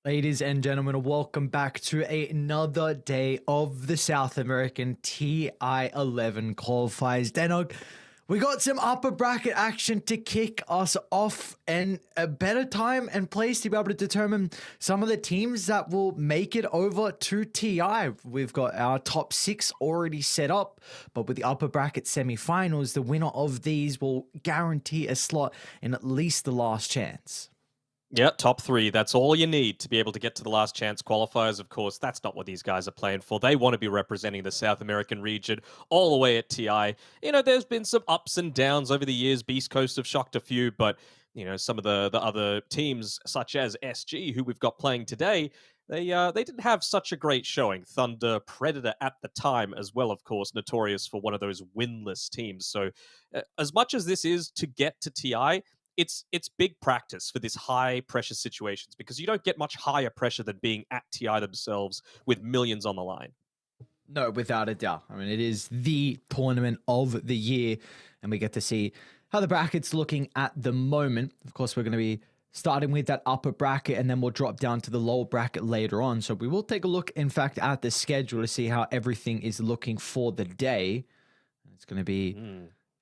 Ladies and gentlemen, welcome back to another day of the South American TI-11 qualifiers. Denog, we got some upper bracket action to kick us off and a better time and place to be able to determine some of the teams that will make it over to TI. We've got our top 6 already set up, but with the upper bracket semifinals, the winner of these will guarantee a slot in at least the last chance. Yeah, top 3. That's all you need to be able to get to the last chance qualifiers. Of course, that's not what these guys are playing for. They want to be representing the South American region all the way at TI. You know, there's been some ups and downs over the years. Beast Coast have shocked a few, but, you know, some of the other teams, such as SG, who we've got playing today, they didn't have such a great showing. Thunder, Predator at the time as well, of course, notorious for one of those winless teams. So as much as this is to get to TI, it's big practice for this high pressure situations because you don't get much higher pressure than being at TI themselves with millions on the line. No, without a doubt. I mean, it is the tournament of the year, and we get to see how the bracket's looking at the moment. Of course, we're going to be starting with that upper bracket, and then we'll drop down to the lower bracket later on. So we will take a look, in fact, at the schedule to see how everything is looking for the day. It's going to be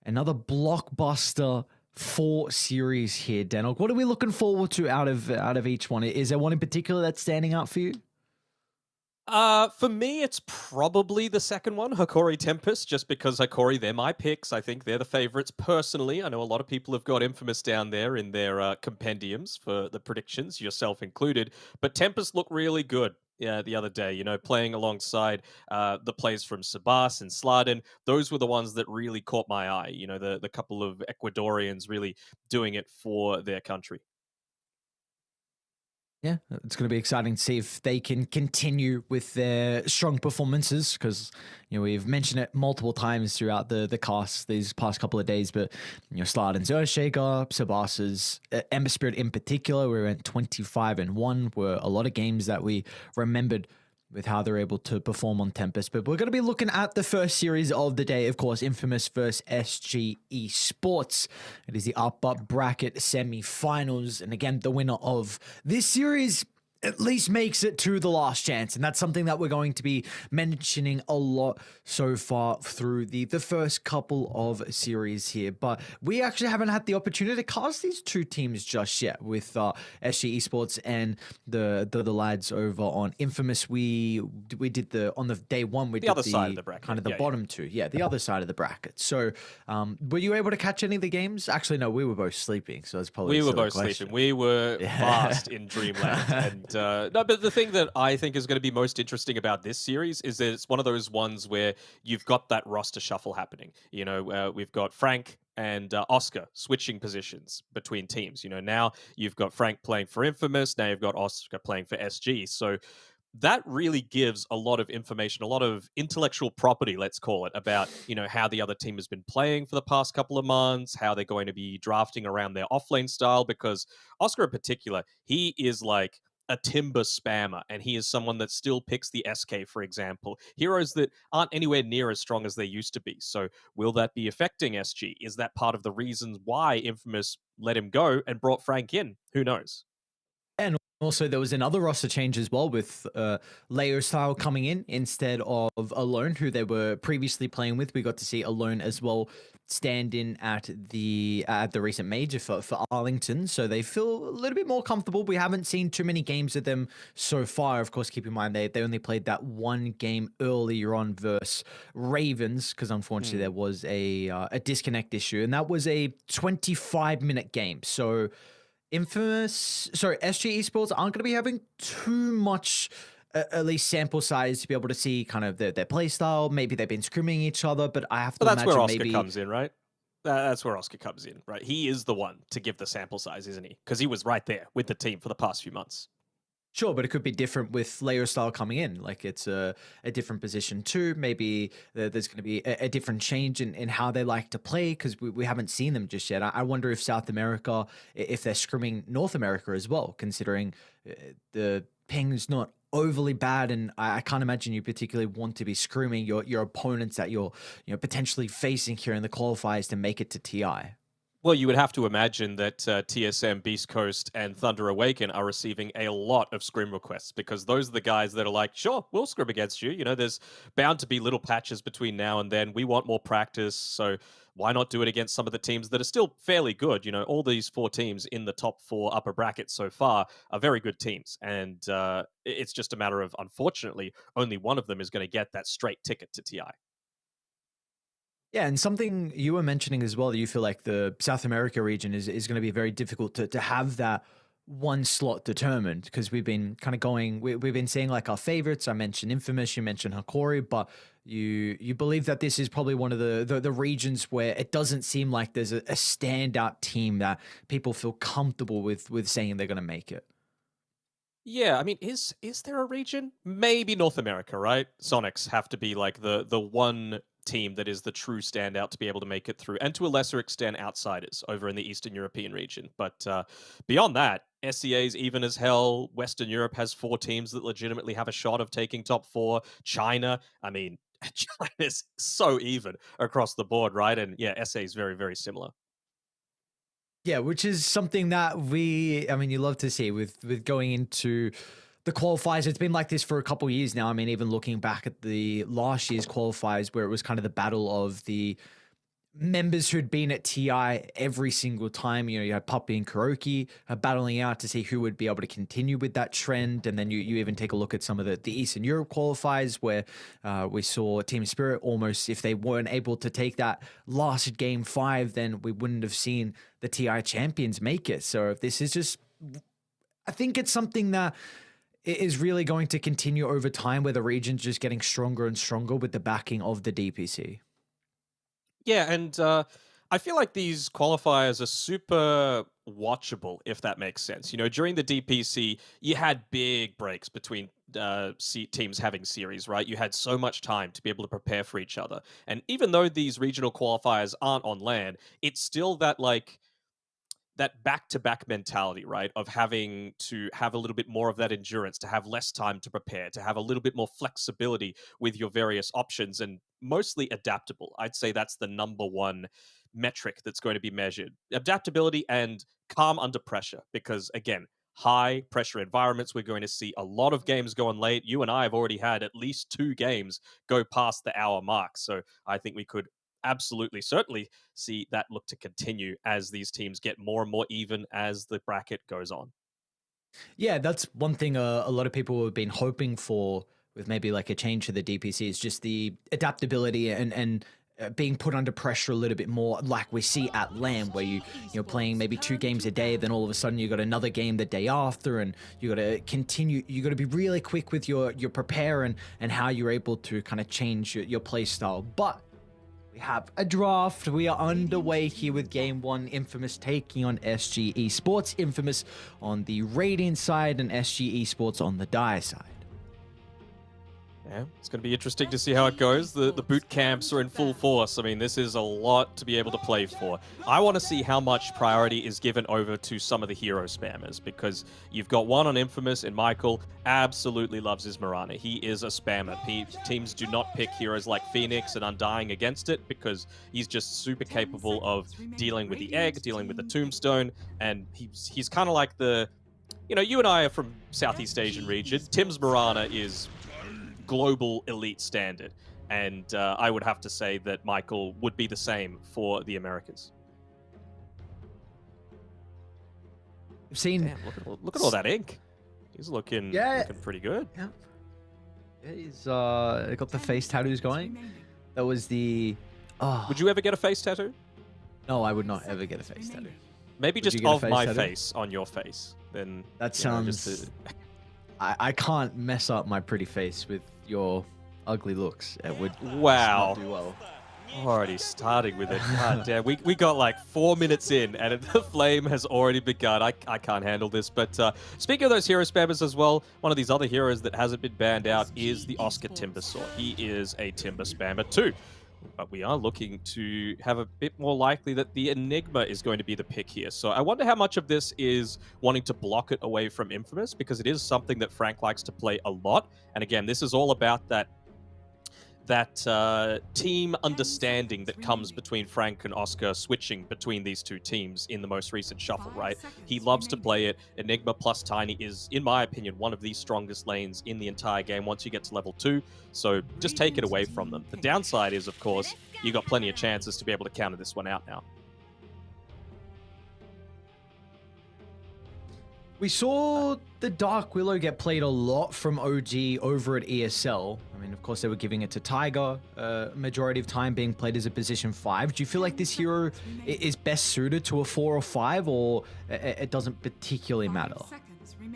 another blockbuster 4 series here, Denog. What are we looking forward to out of each one? Is there one in particular that's standing out for you? For me, it's probably the second one, Hikori Tempest, just because Hikori, they're my picks. I think they're the favorites personally. I know a lot of people have got Infamous down there in their compendiums for the predictions, yourself included, but Tempest looked really good. Yeah, the other day, you know, playing alongside the players from Sabas and Sladen. Those were the ones that really caught my eye. You know, the couple of Ecuadorians really doing it for their country. Yeah, it's going to be exciting to see if they can continue with their strong performances because, you know, we've mentioned it multiple times throughout the cast these past couple of days, but, you know, Sladen's Earthshaker, Sabas's Ember Spirit in particular, we went 25-1, were a lot of games that we remembered with how they're able to perform on Tempest. But we're going to be looking at the first series of the day, of course, Infamous versus SG Esports. It is the upper bracket semi-finals. And again, the winner of this series at least makes it to the last chance. And that's something that we're going to be mentioning a lot so far through the first couple of series here. But we actually haven't had the opportunity to cast these 2 teams just yet with SG Esports and the lads over on Infamous. We did on the day 1, we did the other side of the bracket. Kind of the bottom 2. Yeah, the other side of the bracket. So were you able to catch any of the games? Actually, no, we were both sleeping. So that's probably we were both sleeping. We were fast in Dreamland. And No, but the thing that I think is going to be most interesting about this series is that it's one of those ones where you've got that roster shuffle happening. We've got Frank and Oscar switching positions between teams. Now you've got Frank playing for Infamous. Now you've got Oscar playing for SG. So that really gives a lot of information, a lot of intellectual property, let's call it, about how the other team has been playing for the past couple of months, how they're going to be drafting around their offlane style. Because Oscar in particular, he is like a timber spammer, and he is someone that still picks the SK, for example, heroes that aren't anywhere near as strong as they used to be. So will that be affecting SG? Is that part of the reasons why Infamous let him go and brought Frank in? Who knows? And also, there was another roster change as well with Leo Style coming in instead of Alone, who they were previously playing with. We got to see Alone as well stand in at the recent major for Arlington, so they feel a little bit more comfortable. We haven't seen too many games of them so far. Of course, keep in mind they only played that one game earlier on versus Ravens because unfortunately there was a disconnect issue, and that was a 25-minute game. So SG Esports aren't going to be having too much, at least sample size, to be able to see kind of their play style. Maybe they've been scrimming each other, but I have to But that's where imagine Oscar maybe. comes in, right? That's where Oscar comes in, right? He is the one to give the sample size, isn't he? Because he was right there with the team for the past few months. Sure, but it could be different with Leo Style coming in. Like it's a different position too. Maybe there's going to be a different change in how they like to play because we haven't seen them just yet. I wonder if South America, if they're scrimming North America as well, considering the ping's not overly bad, and I can't imagine you particularly want to be screaming your opponents that you're potentially facing here in the qualifiers to make it to TI. Well, you would have to imagine that TSM, Beast Coast, and Thunder Awaken are receiving a lot of scrim requests because those are the guys that are like, sure, we'll scrim against you. There's bound to be little patches between now and then. We want more practice. So why not do it against some of the teams that are still fairly good? All these four teams in the top four upper brackets so far are very good teams. And it's just a matter of, unfortunately, only one of them is going to get that straight ticket to TI. Yeah, and something you were mentioning as well that you feel like the South America region is going to be very difficult to have that one slot determined because we've been kind of we've been seeing like our favorites. I mentioned Infamous, you mentioned Hakori, but you believe that this is probably one of the regions where it doesn't seem like there's a standout team that people feel comfortable with saying they're going to make it. Yeah, I mean, is there a region? Maybe North America, right? Sonics have to be like the one team that is the true standout to be able to make it through, and to a lesser extent, outsiders over in the Eastern European region. But beyond that, SEA is even as hell. Western Europe has four teams that legitimately have a shot of taking top four. China, I mean, China's so even across the board, right? And yeah, SA is very, very similar. Yeah, which is something that you love to see with going into the qualifiers. It's been like this for a couple of years now. I mean, even looking back at the last year's qualifiers where it was kind of the battle of the members who'd been at TI every single time. You had Puppy and Kuroki battling out to see who would be able to continue with that trend. And then you even take a look at some of the Eastern Europe qualifiers where we saw Team Spirit almost, if they weren't able to take that last game 5, then we wouldn't have seen the TI champions make it. So this is just, I think it's something that is really going to continue over time where the region's just getting stronger and stronger with the backing of the DPC. Yeah, and I feel like these qualifiers are super watchable, if that makes sense. During the DPC, you had big breaks between teams having series, right? You had so much time to be able to prepare for each other. And even though these regional qualifiers aren't on land, it's still that back-to-back mentality, right? Of having to have a little bit more of that endurance, to have less time to prepare, to have a little bit more flexibility with your various options, and mostly adaptable. I'd say that's the number one metric that's going to be measured. Adaptability and calm under pressure, because again, high pressure environments, we're going to see a lot of games going late. You and I have already had at least 2 games go past the hour mark. So I think we could absolutely, certainly see that look to continue as these teams get more and more even as the bracket goes on. Yeah, that's one thing a lot of people have been hoping for with maybe like a change to the DPC is just the adaptability and being put under pressure a little bit more, like we see at LAN, where you're playing maybe 2 games a day, then all of a sudden you got another game the day after, and you got to continue. You got to be really quick with your prepare and how you're able to kind of change your play style. But we have a draft. We are underway here with Game 1. Infamous taking on SG Esports. Infamous on the Radiant side and SG Esports on the Dire side. Yeah, it's going to be interesting to see how it goes. The boot camps are in full force. I mean, this is a lot to be able to play for. I want to see how much priority is given over to some of the hero spammers, because you've got one on Infamous, and Michael absolutely loves his Mirana. He is a spammer. Teams do not pick heroes like Phoenix and Undying against it, because he's just super capable of dealing with the egg, dealing with the tombstone, and he's kind of like the... You know, you and I are from Southeast Asian region. Tim's Mirana is global elite standard, and I would have to say that Michael would be the same for the Americas. I've seen... Damn, look at all that ink. He's looking pretty good. Yeah, he's got the face tattoos going. That was the... Would you ever get a face tattoo? No, I would not ever get a face tattoo. Maybe just of my face on your face. Then that sounds... I can't mess up my pretty face with your ugly looks. It would not do well. Already starting with it. God damn. We got like 4 minutes in, and the flame has already begun. I can't handle this. But speaking of those hero spammers as well, one of these other heroes that hasn't been banned out is the Oscar Timbersaw. He is a Timber spammer too. But we are looking to have a bit more likely that the Enigma is going to be the pick here. So I wonder how much of this is wanting to block it away from Infamous, because it is something that Frank likes to play a lot. And again, this is all about that team understanding that comes between Frank and Oscar, switching between these two teams in the most recent shuffle, right? He loves to play it. Enigma plus Tiny is, in my opinion, one of the strongest lanes in the entire game once you get to level 2, so just take it away from them. The downside is, of course, you got plenty of chances to be able to counter this one out now. We saw the Dark Willow get played a lot from OG over at ESL. I mean, of course, they were giving it to Tiger, majority of time being played as a position 5. Do you feel like this hero is best suited to a 4 or 5, or it doesn't particularly matter?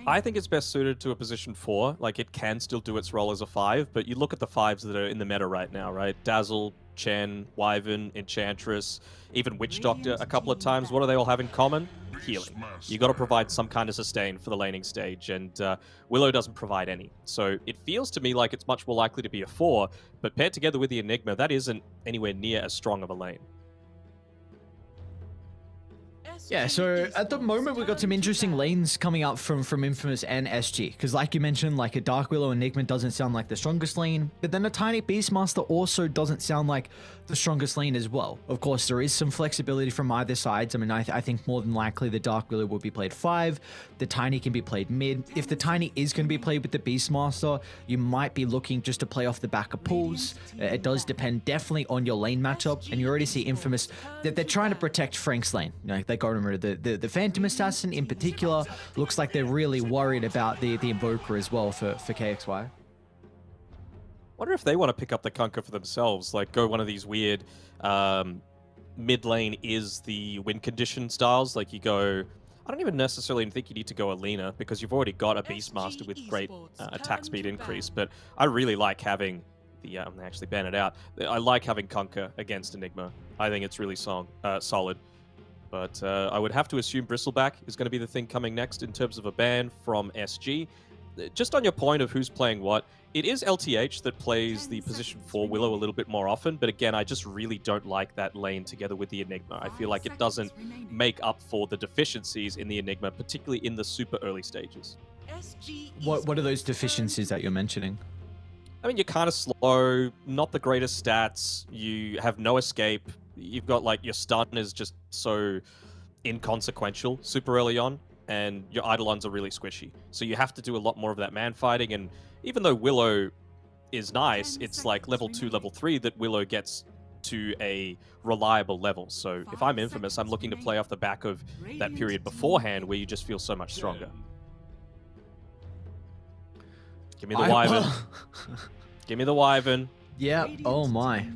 I think it's best suited to a position 4. Like, it can still do its role as a 5, but you look at the 5s that are in the meta right now, right? Dazzle, Chen, Wyvern, Enchantress, even Witch Doctor a couple of times. What do they all have in common? Healing. You got to provide some kind of sustain for the laning stage, and Willow doesn't provide any. So it feels to me like it's much more likely to be a 4, but paired together with the Enigma, that isn't anywhere near as strong of a lane. Yeah, so at the moment we've got some interesting lanes coming up from Infamous and SG, because like you mentioned, like a Dark Willow Enigma doesn't sound like the strongest lane, but then a Tiny Beastmaster also doesn't sound like the strongest lane as well. Of course, there is some flexibility from either sides. I mean, I think more than likely the Dark Willow will be played 5, the Tiny can be played mid. If the Tiny is going to be played with the Beastmaster, you might be looking just to play off the back of pulls. It does depend definitely on your lane matchup, and you already see Infamous that they're trying to protect Frank's lane. You know, they got him rid of the Phantom Assassin in particular. Looks like they're really worried about the Invoker as well for KXY. Wonder if they want to pick up the Kunkka for themselves, like go one of these weird mid lane is the win condition styles. Like you go, I don't even necessarily think you need to go Alina, because you've already got a Beastmaster with great attack speed increase, but I really like having the, they actually ban it out. I like having Kunkka against Enigma. I think it's really solid. But I would have to assume Bristleback is going to be the thing coming next in terms of a ban from SG. Just on your point of who's playing what, it is LTH that plays the position 4 Willow a little bit more often, but again, I just really don't like that lane together with the Enigma. I feel like it doesn't make up for the deficiencies in the Enigma, particularly in the super early stages. What are those deficiencies that you're mentioning? I mean, you're kind of slow, not the greatest stats, you have no escape, you've got like your stun is just so inconsequential super early on, and your Eidolons are really squishy. So you have to do a lot more of that man fighting, and even though Willow is nice, it's like level 2, level 3 that Willow gets to a reliable level. So if I'm Infamous, I'm looking to play off the back of that period beforehand where you just feel so much stronger. Give me the Wyvern. Give me the Wyvern. Yeah, oh my.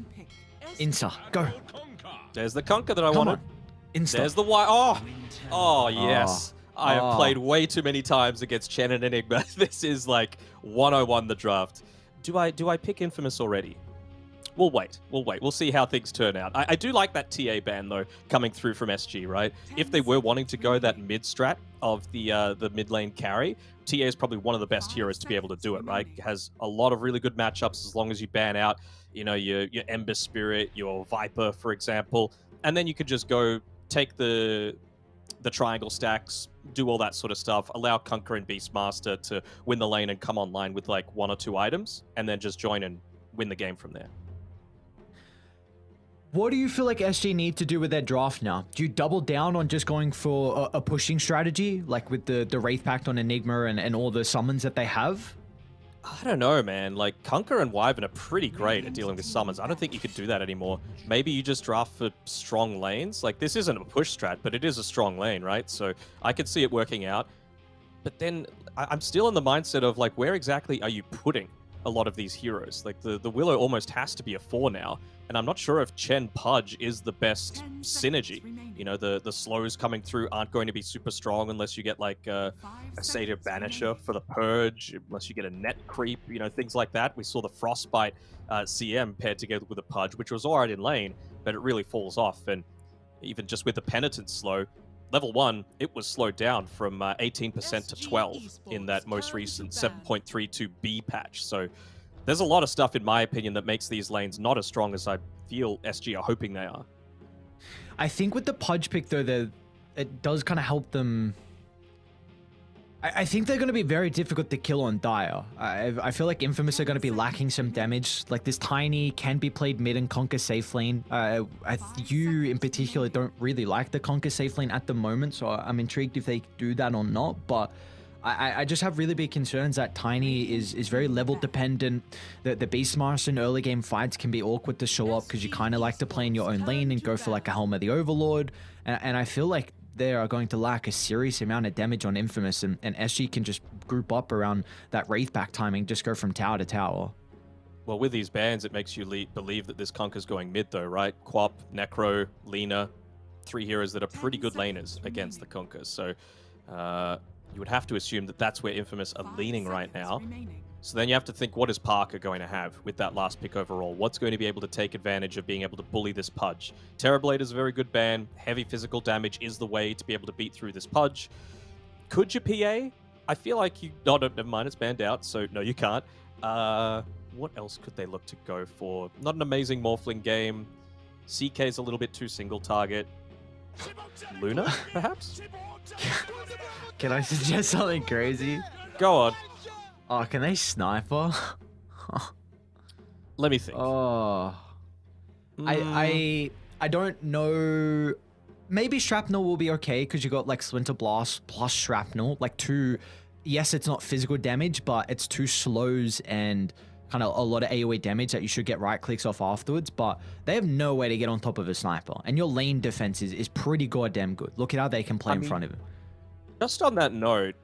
Insa, go. There's the Conquer that I Come wanted. on. Insta. There's the Y. Oh, yes. I have played way too many times against Chen and Enigma. This is like 101 the draft. Do I pick Infamous already? We'll wait. We'll see how things turn out. I do like that TA ban, though, coming through from SG, right? If they were wanting to go that mid strat of the mid lane carry, TA is probably one of the best heroes to be able to do it, right? Has a lot of really good matchups as long as you ban out, your Ember Spirit, your Viper, for example. And then you could just go take the triangle stacks, do all that sort of stuff, allow Kunkka and Beastmaster to win the lane and come online with like 1 or 2 items, and then just join and win the game from there. What do you feel like SG need to do with their draft now? Do you double down on just going for a pushing strategy, like with the Wraith Pact on Enigma and all the summons that they have? I don't know, man. Like, Kunkka and Wyvern are pretty great at dealing with summons. I don't think you could do that anymore. Maybe you just draft for strong lanes. Like, this isn't a push strat, but it is a strong lane, right? So I could see it working out. But then I'm still in the mindset of, like, where exactly are you putting a lot of these heroes? Like, the Willow almost has to be a 4 now. And I'm not sure if Chen Pudge is the best synergy. The slows coming through aren't going to be super strong unless you get like a Satyr Banisher for the Purge, unless you get a net creep, things like that. We saw the Frostbite CM paired together with a Pudge, which was alright in lane, but it really falls off. And even just with the Penitent slow, level 1, it was slowed down from 18% to 12 in that most recent 7.32B patch. So there's a lot of stuff, in my opinion, that makes these lanes not as strong as I feel SG are hoping they are. I think with the Pudge pick, though, it does kind of help them. I think they're going to be very difficult to kill on Dire. I feel like Infamous are going to be lacking some damage. Like, this Tiny can be played mid and Conquer safe lane. You, in particular, don't really like the Conquer safe lane at the moment, so I'm intrigued if they do that or not, but I just have really big concerns that Tiny is very level dependent. The Beastmaster in early game fights can be awkward to show up because you kind of like to play in your own lane and go for like a Helm of the Overlord. And I feel like they are going to lack a serious amount of damage on Infamous, and SG can just group up around that Wraith back timing, just go from tower to tower. Well, with these bans, it makes you believe that this Conquer's going mid though, right? Quap, Necro, Lina, 3 heroes that are pretty good laners against the Conquer. So you would have to assume that that's where Infamous are leaning right now. So then you have to think, what is Parker going to have with that last pick overall? What's going to be able to take advantage of being able to bully this Pudge? Terrorblade is a very good ban. Heavy physical damage is the way to be able to beat through this Pudge. Could you PA? I feel like you... Oh, no, never mind, it's banned out, so no, you can't. What else could they look to go for? Not an amazing Morphling game. CK's a little bit too single target. Luna, perhaps? Can I suggest something crazy? Go on. Oh, can they sniper? Let me think. Oh. I don't know. Maybe Shrapnel will be okay because you got like Splinter Blast plus Shrapnel. Like 2, yes, it's not physical damage, but it's 2 slows and kind of a lot of AoE damage that you should get right clicks off afterwards. But they have no way to get on top of a sniper. And your lane defense is pretty goddamn good. Look at how they can play in front of him. Just on that note,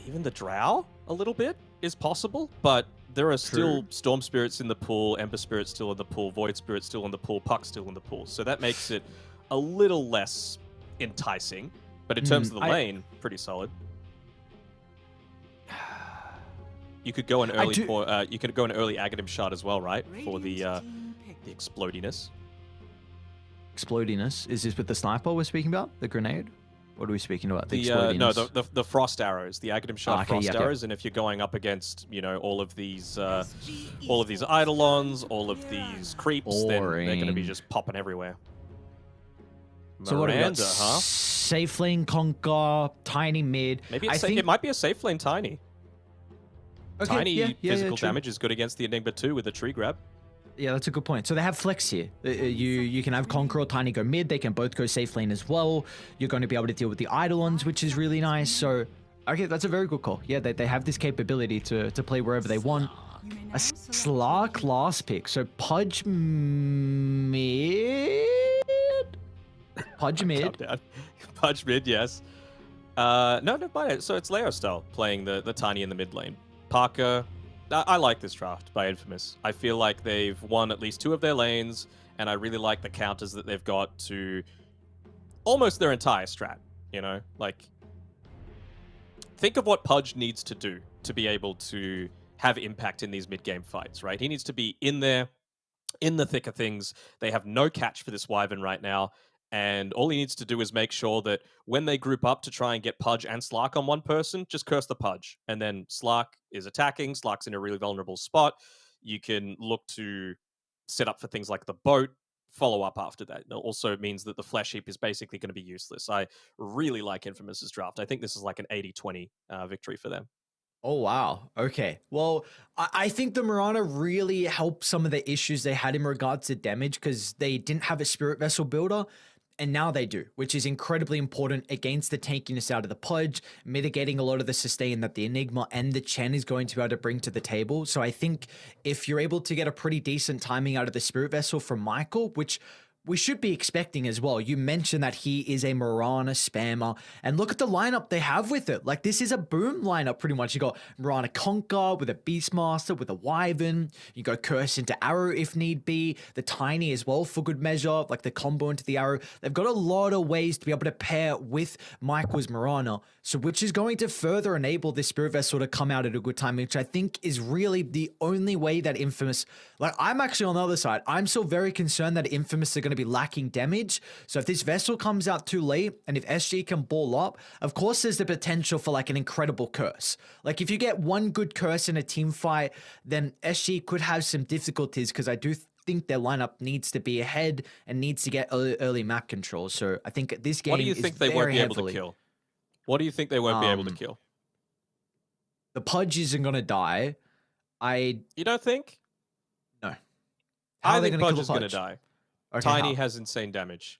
even the Drow a little bit is possible, but there are still Storm Spirits in the pool, Ember Spirits still in the pool, Void Spirits still in the pool, Puck still in the pool. So that makes it a little less enticing, but in terms of the lane, pretty solid. You could go an early you could go an early Aghanim shot as well, right? For the explodiness. Explodiness? Is this with the sniper we're speaking about? The grenade? What are we speaking about? No, the frost arrows, the Aghanim shot frost arrows, and if you're going up against, all of these Eidolons, all of these creeps, then they're going to be just popping everywhere. So what do we got? Safe lane Conquer, Tiny mid. Maybe it might be a safe lane Tiny. Okay, Tiny physical damage is good against the Enigma 2 with the tree grab. Yeah, that's a good point. So they have flex here. You can have Conqueror or Tiny go mid. They can both go safe lane as well. You're going to be able to deal with the Eidolons, which is really nice. So, okay, that's a very good call. Yeah, they have this capability to play wherever they want. A Slark last pick. So Pudge mid? Pudge mid? Pudge mid, yes. No, never mind. So it's Leo style playing the Tiny in the mid lane. Parker... I like this draft by Infamous. I feel like they've won at least 2 of their lanes, and I really like the counters that they've got to almost their entire strat. You know, like, think of what Pudge needs to do to be able to have impact in these mid-game fights, right? He needs to be in there, in the thick of things. They have no catch for this Wyvern right now. And all he needs to do is make sure that when they group up to try and get Pudge and Slark on one person, just curse the Pudge. And then Slark is attacking. Slark's in a really vulnerable spot. You can look to set up for things like the boat, follow up after that. It also means that the Flesh Heap is basically going to be useless. I really like Infamous's draft. I think this is like an 80-20 victory for them. Oh, wow. Okay. Well, I think the Mirana really helped some of the issues they had in regards to damage because they didn't have a Spirit Vessel builder. And now they do, which is incredibly important against the tankiness out of the Pudge, mitigating a lot of the sustain that the Enigma and the Chen is going to be able to bring to the table. So I think if you're able to get a pretty decent timing out of the Spirit Vessel from Michael, which we should be expecting as well. You mentioned that he is a Mirana spammer, and look at the lineup they have with it. Like, this is a boom lineup pretty much. You got Mirana Conquer with a Beastmaster, with a Wyvern. You go Curse into Arrow if need be. The Tiny as well for good measure, like the combo into the Arrow. They've got a lot of ways to be able to pair with Michael's Mirana, so which is going to further enable this Spirit Vessel to come out at a good time, which I think is really the only way that Infamous, like, I'm actually on the other side. I'm still very concerned that Infamous are going to be lacking damage. So if this Vessel comes out too late, and if SG can ball up, of course there's the potential for like an incredible curse. Like, if you get one good curse in a team fight, then SG could have some difficulties, because I do think their lineup needs to be ahead and needs to get early map control. So I think this game, what do you think they won't be able to kill? What do you think they won't be able to kill? The Pudge isn't going to die. You don't think? No. I think Pudge is going to die. Okay, Tiny has insane damage.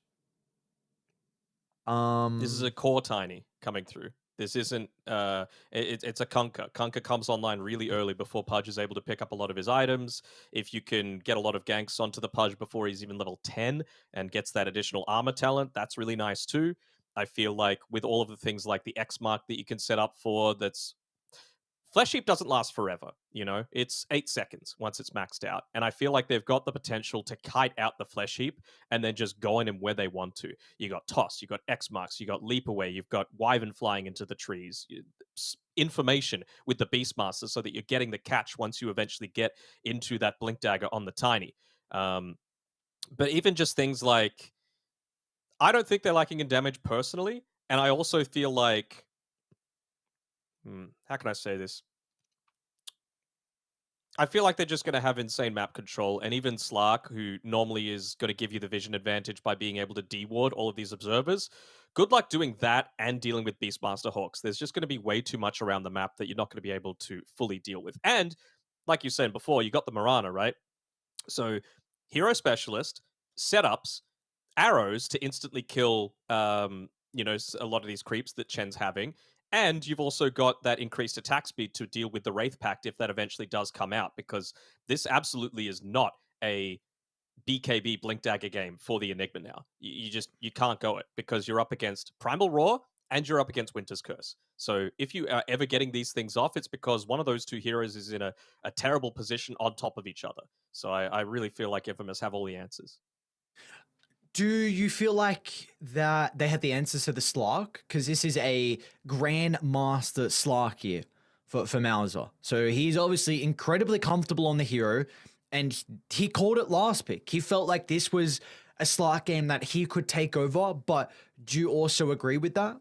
This is a core Tiny coming through. This isn't, it's a Kunkka. Kunkka comes online really early before Pudge is able to pick up a lot of his items. If you can get a lot of ganks onto the Pudge before he's even level 10 and gets that additional armor talent, that's really nice too. I feel like with all of the things like the X mark that you can set up for, that's Flesh Heap doesn't last forever, you know? It's 8 seconds once it's maxed out. And I feel like they've got the potential to kite out the Flesh Heap and then just go in him where they want to. You got Toss, you got X Marks, you got Leap Away, you've got Wyvern flying into the trees, information with the Beastmaster so that you're getting the catch once you eventually get into that Blink Dagger on the Tiny. But even just things like, I don't think they're lacking in damage personally. And I also feel like, how can I say this? I feel like they're just going to have insane map control, and even Slark, who normally is going to give you the vision advantage by being able to deward all of these observers, good luck doing that and dealing with Beastmaster Hawks. There's just going to be way too much around the map that you're not going to be able to fully deal with. And, like you said before, you got the Mirana, right? So, Hero Specialist, setups, arrows to instantly kill, a lot of these creeps that Chen's having. And you've also got that increased attack speed to deal with the Wraith Pact if that eventually does come out, because this absolutely is not a BKB Blink Dagger game for the Enigma now. You can't go it, because you're up against Primal Roar and you're up against Winter's Curse. So if you are ever getting these things off, it's because one of those two heroes is in a terrible position on top of each other. So I really feel like Infamous have all the answers. Do you feel like that they have the answers to the Slark? Because this is a Grandmaster Slark here for Mauser. So he's obviously incredibly comfortable on the hero, and he called it last pick. He felt like this was a Slark game that he could take over, but do you also agree with that?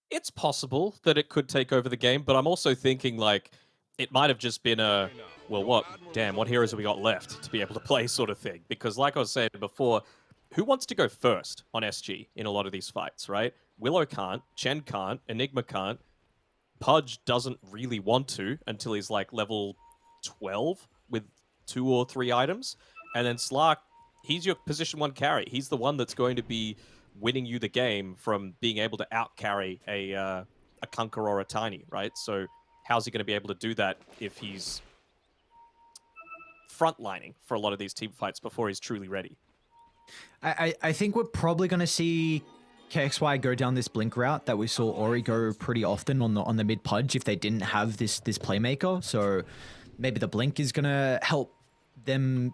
It's possible that it could take over the game, but I'm also thinking, like, it might have just been what heroes have we got left to be able to play sort of thing. Because like I was saying before, who wants to go first on SG in a lot of these fights, right? Willow can't, Chen can't, Enigma can't, Pudge doesn't really want to until he's like level 12 with 2 or 3 items. And then Slark, he's your position 1 carry. He's the one that's going to be winning you the game from being able to out-carry a Kunkka or a Tiny, right? So how's he going to be able to do that if he's frontlining for a lot of these team fights before he's truly ready? I think we're probably going to see KXY go down this blink route that we saw Ori go pretty often on the mid Pudge if they didn't have this playmaker. So maybe the blink is going to help them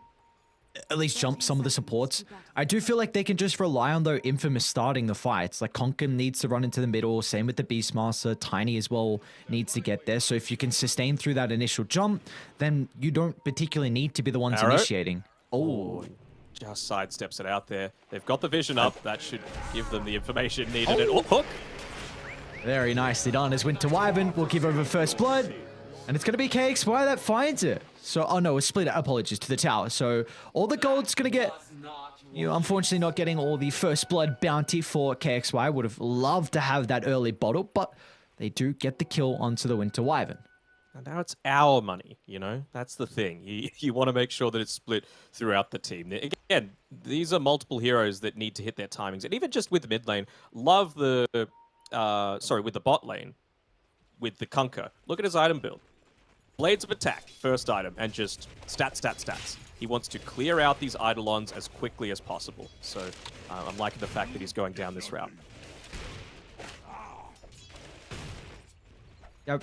at least jump some of the supports. I do feel like they can just rely on, though, Infamous starting the fights. Like, Conker needs to run into the middle. Same with the Beastmaster. Tiny as well needs to get there. So if you can sustain through that initial jump, then you don't particularly need to be the ones initiating. Oh, just sidesteps it out there. They've got the vision up. That should give them the information needed. Oh, hook. Very nicely done. As Winter Wyvern will give over first blood. And it's going to be KXY that finds it. So, oh no, a split. Apologies to the tower. So, all the gold's going to get, unfortunately not getting all the first blood bounty for KXY. Would have loved to have that early bottle, but they do get the kill onto the Winter Wyvern. And now it's our money, That's the thing. You want to make sure that it's split throughout the team. Again, these are multiple heroes that need to hit their timings. And even just with the mid lane, love the, with the bot lane, with the Conker. Look at his item build. Blades of Attack, first item, and just stats. He wants to clear out these Eidolons as quickly as possible. So I'm liking the fact that he's going down this route. I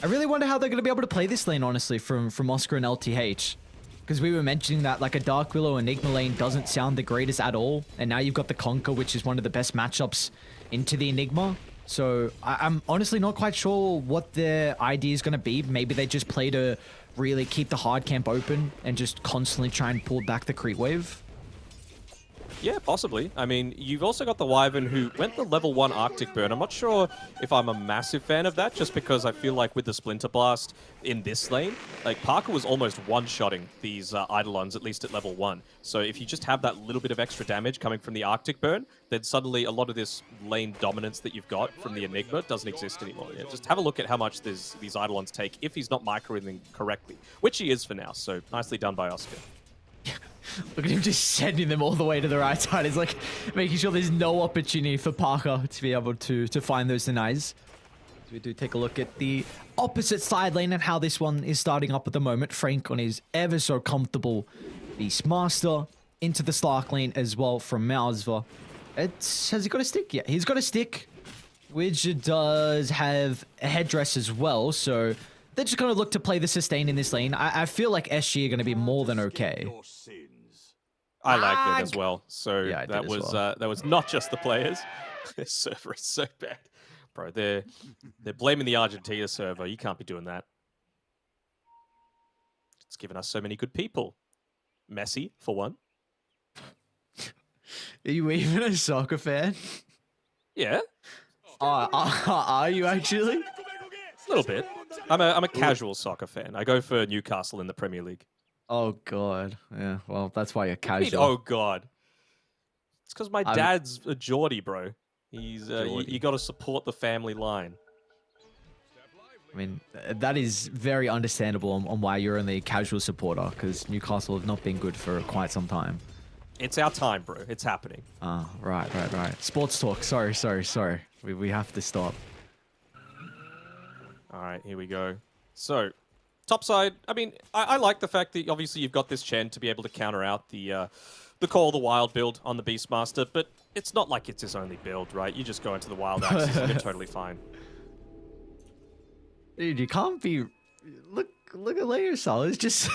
really wonder how they're going to be able to play this lane, honestly, from Oscar and LTH. Because we were mentioning that like a Dark Willow Enigma lane doesn't sound the greatest at all. And now you've got the Conker, which is one of the best matchups into the Enigma. So I'm honestly not quite sure what their idea is going to be. Maybe they just play to really keep the hard camp open and just constantly try and pull back the creep wave. Yeah, possibly. I mean, you've also got the Wyvern who went the level 1 Arctic Burn. I'm not sure if I'm a massive fan of that, just because I feel like with the Splinter Blast in this lane, like Parker was almost one-shotting these Eidolons, at least at level 1. So if you just have that little bit of extra damage coming from the Arctic Burn, then suddenly a lot of this lane dominance that you've got from the Enigma doesn't exist anymore. Yeah, just have a look at how much these Eidolons take if he's not microing correctly, which he is for now. So nicely done by Oscar. Look at him just sending them all the way to the right side. He's like making sure there's no opportunity for Parker to be able to find those denies. So we do take a look at the opposite side lane and how this one is starting up at the moment. Frank on his ever so comfortable Beastmaster into the Slark lane as well from Malzva. Has he got a stick? Yeah, he's got a stick, which does have a headdress as well. So they're just going to look to play the sustain in this lane. I feel like SG are going to be more than okay. I liked it as well. So yeah, that was not just the players. This server is so bad. Bro, they're blaming the Argentina server. You can't be doing that. It's given us so many good people. Messi, for one. Are you even a soccer fan? Yeah. Are you actually? A little bit. I'm a casual soccer fan. I go for Newcastle in the Premier League. Oh god, yeah. Well, that's why you're casual. Oh god, it's because my dad's a Geordie, bro. He's you got to support the family line. I mean, that is very understandable on why you're only a casual supporter, because Newcastle have not been good for quite some time. It's our time, bro. It's happening. Ah, right. Sports talk. Sorry. We have to stop. All right, here we go. So, top side, I mean, I like the fact that obviously you've got this Chen to be able to counter out the Call of the Wild build on the Beastmaster, but it's not like it's his only build, right? You just go into the Wild Axis and you're totally fine. Dude, you can't be... Look at Leosol. It's just...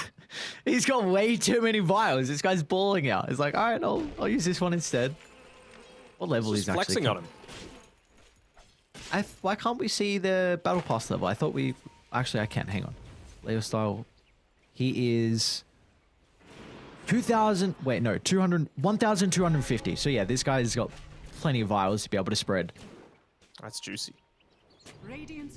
He's got way too many vials. This guy's balling out. It's like, all right, I'll use this one instead. What level is actually... flexing on him. Why can't we see the Battle Pass level? I thought we... Actually, I can't. Hang on. Leo Style. He is... 2,000... Wait, no. 1,250. So yeah, this guy's got plenty of vials to be able to spread. That's juicy.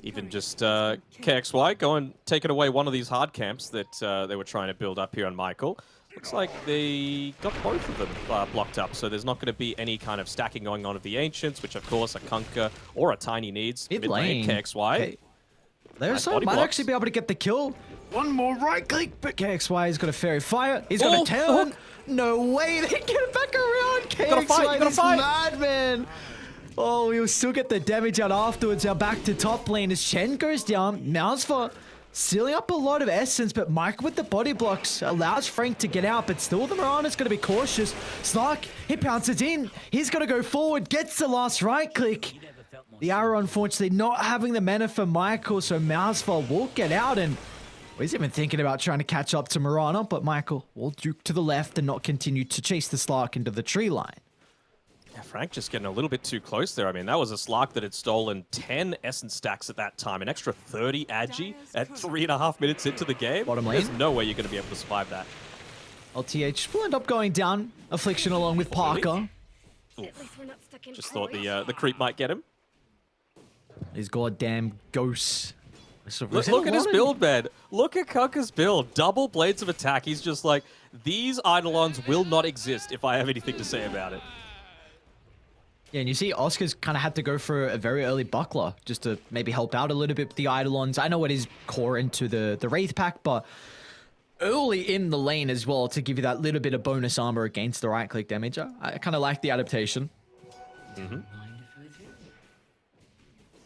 Even just KXY going taking away one of these hard camps that they were trying to build up here on Michael. Looks like they got both of them blocked up, so there's not going to be any kind of stacking going on of the Ancients, which of course a Kunker or a Tiny needs. Mid lane, KXY. Okay. Leosol might actually be able to get the kill. One more right click, but KXY has got a Fairy Fire. He's got a turn. No way, they get it back around. KXY, this madman. Oh, he'll still get the damage out afterwards. Now back to top lane as Chen goes down. Malzva sealing up a lot of essence, but Mike with the body blocks allows Frank to get out, but still the Mirana's going to be cautious. Slark, he pounces in. He's going to go forward, gets the last right click. The arrow, unfortunately, not having the mana for Michael, so Malzva will get out, and He's even thinking about trying to catch up to Mirana, but Michael will duke to the left and not continue to chase the Slark into the tree line. Yeah, Frank just getting a little bit too close there. I mean, that was a Slark that had stolen 10 Essence stacks at that time. An extra 30 Agi at 3.5 minutes into the game. Bottom lane. There's no way you're going to be able to survive that. LTH will end up going down. Affliction along with Parker. Just thought the creep might get him. These goddamn ghosts. Look at his build, man. Look at Kuka's build. Double blades of attack. He's just like, these Eidolons will not exist if I have anything to say about it. Yeah, and you see Oscar's kind of had to go for a very early buckler just to maybe help out a little bit with the Eidolons. I know it is core into the Wraith pack, but early in the lane as well to give you that little bit of bonus armor against the right-click damage. I kind of like the adaptation.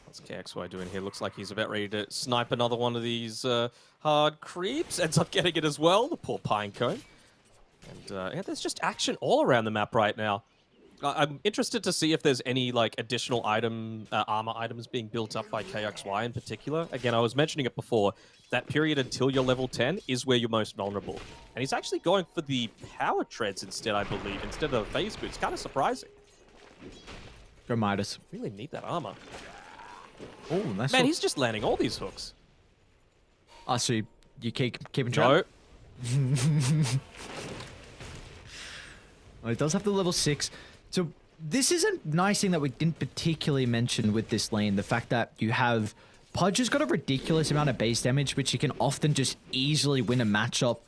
What's KXY doing here? Looks like he's about ready to snipe another one of these hard creeps. Ends up getting it as well, the poor Pinecone. And yeah, there's just action all around the map right now. I'm interested to see if there's any like additional armor items being built up by KXY in particular. Again, I was mentioning it before. That period until you're level 10 is where you're most vulnerable. And he's actually going for the power treads instead, I believe, instead of the phase boots. Kind of surprising. Go Midas. Really need that armor. Oh, nice. Man, he's just landing all these hooks. Oh, so you keeping track? No. Well, it does have the level 6. So this is a nice thing that we didn't particularly mention with this lane. The fact that you have Pudge has got a ridiculous amount of base damage, which he can often just easily win a matchup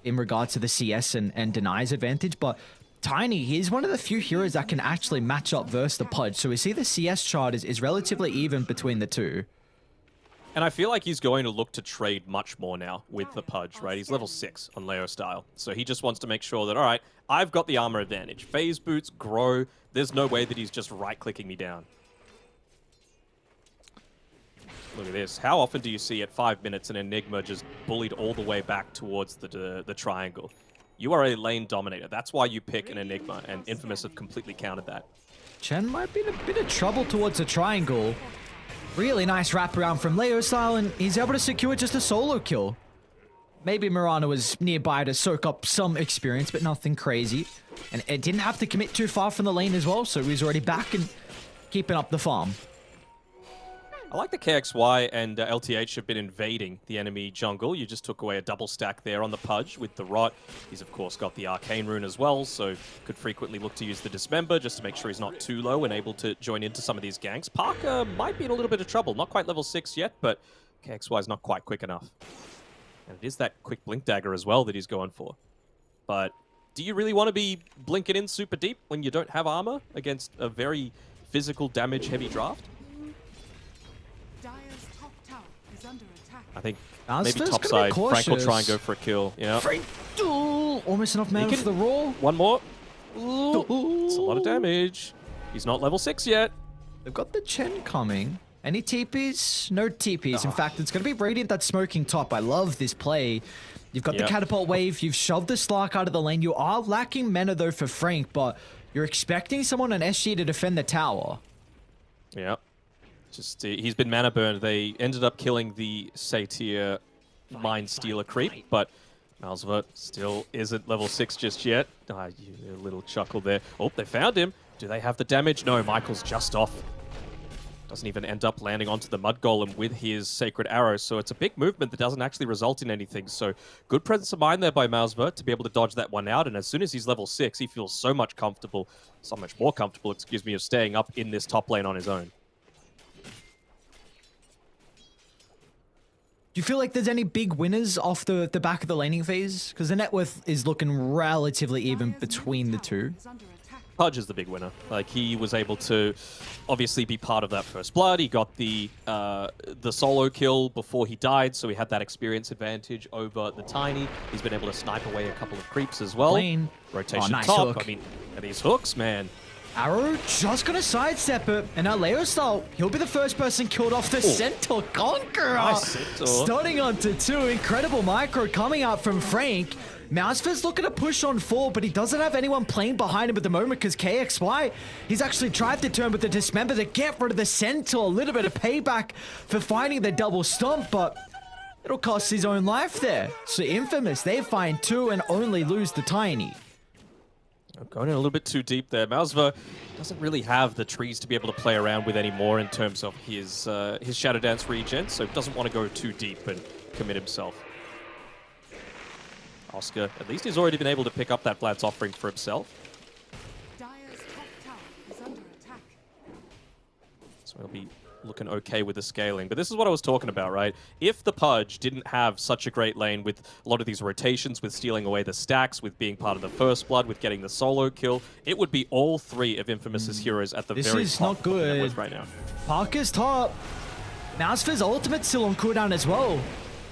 in regards to the CS and denies advantage. But Tiny, he's one of the few heroes that can actually match up versus the Pudge. So we see the CS chart is relatively even between the two. And I feel like he's going to look to trade much more now with the Pudge, right? He's level 6 on Leo style. So he just wants to make sure that, all right, I've got the armor advantage. Phase boots, grow. There's no way that he's just right-clicking me down. Look at this. How often do you see at 5 minutes an Enigma just bullied all the way back towards the triangle? You are a lane dominator. That's why you pick an Enigma, and Infamous have completely countered that. Chen might be in a bit of trouble towards the triangle. Really nice wraparound from Leo style, and he's able to secure just a solo kill. Maybe Mirana was nearby to soak up some experience, but nothing crazy. And it didn't have to commit too far from the lane as well, so he's already back and keeping up the farm. I like the KXY and LTH have been invading the enemy jungle. You just took away a double stack there on the Pudge with the Rot. He's, of course, got the Arcane Rune as well, so could frequently look to use the Dismember just to make sure he's not too low and able to join into some of these ganks. Parker might be in a little bit of trouble. Not quite level 6 yet, but KXY is not quite quick enough. And it is that quick Blink Dagger as well that he's going for. But do you really want to be blinking in super deep when you don't have armor against a very physical damage-heavy draft? I think maybe top side, Frank will try and go for a kill. Yeah. Frank, almost enough mana for the roll. One more. Ooh, it's a lot of damage. He's not level 6 yet. They've got the Chen coming. Any TPs? No TPs. In fact, it's going to be Radiant that's smoking top. I love this play. You've got the catapult wave. You've shoved the Slark out of the lane. You are lacking mana, though, for Frank, but you're expecting someone on SG to defend the tower. Yeah. Just he's been mana burned. They ended up killing the Satyr Mind Stealer creep, but Malzvert still isn't level 6 just yet. A little chuckle there. Oh, they found him. Do they have the damage? No, Michael's just off. Doesn't even end up landing onto the Mud Golem with his Sacred Arrow, so it's a big movement that doesn't actually result in anything. So good presence of mind there by Malzvert to be able to dodge that one out, and as soon as he's level 6, he feels so much more comfortable, excuse me, of staying up in this top lane on his own. Do you feel like there's any big winners off the back of the laning phase? Because the net worth is looking relatively even between the two. Pudge is the big winner. Like, he was able to obviously be part of that first blood. He got the solo kill before he died, so he had that experience advantage over the Tiny. He's been able to snipe away a couple of creeps as well. Lane. Rotation nice top. hook. I mean, these hooks, man. Arrow just gonna sidestep it, and now Leo style, he'll be the first person killed off the Centaur Conqueror. Nice Centaur. Starting onto 2, incredible micro coming out from Frank. Mousefier's looking to push on 4, but he doesn't have anyone playing behind him at the moment because KXY, he's actually tried to turn with the Dismember to get rid of the Centaur. A little bit of payback for finding the double stomp, but It'll cost his own life there. So Infamous, they find 2 and only lose the Tiny. Going in a little bit too deep there. Malzva doesn't really have the trees to be able to play around with anymore in terms of his Shadow Dance regen, so doesn't want to go too deep and commit himself. Oscar, at least he's already been able to pick up that Vlad's offering for himself. Dire's top tower is under attack. So he'll be looking okay with the scaling. But this is what I was talking about, right? If the Pudge didn't have such a great lane with a lot of these rotations, with stealing away the stacks, with being part of the first blood, with getting the solo kill, it would be all 3 of Infamous's heroes at the very top. This is not good. Right now. Parker's top. Malzva's ultimate still on cooldown as well.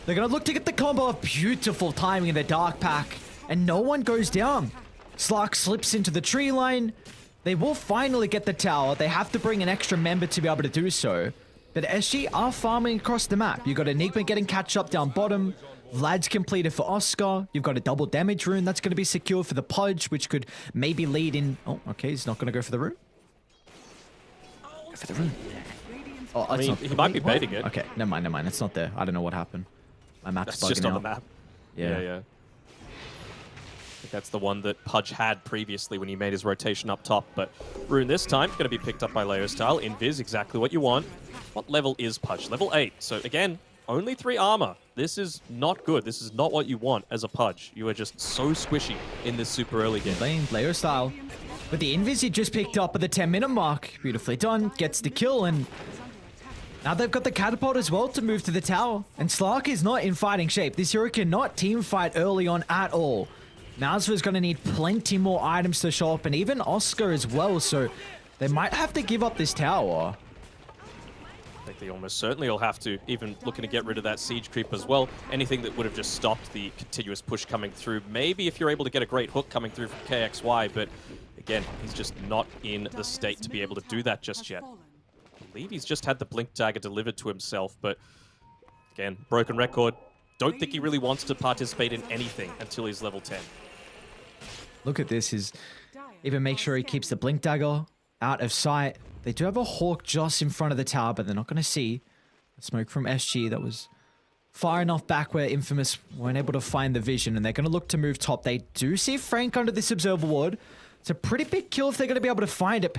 They're going to look to get the combo of beautiful timing in the Dark Pack. And no one goes down. Slark slips into the tree line. They will finally get the tower. They have to bring an extra member to be able to do so. But SG are farming across the map. You've got Enigma getting catch up down bottom. Vlad's completed for Oscar. You've got a double damage rune that's going to be secured for the Pudge, which could maybe lead in... Oh, okay, he's not going to go for the rune. Go for the rune. Oh, I mean, he might be baiting it. Okay, never mind, never mind. It's not there. I don't know what happened. My map's That's bugging just on out. the map. Yeah. Yeah. I think that's the one that Pudge had previously when he made his rotation up top. But Rune this time going to be picked up by Leo Style. Invis, exactly what you want. What level is Pudge? Level 8. So again, only 3 armor. This is not good. This is not what you want as a Pudge. You are just so squishy in this super early game. Playing Leo Style. But the Invis he just picked up at the 10-minute mark. Beautifully done. Gets the kill, and now they've got the catapult as well to move to the tower. And Slark is not in fighting shape. This hero cannot team fight early on at all. Malzva's going to need plenty more items to show up, and even Oscar as well, so they might have to give up this tower. I think they almost certainly will have to, even looking to get rid of that siege creep as well. Anything that would have just stopped the continuous push coming through. Maybe if you're able to get a great hook coming through from KXY, but again, he's just not in the state to be able to do that just yet. I believe he's just had the Blink Dagger delivered to himself, but again, broken record. Don't think he really wants to participate in anything until he's level 10. Look at this. Is even make sure he keeps the Blink Dagger out of sight. They do have a Hawk just in front of the tower, but they're not going to see the smoke from SG that was far enough back where Infamous weren't able to find the vision, and they're going to look to move top. They do see Frank under this Observer Ward. It's a pretty big kill if they're going to be able to find it.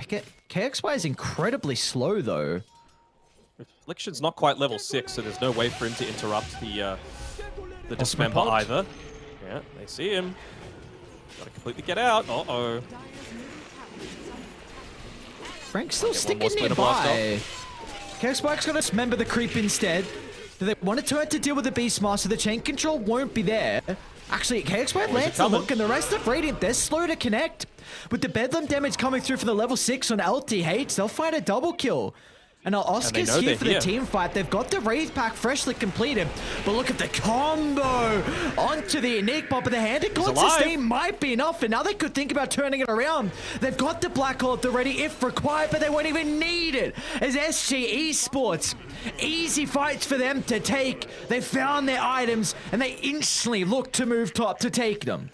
KXY is incredibly slow, though. Affliction's not quite level 6, so there's no way for him to interrupt the Dismember either. Yeah, they see him. Gotta completely get out. Uh-oh. Frank's still sticking nearby. KXY's going to dismember the creep instead. Do they want to turn to deal with the Beastmaster? The chain control won't be there. Actually, KXY lands the look, and the rest of Radiant, they're slow to connect. With the Bedlam damage coming through for the level 6 on LTH, they'll find a double kill. And now Oscar's here for the team fight. They've got the Wraith Pack freshly completed. But look at the combo onto the Enigma. But the Hand of God sustain might be enough. And now they could think about turning it around. They've got the Black Hole already if required, but they won't even need it. As SG Esports, easy fights for them to take. They found their items and they instantly look to move top to take them.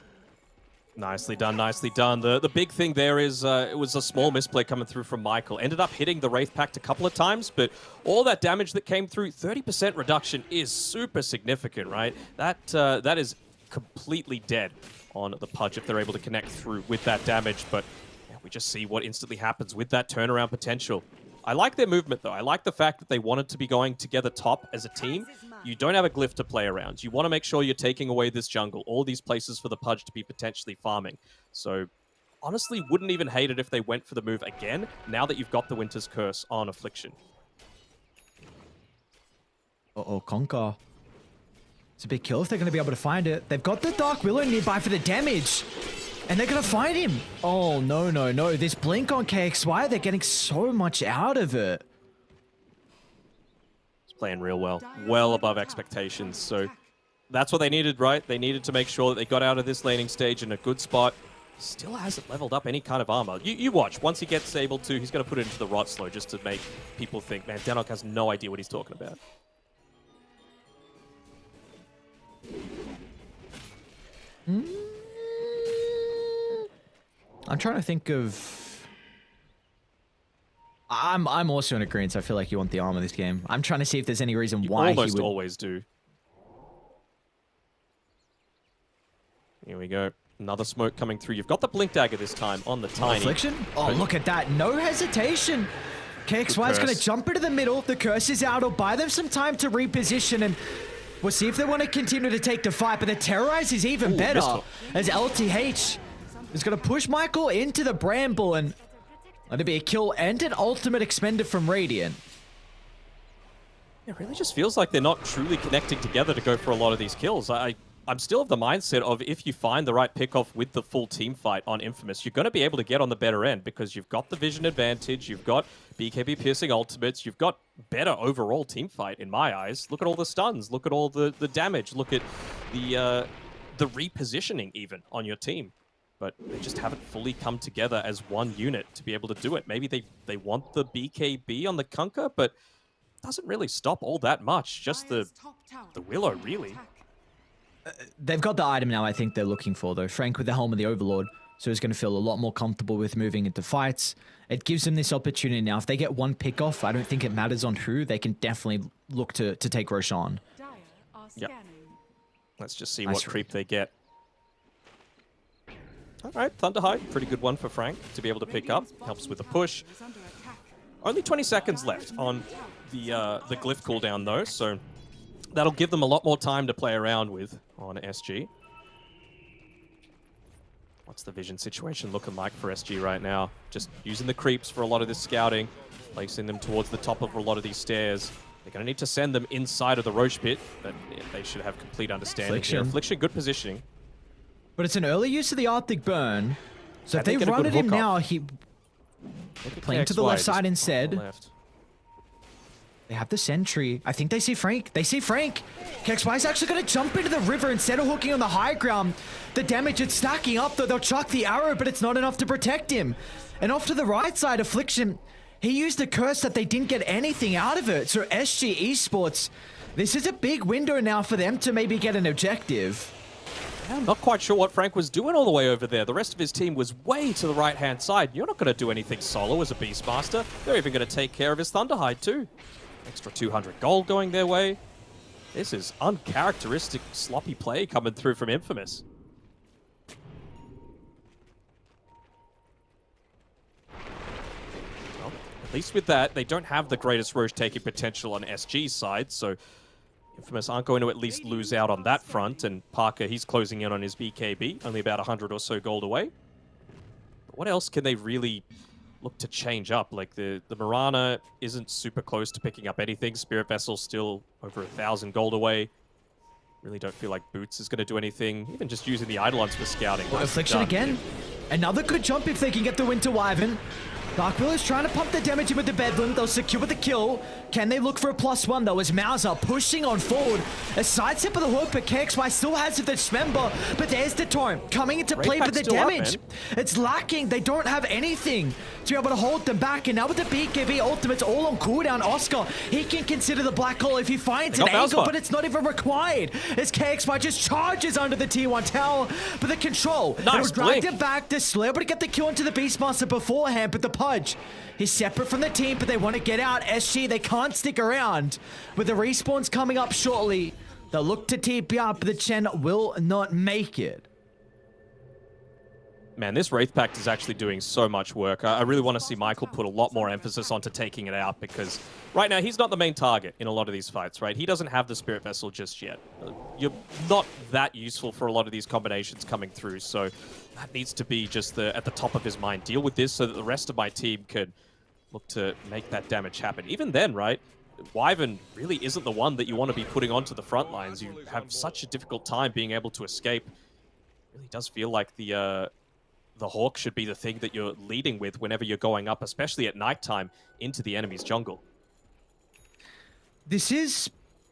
Nicely done, nicely done. The big thing there is it was a small misplay coming through from Michael. Ended up hitting the Wraith Pact a couple of times, but all that damage that came through, 30% reduction is super significant, right? That is completely dead on the Pudge if they're able to connect through with that damage, but yeah, we just see what instantly happens with that turnaround potential. I like their movement, though. I like the fact that they wanted to be going together top as a team. You don't have a glyph to play around. You want to make sure you're taking away this jungle, all these places for the Pudge to be potentially farming. So, honestly, wouldn't even hate it if they went for the move again, now that you've got the Winter's Curse on Affliction. Uh-oh, Conquer. It's a big kill if they're going to be able to find it. They've got the Dark Willow nearby for the damage. And they're going to find him. Oh, no, no, no. This blink on KXY, they're getting so much out of it. It's playing real well. Well above expectations. So that's what they needed, right? They needed to make sure that they got out of this laning stage in a good spot. Still hasn't leveled up any kind of armor. You watch. Once he gets able to, he's going to put it into the Rot Slow just to make people think, man, Danok has no idea what he's talking about. I'm trying to think of... I'm also in agreement. I feel like you want the armor this game. I'm trying to see if there's any reason why he would... always do. Here we go. Another smoke coming through. You've got the blink dagger this time on the tiny. Affliction? Oh, look at that. No hesitation. KXY is going to jump into the middle. The curse is out. It'll buy them some time to reposition, and we'll see if they want to continue to take the fight. But the Terrorize is even better, as LTH is going to push Michael into the Bramble, and let it be a kill and an ultimate expended from Radiant. It really just feels like they're not truly connecting together to go for a lot of these kills. I'm still of the mindset of if you find the right pickoff with the full team fight on Infamous, you're going to be able to get on the better end because you've got the vision advantage, you've got BKB piercing ultimates, you've got better overall team fight in my eyes. Look at all the stuns, look at all the damage, look at the repositioning even on your team. But they just haven't fully come together as one unit to be able to do it. Maybe they want the BKB on the Kunkka, but it doesn't really stop all that much. Just the Willow, really. They've got the item now I think they're looking for, though. Frank with the Helm of the Overlord, so he's going to feel a lot more comfortable with moving into fights. It gives them this opportunity now. If they get one pick off, I don't think it matters on who. They can definitely look to take Roshan. Yep. Let's just see what creep they get. All right, Thunderhide, pretty good one for Frank to be able to pick up. Helps with the push. Only 20 seconds left on the glyph cooldown, though, so that'll give them a lot more time to play around with on SG. What's the vision situation looking like for SG right now? Just using the creeps for a lot of this scouting, placing them towards the top of a lot of these stairs. They're going to need to send them inside of the Roche pit, but yeah, they should have complete understanding here. Affliction, good positioning. But it's an early use of the Arctic Burn, so if they run at him now, he playing to the left side instead. They have the sentry. I think they see Frank. They see Frank. KXY is actually going to jump into the river instead of hooking on the high ground. The damage is stacking up, though. They'll chuck the arrow, but it's not enough to protect him. And off to the right side, Affliction, he used a curse that they didn't get anything out of it. So SG Esports, this is a big window now for them to maybe get an objective. Yeah, I'm not quite sure what Frank was doing all the way over there. The rest of his team was way to the right-hand side. You're not going to do anything solo as a Beastmaster. They're even going to take care of his Thunderhide, too. Extra 200 gold going their way. This is uncharacteristic sloppy play coming through from Infamous. Well, at least with that, they don't have the greatest Roche taking potential on SG's side, so Infamous aren't going to at least lose out on that front, and Parker, he's closing in on his BKB, only about 100 or so gold away. But what else can they really look to change up? Like the Mirana isn't super close to picking up anything. Spirit Vessel's still over 1,000 gold away. Really don't feel like Boots is going to do anything. Even just using the Eidolons for scouting. Well, Affliction again. Another good jump if they can get the Winter Wyvern. Dark Will is trying to pump the damage in with the Bedlam. They'll secure the kill. Can they look for a +1 though as Mauser pushing on forward? A side step of the hook, but KXY still has the dismember. But there's the Torrent coming into play for the damage. It's lacking. They don't have anything to be able to hold them back. And now with the BKB ultimates all on cooldown, Oscar, he can consider the black hole if he finds an angle, but it's not even required. As KXY just charges under the T1 tower. But the control, nice it'll drag them back. They're still able to get the kill into the Beastmaster beforehand, but the Pudge, he's separate from the team, but they want to get out. SG, they can't stick around. With the respawns coming up shortly, they'll look to TP up, but the Chen will not make it. Man, this Wraith Pact is actually doing so much work. I really want to see Michael put a lot more emphasis onto taking it out, because right now he's not the main target in a lot of these fights, right? He doesn't have the Spirit Vessel just yet. You're not that useful for a lot of these combinations coming through, so that needs to be just at the top of his mind. Deal with this so that the rest of my team could look to make that damage happen. Even then, right, Wyvern really isn't the one that you want to be putting onto the front lines. You have such a difficult time being able to escape. It really does feel like the Hawk should be the thing that you're leading with whenever you're going up, especially at nighttime, into the enemy's jungle. This is...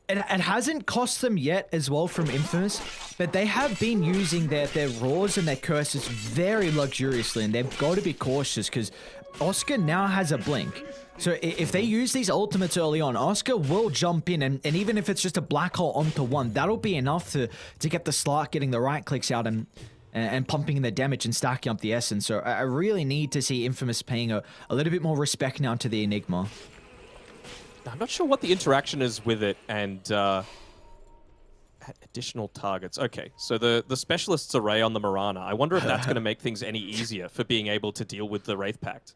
It hasn't cost them yet as well from Infamous, but they have been using their Roars and their Curses very luxuriously, and they've got to be cautious because Oscar now has a blink. So if they use these ultimates early on, Oscar will jump in, and even if it's just a black hole onto one, that'll be enough to get the Slark getting the right clicks out and pumping the damage and stacking up the essence. So I really need to see Infamous paying a little bit more respect now to the Enigma. I'm not sure what the interaction is with it and Additional targets. Okay, so the specialist's array on the Mirana. I wonder if that's going to make things any easier for being able to deal with the Wraith Pact.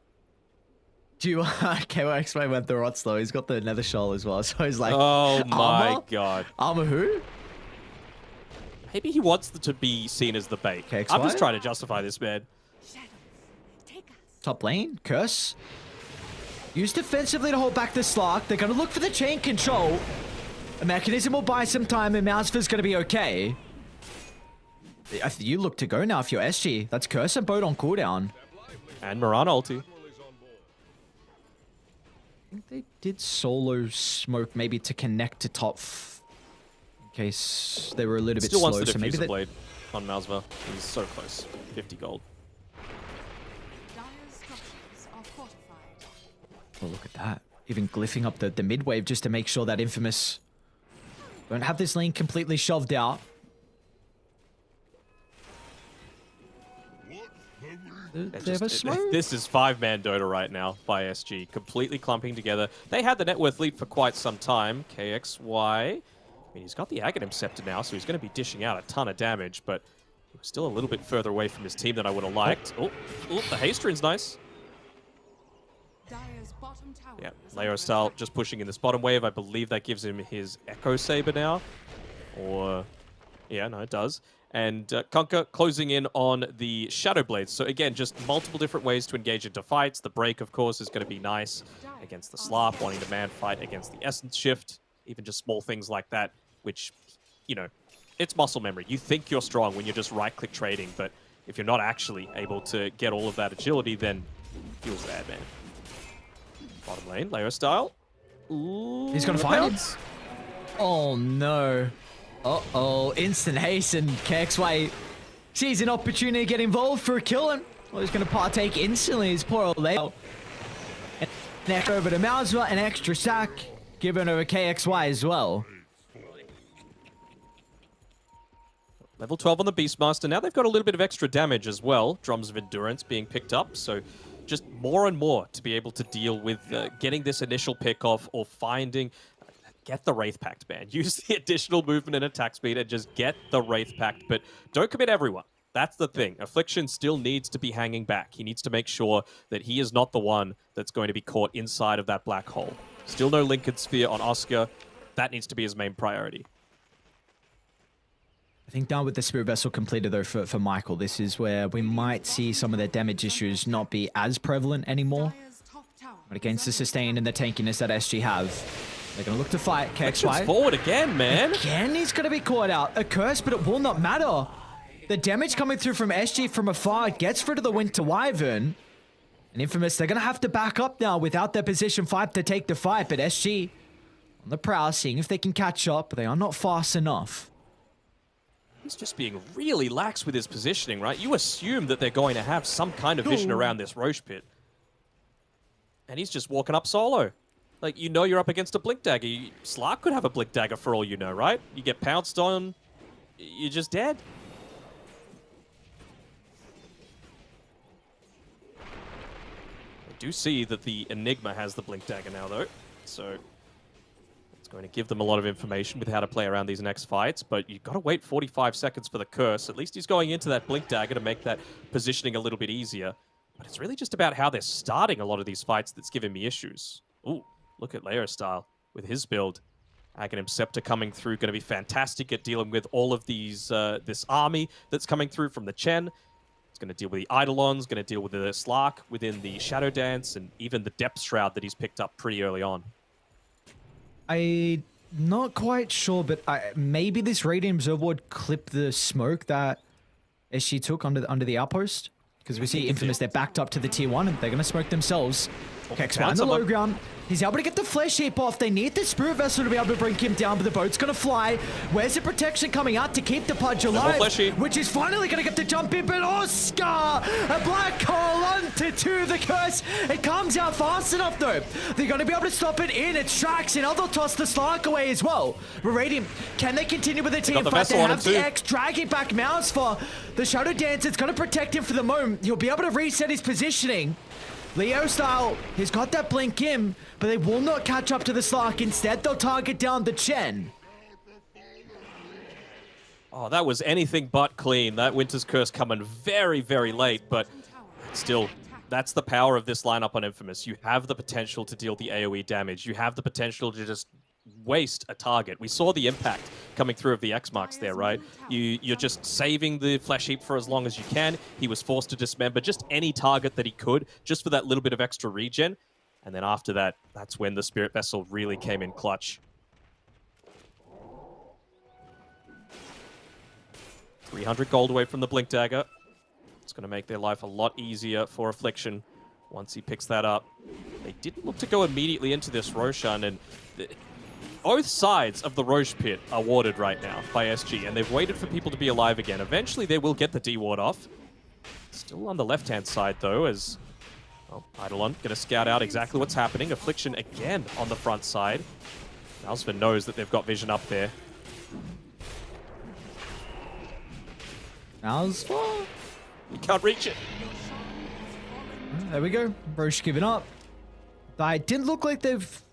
Do you okay, well, explain went the rots though. He's got the nether shell as well, so he's like, oh my armor? god. Armor who? Maybe he wants to be seen as the bait. KXY? I'm just trying to justify this, man. Shadows, take us. Top lane, curse. Used defensively to hold back the Slark. They're going to look for the chain control. A mechanism will buy some time, and Mouseford's going to be okay. You look to go now if you're SG. That's curse and boat on cooldown. And Mirana ulti. I think they did solo smoke maybe to connect to top in case they were a little bit Still slow. wants the So maybe diffuser blade on Malzva. He's so close. 50 gold. Dire's structures are fortified. Oh, look at that. Even glyphing up the mid wave just to make sure that Infamous don't have this lane completely shoved out. They have a smoke? This is 5-man Dota right now by SG, completely clumping together. They had the net worth lead for quite some time. KXY, I mean, he's got the Aghanim Scepter now, so he's going to be dishing out a ton of damage, but he was still a little bit further away from his team than I would have liked. Oh, the haste rune's nice. Dire's bottom tower. Yeah, is Leo under style attack. just pushing in this bottom wave. I believe that gives him his Echo Saber now. Or, yeah, no, it does. And Kunkka closing in on the Shadow Blades. So again, just multiple different ways to engage into fights. The break, of course, is going to be nice against the Slarp, wanting to man fight against the Essence Shift. Even just small things like that, which, you know, it's muscle memory. You think you're strong when you're just right-click trading, but if you're not actually able to get all of that agility, then it feels bad, man. Bottom lane, Leo style. Ooh, He's gonna find repels. it. Oh no. Uh-oh. Instant haste, and KXY sees an opportunity to get involved for a kill, and well, he's gonna partake instantly. His poor old Leo. And next over to Malzva, an extra sack given over KXY as well. Level 12 on the Beastmaster. Now they've got a little bit of extra damage as well. Drums of Endurance being picked up, so just more and more to be able to deal with getting this initial pick off or finding... Get the Wraith Pact, man. Use the additional movement and attack speed and just get the Wraith Pact, but don't commit everyone. That's the thing. Affliction still needs to be hanging back. He needs to make sure that he is not the one that's going to be caught inside of that black hole. Still no Lincoln Sphere on Oscar. That needs to be his main priority. I think down with the Spirit Vessel completed though for Michael, this is where we might see some of their damage issues not be as prevalent anymore. Dire's top tower But against the is under sustain and the tankiness that SG have, they're going to look to fight. Actions KXY. forward again, man. Again, he's going to be caught out. A curse, but it will not matter. The damage coming through from SG from afar gets rid of the Winter Wyvern. And Infamous, they're going to have to back up now without their position 5 to take the fight. But SG on the prowl, seeing if they can catch up. But they are not fast enough. He's just being really lax with his positioning, right? You assume that they're going to have some kind of vision around this Roche Pit. And he's just walking up solo. Like, you know you're up against a Blink Dagger. Slark could have a Blink Dagger for all you know, right? You get pounced on, you're just dead. I do see that the Enigma has the Blink Dagger now, though. So it's going to give them a lot of information with how to play around these next fights, but you've got to wait 45 seconds for the curse. At least he's going into that Blink Dagger to make that positioning a little bit easier. But it's really just about how they're starting a lot of these fights that's giving me issues. Ooh, look at Leo style with his build. Aghanim Scepter coming through, going to be fantastic at dealing with all of these this army that's coming through from the Chen. It's going to deal with the Eidolons, going to deal with the Slark within the Shadow Dance, and even the Depth Shroud that he's picked up pretty early on. I'm not quite sure, but maybe this Radiant Observer would clip the smoke that SG took under the outpost. Because we see Infamous, they're backed up to the tier 1 and they're going to smoke themselves. KXY on the low ground. He's able to get the Flesh Heap off. They need the Spirit Vessel to be able to bring him down, but the boat's going to fly. Where's the protection coming out to keep the Pudge alive? Which is finally going to get the jump in, but Oscar! A black hole onto the curse. It comes out fast enough though. They're going to be able to stop it in its tracks, and they'll toss the Slark away as well. Radiant, can they continue with the team fight? They have the X dragging back Mouse for the Shadow Dance. It's going to protect him for the moment. He'll be able to reset his positioning. Leo style, he's got that blink in, but they will not catch up to the Slark. Instead, they'll target down the Chen. Oh, that was anything but clean. That Winter's Curse coming very, very late, but still, that's the power of this lineup on Infamous. You have the potential to deal the AoE damage. You have the potential to just waste a target. We saw the impact coming through of the X marks there, right? You're just saving the flesh heap for as long as you can. He was forced to dismember just any target that he could, just for that little bit of extra regen. And then after that, that's when the Spirit Vessel really came in clutch. 300 gold away from the Blink Dagger. It's going to make their life a lot easier for Affliction once he picks that up. They didn't look to go immediately into this Roshan, and both sides of the Roche pit are warded right now by SG, and they've waited for people to be alive again. Eventually, they will get the D-ward off. Still on the left-hand side, though, as Eidolon going to scout out exactly what's happening. Affliction again on the front side. Malsven knows that they've got vision up there. Malsven? You can't reach it. There we go. Roche giving up. But it didn't look like they've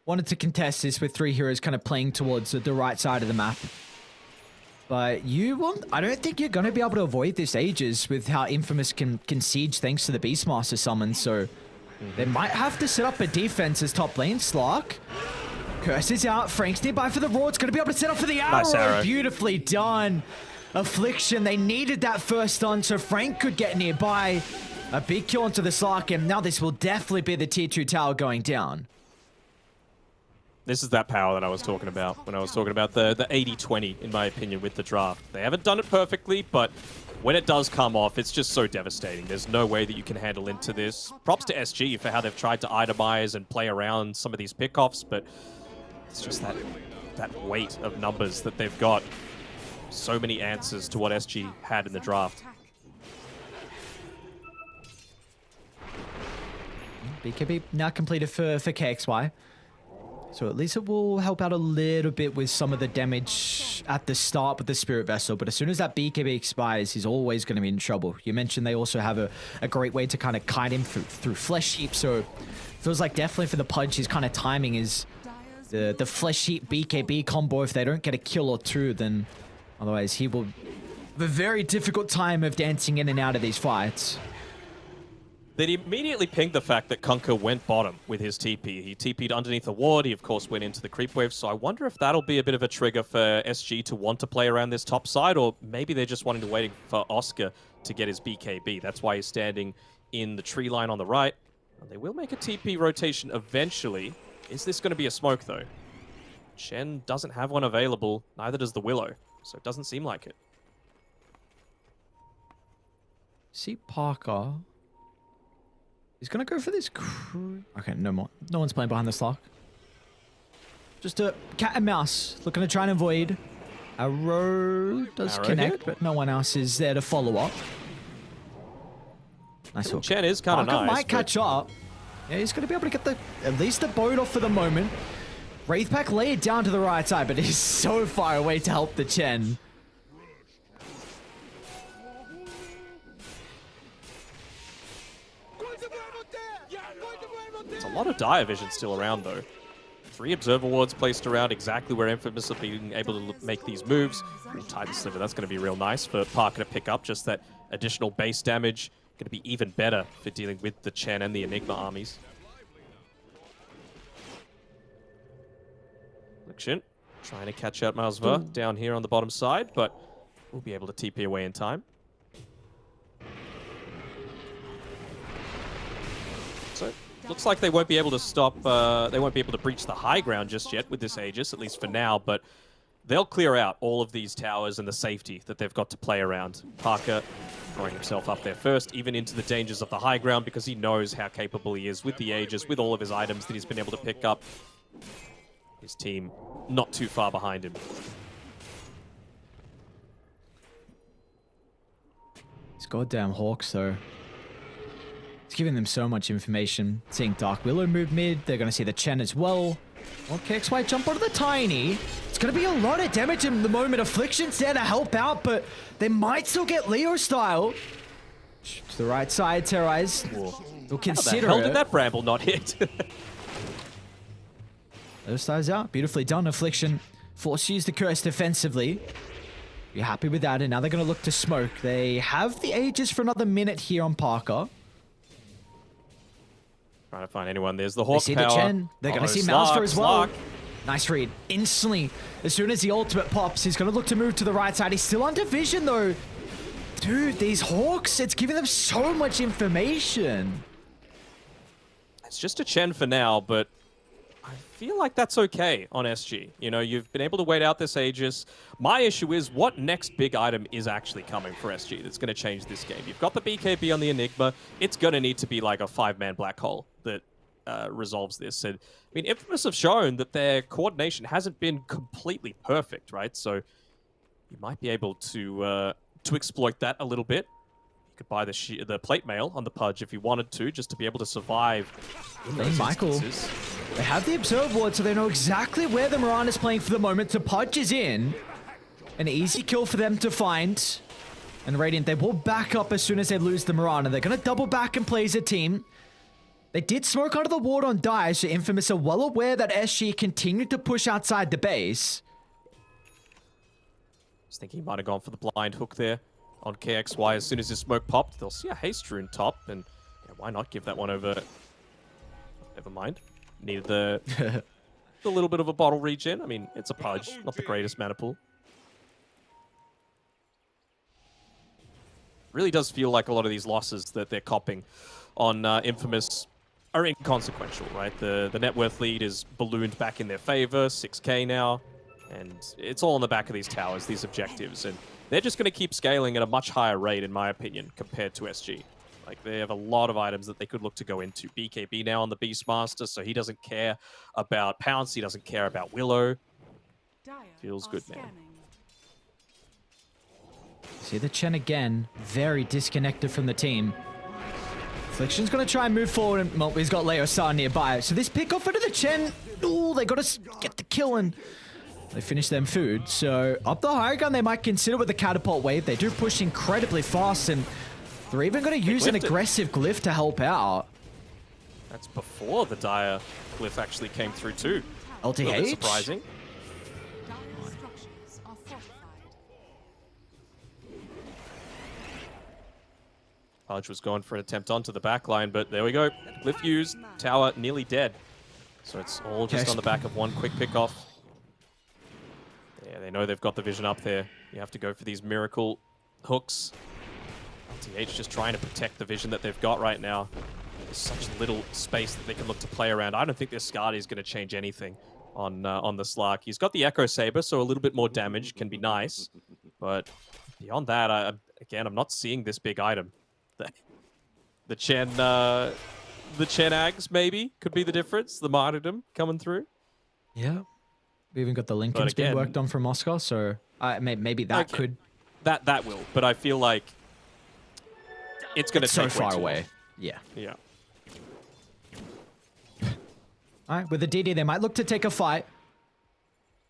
wanted to contest this with 3 heroes kind of playing towards the right side of the map. But I don't think you're going to be able to avoid this Aegis with how Infamous can siege thanks to the Beastmaster summon. So they might have to set up a defense as top lane. Slark. Curse is out. Frank's nearby for the Raw. It's going to be able to set up for the arrow. Nice arrow. Beautifully done. Affliction. They needed that first stun so Frank could get nearby. A big kill onto the Slark, and now this will definitely be the tier 2 tower going down. This is that power that I was talking about when I was talking about the 80-20, in my opinion, with the draft. They haven't done it perfectly, but when it does come off, it's just so devastating. There's no way that you can handle into this. Props to SG for how they've tried to itemize and play around some of these pickoffs, but it's just that weight of numbers that they've got. So many answers to what SG had in the draft. BKB now completed for KXY. So at least it will help out a little bit with some of the damage at the start with the Spirit Vessel. But as soon as that BKB expires, he's always going to be in trouble. You mentioned they also have a great way to kind of kite him through Flesh Heap. So it feels like definitely for the Pudge, his kind of timing is the Flesh Heap BKB combo. If they don't get a kill or two, then otherwise he will have a very difficult time of dancing in and out of these fights. They immediately pinged the fact that Kunkka went bottom with his TP. He TP'd underneath the ward. He, of course, went into the creep wave. So I wonder if that'll be a bit of a trigger for SG to want to play around this top side, or maybe they're just wanting to wait for Oscar to get his BKB. That's why he's standing in the tree line on the right. And they will make a TP rotation eventually. Is this going to be a smoke, though? Shen doesn't have one available. Neither does the Willow. So it doesn't seem like it. See Parker. He's going to go for this Okay, no more. No one's playing behind the Slark. Just a cat and mouse. Looking to try and avoid. Arrow does connect, but no one else is there to follow up. Nice hook. Chen is kind of nice. Might catch up. Yeah, he's going to be able to get at least the boat off for the moment. Wraithpack lay it down to the right side, but he's so far away to help the Chen. There's a lot of dire vision still around, though. 3 observer wards placed around exactly where Infamous are being able to make these moves. Titan Sliver, that's going to be real nice for Parker to pick up. Just that additional base damage. Going to be even better for dealing with the Chen and the Enigma armies. Affliction trying to catch out Malsva down here on the bottom side, but we'll be able to TP away in time. So looks like they won't be able to stop, they won't be able to breach the high ground just yet with this Aegis, at least for now, but they'll clear out all of these towers and the safety that they've got to play around. Parker throwing himself up there first, even into the dangers of the high ground, because he knows how capable he is with the Aegis, with all of his items that he's been able to pick up. His team not too far behind him. These goddamn Hawks, though. It's giving them so much information. Seeing Dark Willow move mid, they're going to see the Chen as well. Okay, XY jump onto the Tiny. It's going to be a lot of damage in the moment. Affliction's there to help out, but they might still get Leo style. To the right side, Terrorize. They'll consider How the hell did that Bramble not hit? Those styles out. Beautifully done. Affliction forced to use the curse defensively. You're happy with that, and now they're going to look to smoke. They have the Aegis for another minute here on Parker. Trying to find anyone. There's the They Hawk see power. the Chen. They're going to see Slark, Malsfer as well. Slark. Nice read. Instantly, as soon as the ultimate pops, he's going to look to move to the right side. He's still under vision, though. Dude, these Hawks, it's giving them so much information. It's just a Chen for now, but I feel like that's okay on SG. You know, you've been able to wait out this Aegis. My issue is what next big item is actually coming for SG that's going to change this game. You've got the BKB on the Enigma. It's going to need to be like a 5-man black hole that resolves this. And I mean, Infamous have shown that their coordination hasn't been completely perfect, right? So you might be able to exploit that a little bit. You could buy the plate mail on the Pudge if you wanted to, just to be able to survive in those Michael. instances. They have the Observe Ward, so they know exactly where the Mirana's playing for the moment. The Pudge is in. An easy kill for them to find. And Radiant, they will back up as soon as they lose the Mirana. They're going to double back and play as a team. They did smoke under the ward on Dire, so Infamous are well aware that SG continued to push outside the base. I was thinking he might have gone for the blind hook there on KXY. As soon as his smoke popped, they'll see a haste rune top, and yeah, why not give that one over? Never mind. Needed the little bit of a bottle regen. I mean, it's a Pudge, not the greatest mana pool. Really does feel like a lot of these losses that they're copping on Infamous are inconsequential, right? The net worth lead is ballooned back in their favor, 6k now, and it's all on the back of these towers, these objectives, and they're just going to keep scaling at a much higher rate, in my opinion, compared to SG. Like, they have a lot of items that they could look to go into. BKB now on the Beastmaster, so he doesn't care about Pounce, he doesn't care about Willow. Dire Feels are good, man. scanning. See the Chen again, very disconnected from the team. Affliction's going to try and move forward, and well, he's got Leo Star nearby. So this pick off into the Chen. Ooh, they got to get the kill, and they finish them food. So up the high ground, they might consider with the catapult wave. They do push incredibly fast, and they're even going to use an aggressive glyph to help out. That's before the Dire glyph actually came through too. A little bit LTH? surprising. Dire structures are fortified. Pudge was going for an attempt onto the back line, but there we go. Glyph used, tower nearly dead. So it's all just Okay. on the back of one quick pick off. Yeah, they know they've got the vision up there. You have to go for these miracle hooks. TH just trying to protect the vision that they've got right now. There's such little space that they can look to play around. I don't think this Skadi is going to change anything on the Slark. He's got the Echo Saber, so a little bit more damage can be nice. But beyond that, I'm not seeing this big item. The Chen Ags maybe could be the difference. The martyrdom coming through. Yeah. We even got the Lincoln's being again- worked on from Moscow, so maybe that Okay. could... That will, but I feel like it's going to so take way far too away. long. Yeah. Yeah. All right, with the DD, they might look to take a fight.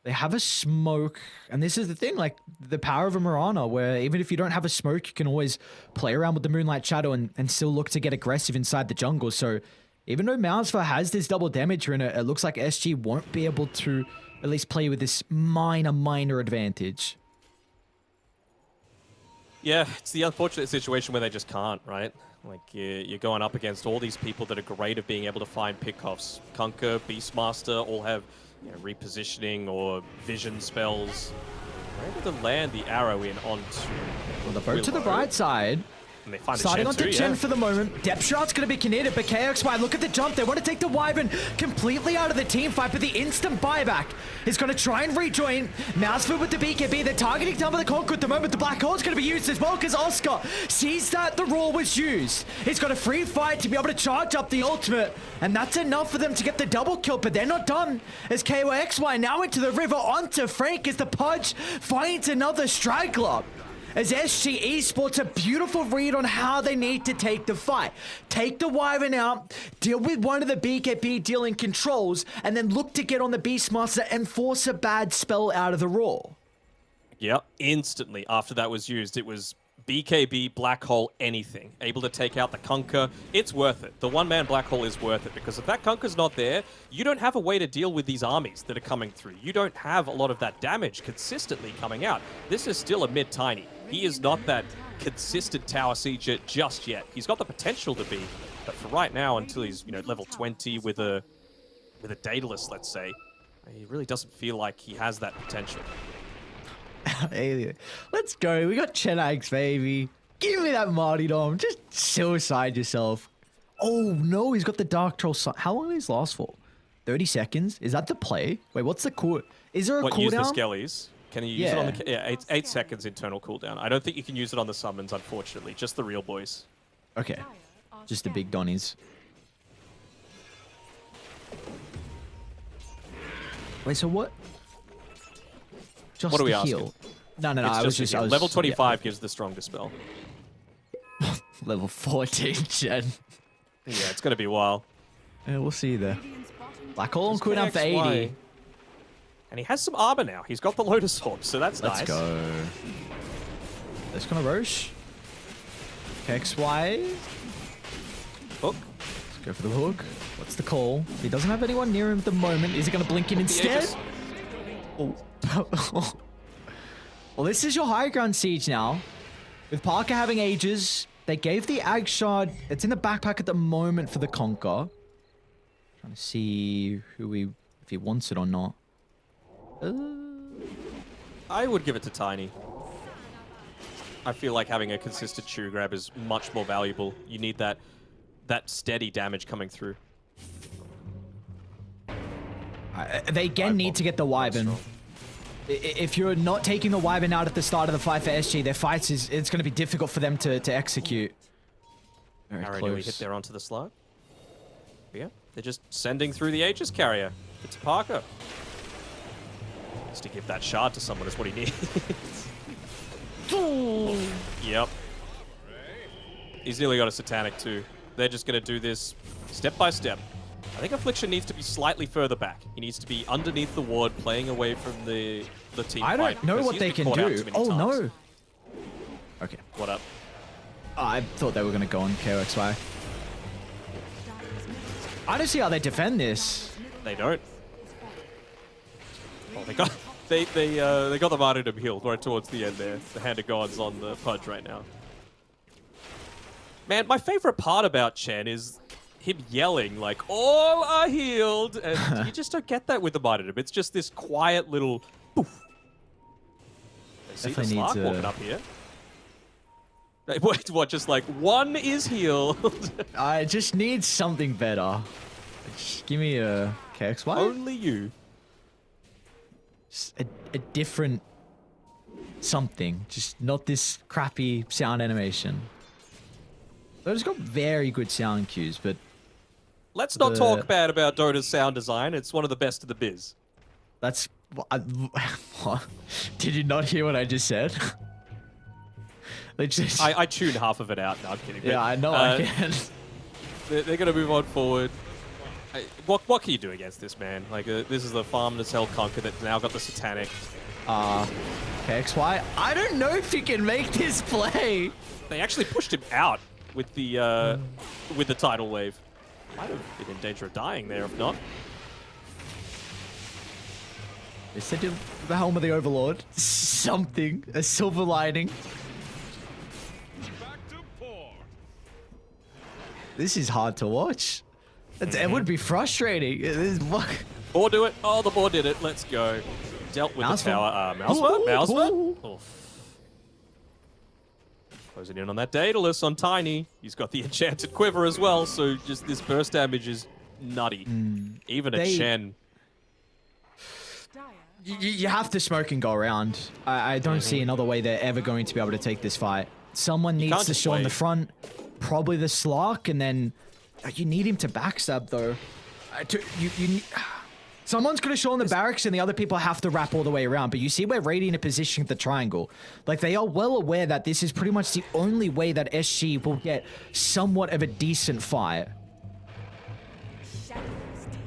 They have a smoke, and this is the thing, like the power of a Mirana, where even if you don't have a smoke, you can always play around with the Moonlight Shadow and still look to get aggressive inside the jungle. So even though Malsfer has this double damage in it, it looks like SG won't be able to at least play with this minor advantage. Yeah, it's the unfortunate situation where they just can't, right? Like, you're going up against all these people that are great at being able to find pickoffs. Kunkka, Beastmaster all have repositioning or vision spells. They're able to land the arrow in onto Well, the boat to the Willow, right side. and they find Starting a onto Chen, Chen yeah. for the moment. Depth Shroud's going to be committed, but KXY, look at the jump. They want to take the Wyvern completely out of the team fight, but the instant buyback is going to try and rejoin. Mouseford with the BKB. They're targeting down with the Conqueror at the moment. The Black Hole's going to be used as well because Oscar sees that the Roar was used. He's got a free fight to be able to charge up the ultimate, and that's enough for them to get the double kill, but they're not done. As KYXY now into the river onto Frank as the Pudge finds another straggler. As SG Esports, a beautiful read on how they need to take the fight. Take the Wyvern out, deal with one of the BKB dealing controls, and then look to get on the Beastmaster and force a bad spell out of the Roar. Yep, instantly after that was used, it was BKB, Black Hole, anything. Able to take out the Kunkka. It's worth it. The one-man Black Hole is worth it because if that Kunkka's not there, you don't have a way to deal with these armies that are coming through. You don't have a lot of that damage consistently coming out. This is still a mid-tiny. He is not that consistent tower sieger just yet. He's got the potential to be, but for right now, until he's level 20 with a Daedalus, let's say, he really doesn't feel like he has that potential. Hey, let's go. We got Chenags, baby. Give me that Martyrdom. Just suicide yourself. Oh, no. He's got the Dark Troll. How long does this last for? 30 seconds? Is that the play? Wait, what's the cool? Is there a cooldown? Use the Skellies. Can you use it on the... Yeah, 8 seconds internal cooldown. I don't think you can use it on the summons, unfortunately. Just the real boys. Okay. Just the big Donnies. Wait, so what? Just what are we the heal. asking? No. I was level 25 gives the strongest spell. Level 14, Jen. Yeah, it's going to be a while. Yeah, we'll see there. Black Hole on cooldown for 80. And he has some armor now. He's got the Lotus Orb, so that's nice. Let's go. Let's go to Roche. XY. Hook. Let's go for the hook. What's the call? He doesn't have anyone near him at the moment. Is he going to blink in instead? Oh. Well, this is your high ground siege now. With Parker having Aegis, they gave the Ag Shard. It's in the backpack at the moment for the Conquer. Trying to see if he wants it or not. I would give it to Tiny. I feel like having a consistent true grab is much more valuable. You need that steady damage coming through. They again need to get the Wyvern. If you're not taking the Wyvern out at the start of the fight for SG, their fights it's going to be difficult for them to execute. Very Aaron, close. we hit there onto the slug. Yeah, they're just sending through the Aegis carrier. It's Parker. Just to give that shard to someone is what he needs. Yep. He's nearly got a Satanic too. They're just going to do this step by step. I think Affliction needs to be slightly further back. He needs to be underneath the ward, playing away from the team I fight. don't know what they can do. Oh, no. Okay. What up? I thought they were going to go on KOXY. I don't see how they defend this. They don't. Oh, they got the Martyrdom healed right towards the end there. The Hand of God's on the Pudge right now. Man, my favorite part about Chen is him yelling like, all are healed, and you just don't get that with the Martyrdom. It's just this quiet little poof. They see the Slark walking up here. Wait, what, just like, one is healed? I just need something better. Just give me a KXY. Only you. Just a different something. Just not this crappy sound animation. Dota's got very good sound cues, but... Let's not talk bad about Dota's sound design. It's one of the best of the biz. That's... What? Did you not hear what I just said? Just... I tuned half of it out. No, I'm kidding. Yeah, but, I know I can. They're going to move on forward. What can you do against this, man? Like, this is the farm to sell Conquer that's now got the Satanic. KXY? I don't know if you can make this play. They actually pushed him out with the tidal wave. Might have been in danger of dying there, if not. They said to the Helm of the Overlord. Something. A silver lining. This is hard to watch. It would be frustrating. Boar do it. Oh, the boar did it. Let's go. Dealt with the tower. Mousefur? Closing in on that Daedalus on Tiny. He's got the enchanted quiver as well, so just this burst damage is nutty. Even a Chen. You have to smoke and go around. I don't see another way they're ever going to be able to take this fight. Someone needs to show in the front. Probably the Slark, and then you need him to backstab though. Someone's going to show in the barracks, and the other people have to wrap all the way around. But you see where Radiant are positioned the triangle. Like, they are well aware that this is pretty much the only way that SG will get somewhat of a decent fight.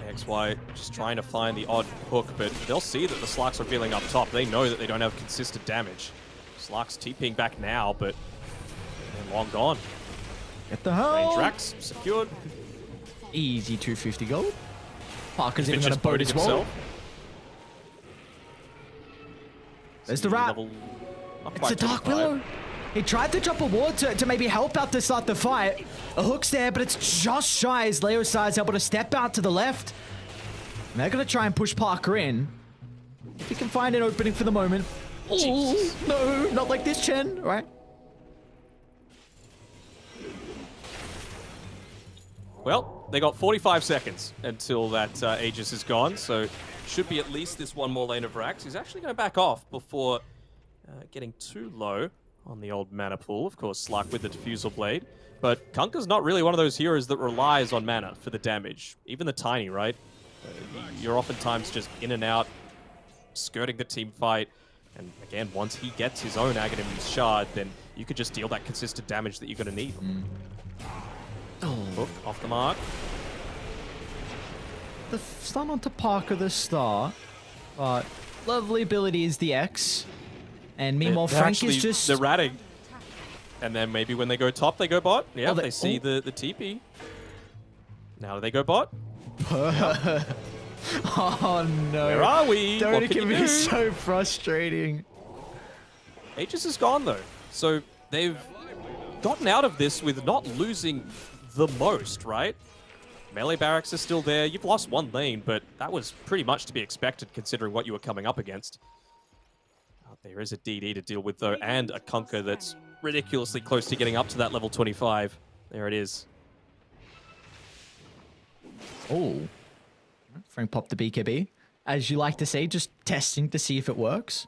XY just trying to find the odd hook, but they'll see that the Slarks are feeling up top. They know that they don't have consistent damage. Slark's TPing back now, but And long gone. Get the Range hell. racks secured. Easy 250 gold. Parker's even Finch got a just boat boating as well. himself. There's the rat. Level- not It's quite a Dark 25. Willow. He tried to drop a ward to maybe help out to start the fight. A hook's there, but it's just shy as Leo Side's able to step out to the left. And they're going to try and push Parker in. If he can find an opening for the moment. Ooh, Jesus. no, not like this, Chen, right? Well, they got 45 seconds until that Aegis is gone, so should be at least this one more lane of racks. He's actually going to back off before getting too low on the old mana pool. Of course, Slark with the Diffusal Blade. But Kunkka's not really one of those heroes that relies on mana for the damage. Even the Tiny, right? You're oftentimes just in and out, skirting the team fight. And again, once he gets his own Aghanims Shard, then you could just deal that consistent damage that you're going to need. Hook off the mark. The stun onto Parker the start. But lovely ability is the X. And meanwhile, They're Frank actually- is just... They're ratting. And then maybe when they go top, they go bot. Yeah, Oh, they see the TP. Now they go bot. Oh no. Where are we? Don't What it can can you be do? so frustrating. Aegis is gone though. So they've gotten out of this with not losing the most, right? Melee barracks are still there. You've lost one lane, but that was pretty much to be expected considering what you were coming up against. There is a DD to deal with though, and a Kunkka that's ridiculously close to getting up to that level 25. There it is. Oh. Frank popped the BKB. As you like to say, just testing to see if it works.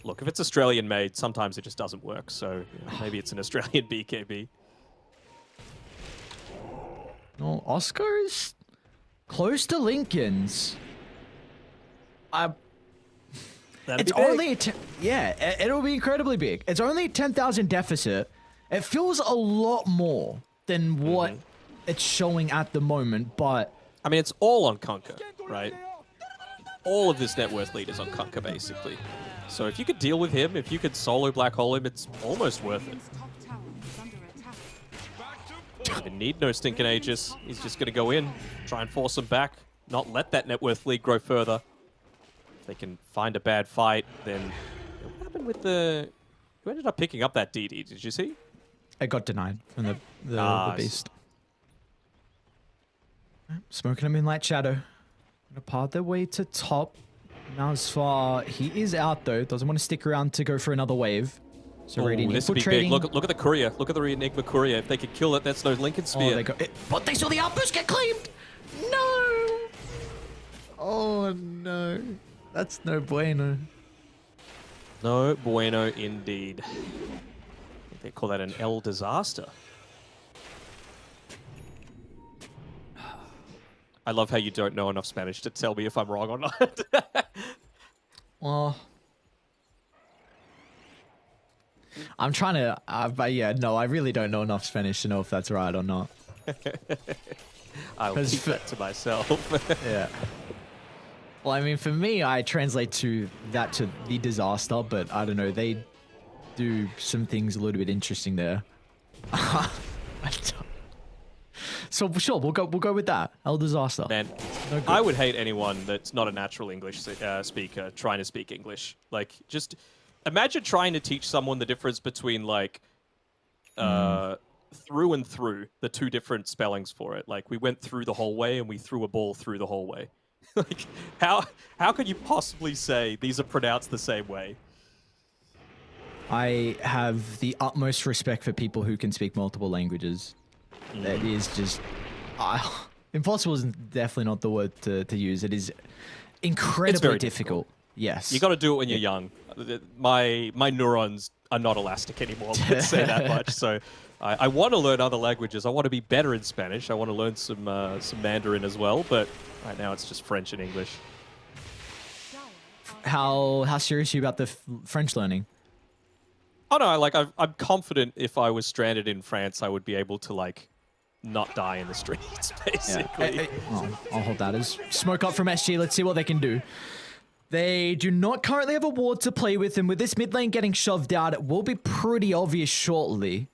Look, if it's Australian made, sometimes it just doesn't work. So maybe it's an Australian BKB. No, Oscar's close to Lincoln's. That'd It's be big. only it'll be incredibly big. It's only 10,000 deficit. It feels a lot more than what it's showing at the moment, but I mean, it's all on Kunkka, right? All of this net worth lead is on Kunkka, basically. So if you could deal with him, if you could solo black hole him, it's almost worth it. Top tower is under attack. They need no stinking Aegis. He's just going to go in, try and force him back, not let that net worth lead grow further. If they can find a bad fight, then what happened with the... Who ended up picking up that DD? Did you see? it got denied from the Nice. beast. Smoking a Moonlight Shadow. Gonna part their way to top. Now as far he is out though, doesn't want to stick around to go for another wave. So Ooh, Radiant this would be big. Look at the courier. Look at the Enigma courier. If they could kill it, that's no Lincoln Oh, Spear. they got it. But they saw the outpost get claimed! No! Oh no. That's no bueno. No bueno indeed. I think they call that an El disaster. I love how you don't know enough Spanish to tell me if I'm wrong or not. Well, I'm trying to, but yeah, no, I really don't know enough Spanish to know if that's right or not. I'll Because keep for- that to myself. Yeah. Well, I mean, for me, I translate to the disaster, but I don't know, they do some things a little bit interesting there. I don't- So sure, we'll go with that. El disaster. Man, No good. I would hate anyone that's not a natural English speaker trying to speak English. Like, just imagine trying to teach someone the difference between, like, through and through, the two different spellings for it. Like, we went through the hallway and we threw a ball through the hallway. Like, how could you possibly say these are pronounced the same way? I have the utmost respect for people who can speak multiple languages. That is just impossible is definitely not the word to use. It is incredibly very difficult. Yes. You got to do it when you're young. My neurons are not elastic anymore. Let's say that much. So I want to learn other languages. I want to be better in Spanish. I want to learn some Mandarin as well. But right now it's just French and English. How serious are you about the French learning? Oh no, I'm confident if I was stranded in France, I would be able to like not die in the streets, basically. I'll hold that as smoke up from SG. Let's see what they can do. They do not currently have a ward to play with, and with this mid lane getting shoved out, it will be pretty obvious shortly.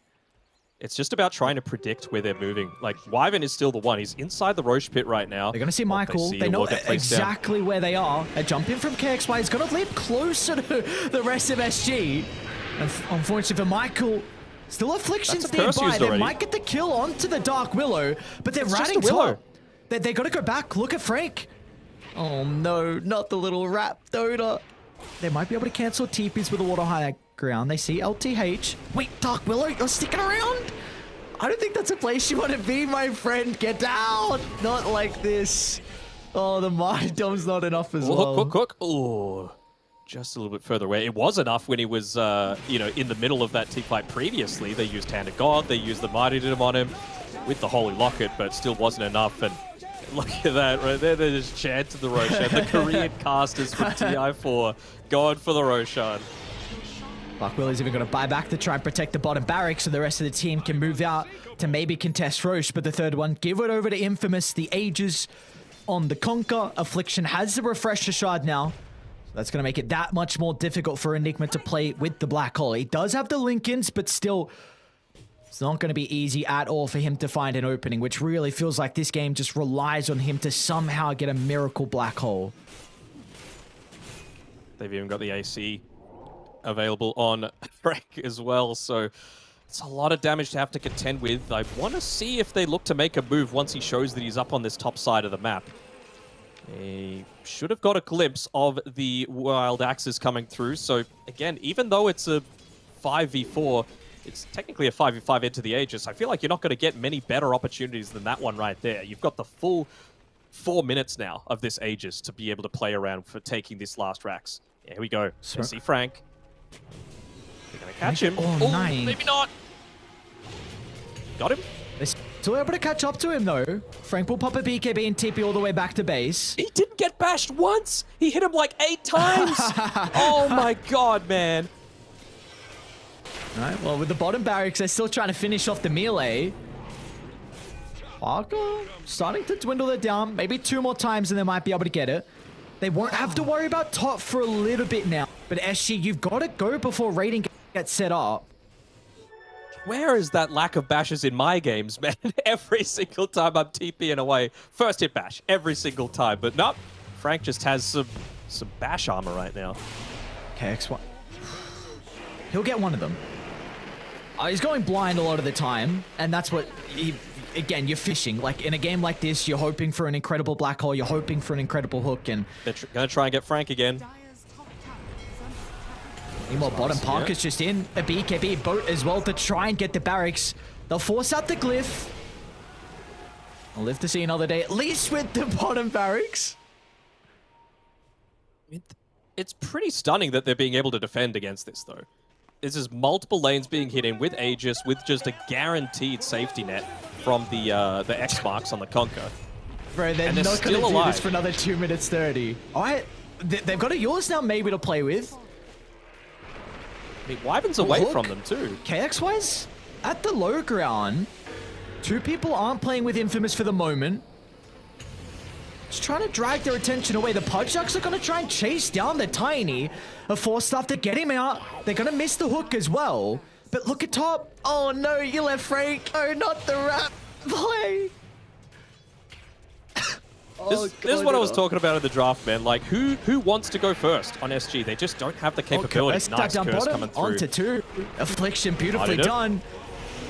It's just about trying to predict where they're moving. Like, Wyvern is still the one. He's inside the Roche pit right now. They're going to see Michael. They know exactly where they are. A jump in from KXY is going to leap closer to the rest of SG. And unfortunately for Michael, still Afflictions nearby. They might get the kill onto the Dark Willow, but they're riding top. They got to go back. Look at Frank. Oh no, not the little rap Dota. They might be able to cancel TPs with the water high ground. They see LTH. Wait, Dark Willow, you're sticking around? I don't think that's a place you want to be, my friend. Get down. Not like this. Oh, the Martyrdom's not enough as well. Cook. Oh, just a little bit further away. It was enough when he was, you know, in the middle of that team fight previously. They used Hand of God. They used the Martyrdom on him with the Holy Locket, but still wasn't enough. And look at that right there. They just chanted the Roshan. The Korean casters from TI4 going for the Roshan. Dark Willow's even going to buy back to try and protect the bottom barracks so the rest of the team can move out to maybe contest Roche. But the third one, give it over to Infamous. The Aegis on the Conquer. Affliction has the Refresher Shard now. So that's going to make it that much more difficult for Enigma to play with the Black Hole. He does have the Lincolns, but still, it's not going to be easy at all for him to find an opening, which really feels like this game just relies on him to somehow get a miracle Black Hole. They've even got the AC available on Frank as well, so it's a lot of damage to have to contend with. I want to see if they look to make a move once he shows that he's up on this top side of the map. They should have got a glimpse of the Wild Axes coming through, so again, even though it's a 5v4, it's technically a 5v5 into the Aegis. I feel like you're not going to get many better opportunities than that one right there. You've got the full 4 minutes now of this Aegis to be able to play around for taking this last Rax. Yeah, here we go. Let's see Frank. They're going to catch him. Oh, nice. Maybe not. Got him. They're still able to catch up to him, though. Frank will pop a BKB and TP all the way back to base. He didn't get bashed once. He hit him like 8 times. Oh, my God, man. All right, well, with the bottom barracks, they're still trying to finish off the melee. Parker starting to dwindle it down. Maybe 2 more times and they might be able to get it. They won't have to worry about top for a little bit now. But SG, you've got to go before raiding gets set up. Where is that lack of bashes in my games, man? Every single time I'm TPing away. First hit bash, every single time. But nope, Frank just has some bash armor right now. KXY. He'll get one of them. He's going blind a lot of the time, and that's what again, you're fishing. Like, in a game like this, you're hoping for an incredible Black Hole, you're hoping for an incredible hook, and they're going to try and get Frank again. Meanwhile, bottom Parker's just in a BKB boat as well to try and get the barracks. They'll force out the glyph. I'll live to see another day, at least with the bottom barracks. It's pretty stunning that they're being able to defend against this, though. This is multiple lanes being hit in with Aegis, with just a guaranteed safety net from the X marks on the Conquer. Bro, they're not going to do this for another 2 minutes 30. All right, they've got a yours now maybe to play with. I mean, Wyvern's away from them too. KXY's at the low ground. 2 people aren't playing with Infamous for the moment. Just trying to drag their attention away. The Pug Sharks are going to try and chase down the Tiny. A force stuff to get him out. They're going to miss the hook as well. But look at top. Oh no, you left Frank. Oh, not the rap play. This is what I was talking about in the draft, man. Like, who wants to go first on SG? They just don't have the capability. Nice down curse bottom, coming through. onto 2. Affliction, beautifully done.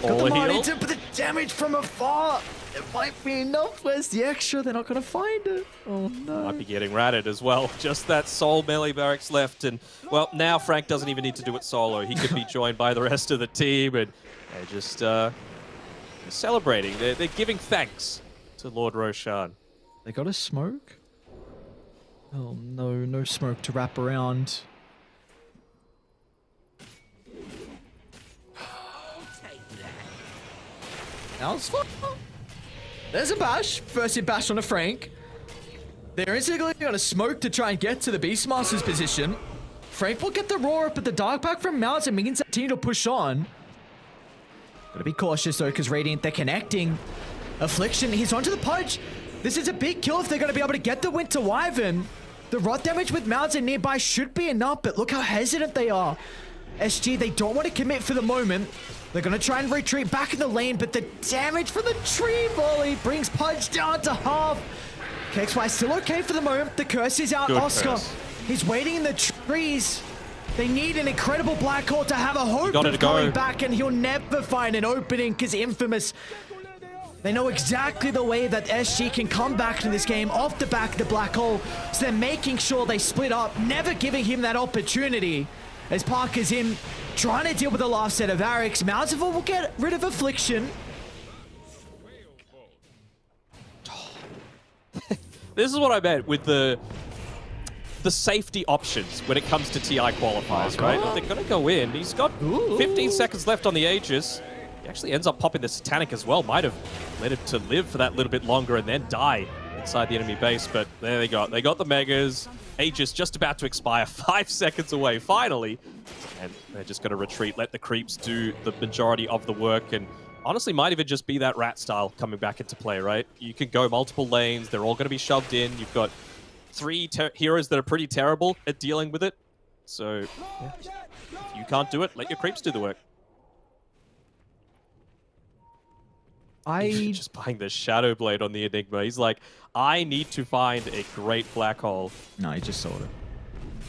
Got the Marty, but the damage from afar. It might be enough. Where's the extra? They're not going to find it. Oh, no. Might be getting ratted as well. Just that sole melee barracks left. And, well, now Frank doesn't even need to do it solo. He could be joined by the rest of the team. And they're just celebrating. They're giving thanks to Lord Roshan. They got a smoke? Oh, no. No smoke to wrap around. Now it's fun. There's a bash. First hit bash on a Frank. They're instantly going to smoke to try and get to the Beastmaster's position. Frank will get the roar up, but the Dark Pack from Mounts and means continue to push on. Gotta be cautious though, because Radiant, they're connecting. Affliction, he's onto the Pudge. This is a big kill if they're going to be able to get the win to Wyvern. The rot damage with mounds and nearby should be enough, but look how hesitant they are. SG, they don't want to commit for the moment. They're going to try and retreat back in the lane, but the damage from the tree volley brings Pudge down to half. KXY still okay for the moment. The curse is out. Good Oscar, curse. he's waiting in the trees. They need an incredible Black Hole to have a hope got it of to going go. back, and he'll never find an opening because Infamous, they know exactly the way that SG can come back to this game off the back of the Black Hole. So they're making sure they split up, never giving him that opportunity. As Parker's in, trying to deal with the last set of Arix. Moundsville will get rid of Affliction. This is what I meant with the safety options when it comes to TI qualifiers, right? They're going to go in. He's got 15 seconds left on the Aegis. He actually ends up popping the Satanic as well. Might have led him to live for that little bit longer and then die inside the enemy base. But there they go. They got the Megas. Aegis just about to expire. 5 seconds away, finally. And they're just going to retreat, let the creeps do the majority of the work. And honestly, might even just be that rat style coming back into play, right? You can go multiple lanes. They're all going to be shoved in. You've got 3 heroes that are pretty terrible at dealing with it. So, yeah, if you can't do it, let your creeps do the work. Just buying the Shadow Blade on the Enigma. He's like, I need to find a great black hole. No, he just sold it.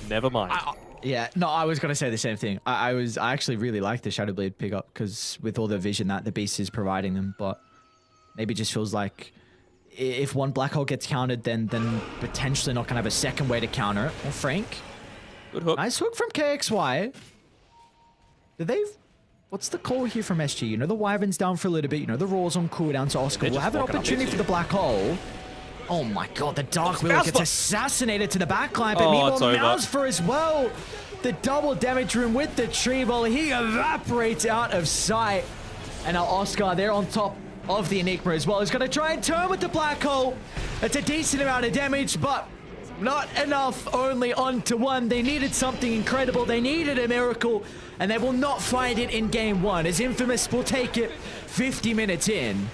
Never mind. Yeah, no, I was going to say the same thing. I actually really like the Shadow Blade pickup because with all the vision that the beast is providing them, but maybe it just feels like if one black hole gets countered, then potentially not going to have a second way to counter it. Well, Frank, Good hook. nice hook from KXY. Did they? What's the call here from SG? You know, the Wyvern's down for a little bit. You know, the Raw's on cooldown, so Oscar will have an opportunity for the black hole. Oh my god, the Dark Wheel gets assassinated to the backline, but meanwhile, Mousfor as well. The double damage room with the tree volley. He evaporates out of sight. And now Oscar, they're on top of the Enigma as well. He's going to try and turn with the black hole. It's a decent amount of damage, but not enough. Only onto one. They needed something incredible. They needed a miracle, and they will not find it in game one, as Infamous will take it 50 minutes in.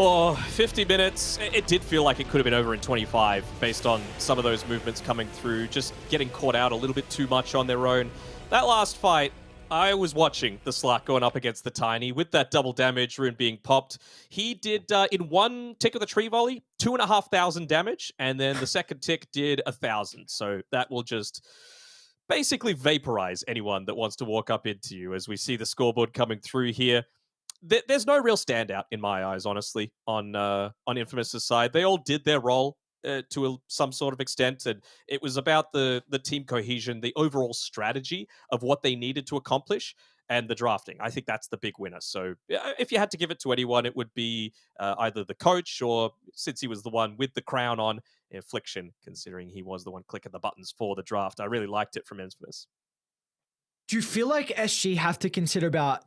Oh, 50 minutes. It did feel like it could have been over in 25 based on some of those movements coming through, just getting caught out a little bit too much on their own. That last fight, I was watching the Slark going up against the Tiny with that double damage rune being popped. He did, in one tick of the tree volley, 2,500 damage, and then the second tick did 1,000. So that will just basically vaporize anyone that wants to walk up into you. As we see the scoreboard coming through here, there's no real standout in my eyes, honestly, on Infamous's side. They all did their role to some sort of extent, and it was about the team cohesion, the overall strategy of what they needed to accomplish, and the drafting. I think that's the big winner. So if you had to give it to anyone, it would be either the coach or, since he was the one with the crown on, Affliction, considering he was the one clicking the buttons for the draft. I really liked it from Infamous. Do you feel like SG have to consider about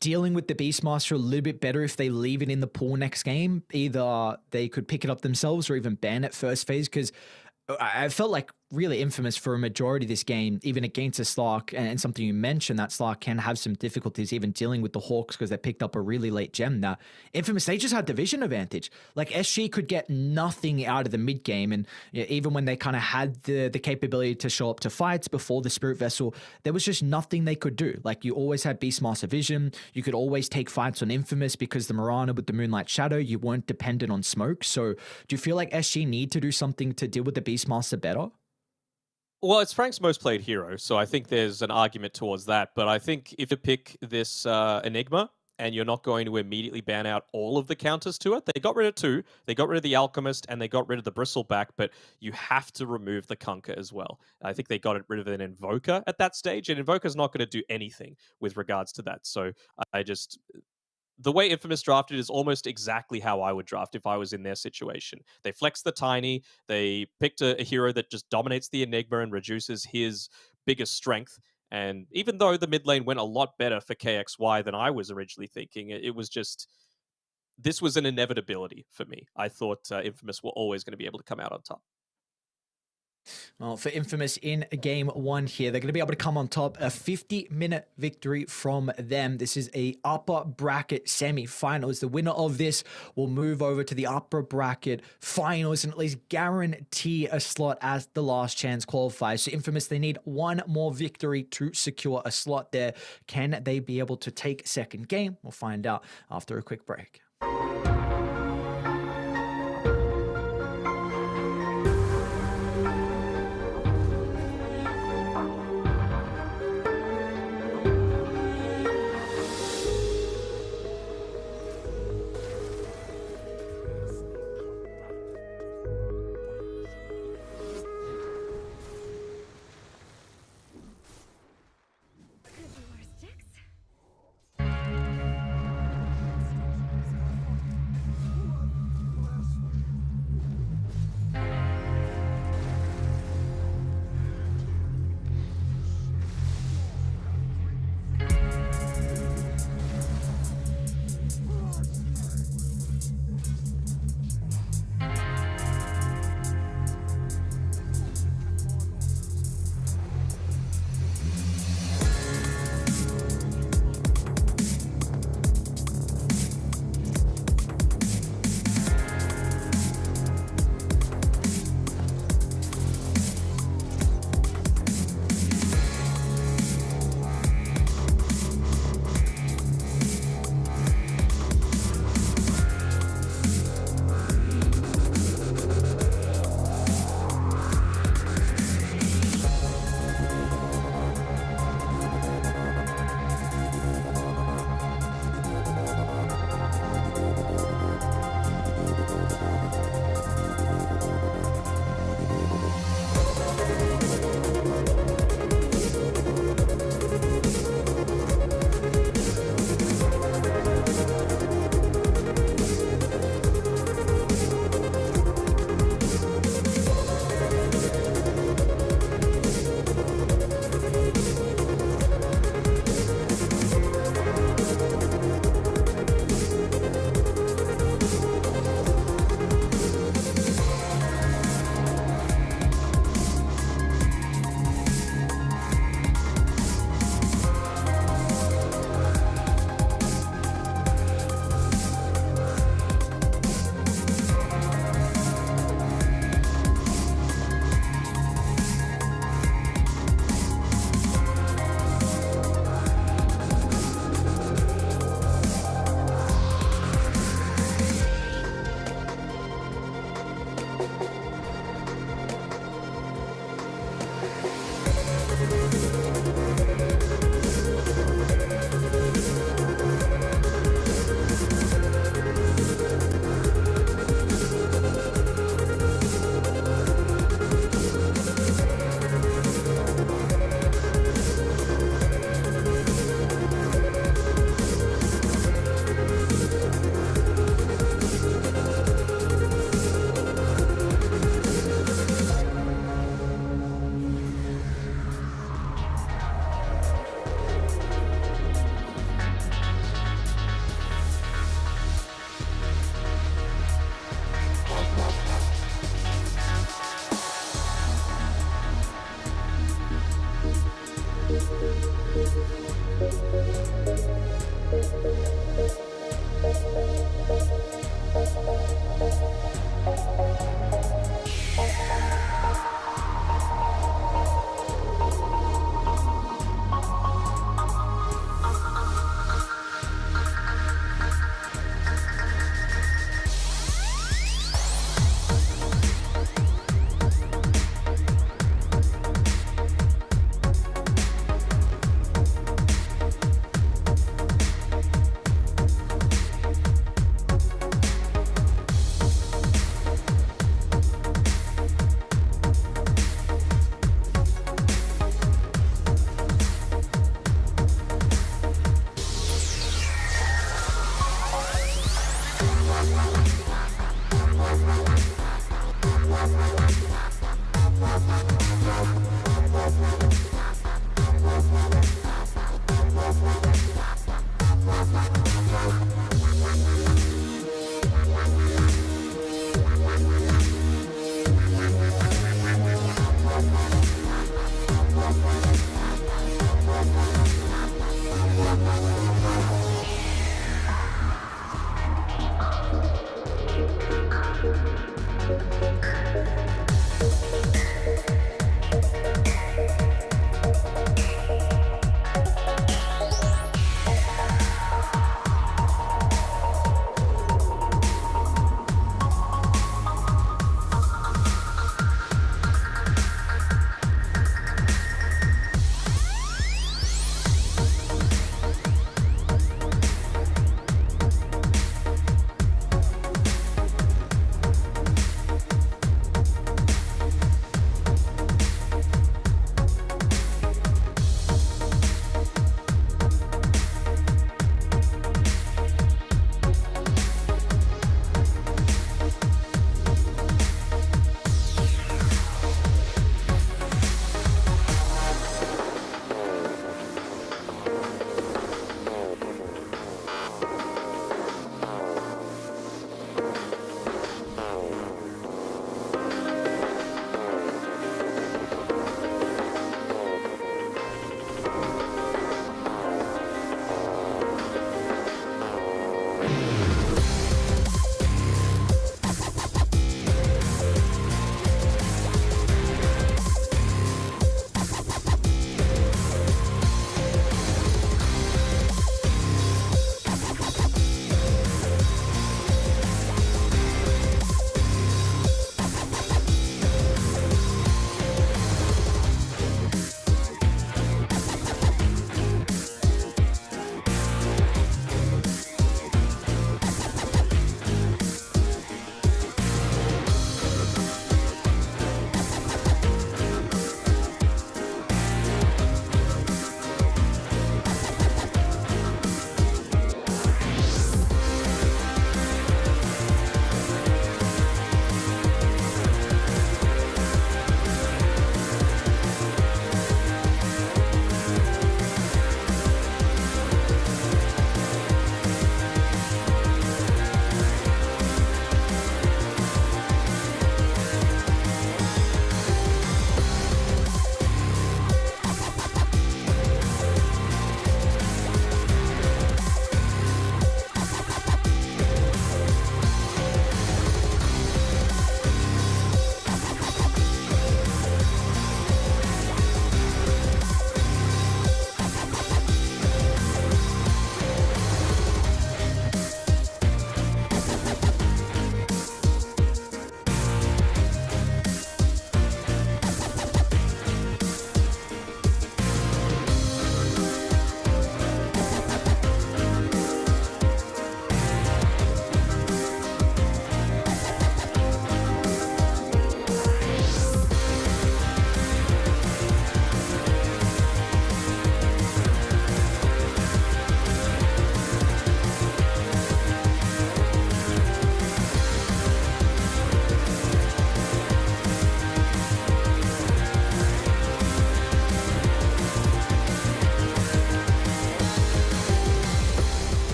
dealing with the Beastmaster a little bit better if they leave it in the pool next game? Either they could pick it up themselves or even ban it first phase, because I felt like really Infamous for a majority of this game, even against a Slark, and something you mentioned, that Slark can have some difficulties even dealing with the Hawks because they picked up a really late gem. Now, Infamous, they just had the vision advantage. Like, SG could get nothing out of the mid game, and even when they kind of had the capability to show up to fights before the Spirit Vessel, there was just nothing they could do. Like, you always had Beastmaster vision, you could always take fights on Infamous because the Mirana with the Moonlight Shadow, you weren't dependent on smoke. So do you feel like SG need to do something to deal with the Beastmaster better? Well, it's Frank's most played hero, so I think there's an argument towards that. But I think if you pick this Enigma and you're not going to immediately ban out all of the counters to it, they got rid of 2. They got rid of the Alchemist and they got rid of the Bristleback, but you have to remove the Kunkka as well. I think they got rid of an Invoker at that stage, and Invoker's not going to do anything with regards to that. So the way Infamous drafted is almost exactly how I would draft if I was in their situation. They flexed the Tiny, they picked a hero that just dominates the Enigma and reduces his biggest strength. And even though the mid lane went a lot better for KXY than I was originally thinking, it was just, this was an inevitability for me. I thought Infamous were always going to be able to come out on top. Well, for Infamous in game one here, they're going to be able to come on top. A 50-minute victory from them. This is a upper bracket semi-finals. The winner of this will move over to the upper bracket finals and at least guarantee a slot as the last chance qualifier. So Infamous, they need one more victory to secure a slot there. Can they be able to take second game? We'll find out after a quick break.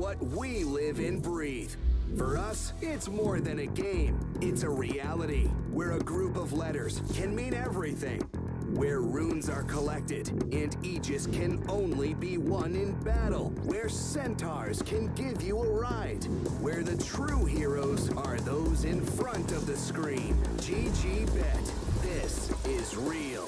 what we live and breathe. For us, it's more than a game. It's a reality where a group of letters can mean everything. Where runes are collected and Aegis can only be won in battle. Where centaurs can give you a ride. Where the true heroes are those in front of the screen. GG Bet. This is real.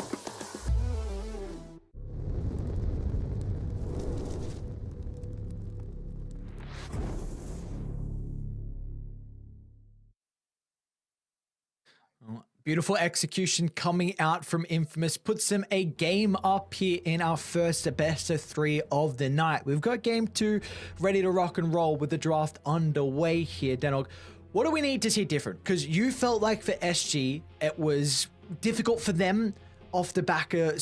Beautiful execution coming out from Infamous. Puts them a game up here in our first best of 3 of the night. We've got game 2 ready to rock and roll with the draft underway here. Denog, what do we need to see different? Because you felt like for SG, it was difficult for them off the back of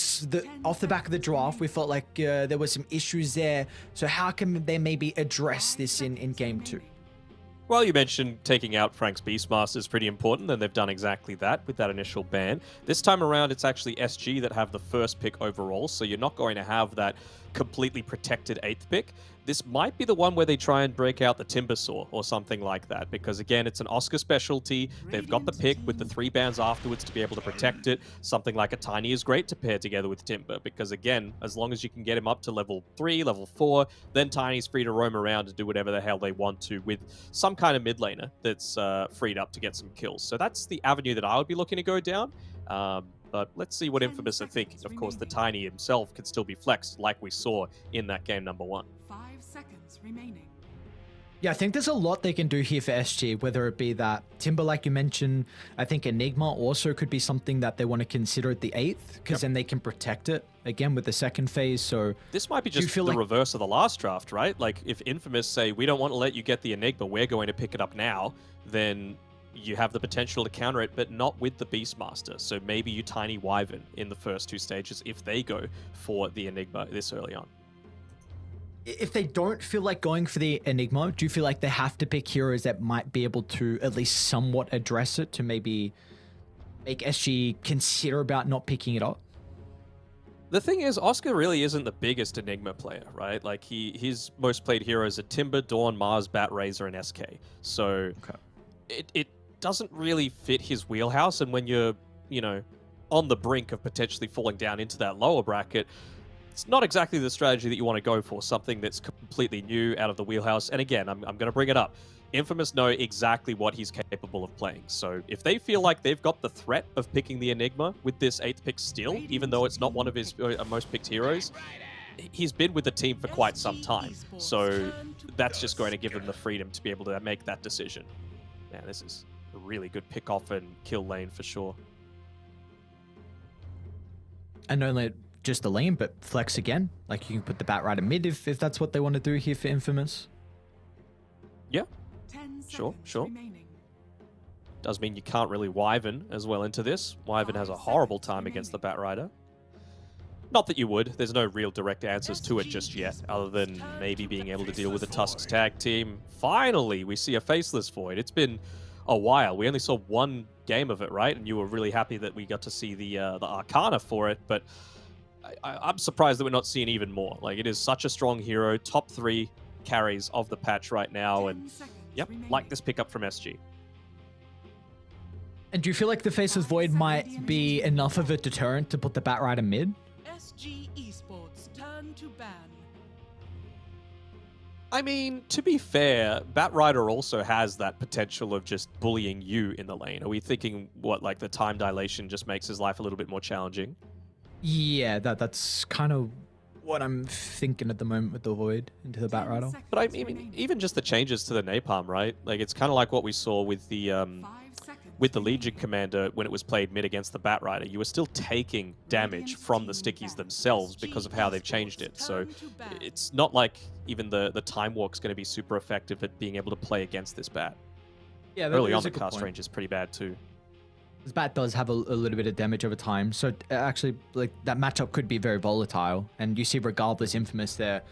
the draft. We felt like there were some issues there. So how can they maybe address this in game 2? Well, you mentioned taking out Frank's Beastmaster is pretty important, and they've done exactly that with that initial ban. This time around, it's actually SG that have the first pick overall, so you're not going to have that completely protected 8th pick. This might be the one where they try and break out the Timbersaw or something like that, because again, it's an Oscar specialty. They've got the pick with the 3 bans afterwards to be able to protect it. Something like a Tiny is great to pair together with Timber, because again, as long as you can get him up to level 3, level 4, then Tiny's free to roam around and do whatever the hell they want to with some kind of mid laner that's freed up to get some kills. So that's the avenue that I would be looking to go down. But let's see what Infamous are thinking. Of course, the Tiny himself can still be flexed like we saw in that game number 1. 5 seconds remaining. Yeah, I think there's a lot they can do here for SG, whether it be that Timber, like you mentioned. I think Enigma also could be something that they want to consider at the 8th, because then they can protect it again with the second phase. So this might be just the reverse of the last draft, right? Like if Infamous say, we don't want to let you get the Enigma, we're going to pick it up now, then you have the potential to counter it, but not with the Beastmaster. So maybe you Tiny Wyvern in the first 2 stages if they go for the Enigma this early on. If they don't feel like going for the Enigma, do you feel like they have to pick heroes that might be able to at least somewhat address it to maybe make SG consider about not picking it up? The thing is, Oscar really isn't the biggest Enigma player, right? Like his most played heroes are Timber, Dawn, Mars, Bat Razor, and SK. So it doesn't really fit his wheelhouse. And when you're, on the brink of potentially falling down into that lower bracket, it's not exactly the strategy that you want to go for, something that's completely new, out of the wheelhouse. And again, I'm going to bring it up. Infamous know exactly what he's capable of playing. So if they feel like they've got the threat of picking the Enigma with this 8th pick still, even though it's not one of his most picked heroes, he's been with the team for quite some time. So that's just going to give him the freedom to be able to make that decision. Man, this is a really good pick off and kill lane for sure. And not only just the lane, but flex again. Like you can put the Batrider mid if that's what they want to do here for Infamous. Yeah. 10 Sure. remaining. Does mean you can't really Wyvern as well into this. Wyvern has a horrible time against the Batrider. Not that you would. There's no real direct answers to it just yet, other than maybe being able to deal with the Tusks tag team. Finally, we see a Faceless Void. It's been a while. We only saw 1 game of it, right? And you were really happy that we got to see the Arcana for it, but I'm surprised that we're not seeing even more. Like, it is such a strong hero, top 3 carries of the patch right now, and yep, like this pickup from SG. And do you feel like the Faceless Void might be enough of a deterrent to put the Batrider mid? SG Esports turn to ban. I mean, to be fair, Batrider also has that potential of just bullying you in the lane. Are we thinking what, like the time dilation just makes his life a little bit more challenging? Yeah, that's kind of what I'm thinking at the moment with the Void into the Batrider. But I mean, even just the changes to the Napalm, right? Like, it's kind of like what we saw with the Legion Commander when it was played mid against the Batrider. You were still taking damage from the stickies themselves because of how they've changed it. So it's not like even the Time Walk's going to be super effective at being able to play against this Bat. Yeah, early on the cast range is pretty bad too. This Bat does have a little bit of damage over time, so actually, like, that matchup could be very volatile. And you see, regardless, Infamous there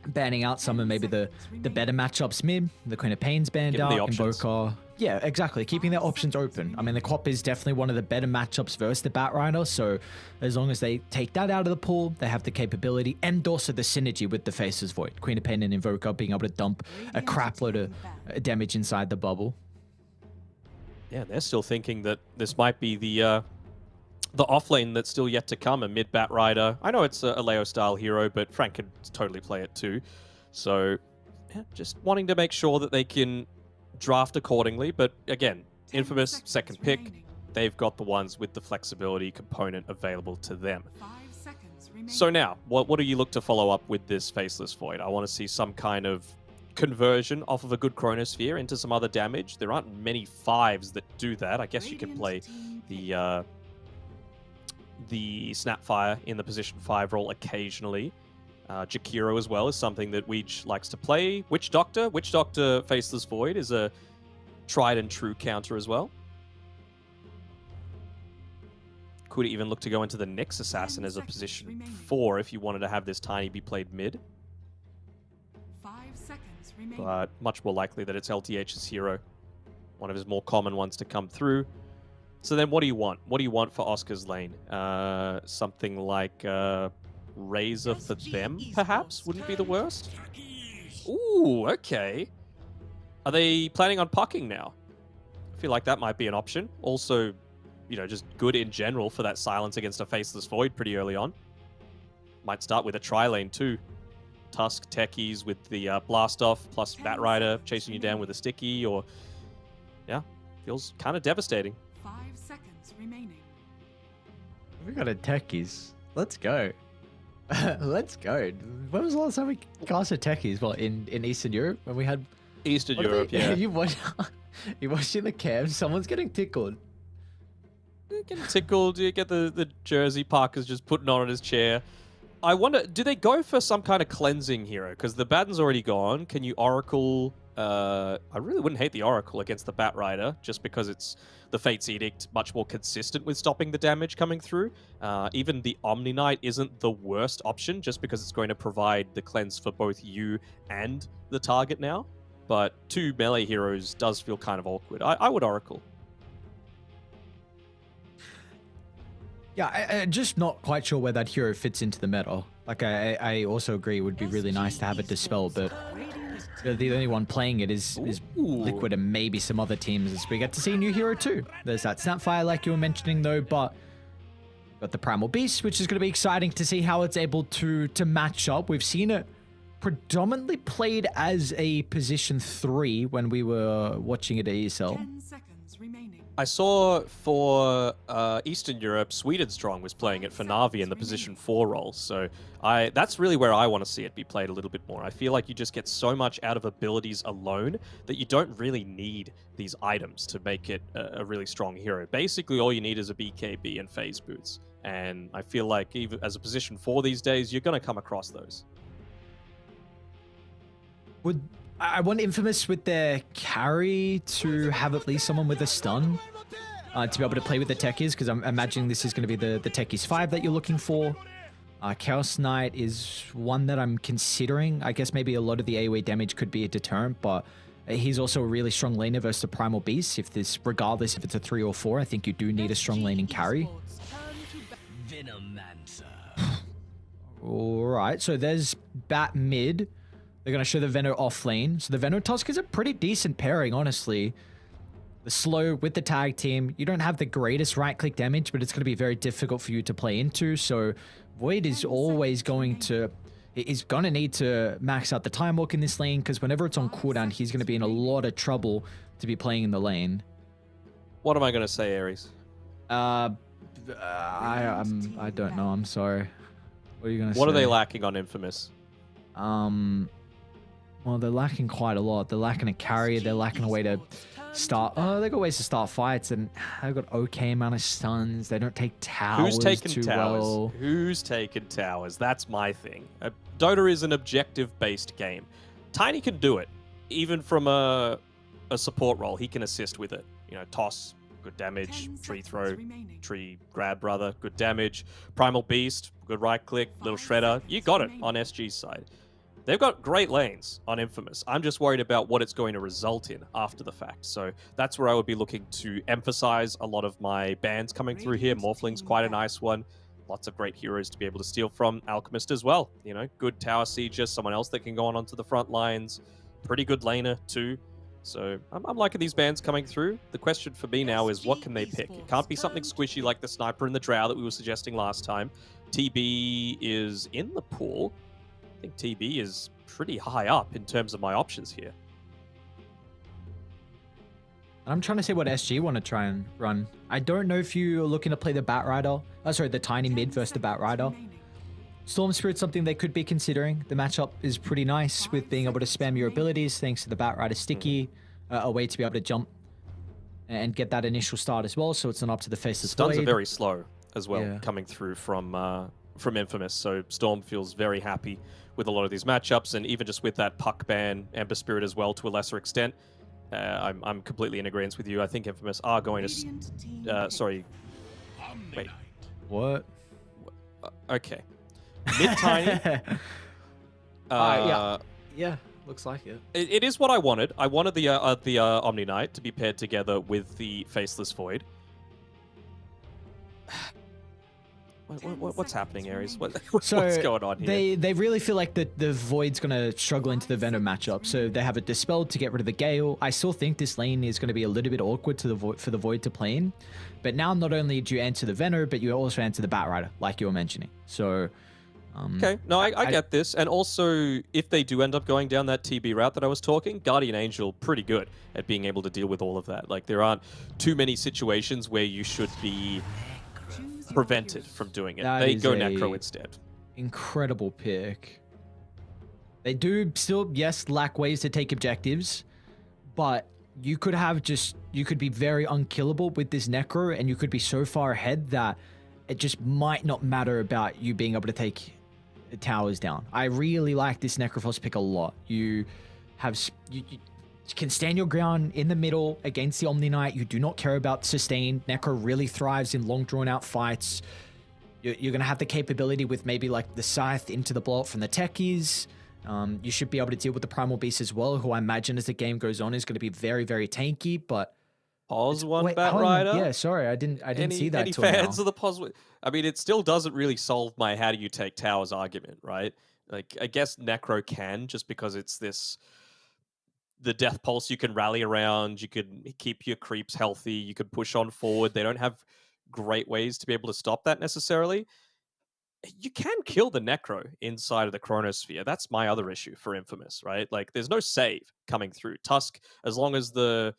banning out some of maybe the better matchups mid. The Queen of Pain's banned out, Invoker Yeah, exactly. Keeping their options open. I mean, the Cop is definitely one of the better matchups versus the Batrider. So as long as they take that out of the pool, they have the capability and also the synergy with the Faceless Void. Queen of Pain and Invoker being able to dump a crap load of damage inside the bubble. Yeah, they're still thinking that this might be the off lane that's still yet to come, a mid Batrider. I know it's a Leo style hero, but Frank could totally play it too. So yeah, just wanting to make sure that they can draft accordingly. But again, Infamous second pick, they've got the ones with the flexibility component available to them. 5 seconds remaining. So now, what do you look to follow up with this Faceless Void? I want to see some kind of conversion off of a good Chronosphere into some other damage. There aren't many 5s that do that. I guess you can play the Snapfire in the position 5 role occasionally. Jakiro as well is something that Weege likes to play. Witch Doctor Faceless Void is a tried and true counter as well. Could even look to go into the Nyx Assassin as a position 4 if you wanted to have this Tiny be played mid. 5 seconds remaining. But much more likely that it's LTH's hero. One of his more common ones to come through. So then what do you want? What do you want for Oscar's lane? Something like Razor for them, perhaps? Wouldn't be the worst? Ooh, okay. Are they planning on pucking now? I feel like that might be an option. Also, you know, just good in general for that silence against a Faceless Void pretty early on. Might start with a tri-lane too. Tusk, Techies with the Blast Off, plus Batrider chasing you down with a Sticky, or... yeah, feels kind of devastating. 5 seconds remaining. We got a Techies. Let's go. Let's go. When was the last time we casted Techies? Well, in Eastern Europe when we had Eastern Europe, yeah. You watching the cam? Someone's getting tickled. You get tickled, you get the jersey Parker's just putting on his chair. I wonder, do they go for some kind of cleansing hero? Because the Baton's already gone. Can you Oracle... I really wouldn't hate the Oracle against the Batrider, just because it's the Fate's Edict, much more consistent with stopping the damage coming through. Even the Omni Knight isn't the worst option, just because it's going to provide the cleanse for both you and the target now. But 2 melee heroes does feel kind of awkward. I would Oracle. Yeah, I'm just not quite sure where that hero fits into the meta. Like, I also agree it would be really nice to have it dispel, but the only one playing it is Liquid and maybe some other teams, as we get to see a new hero too. There's that Snapfire like you were mentioning though, but got the Primal Beast, which is going to be exciting to see how it's able to match up. We've seen it predominantly played as a position 3 when we were watching it at ESL. 10 seconds remaining. I saw for Eastern Europe, Sweden Strong was playing it for Na'Vi in the position 4 role. So that's really where I want to see it be played a little bit more. I feel like you just get so much out of abilities alone that you don't really need these items to make it a really strong hero. Basically, all you need is a BKB and phase boots. And I feel like even as a position 4 these days, you're going to come across those. I want Infamous with their carry to have at least someone with a stun to be able to play with the Techies, because I'm imagining this is going to be the Techies 5 that you're looking for. Chaos Knight is one that I'm considering. I guess maybe a lot of the AoE damage could be a deterrent, but he's also a really strong laner versus the Primal Beast. Regardless if it's a 3 or 4, I think you do need a strong laning carry. Alright, so there's Bat mid. They're going to show the Veno off lane. So the Veno Tusk is a pretty decent pairing, honestly. The slow with the tag team. You don't have the greatest right-click damage, but it's going to be very difficult for you to play into. So Void is always going to... He's going to need to max out the time walk in this lane, because whenever it's on cooldown, he's going to be in a lot of trouble to be playing in the lane. What am I going to say, Ares? I don't know. I'm sorry. What are you going to say? What are they lacking on Infamous? Well, they're lacking quite a lot. They're lacking a carry. They're lacking a way to start... Oh, they got ways to start fights, and they've got okay amount of stuns. They don't take towers Who's taking too towers? well. Who's taking towers? That's my thing. Dota is an objective-based game. Tiny can do it. Even from a support role, he can assist with it. You know, toss, good damage. Tree throw, tree grab, brother, good damage. Primal Beast, good right-click, little shredder. You got it on SG's side. They've got great lanes on Infamous. I'm just worried about what it's going to result in after the fact. So that's where I would be looking to emphasize a lot of my bans coming through here. Morphling's quite a nice one. Lots of great heroes to be able to steal from. Alchemist as well. You know, good tower sieger, someone else that can go on onto the front lines. Pretty good laner too. So I'm liking these bans coming through. The question for me now is what can they pick? It can't be something squishy like the Sniper and the Drow that we were suggesting last time. TB is in the pool. I think TB is pretty high up in terms of my options here. I'm trying to see what SG want to try and run. I don't know if you're looking to play the Bat Rider. Oh, sorry, the Tiny Mid versus the Bat Rider. Storm Spirit's something they could be considering. The matchup is pretty nice with being able to spam your abilities thanks to the Bat Rider Sticky, a way to be able to jump and get that initial start as well, so it's not up to the Faceless Stuns Void. are very slow as well, coming through from Infamous, so Storm feels very happy with a lot of these matchups, and even just with that Puck ban, Ember Spirit as well to a lesser extent. I'm completely in agreement with you. I think Infamous are going to... sorry. Wait. What? Okay. Mid-tiny. Yeah, looks like it. It is what I wanted. I wanted the Omni Knight to be paired together with the Faceless Void. What's happening, Aries? What's going on here? They really feel like the Void's going to struggle into the Venom matchup, so they have it dispelled to get rid of the Gale. I still think this lane is going to be a little bit awkward to for the Void to play in, but now not only do you enter the Venom, but you also enter the Bat Rider, like you were mentioning. So... okay, no, I get this. And also, if they do end up going down that TB route that I was talking, Guardian Angel, pretty good at being able to deal with all of that. Like, there aren't too many situations where you should be prevented from doing it. They go Necro instead. Incredible pick. They do still, yes, lack ways to take objectives, but you could be very unkillable with this Necro, and you could be so far ahead that it just might not matter about you being able to take towers down. I really like this Necrophos pick a lot. You can stand your ground in the middle against the Omni Knight. You do not care about sustain. Necro really thrives in long drawn out fights. You're going to have the capability with maybe like the Scythe into the blow up from the techies. You should be able to deal with the Primal Beast as well, who I imagine as the game goes on is going to be very, very tanky, but... Pause one Bat Rider. Yeah, sorry, I didn't see that. Any fans of the pause? I mean, it still doesn't really solve my how do you take towers argument, right? Like, I guess Necro can, just because it's the Death Pulse you can rally around, you could keep your creeps healthy, you could push on forward. They don't have great ways to be able to stop that necessarily. You can kill the Necro inside of the Chronosphere. That's my other issue for Infamous, right? Like, there's no save coming through. Tusk, as long as the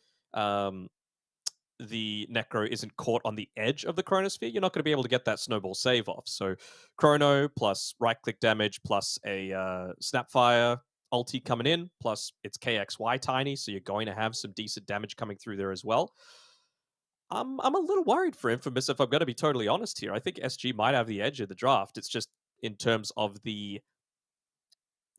Necro isn't caught on the edge of the Chronosphere, you're not going to be able to get that snowball save off. So Chrono plus right-click damage plus a Snapfire ulti coming in, plus it's KXY tiny, so you're going to have some decent damage coming through there as well. I'm a little worried for Infamous, if I'm going to be totally honest here. I think SG might have the edge of the draft. It's just in terms of the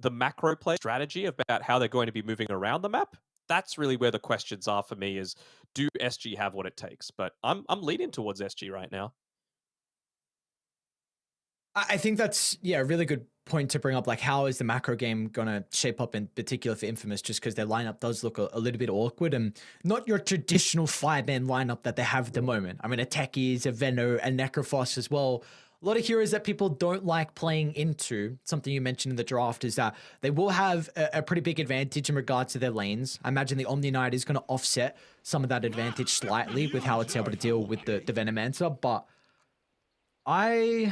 macro play strategy about how they're going to be moving around the map. That's really where the questions are for me, is do SG have what it takes? But I'm leaning towards SG right now. I think that's, a really good point to bring up. Like, how is the macro game going to shape up in particular for Infamous, just because their lineup does look a little bit awkward and not your traditional 5-man lineup that they have at the moment. I mean, a Techies, a Veno, a Necrophos as well. A lot of heroes that people don't like playing into. Something you mentioned in the draft is that they will have a pretty big advantage in regards to their lanes. I imagine the Omni Knight is going to offset some of that advantage slightly with how it's able to deal with the Venomancer, but I'm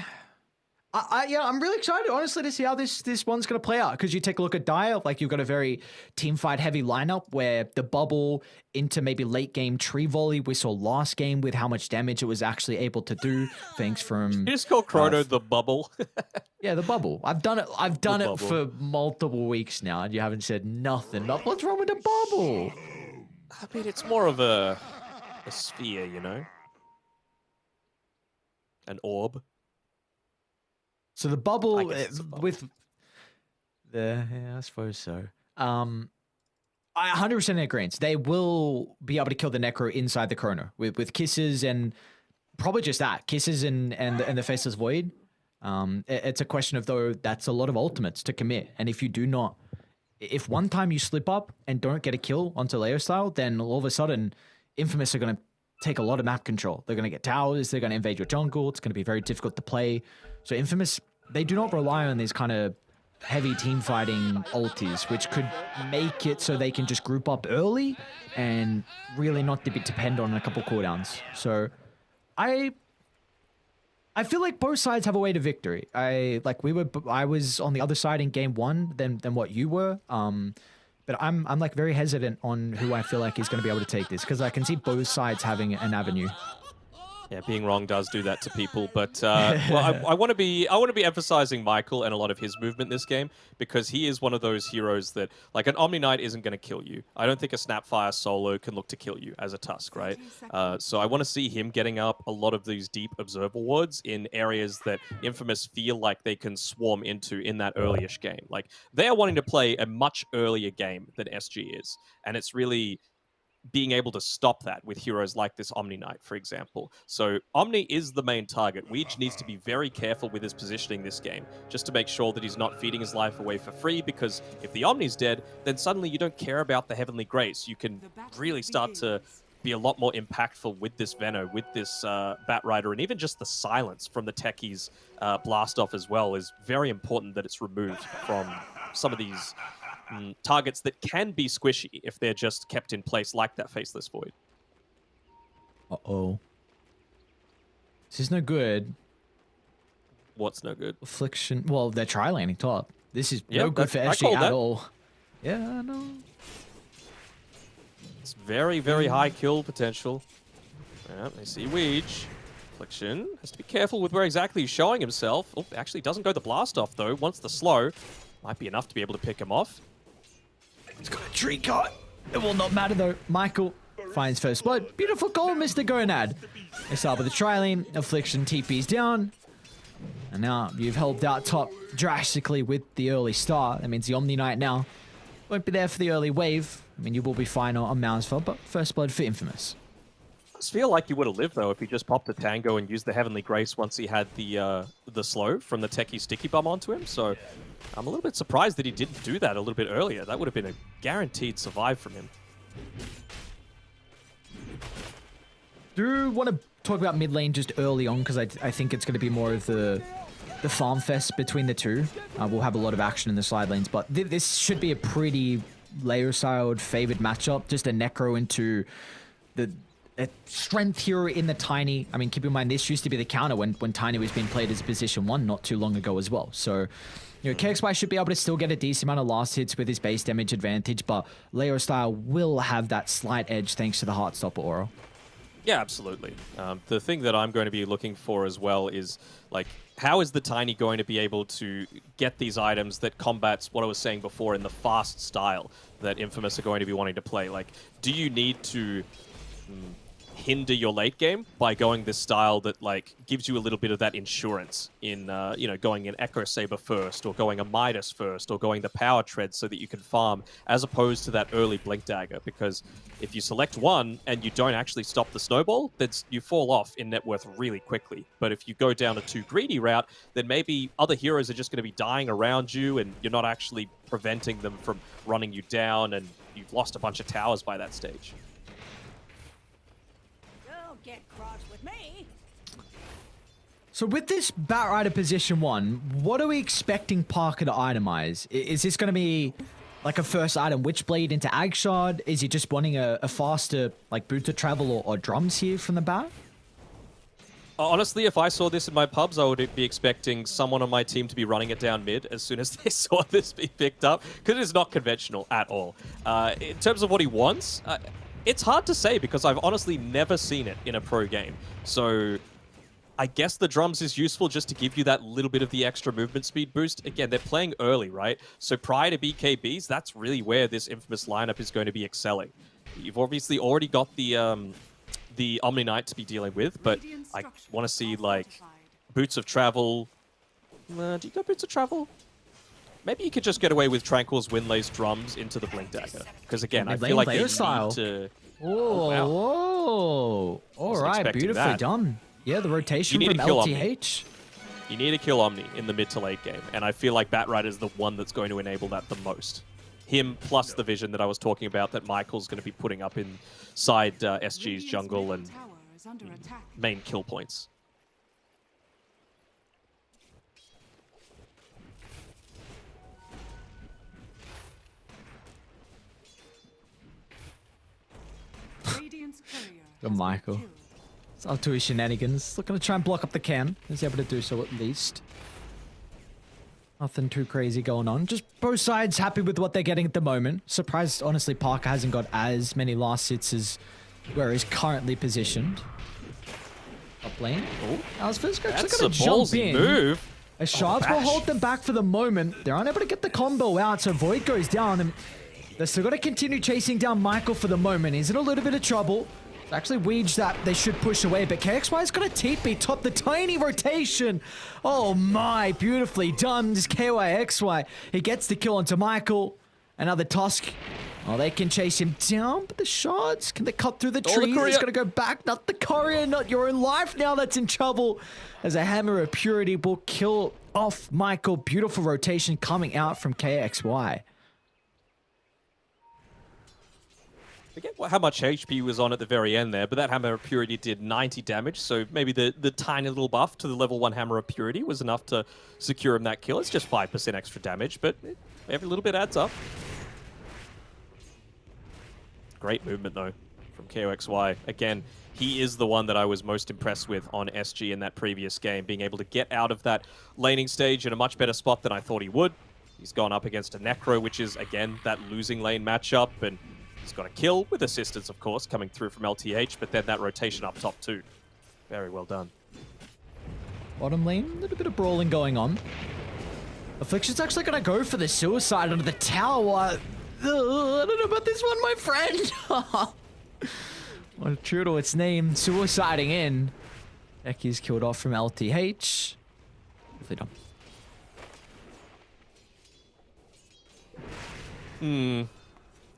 really excited, honestly, to see how this one's going to play out, because you take a look at Dire, like, you've got a very team fight heavy lineup where the bubble into maybe late game tree volley, we saw last game with how much damage it was actually able to do, thanks from... You just call Chrono the bubble. Yeah, the bubble. I've done it for multiple weeks now, and you haven't said nothing. What's wrong with the bubble? I mean, it's more of a sphere, you know? An orb. So the bubble with I suppose so. I 100% in agreement. They will be able to kill the Necro inside the Chrono with kisses and probably just that, kisses and the Faceless Void. It's a question of, though, that's a lot of ultimates to commit. And if you do not, if one time you slip up and don't get a kill onto Leo style, then all of a sudden, Infamous are going to take a lot of map control. They're going to get towers, they're going to invade your jungle, it's going to be very difficult to play. So Infamous, they do not rely on these kind of heavy team fighting ultis, which could make it so they can just group up early and really not depend on a couple cooldowns. So I feel like both sides have a way to victory. I was on the other side in game one than what you were. But I'm like very hesitant on who I feel like is going to be able to take this, because I can see both sides having an avenue. Yeah, being wrong does do that to people, but well, I want to be emphasizing Michael and a lot of his movement this game, because he is one of those heroes that, like, an Omni Knight isn't going to kill you. I don't think a Snapfire solo can look to kill you as a Tusk, right? So I want to see him getting up a lot of these deep observer wards in areas that Infamous feel like they can swarm into in that early-ish game. Like, they are wanting to play a much earlier game than SG is, and it's really being able to stop that with heroes like this Omni Knight, for example. So Omni is the main target. Weege needs to be very careful with his positioning this game, just to make sure that he's not feeding his life away for free, because if the Omni's dead, then suddenly you don't care about the Heavenly Grace. You can really start to be a lot more impactful with this Veno, with this Bat Rider, and even just the silence from the Techies blast off as well is very important, that it's removed from some of these targets that can be squishy if they're just kept in place, like that Faceless Void. Uh-oh. This is no good. What's no good? Affliction. Well, they're tri-laning top. This is Yeah, no good for I SG called at that. all. Yeah, I know. It's very, very high kill potential. Yeah, they see Weege. Affliction has to be careful with where exactly he's showing himself. Oh, actually doesn't go the blast off though. Once the slow, might be enough to be able to pick him off. He's got a tree cut. It will not matter though. Michael finds first blood. Beautiful goal, Mr. Gonad. They start with the tri-lane. Affliction TP's down. And now you've helped out top drastically with the early start. That means the Omni Knight now won't be there for the early wave. I mean, you will be fine on Moundsfell, but first blood for Infamous. I just feel like he would have lived though if he just popped a Tango and used the Heavenly Grace once he had the slow from the Techie Sticky Bum onto him. So I'm a little bit surprised that he didn't do that a little bit earlier. That would have been a guaranteed survive from him. Do want to talk about mid lane just early on, because I think it's going to be more of the farm fest between the two. We'll have a lot of action in the side lanes, but this should be a pretty layer-styled favored matchup. Just a Necro into the strength hero in the Tiny. I mean, keep in mind, this used to be the counter when Tiny was being played as a position 1 not too long ago as well. So, you know, KXY should be able to still get a decent amount of last hits with his base damage advantage, but Layer Style will have that slight edge thanks to the Heartstopper aura. Yeah, absolutely. The thing that I'm going to be looking for as well is, like, how is the Tiny going to be able to get these items that combats what I was saying before in the fast style that Infamous are going to be wanting to play? Like, do you need to hinder your late game by going this style that, like, gives you a little bit of that insurance in, you know, going an Echo Saber first, or going a Midas first, or going the Power Tread so that you can farm, as opposed to that early Blink Dagger? Because if you select one and you don't actually stop the snowball, then you fall off in net worth really quickly. But if you go down a too greedy route, then maybe other heroes are just going to be dying around you, and you're not actually preventing them from running you down, and you've lost a bunch of towers by that stage. Get cross with me. So with this Bat Rider position 1, what are we expecting Parker to itemize? Is this going to be like a first item Witchblade into Agshard? Is he just wanting a faster, like, boot to travel or drums here from the bat? Honestly, if I saw this in my pubs, I would be expecting someone on my team to be running it down mid as soon as they saw this be picked up, because it is not conventional at all. In terms of what he wants, it's hard to say, because I've honestly never seen it in a pro game. So I guess the drums is useful just to give you that little bit of the extra movement speed boost. Again, they're playing early, right? So prior to BKBs, that's really where this Infamous lineup is going to be excelling. You've obviously already got the Omni Knight to be dealing with, but I want to see, like, Boots of Travel. Do you go Boots of Travel? Maybe you could just get away with Tranquil's Windlace drums into the Blink Dagger. Because again, I feel like you need to... Oh, wow. whoa. All right, beautifully done. Yeah, the rotation You need from to kill LTH. You need to kill Omni in the mid to late game, and I feel like Batrider is the one that's going to enable that the most. Him plus the vision that I was talking about that Michael's going to be putting up inside SG's jungle and main kill points. Good Michael. It's up to his shenanigans. Looking to try and block up the cam. He's able to do so at least. Nothing too crazy going on. Just both sides happy with what they're getting at the moment. Surprised, honestly, Parker hasn't got as many last hits as where he's currently positioned. Up lane. Oh, that was first. That's a ballsy move. As Shards will hold them back for the moment. They're unable to get the combo out, so Void goes down. And they're still got to continue chasing down Michael for the moment. He's in a little bit of trouble. It's actually Weege that they should push away, but KXY's got a TP top the tiny rotation. Oh my, beautifully done. Just KYXY. He gets the kill onto Michael. Another Tusk. Oh, they can chase him down, but the Shards, can they cut through the trees? He's going to go back. Not the courier, not your own life now that's in trouble. As a Hammer of Purity will kill off Michael. Beautiful rotation coming out from KXY. I forget how much HP was on at the very end there, but that Hammer of Purity did 90 damage, so maybe the tiny little buff to the level 1 Hammer of Purity was enough to secure him that kill. It's just 5% extra damage, but every little bit adds up. Great movement, though, from KOXY. Again, he is the one that I was most impressed with on SG in that previous game, being able to get out of that laning stage in a much better spot than I thought he would. He's gone up against a Necro, which is, again, that losing lane matchup, and he's got a kill, with assistance, of course, coming through from LTH, but then that rotation up top, too. Very well done. Bottom lane, a little bit of brawling going on. Affliction's actually going to go for the suicide under the tower. I don't know about this one, my friend. Well, true to its name, suiciding in. Ecky's killed off from LTH. Hopefully done.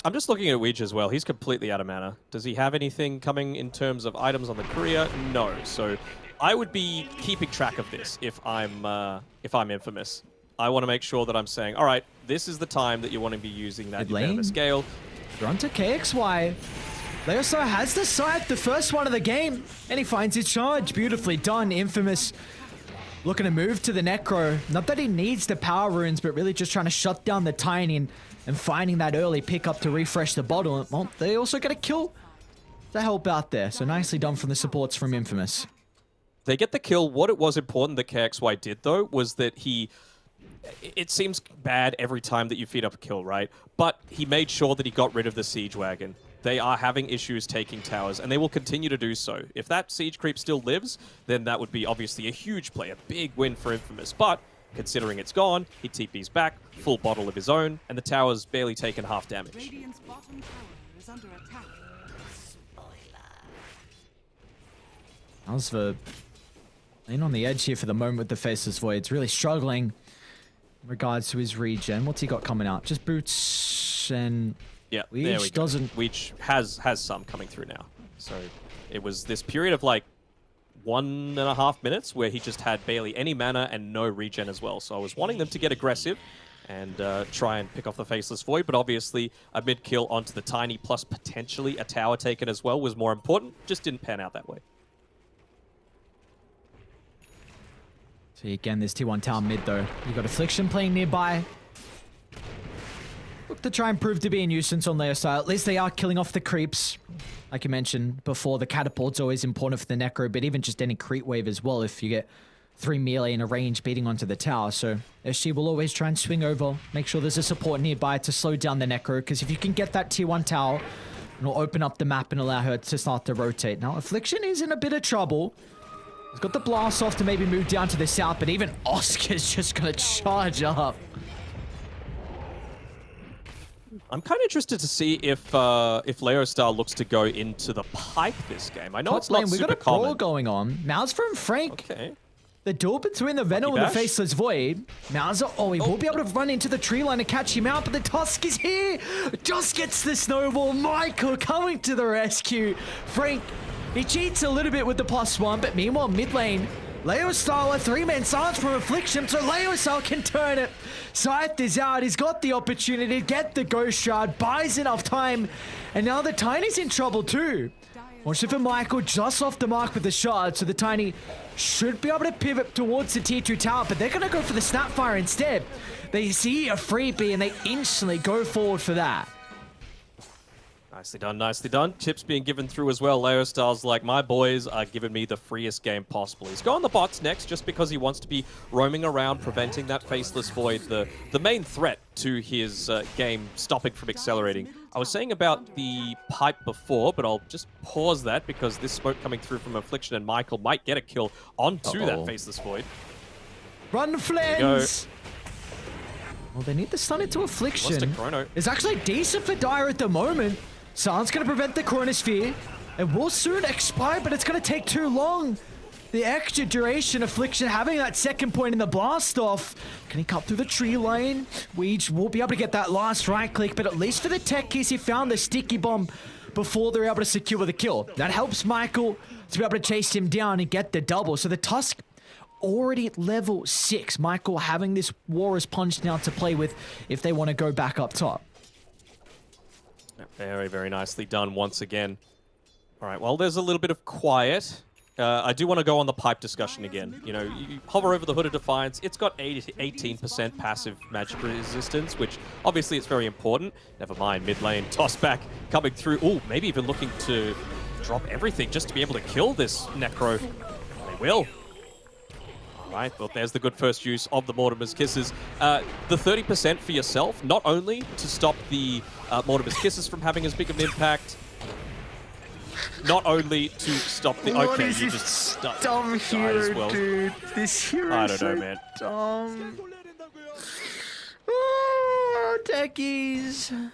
I'm just looking at Weege as well. He's completely out of mana. Does he have anything coming in terms of items on the courier? No. So I would be keeping track of this if I'm Infamous. I want to make sure that I'm saying, all right, this is the time that you want to be using that Unanimous Gale. Run to KXY. Leoso has the scythe, the first one of the game, and he finds his charge. Beautifully done. Infamous looking to move to the Necro. Not that he needs the power runes, but really just trying to shut down the Tiny and finding that early pickup to refresh the bottle. Well, they also get a kill to help out there. So nicely done from the supports from Infamous. They get the kill. What it was important that KXY did, though, was that it seems bad every time that you feed up a kill, right? But he made sure that he got rid of the Siege Wagon. They are having issues taking towers, and they will continue to do so. If that Siege Creep still lives, then that would be obviously a huge play, a big win for Infamous. But considering it's gone, he TP's back, full bottle of his own, and the tower's barely taken half damage. Radiant's bottom tower is under attack. How's the lane on the edge here for the moment with the Faceless Void? It's really struggling in regards to his regen. What's he got coming out? Just boots and... Yeah, Weege there we go. doesn't... Weege has some coming through now. So it was this period of like 1.5 minutes where he just had barely any mana and no regen as well. So I was wanting them to get aggressive and try and pick off the Faceless Void, but obviously a mid-kill onto the Tiny plus potentially a tower taken as well was more important. Just didn't pan out that way. So again, there's T1 tower mid though. You got Affliction playing nearby. Look to try and prove to be a nuisance on their side. At least they are killing off the creeps. Like you mentioned before, the catapult's always important for the Necro, but even just any creep wave as well if you get 3 melee in a range beating onto the tower. So SG will always try and swing over, make sure there's a support nearby to slow down the Necro, because if you can get that T1 tower, it'll open up the map and allow her to start to rotate. Now, Affliction is in a bit of trouble. He's got the blast off to maybe move down to the south, but even Oscar's just going to charge up. I'm kind of interested to see if Leostar looks to go into the pipe this game. I know Top it's not lane, we super got a brawl common. going on. Mouse from Frank. Okay. The duel between the Venom and the Faceless Void. Mauser, he will be able to run into the tree line and catch him out, but the Tusk is here. Just gets the snowball. Michael coming to the rescue. Frank, he cheats a little bit with the +1, but meanwhile, mid lane, Leo Style, a 3-man silence from Affliction, so Leo Style can turn it. Scythe is out, he's got the opportunity to get the Ghost Shroud, buys enough time, and now the Tiny's in trouble too. Watch for Michael just off the mark with the shard, so the Tiny should be able to pivot towards the tier 2 tower, but they're going to go for the Snapfire instead. They see a freebie and they instantly go forward for that. Nicely done, nicely done. Chips being given through as well. Leo Styles like, my boys are giving me the freest game possible. He's going the bots next just because he wants to be roaming around, preventing that Faceless Void, the main threat to his game stopping from accelerating. I was saying about the pipe before, but I'll just pause that because this smoke coming through from Affliction and Michael might get a kill onto that Faceless Void. Run, Flens! Well, they need to stun it to Affliction. It's actually decent for Dire at the moment. Silence going to prevent the Chronosphere. It will soon expire, but it's going to take too long. The extra duration, Affliction having that second point in the blast off. Can he cut through the tree line? Weege will be able to get that last right click, but at least for the tech keys, he found the sticky bomb before they're able to secure the kill. That helps Michael to be able to chase him down and get the double. So the Tusk already at level 6. Michael having this Walrus Punch now to play with if they want to go back up top. Very, very nicely done once again. All right, well, there's a little bit of quiet. I do want to go on the pipe discussion again. You know, you hover over the Hood of Defiance. It's got 18% passive magic resistance, which obviously it's very important. Never mind, mid lane, toss back, coming through. Ooh, maybe even looking to drop everything just to be able to kill this Necro. They will. All right, well, there's the good first use of the Mortimer's Kisses. The 30% for yourself, not only to stop the Mortimer's Kisses from having as big of an impact, not only to stop the... What okay, is you this just dumb hero, well. dude? This hero I is don't know, so man. dumb. Oh, techies.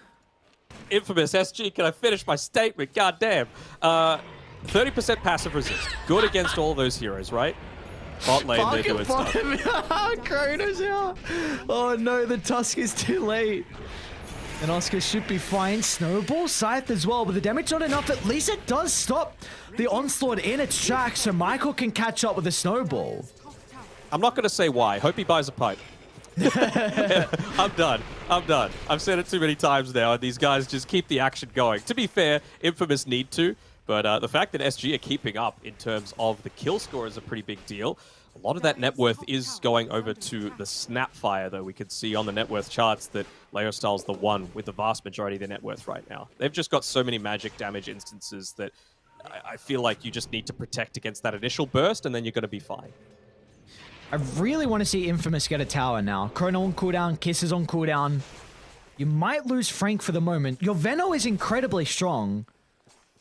Infamous SG, can I finish my statement? God damn. 30% passive resist. Good against all those heroes, right? Bot lane, they're doing stuff. Chrono's out. Oh no, the Tusk is too late. And Oscar should be fine. Snowball, Scythe as well, but the damage not enough. At least it does stop the onslaught in its tracks, so Michael can catch up with the Snowball. I'm not going to say why. Hope he buys a pipe. I'm done. I'm done. I've said it too many times now, and these guys just keep the action going. To be fair, Infamous need to, but the fact that SG are keeping up in terms of the kill score is a pretty big deal. A lot of that net worth is going over to the Snapfire, though. We can see on the net worth charts that Leo Style's the one with the vast majority of their net worth right now. They've just got so many magic damage instances that I feel like you just need to protect against that initial burst, and then you're going to be fine. I really want to see Infamous get a tower now. Chrono on cooldown, Kisses on cooldown. You might lose Frank for the moment. Your Veno is incredibly strong.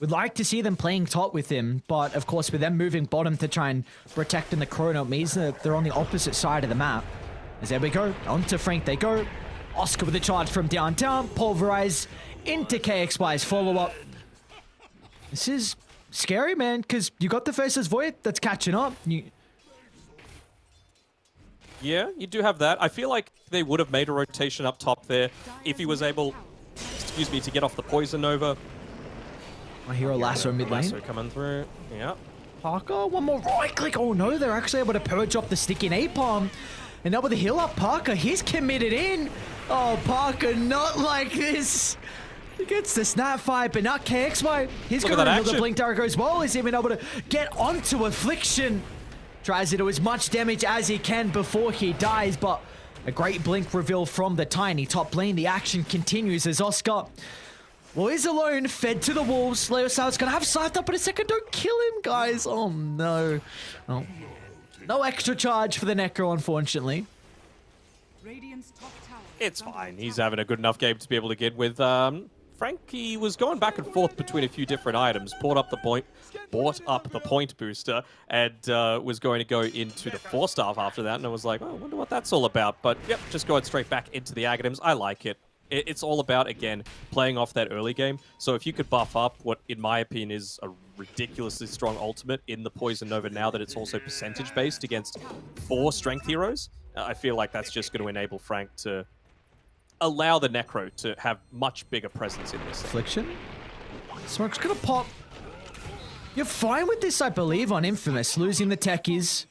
Would like to see them playing top with him, but of course with them moving bottom to try and protect in the Chrono, it means that they're on the opposite side of the map. As there we go, onto Frank they go. Oscar with a charge from downtown, pulverize into KXY's follow-up. This is scary, man, because you got the Faceless Void that's catching up. Yeah, you do have that. I feel like they would have made a rotation up top there if he was able, excuse me, to get off the Poison Nova. My hero lasso mid lane. Lasso coming through. Yeah. Parker, one more right click. Oh no, they're actually able to purge off the sticky napalm. And now with the heal up, Parker, he's committed in. Oh, Parker, not like this. He gets the Snapfire, but not KXY. He's going to reveal the Blink Dagger as well. He's even able to get onto Affliction. Tries to do as much damage as he can before he dies, but a great Blink reveal from the Tiny. Top lane, the action continues as Oscar... well, he's alone, fed to the wolves. Leo Styles gonna have Scythe up in a second. Don't kill him, guys. Oh, no. Oh. No extra charge for the Necro, unfortunately. It's fine. He's having a good enough game to be able to get with. Frankie was going back and forth between a few different items. Bought up the point booster, and was going to go into the 4-star after that. And I was like, oh, I wonder what that's all about. But yep, just going straight back into the Aghanims. I like it. It's all about, again, playing off that early game. So if you could buff up what, in my opinion, is a ridiculously strong ultimate in the Poison Nova now that it's also percentage-based against 4 strength heroes, I feel like that's just going to enable Frank to allow the Necro to have much bigger presence in this. Affliction? Smoke's gonna pop. You're fine with this, I believe, on Infamous. Losing the techies.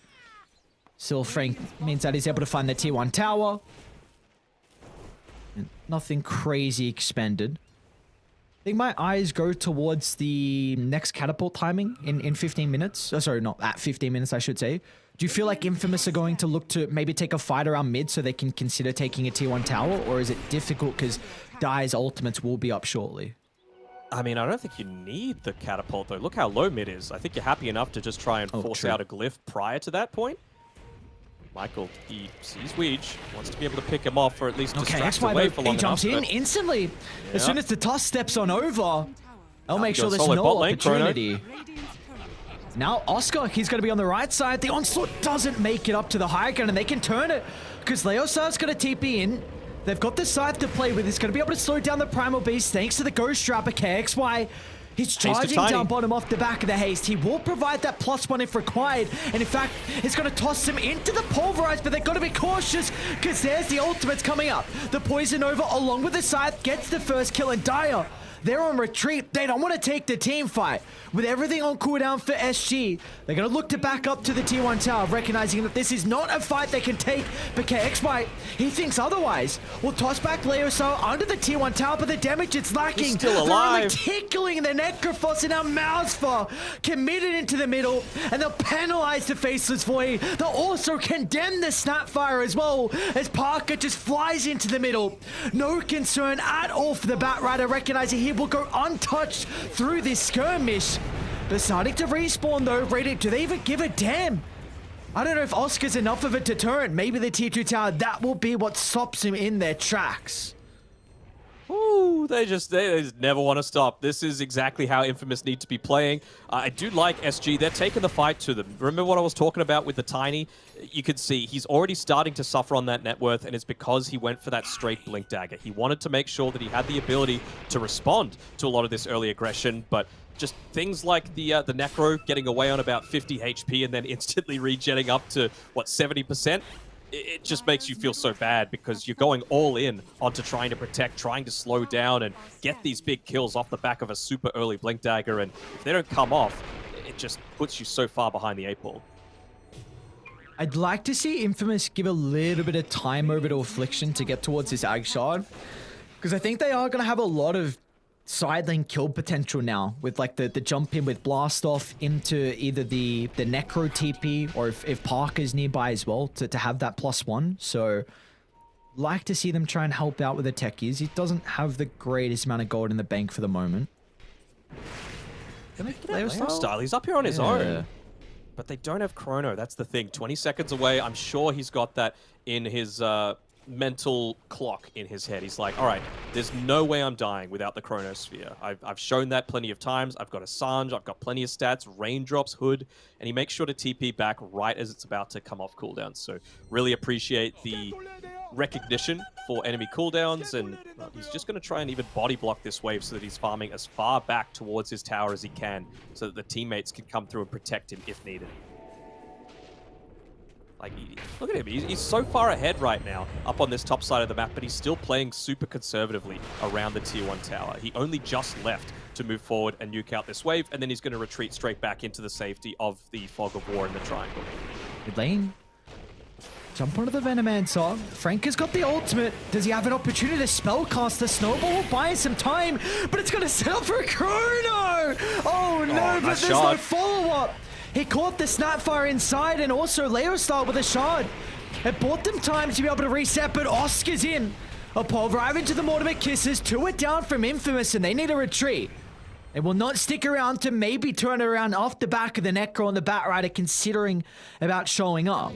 Still, Frank means that he's able to find the tier 1 tower. And nothing crazy expended. I think my eyes go towards the next catapult timing in 15 minutes. Oh, sorry, not at 15 minutes, I should say. Do you feel like Infamous are going to look to maybe take a fight around mid so they can consider taking a tier 1 tower? Or is it difficult because Dire's ultimates will be up shortly? I mean, I don't think you need the catapult, though. Look how low mid is. I think you're happy enough to just try and force out a glyph prior to that point. Michael, he sees Weege, wants to be able to pick him off or at least distract away for long enough. He jumps in instantly. Yeah. As soon as the Tusk steps on over, I'll make sure there's no opportunity. Now Oscar, he's going to be on the right side. The onslaught doesn't make it up to the high ground, and they can turn it because Leosar's going to TP in. They've got the scythe to play with. He's going to be able to slow down the Primal Beast thanks to the Ghost Trapper KXY. He's charging down bottom off the back of the haste. He will provide that +1 if required. And in fact, it's going to toss him into the pulverize, but they've got to be cautious because there's the ultimates coming up. The Poison Over along with the scythe gets the first kill, and Dire, they're on retreat. They don't want to take the team fight. With everything on cooldown for SG, they're going to look to back up to the tier 1 tower, recognizing that this is not a fight they can take. But KXY, he thinks otherwise. We'll toss back Leosar under the tier 1 tower, but the damage it's lacking. He's still alive. They're only tickling the Necrophos, and now Malsfar committed into the middle, and they'll penalize the Faceless Void. They'll also condemn the Snapfire as well, as Parker just flies into the middle. No concern at all for the Batrider, recognizing he will go untouched through this skirmish. But starting to respawn though, Radiant, do they even give a damn? I don't know if Oscar's enough of a deterrent. Maybe the tier 2 tower, that will be what stops him in their tracks. Ooh, they just never want to stop. This is exactly how Infamous need to be playing. I do like SG. They're taking the fight to them. Remember what I was talking about with the Tiny? You could see he's already starting to suffer on that net worth, and it's because he went for that straight Blink Dagger. He wanted to make sure that he had the ability to respond to a lot of this early aggression, but just things like the Necro getting away on about 50 HP and then instantly regenning up to, what, 70%? It just makes you feel so bad because you're going all in onto trying to protect, trying to slow down and get these big kills off the back of a super early Blink Dagger, and if they don't come off, it just puts you so far behind the 8-ball. I'd like to see Infamous give a little bit of time over to Affliction to get towards this Ag Shard, because I think they are going to have a lot of side lane kill potential now with like the jump in with Blast Off into either the Necro TP or if Parker's nearby as well to have that +1. So like to see them try and help out with the techies. He doesn't have the greatest amount of gold in the bank for the moment. Style. He's up here on his own. But they don't have Chrono. That's the thing. 20 seconds away. I'm sure he's got that in his mental clock in his head. He's like, all right, there's no way I'm dying without the Chronosphere. I've shown that plenty of times. I've got a Sange, I've got plenty of stats, Raindrops, Hood, and he makes sure to TP back right as it's about to come off cooldown. So really appreciate the recognition for enemy cooldowns, and he's just going to try and even body block this wave so that he's farming as far back towards his tower as he can so that the teammates can come through and protect him if needed. Like, look at him. He's so far ahead right now up on this top side of the map, but he's still playing super conservatively around the tier 1 tower. He only just left to move forward and nuke out this wave, and then he's going to retreat straight back into the safety of the Fog of War in the triangle. Good lane. Jump onto the Venomancer. Frank has got the ultimate. Does he have an opportunity to spellcast the Snowball? Will buy some time, but it's going to settle for a Chrono! Oh no, but there's no follow-up! He caught the Snapfire inside and also Leostar with a shard. It bought them time to be able to reset, but Oscar's in. A pulverize into the Mortimer Kisses. 2 are down from Infamous and they need a retreat. They will not stick around to maybe turn it around off the back of the Necro and the Batrider considering about showing up.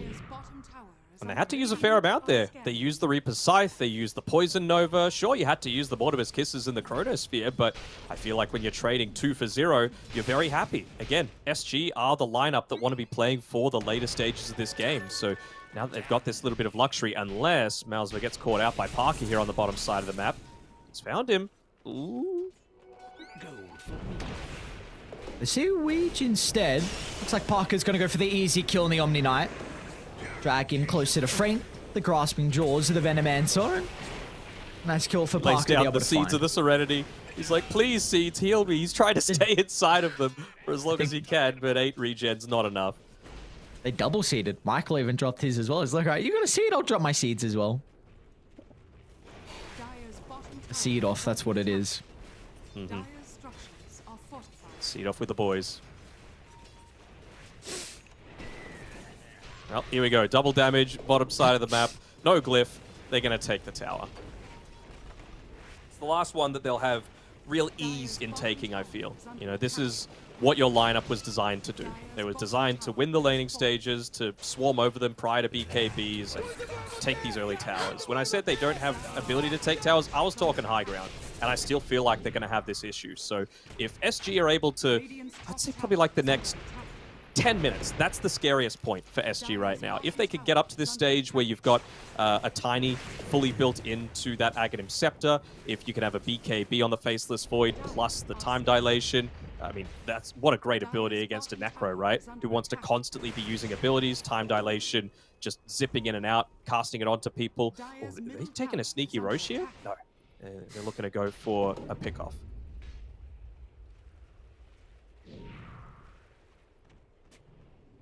And they had to use a fair amount there. They used the Reaper's Scythe, they used the Poison Nova. Sure, you had to use the Mortimer's Kisses and the Chronosphere, but I feel like when you're trading 2 for 0, you're very happy. Again, SG are the lineup that want to be playing for the later stages of this game. So now that they've got this little bit of luxury, unless Malsva gets caught out by Parker here on the bottom side of the map. He's found him. Ooh. They see Weege instead. Looks like Parker's going to go for the easy kill in the Omni Knight. Drag him closer to Frank. The grasping jaws of the Venomancer. Nice kill for Parker. Lays down the Seeds of the Serenity. He's like, please, Seeds, heal me. He's trying to stay inside of them for as long as he can, but 8 regens, not enough. They double seeded. Michael even dropped his as well. He's like, all right, you got a seed? I'll drop my seeds as well. Dire's bottom A tower seed off, that's what it is. Dire's structures are fortified. Seed off with the boys. Well, here we go. Double damage, bottom side of the map. No glyph. They're going to take the tower. It's the last one that they'll have real ease in taking, I feel. You know, this is what your lineup was designed to do. They were designed to win the laning stages, to swarm over them prior to BKBs, and take these early towers. When I said they don't have ability to take towers, I was talking high ground. And I still feel like they're going to have this issue. So if SG are able to, I'd say probably like the next 10 minutes. That's the scariest point for SG right now. If they could get up to this stage where you've got a Tiny fully built into that Aghanim Scepter, if you can have a BKB on the Faceless Void plus the time dilation, I mean, that's what a great ability against a Necro, right? Who wants to constantly be using abilities, time dilation, just zipping in and out, casting it onto people. Oh, are they taking a sneaky Roche here? No. They're looking to go for a pickoff.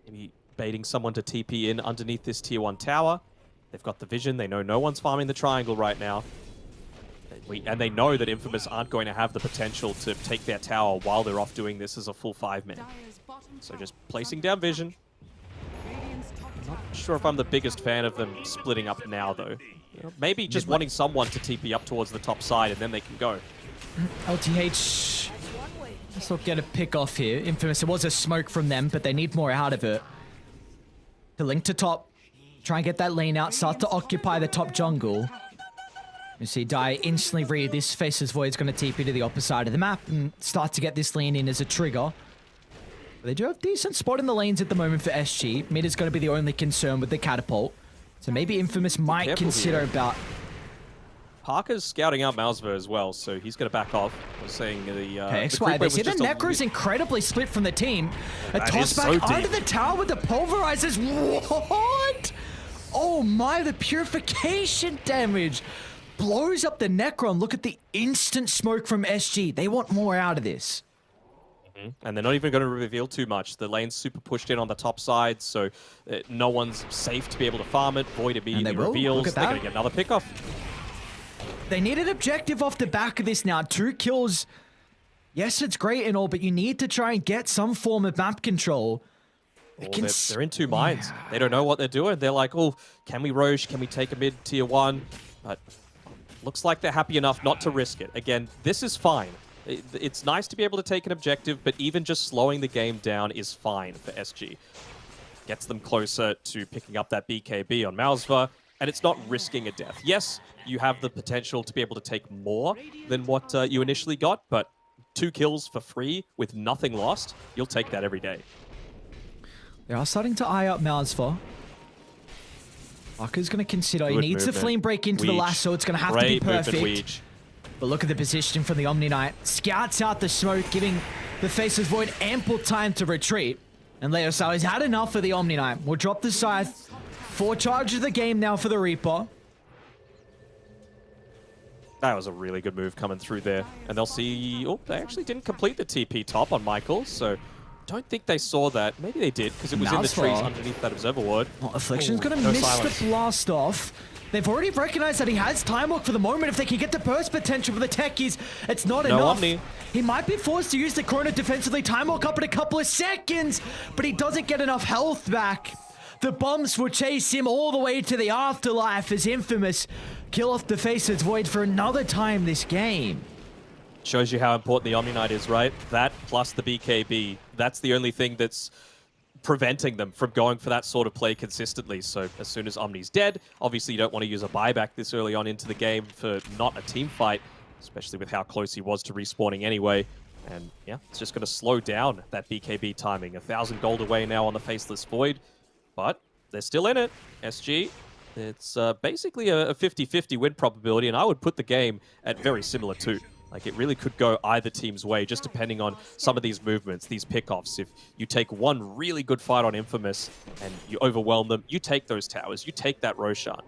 Maybe baiting someone to TP in underneath this tier 1 tower. They've got the vision. They know no one's farming the triangle right now. And they know that Infamous aren't going to have the potential to take their tower while they're off doing this as a full 5-man. So just placing down vision. Not sure if I'm the biggest fan of them splitting up now, though. You know, maybe just wanting someone to TP up towards the top side and then they can go. LTH. Let's not get a pick off here. Infamous, it was a smoke from them, but they need more out of it. To link to top. Try and get that lane out. Start to occupy the top jungle. You see Dire instantly read this Faceless Void's going to TP to the opposite side of the map and start to get this lane in as a trigger. But they do have decent spot in the lanes at the moment for SG. Mid is going to be the only concern with the catapult. So maybe Infamous might consider about... Parker's scouting out Malzver as well, so he's going to back off. I was saying the okay, XY, they see the Necro is incredibly split from the team. A toss back under the tower with the pulverizers. What? Oh my, the purification damage blows up the Necron. Look at the instant smoke from SG. They want more out of this. And they're not even going to reveal too much. The lane's super pushed in on the top side, so no one's safe to be able to farm it. Void immediately reveals. They're going to get another pickoff. They need an objective off the back of this now. 2 kills. Yes, it's great and all, but you need to try and get some form of map control. They're in two minds. Yeah. They don't know what they're doing. They're like, oh, can we Roche? Can we take a mid tier 1? But looks like they're happy enough not to risk it. Again, this is fine. It's nice to be able to take an objective, but even just slowing the game down is fine for SG. Gets them closer to picking up that BKB on Malzver, and it's not risking a death. Yes, you have the potential to be able to take more than what you initially got, but 2 kills for free with nothing lost, you'll take that every day. They are starting to eye up Malzver. Parker's going to consider. He needs the flame break into the lasso. It's going to have to be perfect. But look at the positioning from the Omni Knight. Scouts out the smoke, giving the Faceless Void ample time to retreat. And Leosao has had enough of the Omni Knight. We'll drop the scythe. 4 charges of the game now for the Reaper. That was a really good move coming through there. And they'll see... Oh, they actually didn't complete the TP top on Michael, so... Don't think they saw that. Maybe they did, because it was in the trees underneath that Observer Ward. Oh, Affliction's going to miss the blast off. They've already recognized that he has time lock for the moment. If they can get the burst potential for the techies, it's not enough. Omni. He might be forced to use the Chrono defensively. Time lock up in a couple of seconds, but he doesn't get enough health back. The bombs will chase him all the way to the afterlife as Infamous kill off the Faceless Void for another time this game. Shows you how important the Omni Knight is, right? That plus the BKB. That's the only thing that's preventing them from going for that sort of play consistently. So as soon as Omni's dead, obviously you don't want to use a buyback this early on into the game for not a team fight, especially with how close he was to respawning anyway. And yeah, it's just going to slow down that BKB timing. 1,000 gold away now on the Faceless Void, but they're still in it. SG, it's basically a 50-50 win probability, and I would put the game at very similar too. Like, it really could go either team's way, just depending on some of these movements, these pickoffs. If you take one really good fight on Infamous and you overwhelm them, you take those towers, you take that Roshan.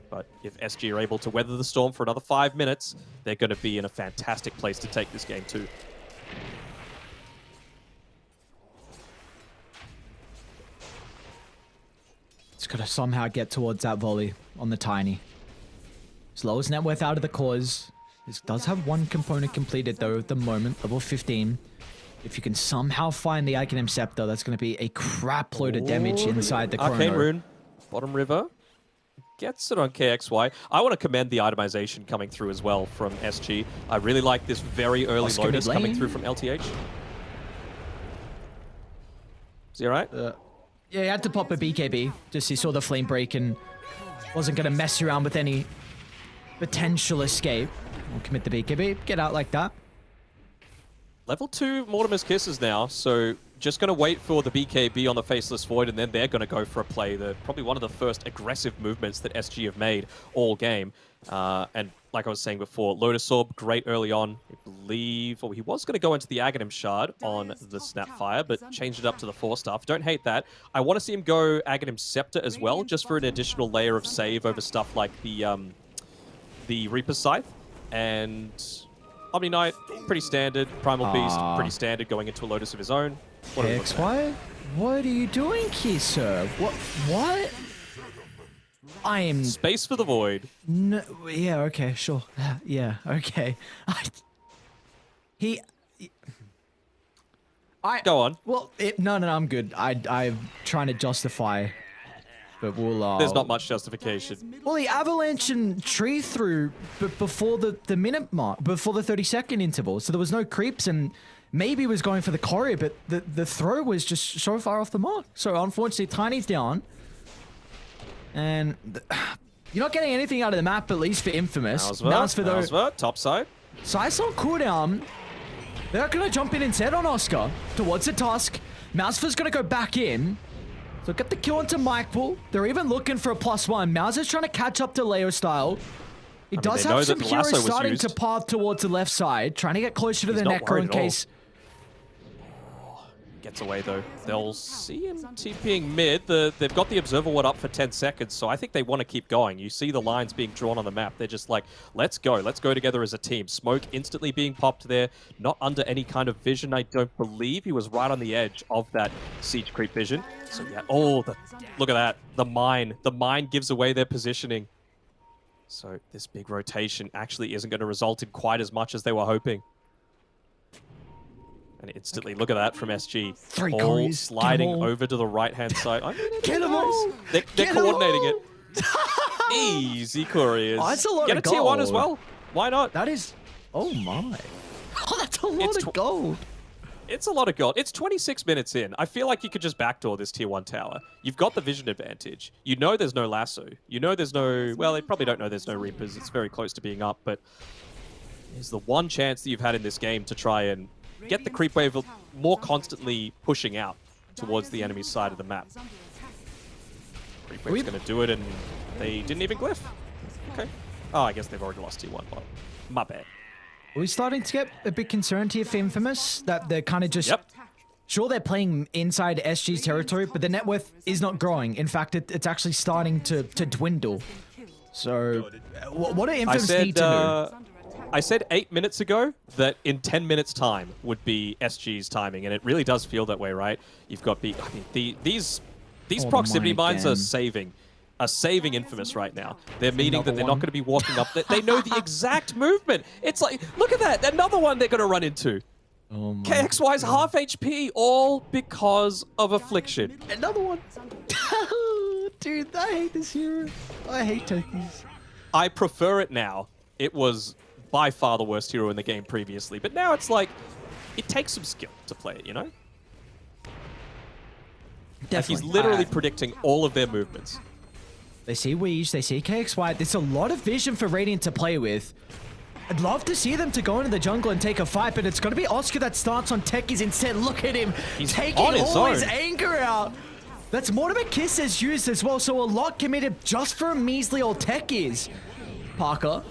But if SG are able to weather the storm for another 5 minutes, they're going to be in a fantastic place to take this game too. Just gotta somehow get towards that volley on the Tiny. Slowest net worth out of the cores. This does have one component completed though at the moment, level 15. If you can somehow find the Iconium Scepter, that's going to be a crap load of damage inside the Arcane Chrono. Rune, bottom river. Gets it on KXY. I want to commend the itemization coming through as well from SG. I really like this very early Oscar Lotus mid coming lane. through from LTH. Is he alright? Yeah, he had to pop a BKB. Just he saw the flame break and wasn't going to mess around with any potential escape. We'll commit the BKB, get out like that. Level 2 Mortimer's Kisses now, so just going to wait for the BKB on the Faceless Void, and then they're going to go for a play. Probably one of the first aggressive movements that SG have made all game. And like I was saying before, Lotus Orb, great early on. I believe, he was going to go into the Aghanim Shard on the Snapfire, but changed it up to the 4-star. Don't hate that. I want to see him go Aghanim Scepter as well, just for an additional layer of save over stuff like the Reaper Scythe. And Omni Knight, pretty standard. Primal Beast, pretty standard, going into a Lotus of his own. What are we looking at? XY? What are you doing here, sir? What? I am... Space for the Void. No, yeah, okay, sure. Yeah, okay. Go on. Well, no, I'm good. I'm trying to justify, but we'll... There's not much justification. Well, the avalanche and tree through before the minute mark, before the 30-second interval, so there was no creeps, and maybe he was going for the choreo, but the throw was just so far off the mark. So unfortunately, Tiny's down, and you're not getting anything out of the map, at least for Infamous. Malsva, top side. Sice on cooldown. They're going to jump in instead on Oscar towards the Tusk. Malsva's going to go back in. So get the kill into Michael. They're even looking for a +1. Mauser's trying to catch up to Leo style. He does have some heroes starting to path towards the left side, trying to get closer to the Necro in case... Gets away though. They'll see him TPing mid. They've got the Observer Ward up for 10 seconds, so I think they want to keep going. You see the lines being drawn on the map. They're just like, let's go together as a team. Smoke instantly being popped there, not under any kind of vision, I don't believe. He was right on the edge of that siege creep vision. So yeah, look at that. The mine gives away their positioning. So this big rotation actually isn't going to result in quite as much as they were hoping. And instantly, look at that from SG. All sliding over to the right-hand side. Get them all! They're coordinating it. Easy couriers. Oh, that's a lot Get of a tier 1 as gold. well. Why not? That is... Oh my. Oh, that's a lot of gold. It's a lot of gold. It's 26 minutes in. I feel like you could just backdoor this tier 1 tower. You've got the vision advantage. You know there's no lasso. You know there's no... Well, they probably don't know there's no Reapers. It's very close to being up, but there's the one chance that you've had in this game to try and get the creep wave more constantly pushing out towards the enemy side of the map. Creep wave's going to do it, and they didn't even glyph. Okay. Oh, I guess they've already lost tier 1, but my bad. Are we starting to get a bit concerned here for Infamous? That they're kind of just... Yep. Sure, they're playing inside SG's territory, but the net worth is not growing. In fact, it's actually starting to dwindle. So, what do Infamous need to do? I said 8 minutes ago that in 10 minutes time would be SG's timing, and it really does feel that way, right? You've got these proximity mines are saving Infamous right now. They're meaning that they're not going to be walking up. They know the exact movement. It's like, look at that, another one they're going to run into. Oh my KXY's half HP, all because of Affliction. Another one. Dude, I hate this hero. I hate turkeys. I prefer it now. It was by far the worst hero in the game previously, but now it's like, it takes some skill to play it, you know? Definitely. Like he's literally predicting all of their movements. They see Weege, they see KXY. There's a lot of vision for Radiant to play with. I'd love to see them to go into the jungle and take a fight, but it's going to be Oscar that starts on Techies instead. Look at him, He's taking on his all own. his anger out. That's Mortimer Kiss is used as well, so a lot committed just for a measly old Techies. Parker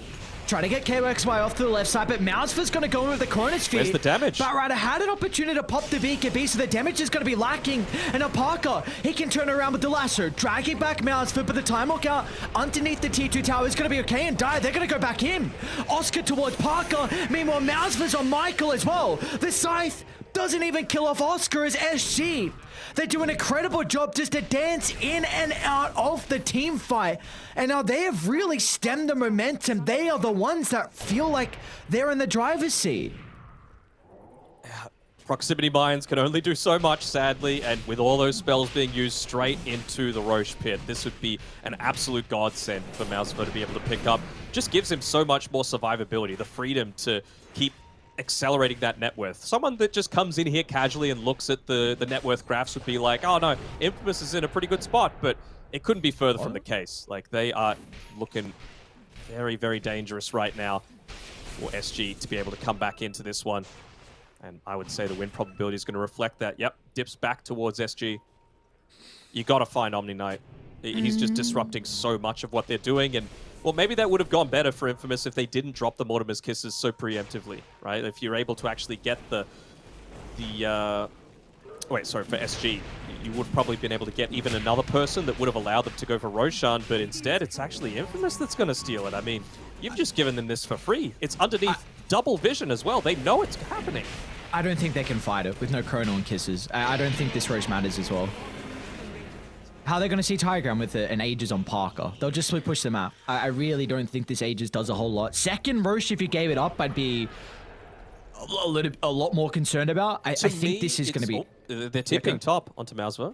trying to get KXY off to the left side, but Mouseford's going to go in with the Chronosphere. Where's the damage? Batrider had an opportunity to pop the BKB, so the damage is going to be lacking. And now Parker, he can turn around with the lasso, dragging back Mouseford, but the time walk out underneath the T2 tower is going to be okay and die. They're going to go back in. Oscar towards Parker. Meanwhile, Mouseford's on Michael as well. The Scythe doesn't even kill off Oscar as SG. They do an incredible job just to dance in and out of the team fight. And now they have really stemmed the momentum. They are the ones that feel like they're in the driver's seat. Proximity mines can only do so much, sadly, and with all those spells being used straight into the Roche pit, this would be an absolute godsend for Mouseful to be able to pick up. Just gives him so much more survivability, the freedom to keep accelerating that net worth. Someone that just comes in here casually and looks at the net worth graphs would be like, oh no, Infamous is in a pretty good spot, but it couldn't be further from the case. Like, they are looking very, very dangerous right now for SG to be able to come back into this one. And I would say the win probability is going to reflect that. Yep, dips back towards SG. You got to find Omni Knight. He's just disrupting so much of what they're doing. And, well, maybe that would have gone better for Infamous if they didn't drop the Mortimer's Kisses so preemptively, right? If you're able to actually get for SG, you would have probably been able to get even another person that would have allowed them to go for Roshan, but instead it's actually Infamous that's going to steal it. I mean, you've just given them this for free. It's underneath double vision as well. They know it's happening. I don't think they can fight it with no Chrono and Kisses. I don't think this Roche matters as well. How are they going to see Tygram with an Aegis on Parker? They'll just split push the map. I really don't think this Aegis does a whole lot. Second Roche, if you gave it up, I'd be a lot more concerned about. I think this is going to be... They're tipping top onto Mausva.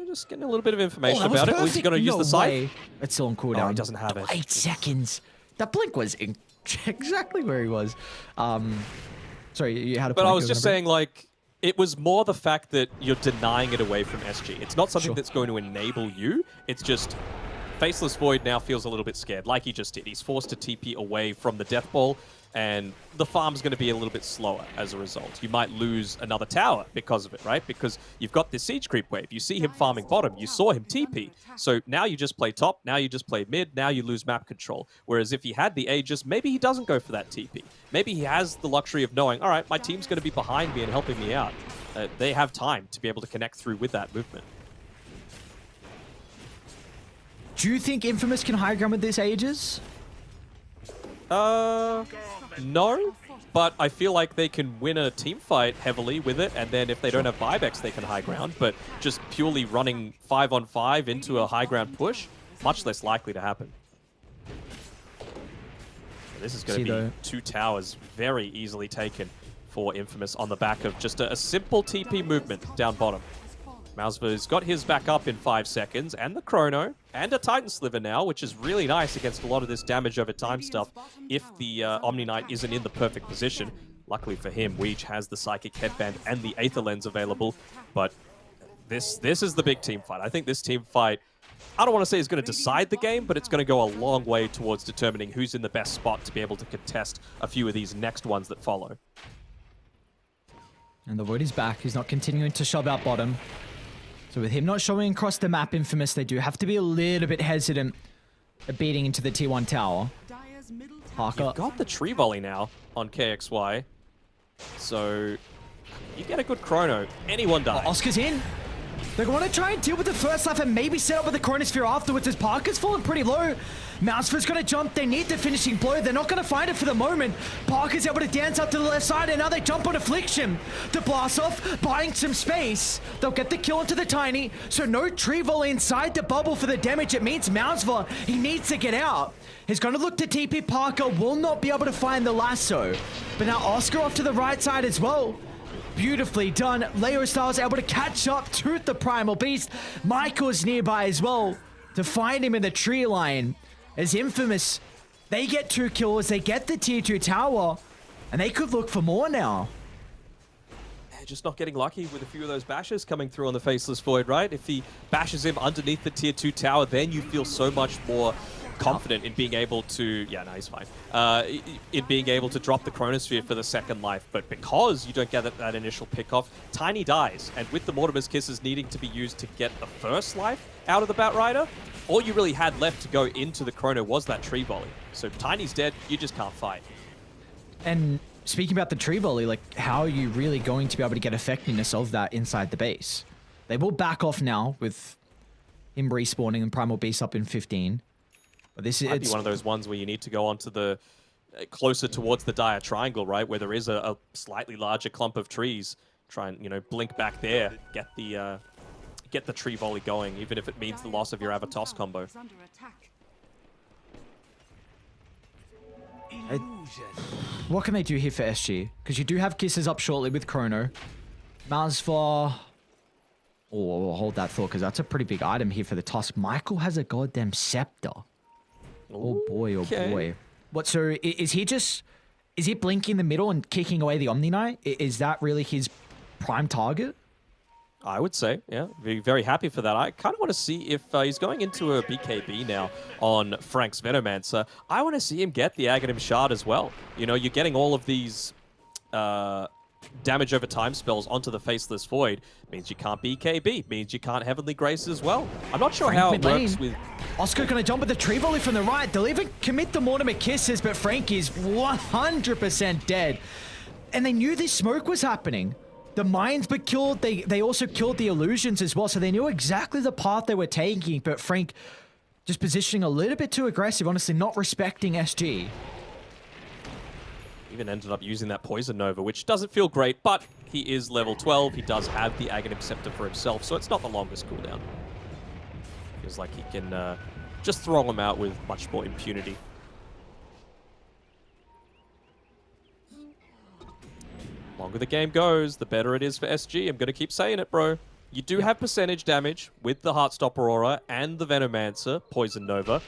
Just getting a little bit of information about it. Or is he going to use the scythe? It's still on cooldown. Oh, he doesn't have it. 8 seconds. That blink was exactly where he was. Sorry, you had a point. But I was just saying, like, it was more the fact that you're denying it away from SG. It's not something that's going to enable you. It's just Faceless Void now feels a little bit scared, like he just did. He's forced to TP away from the Death Ball, and the farm's going to be a little bit slower as a result. You might lose another tower because of it, right? Because you've got this siege creep wave. You see him farming bottom. You saw him TP. So now you just play top. Now you just play mid. Now you lose map control. Whereas if he had the Aegis, maybe he doesn't go for that TP. Maybe he has the luxury of knowing, all right, my team's going to be behind me and helping me out. They have time to be able to connect through with that movement. Do you think Infamous can high ground with this Aegis? No, but I feel like they can win a team fight heavily with it, and then if they don't have buybacks, they can high ground, but just purely running 5-on-5 into a high ground push, much less likely to happen. This is going to be 2 towers very easily taken for Infamous on the back of just a simple TP movement down bottom. Mausva's got his back up in 5 seconds, and the Chrono, and a Titan Sliver now, which is really nice against a lot of this damage over time stuff if the Omni Knight isn't in the perfect position. Luckily for him, Weege has the Psychic Headband and the Aether Lens available, but this is the big team fight. I think this team fight, I don't want to say is going to decide the game, but it's going to go a long way towards determining who's in the best spot to be able to contest a few of these next ones that follow. And the Void is back. He's not continuing to shove out bottom. So with him not showing across the map, Infamous, they do have to be a little bit hesitant at beating into the T1 tower. Parker. You've got the tree volley now on KXY. So you get a good Chrono. Anyone dies. Oscar's in. They want to try and deal with the first life and maybe set up with the Chronosphere afterwards as Parker's fallen pretty low. Mousefor's going to jump. They need the finishing blow. They're not going to find it for the moment. Parker's able to dance up to the left side, and now they jump on Affliction. The blast off, buying some space. They'll get the kill into the Tiny, so no tree volley inside the bubble for the damage. It means Mouseful, he needs to get out. He's going to look to TP. Parker will not be able to find the lasso. But now Oscar off to the right side as well. Beautifully done. Leo Styles able to catch up to the Primal Beast. Michael's nearby as well to find him in the tree line. As Infamous, they get 2 kills, they get the tier 2 tower, and they could look for more now. They're just not getting lucky with a few of those bashes coming through on the Faceless Void, right? If he bashes him underneath the tier 2 tower, then you feel so much more confident in being able to... Yeah, no, he's fine. In being able to drop the Chronosphere for the second life. But because you don't get that initial pickoff, Tiny dies. And with the Mortimer's Kisses needing to be used to get the first life out of the Batrider, all you really had left to go into the Chrono was that tree volley. So Tiny's dead, you just can't fight. And speaking about the tree volley, like, how are you really going to be able to get effectiveness of that inside the base? They will back off now with him respawning and Primal Beast up in 15. But this Might be one of those ones where you need to go onto the closer towards the dire triangle, right, where there is a slightly larger clump of trees. Try and, you know, blink back there, get the tree volley going, even if it means the loss of your Avatos combo. Is under attack. What can they do here for SG? Because you do have Kisses up shortly with Chrono. Malzvar. Oh, hold that thought, because that's a pretty big item here for the Tusk. Michael has a goddamn scepter. Oh boy, oh Okay. boy. What, so is he blinking in the middle and kicking away the Omni Knight? Is that really his prime target? I would say, yeah. Be very happy for that. I kind of want to see if he's going into a BKB now on Frank's Venomancer. I want to see him get the Aghanim Shard as well. You know, you're getting all of these damage over time spells onto the Faceless Void. Means you can't BKB. Means you can't Heavenly Grace as well. I'm not sure Frank how it mid-lane. works with... Oscar gonna jump with the tree volley from the right. They'll even commit the Mortimer Kisses, but Frank is 100% dead. And they knew this smoke was happening. The mines were killed. They also killed the illusions as well, so they knew exactly the path they were taking, but Frank just positioning a little bit too aggressive, honestly, not respecting SG. Even ended up using that Poison Nova, which doesn't feel great, but he is level 12. He does have the Aghanim Scepter for himself, so it's not the longest cooldown. Feels like he can just throw him out with much more impunity. Longer the game goes, the better it is for SG. I'm going to keep saying it, bro. You do have percentage damage with the Heartstopper Aura and the Venomancer, Poison Nova.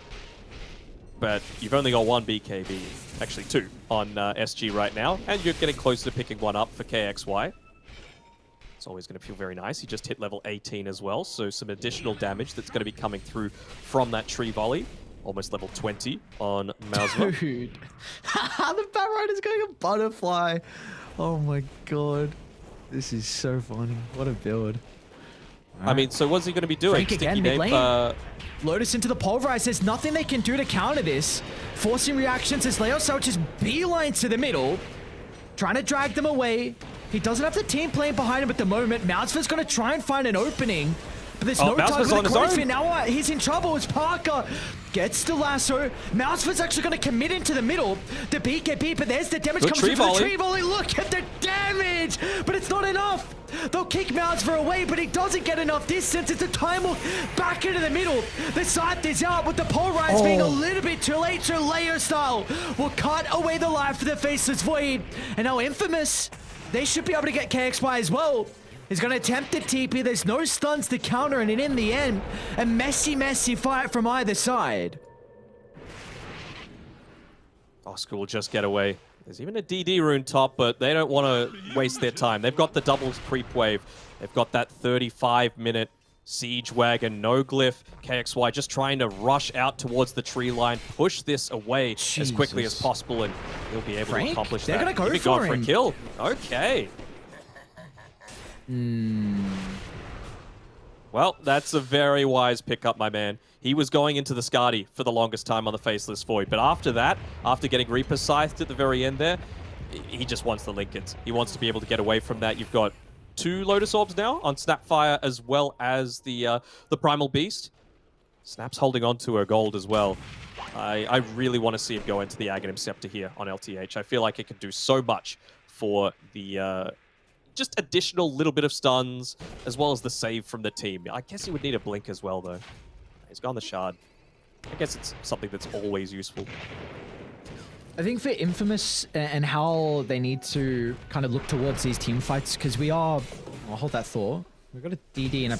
But you've only got one BKB, actually two, on SG right now. And you're getting close to picking one up for KXY. It's always going to feel very nice. He just hit level 18 as well, so some additional damage that's going to be coming through from that tree volley. Almost level 20 on Malzvar. Dude. The Bat Rider's going a butterfly. Oh my god. This is so funny. What a build. I mean, so what's he going to be doing? Frank again, Sticky mid Nape, lane. Lotus into the Pulverize. There's nothing they can do to counter this. Forcing reactions as Leo Sal just beelines to the middle. Trying to drag them away. He doesn't have the team playing behind him at the moment. Malzvar's going to try and find an opening. But there's no time Malzvar's for on the his own. Cornfin. Now what? He's in trouble as Parker gets the lasso. Malzvar's actually going to commit into the middle. The BKB, but there's the damage Good coming tree through for the volley. tree volley. Look at the damage! But it's not enough. They'll kick Malzvar away, but he doesn't get enough distance. It's a time walk back into the middle. The scythe is out with the pole rise being a little bit too late. So Layer Style will cut away the life for the Faceless Void. And now Infamous, they should be able to get KXY as well. He's going to attempt the TP. There's no stuns to counter, and in the end, a messy fight from either side. Oscar will just get away. There's even a DD rune top, but they don't want to waste their time. They've got the double creep wave. They've got that 35-minute siege wagon, no glyph. KXY just trying to rush out towards the tree line, push this away as quickly as Jesus. possible, and he'll be able Frank? to accomplish They're that. gonna go Even for going him. a kill. Okay. Well, that's a very wise pickup, my man. He was going into the Skadi for the longest time on the Faceless Void, but after that, after getting Reaper Scythed at the very end there, he just wants the Lincolns. He wants to be able to get away from that. You've got 2 Lotus Orbs now on Snapfire as well as the Primal Beast. Snap's holding on to her gold as well. I really want to see him go into the Aghanim Scepter here on LTH. I feel like it could do so much for the... just additional little bit of stuns, as well as the save from the team. I guess he would need a blink as well, though. He's gone the shard. I guess it's something that's always useful. I think for Infamous and how they need to kind of look towards these team fights, because we are... I'll hold that thought. We've got a DD and a...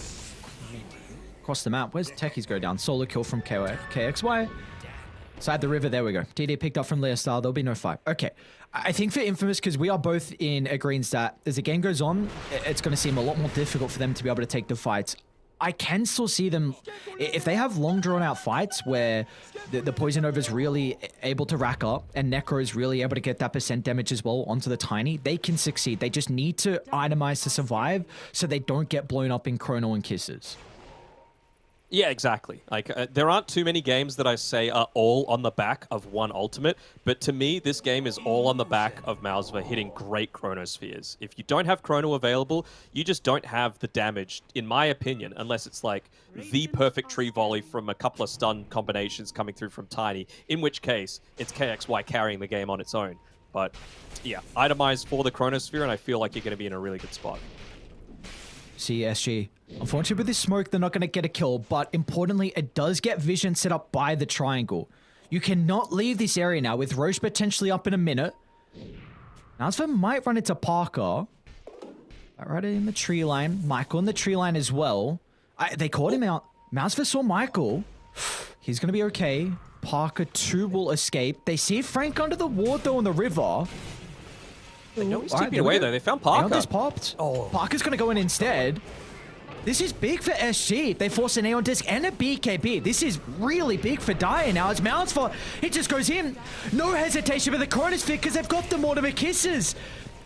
across the map. Where's Techies go down? Solo kill from KXY. Side the river, there we go. DD picked up from Leia Style. There'll be no fight. Okay. I think for Infamous, because we are both in agreement that as the game goes on, it's going to seem a lot more difficult for them to be able to take the fights. I can still see them, if they have long drawn out fights where the Poison Nova is really able to rack up and Necro is really able to get that % damage as well onto the Tiny, they can succeed. They just need to itemize to survive so they don't get blown up in Chrono and Kisses. Yeah, exactly. Like, there aren't too many games that I say are all on the back of one ultimate, but to me, this game is all on the back of Malzva hitting great chronospheres. If you don't have chrono available, you just don't have the damage, in my opinion, unless it's like the perfect tree volley from a couple of stun combinations coming through from Tiny, in which case, it's KXY carrying the game on its own. But yeah, itemized for the chronosphere, and I feel like you're going to be in a really good spot. See, SG. Unfortunately, with this smoke, they're not going to get a kill, but importantly, it does get vision set up by the triangle. You cannot leave this area now with Roche potentially up in a minute. Malzva might run into Parker. Right in the tree line. Michael in the tree line as well. They caught him out. Malzva saw Michael. He's going to be okay. Parker 2 will escape. They see Frank under the ward, though, in the river. They know he's TP'd away, though. They found Parker. Aeon just popped. Oh. Parker's going to go in instead. This is big for SG. They force an Aeon Disc and a BKB. This is really big for Dyer now. It's Malzva. It just goes in. No hesitation with the Chronosphere because they've got the Mortimer Kisses.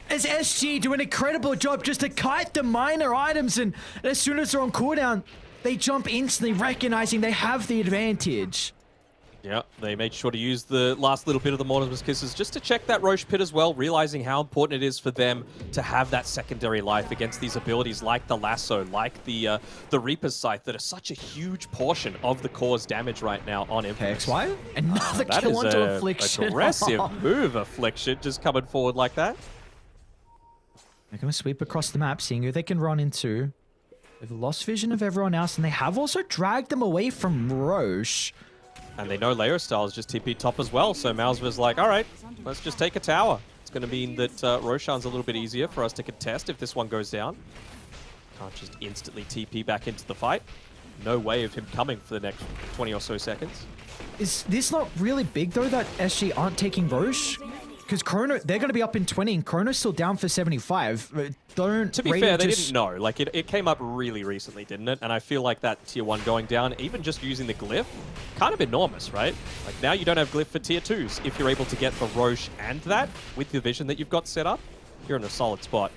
As SG do an incredible job just to kite the minor items, and as soon as they're on cooldown, they jump instantly, recognizing they have the advantage. Yeah, they made sure to use the last little bit of the Mortimer's Kisses just to check that Roche pit as well, realizing how important it is for them to have that secondary life against these abilities like the Lasso, like the Reaper's Scythe, that are such a huge portion of the core's damage right now on Infamous. KXY? Another That kill is onto a Affliction. aggressive move, Affliction, just coming forward like that. They're going to sweep across the map, seeing who they can run into. They've lost vision of everyone else, and they have also dragged them away from Roche. And they know Layer Style is just TP top as well, so Malzva's like, all right, let's just take a tower. It's going to mean that Roshan's a little bit easier for us to contest if this one goes down. Can't just instantly TP back into the fight. No way of him coming for the next 20 or so seconds. Is this not really big, though, that SG aren't taking Roche? Because Chrono, they're going to be up in 20, and Chrono's still down for 75. Don't. To be fair, they didn't know. Like, it came up really recently, didn't it? And I feel like that tier 1 going down, even just using the glyph, kind of enormous, right? Like, now you don't have glyph for tier 2s. If you're able to get the Roche and that, with the vision that you've got set up, you're in a solid spot.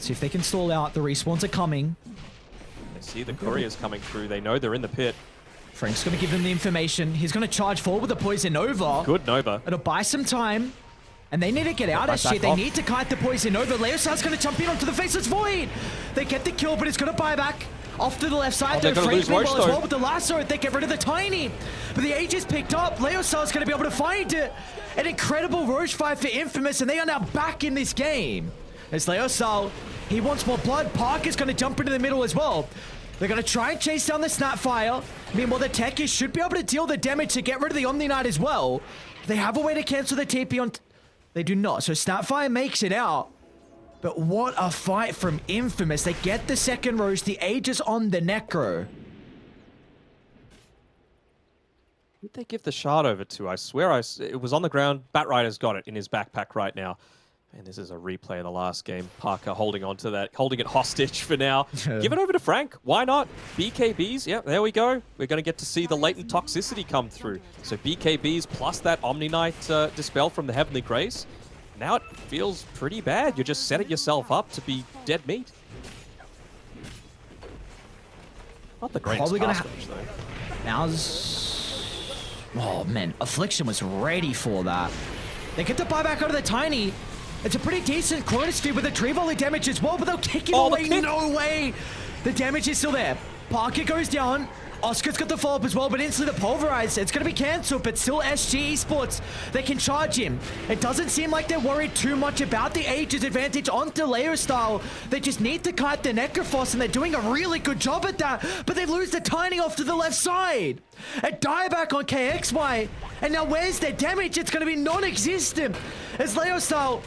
See if they can stall out. The respawns are coming. They see the couriers coming through. They know they're in the pit. Frank's going to give them the information. He's going to charge forward with the Poison Nova. Good Nova. It'll buy some time. And they need to get out of shit. They need to kite the Poison Nova. Leostar's going to jump in onto the Faceless Void. They get the kill, but it's going to buy back off to the left side. They're going to lose Roche, as well with the Lasso. They get rid of the Tiny. But the Age is picked up. Leostar's going to be able to find it. An incredible Roche fight for Infamous, and they are now back in this game. As Leostar, he wants more blood. Parker's going to jump into the middle as well. They're going to try and chase down the Snapfire. Meanwhile, the Techies should be able to deal the damage to get rid of the Omni Knight as well. They have a way to cancel the TP on... They do not. So Snapfire makes it out. But what a fight from Infamous. They get the second Roche. The Age is on the Necro. Who did they give the shard over to? I swear it was on the ground. Batrider's got it in his backpack right now. And this is a replay of the last game. Parker holding on to that, holding it hostage for now. Give it over to Frank. Why not? BKBs, yeah, there we go. We're going to get to see the latent toxicity come through. So BKBs plus that Omni Knight dispel from the Heavenly Grace. Now it feels pretty bad. You're just setting yourself up to be dead meat. Not the greatest cast range, though. Now's... Oh, man. Affliction was ready for that. They get the buyback out of the Tiny. It's a pretty decent Chronosphere with the tree volley damage as well, but they'll kick him away. No way. The damage is still there. Parker goes down. Oscar's got the follow-up as well, but instantly the Pulverize. It's going to be cancelled, but still SG Esports. They can charge him. It doesn't seem like they're worried too much about the Age's advantage onto Layer Style. They just need to kite the Necrophos, and they're doing a really good job at that, but they lose the Tiny off to the left side. A dieback on KXY, and now where's their damage? It's going to be non-existent. As Layer Style...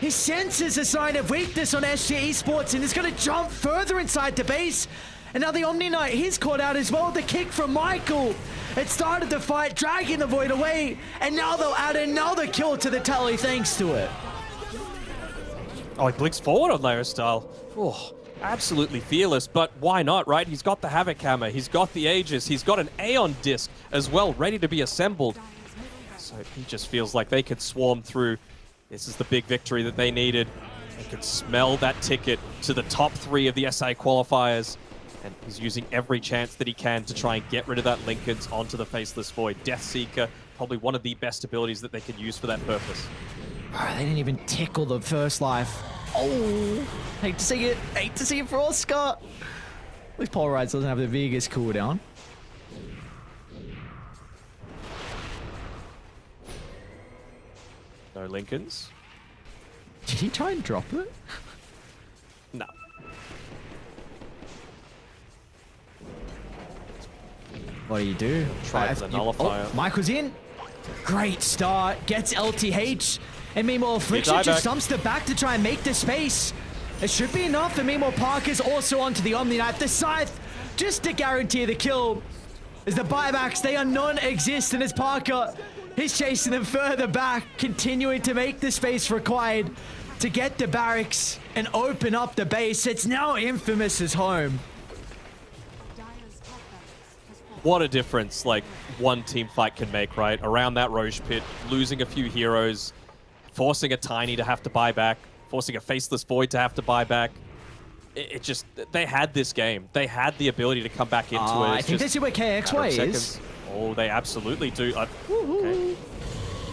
He senses a sign of weakness on SG Esports and is going to jump further inside the base. And now the Omni Knight, he's caught out as well. The kick from Michael. It started the fight, dragging the Void away. And now they'll add another kill to the tally thanks to it. Oh, he blinks forward on Layer Style. Oh, absolutely fearless, but why not, right? He's got the Havoc Hammer, he's got the Aegis, he's got an Aeon Disc as well, ready to be assembled. So he just feels like they could swarm through. This is the big victory that they needed. They could smell that ticket to the top 3 of the SA qualifiers. And he's using every chance that he can to try and get rid of that Lincoln's onto the Faceless Void. Death Seeker, probably one of the best abilities that they can use for that purpose. Oh, they didn't even tickle the first life. Oh, hate to see it. Hate to see it for Oscar. At least Polarize doesn't have the biggest cooldown. No Lincolns. Did he try and drop it? No. What do you do? Try for the nullifier. Oh, Michael's in. Great start. Gets LTH. And meanwhile, Affliction just jumps the back to try and make the space. It should be enough. And meanwhile, Parker's also onto the Omni Knight. The Scythe, just to guarantee the kill. As the buybacks, they are non-existent as Parker is chasing them further back, continuing to make the space required to get the barracks and open up the base. It's now Infamous's home. Dire's top barracks has fallen. What a difference, like, one team fight can make, right? Around that Roche pit, losing a few heroes, forcing a Tiny to have to buy back, forcing a Faceless Void to have to buy back. It just, they had this game. They had the ability to come back into it. I It's think they just see where a matter KXY of is. seconds. Oh, they absolutely do. Okay.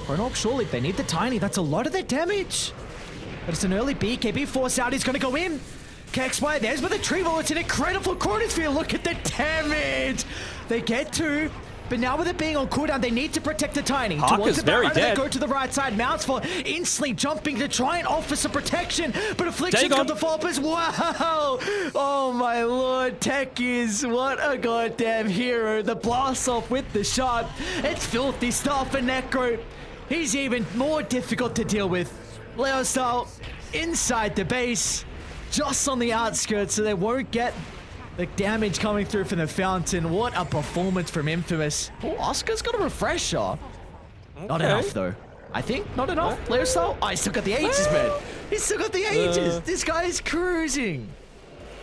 Chronox, surely they need the Tiny. That's a lot of their damage. But it's an early BKB force out. He's going to go in. KXY, there's with the Trevo. It's an incredible Chronosphere. Look at the damage. They get two. But now with it being on cooldown, they need to protect the Tiny. Parker's the very Batrider, dead. They go to the right side. Mounts for instantly jumping to try and offer some protection. But Affliction's got the follow-up as wow. Oh my lord. Techies, what a goddamn hero. The blast off with the shot. It's filthy stuff for Necro. He's even more difficult to deal with. Leo style inside the base, just on the outskirts, so they won't get the damage coming through from the fountain. What a performance from Infamous. Oh, Oscar's got a refresher. Okay. Not enough, though. I think not enough. Leo style. Oh, he's still got the ages, man. He's still got the ages. This guy is cruising.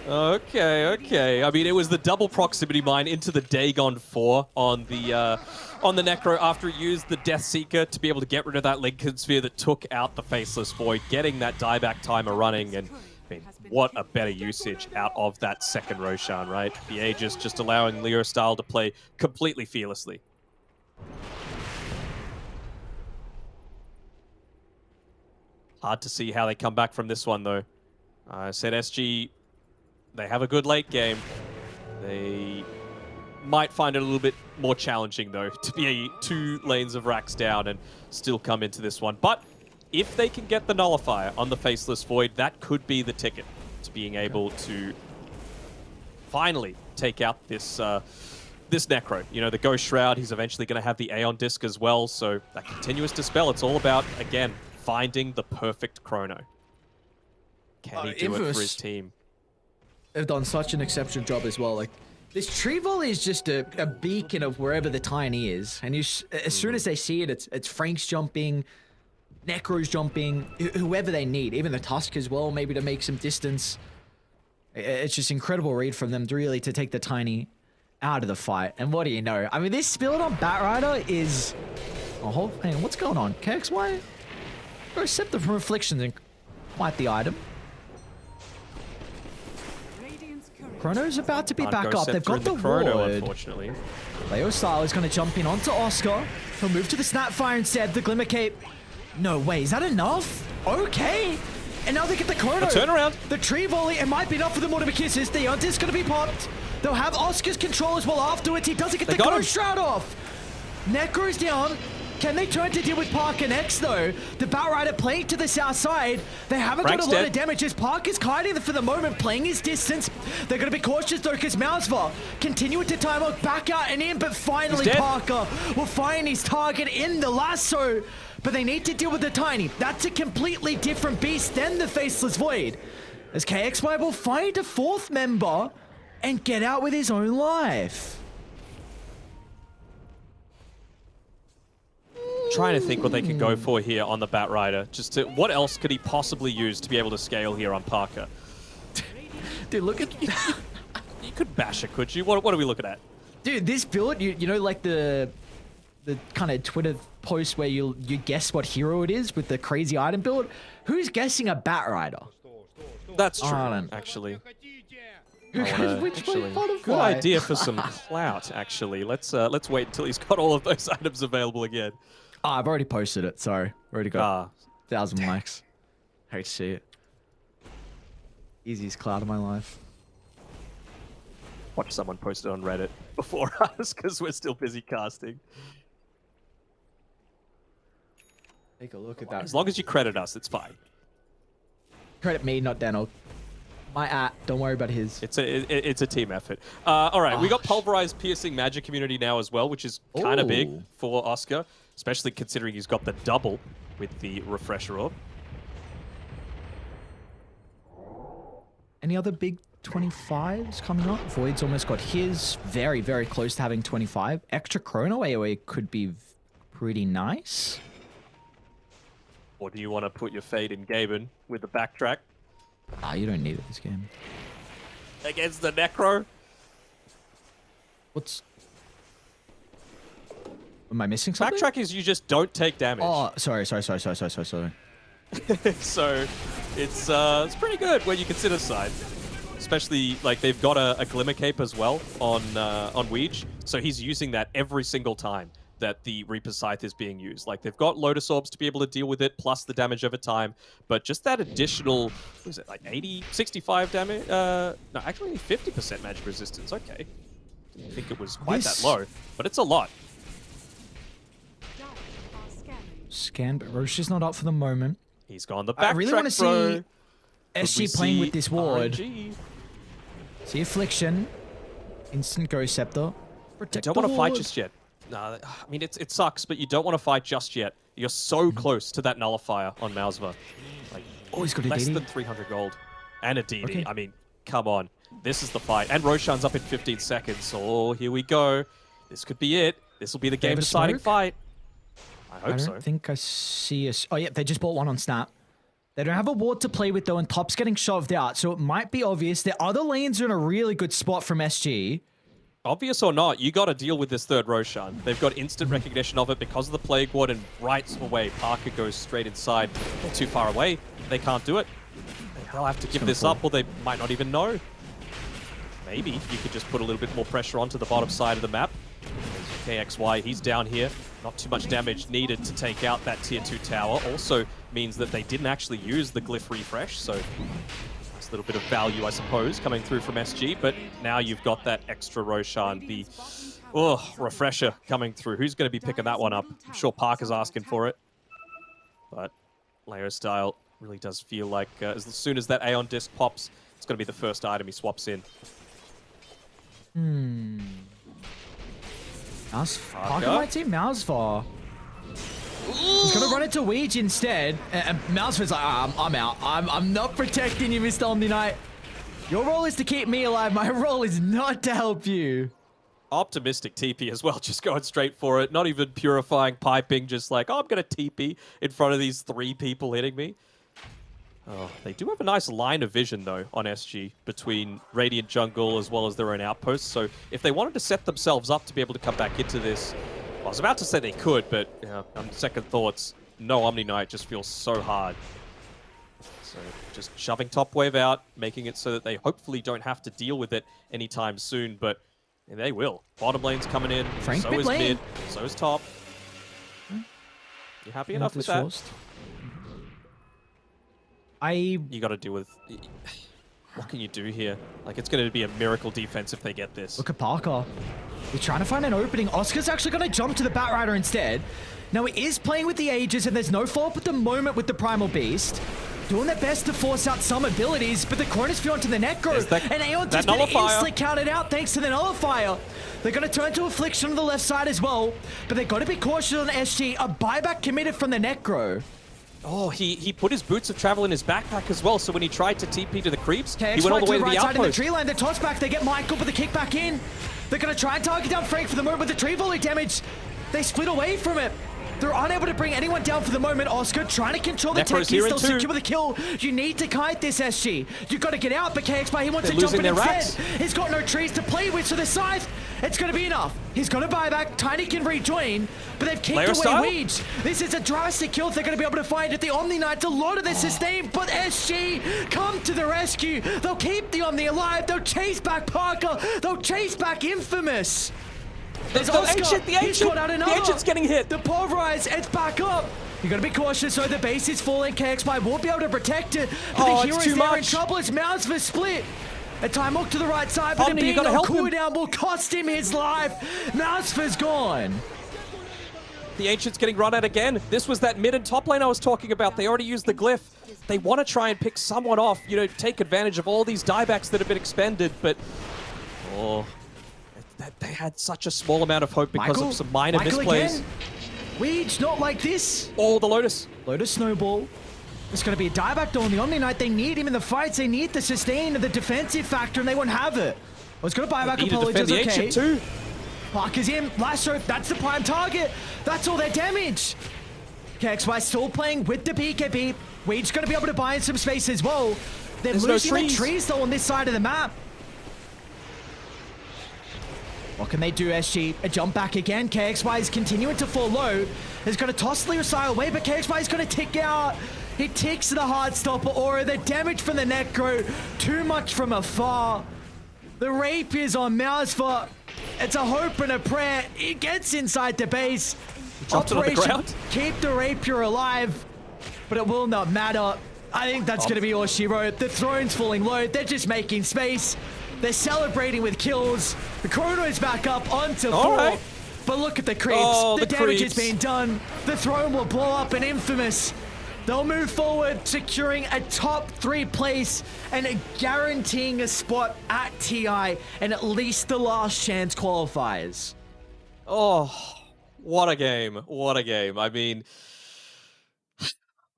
Okay. I mean, it was the double proximity mine into the Dagon 4 on the Necro after he used the Death Seeker to be able to get rid of that Lincoln Sphere that took out the Faceless Void, getting that dieback timer running. And I mean, what a better usage out of that second Roshan, right? The Aegis just allowing Leo Style to play completely fearlessly. Hard to see how they come back from this one, though. I said SG, they have a good late game. They might find it a little bit more challenging, though, to be 2 lanes of racks down and still come into this one. But if they can get the nullifier on the Faceless Void, that could be the ticket to being able to finally take out this this Necro. You know, the Ghost Shroud, he's eventually going to have the Aeon Disc as well, so that continuous Dispel, it's all about, again, finding the perfect Chrono. Can he do it for his team? They've done such an exceptional job as well. Like, this tree volley is just a beacon of wherever the Tiny is. And as soon as they see it, it's Frank's jumping, Necro's jumping, whoever they need. Even the Tusk as well, maybe to make some distance. It's just incredible read from them really to take the Tiny out of the fight. And what do you know? I mean, this build on Batrider is... Oh, hang on, what's going on? KXY? Go Scepter from Afflictions and quite the item. Radiant's courier Chrono's about to be Can't back go up. They've Scepter got in the Chrono, ward. unfortunately. Leo Style is going to jump in onto Oscar. He'll move to the Snapfire instead. The Glimmer Cape. No way. Is that enough? Okay. And now they get the Chrono. A turnaround. The Tree Volley. It might be enough for the Mortimer Kisses. The Yonta is going to be popped. They'll have Oscar's control as well afterwards. He doesn't get the Ghost Shroud off. Necro's down. Can they turn to deal with Parker next, though? The Batrider playing to the south side. They haven't Frank's got a lot dead. of damage as Parker's kiting for the moment, playing his distance. They're going to be cautious, though, because Mousva continuing to time out, back out and in, but finally Parker will find his target in the lasso. But they need to deal with the Tiny. That's a completely different beast than the Faceless Void. As KXY will find a 4th member and get out with his own life. Trying to think what they could go for here on the Batrider. What else could he possibly use to be able to scale here on Parker? Dude, look at... You could bash it, could you? What are we looking at? Dude, this build, you know, like the kind of Twitter post where you guess what hero it is with the crazy item build? Who's guessing a Batrider? That's true, Alan. actually. Which way butterfly? Good idea for some clout, actually. Let's wait until he's got all of those items available again. Oh, I've already posted it. Sorry. Already got 1,000 likes. Hate to see it. Easiest cloud of my life. Watch someone post it on Reddit before us, because we're still busy casting. Take a look at that. As long as you credit us, it's fine. Credit me, not Daniel. My don't worry about his. It's a team effort. All right, we got pulverized piercing magic community now as well, which is kind of big for Oscar, especially considering he's got the double with the refresher orb. Any other big 25s coming up? Void's almost got his. Very, very close to having 25. Extra chrono AoE could be pretty nice. Or do you want to put your fate in Gaben with the backtrack? Ah, you don't need it this game. Against the Necro? What's... Am I missing something? Backtrack is you just don't take damage. Oh, sorry. So it's pretty good when you consider side. Especially, like, they've got a Glimmer Cape as well on Weege, so he's using that every single time that the Reaper Scythe is being used. Like, they've got Lotus Orbs to be able to deal with it, plus the damage over time, but just that additional, what is it, like 80, 65 damage? No, actually 50% magic resistance, okay. Didn't think it was quite that low, but it's a lot. Scan, but Roche is not up for the moment. He's gone the backtrack, I really want to see SG SG playing with this ward. RNG? See Affliction, instant Ghost Scepter. You don't want to fight just yet. No, I mean, it sucks, but you don't want to fight just yet. You're so close to that nullifier on Malzva. Like, he's got a less DD. than 300 gold. And a DD. Okay. I mean, come on. This is the fight. And Roshan's up in 15 seconds. Oh, here we go. This could be it. This will be the game-deciding fight. I hope so. I don't think I see a... Oh, yeah, they just bought one on Snap. They don't have a ward to play with, though, and Top's getting shoved out, so it might be obvious. The other lanes are in a really good spot from SG. Obvious or not, you got to deal with this third Roshan. They've got instant recognition of it because of the Plague Ward, and right away, Parker goes straight inside. They're too far away. They can't do it. They'll have to give this up, or they might not even know. Maybe you could just put a little bit more pressure onto the bottom side of the map. KXY, he's down here. Not too much damage needed to take out that tier 2 tower. Also means that they didn't actually use the glyph refresh, so it's a little bit of value, I suppose, coming through from SG. But now you've got that extra Roshan, the refresher coming through. Who's going to be picking that one up? I'm sure Parker's asking for it. But Leo Style really does feel like as soon as that Aeon disc pops, it's going to be the first item he swaps in. Parker might see Malzvar. He's gonna run into Weege instead, and Malzvar's like, I'm out. I'm not protecting you, Mr. Omni Knight. Your role is to keep me alive. My role is not to help you. Optimistic TP as well, just going straight for it. Not even purifying, piping, just like, oh, I'm gonna TP in front of these 3 people hitting me. Oh, they do have a nice line of vision, though, on SG between Radiant Jungle as well as their own outposts. So if they wanted to set themselves up to be able to come back into this, I was about to say they could, but on second thoughts, no Omni Knight just feels so hard. So just shoving top wave out, making it so that they hopefully don't have to deal with it anytime soon, but they will. Bottom lane's coming in, Frank so mid is lane. mid, so is top. You happy enough with that? Forced. You got to deal with... What can you do here? Like, it's going to be a miracle defense if they get this. Look at Parker. He's trying to find an opening. Oscar's actually going to jump to the Batrider instead. Now, he is playing with the Aegis, and there's no follow-up at the moment with the Primal Beast. Doing their best to force out some abilities, but the Chronosphere onto the Necro. And Aeon just been instantly counted out thanks to the Nullifier. They're going to turn to Affliction on the left side as well, but they've got to be cautious on SG. A buyback committed from the Necro. Oh, he put his boots of travel in his backpack as well, so when he tried to TP to the creeps, KX he went all the way to the right side in the outpost. tree line. They toss back, they get Michael, but the kick back in. They're going to try and target down Frank for the moment with the tree volley damage. They split away from it. They're unable to bring anyone down for the moment. Oscar trying to control the Necro's tech. He's here in still two. secure with the kill. You need to kite this, SG. You've got to get out, but KXY, he wants They're to jump losing in their instead. racks. He's got no trees to play with, so the scythe, it's going to be enough. He's got to buy back. Tiny can rejoin, but they've kicked Layer away style? Weege. This is a drastic kill if they're going to be able to find it. The Omni Knights, a lot of this sustain, but SG come to the rescue. They'll keep the Omni alive. They'll chase back Parker. They'll chase back Infamous. There's Oscar. He's got out another. The Ancient's getting hit. The Pulverize, it's back up. You gotta be cautious, so the base is falling. KXY won't be able to protect it. But Oh, the it's hero's too there in much. trouble. It's Mouths for split. A time walk to the right side, but Omni, it you being gotta on help him. cooldown will cost him his life. Mouths's gone. The Ancient's getting run at again. This was that mid and top lane I was talking about. They already used the glyph. They want to try and pick someone off, you know, take advantage of all these diebacks that have been expended, but they had such a small amount of hope because of some minor misplays. Again. Weege, not like this. Oh, the Lotus. Lotus Snowball. It's going to be a dieback though on the Omni Knight. They need him in the fights. They need the sustain, the defensive factor, and they won't have it. I was going to buy back Need to defend Apologies, the okay. Ancient too. Parker's in. Lasso, that's the prime target. That's all their damage. KXY still playing with the BKB. Weege's going to be able to buy in some space as well. They're There's no losing the trees. trees though on this side of the map. What can they do, SG? A jump back again. KXY is continuing to fall low. He's going to toss Leosai away, but KXY is going to tick out. He ticks the Heartstopper aura. The damage from the Necro, too much from afar. The Rapier's on Mousefort. It's a hope and a prayer. He gets inside the base. Dropped it on the ground. Keep the Rapier alive, but it will not matter. I think that's going to be all she wrote. The throne's falling low. They're just making space. They're celebrating with kills. The Chrono is back up onto four. Right. But look at the creeps. Oh, the the damage creeps. is being done. The throne will blow up and Infamous. They'll move forward, securing a top 3 place and guaranteeing a spot at TI and at least the last chance qualifiers. Oh, what a game. What a game. I mean,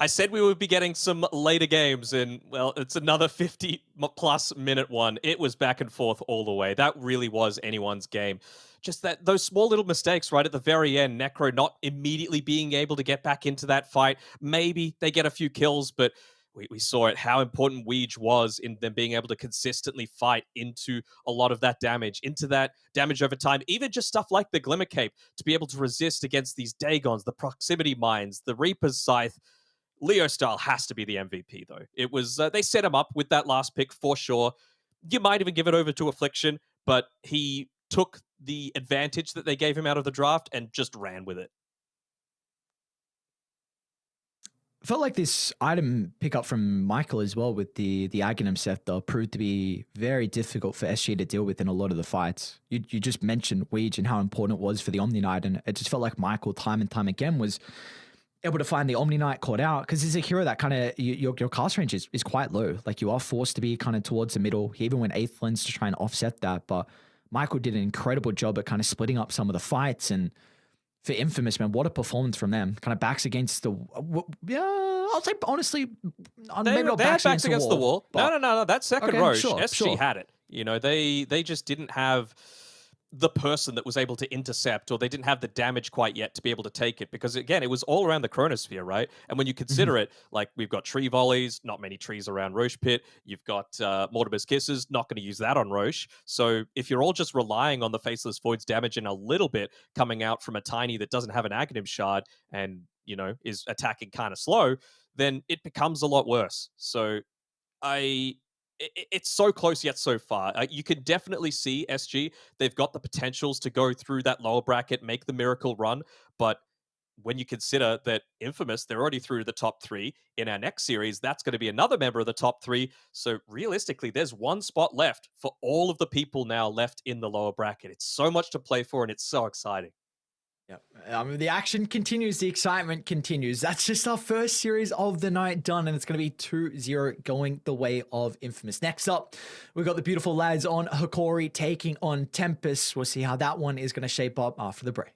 I said we would be getting some later games, and, well, it's another 50-plus minute one. It was back and forth all the way. That really was anyone's game. Just that those small little mistakes right at the very end, Necro not immediately being able to get back into that fight. Maybe they get a few kills, but we saw it, how important Weege was in them being able to consistently fight into a lot of that damage, into that damage over time. Even just stuff like the Glimmer Cape, to be able to resist against these Dagons, the Proximity Mines, the Reaper's Scythe. Leo Style has to be the MVP, though. It was they set him up with that last pick for sure. You might even give it over to Affliction, but he took the advantage that they gave him out of the draft and just ran with it. Felt like this item pickup from Michael as well with the Aghanim Scepter proved to be very difficult for SG to deal with in a lot of the fights. You just mentioned Weege and how important it was for the Omni Knight, and it just felt like Michael time and time again was able to find the Omni Knight caught out, because he's a hero that kind of, your cast range is quite low. Like, you are forced to be kind of towards the middle. He even went 8th lens to try and offset that, but Michael did an incredible job at kind of splitting up some of the fights. And for Infamous, man, what a performance from them. Kind of backs against the, yeah, I'll say honestly, maybe not They had backs backs against the wall. No. That second Okay, row, sure, SG sure. had it. You know, they just didn't have the person that was able to intercept, or they didn't have the damage quite yet to be able to take it, because again, it was all around the chronosphere, right? And when you consider it, like, we've got tree volleys, not many trees around Roche Pit, you've got Mortimer's Kisses, not going to use that on Roche. So if you're all just relying on the Faceless Void's damage and a little bit coming out from a Tiny that doesn't have an Aghanim Shard and, you know, is attacking kind of slow, then it becomes a lot worse. So it's so close yet so far. You can definitely see SG. They've got the potentials to go through that lower bracket, make the miracle run. But when you consider that Infamous, they're already through to the top 3. In our next series, that's going to be another member of the top 3. So realistically, there's one spot left for all of the people now left in the lower bracket. It's so much to play for, and it's so exciting. Yeah, the action continues, the excitement continues. That's just our first series of the night done, and it's going to be 2-0 going the way of Infamous. Next up, we've got the beautiful lads on Hikori taking on Tempest. We'll see how that one is going to shape up after the break.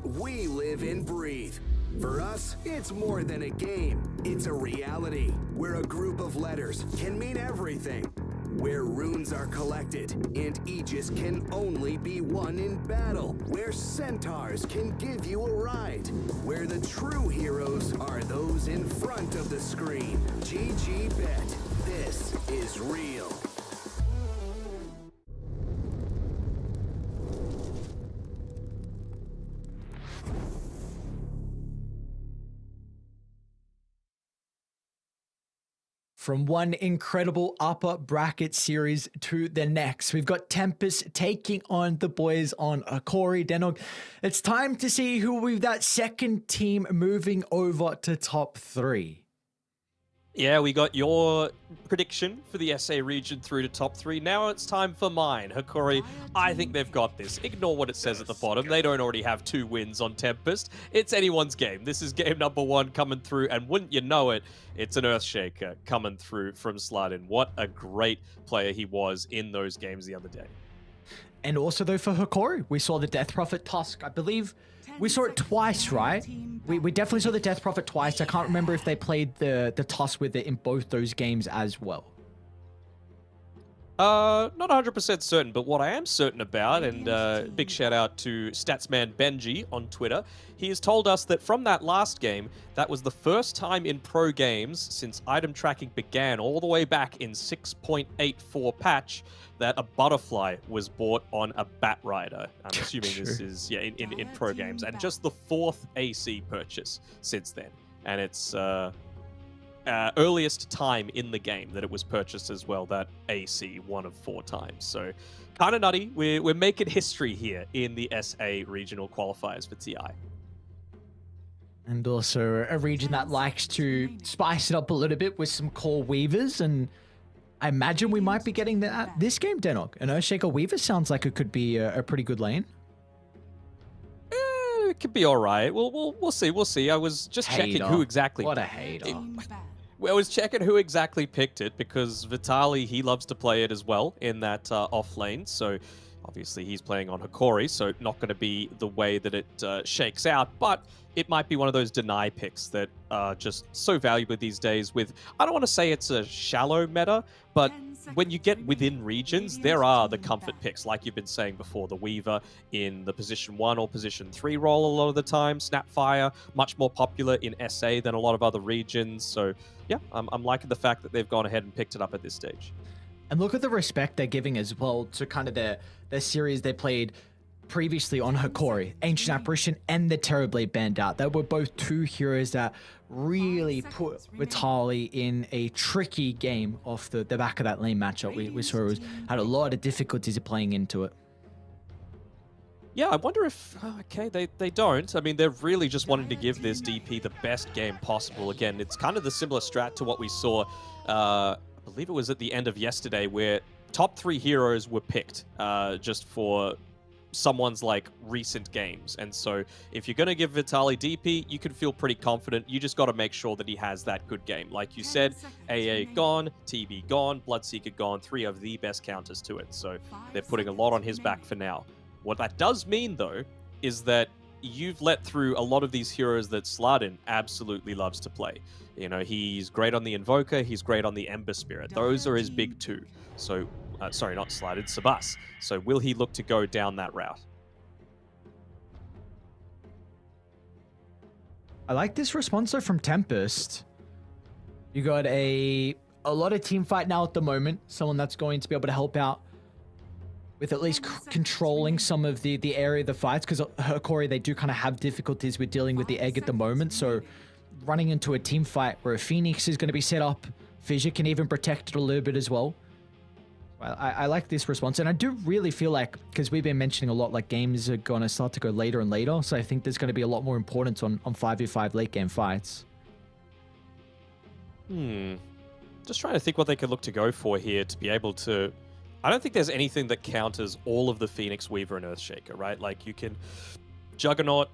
what we live and breathe. For us, it's more than a game. It's a reality where a group of letters can mean everything. Where runes are collected and Aegis can only be won in battle. Where centaurs can give you a ride. Where the true heroes are those in front of the screen. GG Bet. This is real. From one incredible upper bracket series to the next, we've got Tempest taking on the boys on Akori Denog. It's time to see who will be that second team moving over to top 3. Yeah, we got your prediction for the SA region through to top 3. Now it's time for mine. Hikori, I think they've got this. Ignore what it says at the bottom. They don't already have 2 wins on Tempest. It's anyone's game. This is game number 1 coming through, and wouldn't you know it, it's an Earthshaker coming through from Sladin. What a great player he was in those games the other day. And also, though, for Hikori, we saw the Death Prophet Tusk. I believe we saw it twice, right? We definitely saw the Death Prophet twice. I can't remember if they played the Tusk with it in both those games as well. Not 100% certain, but what I am certain about, and big shout out to Statsman Benji on Twitter, he has told us that from that last game, that was the first time in pro games since item tracking began all the way back in 6.84 patch that a butterfly was bought on a Bat Rider. I'm assuming this is in pro games, and just the 4th AC purchase since then. And it's earliest time in the game that it was purchased as well, that AC 1 of 4 times. So kind of nutty. We're making history here in the SA regional qualifiers for TI. And also a region that likes to spice it up a little bit with some core weavers, and I imagine we might be getting that this game, Denog. An Earthshaker Weaver sounds like it could be a pretty good lane. It could be all right. We'll see. We'll see. I was just checking who exactly. What a hater. I was checking who exactly picked it because Vitaly, he loves to play it as well in that off lane. So obviously he's playing on Hikori, so not going to be the way that it shakes out. But it might be one of those deny picks that are just so valuable these days with, I don't want to say it's a shallow meta, but when you get within regions, there are the comfort picks, like you've been saying before, the Weaver in the position 1 or position 3 role a lot of the time, Snapfire, much more popular in SA than a lot of other regions. So yeah, I'm liking the fact that they've gone ahead and picked it up at this stage. And look at the respect they're giving as well to kind of their series they played previously on Hikori, Ancient Apparition and the Terrorblade banned out. They were both 2 heroes that really put Vitaly in a tricky game off the back of that lane matchup. We saw had a lot of difficulties of playing into it. Yeah, I wonder if... okay, they don't. I mean, they're really just wanting to give this DP the best game possible. Again, it's kind of the similar strat to what we saw, I believe it was at the end of yesterday, where top 3 heroes were picked just for someone's like recent games. And so if you're going to give Vitaly DP, you can feel pretty confident. You just got to make sure that he has that good game. Like you said, AA gone, TB gone, Bloodseeker gone, 3 of the best counters to it. So they're putting a lot on his back for now. What that does mean, though, is that you've let through a lot of these heroes that Sladin absolutely loves to play. You know, he's great on the Invoker, he's great on the Ember Spirit. Those are his big 2. So, sorry, not Sladin, Sabas. So will he look to go down that route? I like this response though from Tempest. You got a lot of team fight now at the moment. Someone that's going to be able to help out with at least controlling some of the area of the fights, because Hikori, they do kind of have difficulties with dealing with the egg at the moment. So running into a team fight where a Phoenix is going to be set up, Fissure can even protect it a little bit as well. I like this response, and I do really feel like, because we've been mentioning a lot, like games are going to start to go later and later, so I think there's going to be a lot more importance on 5v5 late game fights. Just trying to think what they could look to go for here to be able to... I don't think there's anything that counters all of the Phoenix, Weaver, and Earthshaker, right? Like, you can Juggernaut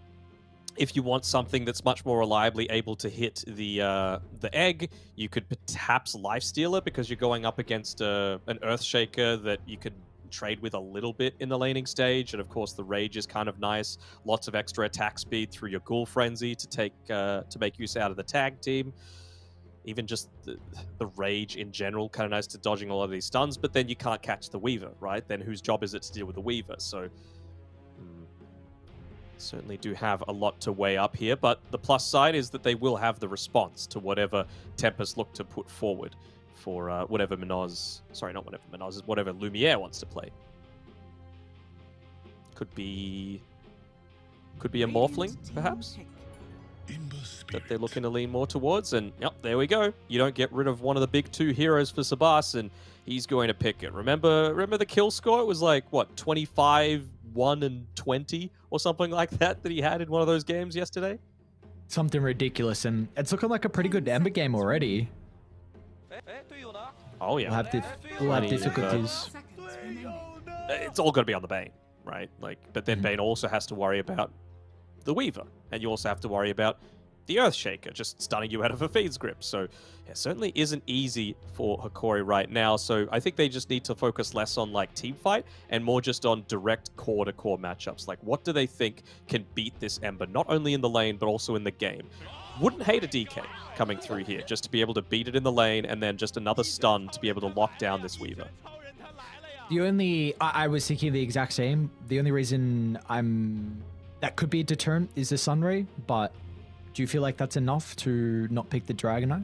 if you want something that's much more reliably able to hit the egg. You could perhaps Lifestealer because you're going up against an Earthshaker that you could trade with a little bit in the laning stage, and of course the Rage is kind of nice. Lots of extra attack speed through your Ghoul Frenzy to make use out of the tag team. Even just the Rage in general, kind of nice to dodging a lot of these stuns, but then you can't catch the Weaver, right? Then whose job is it to deal with the Weaver? So certainly do have a lot to weigh up here, but the plus side is that they will have the response to whatever Tempest look to put forward for whatever Minoz, sorry, not whatever Minoz, whatever Lumiere wants to play. Could be a Morphling, perhaps, that they're looking to lean more towards, and yep, there we go. You don't get rid of one of the big two heroes for Sabas, and he's going to pick it. Remember the kill score? It was like, what, 25, 1, and 20, or something like that he had in one of those games yesterday? Something ridiculous, and it's looking like a pretty good Ember game already. Oh, yeah. We'll have difficulties. Seconds remaining. It's all going to be on the Bane, right? Like, but then Bane also has to worry about the Weaver, and you also have to worry about the Earthshaker just stunning you out of a Feed's grip. So it certainly isn't easy for Hikori right now. So I think they just need to focus less on like team fight and more just on direct core-to-core matchups. Like, what do they think can beat this Ember, not only in the lane, but also in the game? Wouldn't hate a DK coming through here, just to be able to beat it in the lane, and then just another stun to be able to lock down this Weaver. I was thinking the exact same. The only reason that could be a deterrent is the Sunray, but do you feel like that's enough to not pick the Dragonite?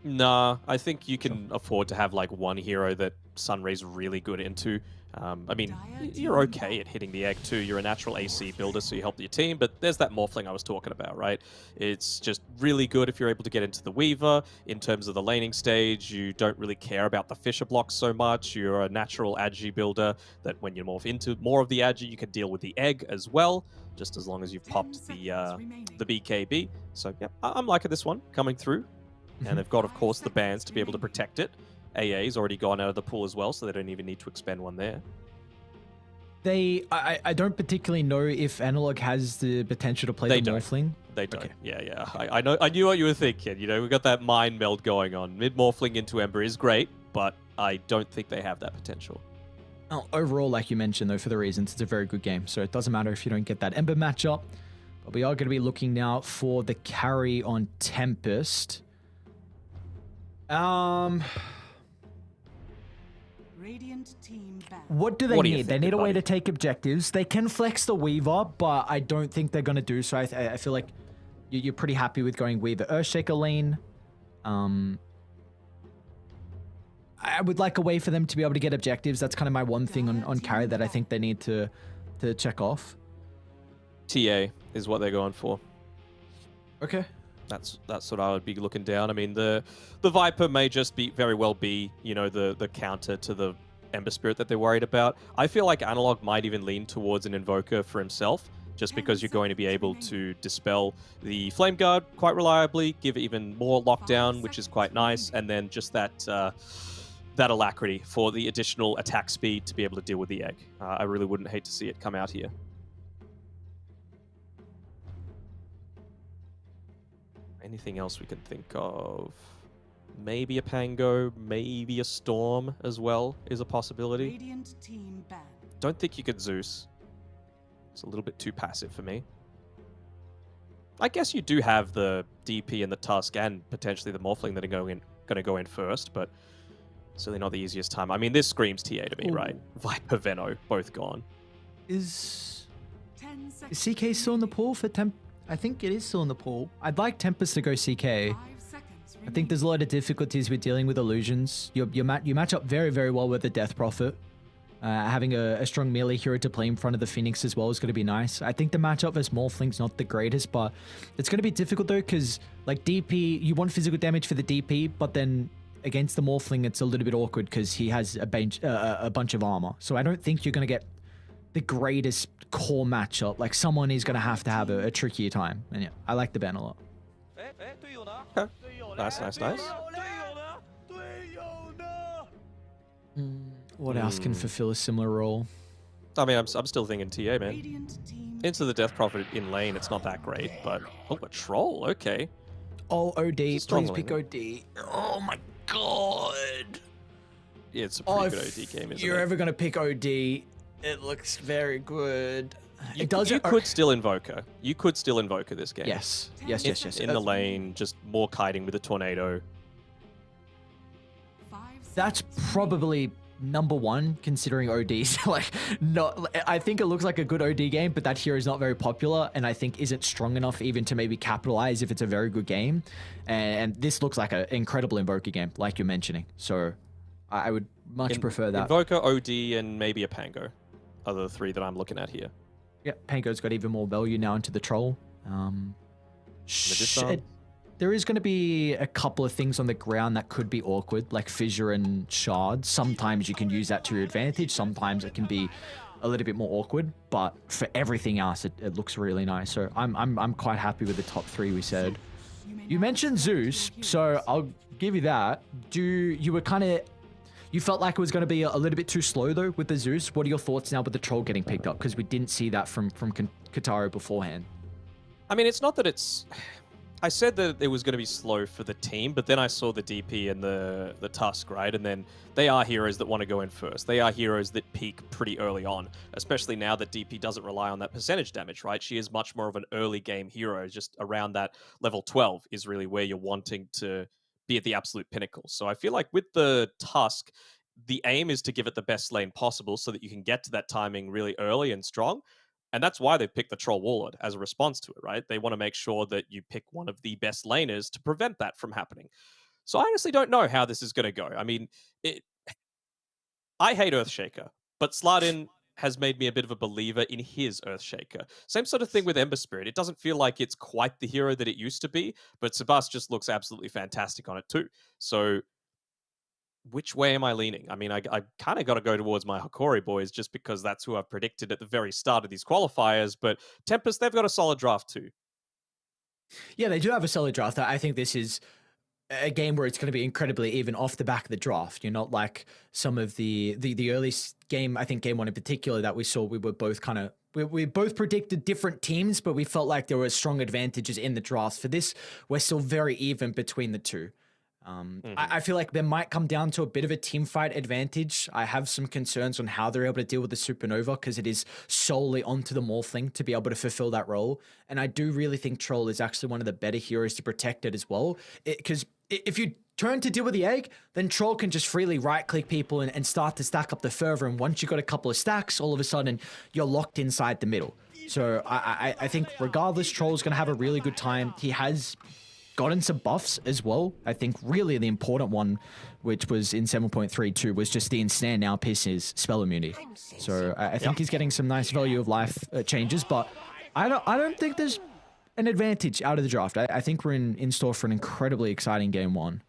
Nah, I think you can afford to have like one hero that Sunray's really good into. I mean, you're okay at hitting the egg too. You're a natural AC builder, so you help your team, but there's that Morphling I was talking about, right? It's just really good if you're able to get into the Weaver. In terms of the laning stage, you don't really care about the Fisher blocks so much. You're a natural Agi builder that when you morph into more of the Agi, you can deal with the egg as well, just as long as you've popped the BKB. So yeah, I'm liking this one coming through. And they've got, of course, the bans to be able to protect it. AA's already gone out of the pool as well, so they don't even need to expend one there. I don't particularly know if Analog has the potential to play the Morphling. They don't. Okay. Yeah. I knew what you were thinking. You know, we got that mind meld going on. Mid Morphling into Ember is great, but I don't think they have that potential. Oh, overall, like you mentioned, though, for the reasons, it's a very good game. So it doesn't matter if you don't get that Ember matchup. But we are going to be looking now for the carry on Tempest. Radiant team back. What do they need? They need a way to take objectives. They can flex the Weaver, but I don't think they're going to do so. I feel like you're pretty happy with going Weaver Earthshaker lane. I would like a way for them to be able to get objectives. That's kind of my one thing on carry that I think they need to check off. TA is what they're going for. Okay. That's what I would be looking down. I mean, the Viper may just very well be, you know, the counter to the Ember Spirit that they're worried about. I feel like Analog might even lean towards an Invoker for himself, just because you're going to be able to dispel the Flame Guard quite reliably, give it even more lockdown, which is quite nice, and then just that Alacrity for the additional attack speed to be able to deal with the egg. I really wouldn't hate to see it come out here. Anything else we can think of? Maybe a Pango, maybe a Storm as well is a possibility. Radiant team banned. Don't think you could Zeus. It's a little bit too passive for me. I guess you do have the DP and the Tusk and potentially the Morphling that are going to go in first, but certainly not the easiest time. I mean, this screams TA to me, right? Viper, Veno, both gone. Is 10 seconds. CK still in the pool for Temp? I think it is still in the pool. I'd like Tempest to go CK. 5 seconds I think there's a lot of difficulties with dealing with illusions. You match up very, very well with the Death Prophet. Having a strong melee hero to play in front of the Phoenix as well is going to be nice. I think the matchup versus Morphling's not the greatest, but it's going to be difficult though, because like DP, you want physical damage for the DP, but then against the Morphling, it's a little bit awkward because he has a bunch of armor. So I don't think you're going to get the greatest core matchup. Like someone is going to have a trickier time. And yeah, I like the ban a lot. Okay. Nice. What else can fulfill a similar role? I mean, I'm still thinking TA, man. Radiant team Into the Death Prophet in lane, it's not that great, but... Oh, a Troll, okay. Oh, OD. It's a strong Please pick lane. OD. Oh my god. it's a pretty good OD game, isn't you're it? ever going to pick OD, it looks very good. You could still Invoker. You could still Invoker this game. Yes. In the lane, just more kiting with a tornado. That's probably number one, considering ODs. Like, no, I think it looks like a good OD game, but that hero is not very popular, and I think isn't strong enough even to maybe capitalize if it's a very good game. And this looks like an incredible Invoker game, like you're mentioning. So I would much prefer that. Invoker, OD, and maybe a Pango are the three that I'm looking at here. Yeah, Pango's got even more value now into the troll. There is going to be a couple of things on the ground that could be awkward, like Fissure and Shard. Sometimes you can use that to your advantage. Sometimes it can be a little bit more awkward. But for everything else, it looks really nice. So I'm quite happy with the top three we said. You mentioned Zeus, so I'll give you that. You felt like it was going to be a little bit too slow though with the Zeus. What are your thoughts now with the troll getting picked up? Because we didn't see that from Kataru beforehand. I mean, it's not that it's... I said that it was going to be slow for the team, but then I saw the DP and the Tusk, right? And then they are heroes that want to go in first. They are heroes that peak pretty early on, especially now that DP doesn't rely on that percentage damage, right? She is much more of an early game hero, just around that level 12 is really where you're wanting to be at the absolute pinnacle. So I feel like with the Tusk, the aim is to give it the best lane possible so that you can get to that timing really early and strong. And that's why they've picked the Troll Warlord as a response to it, right? They want to make sure that you pick one of the best laners to prevent that from happening. So I honestly don't know how this is going to go. I mean, I hate Earthshaker, but Slardin has made me a bit of a believer in his Earthshaker. Same sort of thing with Ember Spirit. It doesn't feel like it's quite the hero that it used to be, but Sebas just looks absolutely fantastic on it too. So which way am I leaning? I mean, I kind of got to go towards my Hokori boys just because that's who I've predicted at the very start of these qualifiers. But Tempest, they've got a solid draft too. Yeah, they do have a solid draft. I think this is a game where it's going to be incredibly even off the back of the draft. You're not like some of the early game, I think game one in particular that we saw, we were both kind of, we both predicted different teams, but we felt like there were strong advantages in the drafts. For this, we're still very even between the two. I feel like there might come down to a bit of a team fight advantage. I have some concerns on how they're able to deal with the Supernova because it is solely onto the Morphling to be able to fulfill that role. And I do really think Troll is actually one of the better heroes to protect it as well. Because if you turn to deal with the egg, then Troll can just freely right-click people and start to stack up the fervor. And once you've got a couple of stacks, all of a sudden you're locked inside the middle. So I think regardless, Troll's going to have a really good time. He has gotten some buffs as well. I think really the important one, which was in 7.32, was just the Ensnare now pierces spell immunity. So I think he's getting some nice value of life changes, but I don't think there's an advantage out of the draft. I think we're in store for an incredibly exciting game one.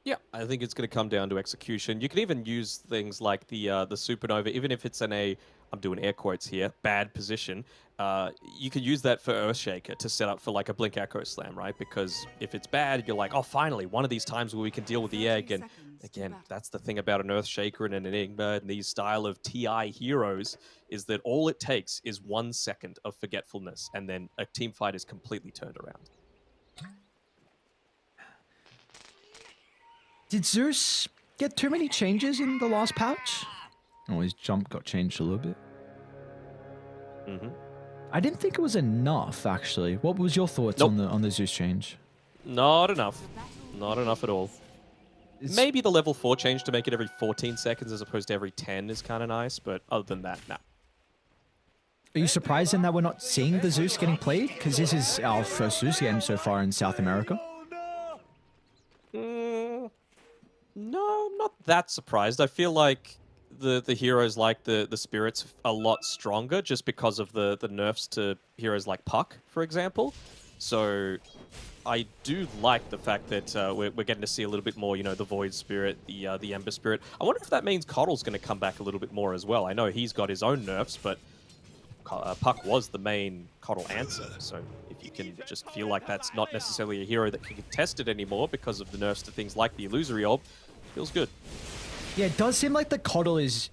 Yeah, I think it's going to come down to execution. You can even use things like the Supernova, even if it's in a, I'm doing air quotes here, bad position. You could use that for Earthshaker to set up for like a Blink Echo Slam, right? Because if it's bad, you're like, oh, finally, one of these times where we can deal with the egg. And again, that's the thing about an Earthshaker and an Enigma and these style of TI heroes is that all it takes is 1 second of forgetfulness and then a team fight is completely turned around. Did Zeus get too many changes in the last patch? Oh, his jump got changed a little bit. I didn't think it was enough, actually. What was your thoughts on the Zeus change? Not enough. Not enough at all. Maybe the level 4 change to make it every 14 seconds as opposed to every 10 is kind of nice, but other than that, nah. Are you surprised then that we're not seeing the Zeus getting played? Because this is our first Zeus game so far in South America. No, I'm not that surprised. I feel like the heroes like the spirits a lot stronger just because of the nerfs to heroes like Puck, for example. So I do like the fact that we're getting to see a little bit more, you know, the Void Spirit, the Ember Spirit. I wonder if that means Coddle's going to come back a little bit more as well. I know he's got his own nerfs, but Puck was the main Coddle answer. So if you can just feel like that's not necessarily a hero that can contest it anymore because of the nerfs to things like the Illusory Orb, feels good. Yeah, it does seem like the Coddle is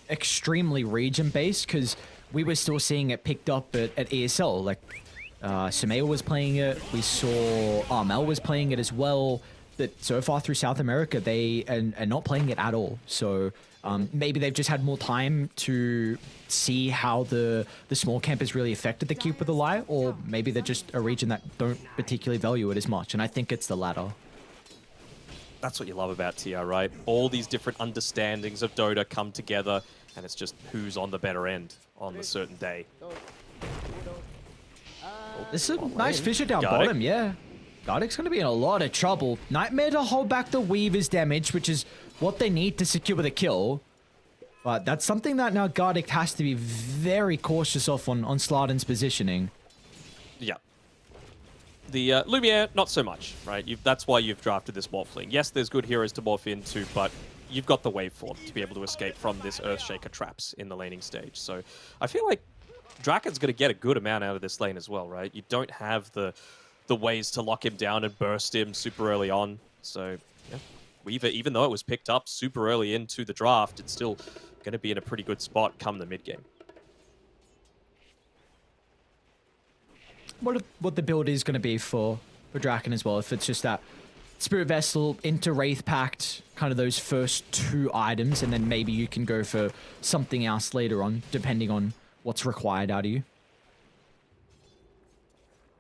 extremely region-based because we were still seeing it picked up at ESL. Like, Sumail was playing it. We saw Armel was playing it as well. that so far through South America, they are not playing it at all. So maybe they've just had more time to see how the small camp has really affected the Keep with the Lie, or maybe they're just a region that don't particularly value it as much. And I think it's the latter. That's what you love about TI, right? All these different understandings of Dota come together, and it's just who's on the better end on a certain day. This is a nice lane. Fissure down Gardic. bottom, yeah. Gardic's going to be in a lot of trouble. Nightmare to hold back the Weaver's damage, which is what they need to secure the kill. But that's something that now Gardic has to be very cautious of on Slardin's positioning. Yeah. The Lumiere, not so much, right? That's why you've drafted this Morphling. Yes, there's good heroes to morph into, but you've got the waveform to be able to escape from this Earthshaker traps in the laning stage. So I feel like Draken's going to get a good amount out of this lane as well, right? You don't have the ways to lock him down and burst him super early on. So yeah, Weaver, even though it was picked up super early into the draft, it's still going to be in a pretty good spot come the mid game. What the build is going to be for Draken as well, if it's just that Spirit Vessel into Wraith Pact, kind of those first 2 items, and then maybe you can go for something else later on, depending on what's required out of you.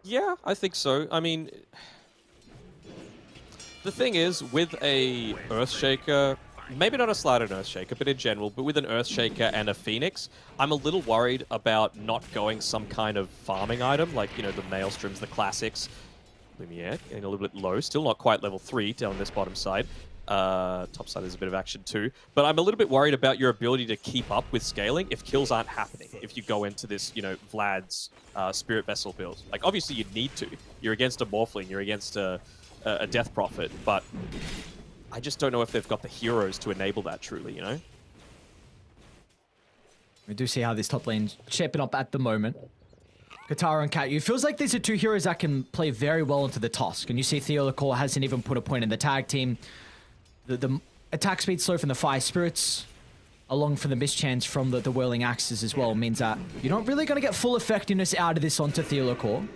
Yeah, I think so. I mean, the thing is, with a Earthshaker, maybe not a Slardin Earthshaker, but in general, but with an Earthshaker and a Phoenix, I'm a little worried about not going some kind of farming item, like, you know, the Maelstroms, the classics. Lumiere getting a little bit low, still not quite level 3 down this bottom side. Top side there's a bit of action too. But I'm a little bit worried about your ability to keep up with scaling if kills aren't happening. If you go into this, you know, Vlad's Spirit Vessel build. Like, obviously you need to. You're against a Morphling, you're against a Death Prophet, but I just don't know if they've got the heroes to enable that truly, you know? We do see how this top lane's shaping up at the moment. Katara and Cat, it feels like these are 2 heroes that can play very well into the Tusk. And you see Theolacor hasn't even put a point in the tag team. The attack speed slow from the Fire Spirits, along for the mischance from the Whirling Axes as well, means that you're not really going to get full effectiveness out of this onto Theolacor.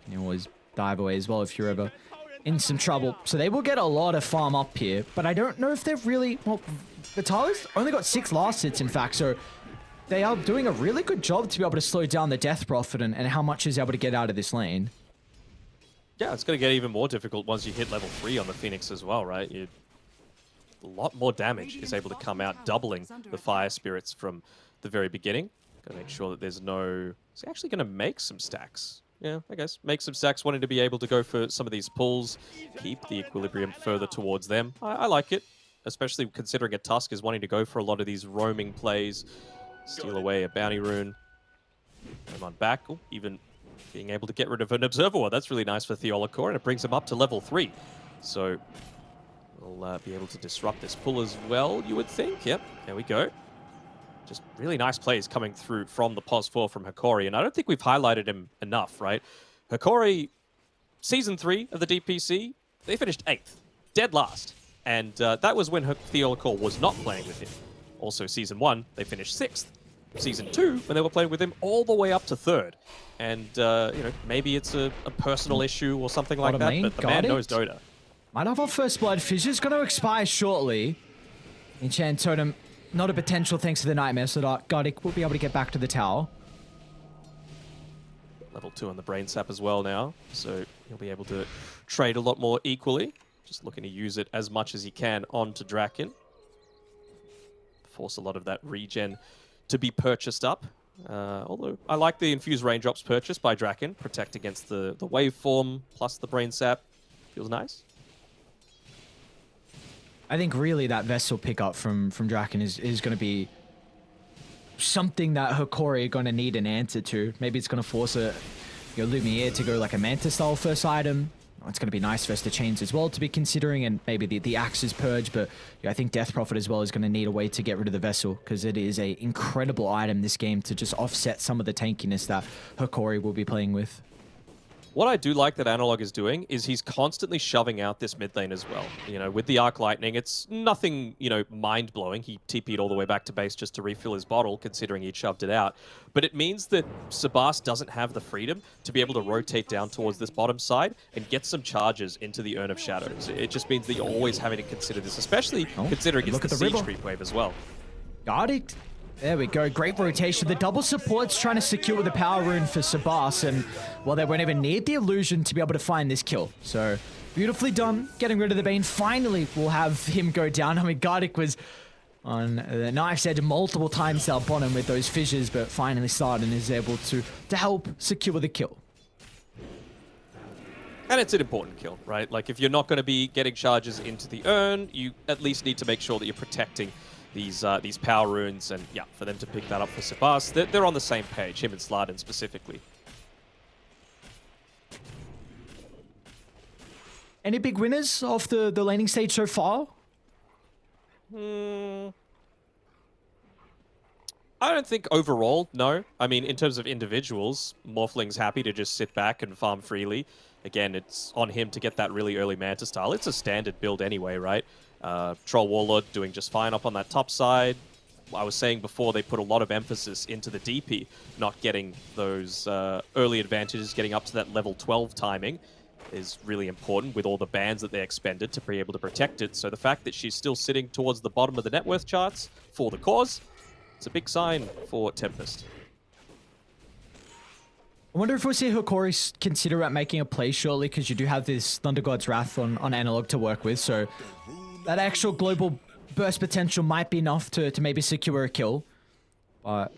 You always dive away as well if you're ever in some trouble. So they will get a lot of farm up here, but I don't know if they're really... Well, Vitalis only got 6 last hits, in fact, so they are doing a really good job to be able to slow down the Death Prophet and how much is able to get out of this lane. Yeah, it's going to get even more difficult once you hit level 3 on the Phoenix as well, right? A lot more damage is able to come out, doubling the Fire Spirits from the very beginning. Got to make sure that there's no... Is he actually going to make some stacks? Yeah, I guess. Make some stacks, wanting to be able to go for some of these pulls, keep the equilibrium further towards them. I like it, especially considering a Tusk is wanting to go for a lot of these roaming plays. Steal away a Bounty Rune. Come on back. Ooh, even being able to get rid of an Observer Ward. That's really nice for Theolacor, and it brings him up to level 3. So we'll be able to disrupt this pull as well, you would think. Yep, there we go. Just really nice plays coming through from the Pos 4 from Hikori, and I don't think we've highlighted him enough, right? Hikori, Season 3 of the DPC, they finished 8th, dead last. And that was when Theolacor was not playing with him. Also, Season 1, they finished 6th. Season 2, when they were playing with him, all the way up to 3rd. And, you know, maybe it's a personal issue or something like that, but the man knows Dota. Might have our first blood. Fissure's going to expire shortly. Enchant Totem, not a potential thanks to the Nightmare, so that Gardic will be able to get back to the tower. Level 2 on the Brain Sap as well now, so he'll be able to trade a lot more equally. Just looking to use it as much as he can onto Draken. Force a lot of that regen to be purchased up. Although I like the Infused Raindrops purchased by Draken. Protect against the waveform plus the Brain Sap. Feels nice. I think really that Vessel pickup from Draken is going to be something that Hikori are going to need an answer to. Maybe it's going to force Lumiere to go like a Manta style first item. It's going to be nice for us to chains as well to be considering, and maybe the Axe's Purge, but yeah, I think Death Prophet as well is going to need a way to get rid of the Vessel, because it is a incredible item this game to just offset some of the tankiness that Hikori will be playing with. What I do like that Analog is doing is he's constantly shoving out this mid lane as well. You know, with the Arc Lightning, it's nothing, you know, mind-blowing. He TP'd all the way back to base just to refill his bottle, considering he'd shoved it out. But it means that Sabas doesn't have the freedom to be able to rotate down towards this bottom side and get some charges into the Urn of Shadows. It just means that you're always having to consider this, especially considering it's the Siege creep wave as well. Got it. There we go. Great rotation. The double support's trying to secure the power rune for Sabas, and well, they won't even need the illusion to be able to find this kill. So beautifully done. Getting rid of the Bane. Finally, we'll have him go down. I mean, Gardic was on the knife's edge multiple times down bottom with those fissures, but finally Slardin is able to help secure the kill. And it's an important kill, right? Like, if you're not going to be getting charges into the urn, you at least need to make sure that you're protecting these power runes, and yeah, for them to pick that up for Sabas, they're on the same page, him and Slardin specifically. Any big winners off the laning stage so far? I don't think overall, no. I mean, in terms of individuals, Morphling's happy to just sit back and farm freely. Again, it's on him to get that really early Manta style. It's a standard build anyway, right? Troll Warlord doing just fine up on that top side. I was saying before, they put a lot of emphasis into the DP, not getting those early advantages, getting up to that level 12 timing is really important with all the bans that they expended to be able to protect it. So the fact that she's still sitting towards the bottom of the net worth charts for the cause, it's a big sign for Tempest. I wonder if we'll see Hokori consider at making a play shortly, because you do have this Thunder God's Wrath on Analog to work with, so that actual global burst potential might be enough to maybe secure a kill. But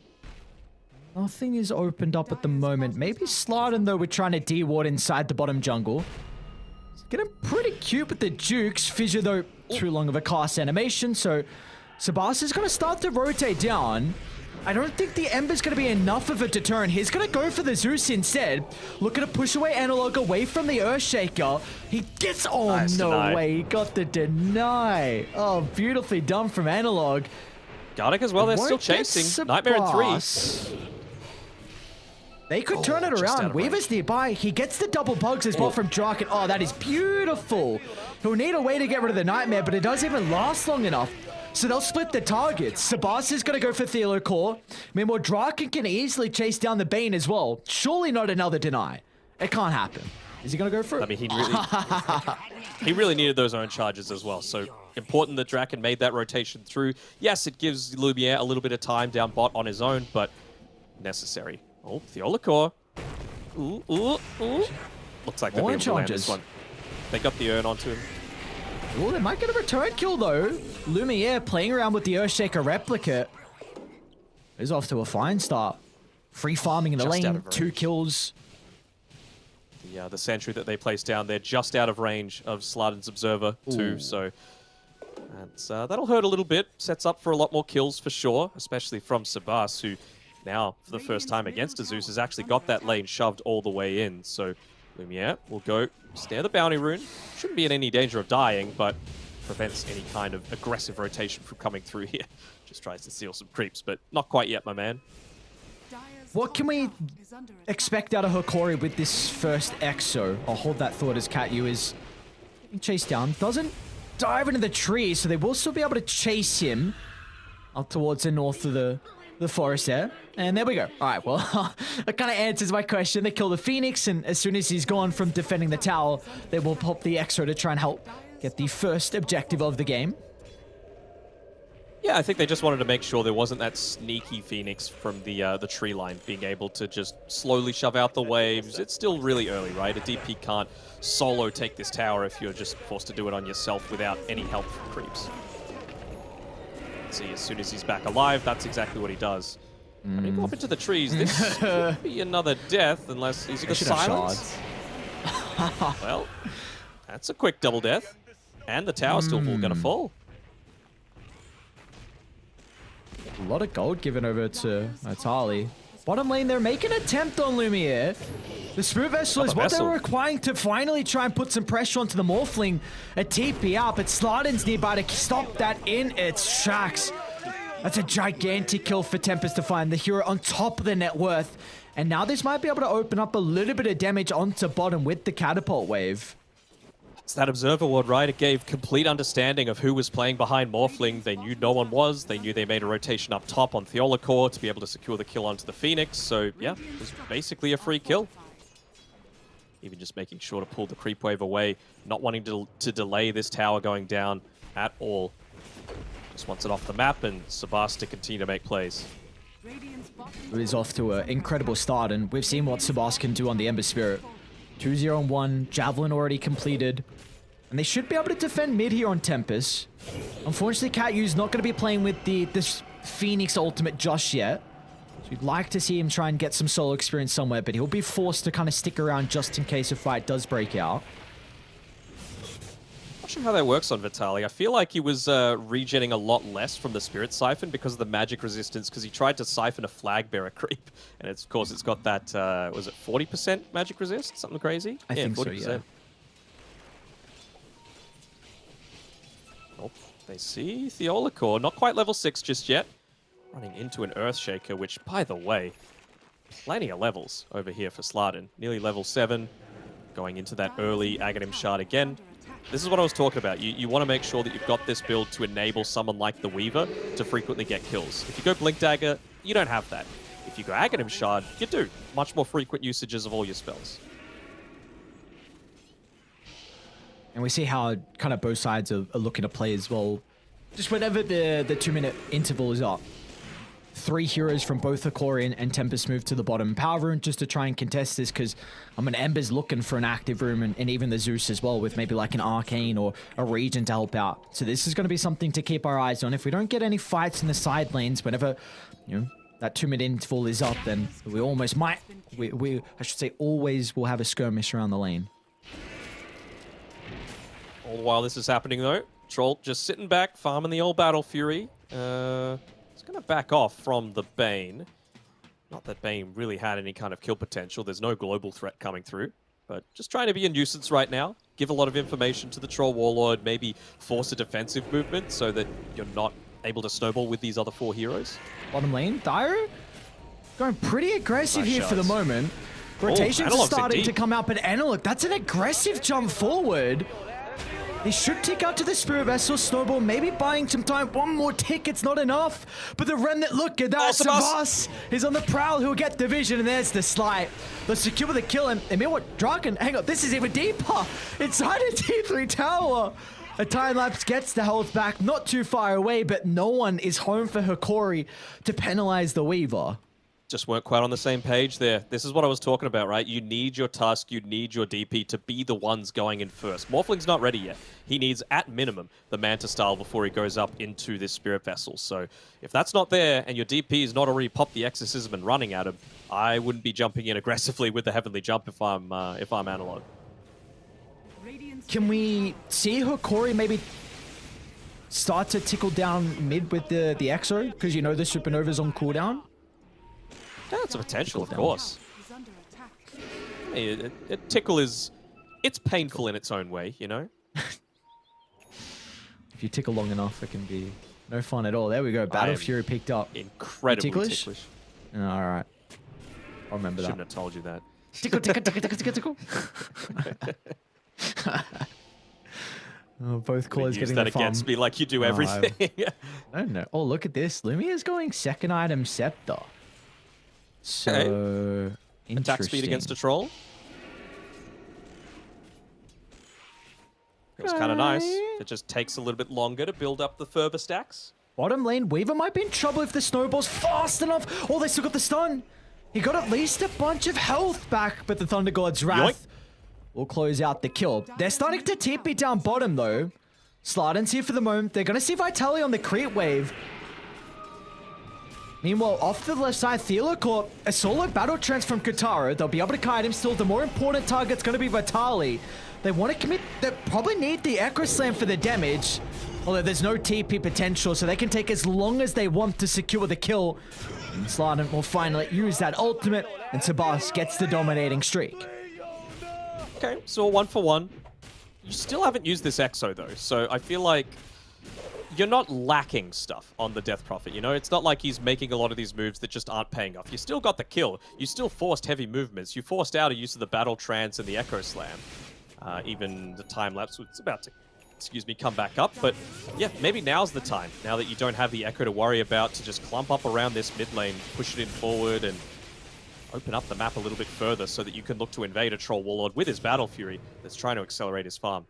nothing is opened up at the moment. Maybe Slardin, though, we're trying to de-ward inside the bottom jungle. It's getting pretty cute with the Jukes. Fissure, though, too long of a cast animation, so Sabas is going to start to rotate down. I don't think the Ember's going to be enough of a deterrent. He's going to go for the Zeus instead. Looking to push away Analog away from the Earthshaker. He gets... Oh, nice no deny. Way. He got the deny. Oh, beautifully done from Analog. Gardic as well. They're still chasing. Nightmare in 3. They could turn it around. Weaver's nearby. He gets the double bugs as well from Draken. Oh, that is beautiful. He'll need a way to get rid of the Nightmare, but it doesn't even last long enough. So they'll split the targets. Sabas is going to go for Thelo Core. Meanwhile, Draken can easily chase down the Bane as well. Surely not another deny. It can't happen. Is he going to go for it? I mean, he really needed those own charges as well. So important that Draken made that rotation through. Yes, it gives Lumiere a little bit of time down bot on his own, but necessary. Oh, Thelo Core. Ooh, ooh, ooh. Looks like they're able to land this one. They got the urn onto him. Oh, they might get a return kill, though. Lumiere playing around with the Earthshaker replicate is off to a fine start. Free farming in the lane, 2 kills. The sentry that they placed down there just out of range of Slardin's Observer, too. So that'll hurt a little bit. Sets up for a lot more kills for sure, especially from Sabas, who now, for the first time against a Zeus, has actually got that lane shoved all the way in. So Lumiere will go snare the bounty rune. Shouldn't be in any danger of dying, but prevents any kind of aggressive rotation from coming through here. Just tries to seal some creeps, but not quite yet, my man. What can we expect out of Hokori with this first Exo? I'll hold that thought as Katyu is getting chased down. Doesn't dive into the tree, so they will still be able to chase him up towards the north of the forest there. And there we go. All right, well, that kind of answers my question. They kill the Phoenix, and as soon as he's gone from defending the tower, they will pop the Exo to try and help get the first objective of the game. Yeah, I think they just wanted to make sure there wasn't that sneaky Phoenix from the tree line being able to just slowly shove out the waves. It's still really early, right? A DP can't solo take this tower if you're just forced to do it on yourself without any help from creeps. See, as soon as he's back alive, that's exactly what he does. When he go up into the trees, this could be another death unless he's got silence. Well, that's a quick double death. And the tower's still going to fall. A lot of gold given over to Atali. Bottom lane, they're making an attempt on Lumiere. The Spirit Vessel is what they were requiring to finally try and put some pressure onto the Morphling. A TP out, but Slardin's nearby to stop that in its tracks. That's a gigantic kill for Tempest to find the hero on top of the net worth. And now this might be able to open up a little bit of damage onto bottom with the catapult wave. It's that observer ward, right? It gave complete understanding of who was playing behind Morphling. They knew no one was. They knew they made a rotation up top on Theolacor to be able to secure the kill onto the Phoenix. So, yeah, it was basically a free kill. Even just making sure to pull the creep wave away, not wanting to delay this tower going down at all. Just wants it off the map, and Sabas to continue to make plays. It is off to an incredible start, and we've seen what Sabas can do on the Ember Spirit. 2-0 on 1, Javelin already completed. And they should be able to defend mid here on Tempest. Unfortunately, Katyu's not going to be playing with this Phoenix ultimate just yet. So you'd like to see him try and get some solo experience somewhere, but he'll be forced to kind of stick around just in case a fight does break out. Not sure how that works on Vitaly. I feel like he was regenning a lot less from the Spirit Siphon because of the magic resistance, because he tried to siphon a Flag Bearer creep. And of course, it's got that, was it 40% magic resist? Something crazy? I think 40%. so, yeah. Oh, they see Theolacor. Not quite level 6 just yet. Running into an Earthshaker, which, by the way, plenty of levels over here for Slardin. Nearly level 7. Going into that early Aghanim Shard again. This is what I was talking about. You want to make sure that you've got this build to enable someone like the Weaver to frequently get kills. If you go Blink Dagger, you don't have that. If you go Aghanim Shard, you do. Much more frequent usages of all your spells. And we see how kind of both sides are looking to play as well. Just whenever the 2-minute interval is up. 3 heroes from both Icorian and Tempest move to the bottom. Power Rune just to try and contest this, because Ember's looking for an active room, and even the Zeus as well, with maybe like an Arcane or a Regent to help out. So this is going to be something to keep our eyes on. If we don't get any fights in the side lanes, whenever, that 2-minute interval is up, then we almost might, I should say always will have a skirmish around the lane. All the while this is happening, though, Troll just sitting back, farming the old Battle Fury. He's going to back off from the Bane. Not that Bane really had any kind of kill potential. There's no global threat coming through. But just trying to be a nuisance right now. Give a lot of information to the Troll Warlord. Maybe force a defensive movement so that you're not able to snowball with these other 4 heroes. Bottom lane, Dio going pretty aggressive Nice here for the shots. moment. Rotations are Analog's starting indeed. to come out, but Analog, that's an aggressive jump forward. He should tick out to the Spirit Vessel, Snowball, maybe buying some time. One more tick, it's not enough. But the Remnant, look at that. Sabas is on the prowl, who'll get the vision, and there's the slight. They'll secure the kill, and what? Draken, hang on, this is even deeper. Inside a T3 tower. A time lapse gets the health back, not too far away, but no one is home for Hikori to penalize the Weaver. Just weren't quite on the same page there. This is what I was talking about, right? You need your Tusk, you need your DP to be the ones going in first. Morphling's not ready yet. He needs, at minimum, the Manta style before he goes up into this Spirit Vessel. So if that's not there, and your DP is not already popped the Exorcism and running at him, I wouldn't be jumping in aggressively with the Heavenly Jump if I'm Analog. Can we see Hikori maybe start to tickle down mid with the Exo? Because the Supernova's on cooldown? Yeah, it's a potential, of Down. course. Is under attack. Hey, a tickle is... It's painful in its own way, If you tickle long enough, it can be no fun at all. There we go. Battle Fury picked up. Incredibly Ticklish? ticklish. Oh, all right. I'll remember Shouldn't that. have told you that. Tickle, tickle, tickle, tickle, tickle, tickle. Oh, both callers Use getting that the farm. against me like you do Oh, everything. I don't know. Oh, look at this. Lumia's going second item Scepter. So, interesting. Attack speed against a troll. Feels kind of nice. It just takes a little bit longer to build up the further stacks. Bottom lane, Weaver might be in trouble if the snowball's fast enough. Oh, they still got the stun. He got at least a bunch of health back, but the Thunder God's Wrath will close out the kill. They're starting to TP down bottom, though. Slardin's here for the moment. They're going to see Vitaly on the creep wave. Meanwhile, off to the left side, Theolacor, a solo battle trance from Katara. They'll be able to kite him still. The more important target's going to be Vitaly. They want to commit, they probably need the Echo Slam for the damage. Although there's no TP potential, so they can take as long as they want to secure the kill. And Slardin will finally use that ultimate, and Sabas gets the dominating streak. Okay, so a 1-for-1. You still haven't used this Exo, though, so I feel like you're not lacking stuff on the Death Prophet, you know? It's not like he's making a lot of these moves that just aren't paying off. You still got the kill. You still forced heavy movements. You forced out a use of the Battle Trance and the Echo Slam. Even the time lapse was about to, excuse me, come back up. But yeah, maybe now's the time, now that you don't have the Echo to worry about, to just clump up around this mid lane, push it in forward, and open up the map a little bit further so that you can look to invade a Troll Warlord with his Battle Fury that's trying to accelerate his farm.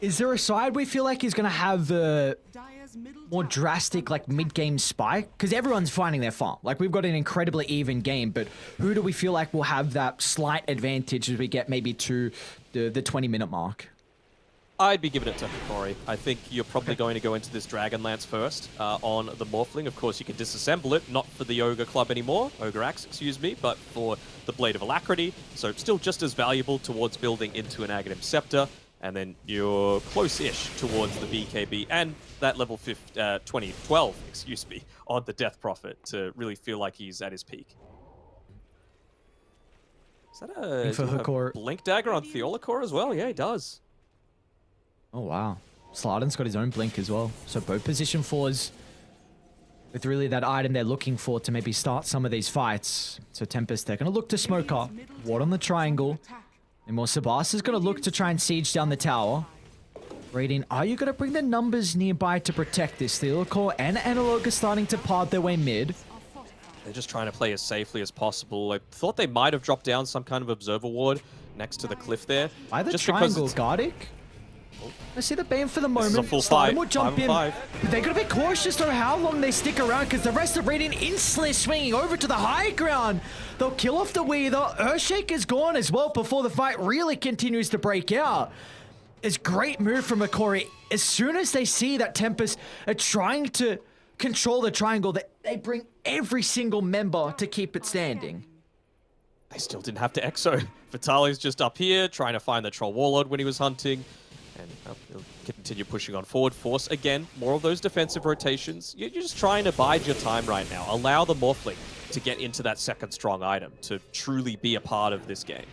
Is there a side we feel like he's going to have a Dire's middle more tower drastic, like, mid-game spike? Because everyone's finding their farm. Like, we've got an incredibly even game, but who do we feel like will have that slight advantage as we get maybe to the 20-minute mark? I'd be giving it to Hikori. I think you're probably going to go into this Dragonlance first on the Morphling. Of course, you can disassemble it, not for the Ogre Club anymore, Ogre Axe, excuse me, but for the Blade of Alacrity. So still just as valuable towards building into an Aghanim Scepter. And then you're close-ish towards the BKB and that level 12, excuse me, on the Death Prophet to really feel like he's at his peak. Is that a Blink Dagger on Theolicor as well? Yeah, he does. Oh, wow. Slardon's got his own blink as well. So both position 4s with really that item they're looking for to maybe start some of these fights. So Tempest, they're going to look to smoke up. Ward on the triangle. And more Sabas is going to look to try and siege down the tower. Raiden, are you going to bring the numbers nearby to protect this? Theolicor and Analog are starting to part their way mid. They're just trying to play as safely as possible. I thought they might have dropped down some kind of Observer Ward next to the cliff there. By the just triangle, Gardic. I see the Bane for the moment. This is a full Slardon fight. will jump in. But they got to be cautious though how long they stick around, because the rest of Radiant instantly swinging over to the high ground. They'll kill off the Weather. Earthshaker's gone as well before the fight really continues to break out. It's great move from Hikori. As soon as they see that Tempest are trying to control the triangle, they bring every single member to keep it standing. They still didn't have to Exo. Vitaly's just up here trying to find the Troll Warlord when he was hunting. And he'll continue pushing on forward. Force, again, more of those defensive rotations. You're just trying to bide your time right now. Allow the Morphling to get into that second strong item to truly be a part of this game.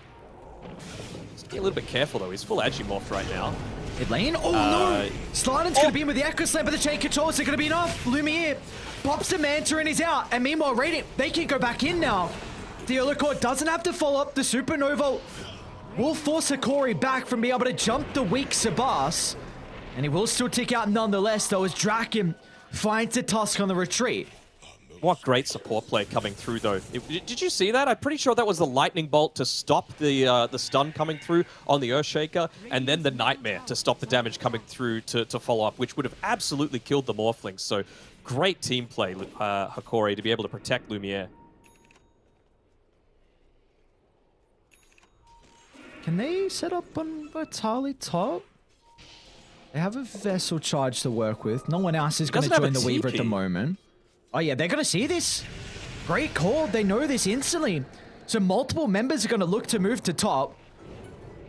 Just be a little bit careful, though. He's full Agimorph right now. Mid lane? Oh, no! Slardon's going to be in with the Echo Slam, but the chain control isn't going to be enough. Lumiere pops the Manta and he's out. And meanwhile, Radiant, they can go back in now. Theolicor doesn't have to follow up. The Supernova will force Hikori back from being able to jump the weak Sabas. And he will still tick out nonetheless, though, as Draken finds a Tusk on the retreat. What great support play coming through, though. Did you see that? I'm pretty sure that was the Lightning Bolt to stop the stun coming through on the Earthshaker, and then the Nightmare to stop the damage coming through to follow up, which would have absolutely killed the Morphlings. So great team play, Hikori, to be able to protect Lumiere. Can they set up on Vitaly top? They have a Vessel charge to work with. No one else is going to join the Weaver at the moment. Oh yeah, they're going to see this. Great call. They know this instantly. So multiple members are going to look to move to top.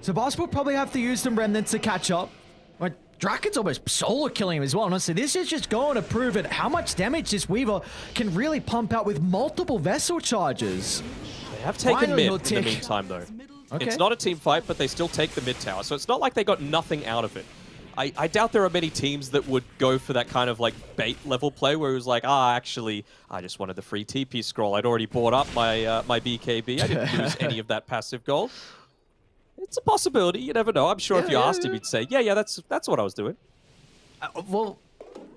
Sabas will probably have to use some remnants to catch up. But Draken's almost solo killing him as well. Honestly, this is just going to prove it how much damage this Weaver can really pump out with multiple Vessel charges. They have taken mid in the meantime, though. Okay. It's not a team fight, but they still take the mid tower. So it's not like they got nothing out of it. I doubt there are many teams that would go for that kind of like bait level play where it was like, actually, I just wanted the free TP scroll. I'd already bought up my my BKB. I didn't lose any of that passive gold. It's a possibility. You never know. I'm sure if you asked him, he'd say, yeah, that's what I was doing. Well,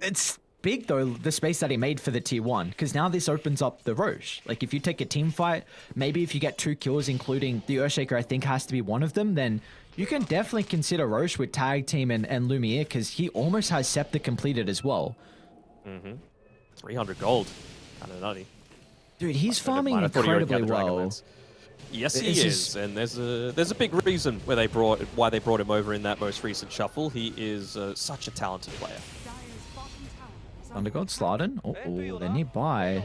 it's big though, the space that he made for the tier 1, because now this opens up the Roche. Like if you take a team fight, maybe if you get 2 kills, including the Earthshaker, I think has to be one of them, then you can definitely consider Roche with Tag Team and Lumiere, because he almost has Scepter completed as well. 300 gold. Kind of nutty. Dude, he's farming incredibly well. Yes, he is, and there's a big reason why they brought him over in that most recent shuffle. He is such a talented player. Undergod, Slardon. Oh, they're nearby.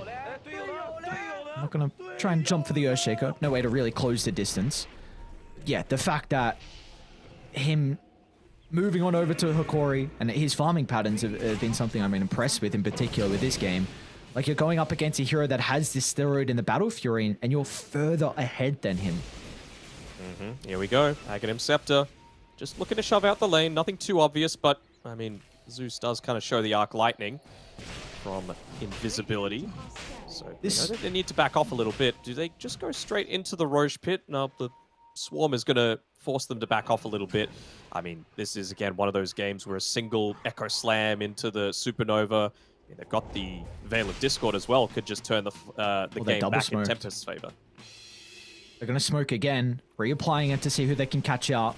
I'm not going to try and jump for the Earthshaker. No way to really close the distance. Yeah, the fact that him moving on over to Hikori and his farming patterns have been something I'm impressed with, in particular with this game. Like, you're going up against a hero that has this steroid in the Battle Fury, and you're further ahead than him. Here we go. Aghanim Scepter. just looking to shove out the lane. Nothing too obvious, but, I mean, Zeus does kind of show the arc lightning from invisibility. So you know that they need to back off a little bit. Do they just go straight into the Roche pit? No, the Swarm is going to force them to back off a little bit. I mean, this is, again, one of those games where a single Echo Slam into the Supernova, they've got the Veil of Discord as well, could just turn the game back in Tempest's favor. They're going to smoke again, reapplying it to see who they can catch out.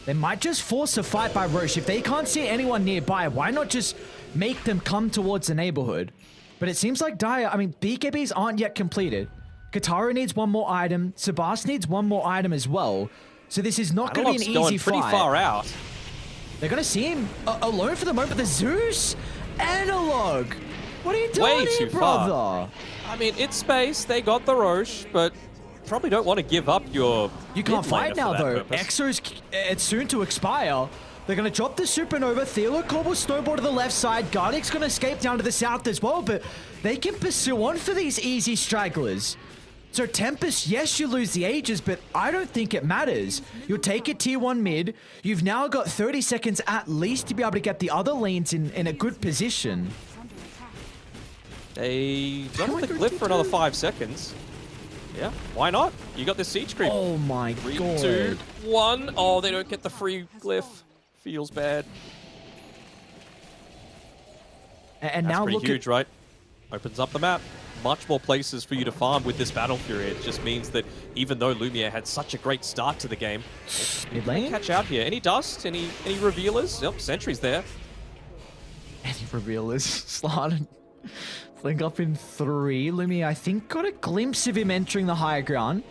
They might just force a fight by Roche. If they can't see anyone nearby, why not just make them come towards the neighborhood? But it seems like Dire, I mean, BKBs aren't yet completed. Katara needs one more item. Sabas needs one more item as well. So this is not going to be an easy fight. Pretty far out. They're going to see him alone for the moment, but the Zeus Analog. What are you doing here, brother? Far. I mean, it's space. They got the Roche, but probably don't want to give up your... You can't fight now, though. Exo's it's soon to expire. They're going to drop the Supernova. Theolocore will snowball to the left side. Garnic's going to escape down to the south as well, but they can pursue on for these easy stragglers. So Tempest, yes, you lose the Aegis, but I don't think it matters. You'll take a tier 1 mid. You've now got 30 seconds at least to be able to get the other lanes in a good position. They run the glyph for another 5 seconds. Yeah, why not? You got the siege creep. Oh my god. 3, 2, 1. Oh, they don't get the free glyph. Feels bad. And that's now pretty look huge, right? Opens up the map. Much more places for you to farm with this battle fury. It just means that even though Lumiere had such a great start to the game, mid lane? Catch out here. Any dust? Any revealers? Yep, sentries there. Any revealers? Slot. Fling up in 3. Lumiere, I think, got a glimpse of him entering the higher ground.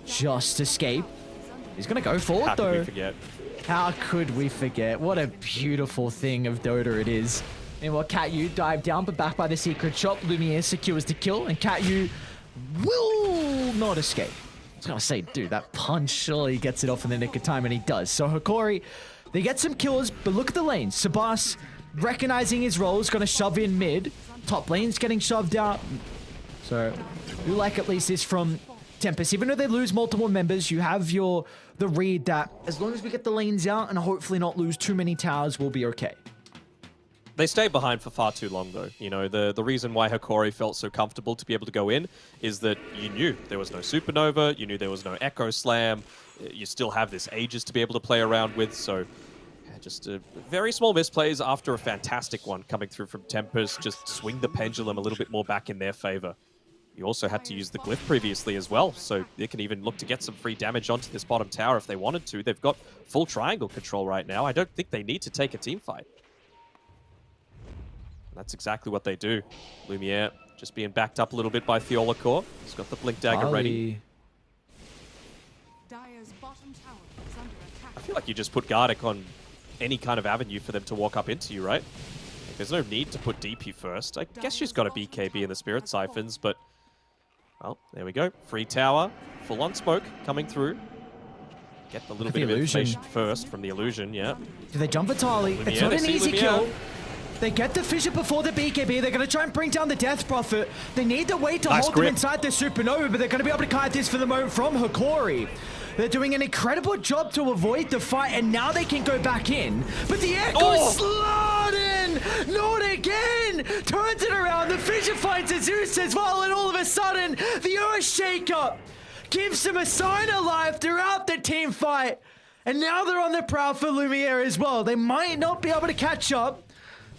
Just escape. He's going to go forward, How though. could we forget? How could we forget? What a beautiful thing of Dota it is. Meanwhile, Catyu dive down, but back by the secret shop. Lumiere secures the kill, and Catyu will not escape. I was going to say, dude, that punch surely gets it off in the nick of time, and he does. So Hikori, they get some kills, but look at the lanes. Sabas, recognizing his role, is going to shove in mid. Top lane's getting shoved out. So, you like at least this from Tempest. Even though they lose multiple members, you have the read that as long as we get the lanes out and hopefully not lose too many towers, we'll be okay. They stayed behind for far too long, though. You know, the reason why Hikori felt so comfortable to be able to go in is that you knew there was no Supernova, you knew there was no Echo Slam, you still have this Aegis to be able to play around with, so just very small misplays after a fantastic one coming through from Tempest, just swing the pendulum a little bit more back in their favor. You also had to use the glyph previously as well, so they can even look to get some free damage onto this bottom tower if they wanted to. They've got full triangle control right now. I don't think they need to take a team fight. That's exactly what they do. Lumiere just being backed up a little bit by Theolocore. He's got the Blink Dagger ready. Dire's bottom tower is under attack. I feel like you just put Gardic on any kind of avenue for them to walk up into you, right? Like, there's no need to put DP first. I guess she's got a BKB in the Spirit Siphons, but... Well, there we go. Free tower. Full-on smoke coming through. Get the little bit of information first from the illusion, yeah. Do they jump for Tali? Lumiere, It's not an easy Lumiere. kill. They get the fissure before the BKB. They're going to try and bring down the Death Prophet. They need to wait to hold them inside the Supernova, but they're going to be able to kite this for the moment from Hikori. They're doing an incredible job to avoid the fight, and now they can go back in. But the Echo Sladen! Not again! Turns it around. The fissure finds Zeus as well, and all of a sudden, the Earth Shake-Up gives them a sign of life throughout the team fight. And now they're on the prowl for Lumiere as well. They might not be able to catch up.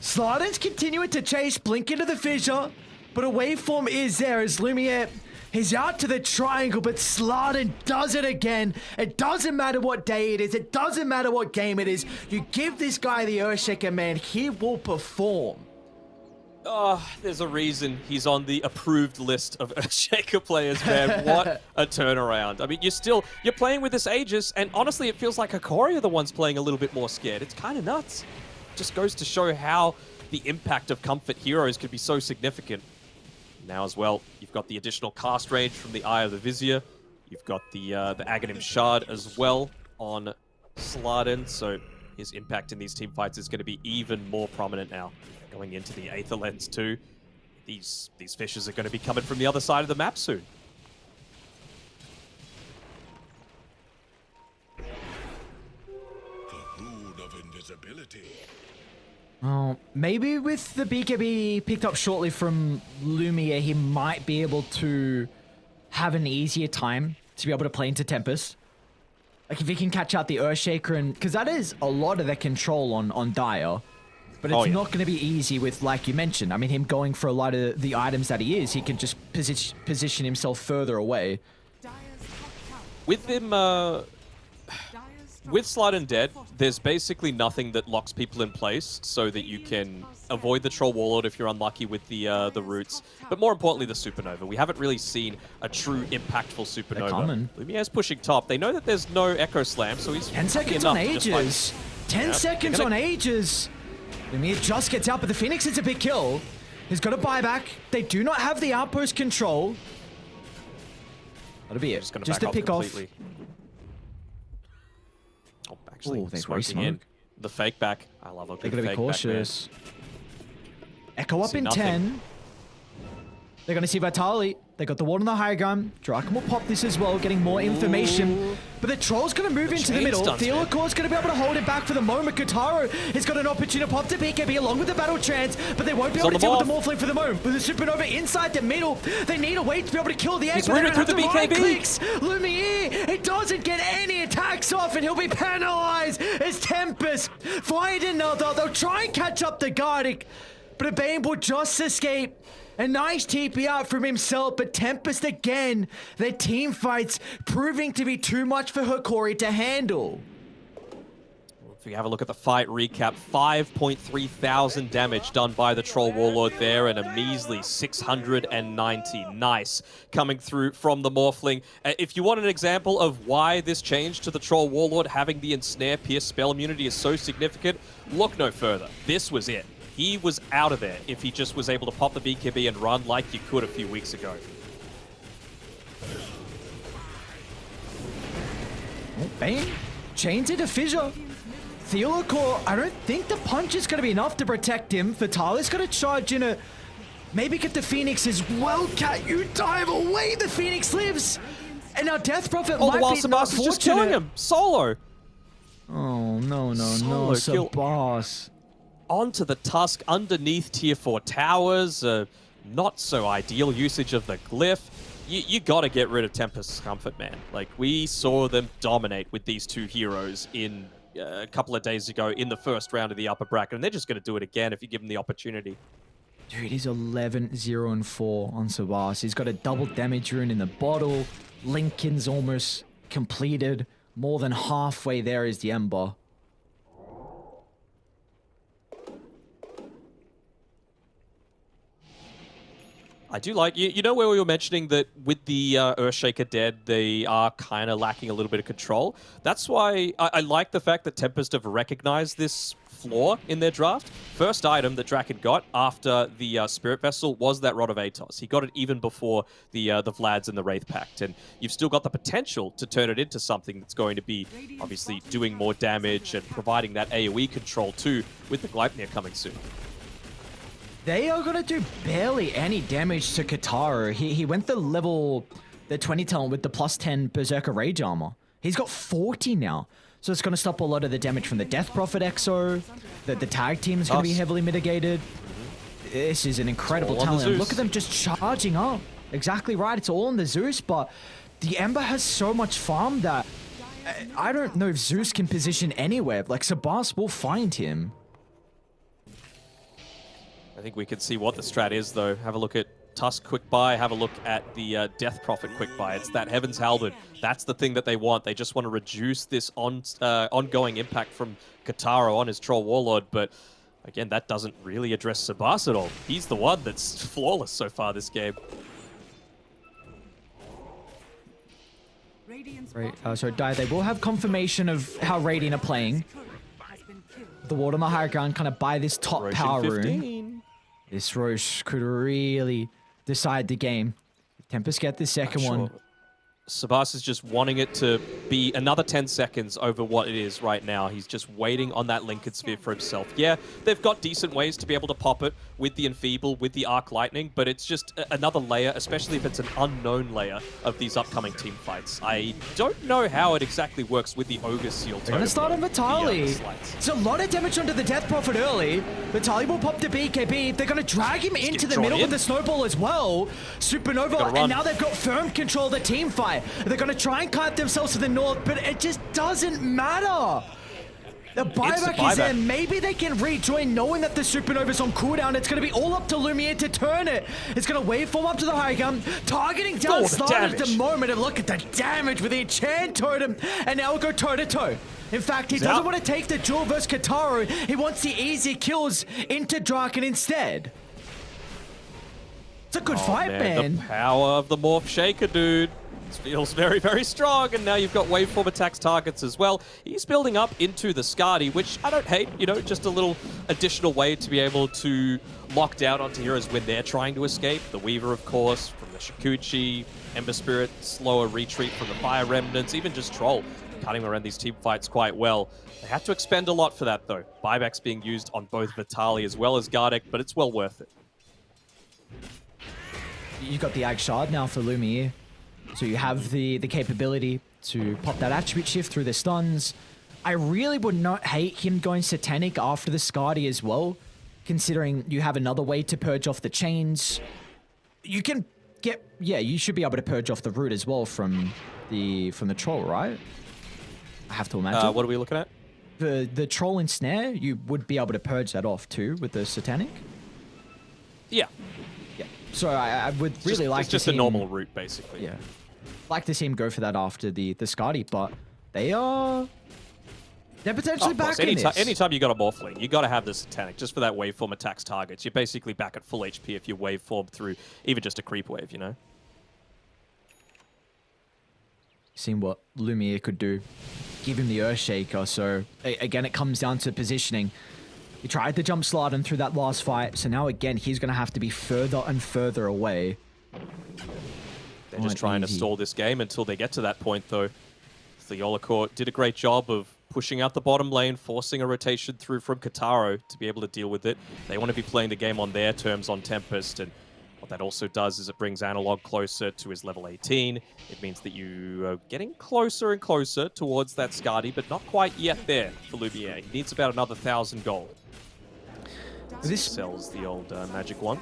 Sladen's continuing to chase Blink into the fissure, but a waveform is there as Lumiere is out to the triangle, but Sladen does it again. It doesn't matter what day it is. It doesn't matter what game it is. You give this guy the Earthshaker, man, he will perform. Oh, there's a reason he's on the approved list of Earthshaker players, man. What a turnaround. I mean, you're playing with this Aegis, and honestly, it feels like Hikori are the ones playing a little bit more scared. It's kind of nuts. Just goes to show how the impact of comfort heroes could be so significant. Now as well, you've got the additional cast range from the Eye of the Vizier. You've got the Aghanim Shard as well on Sladen, so his impact in these team fights is going to be even more prominent now. Going into the Aether Lens too. These fishes are going to be coming from the other side of the map soon. invisibility. Oh, maybe with the BKB picked up shortly from Lumiere, he might be able to have an easier time to be able to play into Tempest. Like if he can catch out the Earthshaker, and because that is a lot of their control on Dire. But it's not going to be easy with, like you mentioned. I mean, him going for a lot of the items that he is, he can just position himself further away. With him, with Slide and Dead, there's basically nothing that locks people in place so that you can avoid the Troll Warlord if you're unlucky with the roots. But more importantly, the Supernova. We haven't really seen a true impactful Supernova. Lumiere's pushing top. They know that there's no Echo Slam, so he's 10 seconds on Aegis. 10 seconds on Aegis. Lumiere just gets out, but the Phoenix is a big kill. He's got a buyback. They do not have the outpost control. That'll be it. Just a pick off. Oh, actually, they're smoking in. The fake back. I love a good fake back. They're going to be cautious. Echo up in 10. They're going to see Vitali. They got the ward on the high ground. Draken will pop this as well, getting more information. But the Troll's going to move into the middle. Theocor's going to be able to hold it back for the moment. Kataro has got an opportunity to pop to BKB along with the battle chance, but they won't be able to deal with the Morphling for the moment. With the Supernova inside the middle, they need a way to be able to kill the egg. He's rooted through the BKB. Lumiere, it doesn't get any attacks off, and he'll be penalized as Tempest find another. They'll try and catch up the Gardic, but a Bane will just escape. A nice TP out from himself, but Tempest again, their team fights proving to be too much for Hikori to handle. If we have a look at the fight recap, 5.3 thousand damage done by the Troll Warlord there, and a measly 690. Nice. Coming through from the Morphling. If you want an example of why this change to the Troll Warlord having the Ensnare Pierce spell immunity is so significant, look no further. This was it. He was out of there if he just was able to pop the BKB and run like you could a few weeks ago. Oh, Bane chains into Fissure. Theolocor, I don't think the punch is going to be enough to protect him. Vitalis got to charge in a... Maybe get the Phoenix as well. Cat, you dive away. The Phoenix lives. And now Death Prophet might be Sabas is just killing him. Solo. Oh, no, Sabas. Onto the Tusk underneath tier 4 towers. Not so ideal usage of the glyph. You gotta get rid of Tempest's Comfort, man. Like, we saw them dominate with these two heroes in a couple of days ago in the first round of the upper bracket, and they're just gonna do it again if you give them the opportunity. Dude, he's 11, 0, and 4 on Sabas. He's got a double damage rune in the bottle. Lincoln's almost completed. More than halfway there is the Ember. I do like, you know where we were mentioning that with the Earthshaker dead, they are kind of lacking a little bit of control? That's why I like the fact that Tempest have recognized this flaw in their draft. First item that Draken got after the Spirit Vessel was that Rod of Atos. He got it even before the Vlads and the Wraith Pact, and you've still got the potential to turn it into something that's going to be obviously doing more damage and providing that AoE control too, with the Gleipnir coming soon. They are going to do barely any damage to Kataro. He went the 20 talent with the plus 10 Berserker Rage Armor. He's got 40 now. So it's going to stop a lot of the damage from the Death Prophet Exo. The tag team is going to be heavily mitigated. This is an incredible talent. Look at them just charging up. Exactly right. It's all on the Zeus, but the Ember has so much farm that I don't know if Zeus can position anywhere. Like, Sabas will find him. I think we can see what the strat is, though. Have a look at Tusk quick buy. Have a look at the Death Prophet quick buy. It's that Heaven's Halberd. That's the thing that they want. They just want to reduce this ongoing impact from Kataro on his Troll Warlord, but again, that doesn't really address Sabas at all. He's the one that's flawless so far this game. Right, so Dai, they will have confirmation of how Radiant are playing. The ward on the higher ground kind of by this top Roche power 15. rune. This Roche could really decide the game. Tempest get the second one. Sabas is just wanting it to be another 10 seconds over what it is right now. He's just waiting on that Lincoln Sphere for himself. Yeah, they've got decent ways to be able to pop it with the Enfeeble, with the Arc Lightning, but it's just another layer, especially if it's an unknown layer of these upcoming team fights. I don't know how it exactly works with the Ogre Seal. They're going to start on Vitali. It's a lot of damage onto the Death Prophet early. Vitali will pop the BKB. They're going to drag him into the middle with the Snowball as well. Supernova, and now they've got firm control of the team fight. They're going to try and kite themselves to the north, but it just doesn't matter. The buyback is there. Maybe they can rejoin knowing that the Supernova's on cooldown. It's going to be all up to Lumiere to turn it. It's going to waveform up to the high gun, targeting down Slide at the moment. And look at the damage with the Enchant Totem. And now we'll go toe-to-toe. In fact, he doesn't want to take the duel versus Kataru. He wants the easy kills into Draken instead. It's a good fight, man. The power of the Morph Shaker, dude. This feels very, very strong, and now you've got waveform attacks targets as well. He's building up into the Skadi, which I don't hate, you know, just a little additional way to be able to lock down onto heroes when they're trying to escape. The Weaver, of course, from the Shikuchi, Ember Spirit, slower retreat from the Fire Remnants, even just Troll, cutting around these team fights quite well. They had to expend a lot for that, though. Buybacks being used on both Vitali as well as Gardeck, but it's well worth it. You got the Ag Shard now for Lumiere. So you have the capability to pop that attribute shift through the stuns. I really would not hate him going Satanic after the Skadi as well, considering you have another way to purge off the chains. You can get, yeah, you should be able to purge off the root as well from the troll, right? I have to imagine. What are we looking at? The troll and snare, you would be able to purge that off too with the Satanic. Yeah. Yeah. So I would really like to see it's just a normal route, basically. Yeah. Like to see him go for that after the Skadi, but they're potentially back in this. Anytime you got a Morphling, you got to have the Satanic just for that waveform attacks targets. You're basically back at full HP if you waveform through even just a creep wave, you know? Seen what Lumiere could do. Give him the Earthshaker, so again it comes down to positioning. He tried to jump Slardon through that last fight, so now again he's going to have to be further and further away. They're just trying to stall this game until they get to that point, though. The Yolakor did a great job of pushing out the bottom lane, forcing a rotation through from Kataru to be able to deal with it. They want to be playing the game on their terms on Tempest, and what that also does is it brings Analog closer to his level 18. It means that you are getting closer and closer towards that Skadi, but not quite yet there for Lumiere. He needs about another 1,000 gold. This sells the old magic wand.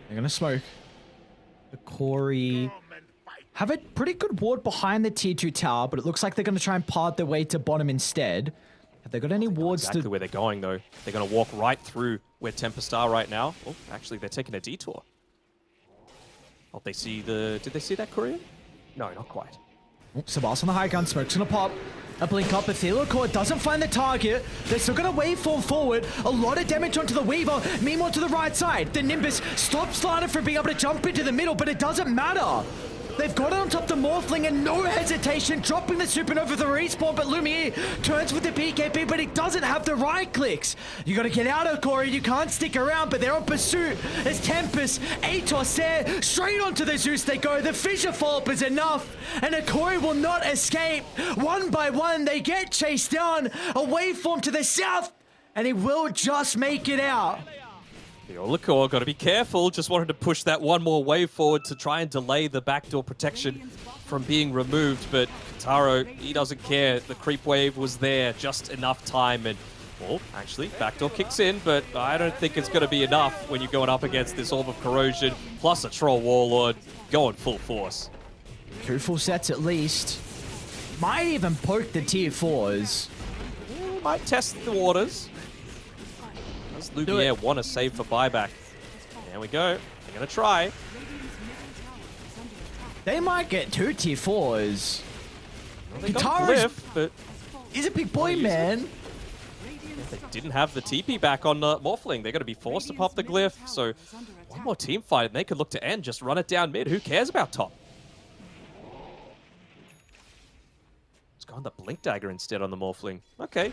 They're going to smoke. The Corey have a pretty good ward behind the tier 2 tower, but it looks like they're going to try and part their way to bottom instead. Have they got any wards exactly where they're going, though. They're going to walk right through where Tempest are right now. Oh, actually, they're taking a detour. Oh, they see the... Did they see that Korean? No, not quite. Oh, Sabas on the high gun. Smoke's going to pop. A blink up. Ethereal Core doesn't find the target. They're still going to waveform forward. A lot of damage onto the Weaver. Meanwhile, to the right side, the Nimbus stops Slardon from being able to jump into the middle, but it doesn't matter. They've got it on top of the Morphling and no hesitation, dropping the Supernova for the respawn, but Lumiere turns with the PKP, but he doesn't have the right clicks. You gotta get out of Corey, you can't stick around, but they're on pursuit. There's Tempest, Atos there, straight onto the Zeus they go. The Fissure follow-up is enough, and Corey will not escape. One by one, they get chased down, a waveform to the south, and he will just make it out. The Yolakor got to be careful, just wanted to push that one more wave forward to try and delay the backdoor protection from being removed, but Kataru, he doesn't care. The creep wave was there, just enough time, and, well, actually, backdoor kicks in, but I don't think it's going to be enough when you're going up against this Orb of Corrosion, plus a Troll Warlord going full force. 2 full sets at least. Might even poke the tier 4s. Might test the waters. Lumiere want to save for buyback. There we go. They're going to try. They might get 2 tier 4s. Well, Glyph, but he's a big boy, man. They didn't have the TP back on Morphling. They're going to be forced to pop the Glyph. So one more team fight and they could look to end. Just run it down mid. Who cares about top? Let's go on the Blink Dagger instead on the Morphling. Okay.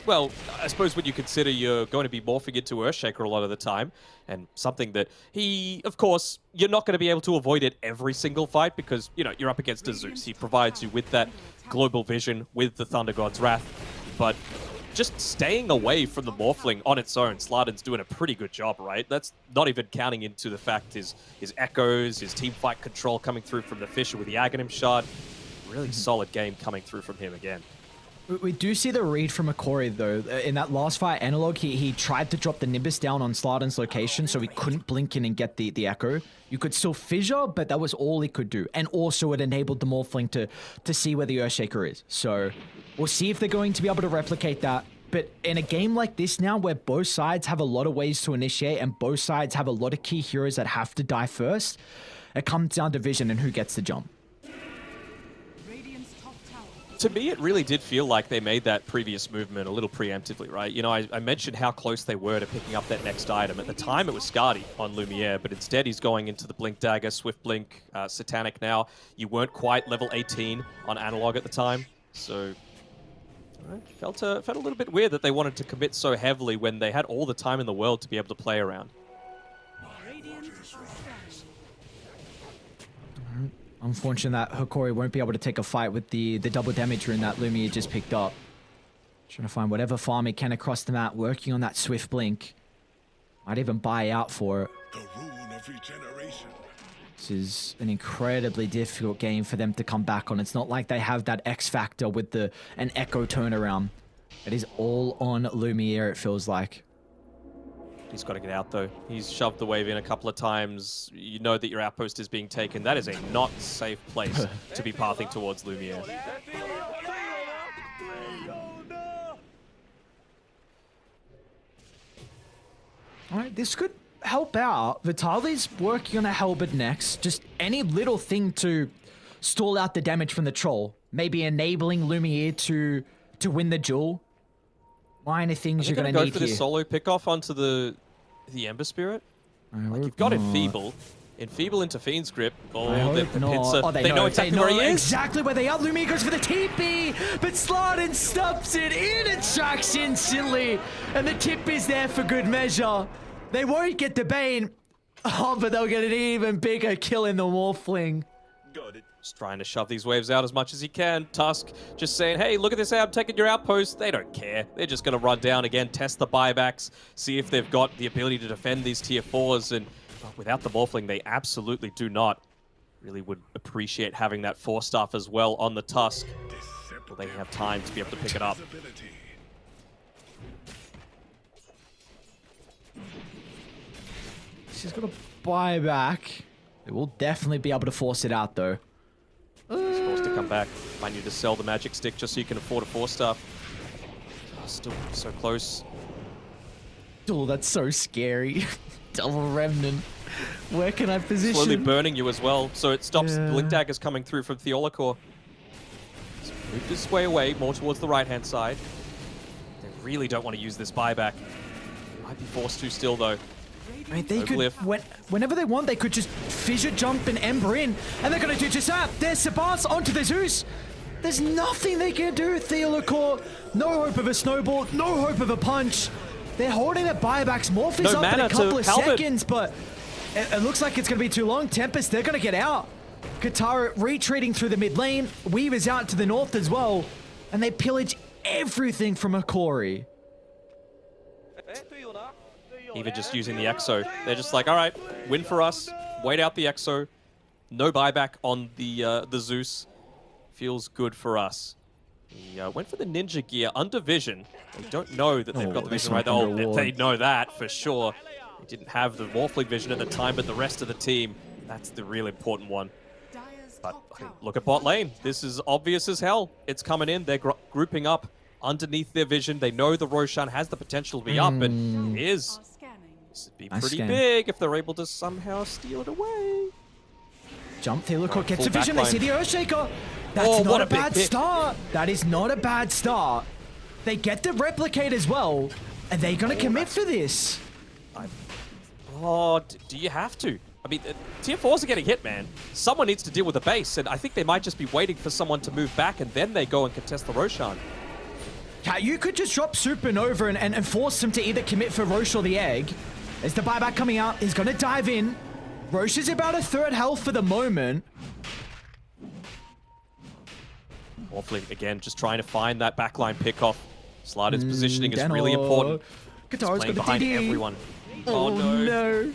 Well, I suppose when you consider you're going to be morphing into Earthshaker a lot of the time, and something that he, of course, you're not going to be able to avoid it every single fight because, you know, you're up against a Zeus. He provides you with that global vision with the Thunder God's Wrath, but just staying away from the Morphling on its own, Slardin's doing a pretty good job, right? That's not even counting into the fact his echoes, his team fight control coming through from the Fisher with the Aghanim Shard. Really solid game coming through from him again. We do see the read from Akori, though. In that last fight, Analog, he tried to drop the Nimbus down on Slardin's location, so he couldn't blink in and get the Echo. You could still fissure, but that was all he could do. And also, it enabled the Morphling to see where the Earthshaker is. So, we'll see if they're going to be able to replicate that. But in a game like this now, where both sides have a lot of ways to initiate, and both sides have a lot of key heroes that have to die first, it comes down to vision and who gets the jump. To me, it really did feel like they made that previous movement a little preemptively, right? You know, I mentioned how close they were to picking up that next item. At the time, it was Skadi on Lumiere, but instead he's going into the Blink Dagger, Swift Blink, Satanic now. You weren't quite level 18 on Analog at the time, so felt a little bit weird that they wanted to commit so heavily when they had all the time in the world to be able to play around. Unfortunate that Hikori won't be able to take a fight with the double damage rune that Lumia just picked up. Trying to find whatever farm he can across the map, working on that Swift Blink. Might even buy out for it. The rune of regeneration. This is an incredibly difficult game for them to come back on. It's not like they have that X factor with an Echo turnaround. It is all on Lumiere, it feels like. He's got to get out, though. He's shoved the wave in a couple of times. You know that your outpost is being taken. That is a not safe place to be pathing towards Lumiere. All right, this could help out. Vitali's working on a Halberd next. Just any little thing to stall out the damage from the troll. Maybe enabling Lumiere to win the duel. Minor things you're going to need here. Go for this solo pick-off onto the Ember Spirit. Like, you've got Enfeeble. Enfeeble into Fiend's Grip. Oh, the pincer. They know exactly where he is. Exactly where they are. Lumiere goes for the TP, but Slardin stops it in and tracks instantly. And the tip is there for good measure. They won't get the Bane. Oh, but they'll get an even bigger kill in the Morphling. Got it. Just trying to shove these waves out as much as he can. Tusk just saying, hey, look at this out, I'm taking your outpost. They don't care. They're just going to run down again, test the buybacks, see if they've got the ability to defend these tier 4s. And without the Morphling, they absolutely do not. Really would appreciate having that 4-staff as well on the Tusk. Will they have time to be able to pick it up? She's got to buy back. They will definitely be able to force it out, though. He's forced to come back. Might need to sell the magic stick just so you can afford a 4-staff. Oh, still so close. Oh, that's so scary. Double Remnant. Where can I position? Slowly burning you as well, so it stops Blink Daggers coming through from Theolacor. He's moved his way away, more towards the right-hand side. They really don't want to use this buyback. Might be forced to still, though. I mean, they could, whenever they want, they could just fissure jump and Ember in, and they're going to do just that. There's Sabas onto the Zeus. There's nothing they can do, Theolacor. No hope of a snowball, no hope of a punch. They're holding their buybacks. Morph is up in a couple of seconds, but it looks like it's going to be too long. Tempest, they're going to get out. Katara retreating through the mid lane. Weave is out to the north as well, and they pillage everything from Akori. Even just using the Exo. They're just like, all right, win for us. Wait out the Exo. No buyback on the Zeus. Feels good for us. He went for the Ninja Gear under vision. They don't know that they've got the vision right. Oh, they know that for sure. They didn't have the Morphling vision at the time, but the rest of the team, that's the real important one. But I mean, look at bot lane. This is obvious as hell. It's coming in. They're grouping up underneath their vision. They know the Roshan has the potential to be up, and it is. This would be pretty big if they're able to somehow steal it away. Jump, Theolacor gets a vision. They see the Earthshaker. That's not a bad start. That is not a bad start. They get the replicate as well. Are they going to commit for this? Do you have to? I mean, tier 4s are getting hit, man. Someone needs to deal with the base, and I think they might just be waiting for someone to move back, and then they go and contest the Roshan. Yeah, you could just drop Supernova and force him to either commit for Roche or the egg. As the buyback coming out, he's going to dive in. Roche is about a third health for the moment. Morphling, again, just trying to find that backline pickoff. Slider's positioning is really important. Guitar's got Playing the behind DD. everyone. Oh no.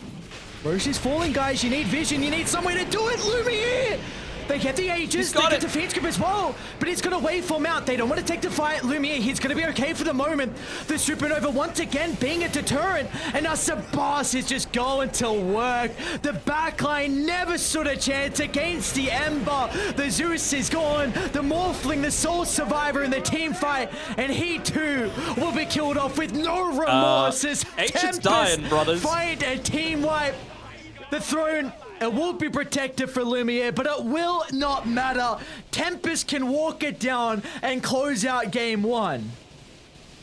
Roche is falling, guys. You need vision. You need somewhere to do it. Lumiere! They get the Aegis. They get defense group as well. But he's going to waveform out. They don't want to take the fight. Lumiere, he's going to be okay for the moment. The Supernova once again being a deterrent. And now Sabas is just going to work. The backline never stood a chance against the Ember. The Zeus is gone. The Morphling, the sole survivor in the team fight. And he too will be killed off with no remorse. As Ancient's Tempest dying, brothers. find a team wipe. The throne, it will be protected for Lumiere, but it will not matter. Tempest can walk it down and close out game one.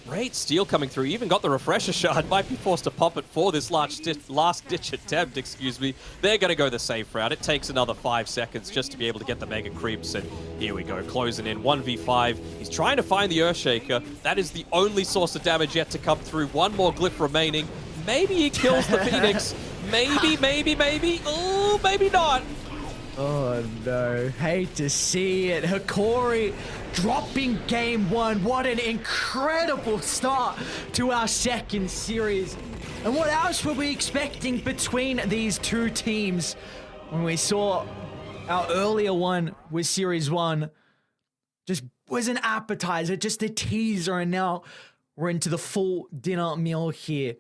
Great steal coming through. Even got the refresher shard. Might be forced to pop it for this last-ditch attempt, excuse me. They're going to go the safe route. It takes another 5 seconds just to be able to get the Mega Creeps, and here we go, closing in 1v5. He's trying to find the Earthshaker. That is the only source of damage yet to come through. One more glyph remaining. Maybe he kills the Phoenix. Maybe. Oh, maybe not. Oh no, hate to see it. Hikori dropping game one. What an incredible start to our second series. And what else were we expecting between these two teams when we saw our earlier one with series one? Just was an appetizer, just a teaser, and now we're into the full dinner meal here.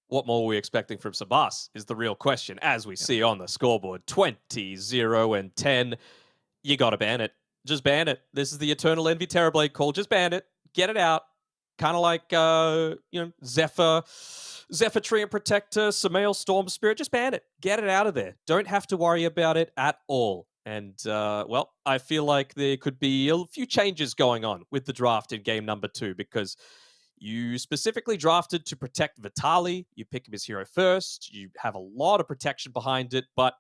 What more are we expecting from Sabas is the real question, as we see on the scoreboard. 20, 0, and 10. You gotta ban it. Just ban it. This is the Eternal Envy Terrorblade call. Just ban it. Get it out. Kind of like, Zephyr Treant Protector, Samael Storm Spirit. Just ban it. Get it out of there. Don't have to worry about it at all. And, well, I feel like there could be a few changes going on with the draft in game number 2, because you specifically drafted to protect Vitali. You pick him as hero first. You have a lot of protection behind it, but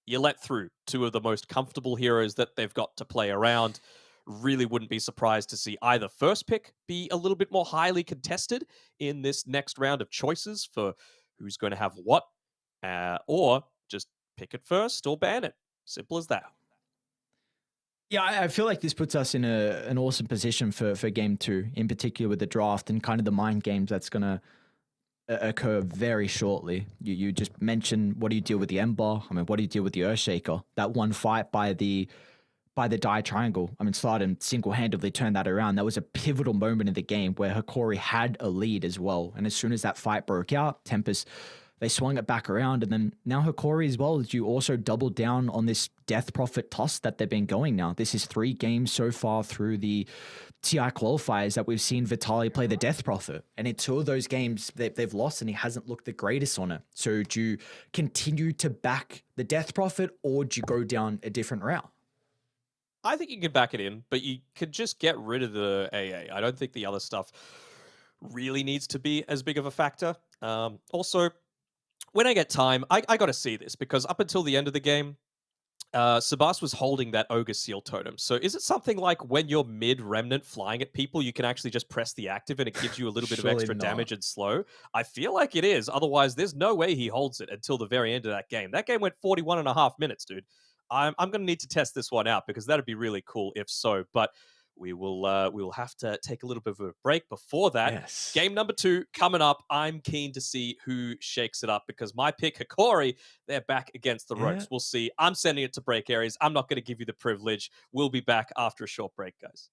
you let through two of the most comfortable heroes that they've got to play around. Really wouldn't be surprised to see either first pick be a little bit more highly contested in this next round of choices for who's going to have what, or just pick it first or ban it. Simple as that. Yeah, I feel like this puts us in an awesome position for game 2, in particular with the draft and kind of the mind games that's going to occur very shortly. You just mentioned, what do you deal with the Ember? I mean, what do you deal with the Earthshaker? That one fight by the Die Triangle. I mean, Slardon single-handedly turned that around. That was a pivotal moment in the game where Hikori had a lead as well. And as soon as that fight broke out, Tempest, they swung it back around, and then now Hikori as well, you also doubled down on this Death Prophet toss that they've been going now. This is 3 games so far through the TI qualifiers that we've seen Vitali play the Death Prophet. And in 2 of those games, they've lost, and he hasn't looked the greatest on it. So do you continue to back the Death Prophet, or do you go down a different route? I think you can back it in, but you could just get rid of the AA. I don't think the other stuff really needs to be as big of a factor. Also, when I get time, I got to see this, because up until the end of the game, Sabas was holding that Ogre Seal Totem. So is it something like when you're mid-Remnant flying at people, you can actually just press the active and it gives you a little bit of extra damage and slow? I feel like it is. Otherwise, there's no way he holds it until the very end of that game. That game went 41 and a half minutes, dude. I'm going to need to test this one out, because that'd be really cool if so. But we will have to take a little bit of a break before that. Yes. Game number 2 coming up. I'm keen to see who shakes it up, because my pick, Hikori, they're back against the ropes. We'll see. I'm sending it to break areas. I'm not going to give you the privilege. We'll be back after a short break, guys.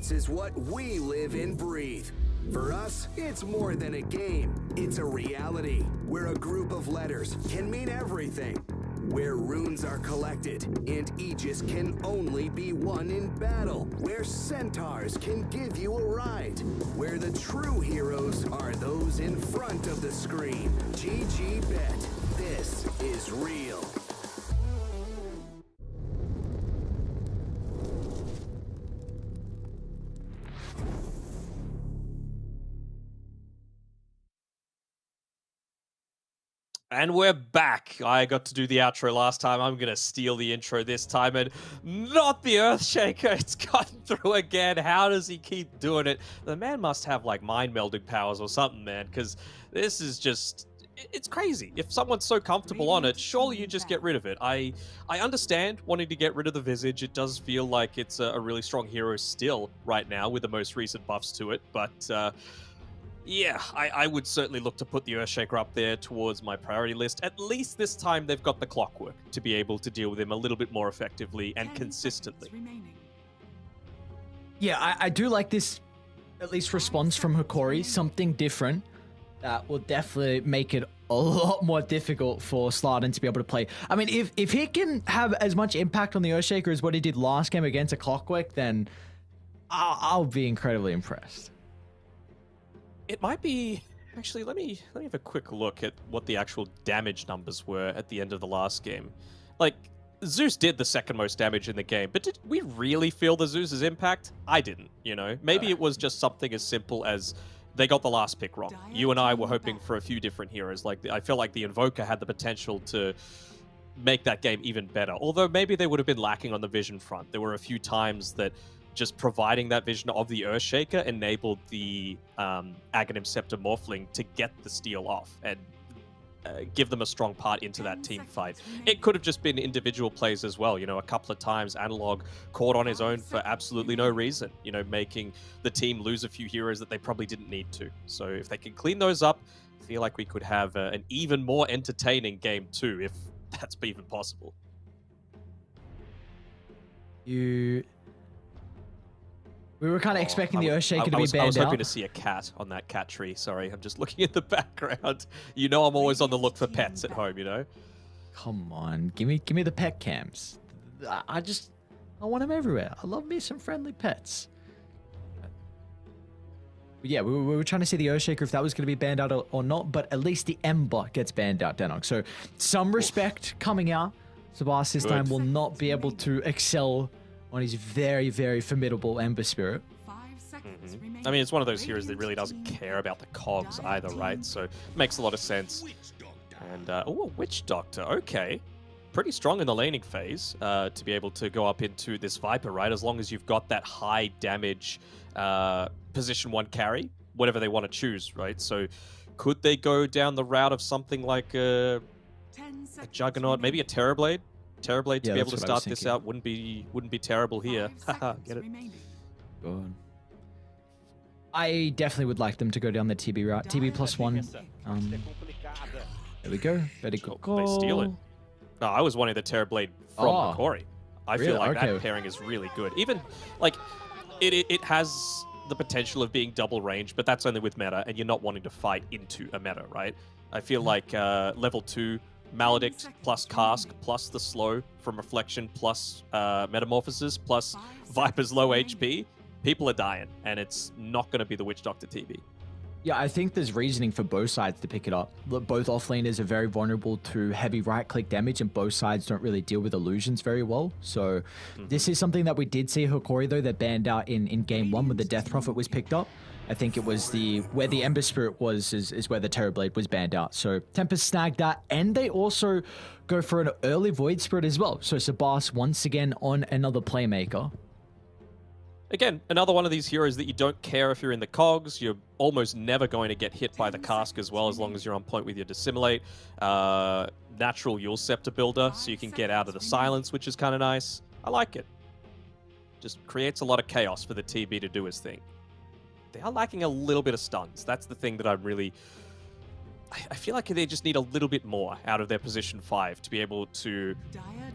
Esports is what we live and breathe. For us, it's more than a game. It's a reality where a group of letters can mean everything. Where runes are collected and Aegis can only be won in battle. Where centaurs can give you a ride. Where the true heroes are those in front of the screen. GG Bet. This is real. And we're back. I got to do the outro last time. I'm going to steal the intro this time, and not the Earthshaker. It's gotten through again. How does he keep doing it? The man must have like mind melding powers or something, man, because this is just... It's crazy. If someone's so comfortable on it, surely you just get rid of it. I understand wanting to get rid of the Visage. It does feel like it's a really strong hero still right now with the most recent buffs to it, but... yeah, I would certainly look to put the Earthshaker up there towards my priority list. At least this time they've got the clockwork to be able to deal with him a little bit more effectively and consistently. Yeah, I do like this, at least response from Hikori, something different that will definitely make it a lot more difficult for Slardon to be able to play. I mean, if he can have as much impact on the Earthshaker as what he did last game against a Clockwork, then I'll be incredibly impressed. It might be... Actually, let me have a quick look at what the actual damage numbers were at the end of the last game. Like, Zeus did the second most damage in the game, but did we really feel the Zeus's impact? I didn't, you know? Maybe it was just something as simple as they got the last pick wrong. You and I were hoping for a few different heroes. Like, I feel like the Invoker had the potential to make that game even better. Although maybe they would have been lacking on the vision front. There were a few times that just providing that vision of the Earthshaker enabled the Aghanim Scepter Morphling to get the steal off and give them a strong part into that team fight. It could have just been individual plays as well. You know, a couple of times Analog caught on his own for absolutely no reason, you know, making the team lose a few heroes that they probably didn't need to. So if they can clean those up, I feel like we could have an even more entertaining game too, if that's even possible. We were kind of expecting the Earthshaker to be banned out. I was hoping to see a cat on that cat tree. Sorry, I'm just looking at the background. You know I'm always on the look for pets at home, you know? Come on, give me the pet cams. I want them everywhere. I love me some friendly pets. Yeah, we were trying to see the Earthshaker if that was going to be banned out or not, but at least the Ember gets banned out, Denog. So some respect coming out. Sabas this time will not be able to excel on his very, very formidable Ember Spirit. I mean, it's one of those heroes that really doesn't care about the cogs either, right? So it makes a lot of sense. And, oh, a Witch Doctor, okay. Pretty strong in the laning phase to be able to go up into this Viper, right? As long as you've got that high damage position 1 carry, whatever they want to choose, right? So could they go down the route of something like a Juggernaut, maybe a Terrorblade? Terrorblade to be able to start this out wouldn't be terrible here. Haha, get it? Good. I definitely would like them to go down the TB route. TB +1. There we go. Better go. They steal it. No, I was wanting the Terrorblade from Hikori. I feel like that pairing is really good. Even, like, it has the potential of being double range, but that's only with meta, and you're not wanting to fight into a meta, right? I feel like level 2 Maledict plus Cask plus the slow from Reflection plus Metamorphosis plus Viper's low HP, people are dying, and it's not going to be the Witch Doctor TB. Yeah, I think there's reasoning for both sides to pick it up. Both offlaners are very vulnerable to heavy right-click damage, and both sides don't really deal with illusions very well. So this is something that we did see Hikori, though, that banned out in game 1 when the Death Prophet was picked up. I think it was where the Ember Spirit was is where the Terrorblade was banned out. So Tempest snagged that, and they also go for an early Void Spirit as well. So Sabas once again on another playmaker. Again, another one of these heroes that you don't care if you're in the cogs. You're almost never going to get hit by the Cask as well, as long as you're on point with your Dissimulate. Natural Yule Scepter builder, so you can get out of the silence, which is kind of nice. I like it. Just creates a lot of chaos for the TB to do his thing. They are lacking a little bit of stuns. That's the thing that I'm really I feel like they just need a little bit more out of their position 5 to be able to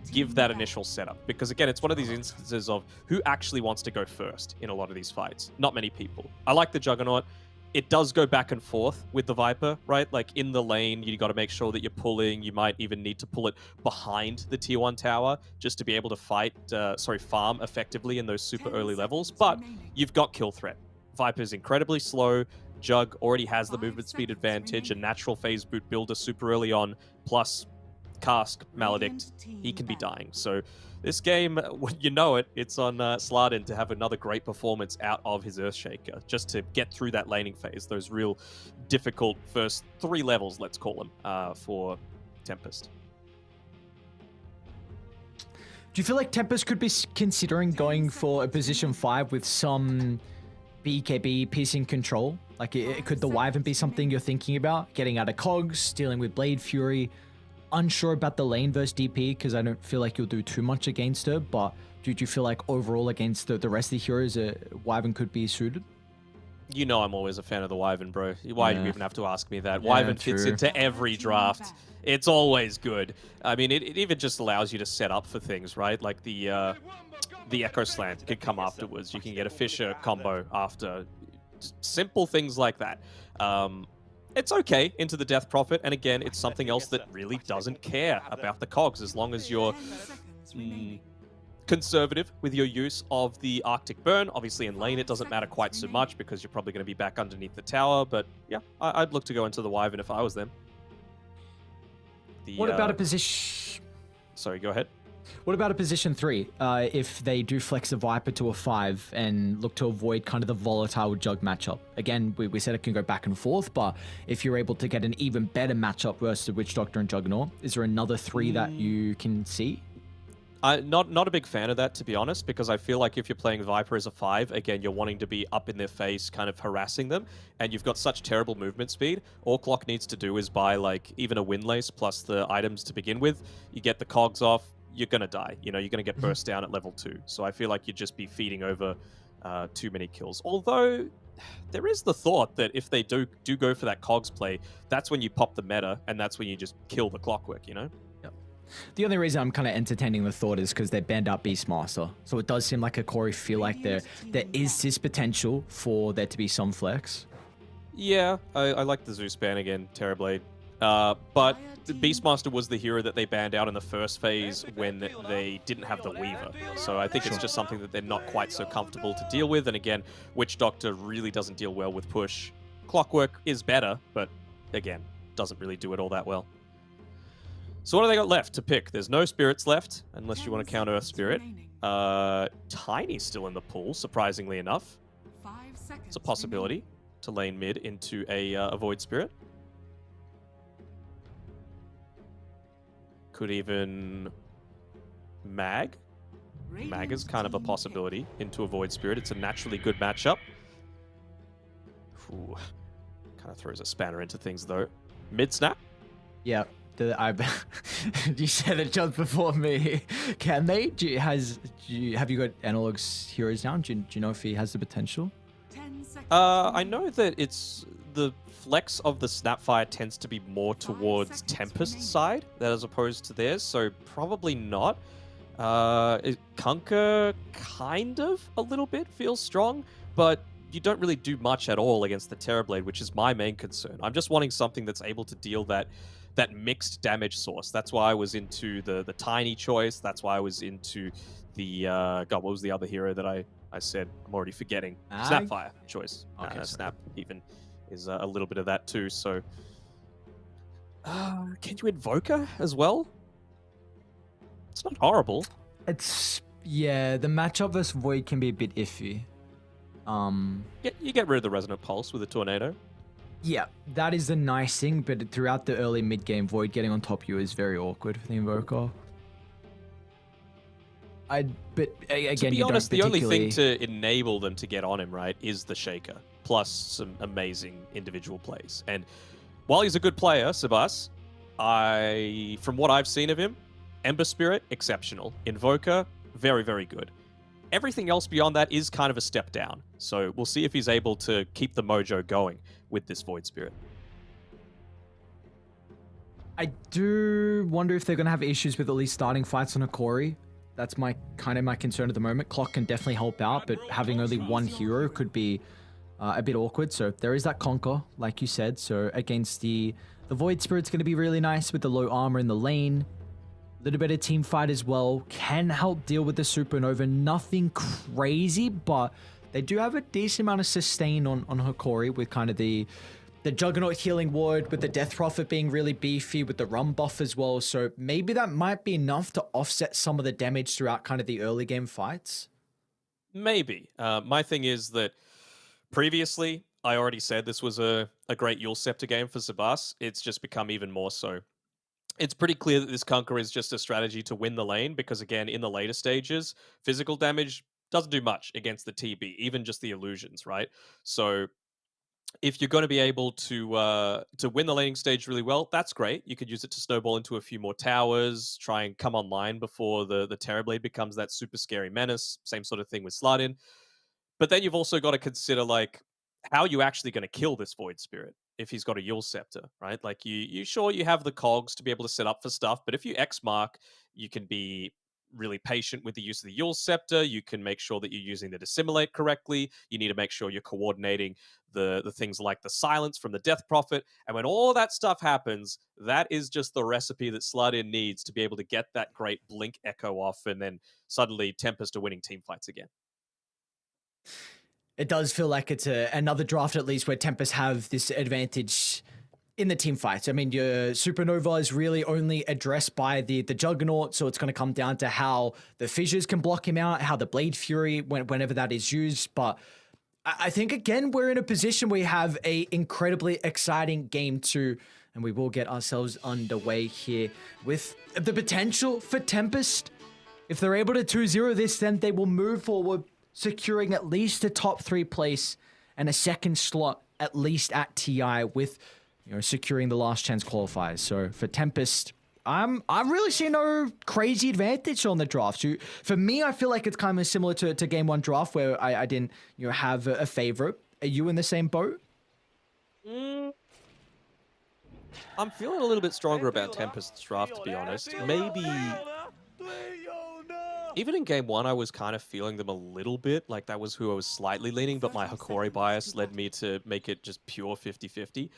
give that initial setup. Because again, it's one of these instances of who actually wants to go first in a lot of these fights. Not many people. I like the Juggernaut. It does go back and forth with the Viper, right? Like in the lane, you got to make sure that you're pulling. You might even need to pull it behind the tier 1 tower just to be able to farm effectively in those super early levels. But you've got kill threat. Viper's incredibly slow. Jug already has the movement speed advantage, a natural phase boot builder super early on, plus Cask, Maledict, he can be dying. So this game, when you know it, it's on Slardin to have another great performance out of his Earthshaker, just to get through that laning phase, those real difficult first 3 levels, let's call them, for Tempest. Do you feel like Tempest could be considering going for a position 5 with some BKB piecing control? Like, could the Wyvern be something you're thinking about? Getting out of cogs, dealing with Blade Fury. Unsure about the lane versus DP because I don't feel like you'll do too much against her, but do you feel like overall against the rest of the heroes, Wyvern could be suited? You know I'm always a fan of the Wyvern, bro. Why do you even have to ask me that? Wyvern fits into every draft. It's always good. I mean, it even just allows you to set up for things, right? Like the Echo Slant can come afterwards. You can get a Fisher combo after. Just simple things like that. It's okay into the Death Prophet, and again, it's something else that really doesn't care about the cogs as long as you're conservative with your use of the Arctic Burn. Obviously, in lane, it doesn't matter quite so much because you're probably going to be back underneath the tower, but yeah, I'd look to go into the Wyvern if I was them. What about a position... Sorry, go ahead. What about a position 3? If they do flex the Viper to a 5 and look to avoid kind of the volatile Jug matchup. Again, we said it can go back and forth, but if you're able to get an even better matchup versus the Witch Doctor and Juggernaut, is there another 3 that you can see? Not a big fan of that, to be honest, because I feel like if you're playing Viper as a 5, again, you're wanting to be up in their face, kind of harassing them, and you've got such terrible movement speed. All Clock needs to do is buy, like, even a Windlace plus the items to begin with. You get the cogs off, you're going to die. You know, you're going to get burst down at level 2. So I feel like you'd just be feeding over too many kills. Although, there is the thought that if they do go for that cogs play, that's when you pop the meta, and that's when you just kill the Clockwork, you know? The only reason I'm kind of entertaining the thought is because they banned out Beastmaster. So it does seem like a Corey feel like there is this potential for there to be some flex. Yeah, I like the Zeus ban again, Terrorblade. But Beastmaster was the hero that they banned out in the first phase when they didn't have the Weaver. So I think it's just something that they're not quite so comfortable to deal with. And again, Witch Doctor really doesn't deal well with push. Clockwork is better, but again, doesn't really do it all that well. So what do they got left to pick? There's no spirits left, unless you want to count Earth Spirit. Tiny's still in the pool, surprisingly enough. It's a possibility to lane mid into a Void Spirit. Could even Mag. Mag is kind of a possibility into a Void Spirit. It's a naturally good matchup. Ooh, kind of throws a spanner into things, though. Mid snap? Yeah. You said it just before me. Can they? Have you got Analog's heroes now? Do you know if he has the potential? I know that it's the flex of the Snapfire tends to be more towards Tempest's side as opposed to theirs, so probably not. Kunkka kind of a little bit feels strong, but you don't really do much at all against the Terrorblade, which is my main concern. I'm just wanting something that's able to deal that mixed damage source. That's why I was into the Tiny choice. That's why I was into the God, what was the other hero that I said? I'm already forgetting. Snapfire choice. Okay, Snap even is a little bit of that too. So can you Invoker as well? It's not horrible. Yeah, the matchup versus Void can be a bit iffy. You get rid of the Resonant Pulse with a Tornado. Yeah, that is the nice thing, but throughout the early mid-game, Void getting on top of you is very awkward for the Invoker. But again, to be you honest, don't the only particularly... thing to enable them to get on him, right, is the Shaker, plus some amazing individual plays. And while he's a good player, Sebas, from what I've seen of him, Ember Spirit, exceptional. Invoker, very, very good. Everything else beyond that is kind of a step down. So we'll see if he's able to keep the mojo going with this Void Spirit. I do wonder if they're going to have issues with at least starting fights on Hikori. That's my concern at the moment. Clock can definitely help out, but having only one hero could be a bit awkward. So there is that Conquer, like you said. So against the Void Spirit's going to be really nice with the low armor in the lane. A little bit of team fight as well. Can help deal with the Supernova. Nothing crazy, but they do have a decent amount of sustain on Hikori with kind of the Juggernaut healing ward, with the Death Prophet being really beefy, with the run buff as well. So maybe that might be enough to offset some of the damage throughout kind of the early game fights. Maybe. My thing is that previously, I already said this was a great Yule Scepter game for Sabas. It's just become even more so. It's pretty clear that this Conquer is just a strategy to win the lane, because again, in the later stages, physical damage doesn't do much against the TB, even just the illusions, right? So if you're going to be able to win the laning stage really well, that's great. You could use it to snowball into a few more towers, try and come online before the Terrorblade becomes that super scary menace. Same sort of thing with Slardin. But then you've also got to consider, like, how are you actually going to kill this Void Spirit if he's got a Yule Scepter, right? Like, you sure you have the cogs to be able to set up for stuff, but if you X mark, you can be really patient with the use of the Yule Scepter. You can make sure that you're using the Dissimulate correctly. You need to make sure you're coordinating the things like the silence from the Death Prophet. And when all that stuff happens, that is just the recipe that Slardin needs to be able to get that great Blink Echo off, and then suddenly Tempest are winning team fights again. It does feel like it's another draft, at least, where Tempest have this advantage in the team fights. I mean, your Supernova is really only addressed by the Juggernaut, so it's going to come down to how the Fissures can block him out, how the Blade Fury, whenever that is used. But I think, again, we're in a position where we have a incredibly exciting game 2, and we will get ourselves underway here with the potential for Tempest. If they're able to 2-0 this, then they will move forward, securing at least a top 3 place and a second slot at least at TI, with securing the last chance qualifiers. So for Tempest, I really see no crazy advantage on the draft. So for me, I feel like it's kind of similar to game 1 draft, where I didn't have a favorite. Are you in the same boat? I'm feeling a little bit stronger about Tempest's draft, to be honest. Maybe even in game 1, I was kind of feeling them a little bit. Like, that was who I was slightly leaning, but my Hikori bias led me to make it just pure 50-50.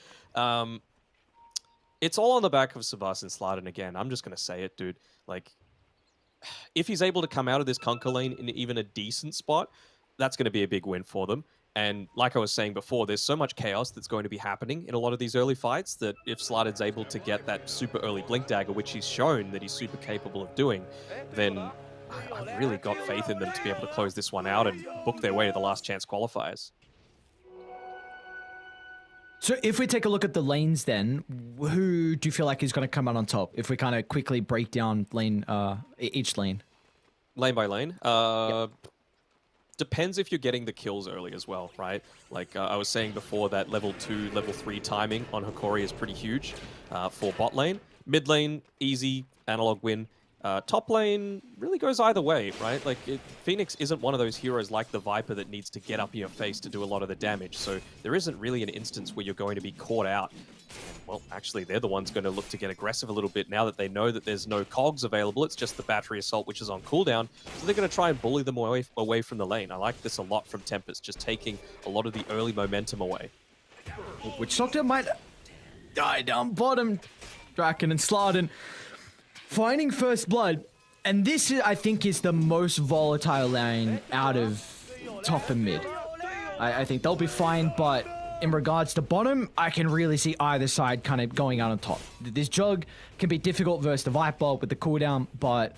It's all on the back of Sabas and Slardin again. I'm just going to say it, dude. Like, if he's able to come out of this Conquer lane in even a decent spot, that's going to be a big win for them. And like I was saying before, there's so much chaos that's going to be happening in a lot of these early fights that if Slardin's able to get that super early Blink Dagger, which he's shown that he's super capable of doing, then I've really got faith in them to be able to close this one out and book their way to the last chance qualifiers. So if we take a look at the lanes then, who do you feel like is going to come out on top? If we kind of quickly break down each lane. Lane by lane? Depends if you're getting the kills early as well, right? Like I was saying before, that level 2, level 3 timing on Hikori is pretty huge for bot lane. Mid lane, easy, analog win. Top lane really goes either way, right? Like, Phoenix isn't one of those heroes like the Viper that needs to get up in your face to do a lot of the damage, so there isn't really an instance where you're going to be caught out. Well, actually, they're the ones going to look to get aggressive a little bit now that they know that there's no cogs available. It's just the Battery Assault, which is on cooldown, so they're going to try and bully them away from the lane. I like this a lot from Tempest, just taking a lot of the early momentum away. Which Doctor might die down bottom. Draken and Slardin finding first blood, and this, I think, is the most volatile lane out of top and mid. I think they'll be fine, but in regards to bottom, I can really see either side kind of going out on top. This Jug can be difficult versus the Viper with the cooldown, but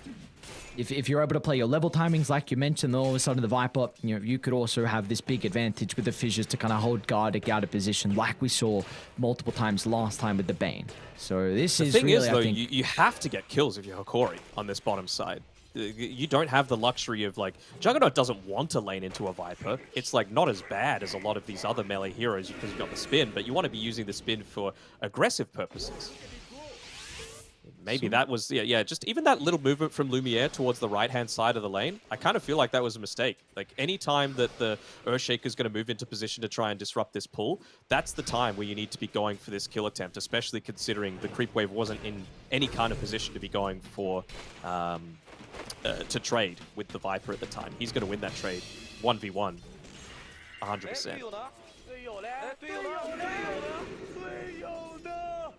if you're able to play your level timings like you mentioned, then all of a sudden the Viper, you could also have this big advantage with the Fissures to kind of hold guard, get out of position, like we saw multiple times last time with the Bane. So this is really, though, I think, you have to get kills if you're Hikori on this bottom side. You don't have the luxury of, like, Juggernaut doesn't want to lane into a Viper. It's, like, not as bad as a lot of these other melee heroes because you've got the spin, but you want to be using the spin for aggressive purposes. Maybe that was, yeah, just even that little movement from Lumiere towards the right-hand side of the lane, I kind of feel like that was a mistake. Like, any time that the Earthshaker is going to move into position to try and disrupt this pull, that's the time where you need to be going for this kill attempt, especially considering the creep wave wasn't in any kind of position to be going for, to trade with the Viper at the time. He's going to win that trade 1v1, 100%.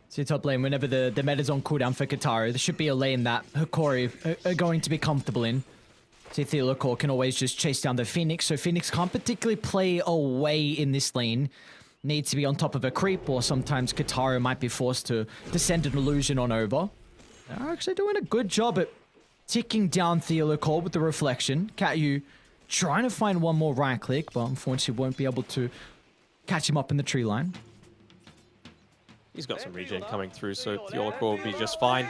See, top lane, whenever the meta's on cooldown for Kataru, there should be a lane that Hikori are going to be comfortable in. See, Theolacor can always just chase down the Phoenix, so Phoenix can't particularly play away in this lane. Needs to be on top of a creep, or sometimes Kataru might be forced to send an illusion on over. They're actually doing a good job at ticking down Theolacor with the reflection. Katyu trying to find one more right click, but unfortunately won't be able to catch him up in the tree line. He's got some regen coming through, so Theolacor will be just fine.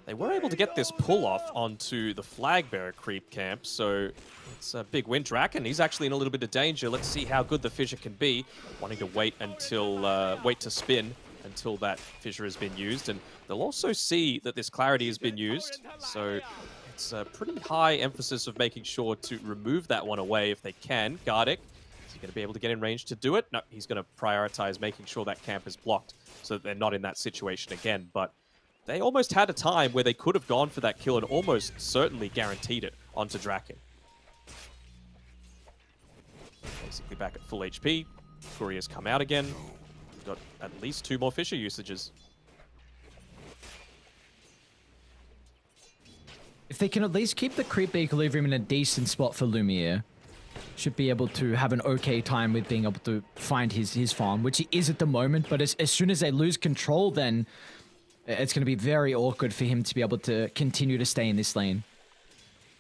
They were able to get this pull-off onto the flag bearer creep camp, so it's a big win. Draken, he's actually in a little bit of danger. Let's see how good the fissure can be. Wanting to wait until, wait to spin until that fissure has been used, and they'll also see that this clarity has been used, so it's a pretty high emphasis of making sure to remove that one away if they can. Gardic, is he going to be able to get in range to do it? No, he's going to prioritize making sure that camp is blocked, so that they're not in that situation again. But they almost had a time where they could have gone for that kill and almost certainly guaranteed it onto Draken. Basically back at full HP. Courier's come out again. We've got at least 2 more Fissure usages. If they can at least keep the creep equilibrium in a decent spot for Lumiere, should be able to have an okay time with being able to find his farm, which he is at the moment, but as soon as they lose control, then it's going to be very awkward for him to be able to continue to stay in this lane.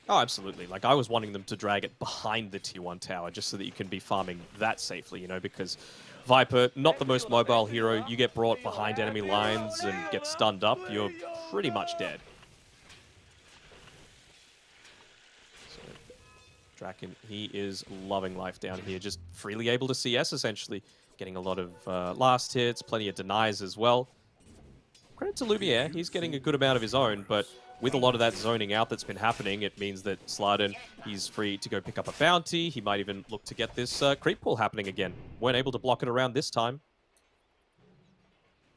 Oh, absolutely. Like, I was wanting them to drag it behind the tier 1 tower just so that you can be farming that safely, you know, because Viper, not the most mobile hero. You get brought behind enemy lines and get stunned up, you're pretty much dead. Draken, he is loving life down here, just freely able to CS, essentially. Getting a lot of last hits, plenty of denies as well. Credit to Lumiere, he's getting a good amount of his own, but with a lot of that zoning out that's been happening, it means that Slardin, he's free to go pick up a bounty. He might even look to get this creep pull happening again. Weren't able to block it around this time.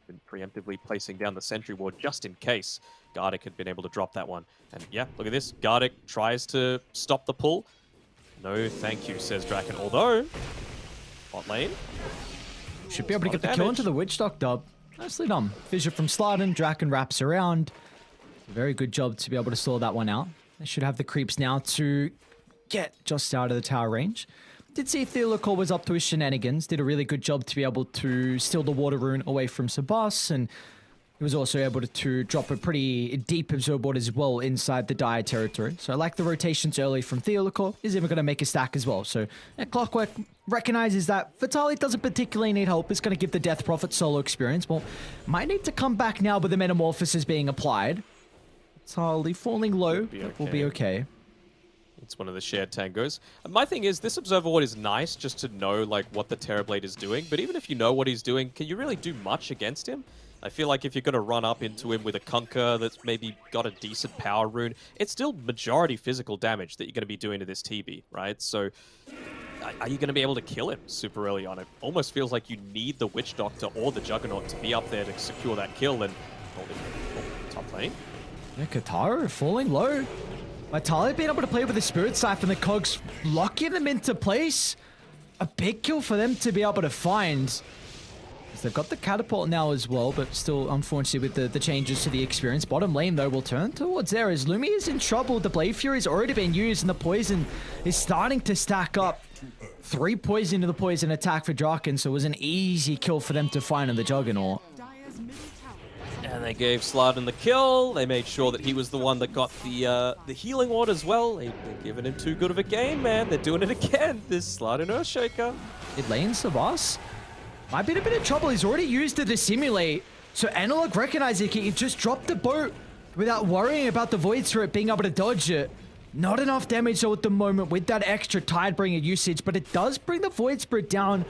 Been preemptively placing down the sentry ward just in case Gardic had been able to drop that one. And yeah, look at this. Gardic tries to stop the pull. No, thank you, says Draken. Although, bot lane. Should be able to get the kill into the Witch Dock dub. Nicely done. Fissure from Slardin. Draken wraps around. Very good job to be able to stall that one out. They should have the creeps now to get just out of the tower range. Did see Theolacor was up to his shenanigans. Did a really good job to be able to steal the water rune away from Sabas, and he was also able to drop a pretty deep absorb ward as well inside the Dire territory. So I like the rotations early from Theolacor. He's even going to make a stack as well. So Clockwork recognizes that Vitali doesn't particularly need help. It's going to give the Death Prophet solo experience. Well, might need to come back now with the Metamorphosis being applied. Vitali falling low, will be okay. It's one of the shared tangos. And my thing is, this Observer Ward is nice just to know like what the Terrorblade is doing. But even if you know what he's doing, can you really do much against him? I feel like if you're going to run up into him with a Kunkka that's maybe got a decent power rune, it's still majority physical damage that you're going to be doing to this TB, right? So are you going to be able to kill him super early on? It almost feels like you need the Witch Doctor or the Juggernaut to be up there to secure that kill. And top lane. Yeah, Kataru falling low. Vitali being able to play with the Spirit Siphon, the cogs locking them into place. A big kill for them to be able to find. They've got the catapult now as well, but still, unfortunately, with the changes to the experience. Bottom lane, though, will turn towards there as Lumi is in trouble. The Blade Fury's already been used, and the poison is starting to stack up. 3 poison to the poison attack for Draken, so it was an easy kill for them to find in the Juggernaut. Dire's middle tower. And they gave Slardin the kill. They made sure that he was the one that got the healing ward as well. They're giving him too good of a game, man. They're doing it again. This Slardin Earthshaker. It lanes Sabas. Might be in a bit of trouble. He's already used it to simulate. So Analog recognizing he can just drop the boat without worrying about the Void Spirit being able to dodge it. Not enough damage though at the moment with that extra Tidebringer usage, but it does bring the Void Spirit down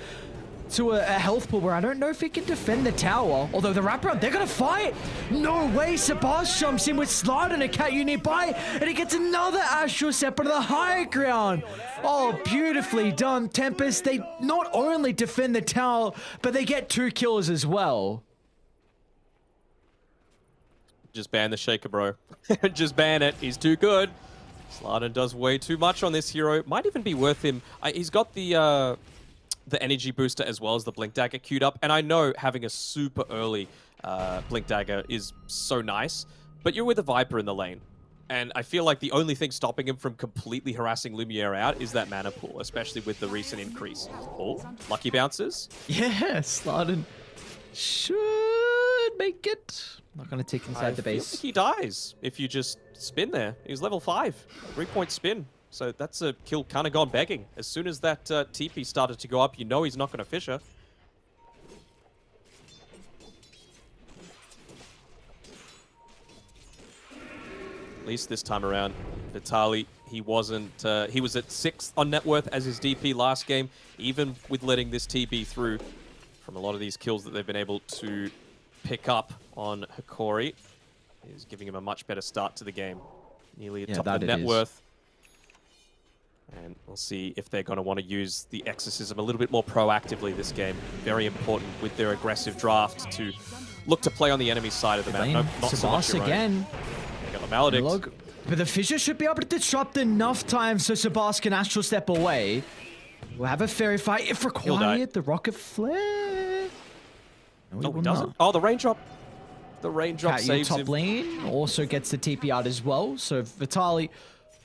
to a health pool where I don't know if he can defend the tower. Although the wraparound, they're going to fight. No way. Sabas jumps in with Slide and a Cat U nearby. And he gets another Astral Scepter to the high ground. Oh, beautifully done. Tempest, they not only defend the tower, but they get 2 kills as well. Just ban the Shaker, bro. Just ban it. He's too good. Slardin does way too much on this hero. Might even be worth him. He's got the energy booster as well as the Blink Dagger queued up. And I know having a super early Blink Dagger is so nice, but you're with a Viper in the lane. And I feel like the only thing stopping him from completely harassing Lumiere out is that mana pool, especially with the recent increase. Oh, lucky bounces. Yeah, Slardin should make it. Not going to take inside the base. I think he dies if you just spin there. He's level 5, 3-point spin. So that's a kill kind of gone begging. As soon as that TP started to go up, you know he's not going to Fisher. At least this time around, Vitaly, he wasn't. He was at 6th on net worth as his DP last game. Even with letting this TB through from a lot of these kills that they've been able to pick up on Hikori, is giving him a much better start to the game. Nearly at top of net worth. And we'll see if they're going to want to use the Exorcism a little bit more proactively this game. Very important with their aggressive draft to look to play on the enemy side of the map. Nope, not so much your again. They got the Maledict. But the Fissure should be able to disrupt enough time so Sabas can Astral Step away. We'll have a fairy fight if required. The Rocket Flare. No, he doesn't. Oh, the raindrop. The raindrop saves top him. lane also gets the TP out as well. So Vitaly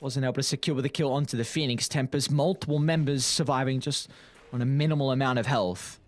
wasn't able to secure the kill onto the Phoenix. Tempest, multiple members surviving just on a minimal amount of health.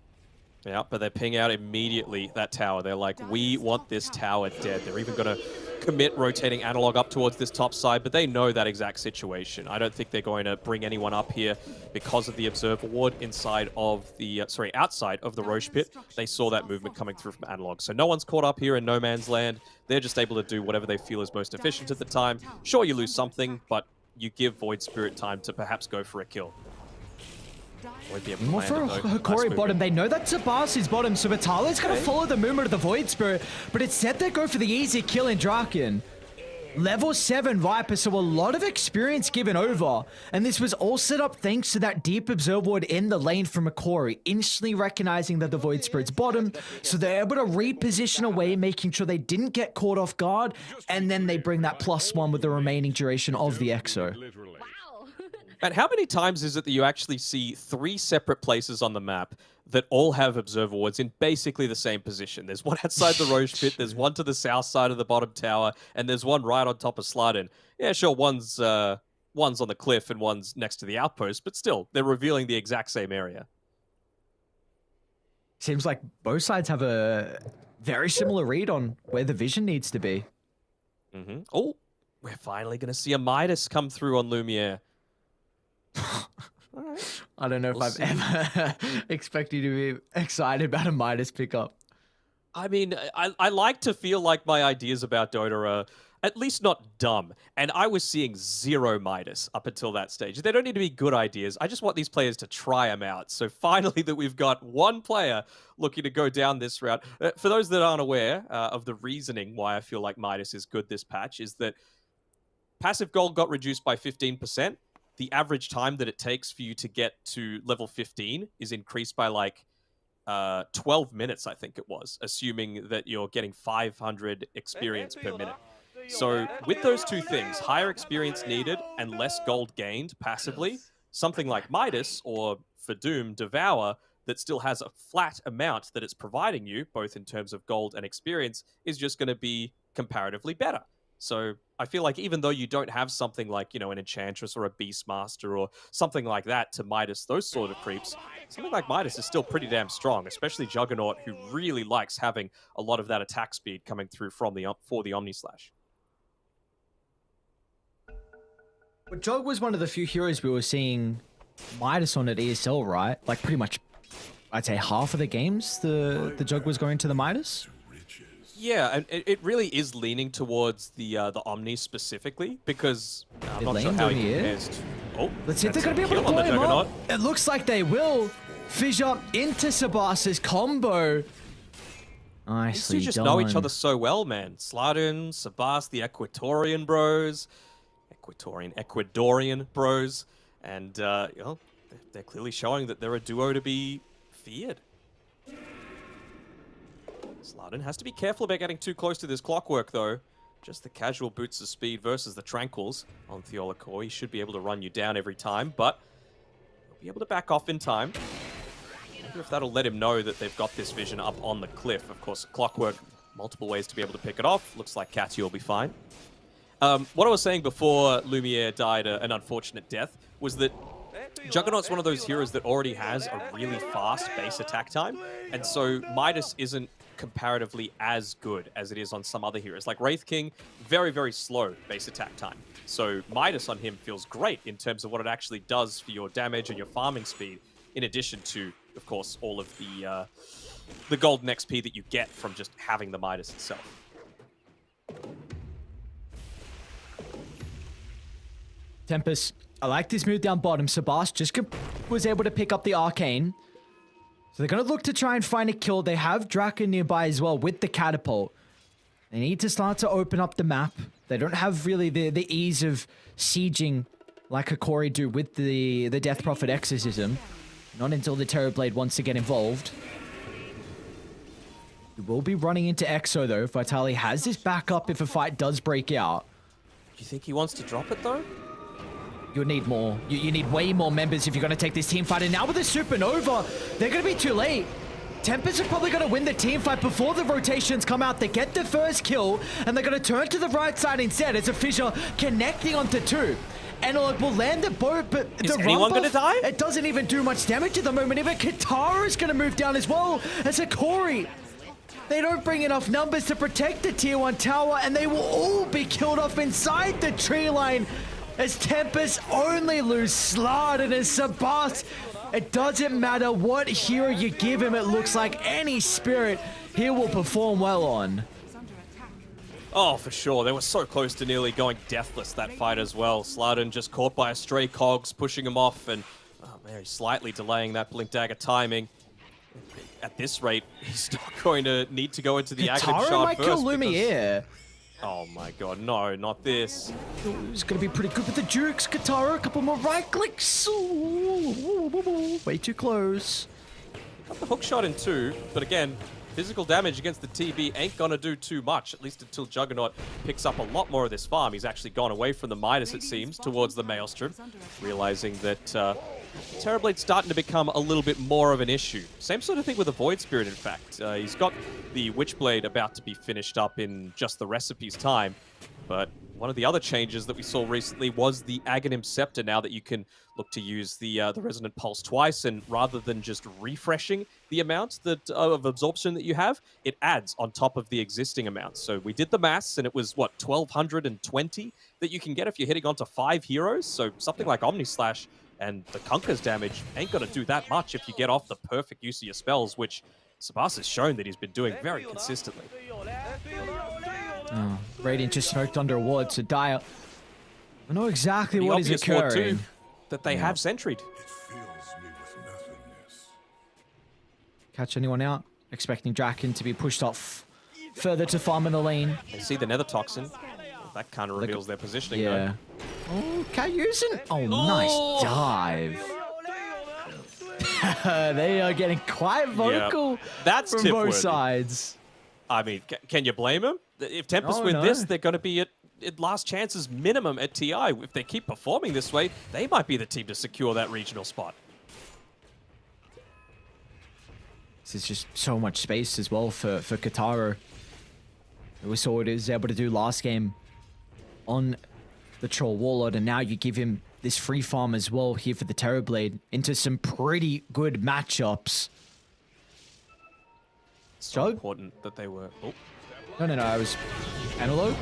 Yeah, but they ping out immediately that tower. They're like, we want this tower dead. They're even going to commit rotating analog up towards this top side, but they know that exact situation. I don't think they're going to bring anyone up here because of the Observer Ward inside of the, outside of the Roche Pit. They saw that movement coming through from analog. So no one's caught up here in no man's land. They're just able to do whatever they feel is most efficient at the time. Sure, you lose something, but you give Void Spirit time to perhaps go for a kill. More for Hikori bottom. They know that Sabas is bottom, so Vitaly's going to follow the movement of the Void Spirit, but instead they go for the easy kill in Draken. Level 7 Viper, so a lot of experience given over. And this was all set up thanks to that deep Observer Ward in the lane from Hikori, instantly recognizing that the Void Spirit's bottom, so they're able to reposition away, making sure they didn't get caught off guard, and then they bring that +1 with the remaining duration of the Exo. And how many times is it that you actually see 3 separate places on the map that all have Observer Wards in basically the same position? There's one outside the Roche Pit, there's one to the south side of the bottom tower, and there's one right on top of Slardin. Yeah, sure, one's on the cliff and one's next to the outpost, but still, they're revealing the exact same area. Seems like both sides have a very similar read on where the vision needs to be. Oh, we're finally going to see a Midas come through on Lumiere. Right. I don't know if I've ever expected you to be excited about a Midas pickup. I mean, I like to feel like my ideas about Dota are at least not dumb. And I was seeing 0 Midas up until that stage. They don't need to be good ideas. I just want these players to try them out. So finally that we've got one player looking to go down this route. For those that aren't aware of the reasoning why I feel like Midas is good this patch is that passive gold got reduced by 15%. The average time that it takes for you to get to level 15 is increased by like 12 minutes, I think it was, assuming that you're getting 500 experience per minute. So with those two things, higher experience needed and less gold gained passively, something like Midas or for Doom, Devour, that still has a flat amount that it's providing you, both in terms of gold and experience, is just going to be comparatively better. So I feel like even though you don't have something like, you know, an Enchantress or a Beastmaster or something like that to Midas those sort of creeps, something like Midas is still pretty damn strong, especially Juggernaut, who really likes having a lot of that attack speed coming through from for the Omnislash. But Jug was one of the few heroes we were seeing Midas on at ESL, right? Like pretty much, I'd say half of the games the Jug was going to the Midas. Yeah, and it really is leaning towards the Omni specifically, because I'm not sure how he compares to... Oh, let's see if they're going to be able to blow him up. It looks like they will. Fissure into Sabas's combo. These two Nicely just done. know each other so well, man. Sladin, Sabas, the Equatorian bros. Ecuadorian bros. And, you know, they're clearly showing that they're a duo to be feared. Sladin has to be careful about getting too close to this clockwork, though. Just the casual boots of speed versus the Tranquils on Theolacor. He should be able to run you down every time, but he'll be able to back off in time. I wonder if that'll let him know that they've got this vision up on the cliff. Of course, clockwork, multiple ways to be able to pick it off. Looks like Catty will be fine. What I was saying before Lumiere died an unfortunate death was that Juggernaut's one of those heroes that already has a really fast base attack time, and so Midas isn't comparatively as good as it is on some other heroes. Like Wraith King, very, very slow base attack time. So Midas on him feels great in terms of what it actually does for your damage and your farming speed, in addition to, of course, all of the golden XP that you get from just having the Midas itself. Tempest, I like this move down bottom. Sabas just was able to pick up the Arcane. So they're going to look to try and find a kill. They have Draken nearby as well with the catapult. They need to start to open up the map. They don't have really the ease of sieging like Hikori do with the Death Prophet Exorcism. Not until the Terrorblade wants to get involved. We will be running into Exo though. Vitali has this backup if a fight does break out. Do you think he wants to drop it, though? You'll need more. You need way more members if you're going to take this team fight. And now with the Supernova, they're going to be too late. Tempest are probably going to win the team fight before the rotations come out. They get the first kill, and they're going to turn to the right side instead as a Fissure connecting onto two. Analog will land the boat, but Is the anyone rumble, going to die? it doesn't even do much damage at the moment. Even Katara is going to move down as well as Hikori. They don't bring enough numbers to protect the tier 1 tower, and they will all be killed off inside the tree line. As Tempest only lose Slardin and Sabas. It doesn't matter what hero you give him, it looks like any spirit he will perform well on. Oh, for sure. They were so close to nearly going deathless that fight as well. Slardin just caught by a stray cogs, pushing him off, and very slightly delaying that Blink Dagger timing. At this rate, he's not going to need to go into the Aghanim Katara Shard might first. kill Lumiere. Oh my god, no, not this. It's going to be pretty good with the Jukes. Katara, a couple more right clicks. Ooh, way too close. Got the hook shot in too, but again, physical damage against the TB ain't gonna do too much, at least until Juggernaut picks up a lot more of this farm. He's actually gone away from the Midas, it seems, towards the Maelstrom, realizing that Terrorblade's starting to become a little bit more of an issue. Same sort of thing with the Void Spirit, in fact. He's got the Witchblade about to be finished up in just the recipe's time, but one of the other changes that we saw recently was the Aghanim Scepter, now that you can look to use the Resonant Pulse twice, and rather than just refreshing the amount of absorption that you have, it adds on top of the existing amounts. So we did the maths, and it was, what, 1,220 that you can get if you're hitting onto 5 heroes? So something like Omnislash and the Conquer's damage ain't going to do that much if you get off the perfect use of your spells, which Sabas has shown that he's been doing very consistently. Oh, Radiant just smoked under a ward, so Dire, I know exactly The what is obvious one, occurring. too, that they have sentried. It fills me with nothingness. Catch anyone out? Expecting Draken to be pushed off further to farm in the lane. They see the Nether Toxin. That kind of reveals their positioning, Yeah. Oh, can't use it. Oh, nice dive. They are getting quite vocal That's from tip-worthy. both sides. I mean, can you blame them? If Tempest Oh, win no. this, they're going to be at last chances minimum at TI. If they keep performing this way, they might be the team to secure that regional spot. This is just so much space as well for Katara. We saw what he was able to do last game on the Troll Warlord, and now you give him this free farm as well here for the Terrorblade into some pretty good matchups. So Jug? important that they were... Oh. No, I was... Analog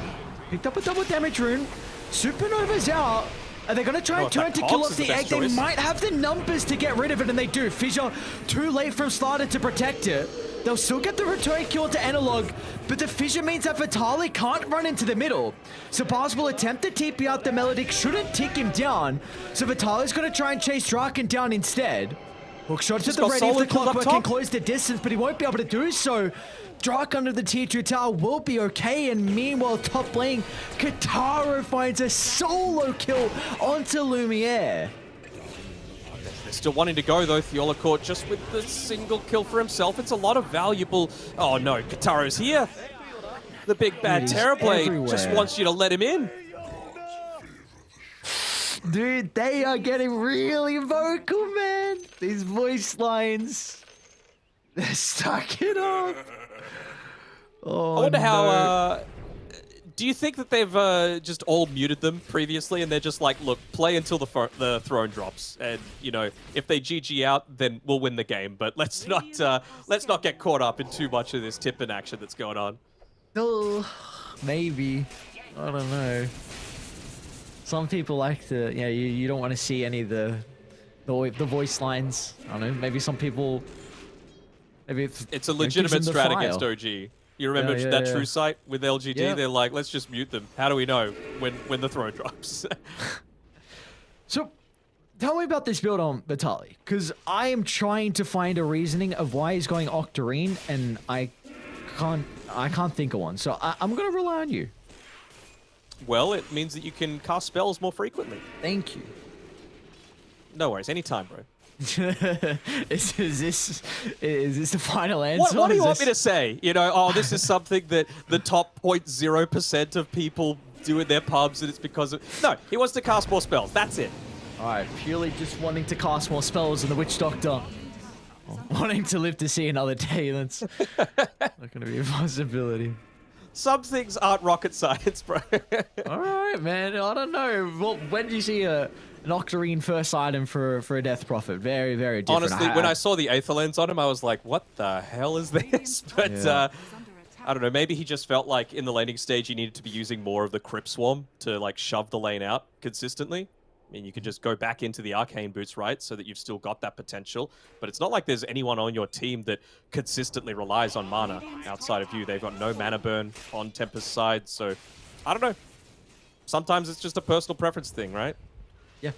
picked up a double damage rune. Supernova's out. Are they going to try and if turn that to kill Cogs off is the the egg? best They choice. might have the numbers to get rid of it, and they do. Fissure too late from Slardin to protect it. They'll still get the return kill to Analog, but the Fissure means that Vitali can't run into the middle. Sabas will attempt to TP out the Melodic, shouldn't tick him down, so Vitali's going to try and chase Draken down instead. Hook shot to Just the got ready if the solid killed up clockwork can top. close the distance, but he won't be able to do so. Drak under the tier 2 tower will be okay, and meanwhile, top lane, Kataro finds a solo kill onto Lumiere. They're still wanting to go though. Thiola caught just with the single kill for himself. It's a lot of valuable... Oh no, Kataro's here. The big bad He's Terrorblade just everywhere. wants you to let him in. Dude, they are getting really vocal, man. These voice lines. They're stuck it up. Oh, I wonder no. how... do you think that they've just all muted them previously and they're just like, look, play until the throne drops, and you know, if they GG out, then we'll win the game. But let's not get caught up in too much of this tip-in action that's going on. Oh, maybe. I don't know. Some people like to, you don't want to see any of the voice lines. I don't know. Maybe some people. Maybe It's a legitimate strat against OG. You remember Yeah, that yeah. true site with LGD? Yeah. They're like, let's just mute them. How do we know when the throne drops? So, tell me about this build on Vitali, because I am trying to find a reasoning of why he's going Octarine, and I can't think of one. So I'm gonna rely on you. Well, it means that you can cast spells more frequently. Thank you. No worries, anytime, bro. is this the final answer? What do you Is want me this- to say? You know, oh, this is something that the top 0.0% of people do in their pubs, and it's because of... No, he wants to cast more spells. That's it. All right, purely just wanting to cast more spells than the Witch Doctor. Wanting to live to see another day, that's not going to be a possibility. Some things aren't rocket science, bro. All right, man. I don't know. Well, when did you see an Octarine first item for a Death Prophet? Very, very different. Honestly, when I saw the Aether Lens on him, I was like, what the hell is this? But, Yeah. Is under I don't know, maybe he just felt like in the laning stage he needed to be using more of the Crypt Swarm to, like, shove the lane out consistently. I mean, you could just go back into the Arcane Boots, right, so that you've still got that potential. But it's not like there's anyone on your team that consistently relies on mana outside of you. They've got no mana burn on Tempest's side, so I don't know. Sometimes it's just a personal preference thing, right? Yeah.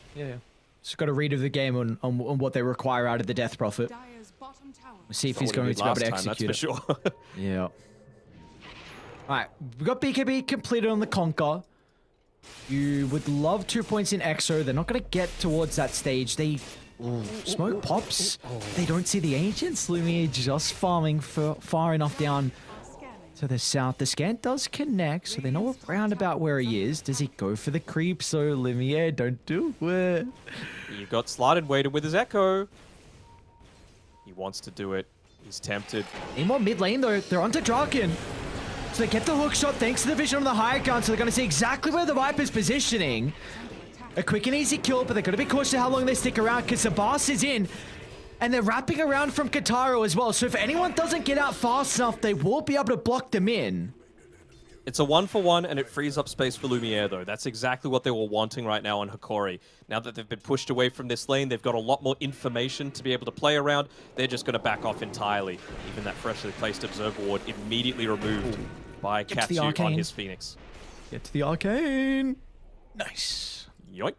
Just got a read of the game on what they require out of the Death Prophet. Dyer's bottom tower. We'll see if Not he's what he going did to be able last to time, execute it. that's for sure. Yeah. All right, we got BKB completed on the Conquer. You would love 2 points in Exo. They're not going to get towards that stage. They smoke pops. They don't see the Ancients. Lumiere just farming for far enough down Scanning. to the south. The scan does connect, so they know around about where he is. Does he go for the creep? So Lumiere, don't do it. You've got Slardin waiting with his Echo. He wants to do it. He's tempted. Meanwhile, mid lane though, they're onto Draken. So they get the hook shot thanks to the vision on the high ground, so they're going to see exactly where the Viper's positioning. A quick and easy kill, but they're going to be cautious of how long they stick around because Sabas is in. And they're wrapping around from Kataro as well, so if anyone doesn't get out fast enough, they will be able to block them in. It's a 1-for-1, and it frees up space for Lumiere, though. That's exactly what they were wanting right now on Hikori. Now that they've been pushed away from this lane, they've got a lot more information to be able to play around. They're just going to back off entirely. Even that freshly placed Observer Ward immediately removed by Get to the Katsu on Arcane. his Phoenix. Get to the Arcane. Nice. Yoink.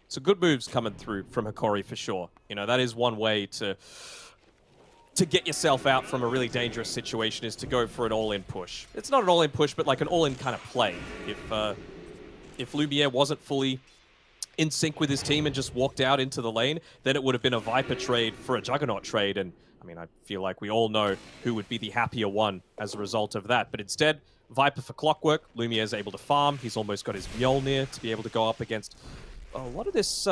So good moves coming through from Hikori for sure. You know, that is one way to get yourself out from a really dangerous situation, is to go for an all-in push. It's not an all-in push, but like an all-in kind of play. If Lumiere wasn't fully in sync with his team and just walked out into the lane, then it would have been a Viper trade for a Juggernaut trade. And I mean, I feel like we all know who would be the happier one as a result of that. But instead, Viper for Clockwork. Lumiere's able to farm. He's almost got his Mjolnir to be able to go up against a lot of this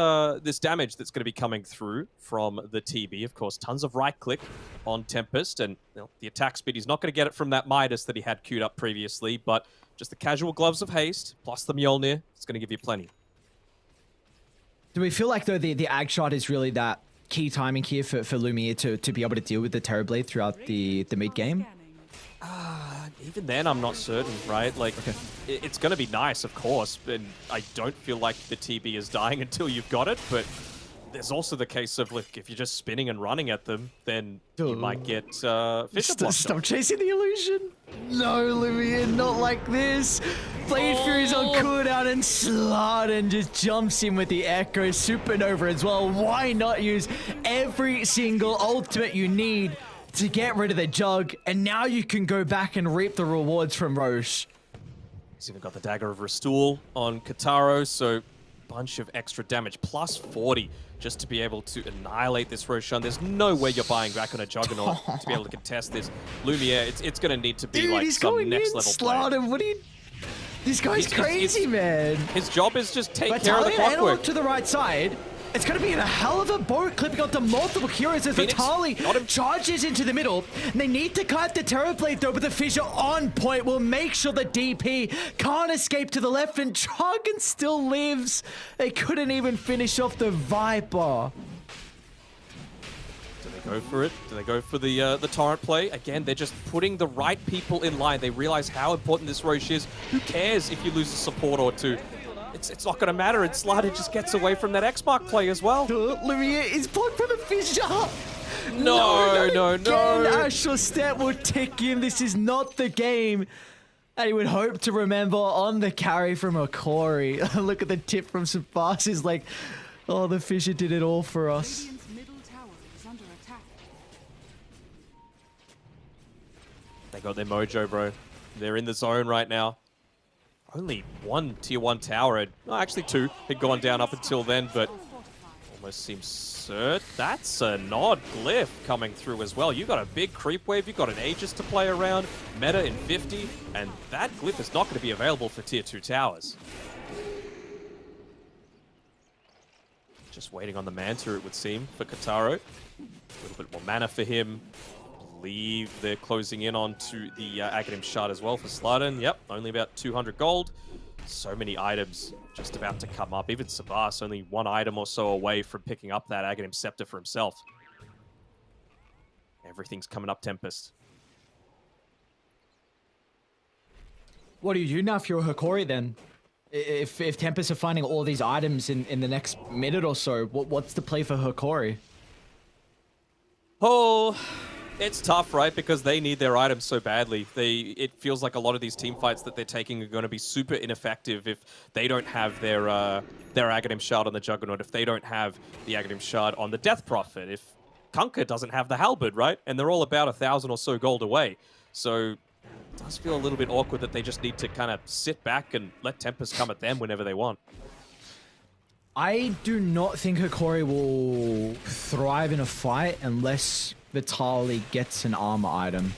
this damage that's going to be coming through from the TB. Of course, tons of right-click on Tempest, and you know, the attack speed, he's not going to get it from that Midas that he had queued up previously, but just the casual Gloves of Haste, plus the Mjolnir, it's going to give you plenty. Do we feel like, though, the Ag shot is really that key timing here for Lumiere to be able to deal with the Terrorblade throughout the mid-game? Even then, I'm not certain, right? Like, it's going to be nice, of course, and I don't feel like the TB is dying until you've got it, but there's also the case of, like, if you're just spinning and running at them, then you might get Fisher blocked Stop off. chasing the illusion. No, Lumiere, not like this. Blade Fury's on cooldown and Slardon just jumps in with the Echo Supernova as well. Why not use every single ultimate you need to get rid of the Jug? And now you can go back and reap the rewards from Roche. He's even got the Dagger of Restore on Kataro, so bunch of extra damage, plus 40, just to be able to annihilate this Roshan. There's no way you're buying back on a Juggernaut to be able to contest this. Lumiere, it's going to need to be like some next level play. Slardon, what are you... This guy's crazy, man. His job is just take But care of the Analog clockwork. to the right side. It's going to be a hell of a boat clipping onto multiple heroes as Phoenix, got him. Vitali charges into the middle. And they need to cut the Terror Blade though, but the Fissure on point will make sure the DP can't escape to the left, and Dragon still lives. They couldn't even finish off the Viper. Do they go for it? Do they go for the torrent play? Again, they're just putting the right people in line. They realize how important this Roche is. Who cares if you lose a support or two? It's not going to matter, and Slardon just gets away from that X-Mark play as well. Lumiere is blocked from the Fissure. No. Astral Step will tick in. This is not the game that he would hope to remember on the carry from Okori. Look at the tip from Sabas. Is like, oh, the Fissure did it all for us. Radiant's middle tower is under attack. They got their mojo, bro. They're in the zone right now. Only one tier 1 tower, actually 2, had gone down up until then, but almost seems cert. That's a Nod Glyph coming through as well. You got a big creep wave, you got an Aegis to play around, meta in 50, and that Glyph is not going to be available for tier 2 towers. Just waiting on the Manta, it would seem, for Kataro. A little bit more mana for him. Believe they're closing in onto the Aghanim Shard as well for Slardon. Yep, only about 200 gold. So many items just about to come up. Even Sabas only one item or so away from picking up that Aghanim Scepter for himself. Everything's coming up, Tempest. What do you do now if you're Hikori then? If Tempest are finding all these items in the next minute or so, what's the play for Hikori? Oh, it's tough, right? Because they need their items so badly. It feels like a lot of these team fights that they're taking are going to be super ineffective if they don't have their Aghanim Shard on the Juggernaut, if they don't have the Aghanim Shard on the Death Prophet, if Kunkka doesn't have the Halberd, right? And they're all about 1,000 or so gold away. So it does feel a little bit awkward that they just need to kind of sit back and let Tempest come at them whenever they want. I do not think Hikori will thrive in a fight unless Vitali gets an armor item.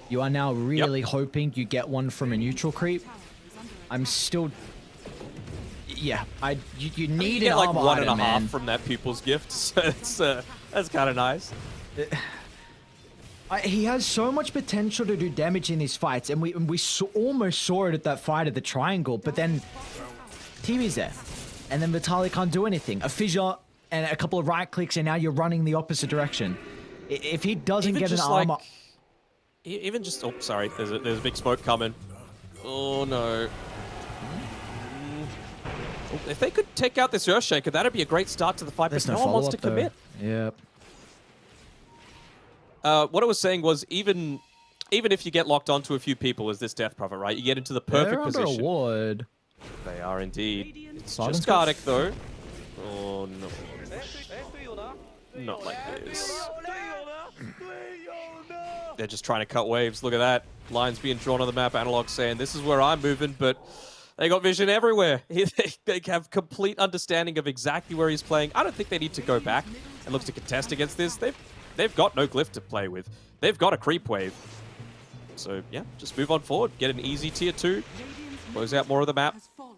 You are now really hoping you get one from a neutral creep. I'm still... Yeah, you need an like armor one item, and a half man. from that People's Gift, so that's kind of nice. He has so much potential to do damage in these fights, and we almost saw it at that fight at the Triangle, but then TV's there. And then Vitali can't do anything. A fissure and a couple of right clicks, and now you're running the opposite direction. If he doesn't Even get an just armor... like, even just... Oh, sorry. There's a big smoke coming. Oh, no. If they could take out this Earthshaker, that'd be a great start to the fight, There's but no no one wants follow-up, to commit. Yep. What I was saying was, even if you get locked onto a few people as this Death Prophet, right? You get into the perfect They're under position. a ward. They are indeed. It's Silence just Gardic, though. Oh, no. Not like this. They're just trying to cut waves. Look at that. Lines being drawn on the map. Analog saying, this is where I'm moving, but they got vision everywhere. They have complete understanding of exactly where he's playing. I don't think they need to go back and look to contest against this. They've got no glyph to play with. They've got a creep wave. So, yeah, just move on forward. Get an easy tier 2. Close out more of the map. Has fallen.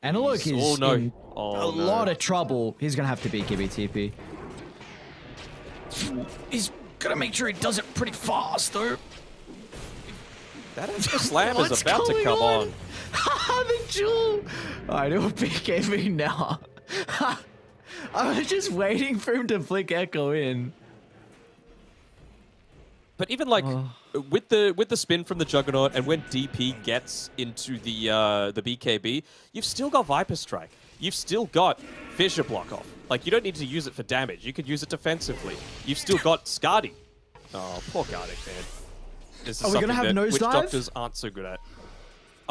Analog is in a no. lot of trouble. He's going to have to beat Gibby TP. He's going to make sure he does it pretty fast, though. That extra slam is What's about to going come on. The jewel. I know what BKB now. I was just waiting for him to flick Echo in. But even like with the spin from the Juggernaut, and when DP gets into the BKB, you've still got Viper Strike. You've still got Fissure Block Off. Like, you don't need to use it for damage. You could use it defensively. You've still got Skadi. Oh, poor Gardic, man. This is Are we gonna something have that witch nosedive? doctors aren't so good at.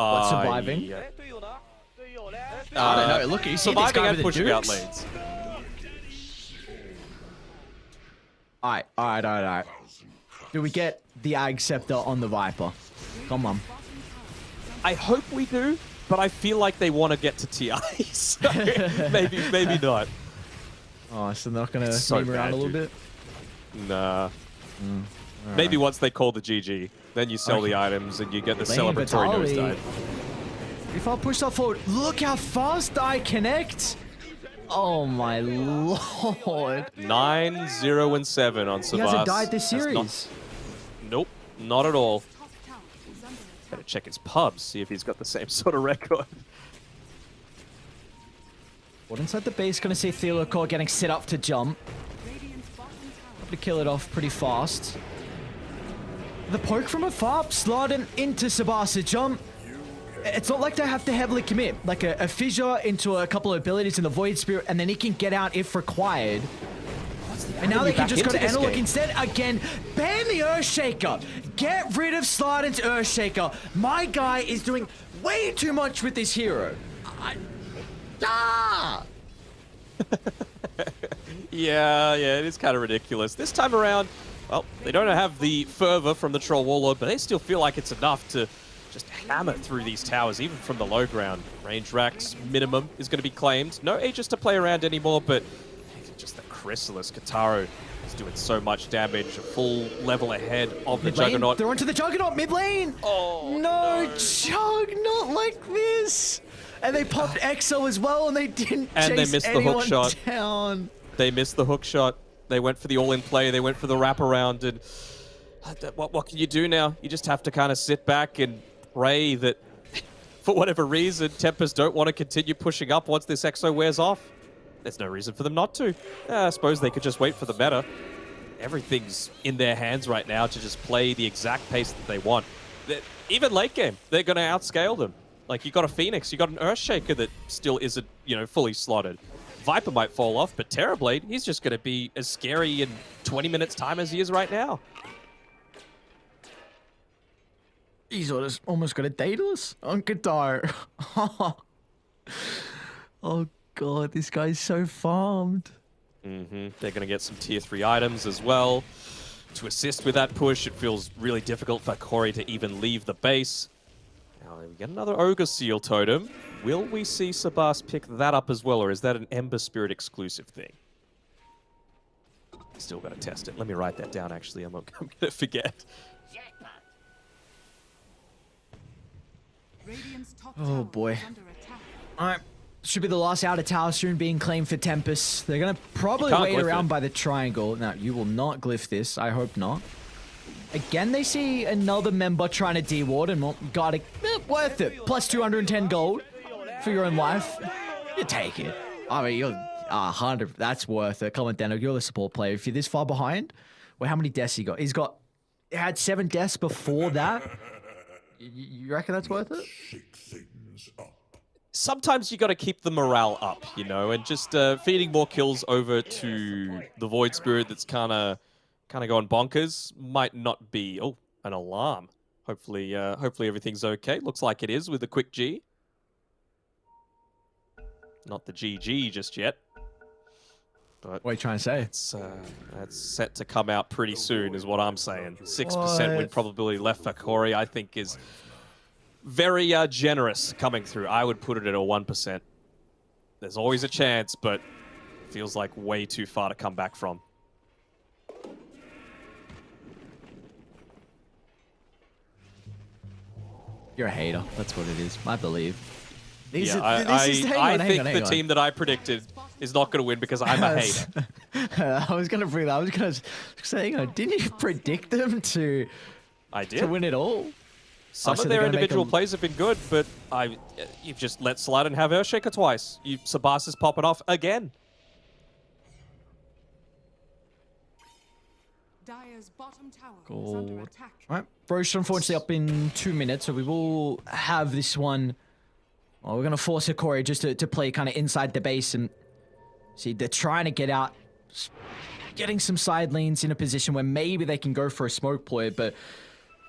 What, surviving? Yeah. I don't know. Look, you see this Surviving guy and with the pushing out dukes? lanes. All right. Do we get the Ag Scepter on the Viper? Come on. I hope we do, but I feel like they want to get to TI, so maybe not. Oh, so they're not going to So move around bad, a little dude. bit? Nah. Maybe once they call the GG, then you sell the items and you get the Lane celebratory Vitali. nosedive. If I push that forward, look how fast I connect. Oh my lord. 9, 0, and 7 on Sabas. He hasn't died this That's series. Nope, not at all. Top tower is under attack. Better check his pubs, see if he's got the same sort of record. What inside the base? Gonna see Theolocor getting set up to jump. Radiant's bottom tower. To kill it off pretty fast. The poke from afar, sliding into Sabasa jump. It's not like they have to heavily commit. Like a fissure into a couple of abilities in the Void Spirit, and then he can get out if required. And now they can just go to Analog instead. Again, ban the Earthshaker. Get rid of Slardon's Earthshaker. My guy is doing way too much with this hero. Yeah, it is kind of ridiculous. This time around, well, they don't have the fervor from the Troll Warlord, but they still feel like it's enough to just hammer through these towers, even from the low ground. Range racks minimum is going to be claimed. No Aegis to play around anymore, but just the Chrysalis Kataro is doing so much damage, a full level ahead of the Mid lane, Juggernaut. they're onto the Juggernaut mid lane. Oh, no, Chug, not like this. And they popped Exo as well, and they didn't And they chase missed the hook anyone shot. down. They missed the hook shot. They went for the all-in play. They went for the wraparound. And what can you do now? You just have to kind of sit back and pray that, for whatever reason, Tempest don't want to continue pushing up once this Exo wears off. There's no reason for them not to. I suppose they could just wait for the meta. Everything's in their hands right now to just play the exact pace that they want. Even late game, they're going to outscale them. Like, you got a Phoenix, you got an Earthshaker that still isn't, fully slotted. Viper might fall off, but Terrorblade, he's just going to be as scary in 20 minutes time as he is right now. He's almost got a Daedalus on Qatar. Oh god, this guy's so farmed. They're going to get some tier 3 items as well. To assist with that push, it feels really difficult for Corey to even leave the base. Now, we get another Ogre Seal Totem. Will we see Sabas pick that up as well, or is that an Ember Spirit exclusive thing? Still got to test it. Let me write that down, actually. I'm going to forget. Radiant's top Oh, tower boy. is under attack. Alright, should be the last outer tower soon being claimed for Tempest. They're gonna probably You can't wait glyph around it. by the triangle. Now, you will not glyph this. I hope not. Again, they see another member trying to deward and got it. Worth it. Plus 210 gold for your own life. You take it. I mean, you're 100. That's worth it. Come on, Dano. You're the support player. If you're this far behind, well, how many deaths he got? He had 7 deaths before that. You reckon that's worth it? Shake things up. Sometimes you got to keep the morale up, and just feeding more kills over to the Void Spirit that's kind of going bonkers might not be an alarm. Hopefully everything's okay. Looks like it is with the quick G. Not the GG just yet. But What are you trying to say? that's set to come out pretty soon, is what I'm saying. 6% win probability left for Corey, I think, is very generous coming through. I would put it at a 1%. There's always a chance, but feels like way too far to come back from. You're a hater. That's what it is. I believe. I think the team that I predicted is not going to win because I'm a hater. I was going to bring that. I was going to say, didn't you predict them to I did. to win it all? Some so of they're their gonna make individual a- plays have been good, but you've just let slide and have Earthshaker twice. Sabas is popping off again. Dire's bottom tower is under Gold. attack. All right. Roche, unfortunately, up in 2 minutes, so we will have this one. Well, we're going to force Hikori just to play kind of inside the base and see, they're trying to get out, getting some side lanes in a position where maybe they can go for a smoke ploy, but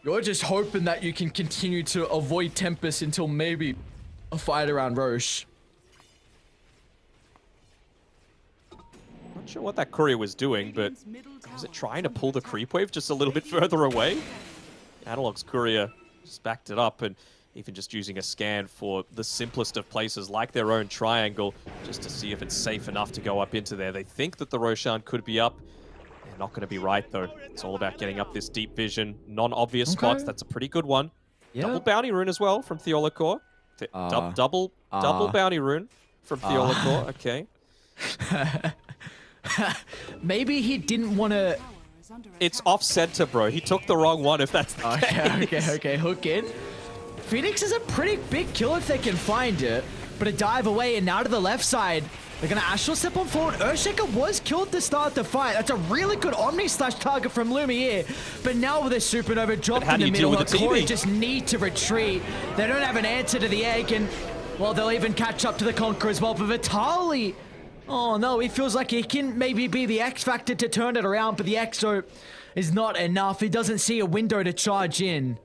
You're just hoping that you can continue to avoid Tempest until maybe a fight around Roche. Not sure what that courier was doing, but was it trying to pull the creep wave just a little bit further away? Analog's courier just backed it up, and even just using a scan for the simplest of places like their own triangle, just to see if it's safe enough to go up into there. They think that the Roshan could be up. They're not going to be right, though. It's all about getting up this deep vision, non-obvious spots. That's a pretty good one. Yep. Double bounty rune as well from Theolacor. Double bounty rune from Theolacor. Okay. Maybe he didn't want to... It's off-center, bro. He took the wrong one, if that's the case. Okay. Hook in. Phoenix is a pretty big kill if they can find it. But a dive away and now to the left side. They're going to Astral Step on forward. Earthshaker was killed to start the fight. That's a really good Omni Slash target from Lumiere. But now with a Supernova dropped in the middle, Corey just need to retreat. They don't have an answer to the egg, and, well, they'll even catch up to the Conqueror as well. But Vitali, oh no, he feels like he can maybe be the X Factor to turn it around, but the Exo is not enough. He doesn't see a window to charge in.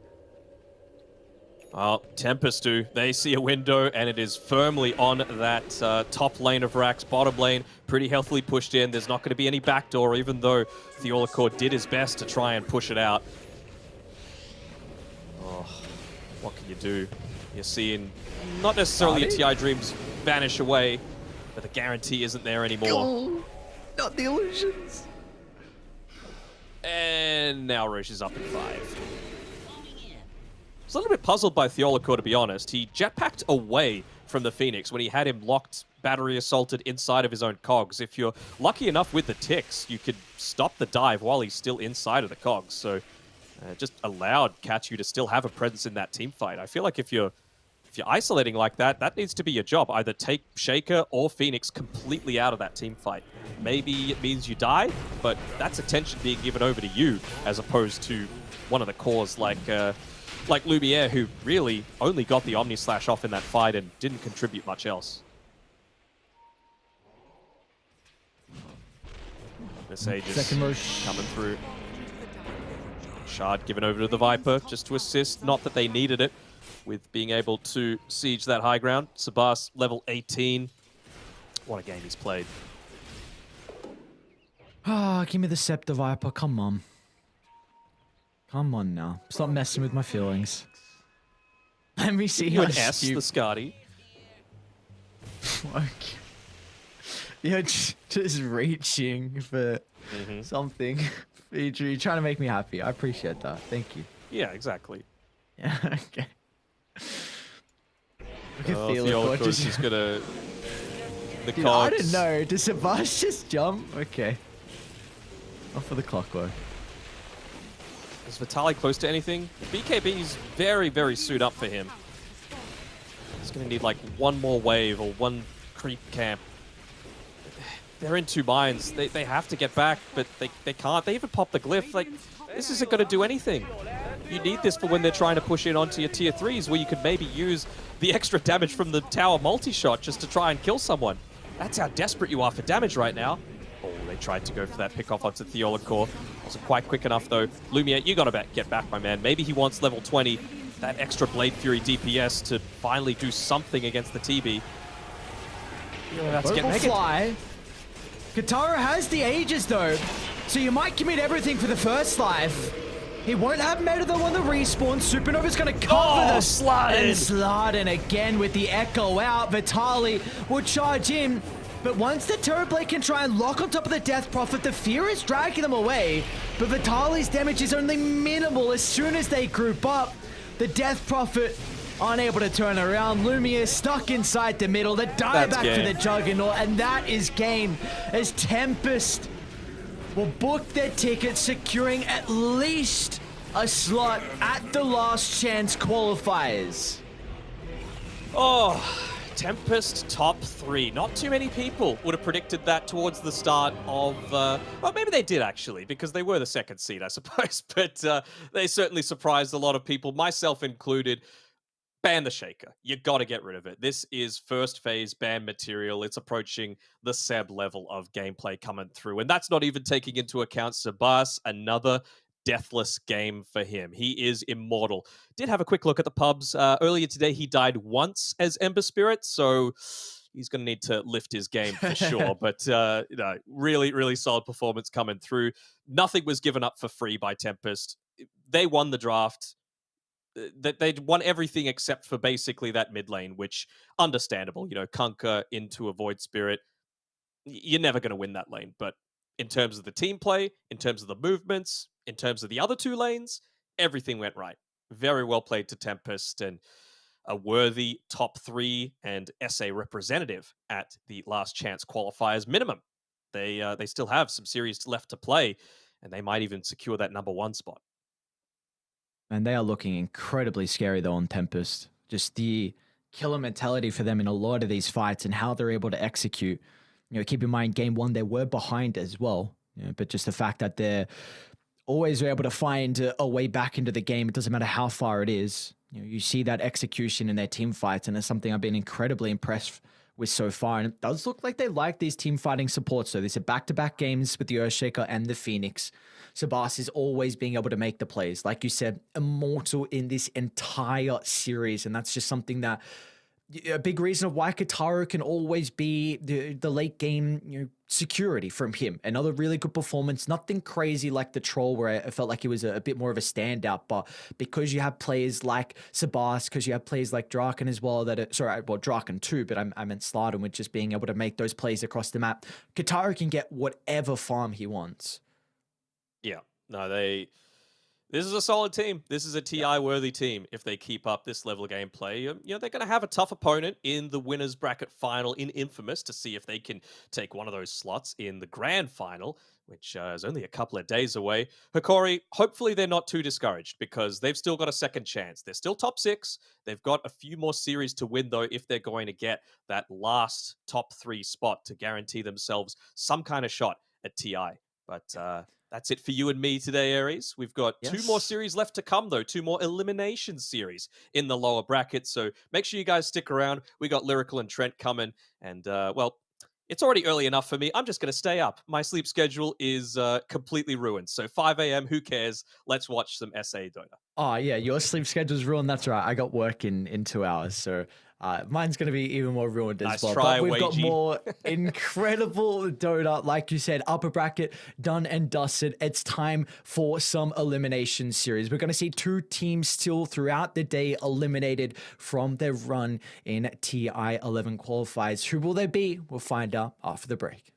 Well, Tempest do. They see a window, and it is firmly on that top lane of Rax. Bottom lane, pretty healthily pushed in. There's not going to be any backdoor, even though Theolacor did his best to try and push it out. Oh, what can you do? You're seeing not necessarily your TI dreams vanish away, but the guarantee isn't there anymore. Oh, not the illusions. And now Roche is up in 5. I was a little bit puzzled by Theolacor, to be honest. He jetpacked away from the Phoenix when he had him locked, battery assaulted inside of his own cogs. If you're lucky enough with the ticks, you could stop the dive while he's still inside of the cogs. So just allowed Kachu to still have a presence in that team fight. I feel like if you're isolating like that, that needs to be your job. Either take Shaker or Phoenix completely out of that team fight. Maybe it means you die, but that's attention being given over to you as opposed to one of the cores like Lumiere, who really only got the Omni Slash off in that fight and didn't contribute much else. This Aegis Second Roche coming through. Shard given over to the Viper just to assist. Not that they needed it with being able to siege that high ground. Sabas level 18. What a game he's played. Ah, give me the Scepter Viper. Come on. Come on now. Stop messing with my feelings. Let me see You how an S, the Scotty. Okay. You're just reaching for something. You're trying to make me happy. I appreciate that. Thank you. Yeah, exactly. Yeah, okay. Look at Theolacor just... is gonna... The Dude, cogs. I didn't know. Does Sebas just jump? Okay. Off for the clockwork. Is Vitali close to anything? BKB's very, very suited up for him. He's going to need like one more wave or one creep camp. They're in 2 mines. They have to get back, but they can't. They even pop the glyph. Like, this isn't going to do anything. You need this for when they're trying to push in onto your tier 3s where you could maybe use the extra damage from the tower multi-shot just to try and kill someone. That's how desperate you are for damage right now. Oh, they tried to go for that pick off onto Theolacor. Wasn't quite quick enough though. Lumiere, you gotta get back, my man. Maybe he wants level 20, that extra Blade Fury DPS to finally do something against the TB. You're about to get mega. Fly. Katara has the Aegis though, so you might commit everything for the first life. He won't have meta though on the respawn. Supernova's gonna cover the Slardin. And Slardin again with the Echo out. Vitali will charge in. But once the Terrorblade can try and lock on top of the Death Prophet, the fear is dragging them away. But Vitali's damage is only minimal as soon as they group up. The Death Prophet unable to turn around. Lumiere stuck inside the middle. The dive back for the Juggernaut, and that is game as Tempest will book their ticket, securing at least a slot at the last chance qualifiers. Oh, Tempest top 3. Not too many people would have predicted that towards the start of... well, maybe they did actually, because they were the 2nd seed, I suppose. But they certainly surprised a lot of people, myself included. Ban the Shaker. You got to get rid of it. This is first phase ban material. It's approaching the Seb level of gameplay coming through. And that's not even taking into account Sabas, another deathless game for him. He is immortal. Did have a quick look at the pubs. Earlier today, he died once as Ember Spirit, so he's going to need to lift his game for sure. But really, really solid performance coming through. Nothing was given up for free by Tempest. They won the draft. They won everything except for basically that mid lane, which understandable. Kunkka into a Void Spirit. You're never going to win that lane. But in terms of the team play, in terms of the movements, in terms of the other two lanes, everything went right. Very well played to Tempest, and a worthy top 3 and SA representative at the last chance qualifiers minimum. They still have some series left to play, and they might even secure that number 1 spot. And they are looking incredibly scary though on Tempest. Just the killer mentality for them in a lot of these fights and how they're able to execute. Keep in mind, game 1, they were behind as well. But just the fact that they're always able to find a way back into the game, it doesn't matter how far it is. You see that execution in their team fights, and it's something I've been incredibly impressed with so far. And it does look like they like these team fighting supports. So these are back-to-back games with the Earthshaker and the Phoenix. Sabas is always being able to make the plays. Like you said, immortal in this entire series. And that's just something that a big reason of why Kataru can always be the late game security from him. Another really good performance. Nothing crazy like the Troll, where I felt like he was a bit more of a standout. But because you have players like Sabas, because you have players like Draken as well, Draken too, but I meant Slardon, with just being able to make those plays across the map. Kataru can get whatever farm he wants. Yeah, no, this is a solid team. This is a TI-worthy team. If they keep up this level of gameplay, they're going to have a tough opponent in the winners bracket final in Infamous to see if they can take one of those slots in the grand final, which is only a couple of days away. Hikori, hopefully they're not too discouraged because they've still got a second chance. They're still top 6. They've got a few more series to win, though, if they're going to get that last top 3 spot to guarantee themselves some kind of shot at TI. But that's it for you and me today, Aries. We've got 2 more series left to come, though. 2 more elimination series in the lower bracket. So make sure you guys stick around. We got Lyrical and Trent coming. And, it's already early enough for me. I'm just going to stay up. My sleep schedule is completely ruined. So 5 a.m., who cares? Let's watch some SA Dota. Oh, yeah, your sleep schedule's ruined. That's right. I got work in 2 hours. So mine's going to be even more ruined as well. Try, but we've got Wagey. more incredible Dota. Like you said, upper bracket done and dusted. It's time for some elimination series. We're going to see 2 teams still throughout the day eliminated from their run in TI 11 qualifiers. Who will they be? We'll find out after the break.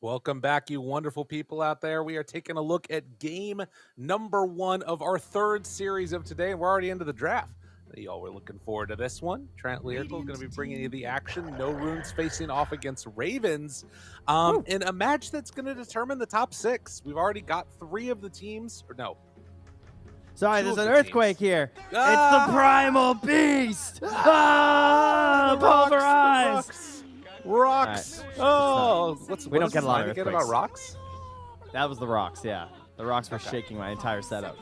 Welcome back, you wonderful people out there. We are taking a look at game number 1 of our 3rd series of today, and we're already into the draft. Y'all were looking forward to this one. Trent Lyrical going to be bringing you the action. No Runes facing off against Ravens in a match that's going to determine the top 6. We've already got 3 of the teams, or no. Sorry, 2 there's of an the earthquake teams. here. Ah! It's the Primal Beast. Ah, pulverized. Rocks. Oh, We don't get a lot of again about earthquakes. rocks? That was the rocks, yeah. The rocks were shaking my entire setup.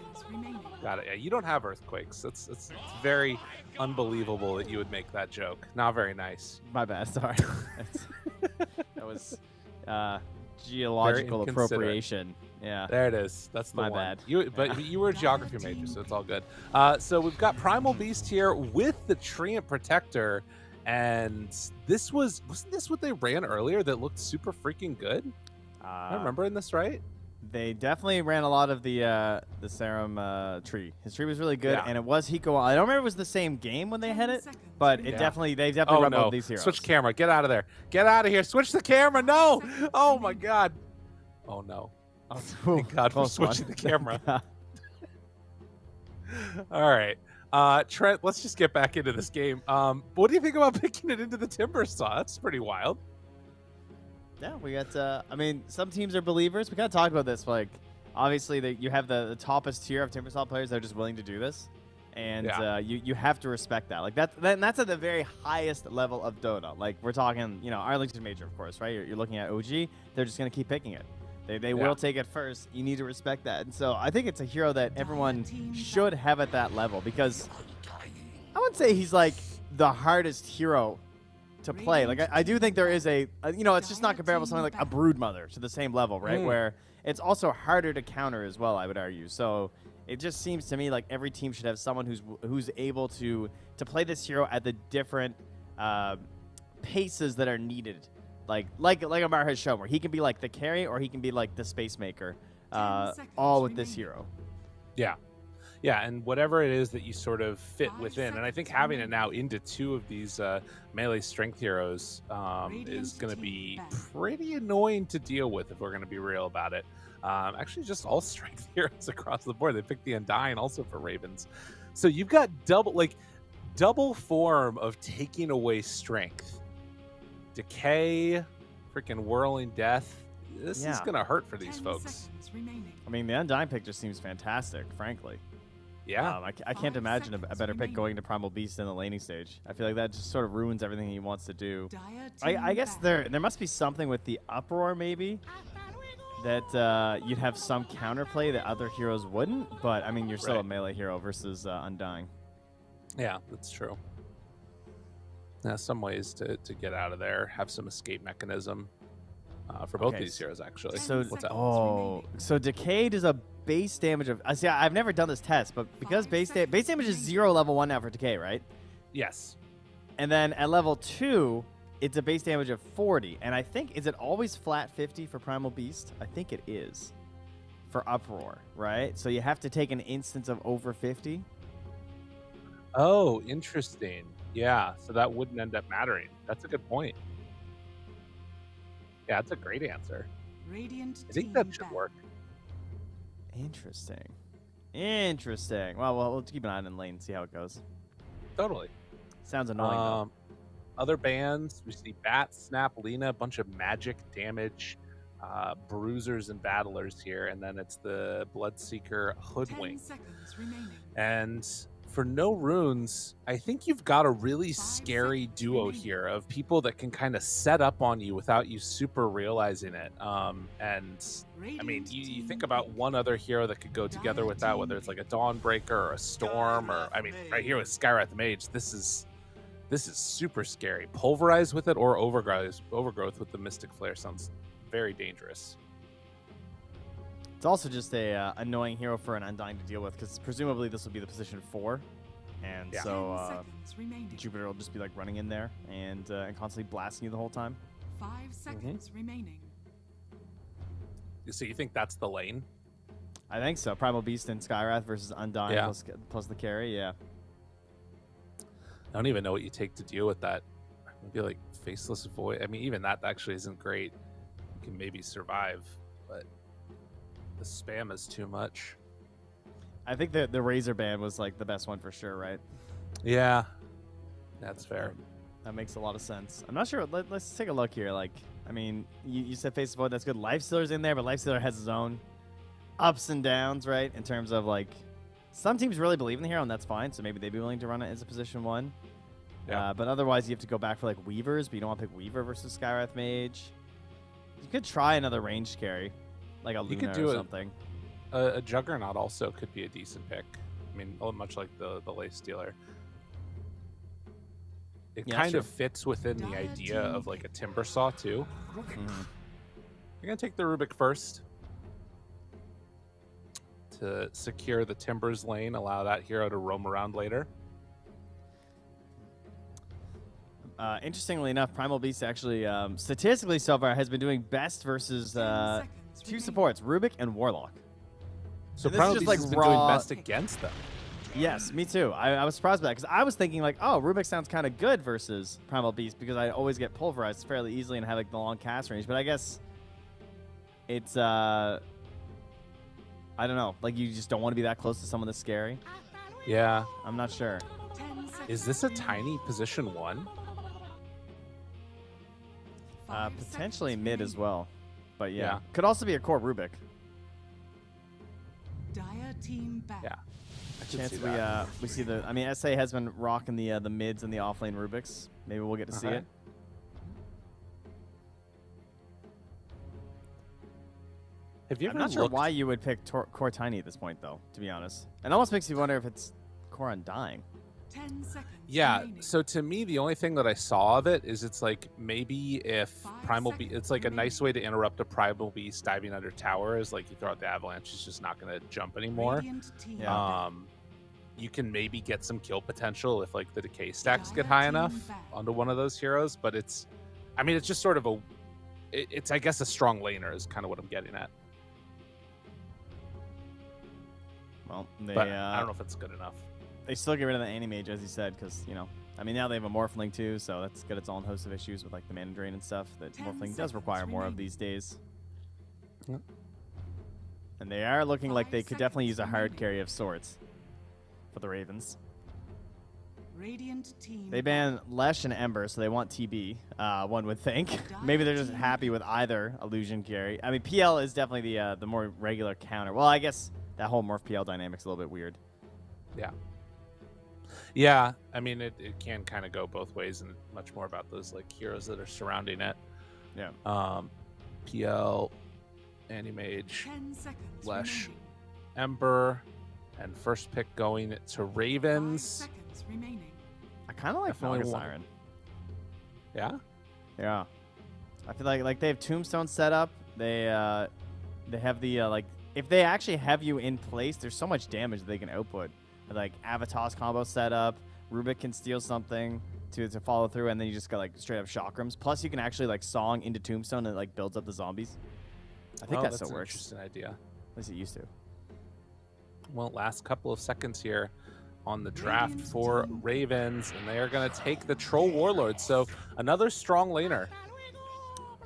Got it. Yeah, you don't have earthquakes. It's very unbelievable that you would make that joke. Not very nice. My bad, sorry. That was geological inconsiderate. appropriation. Yeah. There it is. That's the My one. bad. But you were a geography major, so it's all good. So we've got Primal Beast here with the Treant Protector, and wasn't this what they ran earlier that looked super freaking good? Am I remembering this right? They definitely ran a lot of the Serum tree. His tree was really good, Yeah. and it was Hiko. I don't remember if it was the same game when they had it, but Yeah. they definitely Oh run both no! these heroes. Switch camera. Get out of there. Get out of here. Switch the camera. No! Oh my god. Oh no. Oh, Thank God for close one. switching the camera. All right. Trent, let's just get back into this game. What do you think about picking it into the Timber Saw? That's pretty wild. Yeah, we got. I mean, some teams are believers. We kind of talked about this. Like, obviously, you have the toppest tier of Timbersaw players that are just willing to do this, and Yeah. you have to respect that. Like that's at the very highest level of Dota. Like we're talking, Arlington Major, of course, right? You're looking at OG. They're just gonna keep picking it. They will take it first. You need to respect that. And so I think it's a hero that everyone should have at that level, because I would say he's like the hardest hero to play. Like I do think there is it's just not comparable to something like a Broodmother to the same level, right? Where it's also harder to counter as well, I would argue. So it just seems to me like every team should have someone who's able to play this hero at the different paces that are needed. Like Amar has shown, where he can be like the carry or he can be like the space maker, all with this hero. Yeah. Yeah, and whatever it is that you sort of fit within. And I think having it now into 2 of these melee strength heroes is going to be pretty annoying to deal with, if we're going to be real about it. Actually, just all strength heroes across the board. They picked the Undying also for Ravens. So you've got double form of taking away strength. Decay, freaking Whirling Death. This is going to hurt for these folks. I mean, the Undying pick just seems fantastic, frankly. Yeah. I can't imagine a better pick going to Primal Beast in the laning stage. I feel like that just sort of ruins everything he wants to do. I guess there must be something with the Uproar, maybe, that you'd have some counterplay that other heroes wouldn't. But, I mean, you're still a melee hero versus Undying. Yeah, that's true. Yeah, some ways to get out of there, have some escape mechanism for both these heroes, actually. So, what's up? so Decay does a base damage of... see, I've never done this test, but because base damage is 0 level 1 now for Decay, right? Yes. And then at level 2, it's a base damage of 40. And I think, is it always flat 50 for Primal Beast? I think it is for Uproar, right? So you have to take an instance of over 50. Oh, interesting. Yeah, so that wouldn't end up mattering. That's a good point. Yeah, that's a great answer. I think that should work. Interesting. Well, we'll keep an eye on the lane and see how it goes. Totally. Sounds annoying, though. Other bands, we see Bat, Snap, Lena, a bunch of magic damage, bruisers and battlers here, and then it's the Bloodseeker Hoodwink. And for no runes, I think you've got a really scary duo here of people that can kind of set up on you without you super realizing it. And I mean, you think about one other hero that could go together with that, whether it's like a Dawnbreaker or a Storm, or I mean, right here with Skywrath Mage, this is super scary. Pulverize with it or overgrowth with the Mystic Flare sounds very dangerous. It's also just a annoying hero for an Undying to deal with, because presumably this will be the position 4. And so Jupiter will just be like running in there and constantly blasting you the whole time. 5 seconds remaining. So you think that's the lane? I think so. Primal Beast and Skywrath versus Undying plus the carry, yeah. I don't even know what you take to deal with that. Maybe like Faceless Void. I mean, even that actually isn't great. can maybe survive, but the spam is too much. I think the Razor Band was like the best one for sure, right? Yeah, that's fair. That makes a lot of sense. I'm not sure. Let's take a look here. Like, I mean, you said Face of Void, that's good. Lifestealer's in there, but Lifestealer has his own ups and downs, right? In terms of like, some teams really believe in the hero, and that's fine. So maybe they'd be willing to run it as a position 1. Yeah. But otherwise, you have to go back for like Weavers, but you don't want to pick Weaver versus Skywrath Mage. You could try another ranged carry, like a Luna or something. A Juggernaut also could be a decent pick. I mean, much like the Lace Stealer. It kind of fits within the idea of like a Timber Saw too. Mm-hmm. You're gonna take the Rubik first to secure the Timbers lane, allow that hero to roam around later. Interestingly enough, Primal Beast actually, statistically so far, has been doing best versus 2 supports, Rubik and Warlock. So and Primal this is Beast just has like been raw... doing best against them. Yes, me too. I was surprised by that because I was thinking like, oh, Rubik sounds kind of good versus Primal Beast because I always get pulverized fairly easily and have like the long cast range. But I guess it's I don't know. Like you just don't want to be that close to someone that's scary. Yeah. I'm not sure. Is this a tiny position 1? Potentially mid as well. But yeah. Yeah. Could also be a core Rubik. Dire team back. Yeah. Chance we see the. I mean, SA has been rocking the mids and the offlane Rubiks. Maybe we'll get to see it. Have you I'm ever not sure looked... why you would pick Core Tiny at this point, though. To be honest, it almost makes me wonder if it's Core Undying. 10 seconds. Yeah, remaining. so to me, the only thing that I saw of it is it's like maybe if Primal Beast, it's like a nice way to interrupt a Primal Beast diving under tower is like you throw out the Avalanche, it's just not going to jump anymore. Radiant team Yeah. You can maybe get some kill potential if like the decay stacks get high enough onto one of those heroes, but it's, I mean, it's just sort of a, it's I guess a strong laner is kind of what I'm getting at. Well, But I don't know if it's good enough. They still get rid of the Anti-Mage, as you said, because, you know, I mean, now they have a Morphling, too, so that's got its own host of issues with, like, the mana drain and stuff that 10 Morphling does seconds require more of remaining. these days. Yep. And they are looking like 5 they could definitely use a seconds hard remaining. carry of sorts for the Ravens. Radiant team. They ban Lesh and Ember, so they want TB, one would think. Maybe they're just happy with either illusion carry. I mean, PL is definitely the more regular counter. Well, I guess that whole Morph PL dynamic's a little bit weird. Yeah. Yeah, I mean, it can kind of go both ways, and much more about those like heroes that are surrounding it. Yeah. PL, Anti-Mage, 10 seconds. Lesh, remaining. Ember, and first pick going to 5 Ravens. seconds remaining. I kind of like Definitely Fog one. Siren. Yeah? Yeah, I feel like they have Tombstone set up. They have the like if they actually have you in place, there's so much damage they can output. Like Avatar's combo set up, Rubik can steal something to follow through, and then you just got like straight up chakrams. Plus, you can actually like song into Tombstone and it like builds up the zombies. I think that still an works. interesting idea. At least it used to. Well, last couple of seconds here on the draft for Ravens, and they are going to take the Troll Warlord. So another strong laner.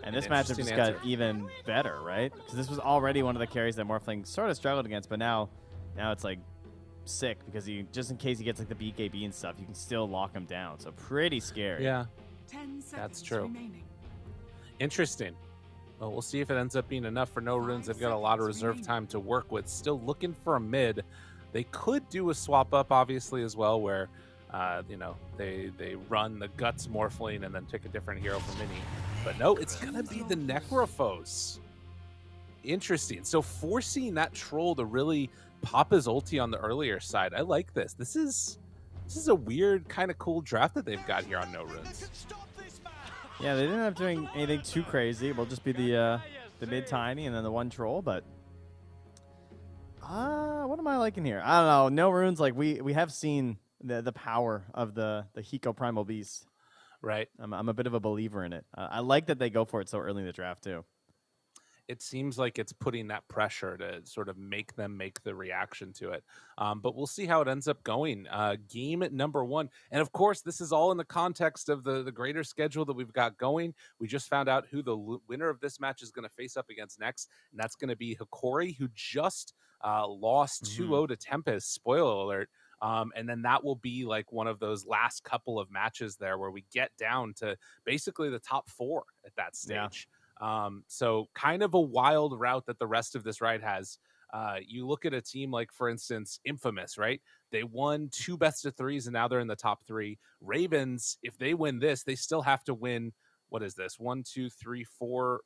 And this An matchup interesting just answer. got even better, right? Because this was already one of the carries that Morphling sort of struggled against, but now it's like sick because you just in case he gets like the BKB and stuff, you can still lock him down. So pretty scary. Yeah, 10 seconds That's true. remaining. interesting. Well, we'll see if it ends up being enough for no runes. They've got a lot of reserve time to work with. Still looking for a mid. They could do a swap up, obviously, as well, where they run the Guts Morphling and then pick a different hero for mini. But no, it's gonna be the Necrophos. Interesting. So forcing that troll to really pop his ulti on the earlier side. I like this. This is a weird kind of cool draft that they've got here on No Runes. Yeah, they didn't end up doing anything too crazy. It'll just be the mid tiny and then the one troll, but what am I liking here? I don't know. No runes, like we have seen the power of the Hiko Primal Beast. Right. I'm a bit of a believer in it. I like that they go for it so early in the draft too. it seems like it's putting that pressure to sort of make them make the reaction to it. But we'll see how it ends up going. Game number 1. And of course, this is all in the context of the greater schedule that we've got going. We just found out who the winner of this match is going to face up against next. And that's going to be Hikori, who just lost 2-0 to Tempest. Spoiler alert. And then that will be like one of those last couple of matches there where we get down to basically the top 4 at that stage. So kind of a wild route that the rest of this ride has. You look at a team like, for instance, Infamous, right? They won 2 best of 3s and now they're in the top 3. Ravens, if they win this, they still have to win. What is this? 1, 2, 3, 4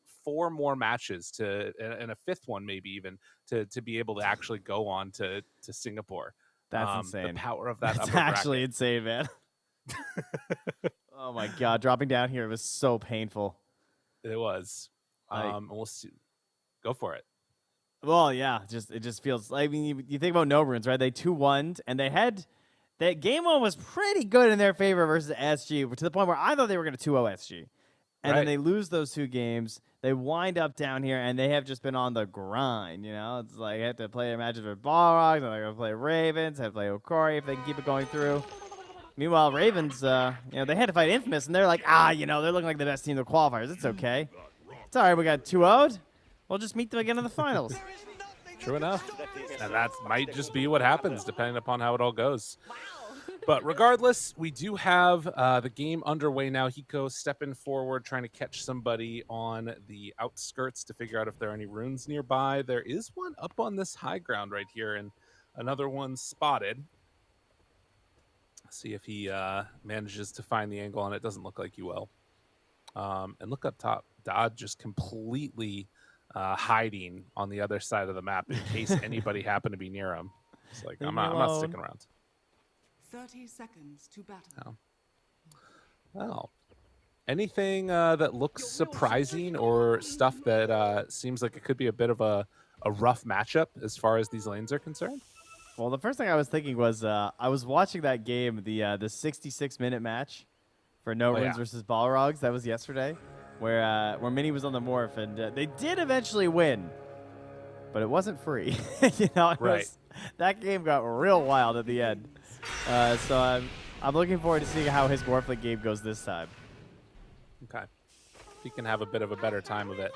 more matches to, and a 5th one maybe even to be able to actually go on to Singapore. That's insane. The power of that. That's upper actually bracket. insane, man. Oh my god, dropping down here was so painful. It was. We'll see. Go for it. Well, yeah, it just feels like, I mean, you think about No Runes, right? They 2-1'd, and they had that game 1 was pretty good in their favor versus SG, to the point where I thought they were going to 2-0 SG. And then they lose those 2 games. They wind up down here, and they have just been on the grind, you know? It's like, they have to play matches with Balrogs, and they're going to play Ravens, have to play Okori if they can keep it going through. Meanwhile, Ravens, they had to fight Infamous, and they're like, they're looking like the best team in the qualifiers. It's okay. It's all right, we got 2-0'd. We'll just meet them again in the finals. True enough. And that might just be what happens, depending upon how it all goes. But regardless, we do have the game underway now. Hiko stepping forward, trying to catch somebody on the outskirts to figure out if there are any runes nearby. There is one up on this high ground right here, and another one spotted. See if he manages to find the angle on it. Doesn't look like he will. And look up top. Dodd just completely hiding on the other side of the map in case anybody happened to be near him. It's like, I'm not sticking around. 30 seconds to battle. Well, anything that looks surprising or stuff that seems like it could be a bit of a rough matchup as far as these lanes are concerned? Well, the first thing I was thinking was I was watching that game, the 66-minute match for No Runes versus Balrogs. That was yesterday, where Minnie was on the morph, and they did eventually win, but it wasn't free. That game got real wild at the end. So I'm looking forward to seeing how his Morphling game goes this time. Okay. He can have a bit of a better time of it.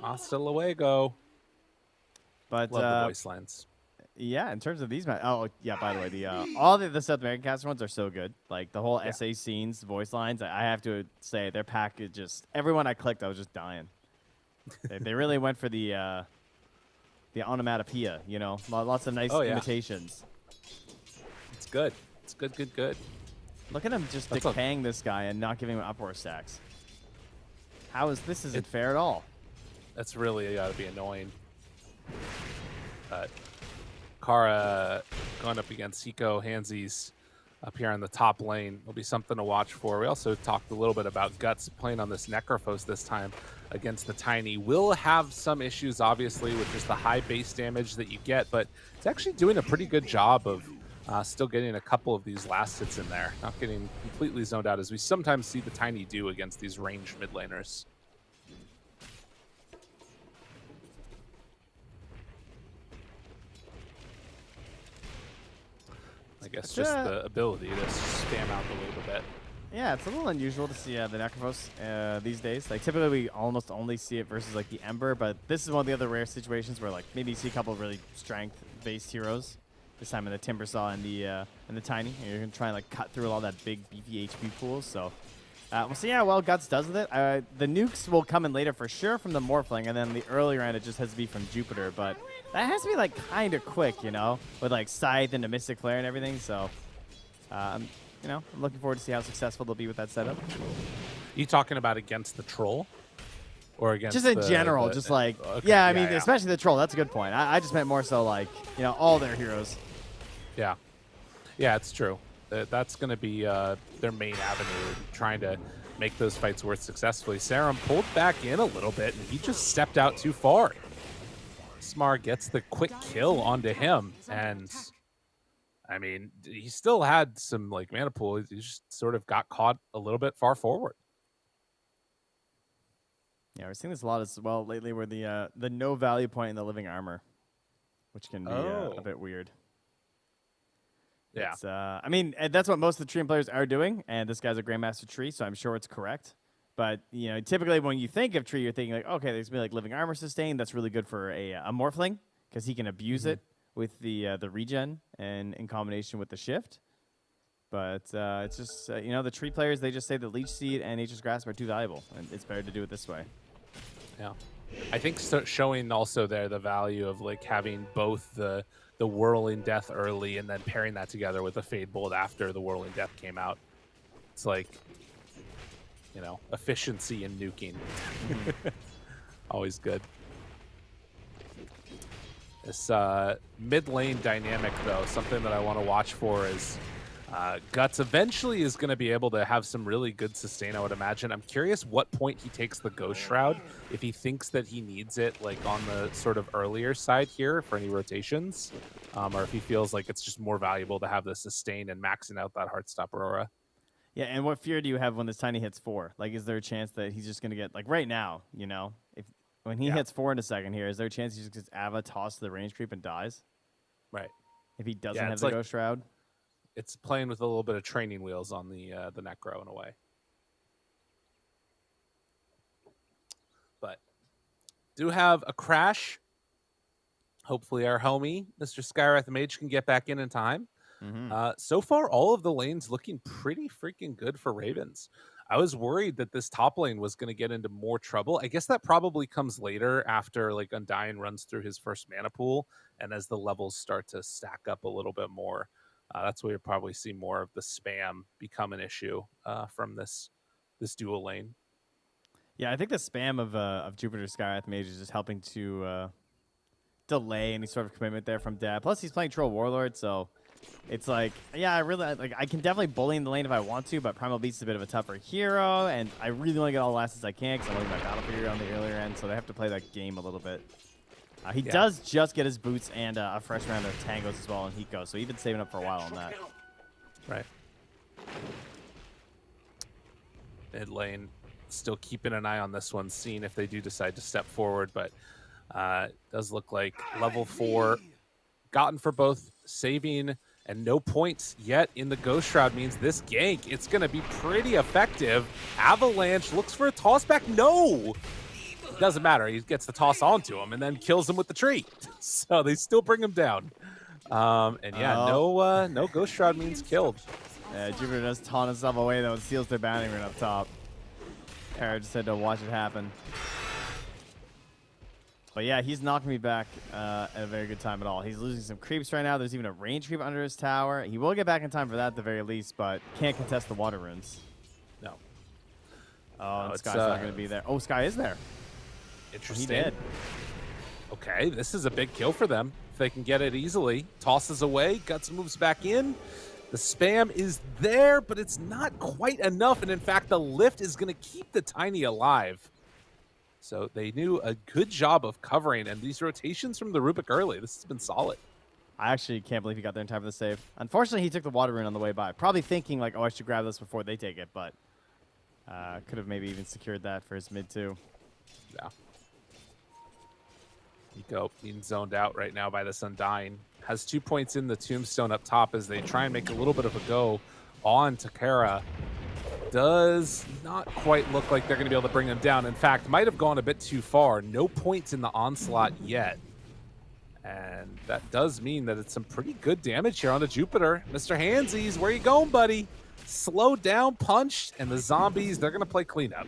Hasta luego. But love the voice lines. Yeah, in terms of these matches. Oh, yeah, by the way, all the South American cast ones are so good. Like, the whole SA scenes, voice lines, I have to say, their pack is just... Everyone I clicked, I was just dying. they really went for the onomatopoeia, you know? Lots of nice imitations. It's good. It's good, good, good. Look at him just decaying this guy and not giving him uproar stacks. This isn't fair at all. That's really got to be annoying. But Kara going up against Hiko, Hansies up here on the top lane will be something to watch for. We also talked a little bit about Guts playing on this Necrophos this time against the Tiny. Will have some issues, obviously, with just the high base damage that you get, but it's actually doing a pretty good job of still getting a couple of these last hits in there, not getting completely zoned out, as we sometimes see the Tiny do against these ranged mid laners. I guess just the ability to spam out the wave a bit. Yeah, it's a little unusual to see the Necrophos these days. Like, typically we almost only see it versus like the Ember, but this is one of the other rare situations where like maybe you see a couple of really strength-based heroes. This time in the Timbersaw and the Tiny, and you're gonna try and like cut through all that big beefy HP pools. So we'll see how well Guts does with it. The nukes will come in later for sure from the Morphling, and then the earlier end it just has to be from Jupiter. But that has to be like kind of quick, you know, with like Scythe and the Mystic Flare and everything. So I'm looking forward to see how successful they'll be with that setup. You talking about against the Troll? Or against just in general, just like, I mean, especially the Troll. That's a good point. I just meant more so like, all their heroes. Yeah. Yeah, it's true. That's going to be their main avenue, trying to make those fights work successfully. Sarum pulled back in a little bit, and he just stepped out too far. Smar gets the quick kill onto him, and I mean, he still had some like mana pool. He just sort of got caught a little bit far forward. Yeah, we're seeing this a lot as well lately, where the no value point in the living armor, which can be a bit weird. Yeah. It's, I mean, that's what most of the Treant players are doing, and this guy's a Grandmaster Tree, so I'm sure it's correct. But, you know, typically when you think of Tree, you're thinking like, okay, there's going to be like living armor sustain. That's really good for a Morphling, because he can abuse it with the regen and in combination with the shift. But it's just, you know, the Tree players, they just say the Leech Seed and Nature's Grasp are too valuable, and it's better to do it this way. Yeah. I think showing also there the value of like having both the Whirling Death early and then pairing that together with the Fade Bolt after the Whirling Death came out. It's like, you know, efficiency in nuking. Always good. This mid lane dynamic, though, something that I want to watch for is Guts eventually is going to be able to have some really good sustain, I would imagine. I'm curious what point he takes the Ghost Shroud, if he thinks that he needs it like on the sort of earlier side here for any rotations, or if he feels like it's just more valuable to have the sustain and maxing out that Heartstop Aurora. Yeah, and what fear do you have when this Tiny hits 4? Like, is there a chance that he's just going to get, like right now, you know, when he hits 4 in a second here, is there a chance he just gets Ava tossed to the range creep and dies? Right. If he doesn't have the Ghost Shroud? It's playing with a little bit of training wheels on the Necro in a way. But do have a crash. Hopefully our homie, Mr. Skywrath Mage, can get back in time. So far, all of the lanes looking pretty freaking good for Ravens. I was worried that this top lane was going to get into more trouble. I guess that probably comes later after like Undying runs through his first mana pool and as the levels start to stack up a little bit more. That's where you'll probably see more of the spam become an issue from this dual lane. Yeah, I think the spam of Jupiter Skywrath Mage is just helping to delay any sort of commitment there from Dad. Plus, he's playing Troll Warlord, so it's like, yeah, I can definitely bully in the lane if I want to, but Primal Beast is a bit of a tougher hero, and I really want to get all the last I can because I'm looking at my Battle Fury on the earlier end, so they have to play that game a little bit. He does just get his boots and a fresh round of Tangos as well on Hiko, so he's been saving up for a while on that. Right. Mid lane, still keeping an eye on this one, seeing if they do decide to step forward, but it does look like level 4 gotten for both saving and no points yet in the Ghost Shroud means this gank, it's going to be pretty effective. Avalanche looks for a toss back. No! It doesn't matter. He gets the toss onto him and then kills him with the tree. So they still bring him down. And yeah, no Ghost Shroud means killed. Yeah, Jupiter does taunt himself away though and seals their bounty rune up top. Para just had to watch it happen. But yeah, he's not going to be back at a very good time at all. He's losing some creeps right now. There's even a range creep under his tower. He will get back in time for that at the very least, but can't contest the water runes. No. Oh, and Sky's not going to be there. Oh, Sky is there. Interesting. He did. Okay, this is a big kill for them. If they can get it easily. Tosses away. Guts moves back in. The spam is there, but it's not quite enough. And in fact, the lift is going to keep the Tiny alive. So they knew a good job of covering. And these rotations from the Rubik early, this has been solid. I actually can't believe he got there in time for the save. Unfortunately, he took the water rune on the way by. Probably thinking like, oh, I should grab this before they take it. But could have maybe even secured that for his mid too. Yeah. Nico being zoned out right now by this Undying. Has 2 points in the Tombstone up top as they try and make a little bit of a go on Takara. Does not quite look like they're going to be able to bring him down. In fact, might have gone a bit too far. No points in the onslaught yet. And that does mean that it's some pretty good damage here on the Jupiter. Mr. Handsies, where you going, buddy? Slow down, punched, and the zombies, they're going to play cleanup.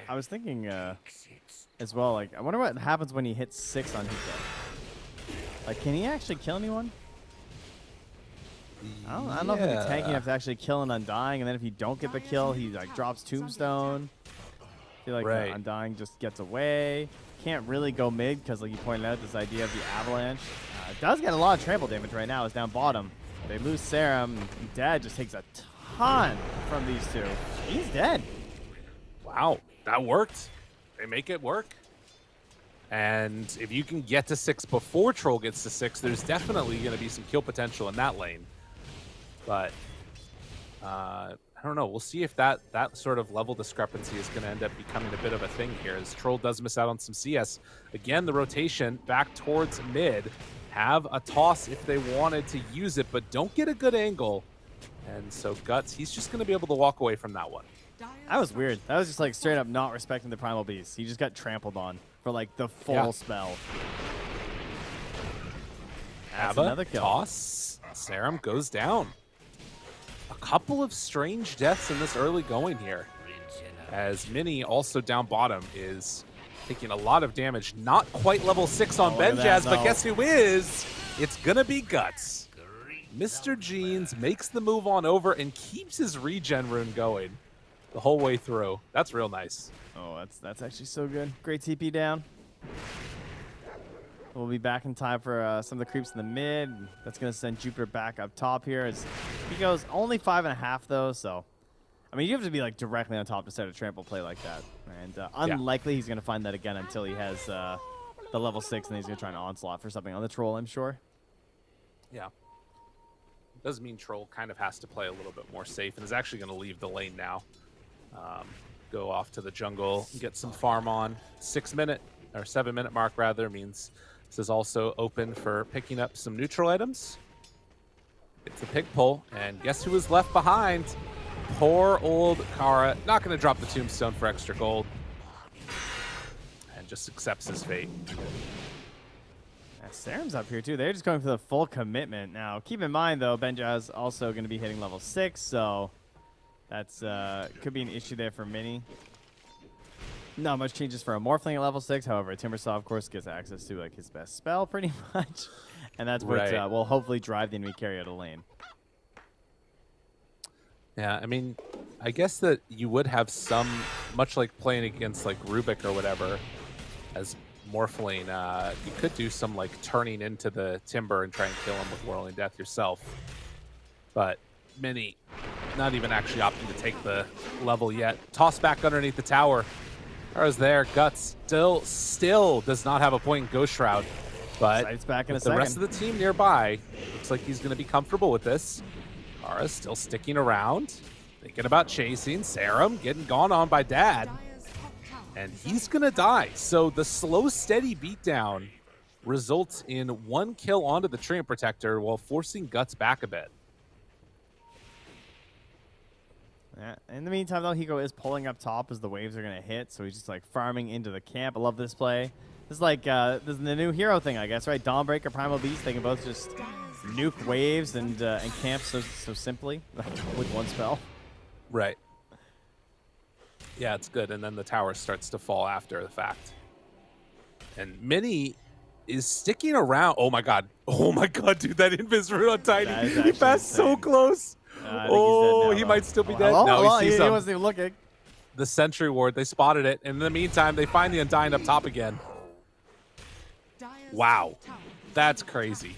I was thinking as well, like, I wonder what happens when he hits 6 on Hiko. Like, can he actually kill anyone? I don't know if he's tanky enough to actually kill an Undying, and then if you don't get the kill, he like drops Tombstone. I feel like Undying just gets away. Can't really go mid because, like you pointed out, this idea of the Avalanche. Does get a lot of trample damage right now. It's down bottom. They lose Serum. Dad just takes a ton from these two. He's dead. Wow, that worked. They make it work. And if you can get to 6 before Troll gets to 6, there's definitely going to be some kill potential in that lane. But I don't know. We'll see if that sort of level discrepancy is going to end up becoming a bit of a thing here, as Troll does miss out on some CS. Again, the rotation back towards mid. Have a toss if they wanted to use it, but don't get a good angle. And so Guts, he's just going to be able to walk away from that one. That was weird. That was just like straight up not respecting the Primal Beast. He just got trampled on for like the full spell. That's another kill. Toss. Serum goes down. A couple of strange deaths in this early going here, as Mini also down bottom is taking a lot of damage. Not quite level 6 on Benjaz, but guess who is? It's gonna be Guts. Mr. Jeans makes the move on over and keeps his regen rune going the whole way through. That's real nice. Oh, that's actually so good. Great TP down. We'll be back in time for some of the creeps in the mid. That's going to send Jupiter back up top here. He goes only 5.5 though, so I mean you have to be like directly on top to start a trample play like that. And unlikely he's going to find that again until he has the level 6, and he's going to try an onslaught for something on the Troll, I'm sure. Yeah. Does mean Troll kind of has to play a little bit more safe and is actually going to leave the lane now. Go off to the jungle, get some farm on. 6-minute or 7-minute mark rather means this is also open for picking up some neutral items. It's a pick pull, and guess who was left behind? Poor old Kara. Not going to drop the tombstone for extra gold, and just accepts his fate. Serum's up here too. They're just going for the full commitment. Now, keep in mind though, Benjaz also going to be hitting level 6, so that's could be an issue there for Mini. Not much changes for a Morphling at level 6. However, Timbersaw, of course, gets access to like his best spell pretty much, and that's what will hopefully drive the enemy carry out of lane. Yeah, I mean, I guess that you would have some, much like playing against like Rubik or whatever, as Morphling, you could do some like turning into the Timber and try and kill him with Whirling Death yourself. But Mini, not even actually opting to take the level yet. Toss back underneath the tower. Kara's there. Guts still does not have a point in Ghost Shroud. But Sight's back in a the rest of the team nearby, looks like he's going to be comfortable with this. Kara's still sticking around, thinking about chasing. Serum getting gone on by Dad. And he's going to die. So the slow, steady beatdown results in 1 kill onto the Treant Protector while forcing Guts back a bit. Yeah. In the meantime, though, Hiko is pulling up top as the waves are going to hit, so he's just like farming into the camp. I love this play. This is like this is the new hero thing, I guess, right? Dawnbreaker, Primal Beast, they can both just nuke waves and camp so simply with one spell. Right. Yeah, it's good. And then the tower starts to fall after the fact. And Mini is sticking around. Oh my god. Oh my god, dude, that invis rune on Tiny. He passed so close. Oh, he might still be dead. No, he wasn't even looking. The Sentry Ward, they spotted it. And in the meantime, they find the Undying up top again. Wow. That's crazy.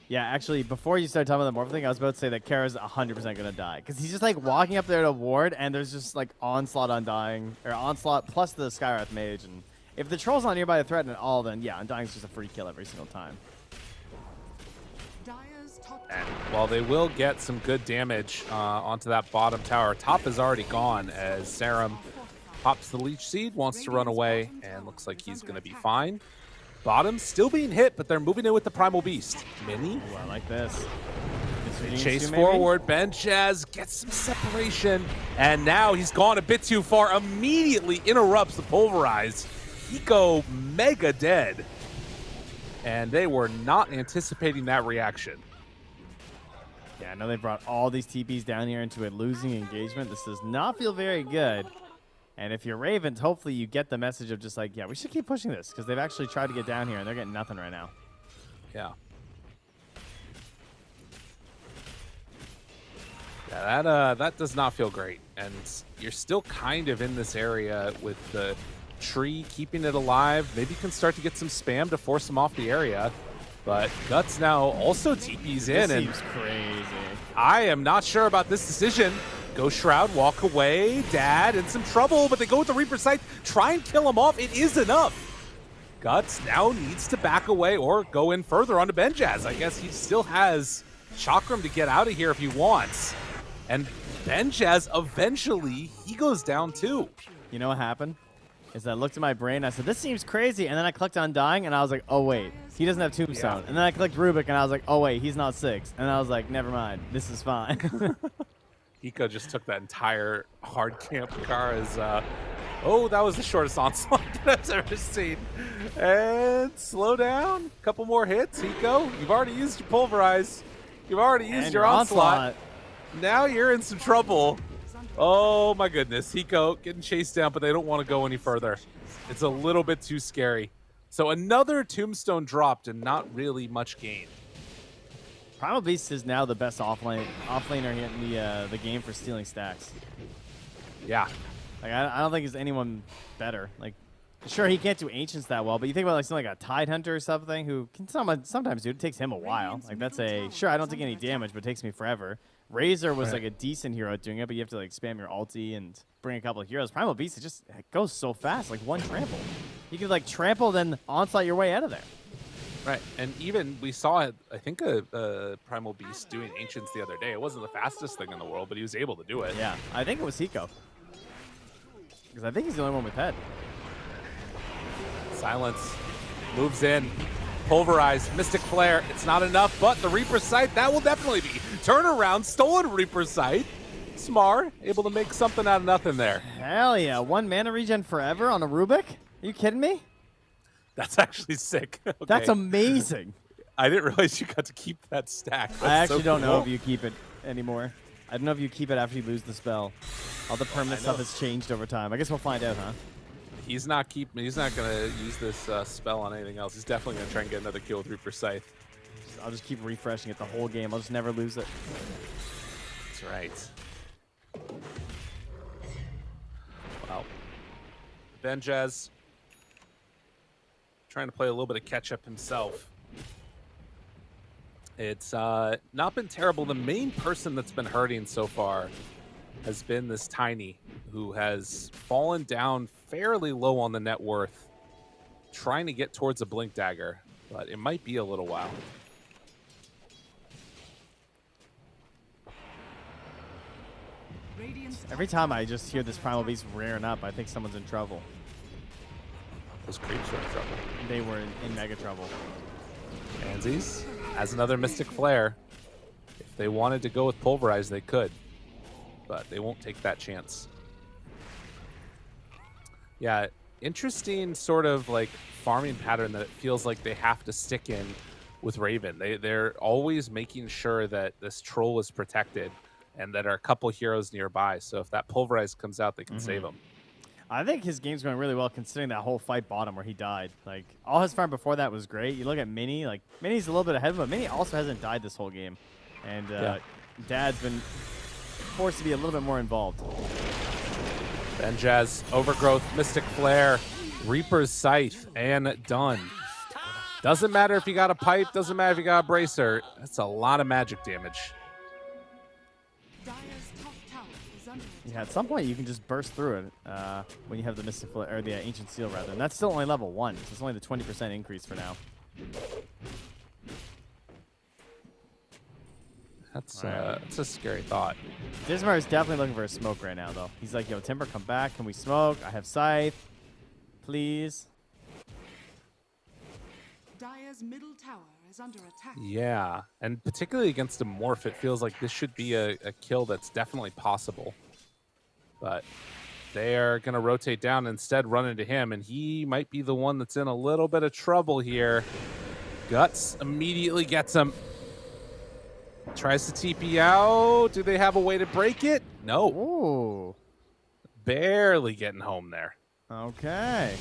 Yeah, actually, before you start talking about the Morph thing, I was about to say that Kara's 100% going to die. Because he's just like walking up there to ward, and there's just like Onslaught Undying, or Onslaught plus the Skywrath Mage. And if the Troll's not nearby to threaten at all, then yeah, Undying's just a free kill every single time. And while they will get some good damage onto that bottom tower, top is already gone as Serum pops the Leech Seed, wants to run away, and looks like he's going to be fine. Bottom still being hit, but they're moving in with the Primal Beast. Mini. Oh, I like this. Chase forward. Benjaz gets some separation, and now he's gone a bit too far. Immediately interrupts the Pulverize. Hiko mega dead. And they were not anticipating that reaction. Yeah, I know they brought all these TPs down here into a losing engagement. This does not feel very good. And if you're Ravens, hopefully you get the message of just like, yeah, we should keep pushing this because they've actually tried to get down here and they're getting nothing right now. Yeah. Yeah, that does not feel great. And you're still kind of in this area with the tree keeping it alive. Maybe you can start to get some spam to force them off the area. But Guts now also TPs in. This seems crazy. I am not sure about this decision. Ghost Shroud, walk away. Dad in some trouble, but they go with the Reaper Sight. Try and kill him off. It is enough. Guts now needs to back away or go in further onto Benjaz. I guess he still has Chakram to get out of here if he wants. And then Jazz, eventually, he goes down too. You know what happened? Is I looked at my brain, I said, this seems crazy, and then I clicked on Dying, and I was like, oh, wait, he doesn't have Tombstone. And then I clicked Rubik, and I was like, oh, wait, he's not 6. And I was like, never mind, this is fine. Hiko just took that entire hard camp car as, oh, that was the shortest onslaught that I've ever seen. And slow down, couple more hits, Hiko. You've already used your Pulverize. You've already used And your onslaught. Now you're in some trouble. Oh my goodness, Hiko getting chased down, but they don't want to go any further. It's a little bit too scary. So another Tombstone dropped and not really much gained. Primal Beast is now the best offlaner in the game for stealing stacks. Yeah. Like I don't think there's anyone better. Like, sure, he can't do Ancients that well, but you think about like something like a Tide Hunter or something who can sometimes do it. It takes him a while. Like that's sure, I don't take any damage, but it takes me forever. Razor was like a decent hero at doing it, but you have to like spam your ulti and bring a couple of heroes. Primal Beast, it goes so fast, like one trample. You can like trample, then onslaught your way out of there. Right, and even we saw it. I think a Primal Beast doing Ancients the other day. It wasn't the fastest thing in the world, but he was able to do it. Yeah, I think it was Hiko. Because I think he's the only one with head. Silence moves in. Pulverize, Mystic Flare. It's not enough, but the Reaper Sight, that will definitely be. Turnaround, stolen Reaper Sight. Smar, able to make something out of nothing there. Hell yeah, 1 mana regen forever on a Rubik? Are you kidding me? That's actually sick. Okay. That's amazing. I didn't realize you got to keep that stack. That's I actually so don't know cool. if you keep it anymore. I don't know if you keep it after you lose the spell. All the permanent stuff has changed over time. I guess we'll find out, huh? He's not gonna use this spell on anything else. He's definitely gonna try and get another kill with Reaper Scythe. I'll just keep refreshing it the whole game. I'll just never lose it. That's right. Wow. Benjaz trying to play a little bit of catch up himself. It's not been terrible. The main person that's been hurting so far has been this Tiny, who has fallen down fairly low on the net worth, trying to get towards a Blink Dagger, but it might be a little while. Every time I just hear this Primal Beast rearing up, I think someone's in trouble. Those creeps are in trouble. They were in mega trouble. Pansies has another Mystic Flare. If they wanted to go with Pulverize, they could, but they won't take that chance. Yeah, interesting sort of like farming pattern that it feels like they have to stick in with Raven. They're always making sure that this troll is protected and that are a couple heroes nearby. So if that Pulverize comes out, they can save him. I think his game's going really well considering that whole fight bottom where he died. Like, all his farm before that was great. You look at Mini, like, Mini's a little bit ahead of him, but Mini also hasn't died this whole game. And Dad's been forced to be a little bit more involved. Benjaz, Overgrowth, Mystic Flare, Reaper's Scythe, and done. Doesn't matter if you got a pipe, doesn't matter if you got a bracer. That's a lot of magic damage. Yeah, at some point you can just burst through it when you have the Mystic Flare, or the Ancient Seal rather, and that's still only level 1. So it's only the 20% increase for now. That's a scary thought. Dismar is definitely looking for a smoke right now, though. He's like, yo, Timber, come back. Can we smoke? I have Scythe. Please. Dire's middle tower is under attack. Yeah, and particularly against a Morph, it feels like this should be a kill that's definitely possible. But they are going to rotate down and instead run into him, and he might be the one that's in a little bit of trouble here. Guts immediately gets him. Tries to TP out. Do they have a way to break it? No. Ooh. Barely getting home there. Okay.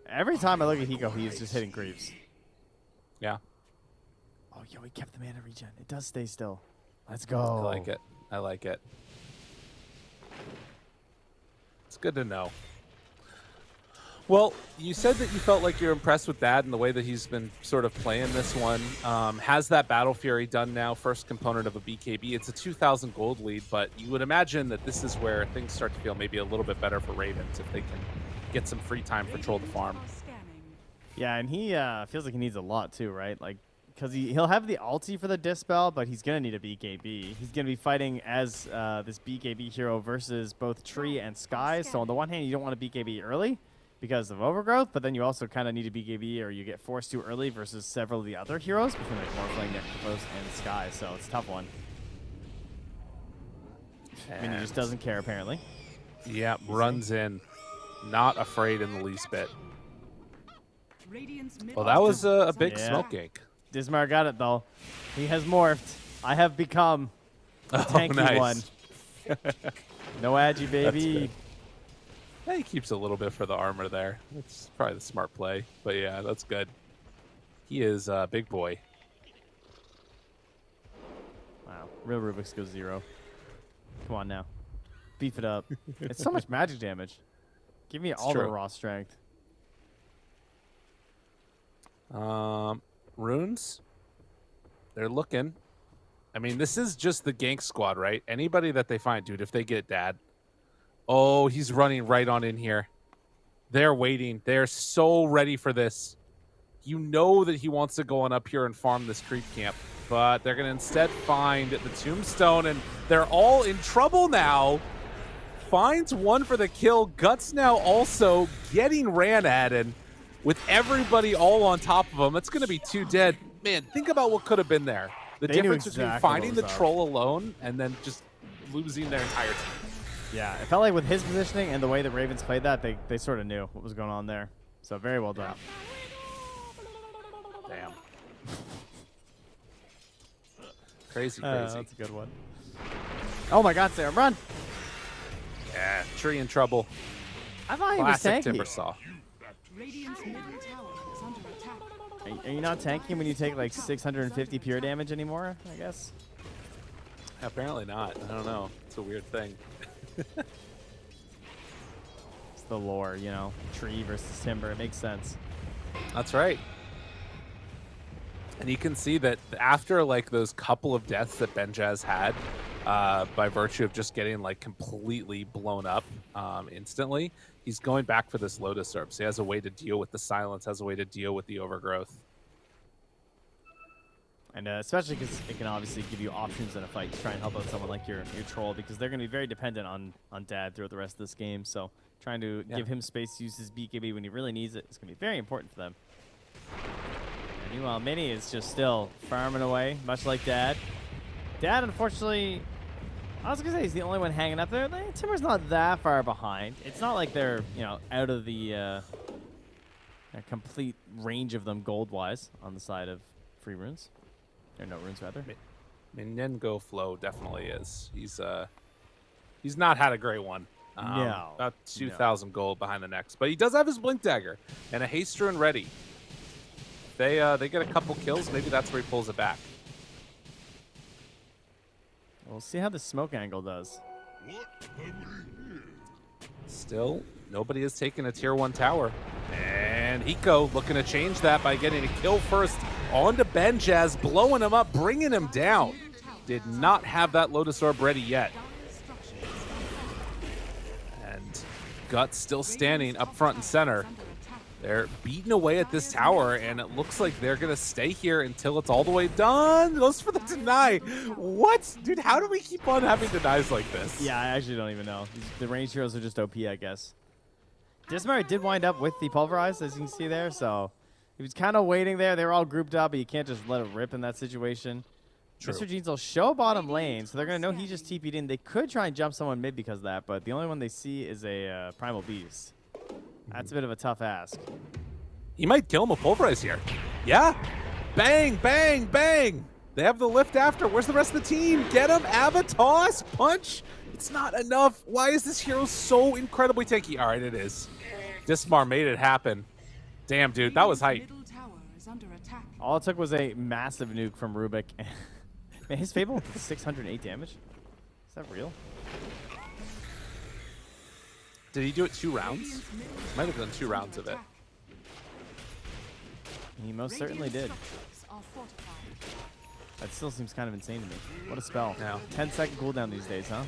Every time I look at Hiko, he is just hitting creeps. Yeah. Oh, yo, he kept the mana regen. It does stay still. Let's go. I like it. I like it. It's good to know. Well, you said that you felt like you're impressed with that and the way that he's been sort of playing this one. Has that Battle Fury done now? First component of a BKB. It's a 2,000 gold lead, but you would imagine that this is where things start to feel maybe a little bit better for Ravens if they can get some free time for Troll to farm. Yeah, and he feels like he needs a lot too, right? Like, because he'll have the ulti for the Dispel, but he's going to need a BKB. He's going to be fighting as this BKB hero versus both Tree and Sky. So on the one hand, you don't want to BKB early because of overgrowth, but then you also kind of need a BKB or you get forced too early versus several of the other heroes between like Morphling, Necrophos, and Sky. So it's a tough one. And he just doesn't care, apparently. Yeah, runs in. Not afraid in the least bit. Well, that was a big smoke gank. Dismar got it, though. He has morphed. I have become the tanky one. No agi, baby. Yeah, he keeps a little bit for the armor there. That's probably the smart play. But yeah, that's good. He is a big boy. Wow. Real Rubik's goes 0. Come on now. Beef it up. It's so much magic damage. Give me all the raw strength. Runes, they're looking. I mean, this is just the gank squad, right? Anybody that they find, dude, if they get dad. Oh, he's running right on in here. They're waiting. They're so ready for this. You know that he wants to go on up here and farm this creep camp, but they're going to instead find the tombstone, and they're all in trouble now. Finds one for the kill. Guts now also getting ran at, and with everybody all on top of him, it's going to be 2 dead. Man, think about what could have been there. The difference between finding the troll alone and then just losing their entire team. Yeah, it felt like with his positioning and the way the Ravens played that, they sort of knew what was going on there. So very well done. Damn. Crazy. That's a good one. Oh my God, Sarah, run! Yeah, Tree in trouble. I thought he was tanky. Timbersaw. Radiant's middle tower is under attack. Are you not tanking when you take like 650 pure damage anymore, I guess? Apparently not. I don't know. It's a weird thing. It's the lore, you know. Tree versus timber. It makes sense. That's right. And you can see that after like those couple of deaths that Benjaz had, by virtue of just getting like completely blown up instantly, he's going back for this Lotus Orb. So he has a way to deal with the silence, has a way to deal with the overgrowth. And especially because it can obviously give you options in a fight to try and help out someone like your troll, because they're going to be very dependent on Dad throughout the rest of this game. So trying to give him space to use his BKB when he really needs it is going to be very important for them. And meanwhile, Mini is just still farming away, much like Dad. Dad, unfortunately, I was going to say he's the only one hanging up there. Timber's not that far behind. It's not like they're, you know, out of the complete range of them gold-wise on the side of free runes. Or no runes, rather. Minengo Flow definitely is. He's not had a great one. No. About 2,000 gold behind the next. But he does have his Blink Dagger and a Haste Rune ready. They get a couple kills. Maybe that's where he pulls it back. We'll see how the smoke angle does. Still, nobody has taken a tier 1 tower. And Hiko looking to change that by getting a kill first onto Benjaz, blowing him up, bringing him down. Did not have that Lotus Orb ready yet. And Guts still standing up front and center. They're beating away at this tower, and it looks like they're going to stay here until it's all the way done. Goes for the deny. What? Dude, how do we keep on having denies like this? Yeah, I actually don't even know. The range heroes are just OP, I guess. Dismar did wind up with the Pulverize, as you can see there, so he was kind of waiting there. They were all grouped up, but you can't just let it rip in that situation. True. Mr. Jeans will show bottom lane, so they're going to know he just TP'd in. They could try and jump someone mid because of that, but the only one they see is a Primal Beast. That's a bit of a tough ask. He might kill him with Pulverize here. Yeah. Bang, bang, bang. They have the lift after. Where's the rest of the team? Get him. Avatos. Punch. It's not enough. Why is this hero so incredibly tanky? All right, it is. Dismar made it happen. Damn, dude. That was hype. Middle tower is under attack. All it took was a massive nuke from Rubik. Man, his Fable did 608 damage. Is that real? Did he do it 2 rounds? Might have done 2 rounds of it. He most certainly did. Structures are fortified. That still seems kind of insane to me. What a spell. Yeah. 10-second cooldown these days, huh?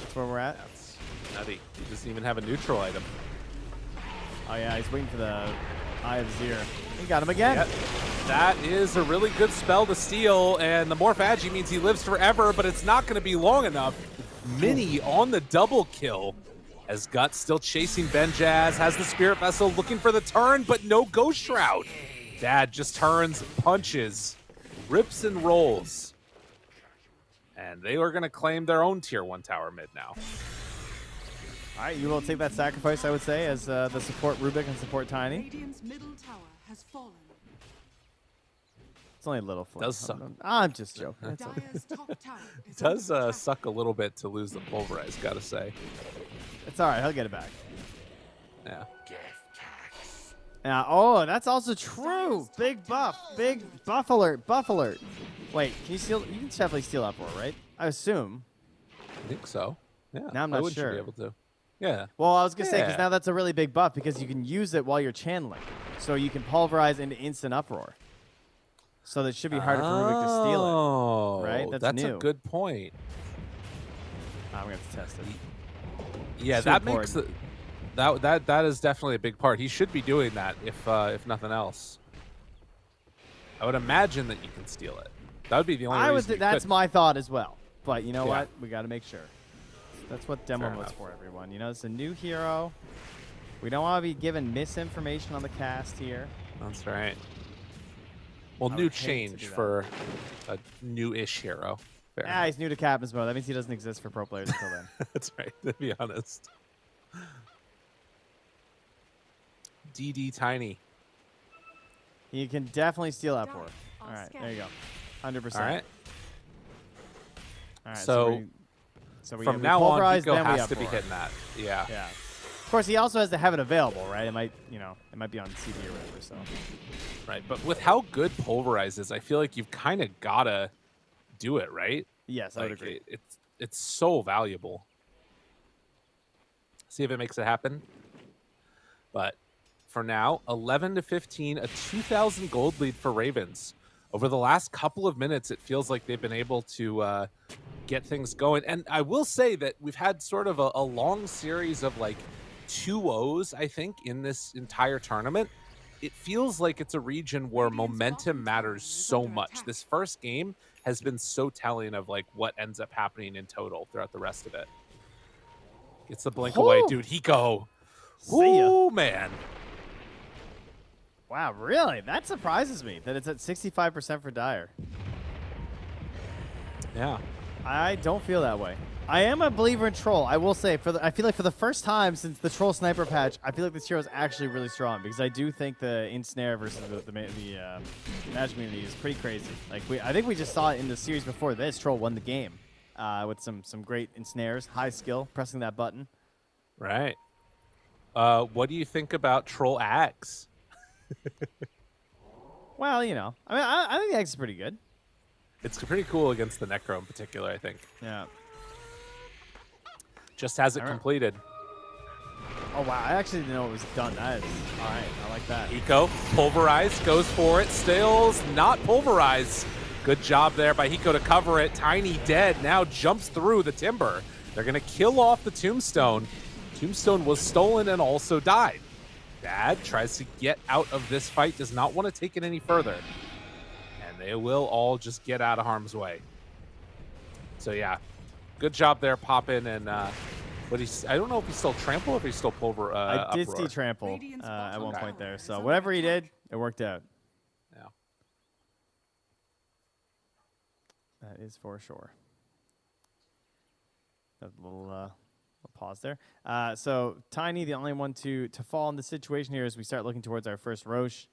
That's where we're at. That's nutty. He doesn't even have a neutral item. Oh, yeah, he's waiting for the Eye of Zir. He got him again. Yep. that is a really good spell to steal, and the Morph Agi means he lives forever, but it's not going to be long enough. Mini on the double kill, as Gut still chasing Benjaz, has the Spirit Vessel looking for the turn, but no Ghost Shroud. Dad just turns, punches, rips and rolls. And they are going to claim their own Tier 1 tower mid now. All right, you will take that sacrifice, I would say, as the support Rubik and support Tiny. Radiant's middle tower has fallen. It's only a little flip. Does suck. I'm just joking. It's okay. Dire's top tower is Does under attack. suck a little bit to lose the Pulverize, gotta say. It's all right. He'll get it back. Yeah. Oh, that's also true. Big buff. Big buff alert. Buff alert. Wait, can you steal? You can definitely steal Uproar, right? I assume. I think so. Yeah. Now I'm why not wouldn't you sure. be able to? Yeah. Well, I was gonna say because Yeah. now that's a really big buff because you can use it while you're channeling, so you can pulverize into instant Uproar. So that should be harder for Rubik to steal Oh, right? That's That's new. a good point. it. I'm gonna have to test it. Yeah, So that makes important. that is definitely a big part. He should be doing that if nothing else. I would imagine that you can steal it. That would be the only I reason. was. That's my thought as well. But you know Yeah. what? We got to make sure. That's what demo Fair mode's enough. for, everyone. You know, it's a new hero. We don't want to be given misinformation on the cast here. That's right. Well, I new would hate to change do that. for a new-ish hero. Fair. Ah, he's new to Captain's mode. That means he doesn't exist for pro players until then. That's right. To be honest. DD Tiny. You can definitely steal Uproar. Dark All are right, scattered. there you go. 100%. All right. All right. So, we From we now on, pulverize, Nico then we has to be Uproar. hitting that. Yeah. Yeah. Of course, he also has to have it available, right? It might, it might be on CD or whatever. So. Right. But with how good Pulverize is, I feel like you've kind of gotta do it, right? Yes, I would Like agree. it's so valuable. See if it makes it happen. But for now, 11 to 15, a 2,000 gold lead for Ravens. Over the last couple of minutes, it feels like they've been able to get things going. And I will say that we've had sort of a long series of like 2-0s, I think, in this entire tournament. It feels like it's a region where momentum matters so much. This first game has been so telling of like what ends up happening in total throughout the rest of it. Gets the blink away, dude. Hiko. See ya. Ooh, man. Wow, really? That surprises me that it's at 65% for Dire. Yeah. I don't feel that way. I am a believer in Troll. I will say, I feel like for the first time since the Troll Sniper patch, I feel like this hero is actually really strong because I do think the Ensnare versus the Magic community is pretty crazy. Like I think we just saw it in the series before this. Troll won the game with some great Ensnares, high skill, pressing that button. Right. What do you think about Troll Axe? Well, I mean, I think the X is pretty good. It's pretty cool against the Necro in particular, I think. Yeah. Just has it Alright. completed. Oh wow, I actually didn't know it was done. That is all right. I like that. Hiko, Pulverize, goes for it, stills, not Pulverize. Good job there by Hiko to cover it. Tiny dead, now jumps through the Timber. They're going to kill off the Tombstone. Tombstone was stolen and also died. Dad tries to get out of this fight, does not want to take it any further. And they will all just get out of harm's way. So yeah, good job there, Poppin', and but I don't know if he's still trample or if he's still pulver. I did Uproar. see trample Radiant's at bottom one tower point there. is So under whatever he attack. did, it worked out. Yeah. That is for sure. A little pause there. So Tiny, the only one to fall in the situation here as we start looking towards our first Roche.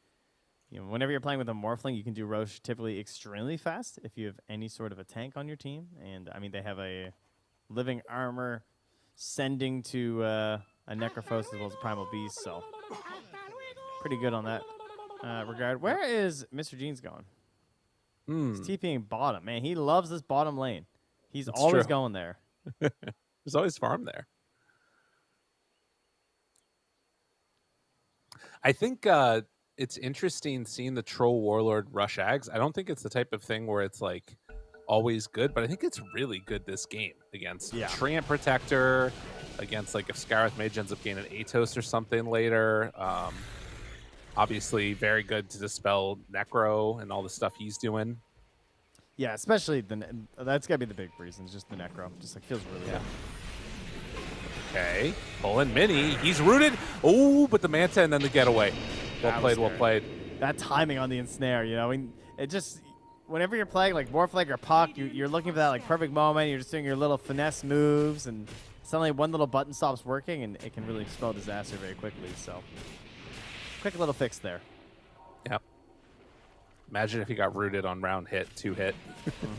Whenever you're playing with a Morphling, you can do Roche typically extremely fast if you have any sort of a tank on your team. And I mean, they have a living armor sending to a Necrophos as well as a Primal Beast, so pretty good on that regard. Where is Mr. Jeans going? He's TPing bottom. Man, he loves this bottom lane. He's That's always true. going there. There's always farm there. I think it's interesting seeing the Troll Warlord rush Ags. I don't think it's the type of thing where it's like always good, but I think it's really good this game against Treant Protector, against like if Scarith Mage ends up gaining Atos or something later. Obviously, very good to dispel Necro and all the stuff he's doing. Yeah, especially that's gotta be the big reason. Just the Necro, just like feels really good. Okay, pulling Mini. He's rooted. Oh, but the Manta and then the getaway. Well played, well played. That timing on the ensnare, you know, it just whenever you're playing like Morphling or Puck, you're looking for that like perfect moment. You're just doing your little finesse moves, and suddenly one little button stops working, and it can really spell disaster very quickly. So, quick little fix there. Yep. Imagine if he got rooted on round hit, 2 hit,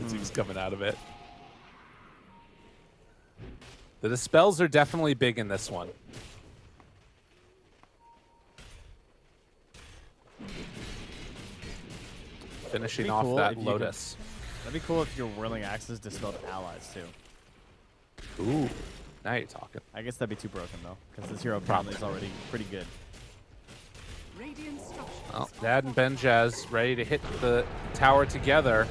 as he was coming out of it. The dispels are definitely big in this one. Finishing off that Lotus. That'd be cool if your Whirling Axes dispelled allies too. Ooh, now you're talking. I guess that'd be too broken though, because this hero probably is already pretty good. Well, Dad and Benjaz ready to hit the tower together.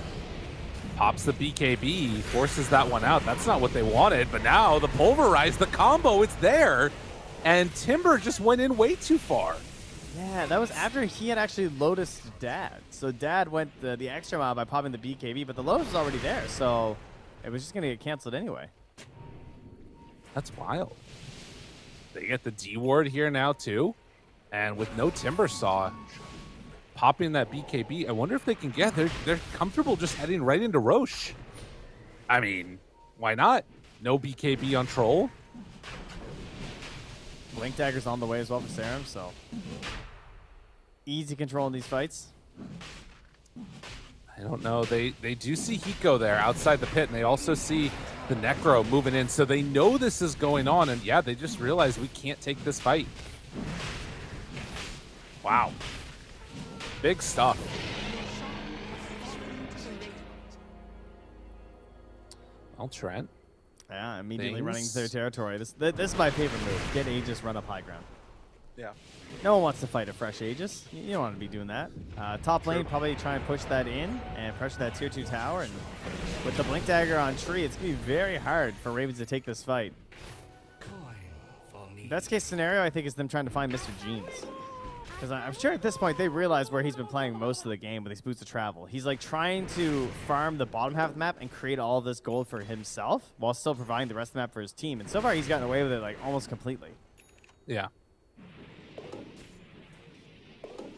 Pops the BKB, forces that one out. That's not what they wanted, but now the Pulverize, the combo, it's there. And Timber just went in way too far. Yeah, that was after he had actually Lotus Dad. So Dad went the extra mile by popping the BKB, but the Lotus was already there, so it was just going to get canceled anyway. That's wild. They get the D ward here now, too. And with no Timber Saw, popping that BKB, I wonder if they can get they're comfortable just heading right into Roche. I mean, why not? No BKB on Troll. Blink Dagger's on the way as well for Serum, so easy control in these fights. I don't know. They do see Hiko there outside the pit, and they also see the Necro moving in, so they know this is going on, and yeah, they just realize we can't take this fight. Wow. Big stuff. Well, Trent. Yeah, immediately running to their territory. This is my favorite move. Get Aegis, run up high ground. Yeah. No one wants to fight a fresh Aegis. You don't want to be doing that. Top lane, probably try and push that in and pressure that tier 2 tower. And with the Blink Dagger on tree, it's going to be very hard for Ravens to take this fight. Best case scenario, I think, is them trying to find Mr. Jeans. Because I'm sure at this point they realize where he's been playing most of the game with these boots of travel. He's like trying to farm the bottom half of the map and create all of this gold for himself while still providing the rest of the map for his team. And so far he's gotten away with it like almost completely. Yeah.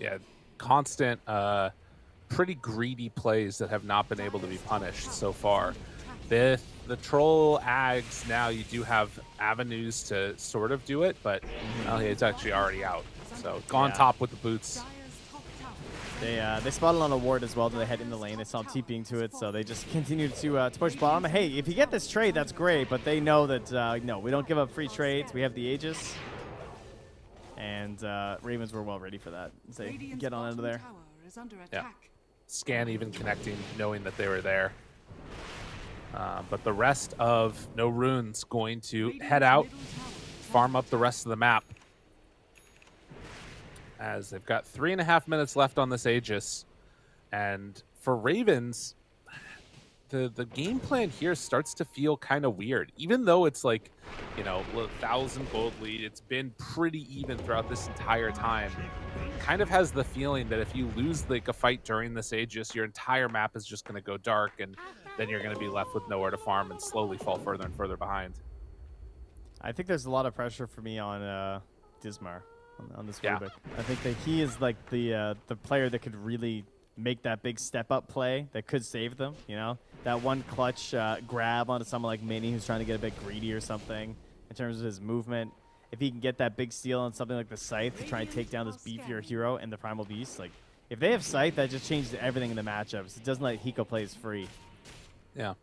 Yeah, constant, pretty greedy plays that have not been able to be punished so far. With the Troll Ags, now you do have avenues to sort of do it, but it's actually already out. So gone top with the boots. They spotted on a ward as well. They head in the lane. They saw him TPing to it, so they just continued to push bottom. Hey, if you get this trade, that's great, but they know that, no, we don't give up free trades. We have the Aegis. And Ravens were well ready for that. So they get on into there. Yeah. Scan even connecting, knowing that they were there. But the rest of No Runes going to head out, farm up the rest of the map. As they've got 3.5 minutes left on this Aegis. And for Ravens, the game plan here starts to feel kind of weird. Even though it's like, 1,000 gold lead, it's been pretty even throughout this entire time. Kind of has the feeling that if you lose like a fight during this Aegis, your entire map is just going to go dark, and then you're going to be left with nowhere to farm and slowly fall further and further behind. I think there's a lot of pressure for me on Dismar. On this Rubik. I think that he is like the player that could really make that big step up play that could save them, that one clutch grab onto someone like Mini who's trying to get a bit greedy or something in terms of his movement. If he can get that big steal on something like the Scythe to try and take down this beefier hero and the Primal Beast, like if they have Scythe, that just changes everything in the matchups. It doesn't let Hiko play as free. Yeah.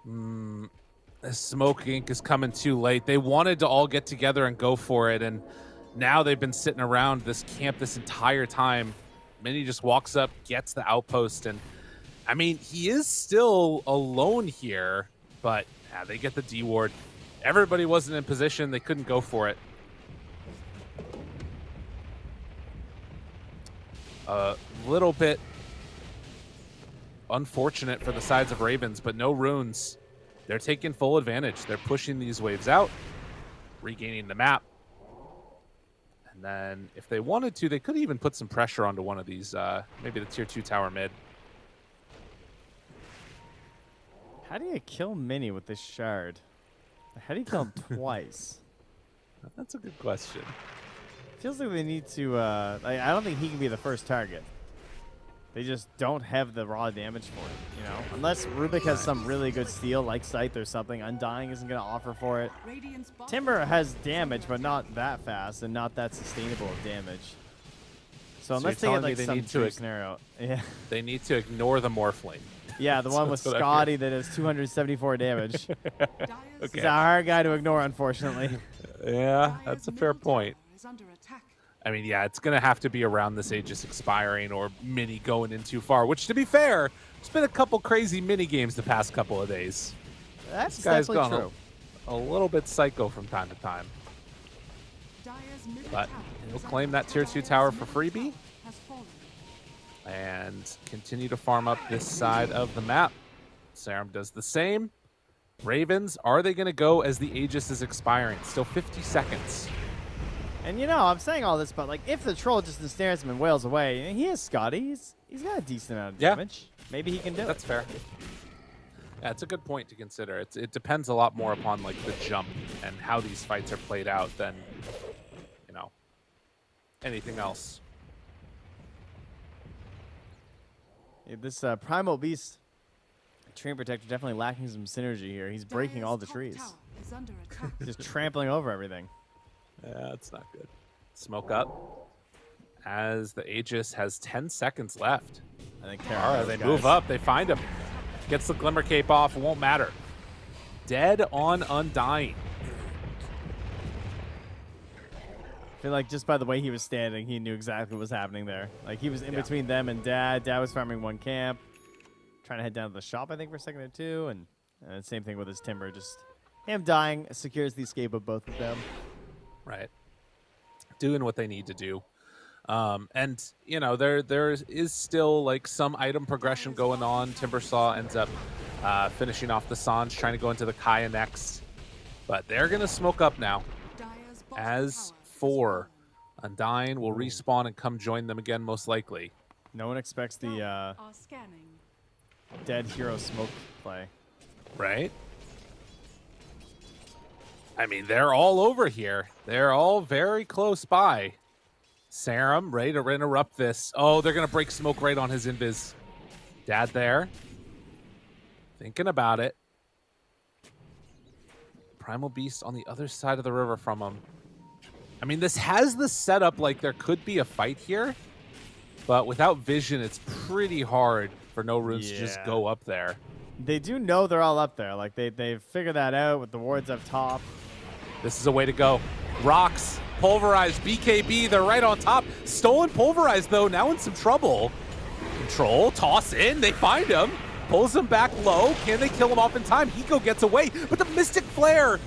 The Smoke Ink is coming too late. They wanted to all get together and go for it, and now they've been sitting around this camp this entire time. Mini just walks up, gets the outpost, and I mean, he is still alone here, but they get the D ward. Everybody wasn't in position. They couldn't go for it. A little bit unfortunate for the sides of Ravens, but no runes. They're taking full advantage. They're pushing these waves out, regaining the map. And And then if they wanted to, they could even put some pressure onto one of these, maybe the tier 2 tower mid. How do you kill Mini with this shard? How do you kill him twice? That's a good question. Feels like they need to. I don't think he can be the first target. They just don't have the raw damage for it, you know? Unless Rubik has some really good steal, like Scythe or something. Undying isn't going to offer for it. Timber has damage, but not that fast and not that sustainable of damage. So unless they get like some true scenario. Yeah. They need to ignore the Morphling. Yeah, the one with Scotty that has 274 damage. Okay. He's a hard guy to ignore, unfortunately. Yeah, that's a fair point. I mean, yeah, it's going to have to be around this Aegis expiring or Mini going in too far, which, to be fair, it's been a couple crazy mini games the past couple of days. That's this guy's definitely gone true. a little bit psycho from time to time. But he'll claim that tier 2 tower for freebie and continue to farm up this side of the map. Serum does the same. Ravens, are they going to go as the Aegis is expiring? Still 50 seconds. And you know, I'm saying all this, but like, if the troll just ensnares him and wails away, he is Scotty. He's got a decent amount of damage. Maybe he can do it. That's fair. Yeah, it's a good point to consider. It depends a lot more upon like the jump and how these fights are played out than, you know, anything else. Yeah, this Primal Beast Train Protector definitely lacking some synergy here. He's breaking all the trees. Just trampling over everything. Yeah, that's not good. Smoke up as the Aegis has 10 seconds left. I think Kara, they move up. They find him. Gets the Glimmer Cape off. It won't matter. Dead on Undying. I feel like just by the way he was standing, he knew exactly what was happening there. Like, he was in between them and Dad. Dad was farming one camp. Trying to head down to the shop, I think, for a second or two. And same thing with his Timber. Just him dying secures the escape of both of them. Right. Doing what they need to do. And, you know, there is still, like, some item progression going on. Timbersaw ends up finishing off the Sanj, trying to go into the Kaya next. But they're going to smoke up now. As for Undying will respawn and come join them again, most likely. No one expects the dead hero smoke play. Right? I mean, they're all over here. They're all very close by. Serum ready to interrupt this. Oh, they're going to break smoke right on his invis. Dad there. Thinking about it. Primal Beast on the other side of the river from him. I mean, this has the setup like there could be a fight here. But without vision, it's pretty hard for no runes to just go up there. They do know they're all up there. Like, they've figured that out with the wards up top. This is a way to go. Rocks, pulverized, BKB, they're right on top. Stolen pulverized, though, now in some trouble. Control, toss in, they find him. Pulls him back low. Can they kill him off in time? Hiko gets away, but the Mystic Flare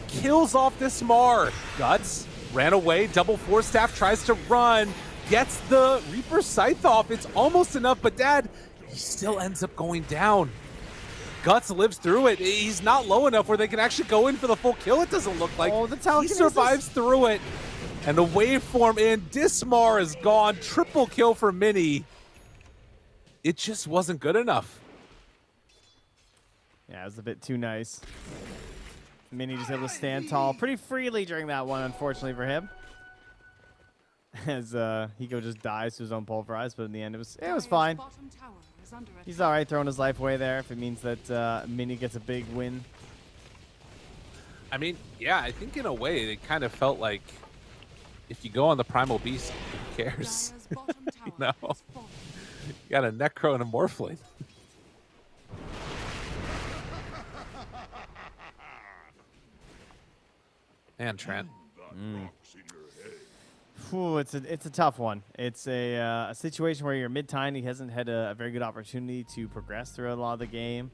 kills off this Mar. Guts ran away, double Force Staff, tries to run. Gets the Reaper Scythe off. It's almost enough, but Dad, he still ends up going down. Guts lives through it. He's not low enough where they can actually go in for the full kill, it doesn't look like. Oh, he survives through it. And the waveform in. Dismar is gone. Triple kill for Mini. It just wasn't good enough. Yeah, it was a bit too nice. Mini just able to stand tall pretty freely during that one, unfortunately for him. As Hiko just dies to his own pulverize, but in the end it was fine. He's all right throwing his life away there if it means that Mini gets a big win. I mean, yeah, I think in a way it kind of felt like if you go on the Primal Beast, who cares? You know? You got a Necro and a Morphling. And Trent. Ooh, it's a tough one. It's a situation where you're mid-tine. He hasn't had a very good opportunity to progress through a lot of the game.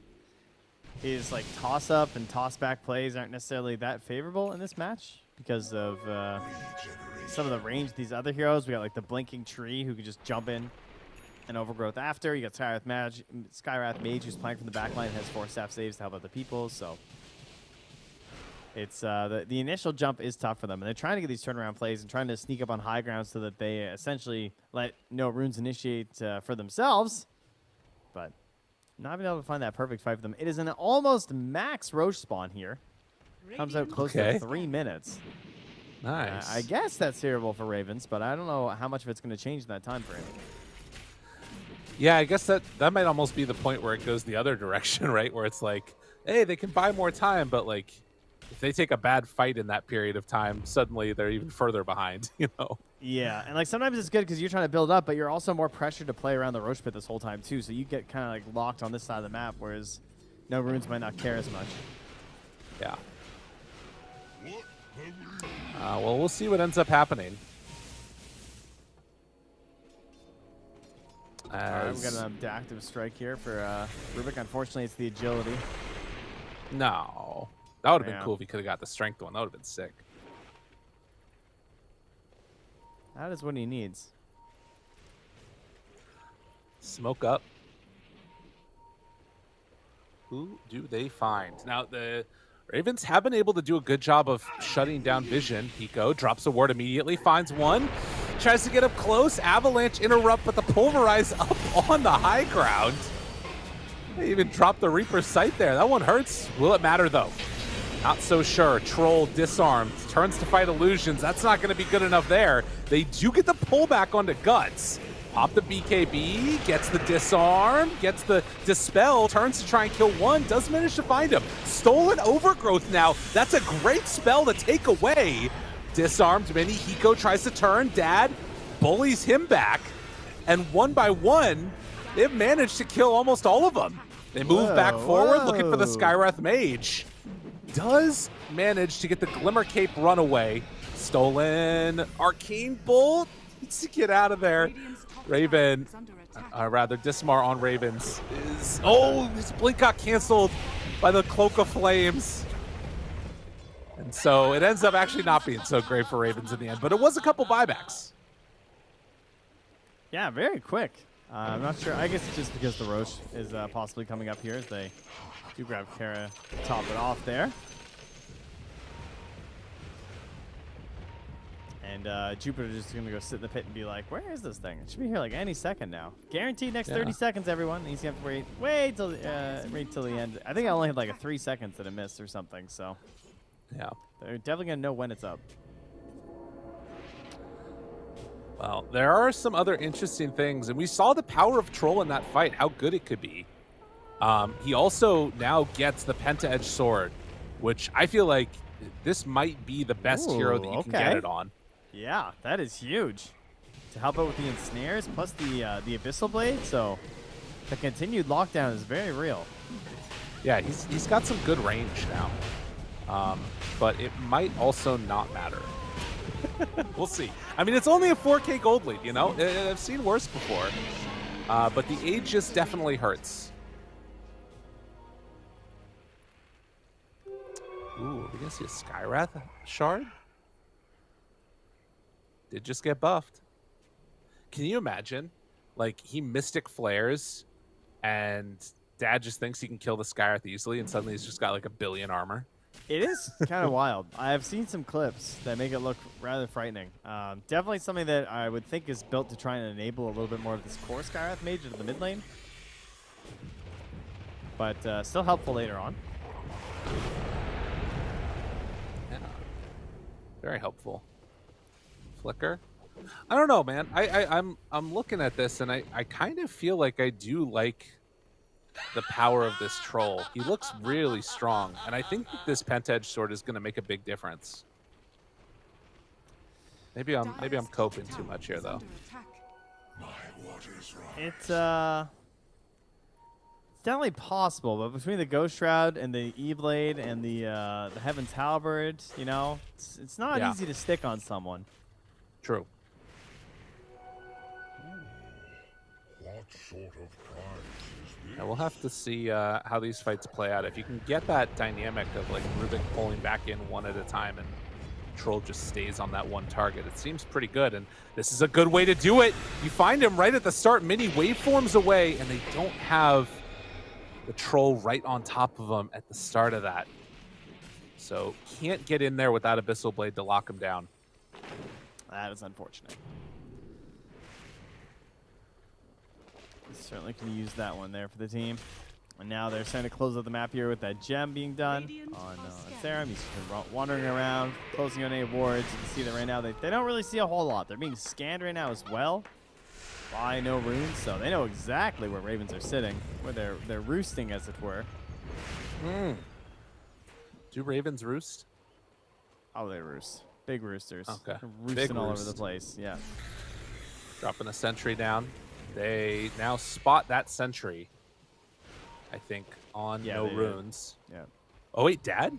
His like toss-up and toss-back plays aren't necessarily that favorable in this match because of some of the range of these other heroes. We got like the Blinking Tree who can just jump in and Overgrowth after. You got Skywrath Mage who's playing from the backline, has 4 staff saves to help other people. So It's the initial jump is tough for them, and they're trying to get these turnaround plays and trying to sneak up on high ground so that they essentially let No Runes initiate for themselves. But not being able to find that perfect fight for them. It is an almost max Roche spawn here. Comes out close to 3 minutes. Nice. I guess that's terrible for Ravens, but I don't know how much of it's going to change in that time frame. Yeah, I guess that might almost be the point where it goes the other direction, right? Where it's like, hey, they can buy more time, but like, if they take a bad fight in that period of time, suddenly they're even further behind, you know? Yeah, and like sometimes it's good because you're trying to build up, but you're also more pressured to play around the Roche pit this whole time too, so you get kind of like locked on this side of the map, whereas No Runes might not care as much. Yeah. Well, we'll see what ends up happening. All right, we got an active strike here for Rubik. Unfortunately, it's the agility. No. That would have been Yeah. cool if he could have got the strength one. That would have been sick. That is what he needs. Smoke up. Who do they find? Now, the Ravens have been able to do a good job of shutting down vision. Hiko drops a ward immediately, finds one, tries to get up close. Avalanche interrupt, but the Pulverize up on the high ground. They even dropped the Reaper sight there. That one hurts. Will it matter, though? Not so sure. Troll disarmed, turns to fight Illusions. That's not going to be good enough there. They do get the pullback onto Guts. Pop the BKB, gets the disarm, gets the dispel, turns to try and kill one, does manage to find him. Stolen Overgrowth now. That's a great spell to take away. Disarmed Mini, Hiko tries to turn, Dad bullies him back, and one by one, they've managed to kill almost all of them. They move back forward, looking for the Skywrath Mage. Does manage to get the Glimmer Cape runaway. Stolen Arcane Bolt, needs to get out of there. Raven, rather Dismar on Ravens is, his blink got canceled by the Cloak of Flames. And so it ends up actually not being so great for Ravens in the end, but it was a couple buybacks. Yeah, very quick. I'm not sure. I guess it's just because the Roche is possibly coming up here as they do grab Kara to top it off there. And Jupiter just going to go sit in the pit and be like, where is this thing? It should be here like any second now. Guaranteed next 30 seconds, everyone. He's going to have to wait till the end. I think I only had like 3 seconds that I missed or something, so. Yeah. They're definitely going to know when it's up. Well, there are some other interesting things, and we saw the power of Troll in that fight, how good it could be. He also now gets the Penta-Edge Sword, which I feel like this might be the best hero that you can get it on. Yeah, that is huge. To help out with the ensnares, plus the Abyssal Blade, so the continued lockdown is very real. Yeah, he's got some good range now, but it might also not matter. We'll see. I mean, it's only a 4K gold lead, you know? I've seen worse before, but the age just definitely hurts. Ooh, are we gonna see a Skywrath shard? Did just get buffed. Can you imagine? Like, he Mystic Flares, and Dad just thinks he can kill the Skywrath easily, and suddenly he's just got like 1 billion armor. It is kind of wild. I have seen some clips that make it look rather frightening. Definitely something that I would think is built to try and enable a little bit more of this core Skywrath Mage into the mid lane. But still helpful later on. Yeah. Very helpful. Flicker. I don't know, man. I'm looking at this and I kind of feel like I do like the power of this Troll. He looks really strong, and I think that this Penta-Edge Sword is going to make a big difference. Maybe I'm coping too much here though. It's definitely possible, but between the Ghost Shroud and the E-Blade and the Heaven's Halberd, you know, it's not easy to stick on someone. True. What sort of prize is this? Yeah, we'll have to see how these fights play out. If you can get that dynamic of like Rubik pulling back in one at a time and Troll just stays on that one target, it seems pretty good. And this is a good way to do it. You find him right at the start, mini waveforms away, and they don't have the Troll right on top of him at the start of that. So can't get in there without Abyssal Blade to lock him down. That is unfortunate. Certainly can use that one there for the team. And now they're starting to close out the map here with that gem being done on Serum. He's just been wandering around, closing on any wards. You can see that right now they don't really see a whole lot. They're being scanned right now as well by no runes, so they know exactly where ravens are sitting, where they're roosting, as it were. Do ravens roost? Oh, they roost. Big roosters. Okay. They're roosting Big all over roost. the place. Yeah. Dropping a sentry down. They now spot that sentry, I think, on Yeah, no they did. runes. Yeah. Oh, wait, Dad?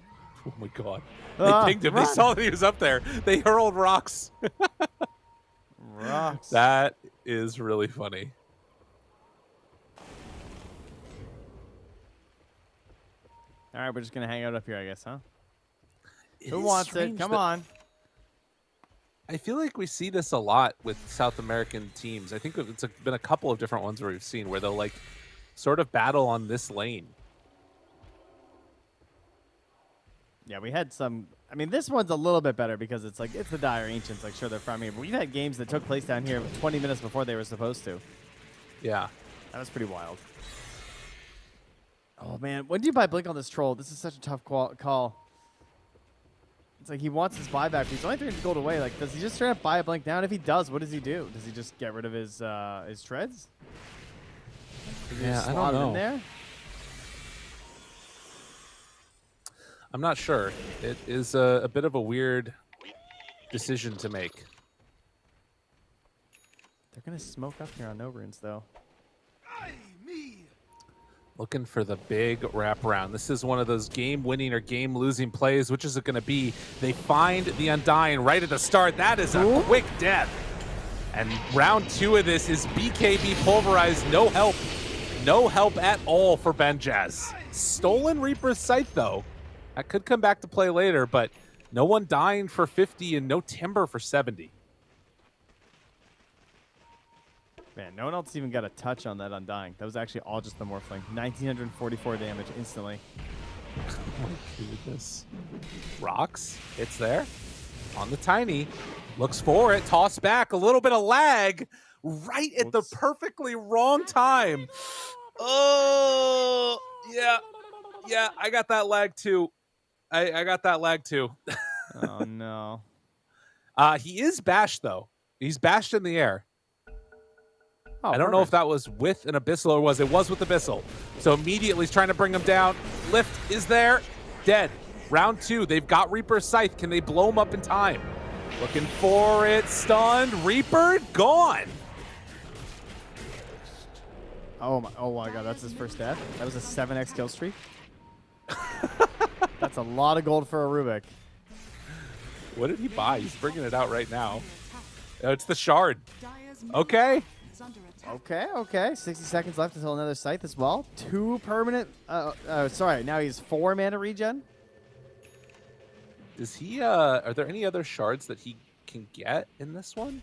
Oh, my God. Ah, They pinged him. run. They saw that he was up there. They hurled rocks. Rocks. That is really funny. All right, we're just going to hang out up here, I guess, huh? It Who is wants it? strange Come that- on. I feel like we see this a lot with South American teams. I think it's been a couple of different ones where we've seen where they'll like sort of battle on this lane. Yeah, we had some. I mean, this one's a little bit better because it's like it's the Dire Ancients. Like, sure, they're from here, but we've had games that took place down here 20 minutes before they were supposed to. Yeah. That was pretty wild. Oh man, when do you buy Blink on this troll? This is such a tough call. It's like he wants his buyback. He's only 300 gold away. Like, does he just straight up buy a Blink now? And if he does, what does he do? Does he just get rid of his treads? Does he just I slot don't it know. in there? I'm not sure. It is a bit of a weird decision to make. They're gonna smoke up here on no runes though. Looking for the big wraparound. This is one of those game-winning or game-losing plays. Which is it going to be? They find the Undying right at the start. That is a quick death. And round 2 of this is BKB pulverized. No help. No help at all for Benjaz. Stolen Reaper's Sight, though. That could come back to play later, but no one dying for 50 and no Timber for 70. Man, no one else even got a touch on that Undying. That was actually all just the Morphling. 1944 damage instantly. Oh my goodness. Rocks. It's there. On the Tiny. Looks for it. Toss back. A little bit of lag. Right at the perfectly wrong time. Oh, yeah. Yeah, I got that lag too. I got that lag too. Oh, no. He is bashed, though. He's bashed in the air. Oh, I don't know if that was with an Abyssal or it was with Abyssal. So immediately he's trying to bring him down. Lift is there. Dead. Round 2. They've got Reaper's Scythe. Can they blow him up in time? Looking for it. Stunned. Reaper gone. Oh my god, that's his first death? That was a 7x kill streak? That's a lot of gold for a Rubik. What did he buy? He's bringing it out right now. Oh, it's the shard. Okay. Okay. 60 seconds left until another scythe as well. 2 permanent. Sorry, now he's 4 mana regen. Does he? Are there any other shards that he can get in this one?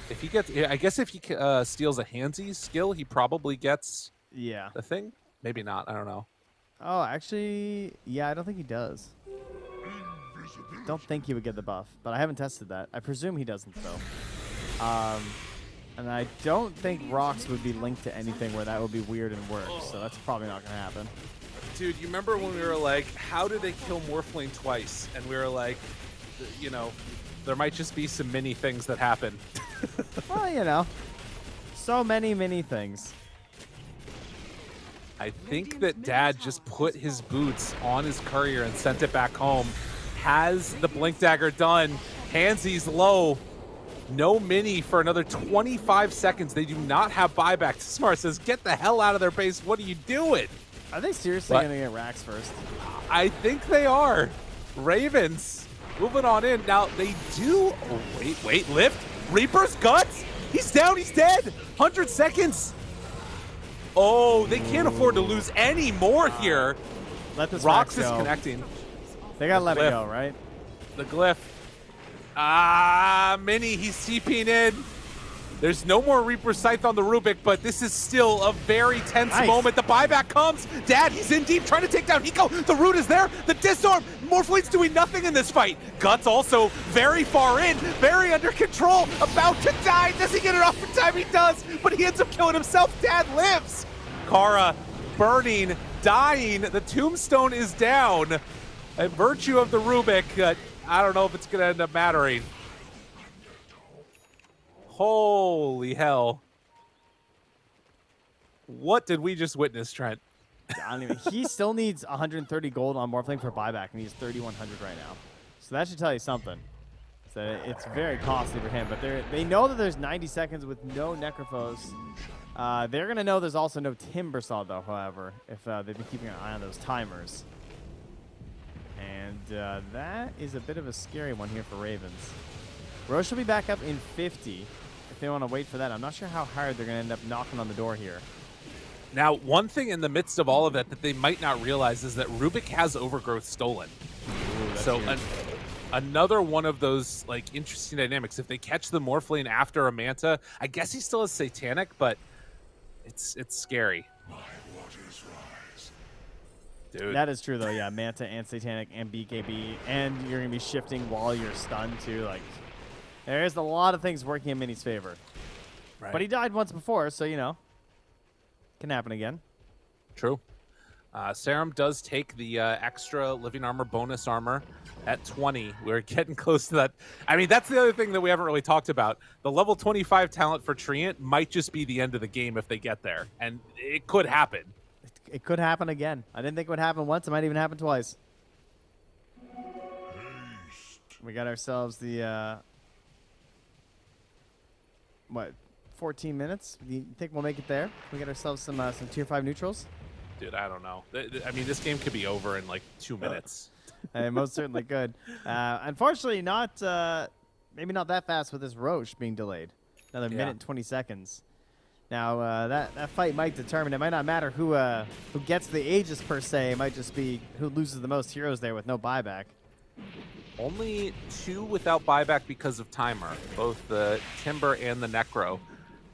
If he gets, I guess if he steals a Handsy's skill, he probably gets Yeah. the thing. Maybe not. I don't know. Oh, actually, yeah, I don't think he does. Don't think he would get the buff, but I haven't tested that. I presume he doesn't, though. And I don't think rocks would be linked to anything where that would be weird and work, so that's probably not going to happen. Dude, you remember when we were like, how do they kill Morphling twice? And we were like, you know, there might just be some mini things that happen. Well, you know, so many things. I think that Dad just put his boots on his courier and sent it back home. Has the Blink Dagger done. Handsy's low. No mini for another 25 seconds. They do not have buyback. Smart says, get the hell out of their base. What are you doing? Are they seriously What? going to get racks first? I think they are. Ravens moving on in. Now, they do... Oh, wait. Lift. Reaper's guts. He's down. He's dead. 100 seconds. Oh, they can't afford to lose any more here. Let this Rocks Rax is go. connecting. They got to let it Glyph. go, right? The glyph. Mini, he's TPing in. There's no more Reaper Scythe on the Rubik, but this is still a very tense moment. The buyback comes. Dad, he's in deep, trying to take down Hiko. The root is there. The disarm. Morphleet's doing nothing in this fight. Guts also very far in, very under control, about to die. Does he get it off in time? He does, but he ends up killing himself. Dad lives. Kara burning, dying. The tombstone is down. A virtue of the Rubik, I don't know if it's going to end up mattering. Holy hell. What did we just witness, Trent? I don't even. He still needs 130 gold on Morphling for buyback, and he's 3,100 right now. So that should tell you something. So it's very costly for him, but they know that there's 90 seconds with no Necrophos. They're going to know there's also no Timbersaw, though, however, if they've been keeping an eye on those timers. And that is a bit of a scary one here for Ravens. Roche will be back up in 50 if they want to wait for that. I'm not sure how hard they're going to end up knocking on the door here. Now, one thing in the midst of all of it that they might not realize is that Rubik has Overgrowth stolen. Ooh, So another one of those like interesting dynamics. If they catch the Morphling after a Manta, I guess he still has Satanic, but it's scary. Dude. That is true, though. Yeah, Manta and Satanic and BKB, and you're going to be shifting while you're stunned, too. Like, there's a lot of things working in Mini's favor. Right. But he died once before, so, you know, can happen again. True. Serum does take the extra living armor bonus armor at 20. We're getting close to that. I mean, that's the other thing that we haven't really talked about. The level 25 talent for Treant might just be the end of the game if they get there, and it could happen. It could happen again. I didn't think it would happen once. It might even happen twice. We got ourselves the, what, 14 minutes? You think we'll make it there? We get ourselves some tier 5 neutrals? Dude, I don't know. I mean, this game could be over in like 2 minutes. Most certainly could. Unfortunately, not maybe not that fast with this Roche being delayed. Another minute and 20 seconds. Now, that fight might determine. It might not matter who gets the Aegis, per se. It might just be who loses the most heroes there with no buyback. Only 2 without buyback because of timer, both the Timber and the Necro.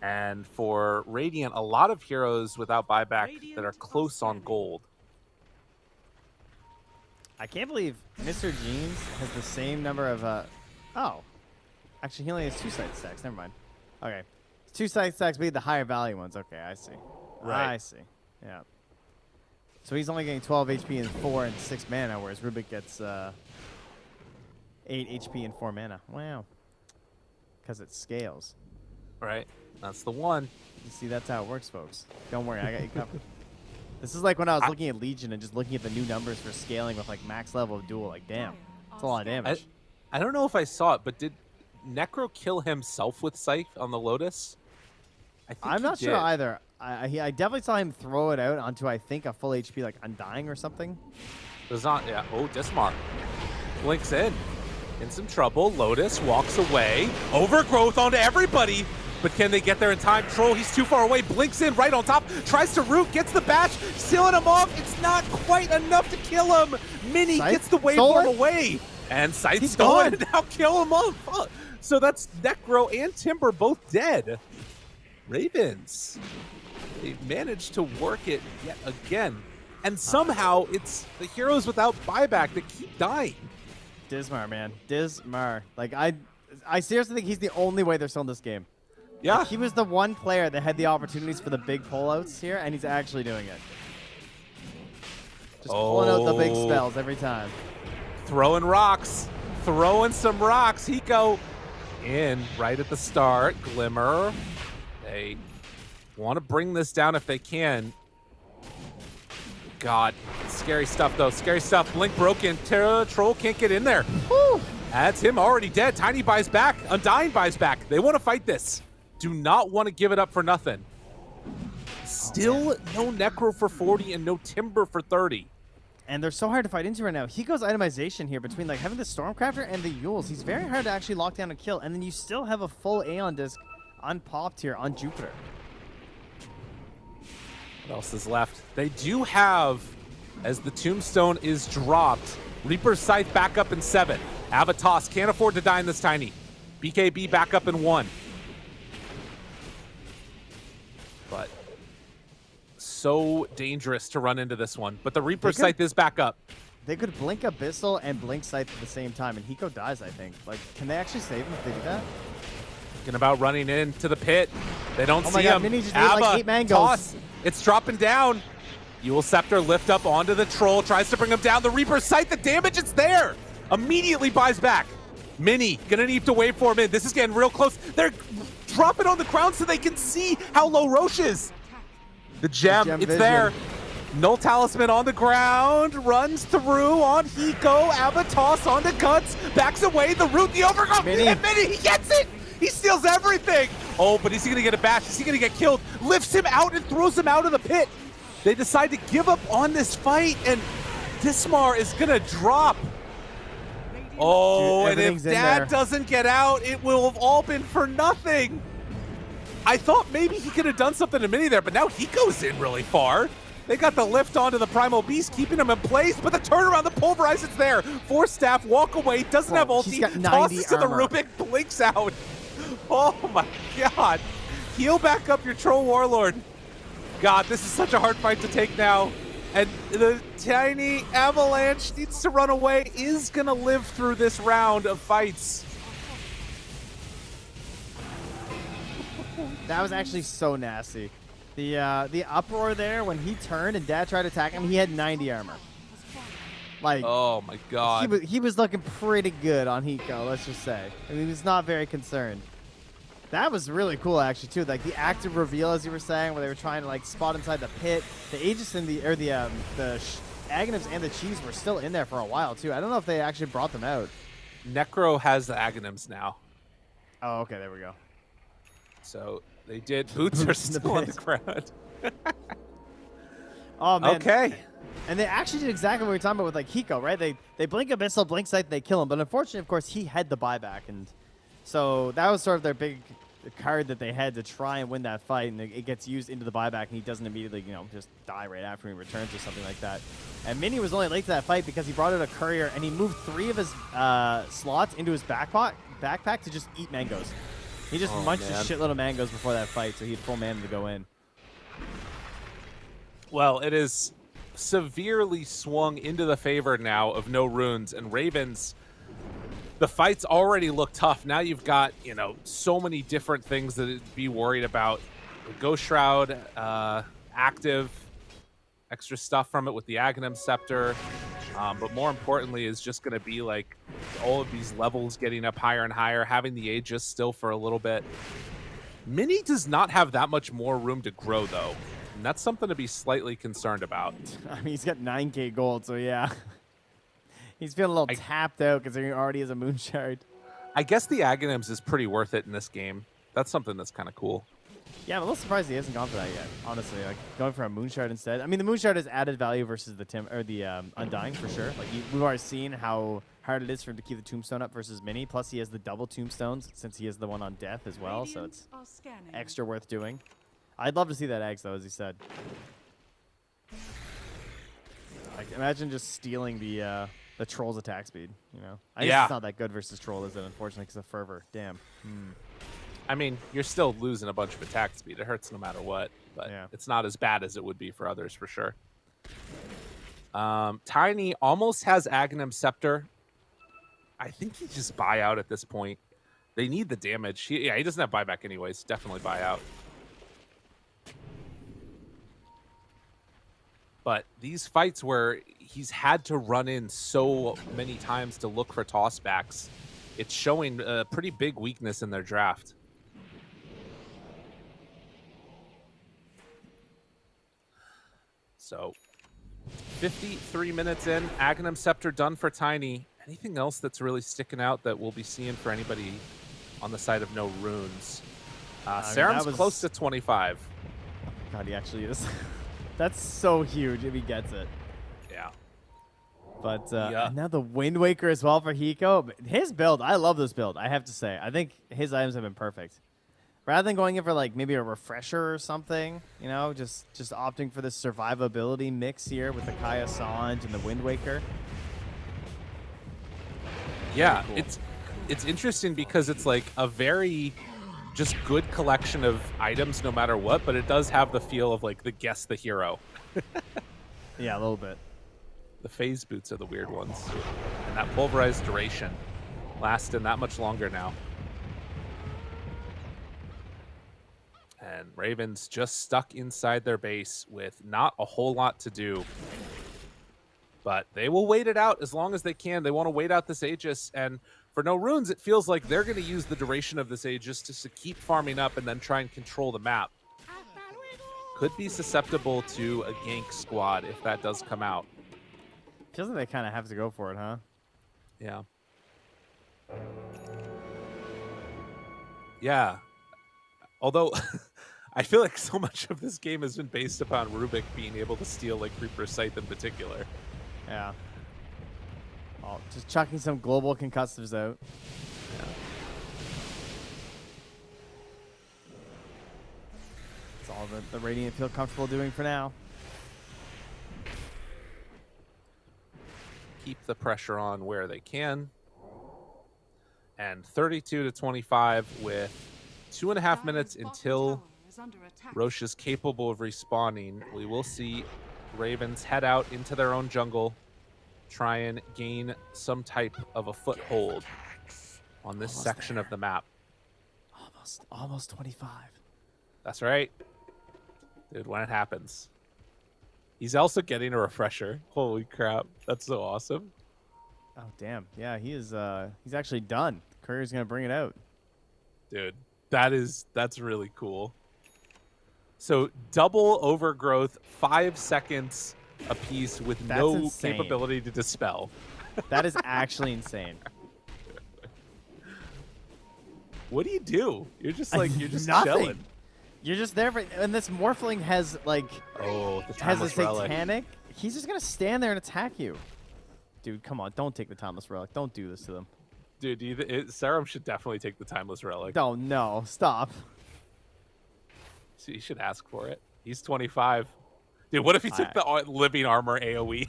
And for Radiant, a lot of heroes without buyback that are close on gold. I can't believe Mr. Jeans has the same number of... oh. Actually, he only has 2 side stacks. Never mind. Okay. 2 side stacks, but the higher value ones. Okay, I see. Right. I see. Yeah. So he's only getting 12 HP and 4 and 6 mana, whereas Rubik gets 8 HP and 4 mana. Wow. Because it scales. Right. That's the one. You see, that's how it works, folks. Don't worry, I got you covered. This is like when I was looking at Legion and just looking at the new numbers for scaling with like max level of duel. Like, damn, that's a lot of damage. I don't know if I saw it, but did Necro kill himself with Scythe on the Lotus? I'm not sure either. I definitely saw him throw it out onto, I think, a full HP, like Undying or something. It was not, yeah. Oh, Dismar. Blinks in some trouble. Lotus walks away. Overgrowth onto everybody. But can they get there in time? Troll, he's too far away. Blinks in right on top. Tries to root, gets the bash, sealing him off. It's not quite enough to kill him. Mini Scythe gets the waveform away. And Scythe stolen and now kill him off. So that's Necro and Timber both dead. Ravens, they've managed to work it yet again. And somehow it's the heroes without buyback that keep dying. Dismar, man. Dismar. Like, I seriously think he's the only way they're still in this game. Yeah. Like, he was the one player that had the opportunities for the big pullouts here, and he's actually doing it. Just pulling out the big spells every time. Throwing rocks. Throwing some rocks. Hiko in right at the start. Glimmer. They want to bring this down if they can. God. Scary stuff, though. Scary stuff. Blink broken. Troll can't get in there. Woo. That's him already dead. Tiny buys back. Undying buys back. They want to fight this. Do not want to give it up for nothing. Still no Necro for 40 and no Timber for 30. And they're so hard to fight into right now. Hiko's itemization here between like having the Stormcrafter and the Yules. He's very hard to actually lock down and kill. And then you still have a full Aeon disc unpopped here on Jupiter. What else is left? They do have, as the Tombstone is dropped, Reaper Scythe back up in 7. Avatos can't afford to die in this Tiny. BKB back up in 1. so dangerous to run into this one. But the Reaper Scythe is back up. They could blink Abyssal and blink Scythe at the same time, and Hiko dies, I think. Like, can they actually save him if they do that? Thinking about running into the pit. They don't Oh see my God, him. Mini just ate Abba, like 8 mangoes. toss. It's dropping down. Eul Scepter lift up onto the Troll, tries to bring him down. The Reaper Scythe, the damage is there. Immediately buys back. Mini gonna need to wait for him in. This is getting real close. They're dropping on the ground so they can see how low Roche is. The gem, it's vision. there. Null Talisman on the ground, runs through on Hiko. Abba toss onto Guts, backs away, the root, the overgrowth, and Mini, he gets it! He steals everything! Oh, but is he gonna get a bash? Is he gonna get killed? Lifts him out and throws him out of the pit. They decide to give up on this fight, and Dismar is gonna drop. Oh, Dude, and if everything's in that there. doesn't get out, it will have all been for nothing. I thought maybe he could have done something to Mini there, but now he goes in really far. They got the lift onto the Primal Beast, keeping him in place, but the turnaround, the pulverize, it's there. Force Staff, walk away, doesn't have He's ulti, got 90 tosses to the armor. Rubik, blinks out. Oh my God. Heal back up your Troll Warlord. God, this is such a hard fight to take now. And the tiny Avalanche needs to run away, is gonna live through this round of fights. That was actually so nasty. The uproar there when he turned and Dad tried to attack him, he had 90 armor. Like, Oh my God. he was looking pretty good on Hiko, let's just say. I mean, he was not very concerned. That was really cool, actually, too. Like the active reveal, as you were saying, where they were trying to like spot inside the pit. The Aegis and the Aghanims and the Cheese were still in there for a while too. I don't know if they actually brought them out. Necro has the Aghanims now. Oh, okay, there we go. So they did. Boots are still on the ground. Oh man. Okay. And they actually did exactly what we were talking about with like Hiko, right? They blink Abyssal, blink Scythe, they kill him. But unfortunately, of course, he had the buyback, and so that was sort of their big card that they had to try and win that fight. And it gets used into the buyback, and he doesn't immediately, just die right after he returns or something like that. And Mini was only late to that fight because he brought out a courier, and he moved 3 of his slots into his backpack to just eat mangoes. He just munched a shitload of mangoes before that fight, so he had full mana to go in. Well, it is severely swung into the favor now of no runes, and Ravens, the fights already look tough. Now you've got, so many different things to be worried about. The Ghost Shroud, active, extra stuff from it with the Aghanim Scepter. But more importantly is just going to be like all of these levels getting up higher and higher, having the Aegis still for a little bit. Mini does not have that much more room to grow, though. And that's something to be slightly concerned about. I mean, he's got 9k gold, so yeah. He's feeling a little tapped out considering he already is a Moonshard. I guess the Aghanims is pretty worth it in this game. That's something that's kind of cool. Yeah, I'm a little surprised he hasn't gone for that yet, honestly. Like, going for a Moonshard instead. I mean, the Moonshard has added value versus the Undying, for sure. Like, we've already seen how hard it is for him to keep the Tombstone up versus Mini. Plus, he has the double Tombstones since he has the one on Death as well, so it's extra worth doing. I'd love to see that Eggs, though, as he said. Like, imagine just stealing the Troll's attack speed, I guess it's not that good versus Troll, is it, unfortunately, because of Fervor. Damn. I mean, you're still losing a bunch of attack speed. It hurts no matter what, but it's not as bad as it would be for others, for sure. Tiny almost has Aghanim Scepter. I think he just buy out at this point. They need the damage. He doesn't have buyback anyways. Definitely buy out. But these fights where he's had to run in so many times to look for tossbacks, it's showing a pretty big weakness in their draft. So, 53 minutes in, Aghanim Scepter done for Tiny. Anything else that's really sticking out that we'll be seeing for anybody on the side of no runes? Serum's close to 25. God, he actually is. That's so huge if he gets it. Yeah. But and now the Wind Waker as well for Hiko. His build, I love this build, I have to say. I think his items have been perfect. Rather than going in for like maybe a refresher or something, just opting for this survivability mix here with the Kaya Sanj and the Wind Waker. Yeah, cool. it's interesting because it's like a very just good collection of items no matter what, but it does have the feel of like the guess the hero. Yeah, a little bit. The phase boots are the weird ones. And that pulverized duration lasting that much longer now. And Ravens just stuck inside their base with not a whole lot to do. But they will wait it out as long as they can. They want to wait out this Aegis. And for no runes, it feels like they're going to use the duration of this Aegis just to keep farming up and then try and control the map. Could be susceptible to a gank squad if that does come out. Feels like they kind of have to go for it, huh? Yeah. Yeah. Although, I feel like so much of this game has been based upon Rubik being able to steal like Reaper's Scythe in particular. Yeah. Oh, just chucking some global concussives out. Yeah. That's all the Radiant feel comfortable doing for now. Keep the pressure on where they can. And 32-25 with 2.5 minutes until Roche is capable of respawning. We will see Ravens head out into their own jungle, try and gain some type of a foothold on this section of the map. Almost 25. That's right. Dude, when it happens. He's also getting a refresher. Holy crap. That's so awesome. Oh, damn. Yeah, he is. He's actually done. Courier's going to bring it out. Dude, that's really cool. So double overgrowth, 5 seconds apiece with That's no insane. capability to dispel. That is actually insane. What do you do? You're just like, you're just Nothing. chilling. You're just there for, and this Morphling has like, Oh, the has a timeless relic. satanic. He's just going to stand there and attack you. Dude, come on. Don't take the Timeless Relic. Don't do this to them. Dude, Serum should definitely take the timeless relic. Oh, no. Stop. So you should ask for it. He's 25. Dude, what if he took the living armor AoE?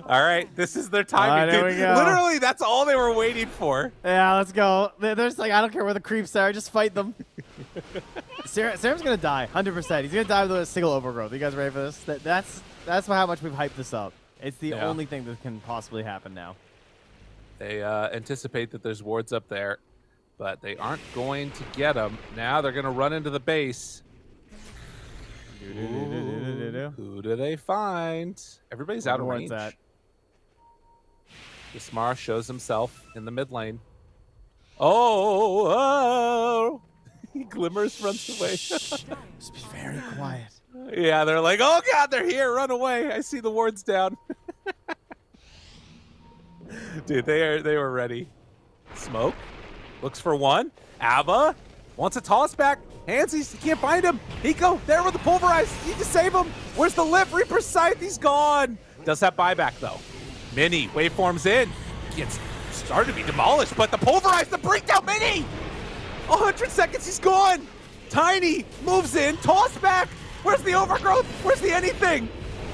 All right, this is their timing. there Dude, we go. literally, that's all they were waiting for. Yeah, let's go. There's like, I don't care where the creeps are. Just fight them. Serum's going to die. 100%. He's going to die with a single overgrowth. You guys ready for this? That's how much we've hyped this up. It's the only thing that can possibly happen now. They anticipate that there's wards up there, but they aren't going to get them. Now they're going to run into the base. Ooh, who do they find? Everybody's out of range. Gismar shows himself in the mid lane. Oh! He glimmers, runs away. Just be very quiet. Yeah, they're like, oh god, they're here, run away. I see the wards down. Dude, they were ready. Smoke looks for one. Abba wants a toss back. Hansies, he can't find him. Hiko, there with the pulverize. Need to save him. Where's the lift? Reaper's Scythe, he's gone. Does have buyback though. Mini waveforms in. Gets started to be demolished, but the pulverize, the breakdown. Mini, 100 seconds, he's gone. Tiny moves in, toss back. Where's the overgrowth? Where's the anything?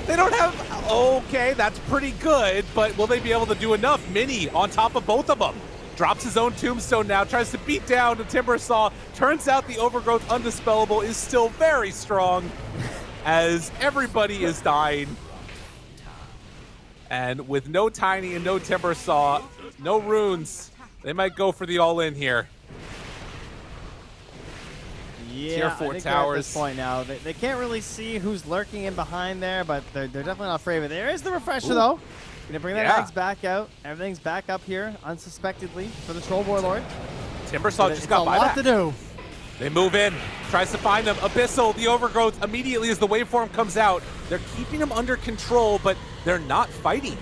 They don't have... Okay, that's pretty good, but will they be able to do enough? Mini on top of both of them. Drops his own tombstone now, tries to beat down the Timbersaw. Turns out the overgrowth undispellable is still very strong as everybody is dying. And with no Tiny and no Timbersaw, no runes, they might go for the all-in here. Yeah, Tier 4 I think towers. they're at this point now. They can't really see who's lurking in behind there, but they're definitely not afraid of it. There is the refresher, though. Gonna bring that eggs back out. Everything's back up here, unsuspectedly, for the Troll Warlord. Timbersaw just got a lot to do. They move in, tries to find them. Abyssal, the overgrowth, immediately as the waveform comes out. They're keeping them under control, but they're not fighting.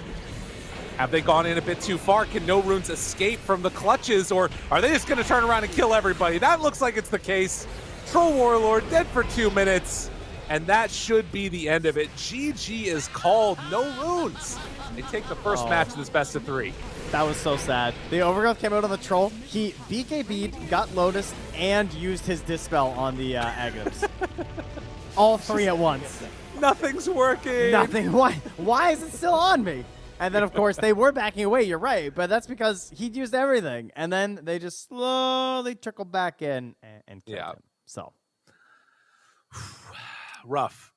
Have they gone in a bit too far? Can No Runes escape from the clutches, or are they just going to turn around and kill everybody? That looks like it's the case. Troll Warlord dead for 2 minutes, and that should be the end of it. GG is called. No Runes. They take the first match of this best of 3. That was so sad. The overgrowth came out on the Troll. He BKB'd, got Lotus, and used his Dispel on the Aghanim. All three at once. Nothing's working. Nothing. Why is it still on me? And then, of course, they were backing away. You're right. But that's because he'd used everything. And then they just slowly trickled back in and killed him. So. Rough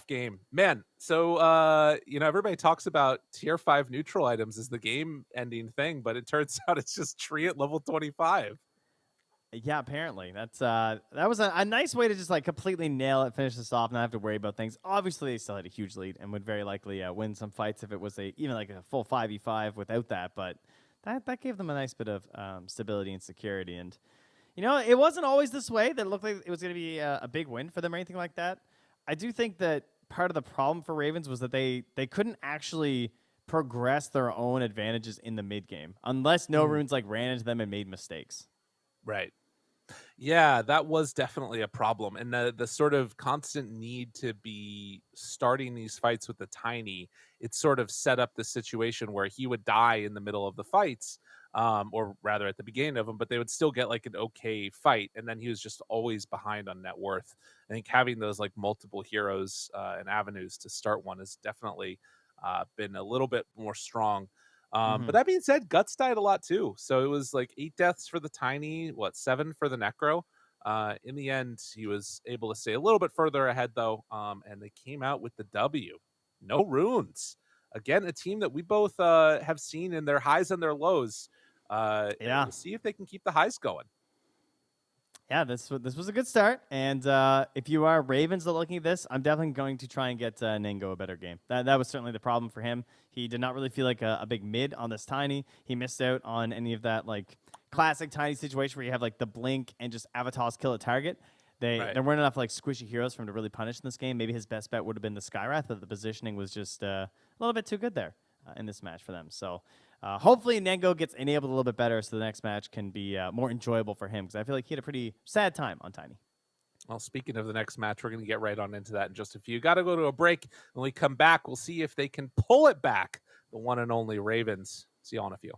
game, man. So everybody talks about tier 5 neutral items as the game ending thing, but it turns out it's just tree at level 25. Yeah, apparently that was a nice way to just like completely nail it, finish this off, not have to worry about things. Obviously, they still had a huge lead and would very likely win some fights if it was even like a full 5v5 without that. But that gave them a nice bit of stability and security. And it wasn't always this way. That it looked like it was going to be a big win for them or anything like that. I do think that part of the problem for Ravens was that they couldn't actually progress their own advantages in the mid game unless no runes like ran into them and made mistakes. Right. Yeah, that was definitely a problem. And the sort of constant need to be starting these fights with the Tiny, it sort of set up the situation where he would die in the middle of the fights, or rather at the beginning of them, but they would still get like an okay fight. And then he was just always behind on net worth. I think having those like multiple heroes and avenues to start one has definitely been a little bit more strong. But that being said, Guts died a lot too. So it was like 8 deaths for the Tiny, 7 for the Necro. In the end, he was able to stay a little bit further ahead though, and they came out with the W. No runes. Again, a team that we both have seen in their highs and their lows. We'll see if they can keep the highs going. Yeah, this was a good start. And if you are Ravens looking at this, I'm definitely going to try and get Nango a better game. That was certainly the problem for him. He did not really feel like a big mid on this Tiny. He missed out on any of that like classic Tiny situation where you have like the blink and just avatars kill a target. There weren't enough like squishy heroes for him to really punish in this game. Maybe his best bet would have been the Skywrath, but the positioning was just a little bit too good there in this match for them. So hopefully Nango gets enabled a little bit better so the next match can be more enjoyable for him because I feel like he had a pretty sad time on Tiny. Well, speaking of the next match, we're going to get right on into that in just a few. Got to go to a break. When we come back, we'll see if they can pull it back. The one and only Ravens. See you all in a few.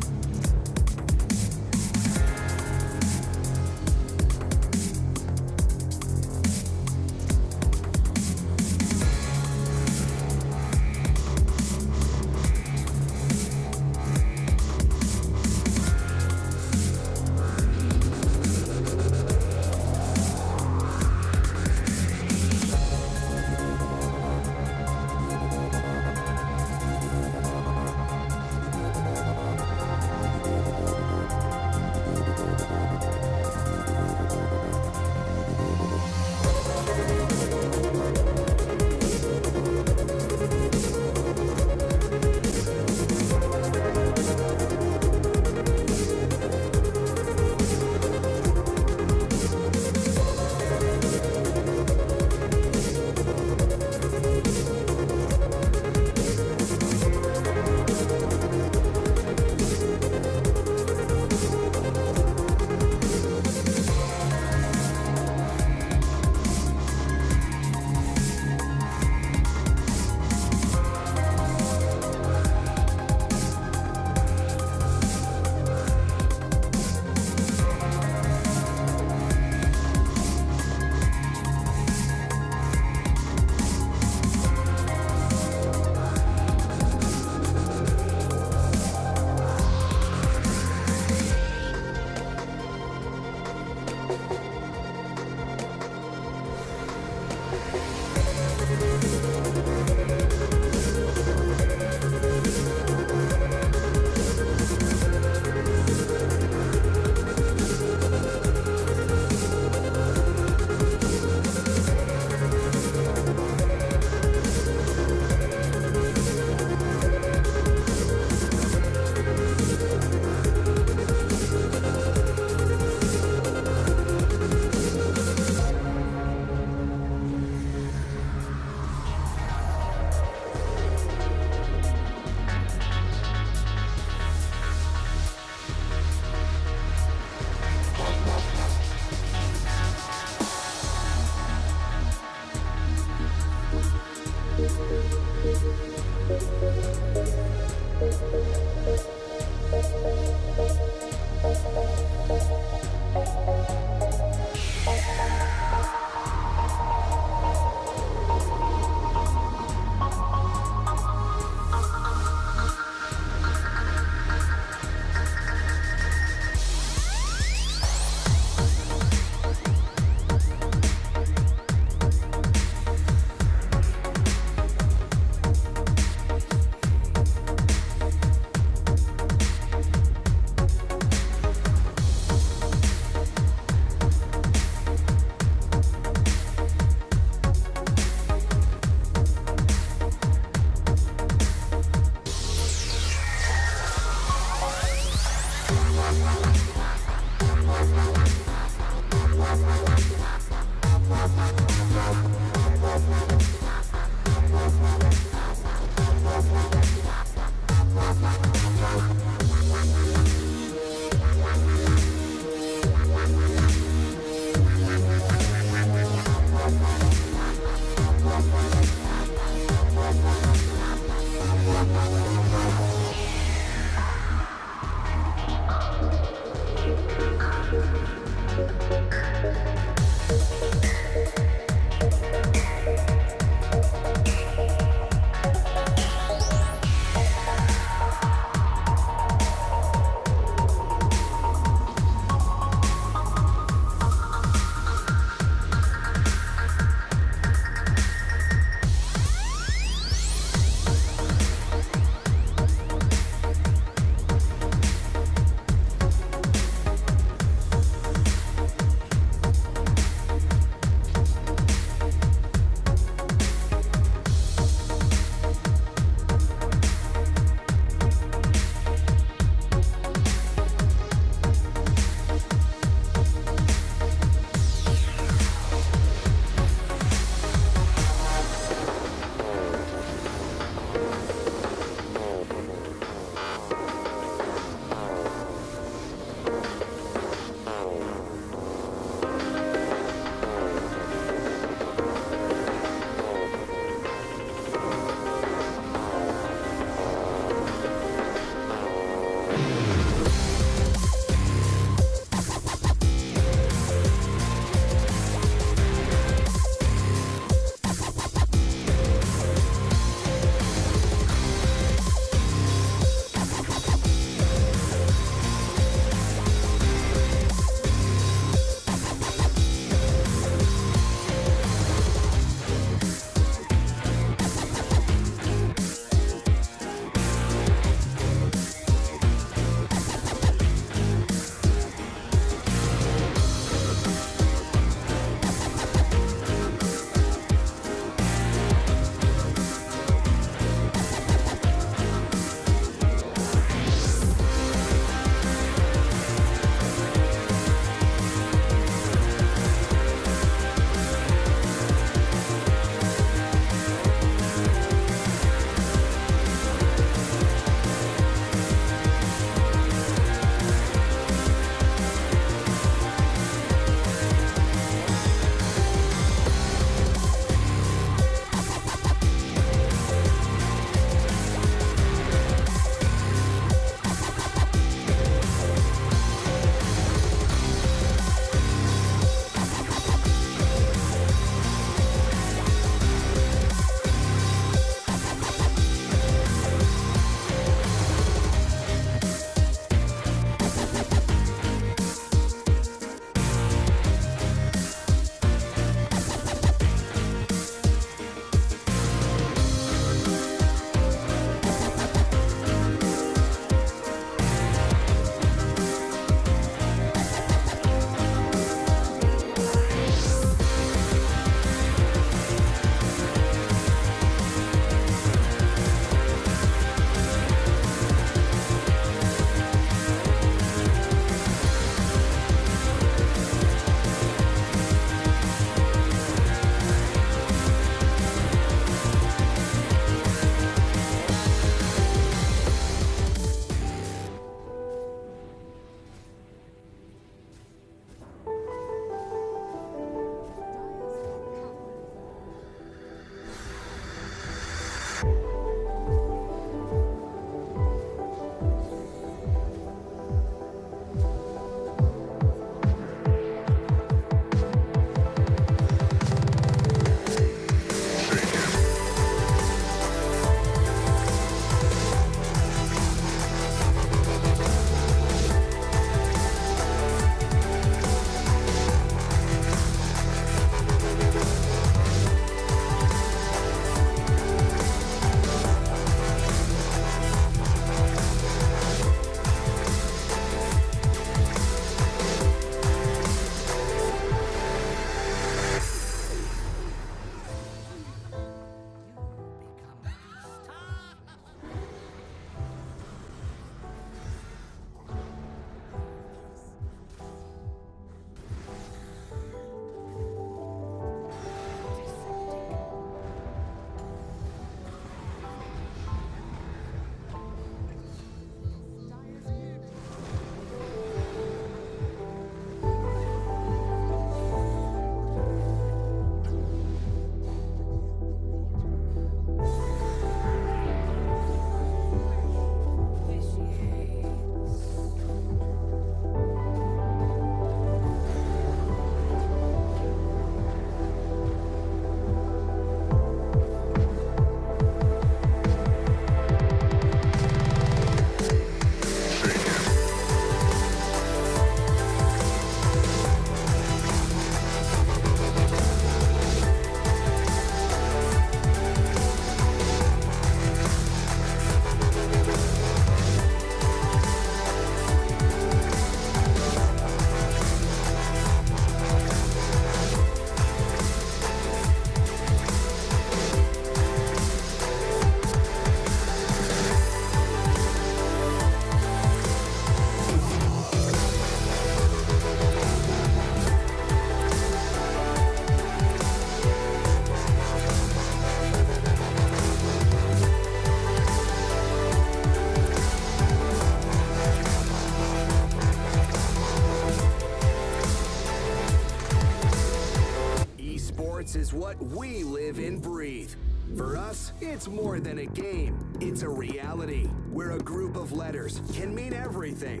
It's what we live and breathe. For us, it's more than a game. It's a reality where a group of letters can mean everything.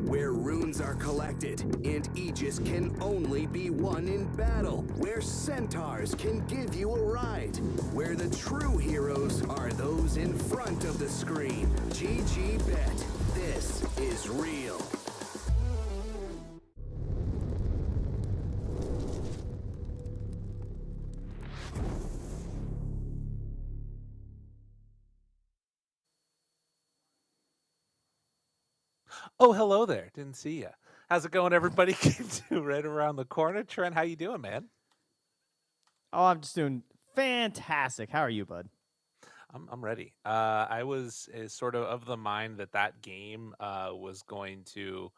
Where runes are collected and Aegis can only be won in battle. Where centaurs can give you a ride. Where the true heroes are those in front of the screen. GG Bet. This is real. Oh, hello there. Didn't see you. How's it going, everybody? Came to right around the corner. Trent, how you doing, man? Oh, I'm just doing fantastic. How are you, bud? I'm ready. I was sort of the mind that that game was going to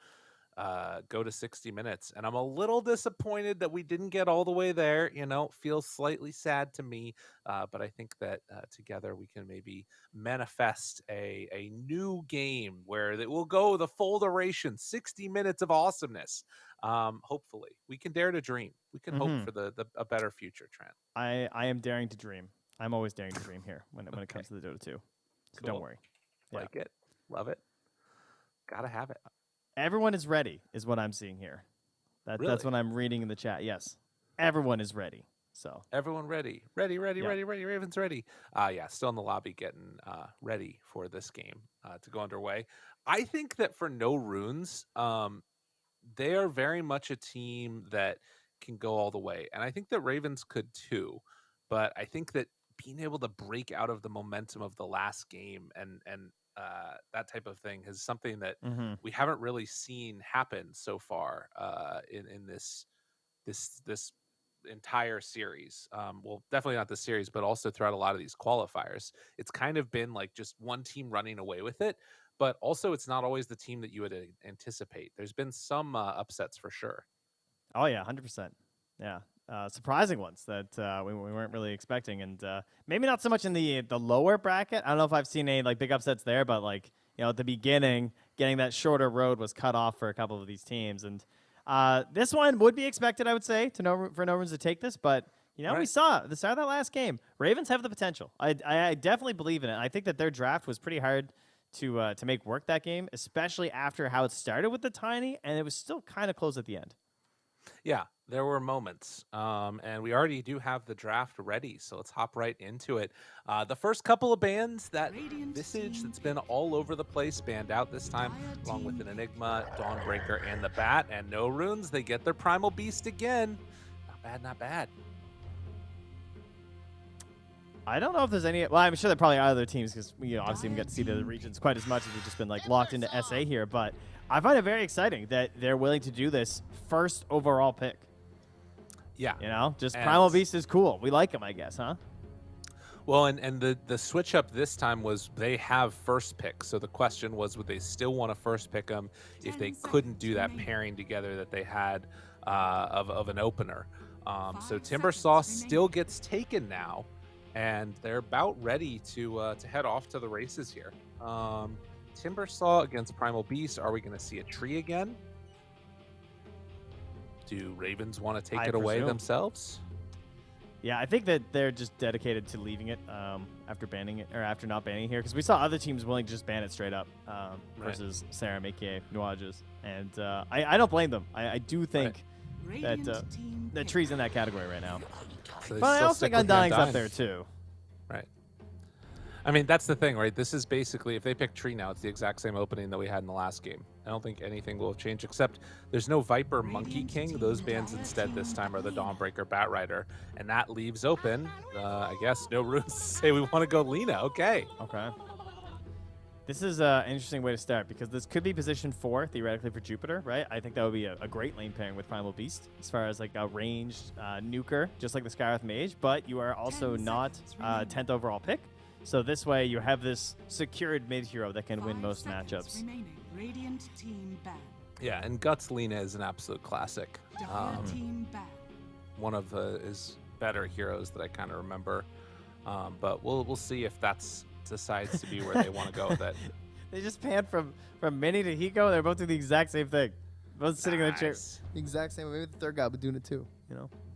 go to 60 minutes, and I'm a little disappointed that we didn't get all the way there. You know, feels slightly sad to me, but I think that together we can maybe manifest a new game where it will go the full duration, 60 minutes of awesomeness. Hopefully, we can dare to dream. We can hope for a better future, Trent. I am daring to dream. I'm always daring to dream here when it comes to the Dota 2. So Cool. don't worry. Yeah. Like it, love it, gotta have it. Everyone is ready, is what I'm seeing here. That's Really? what I'm reading in the chat. Yes, everyone is ready. So Everyone ready. Ready, Yeah. ready. Ravens ready. Yeah, still in the lobby getting ready for this game to go underway. I think that for no runes, they are very much a team that can go all the way. And I think that Ravens could too. But I think that being able to break out of the momentum of the last game and that type of thing is something that we haven't really seen happen so far in this entire series. Well, definitely not the series, but also throughout a lot of these qualifiers. It's kind of been like just one team running away with it, but also it's not always the team that you would anticipate. There's been some upsets for sure. Oh yeah, 100%. Yeah, surprising ones that we weren't really expecting, and maybe not so much in the lower bracket. I don't know if I've seen any like big upsets there, but like at the beginning, getting that shorter road was cut off for a couple of these teams, and this one would be expected, I would say, for no runes to take this, but. Right. We saw at the start of that last game. Ravens have the potential. I definitely believe in it. I think that their draft was pretty hard to make work that game, especially after how it started with the tiny, and it was still kind of close at the end. Yeah, there were moments, and we already do have the draft ready, so let's hop right into it. The first couple of bans, that Visage that's been all over the place, banned out this time, along with an Enigma, Dawnbreaker, and the Bat, and no runes. They get their Primal Beast again. Not bad, not bad. I don't know if there's any. Well, I'm sure there probably are other teams because we obviously don't get to see the other regions quite as much as we've just been like locked into SA here. But I find it very exciting that they're willing to do this first overall pick. Yeah. Just Primal Beast is cool. We like him, I guess, huh? Well, and the switch up this time was they have first pick. So the question was, would they still want to first pick them if they couldn't do that pairing together that they had of an opener? So Timbersaw still gets taken now. And they're about ready to head off to the races here. Timbersaw against Primal Beast. Are we going to see a tree again? Do Ravens want to take it away themselves? Yeah, I think that they're just dedicated to leaving it after banning it or after not banning it here because we saw other teams willing to just ban it straight up versus Serum, aka Nuages, and I don't blame them. I do think that tree's in that category right now. So But I also think Undying's up there too. Right. I mean, that's the thing, right? This is basically, if they pick Tree now, it's the exact same opening that we had in the last game. I don't think anything will have changed, except there's no Viper Monkey King. Those bans instead this time are the Dawnbreaker Bat Rider. And that leaves open, I guess, no runes to say we want to go Lina. Okay. Okay. This is an interesting way to start because this could be position 4, theoretically, for Jupiter, right? I think that would be a great lane pairing with Primal Beast as far as like a ranged nuker, just like the Skywrath Mage, but you are also not 10th overall pick. So this way you have this secured mid hero that can win most matchups. Radiant team ban. Yeah, and Guts Lina is an absolute classic. Dire team ban. One of his better heroes that I kind of remember. But we'll see if that's decides to be where they want to go with it. They just panned from Mini to Hiko. They're both doing the exact same thing. Both sitting in the chair. Nice. The exact same. Maybe the third guy would be doing it too.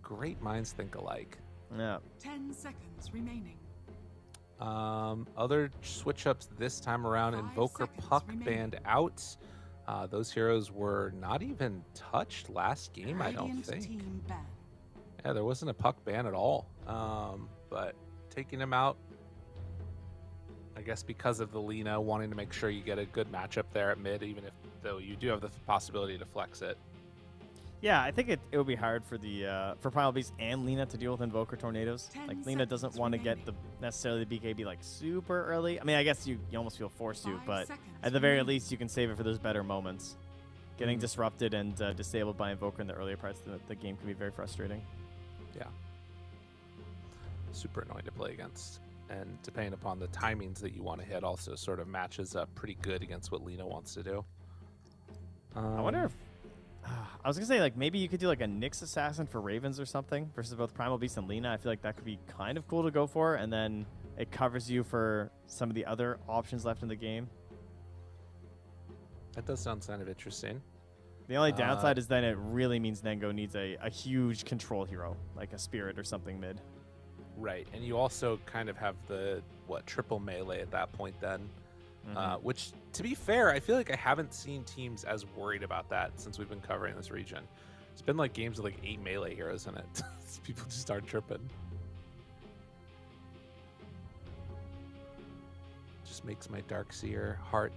Great minds think alike. Yeah. 10 seconds remaining. Other switch ups this time around. 5 Invoker seconds Puck remaining. banned out. Those heroes were not even touched last game, I don't Radiant think. team ban. Yeah, there wasn't a Puck ban at all. But taking him out, I guess because of the Lina, wanting to make sure you get a good matchup there at mid, even if though you do have the possibility to flex it. Yeah, I think it would be hard for the for Primal Beast and Lina to deal with Invoker Tornadoes. 10 Like Lina doesn't seconds want to get remaining. necessarily the BKB like super early. I mean, I guess you almost feel forced to, 5 but seconds at the very remaining. least, you can save it for those better moments. Getting disrupted and disabled by Invoker in the earlier parts of the game can be very frustrating. Yeah. Super annoying to play against. And depending upon the timings that you want to hit, also sort of matches up pretty good against what Lina wants to do. I wonder if I was gonna say like maybe you could do like a Nyx Assassin for Ravens or something versus both Primal Beast and Lina. I feel like that could be kind of cool to go for, and then it covers you for some of the other options left in the game. That does sound kind of interesting. The only downside is then it really means Nengo needs a huge control hero, like a Spirit or something mid. Right, and you also kind of have the, triple melee at that point then. Which, to be fair, I feel like I haven't seen teams as worried about that since we've been covering this region. It's been like games with like 8 melee heroes in it. People just start tripping. Just makes my Darkseer heart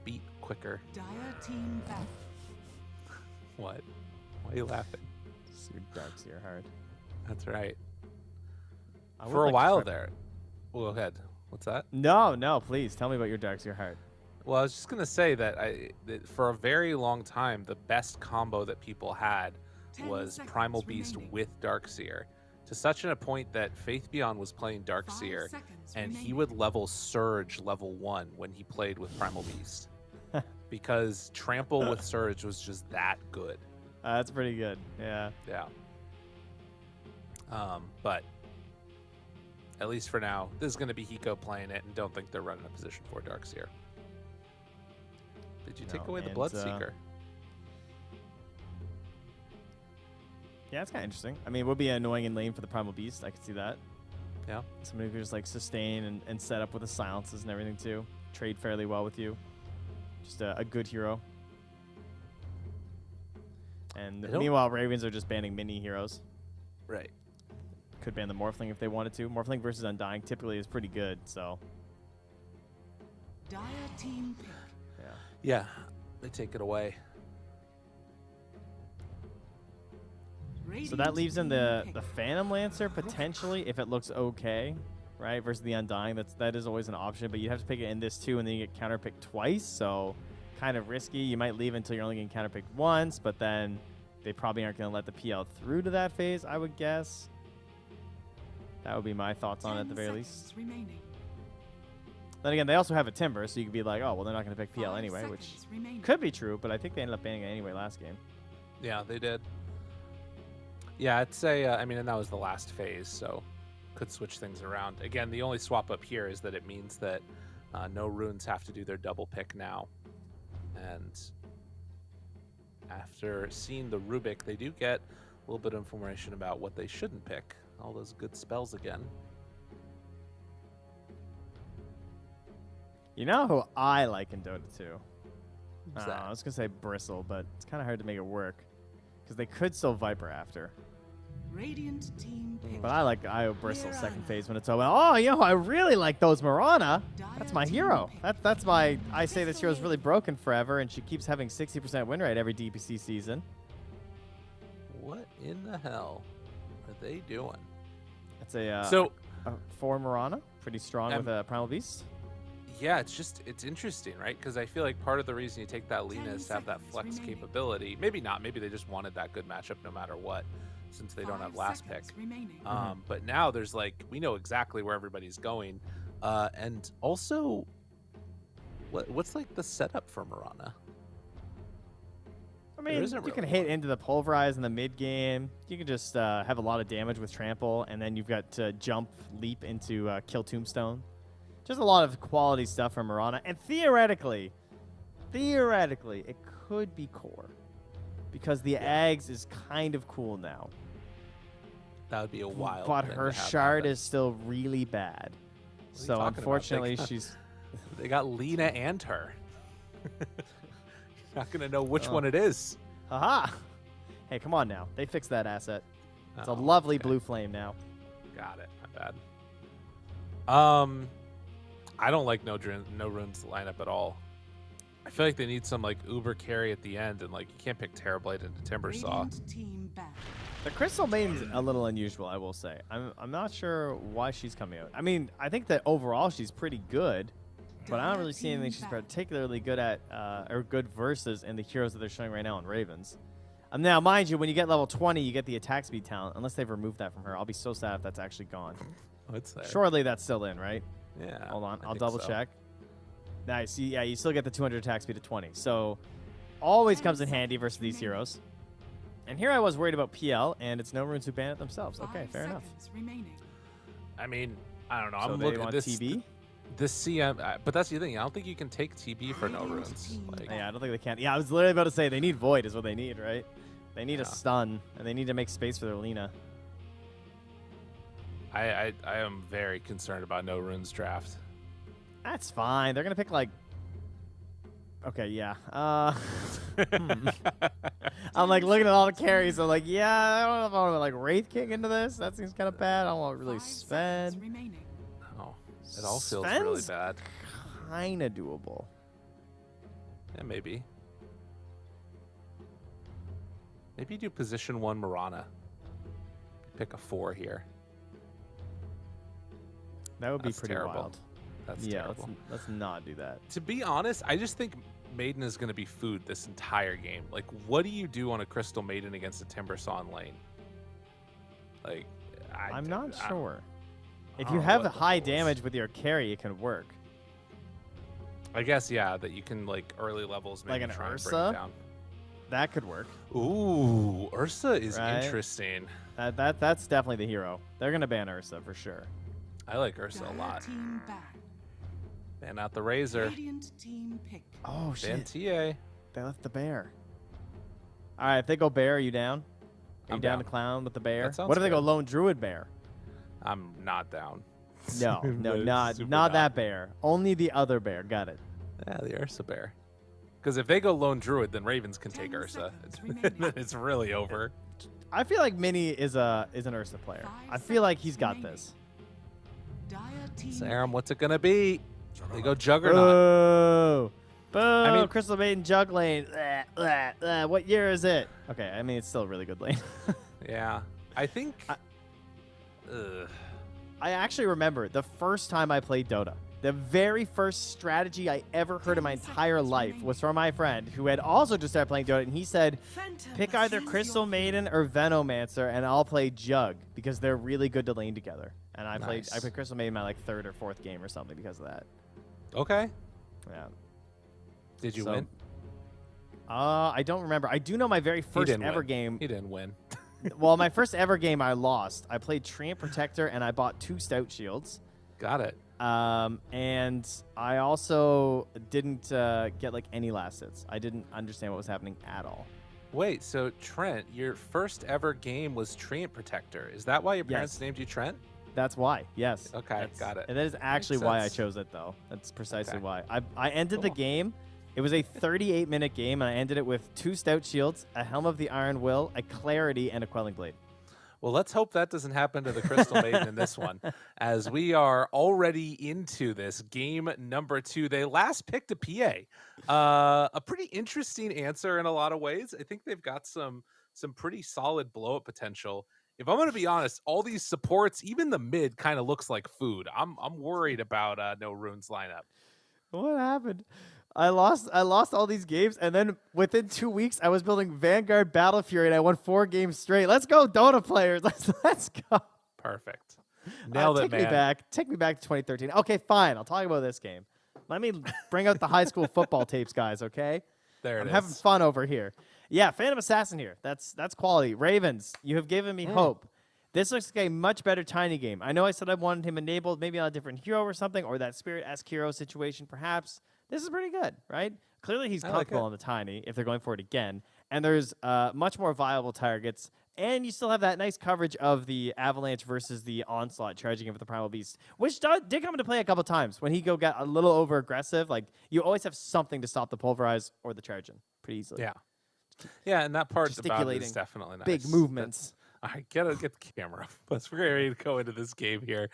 beat quicker. Dire team ban. What? Why are you laughing? Just your Darkseer hard. That's right. I would For a like to while try- there. Well, go ahead. What's that? No, please tell me about your Darkseer hard. Well, I was just gonna say that that for a very long time, the best combo that people had 10 was seconds Primal Beast remaining. with Darkseer, to such a point that Faith Beyond was playing Darkseer, 5 seconds and he remaining. would level Surge level 1 when he played with Primal Beast, because Trample with Surge was just that good. That's pretty good. Yeah. Yeah. But at least for now, this is going to be Hiko playing it, and don't think they're running a position for Darkseer. Did you take No, away the and, Bloodseeker? Yeah, it's kind of interesting. I mean, it would be annoying in lane for the Primal Beast. I could see that. Yeah. Somebody who could just like sustain and set up with the silences and everything too. Trade fairly well with you. Just a good hero. And I don't- meanwhile, Ravens are just banning mini heroes. Right. Could ban the Morphling if they wanted to. Morphling versus Undying typically is pretty good, so Dire team pick. yeah. Yeah, they take it away. So that leaves in the Phantom Lancer potentially if it looks okay, right? Versus the Undying. That is always an option, but you have to pick it in this too, and then you get counterpicked twice. So kind of risky. You might leave until you're only getting counterpicked once, but then they probably aren't going to let the PL through to that phase, I would guess. That would be my thoughts on it at the very least. Remaining. Then again, they also have a Timber, so you could be like, oh, well, they're not going to pick PL 5 anyway, which seconds remaining. could be true, but I think they ended up banning it anyway last game. Yeah, they did. Yeah, I'd say, I mean, and that was the last phase, so could switch things around. Again, the only swap up here is that it means that no runes have to do their double pick now. And after seeing the Rubik, they do get a little bit of information about what they shouldn't pick. All those good spells again. You know who I like in Dota 2? Who's that? I was going to say Bristle, but it's kind of hard to make it work. Because they could still Viper after. Radiant team pick. But I like IO Bristle second phase when it's open. Oh, I really like those Mirana. That's my hero. That's my... I say this hero's really broken forever, and she keeps having 60% win rate every DPC season. What in the hell are they doing? That's a So, 4 Mirana. Pretty strong with a Primal Beast. yeah, it's interesting, right? Because I feel like part of the reason you take that Lina is to have that 10 flex seconds remaining. capability. Maybe not. Maybe they just wanted that good matchup no matter what, since they don't have 5 last pick. seconds remaining. But now there's like, we know exactly where everybody's going. And also, what's like the setup for Mirana? I There mean, isn't you can really hit one. into the Pulverize in the mid game. You can just have a lot of damage with Trample, and then you've got Jump, Leap into Kill Tombstone. Just a lot of quality stuff from Mirana. And theoretically, it could be core. Because the Ags is kind of cool now. That would be a wild. But thing her to have shard happen. is still really bad. you So talking about? unfortunately, They- she's. They got Lena and her. You're not gonna know which Oh. one it is. Haha! Hey, come on now. They fixed that asset. It's a Oh, lovely okay. blue flame now. Got it. My bad. I don't like no runes lineup at all. I feel like they need some like uber carry at the end, and like you can't pick Terrorblade into Timbersaw. Radiant team back. The Crystal Maiden's a little unusual, I will say. I'm not sure why she's coming out. I mean, I think that overall she's pretty good, but I don't really see anything she's particularly good at or good versus in the heroes that they're showing right now on Ravens. Now, mind you, when you get level 20, you get the attack speed talent. Unless they've removed that from her, I'll be so sad if that's actually gone. What's that? Surely that's still in, right? Yeah. Hold on, I I'll think double so. check. Nice. Yeah, you still get the 200 attack speed to 20. So always comes in handy versus these heroes. And here I was worried about PL, and it's no runes who ban it themselves. Okay, 5 fair enough. seconds remaining. I mean, I don't know. So I'm they looking want at this. TB? This CM, but that's the thing. I don't think you can take TB for no Radiant runes. team Like, Yeah, I don't think they can. Yeah, I was literally about to say they need Void is what they need, right? They need a Yeah. stun, and they need to make space for their Lena. I am very concerned about no runes draft. That's fine. They're going to pick, like... Okay, yeah. I'm, like, looking at all the carries. I'm like, yeah, I don't know if I want to, like, Wraith King into this. That seems kind of bad. I don't want to really 5 spend. seconds remaining. Oh, it all feels really Sven's bad. kind of doable. Yeah, maybe. Maybe you do position 1 Mirana. Pick a 4 here. That would be That's pretty terrible. wild. That's Yeah, terrible. let's not do that. To be honest, I just think Maiden is going to be food this entire game. Like, what do you do on a Crystal Maiden against a Timbersaw lane? Like, I'm not sure. If I you don't know have what the high hell is. damage with your carry, it can work. I guess, yeah, that you can, like, early levels maybe Like an try and bring Ursa? it down. That could work. Ooh, Ursa is Right? interesting. That's definitely the hero. They're gonna ban Ursa for sure. I like Ursa a Dire lot. team back. Ban out the Razor. Radiant team pick. Oh Ban shit! TA. They left the bear. All right, if they go bear, are you down? Are you I'm down down. to clown with the bear? That sounds What if they go good. lone druid bear? I'm not down. No, not Super that bear. Only the other bear. Got it. Yeah, the Ursa bear. Because if they go lone druid, then Ravens can 10 take Ursa. seconds remaining. Then it's really over. I feel like Mini is an Ursa player. 5 I feel like he's seconds got remaining. this. Dire team. Sarum, what's it gonna be? They go Juggernaut. Boo! Boo! mean- Crystal Maiden Jug Lane. What year is it? Okay, I mean it's still a really good lane. Yeah, I think. I- Ugh. I actually remember the first time I played Dota. The very first strategy I ever heard in my 10 entire seconds life was from my friend who had also just started playing Dota, and he said, Phantom pick either seize Crystal your Maiden or Venomancer, and I'll play Jug because they're really good to lane together. And I Nice. played Crystal Maiden my like 3rd or 4th game or something because of that. Okay. Yeah. Did you So- win? I don't remember. I do know my very He first didn't ever win. game. He didn't win. Well, my first ever game I lost. I played Treant Protector and I bought 2 Stout Shields. Got it. And I also didn't get like any last hits. I didn't understand what was happening at all. Wait, so Trent, your first ever game was Treant Protector. Is that why your parents Yes. named you Trent? That's why. Yes. Okay, That's- got it. And that is actually why I sense. chose it, though. That's precisely Okay. why. I ended the Cool. game. It was a 38-minute game, and I ended it with 2 Stout Shields, a Helm of the Iron Will, a Clarity, and a Quelling Blade. Well, let's hope that doesn't happen to the Crystal Maiden in this one, as we are already into this game number 2. They last picked a PA. A pretty interesting answer in a lot of ways. I think they've got some pretty solid blow-up potential. If I'm going to be honest, all these supports, even the mid, kind of looks like food. I'm worried about no runes lineup. What happened? I lost all these games, and then within 2 weeks, I was building Vanguard Battle Fury, and I won 4 games straight. Let's go, Dota players. Let's go. Perfect. Nailed it, Take me man. back. Take me back to 2013. Okay, fine. I'll talk about this game. Let me bring out the high school football tapes, guys. Okay. There it I'm is. having fun over here. Yeah, Phantom Assassin here. That's quality. Ravens, you have given me hope. This looks like a much better Tiny game. I know I said I wanted him enabled, maybe on a different hero or something, or that Spirit-esque hero situation, perhaps. This is pretty good, right? Clearly, he's I like comfortable it. on the Tiny if they're going for it again. And there's much more viable targets And you still have that nice coverage of the Avalanche versus the Onslaught charging in for the Primal Beast, which did come into play a couple times when he got a little over aggressive. Like, you always have something to stop the Pulverize or the Charging pretty easily. Yeah. Yeah, and that part about it Gesticulating, is definitely nice. big movements. All right, get the camera up. Let's get ready to go into this game here.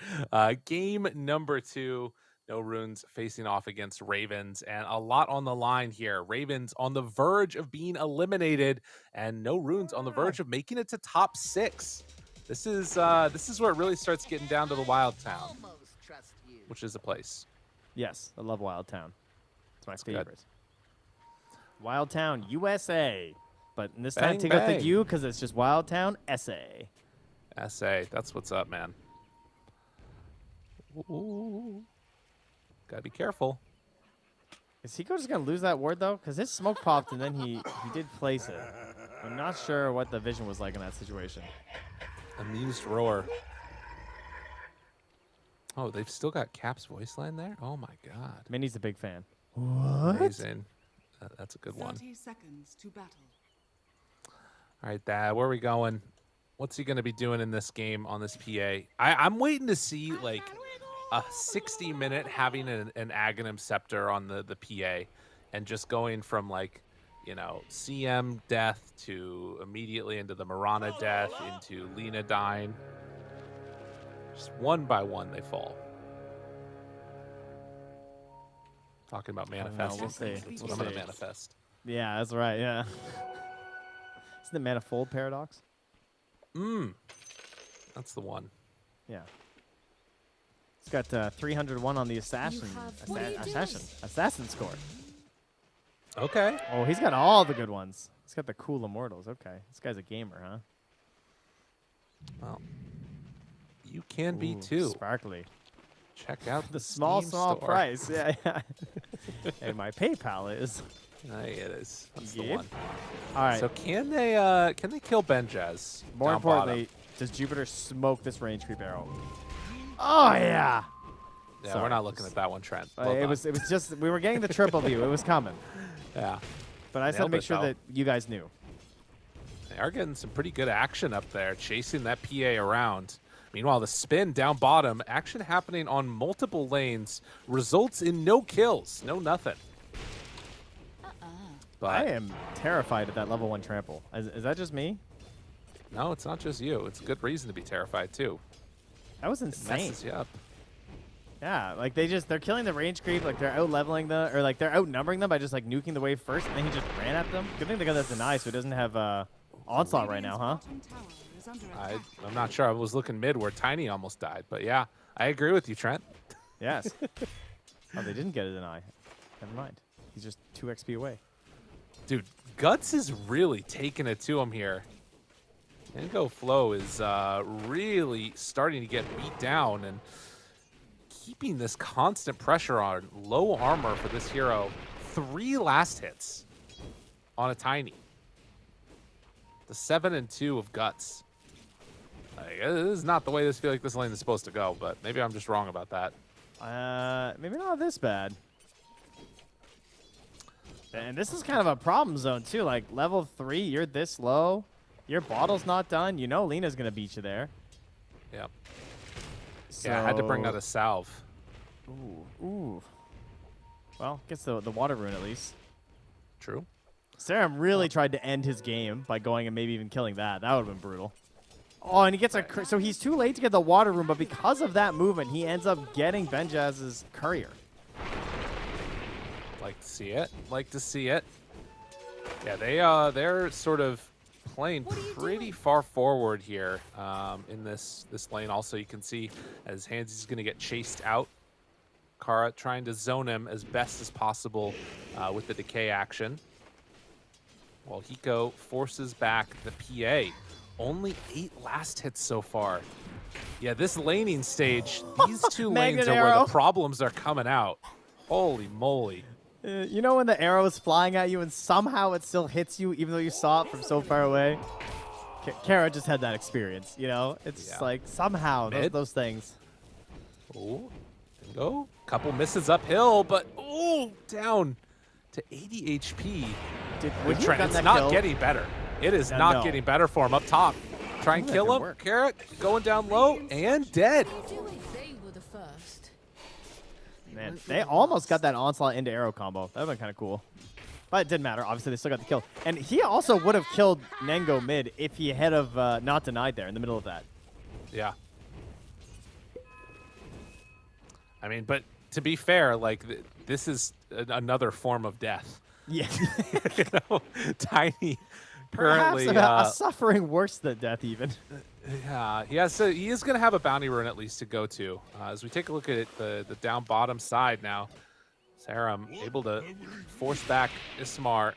Game number 2. No Runes facing off against Ravens, and a lot on the line here. Ravens on the verge of being eliminated, and No Runes on the verge of making it to top 6. This is where it really starts getting down to the Wild Town, which is a place. Yes, I love Wild Town. It's my That's favorite. good. Wild Town, USA. But this Bang, time, take out the bang. U because it's just Wild Town, SA. SA, that's what's up, man. Ooh. Gotta be careful. Is Hiko just going to lose that ward, though? Because his smoke popped, and then he did place it. I'm not sure what the vision was like in that situation. Amused roar. Oh, they've still got Cap's voice line there? Oh my god. Minnie's a big fan. Amazing. That's a good one. 30 seconds to battle. All right, Dad, where are we going? What's he going to be doing in this game on this PA? I'm waiting to see, like, a 60-minute having an Aghanim Scepter on the PA and just going from, like, you know, CM death to immediately into the Marana death, into Lena dying. Just one by one they fall. Talking about manifesting. We'll see. That's We'll what I'm going see. to manifest. Yeah, that's right, yeah. Isn't it Manifold Paradox? That's the one. Yeah. It's got 301 on the assassin score. Okay. Oh, he's got all the good ones. He's got the cool immortals. Okay, this guy's a gamer, huh? Well, you can be Ooh, too. Sparkly. Check out The small Steam store. price. Yeah, yeah. And my PayPal is. It is. That's the Yep. one. All right. So can they kill Benjaz? More down importantly, does Jupiter smoke this range creep arrow? Oh yeah. bottom? Yeah, Sorry. we're not looking at that one, Trent. Well it done. was just we were getting the triple view. It was coming, Yeah. but I just had to Nailed make it, sure though. that you guys knew. They are getting some pretty good action up there, chasing that PA around. Meanwhile, the spin down bottom, action happening on multiple lanes, results in no kills, no nothing. But I am terrified of that level 1 trample. Is that just me? no, it's not just you. It's a good reason to be terrified too. That was It insane. messes you up. Yeah, like they're killing the range creep, like they're out leveling them, or like they're outnumbering them by just like nuking the wave first, and then he just ran at them. Good thing they got that deny, so it doesn't have onslaught right now, huh? Bottom tower is under attack. I'm not sure. I was looking mid where Tiny almost died, but yeah, I agree with you, Trent. Yes. Oh, they didn't get a deny. Never mind. He's just 2 XP away. Dude, Guts is really taking it to him here. Tango Flow is really starting to get beat down and keeping this constant pressure on. Low armor for this hero. 3 last hits on a Tiny. The 7 and 2 of Guts. Like, this is not the way this lane is supposed to go, but maybe I'm just wrong about that. Maybe not this bad. And this is kind of a problem zone too. Like level 3, you're this low. Your bottle's not done. You know Lena's gonna beat you there. Yep. So, Yeah, I had to bring out a salve. Ooh. Well, gets the water rune at least. True. Serum really tried to end his game by going and maybe even killing that. That would have been brutal. Oh, and he gets so he's too late to get the water rune, but because of that movement, he ends up getting Benjaz's courier. Like to see it. Like to see it. Yeah, they're sort of playing pretty far forward here in this lane. Also, you can see as Hansy's going to get chased out. Kara trying to zone him as best as possible with the decay action. While Hiko forces back the PA. Only 8 last hits so far. Yeah, this laning stage, these two lanes Magnet are where arrow. the problems are coming out. Holy moly. You know when the arrow is flying at you and somehow it still hits you even though you saw it from so far away? Kara just had that experience, you know? It's Yeah. like somehow those things. Oh, go. Couple misses uphill, but down to 80 HP. Would you have Trent, gotten it's that not kill? getting better. It is Yeah, not no. getting better for him up top. Try and that kill could him. work. Carrot going down low and dead. They were the first. Man, they almost got that onslaught into arrow combo. That would have been kind of cool. But it didn't matter. Obviously, they still got the kill. And he also would have killed Nengo mid if he had of not denied there in the middle of that. Yeah. I mean, but to be fair, like this is another form of death. Yeah. You know, Tiny Perhaps currently. a suffering worse than death even. Yeah, he is going to have a bounty rune at least to go to. As we take a look at it, the down bottom side now, Sarum able to force back Ismar,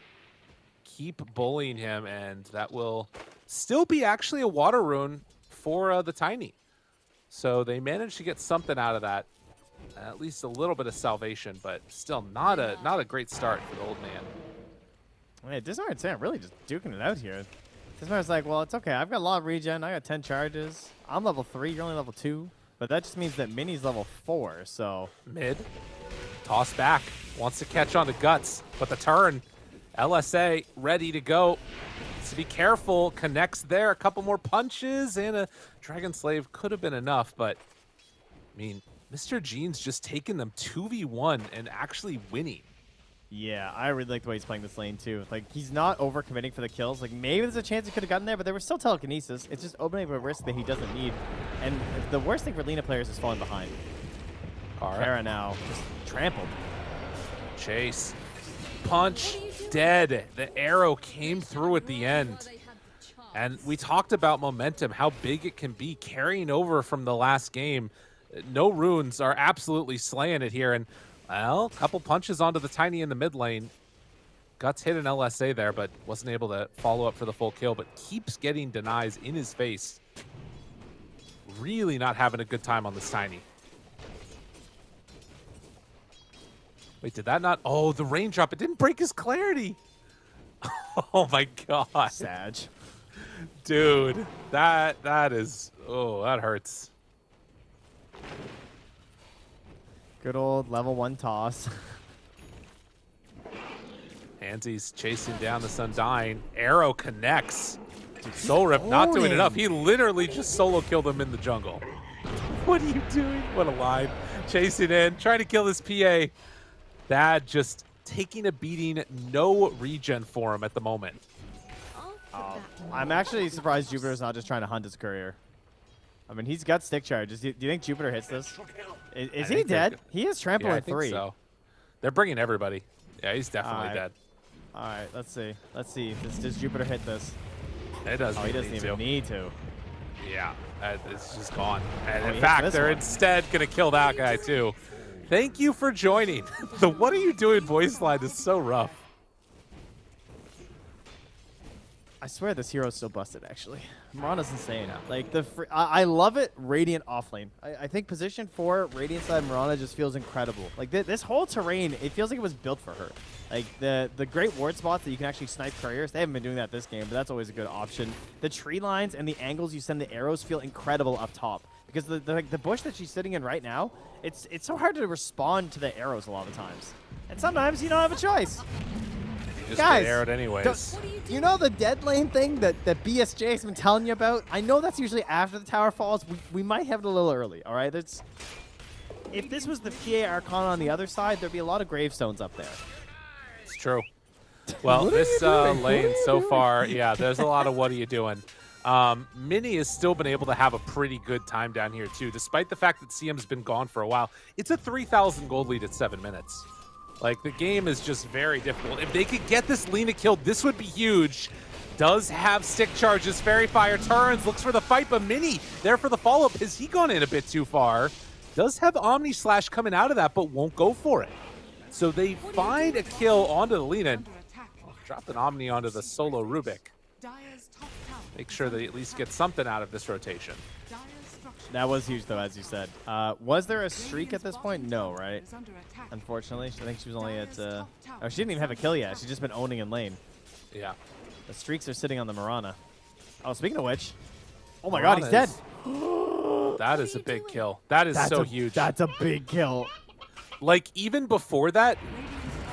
keep bullying him, and that will still be actually a water rune for the Tiny. So they managed to get something out of that, at least a little bit of salvation, but still not a great start for the old man. Man, Dismar and Sam really just duking it out here. Dismar's like, well, it's okay. I've got a lot of regen. I got 10 charges. I'm level 3. You're only level 2. But that just means that Minnie's level 4, so... Mid, toss back, wants to catch on to Guts, but the turn, LSA ready to go. Needs to be careful, connects there, a couple more punches, and a Dragon Slave could have been enough, but, I mean, Mr. Gene's just taking them 2v1 and actually winning. Yeah, I really like the way he's playing this lane, too. Like, he's not over-committing for the kills. Like, maybe there's a chance he could have gotten there, but there was still telekinesis. It's just opening up a risk that he doesn't need. And the worst thing for Lina players is falling behind. Kara now just trampled. Chase, punch, dead. The arrow came through at the end. And we talked about momentum, how big it can be carrying over from the last game. No runes are absolutely slaying it here. And, well, a couple punches onto the Tiny in the mid lane. Guts hit an LSA there, but wasn't able to follow up for the full kill, but keeps getting denies in his face. Really not having a good time on this Tiny. Wait, did that not? Oh, the raindrop. It didn't break his clarity. Oh, my God. Sag. Dude, that is... Oh, that hurts. Good old level 1 toss. Hansy's chasing down the Sundyne. Arrow connects. Soul Rip not doing enough. He literally just solo killed him in the jungle. What are you doing? What a line. Chasing in, trying to kill this PA. That just taking a beating. No regen for him at the moment. I'm actually surprised Jupiter's not just trying to hunt his courier. I mean, he's got stick charges. Do you think Jupiter hits this? Is he dead? He is trampled Yeah, I at think 3. so. They're bringing everybody. Yeah, he's definitely Alright. dead. All right, let's see. Let's see. Does Jupiter hit this? It doesn't. Oh, he doesn't even need to. Yeah, it's just gone. And Oh, in he fact, hits this they're one. instead going to kill that guy too. Thank you for joining. The "What are you doing" voice line is so rough. I swear this hero's still busted, actually. Mirana's insane. Like, I love it, Radiant offlane. I think position 4, Radiant side Mirana just feels incredible. Like, this whole terrain, it feels like it was built for her. Like, the great ward spots that you can actually snipe couriers, they haven't been doing that this game, but that's always a good option. The tree lines and the angles you send the arrows feel incredible up top. Because the bush that she's sitting in right now, it's so hard to respond to the arrows a lot of times. And sometimes you don't have a choice. Just Guys, get arrowed anyways. You know the dead lane thing that BSJ has been telling you about? I know that's usually after the tower falls. We might have it a little early, all right? If this was the PA Arcana on the other side, there'd be a lot of gravestones up there. It's true. Well, this lane so far, yeah, there's a lot of what are you doing. Minnie has still been able to have a pretty good time down here, too, despite the fact that CM's been gone for a while. It's a 3,000 gold lead at 7 minutes. Like, the game is just very difficult. If they could get this Lina killed, this would be huge. Does have stick charges. Fairy Fire turns, looks for the fight, but Minnie there for the follow-up. Has he gone in a bit too far? Does have Omni Slash coming out of that, but won't go for it. So they find a kill onto the Lina. Under attack. Dropped an Omni onto the solo Rubik. Dire's top tower. Make sure they at least get something out of this rotation. Dire's structure. That was huge, though, as you said. Was there a streak at this point? No, right? Is under attack. Unfortunately. I think she was only at... Oh, she didn't even have a kill yet. She's just been owning in lane. Yeah. The streaks are sitting on the Mirana. Oh, speaking of which... Oh my god, he's dead! That is a big kill. That is so huge. That's a big kill. Like, even before that,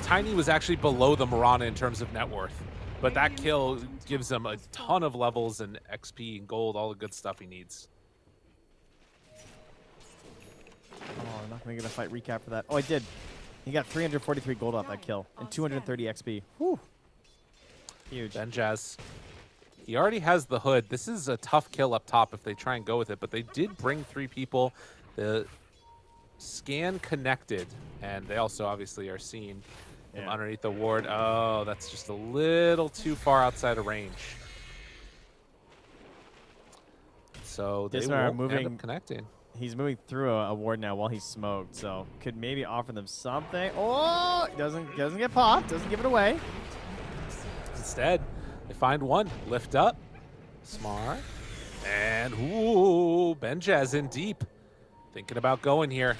Tiny was actually below the Mirana in terms of net worth. But that kill gives him a ton of levels and XP and gold, all the good stuff he needs. Oh, I'm not going to get a fight recap for that. Oh, I did. He got 343 gold off that kill and 230 XP. Whew. Huge. Benjaz. He already has the hood. This is a tough kill up top if they try and go with it, but they did bring 3 people. The scan connected, and they also obviously are seen from underneath the ward. Oh, that's just a little too far outside of range. So they won't end up connecting. He's moving through a ward now while he's smoked, so could maybe offer them something. Oh, doesn't get popped, doesn't give it away. Instead, they find one, lift up, smart, and ooh, Benjaz in deep. Thinking about going here.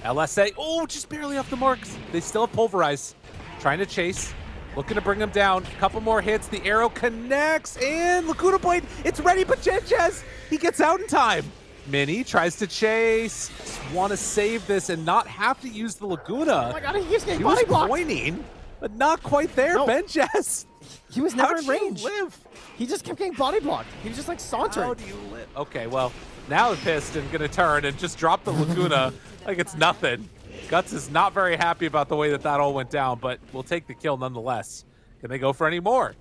LSA, oh, just barely off the marks. They still have Pulverize. Trying to chase, looking to bring him down. A couple more hits, the arrow connects, and Laguna Blade, it's ready, but Benjaz, he gets out in time. Mini tries to chase, want to save this and not have to use the Laguna. Oh my god, he's getting He body was blocked. pointing, but not quite there, No. Benjaz. He was never in How'd you range. live? He just kept getting body blocked. He was just like sauntering. How do you live? Okay, well, now the Piston gonna turn and just drop the Laguna like it's nothing. Guts is not very happy about the way that all went down, but we'll take the kill nonetheless. Can they go for any more?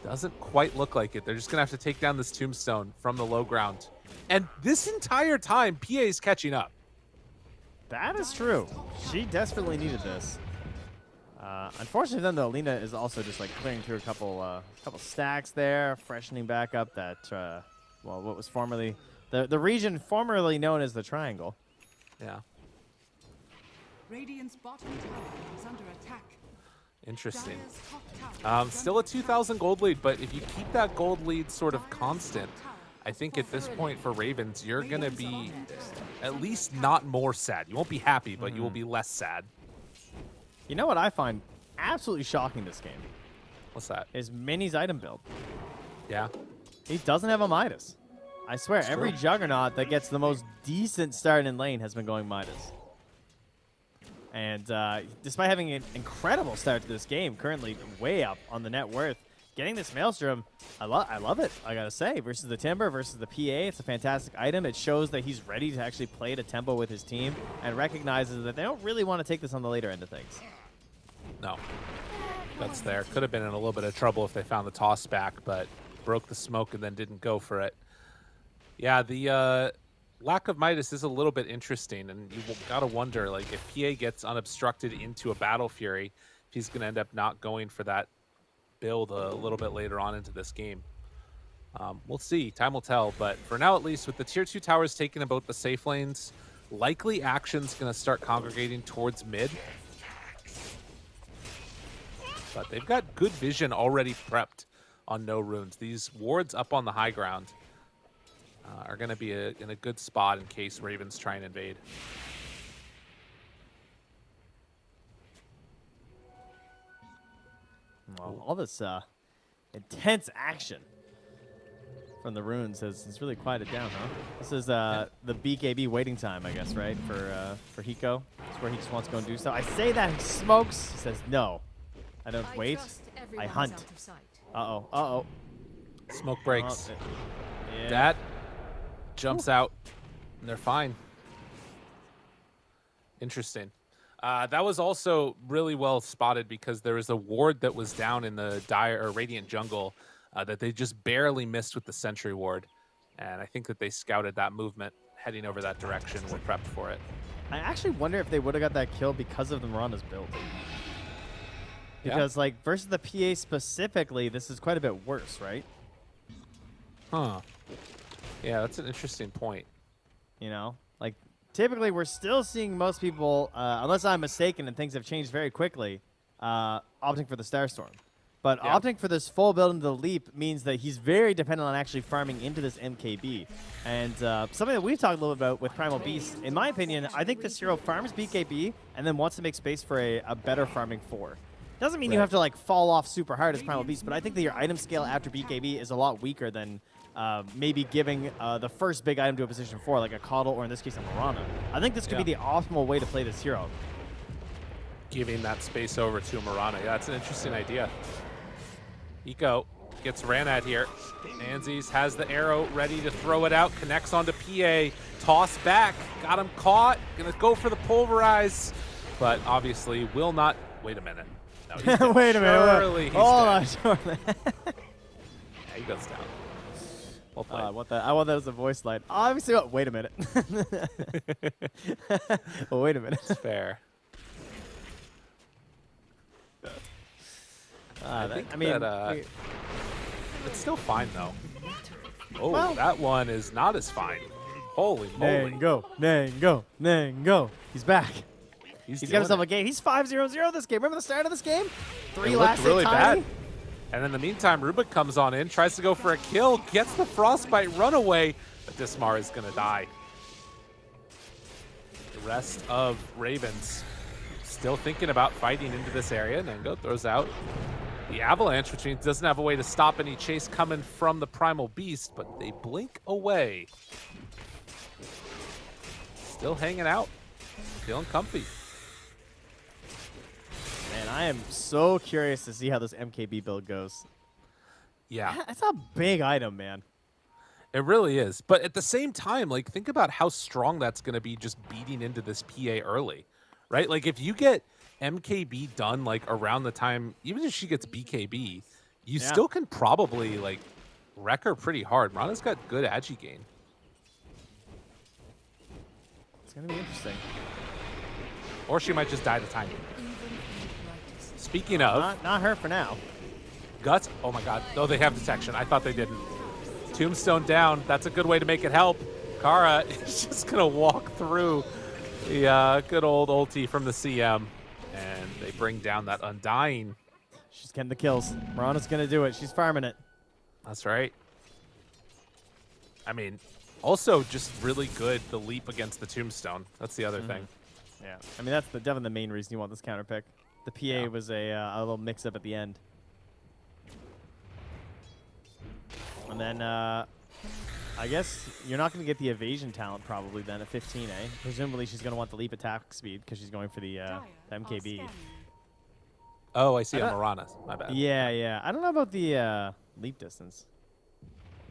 Doesn't quite look like it. They're just gonna have to take down this tombstone from the low ground. And this entire time, PA is catching up. That is true. She desperately needed this. Unfortunately, then though, Lena is also just like clearing through a couple stacks there, freshening back up that well, what was formerly the region formerly known as the Triangle. Yeah, Radiant's bottom tower is under attack. interesting. Dire's top tower is Still a under 2,000 gold lead, but if you keep that gold lead sort of constant, I think at this point for Ravens, you're going to be at least not more sad. You won't be happy, but you will be less sad. You know what I find absolutely shocking this game What's that? is Mini's item build. Yeah. He doesn't have a Midas. I swear, It's every true. Juggernaut that gets the most decent start in lane has been going Midas. And despite having an incredible start to this game, currently way up on the net worth, getting this Maelstrom, I love it, I gotta say. Versus the Timber, versus the PA, it's a fantastic item. It shows that he's ready to actually play at a tempo with his team and recognizes that they don't really want to take this on the later end of things. No. That's there. Could have been in a little bit of trouble if they found the toss back, but broke the smoke and then didn't go for it. Yeah, the lack of Midas is a little bit interesting, and you gotta wonder, like, if PA gets unobstructed into a Battle Fury, if he's gonna end up not going for that build a little bit later on into this game. We'll see. Time will tell. But for now, at least, with the Tier 2 towers taking about the safe lanes, likely action's going to start congregating towards mid. But they've got good vision already prepped on no runes. These wards up on the high ground are going to be in a good spot in case Ravens try and invade. Well, all this intense action from the runes has really quieted down, huh? This is the BKB waiting time, I guess, right? For Hiko. It's where he just wants to go and do stuff. I say that, he smokes. He says, no, I don't wait. I hunt. Uh-oh, uh-oh. Smoke breaks. Yeah. That jumps out, and they're fine. Interesting. That was also really well spotted because there was a ward that was down in the Radiant jungle that they just barely missed with the Sentry ward. And I think that they scouted that movement heading over that direction and were prepped for it. I actually wonder if they would have got that kill because of the Miranda's build. Because, like, versus the PA specifically, this is quite a bit worse, right? Huh. Yeah, that's an interesting point. You know? Like, typically we're still seeing most people, unless I'm mistaken and things have changed very quickly, opting for the Starstorm. But opting for this full build into the Leap means that he's very dependent on actually farming into this MKB. And something that we've talked a little bit about with Primal Beast, in my opinion, I think this hero farms BKB and then wants to make space for a better farming 4. Doesn't mean you have to like fall off super hard as Primal Beast, but I think that your item scale after BKB is a lot weaker than maybe giving the first big item to a position 4, like a Coddle or in this case a Mirana. I think this could be the optimal way to play this hero. Giving that space over to Mirana. Yeah, that's an interesting idea. Eco gets ran at here. Anzies has the arrow ready to throw it out. Connects onto PA. Toss back. Got him caught. Gonna go for the pulverize. But obviously will not. Wait a minute. No, he's dead. Wait a minute. Surely he's Hold on, dead. surely. Yeah, he goes down. Well played. What the? I want that as a voice line. Obviously, wait a minute. Oh, wait a minute. It's fair. I mean, It's still fine though. Oh, Well- that one is not as fine. Holy moly. Nango. He's back. He's doing got himself it. a game. He's 5-0-0 this game. Remember the start of this game? Three It last looked really tiny. bad. And in the meantime, Rubik comes on in, tries to go for a kill, gets the frostbite runaway, but Dismar is going to die. The rest of Ravens still thinking about fighting into this area. Nango throws out the avalanche, which means doesn't have a way to stop any chase coming from the Primal Beast, but they blink away. Still hanging out, feeling comfy. Man, I am so curious to see how this MKB build goes. Yeah. That's a big item, man. It really is. But at the same time, like, think about how strong that's going to be just beating into this PA early, right? Like, if you get MKB done, like, around the time, even if she gets BKB, you still can probably, like, wreck her pretty hard. Mirana's got good agi gain. It's going to be interesting. Or she might just die to timing. Speaking of, Not her for now. Guts, oh my god. No, they have detection. I thought they didn't. Tombstone down. That's a good way to make it help. Kara is just going to walk through the good old ulti from the CM. And they bring down that Undying. She's getting the kills. Mirana's going to do it. She's farming it. That's right. I mean, also just really good, the leap against the Tombstone. That's the other thing. Yeah. I mean, that's definitely the main reason you want this counter pick. The PA was a little mix-up at the end. And then, I guess you're not going to get the evasion talent probably then at 15, eh? Presumably she's going to want the leap attack speed because she's going for the MKB. Oh, I see on Mirana. My bad. Yeah. I don't know about the leap distance.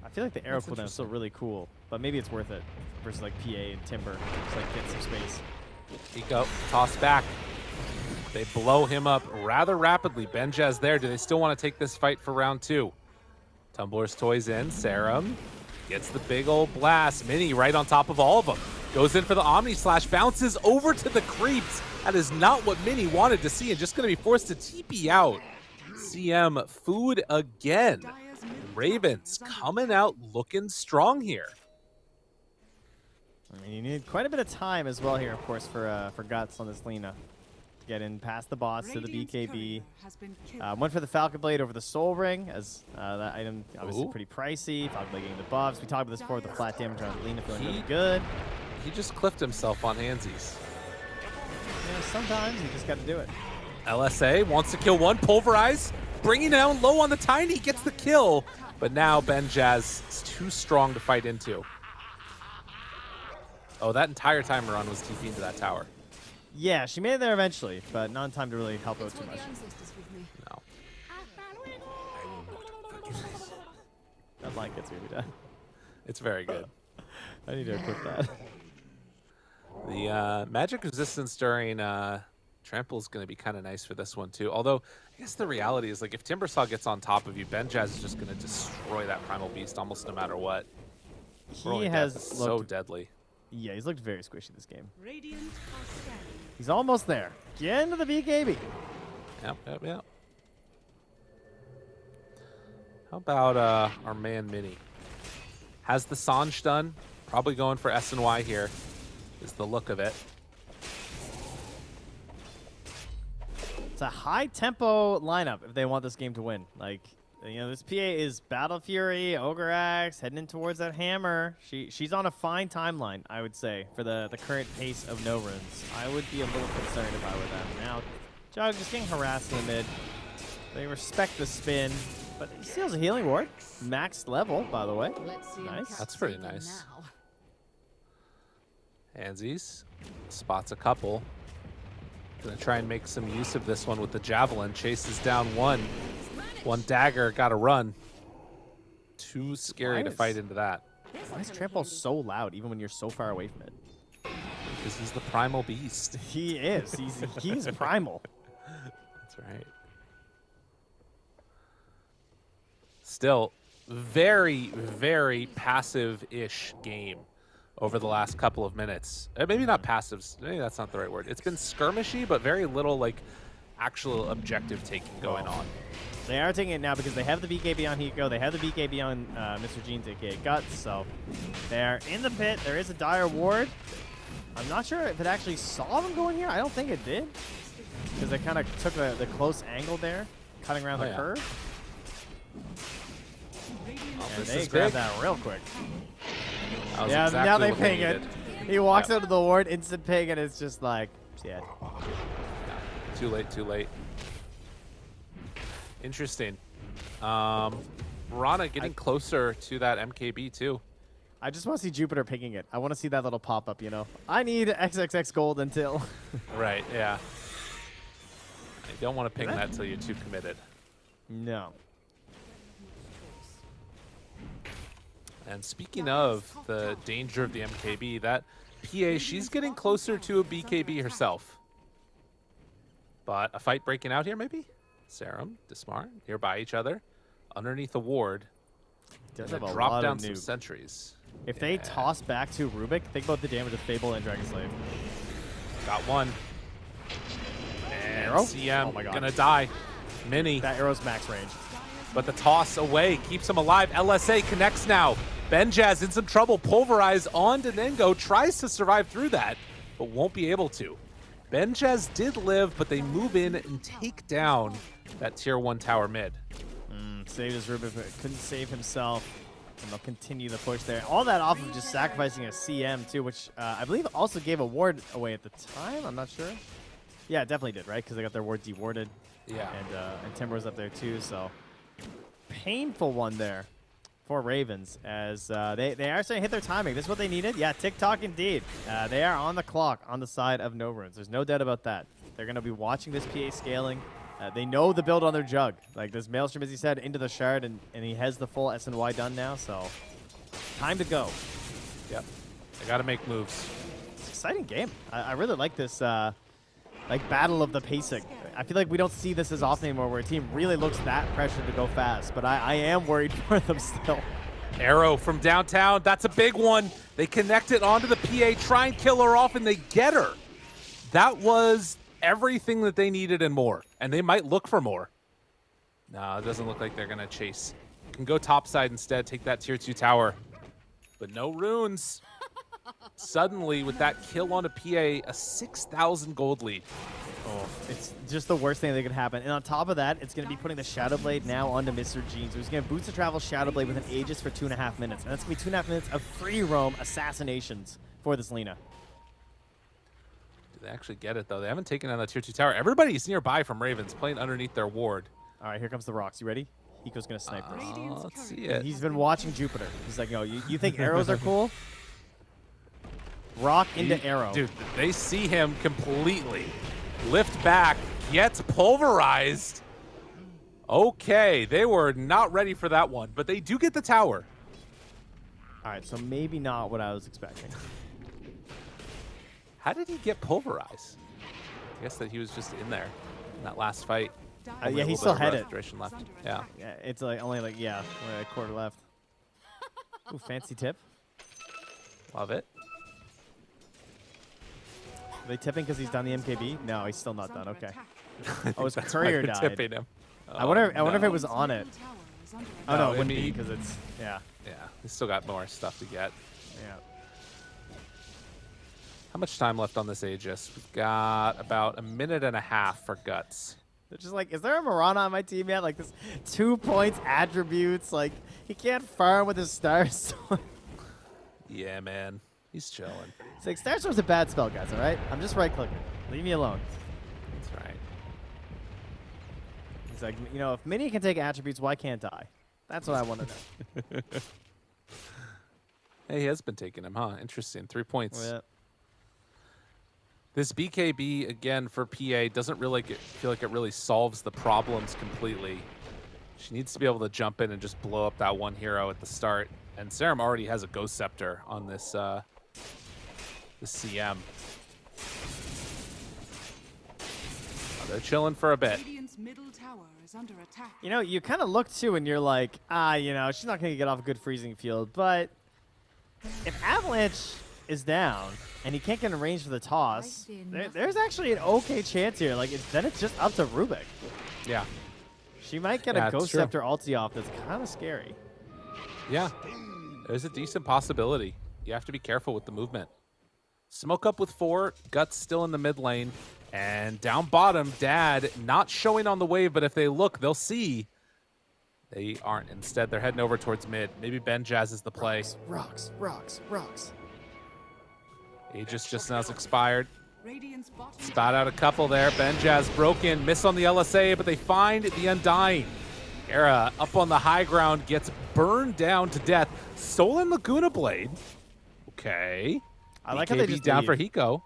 I feel like the arrow That's cooldown is still really cool, but maybe it's worth it versus like PA and Timber. Just like get some space. Eco, toss back. They blow him up rather rapidly. Benjaz there. Do they still want to take this fight for round 2? Tumblr's toys in. Serum gets the big old blast. Mini right on top of all of them. Goes in for the Omni Slash. Bounces over to the creeps. That is not what Mini wanted to see and just going to be forced to TP out. CM food again. Ravens coming out looking strong here. I mean, you need quite a bit of time as well here, of course, for Guts on this Lina. To get in past the boss to the BKB. Went for the Falcon Blade over the Soul Ring, as that item obviously pretty pricey. Falcon Blade getting the buffs. We talked about this before with the flat damage on Lina feeling really good. He just clipped himself on handsies. Yeah, sometimes you just got to do it. LSA wants to kill one. Pulverize. Bringing down low on the Tiny. Gets the kill. But now Benjaz is too strong to fight into. Oh, that entire time Miran was TP into that tower. Yeah, she made it there eventually, but not in time to really help out too much. No. That line gets me every time. It's very good. I need to equip that. The magic resistance during Trample is going to be kind of nice for this one too. Although, I guess the reality is, like, if Timbersaw gets on top of you, Benjaz is just going to destroy that Primal Beast almost no matter what. He has Death is so deadly. Yeah, he's looked very squishy this game. He's almost there. Get into the BKB. Yep. How about our man Mini? Has the Sanj done? Probably going for SNY here, is the look of it. It's a high tempo lineup if they want this game to win. Like, you know, this PA is Battle Fury, Ogre Axe, heading in towards that hammer. She's on a fine timeline, I would say, for the current pace of no runes. I would be a little concerned if I were them. Now, Jog just getting harassed in the mid. They respect the spin, but he steals a healing ward. Max level, by the way. Nice. That's pretty nice. Hansies spots a couple. Gonna try and make some use of this one with the javelin. Chases down one. One dagger, gotta run. Too scary to is- fight into that. Why is Trample so loud even when you're so far away from it? Because he's the primal beast. He is. He's primal. That's right. Still, very, very passive-ish game over the last couple of minutes. Maybe not passive. Maybe that's not the right word. It's been skirmishy, but very little like actual objective taking going on. They are taking it now because they have the BKB on Hiko. They have the BKB on Mr. Jeans, aka Guts. So they're in the pit. There is a dire ward. I'm not sure if it actually saw them going here. I don't think it did because they kind of took the close angle there, cutting around the curve. And they grabbed that real quick. Yeah, exactly now they what ping it. needed. He walks out of the ward, instant ping, and it's just like, yeah. Too late, too late. Interesting. Rana getting closer to that MKB too. I just want to see Jupiter picking it. I want to see that little pop-up, you know. I need XXX gold until... Right, yeah. I don't want to ping that until you're too committed. No. And speaking of the danger of the MKB, that PA, she's getting closer to a BKB herself. But a fight breaking out here, maybe? Serum, Dismar, nearby each other, underneath a ward. Does have a drop lot down of some nuke. sentries. If they toss back to Rubik, think about the damage of Fable and Dragon Slave. Got one. And Arrow? CM Oh my God. gonna die. Mini. That arrow's max range. But the toss away keeps him alive. LSA connects now. Benjaz in some trouble. Pulverize on Denengo. Tries to survive through that, but won't be able to. Benjaz did live, but they move in and take down that tier 1 tower mid. Saved his Rubik, but couldn't save himself. And they'll continue the push there. All that off of just sacrificing a CM, too, which I believe also gave a ward away at the time. I'm not sure. Yeah, it definitely did, right? Because they got their ward dewarded. Yeah. And Timber was up there, too, so... Painful one there for Ravens as they are starting to hit their timing. This is what they needed. Yeah, TikTok indeed. They are on the clock on the side of No Runes. There's no doubt about that. They're going to be watching this PA scaling. They know the build on their jug. Like this Maelstrom, as he said, into the shard, and he has the full SNY done now, so time to go. Yep. They got to make moves. It's an exciting game. I really like this like battle of the pacing. I feel like we don't see this as often anymore where a team really looks that pressured to go fast, but I am worried for them still. Arrow from downtown. That's a big one. They connect it onto the PA, try and kill her off, and they get her. That was everything that they needed and more, and they might look for more. No, it doesn't look like they're going to chase. Can go topside instead, take that tier 2 tower. But no runes. Suddenly, with that kill on a PA, a 6,000 gold lead. Oh, it's just the worst thing that could happen. And on top of that, it's going to be putting the Shadow Blade now onto Mr. Jeans, who's going to boost the travel Shadow Blade with an Aegis for 2.5 minutes. And that's going to be 2.5 minutes of free roam assassinations for this Lina. Do they actually get it, though? They haven't taken down the tier 2 tower. Everybody's nearby from Ravens, playing underneath their ward. All right, here comes the rocks. You ready? Hiko's going to snipe this. Let's see it. He's been watching Jupiter. He's like, yo, you think arrows are cool? Rock into arrow. Dude, they see him completely. Lift back, gets pulverized. Okay, they were not ready for that one, but they do get the tower. All right, so maybe not what I was expecting. How did he get pulverized? I guess that he was just in there in that last fight. Only yeah, a he little still bit of had it. restoration left. Yeah. Yeah, it's like only like, yeah, only a quarter left. Ooh, fancy tip. Love it. Are they tipping because he's done the MKB? No, he's still not done. Okay. Oh, his That's why courier they're died. tipping him. I wonder if no. it was on it. Oh no, No, it wouldn't I be mean- because it's yeah. Yeah, they still got more stuff to get. Yeah. How much time left on this Aegis? We've got about 1.5 minutes for Guts. They're just like, is there a Mirana on my team yet? Like this 2 points attributes. Like he can't farm with his Star Sword. Yeah, man. He's chilling. It's like Star Sword's a bad spell, guys. All right, I'm just right clicking. Leave me alone. That's right. He's like, you know, if Mini can take attributes, why can't I? That's what I want to know. Hey, he has been taking him, huh? Interesting. 3 points. Yeah. This BKB, again, for PA, doesn't really feel like it really solves the problems completely. She needs to be able to jump in and just blow up that one hero at the start. And Serum already has a Ghost Scepter on this the CM. Oh, they're chilling for a bit. Radiant's middle tower is under attack. You know, you kind of look too, and you're like, you know, she's not going to get off a good freezing field. But if Avalanche is down and he can't get in range for the toss, there's actually an okay chance here. Like, then it's just up to Rubik. Yeah. She might get Yeah, a it's Ghost true. Scepter ulti off that's kind of scary. Yeah. There's a decent possibility. You have to be careful with the movement. Smoke up with 4. Guts still in the mid lane. And down bottom, Dad not showing on the wave, but if they look, they'll see. They aren't. Instead, they're heading over towards mid. Maybe Ben Jazz is the play. Rocks. Aegis just now's expired. Radiant's bottom Spat out a couple there. Ben Jazz broken. Miss on the LSA, but they find the Undying. Era up on the high ground gets burned down to death. Stolen Laguna Blade. Okay. I like how they BKB just down leave. for Hiko.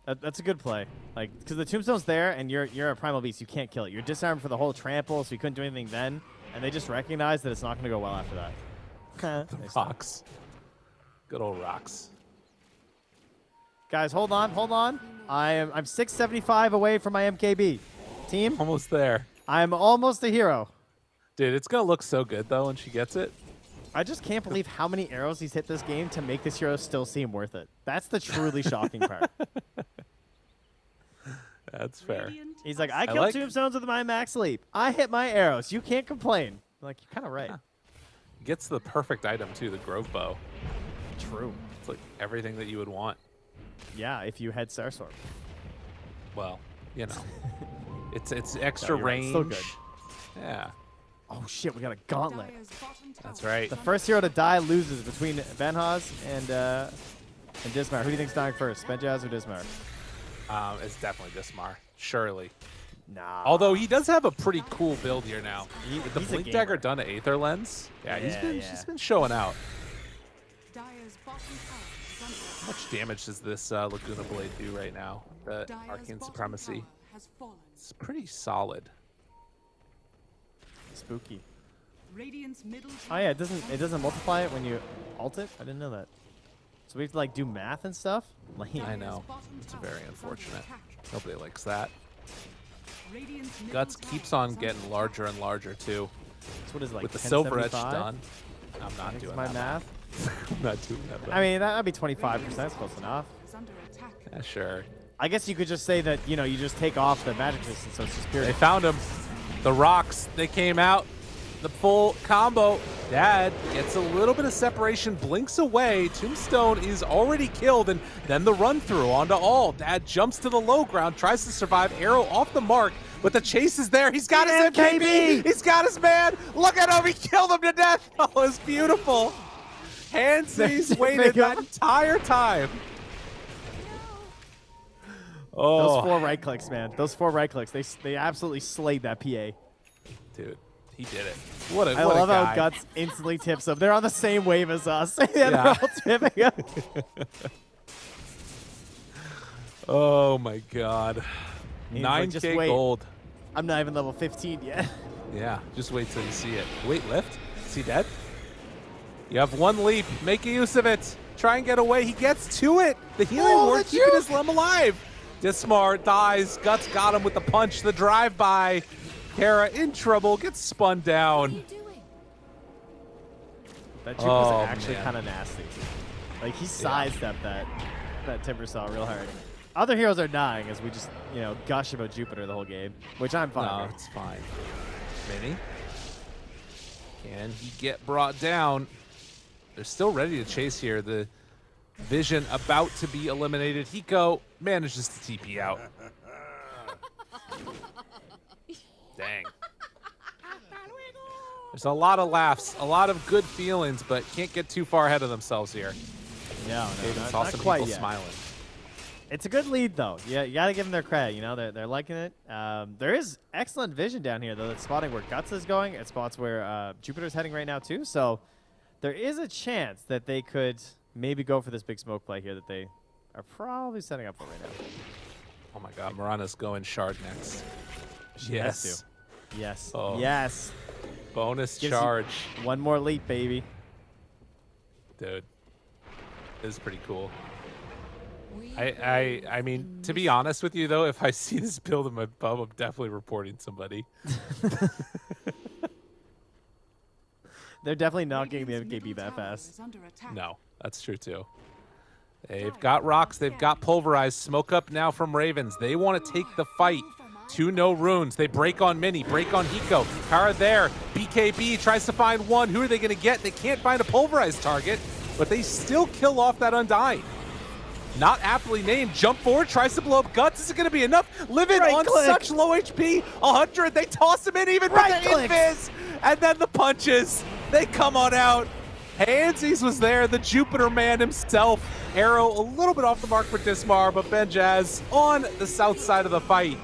That's a good play. Like, because the Tombstone's there, and you're a Primal Beast. You can't kill it. You're disarmed for the whole trample, so you couldn't do anything then. And they just recognize that it's not going to go well after that. Nice. Rocks. Good old rocks. Guys, hold on. I'm 675 away from my MKB. Team, Almost there. I'm almost a hero. Dude, it's going to look so good, though, when she gets it. I just can't believe how many arrows he's hit this game to make this hero still seem worth it. That's the truly shocking part. That's fair. Radiant He's like, I I killed like- Tombstones with my max leap. I hit my arrows. You can't complain. I'm like, you're kind of right. Gets the perfect item, too, the Grove Bow. True. It's like everything that you would want. Yeah, if you had Starstorm. Well, you know. it's extra you're right. range. Still good. Yeah, Oh, shit, we got a gauntlet. Dire's bottom tower that's right. The first hero to die loses between Benhaz and Dismar. Who do you think's dying first, Benjaz or Dismar? It's definitely Dismar, surely. Nah. Although he does have a pretty cool build here now. With the he's a Blink gamer. Dagger done to Aether Lens. Yeah, Yeah. he's been showing out. Dire's bottom tower is under attack. How much damage does this Laguna Blade do right now? The Dire's Arcane bottom Supremacy. tower has fallen. It's pretty solid. Spooky. Radiant's middle Oh tower yeah, it doesn't multiply it when you ult it? I didn't know that. So we have to like do math and stuff? Lame. I know. bottom It's tower very is under unfortunate. attack. Nobody likes that. Radiant's middle Guts tower keeps on is getting under larger and larger too. So what is it, like With the Silver Edge 1075? done. I'm not That's doing my that. math. I'm not doing that. I mean, that'd be 25%. That's close enough. is under attack. Yeah, sure. I guess you could just say that, you know, you just take off the magic resistance, so it's just pure. They found him. The rocks, they came out. The full combo. Dad gets a little bit of separation, blinks away. Tombstone is already killed, and then the run through onto all. Dad jumps to the low ground, tries to survive. Arrow off the mark, but the chase is there. He's got his MKB. He's got his man. Look at him. He killed him to death. Oh, it's beautiful. Handsy's waited that entire time. Oh, Those 4 right clicks, man. Those 4 right clicks. They absolutely slayed that PA. dude, he did it. What a I what love a guy. how Guts instantly tips them. They're on the same wave as us. Yeah, Yeah. they're all tipping up. Oh my God. He's like, just 9K wait. gold. I'm not even level 15 yet. Yeah, just wait till you see it. Wait, lift? Is he dead? You have 1 leap. Make use of it. Try and get away. He gets to it. The healing ward keeping his limb alive. Dismar dies. Guts got him with the punch. The drive-by. Kara in trouble. Gets spun down. That juke Oh, was actually man. kind of nasty. Like, he sidestepped that Timber Saw real hard. Other heroes are dying as we just, you know, gush about Jupiter the whole game, which I'm fine No, with. it's fine. Mini. Can he get brought down? They're still ready to chase here. The Vision about to be eliminated. Hiko manages to TP out. Dang. There's a lot of laughs, a lot of good feelings, but can't get too far ahead of themselves here. No, Even not, saw not some quite people yet. smiling. It's a good lead, though. Yeah, you got to give them their credit. You know, they're liking it. There is excellent vision down here, though. That's spotting where Guts is going. It spots where Jupiter's heading right now, too. So there is a chance that they could maybe go for this big smoke play here that they are probably setting up for right now. Oh my God, Marana's going Shard next. She has to. Yes. Oh. Yes. Bonus Gives you charge. one more leap, baby. Dude, this is pretty cool. I mean, to be honest with you, though, if I see this build in my bum, I'm definitely reporting somebody. They're definitely not getting the MKB that fast. No, that's true, too. They've got rocks. They've got pulverized. Smoke up now from Ravens. They want to take the fight to no runes. They break on Mini, break on Hiko. Kara there. BKB tries to find one. Who are they going to get? They can't find a pulverized target, but they still kill off that Undying. Not aptly named. Jump forward, tries to blow up Guts. Is it going to be enough? Living on such low HP. 100. They toss him in even with the invis. And then the punches. They come on out. Handsies was there. The Jupiter man himself. Arrow a little bit off the mark for Dismar, but Benjaz on the south side of the fight.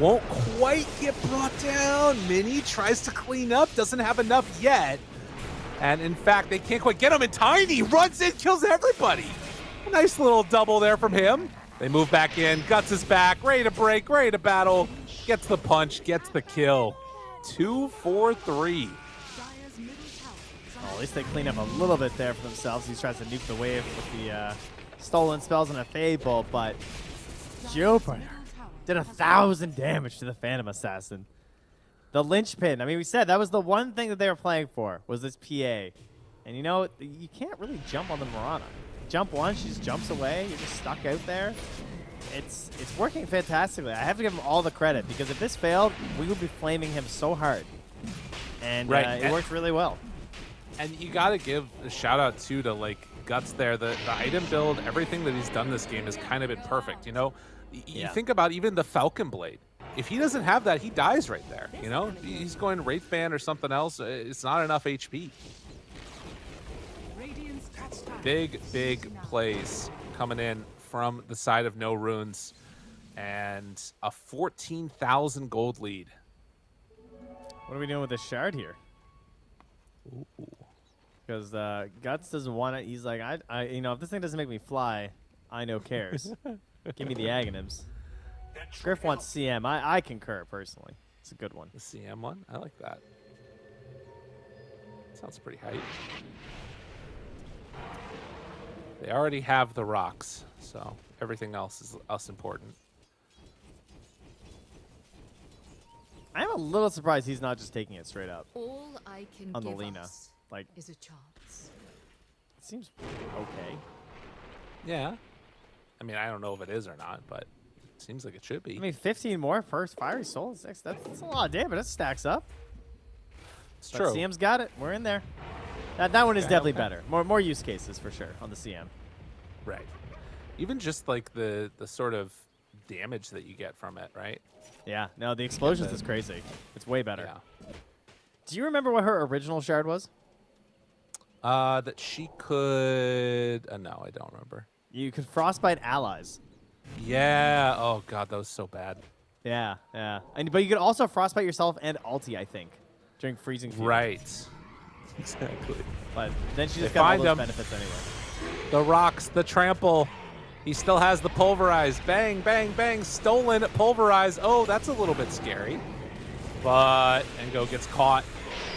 Won't quite get brought down. Mini tries to clean up. Doesn't have enough yet. And in fact, they can't quite get him. And Tiny runs in, kills everybody. A nice little double there from him. They move back in. Guts is back. Ready to break. Ready to battle. Gets the punch. Gets the kill. 2-4-3. Well, at least they clean up a little bit there for themselves. He tries to nuke the wave with the stolen spells and a Fade Bolt, but Jupiter did 1,000 damage to the Phantom Assassin. The linchpin. I mean, we said that was the one thing that they were playing for, was this PA. And you know, you can't really jump on the Mirana. Jump once, she just jumps away. You're just stuck out there. It's working fantastically. I have to give him all the credit, because if this failed, we would be flaming him so hard. And it worked really well. And you got to give a shout out too to like Guts there. The item build, everything that he's done this game has kind of been perfect. You know, you think about even the Falcon Blade. If he doesn't have that, he dies right there. You know, he's going Wraithband or something else. It's not enough HP. Big plays coming in from the side of No Runes, and a 14,000 gold lead. What are we doing with this shard here? Because Guts doesn't want it. He's like, you know, if this thing doesn't make me fly, I no cares. Give me the Aghanims. Griff wants CM. I concur, personally. It's a good one. The CM one? I like that. Sounds pretty hype. They already have the rocks, so everything else is less important. I'm a little surprised he's not just taking it straight up. All I can on the give Lina. us Like, is a chance. it seems okay. Yeah. I mean, I don't know if it is or not, but it seems like it should be. I mean, 15 more first Fiery Soul. That's a lot of damage. That stacks up. It's But true. CM's got it. We're in there. That one is definitely better. More use cases for sure on the CM. Right. Even just like the sort of damage that you get from it, right? Yeah. No, the explosions is crazy. It's way better. Yeah. Do you remember what her original shard was? That she could. No, I don't remember. You could frostbite allies. Yeah. Oh god, that was so bad. Yeah, yeah. But you could also frostbite yourself and ulti, I think, during freezing field. Right. Exactly. But then she just They got all find those him. benefits anyway. The rocks, the trample. He still has the pulverize. Bang, bang, bang. Stolen pulverize. Oh, that's a little bit scary. But Engo gets caught.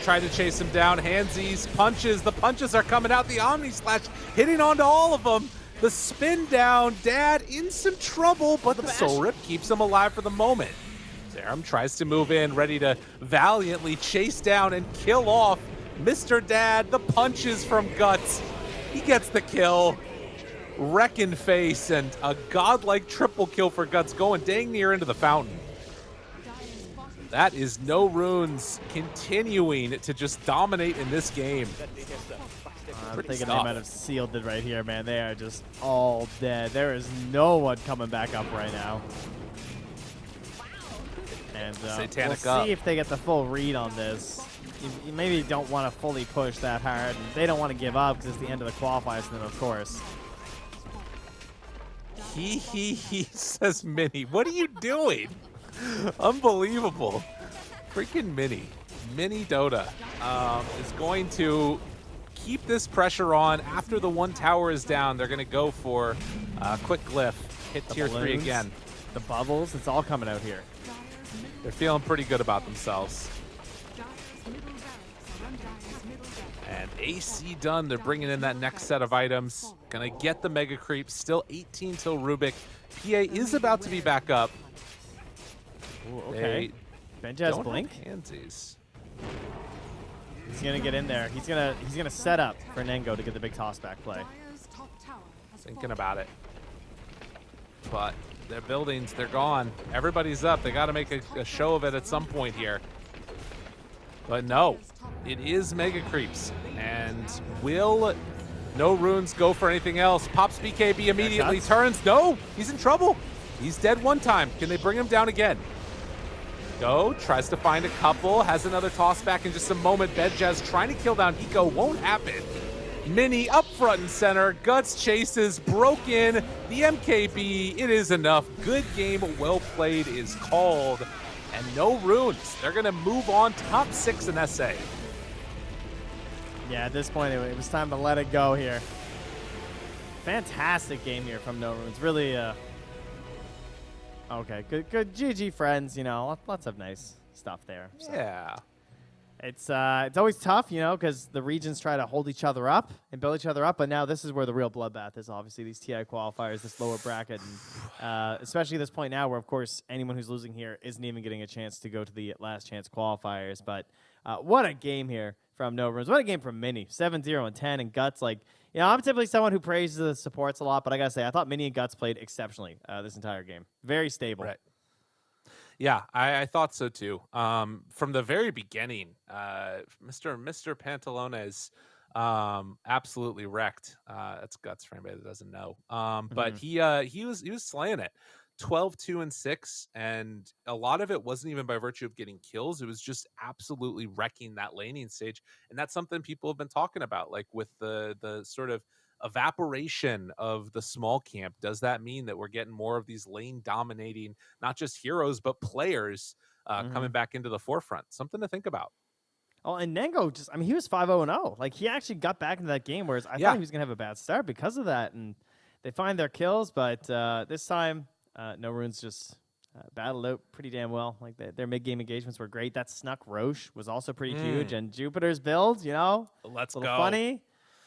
Tried to chase him down. Handsies, punches. The punches are coming out. The Omni Slash hitting onto all of them. The spin down. Dad in some trouble, but the Soul Rip keeps him alive for the moment. Zerum tries to move in, ready to valiantly chase down and kill off Mr. Dad. The punches from Guts. He gets the kill. Wrecking face and a godlike triple kill for Guts, going dang near into the fountain. That is No Runes continuing to just dominate in this game. I'm Pretty thinking stuff. they might have sealed it right here, man. They are just all dead. There is no one coming back up right now. And Satanic we'll up. see if they get the full read on this. You maybe don't want to fully push that hard. And they don't want to give up because it's the end of the qualifiers, then of course. He says Minnie. What are you doing? Unbelievable. Freaking Minnie Dota is going to keep this pressure on. After the one tower is down, they're going to go for quick glyph. Hit The tier 3 balloons, again. The bubbles, it's all coming out here. They're feeling pretty good about themselves. AC done. They're bringing in that next set of items. Gonna get the Mega Creep. Still 18 till Rubik. PA is about to be back up. Ooh, okay. Benja has blink. Pansies. He's gonna get in there. He's gonna set up for Nengo to get the big toss back play. Thinking about it. But their buildings, they're gone. Everybody's up. They got to make a show of it at some point here. But no, it is Mega Creeps. And will No Runes go for anything else? Pops BKB immediately turns. No, he's in trouble. He's dead one time. Can they bring him down again? Go, tries to find a couple, has another toss back in just a moment. Bedjaz trying to kill down Hiko, won't happen. Mini up front and center, Guts chases, broke in, the MKB, it is enough. Good game, well played is called. And No Runes, they're gonna move on, top 6 in SA. Yeah, at this point, it was time to let it go here. Fantastic game here from No Runes, really, okay, good GG friends, you know, lots of nice stuff there. So. Yeah. It's always tough, you know, because the regions try to hold each other up and build each other up. But now this is where the real bloodbath is, obviously, these TI qualifiers, this lower bracket. And especially at this point now where, of course, anyone who's losing here isn't even getting a chance to go to the last chance qualifiers. But what a game here from No Runes. What a game from Mini. 7-0 and 10 and Guts. Like, you know, I'm typically someone who praises the supports a lot. But I got to say, I thought Mini and Guts played exceptionally this entire game. Very stable. Right. Yeah, I thought so too. From the very beginning, Mr. Pantalones absolutely wrecked. That's Guts for anybody that doesn't know. But he was slaying it. 12-2 and 6, and a lot of it wasn't even by virtue of getting kills. It was just absolutely wrecking that laning stage, and that's something people have been talking about, like with the sort of evaporation of the small camp. Does that mean that we're getting more of these lane dominating, not just heroes, but players coming back into the forefront? Something to think about. Oh, and Nengo he was 5-0-0. Like, he actually got back into that game, whereas I thought he was going to have a bad start because of that. And they find their kills, but this time, No Runes just battled out pretty damn well. Like, their mid-game engagements were great. That Snuck Roche was also pretty huge. And Jupiter's build, you know, let's a go. little funny.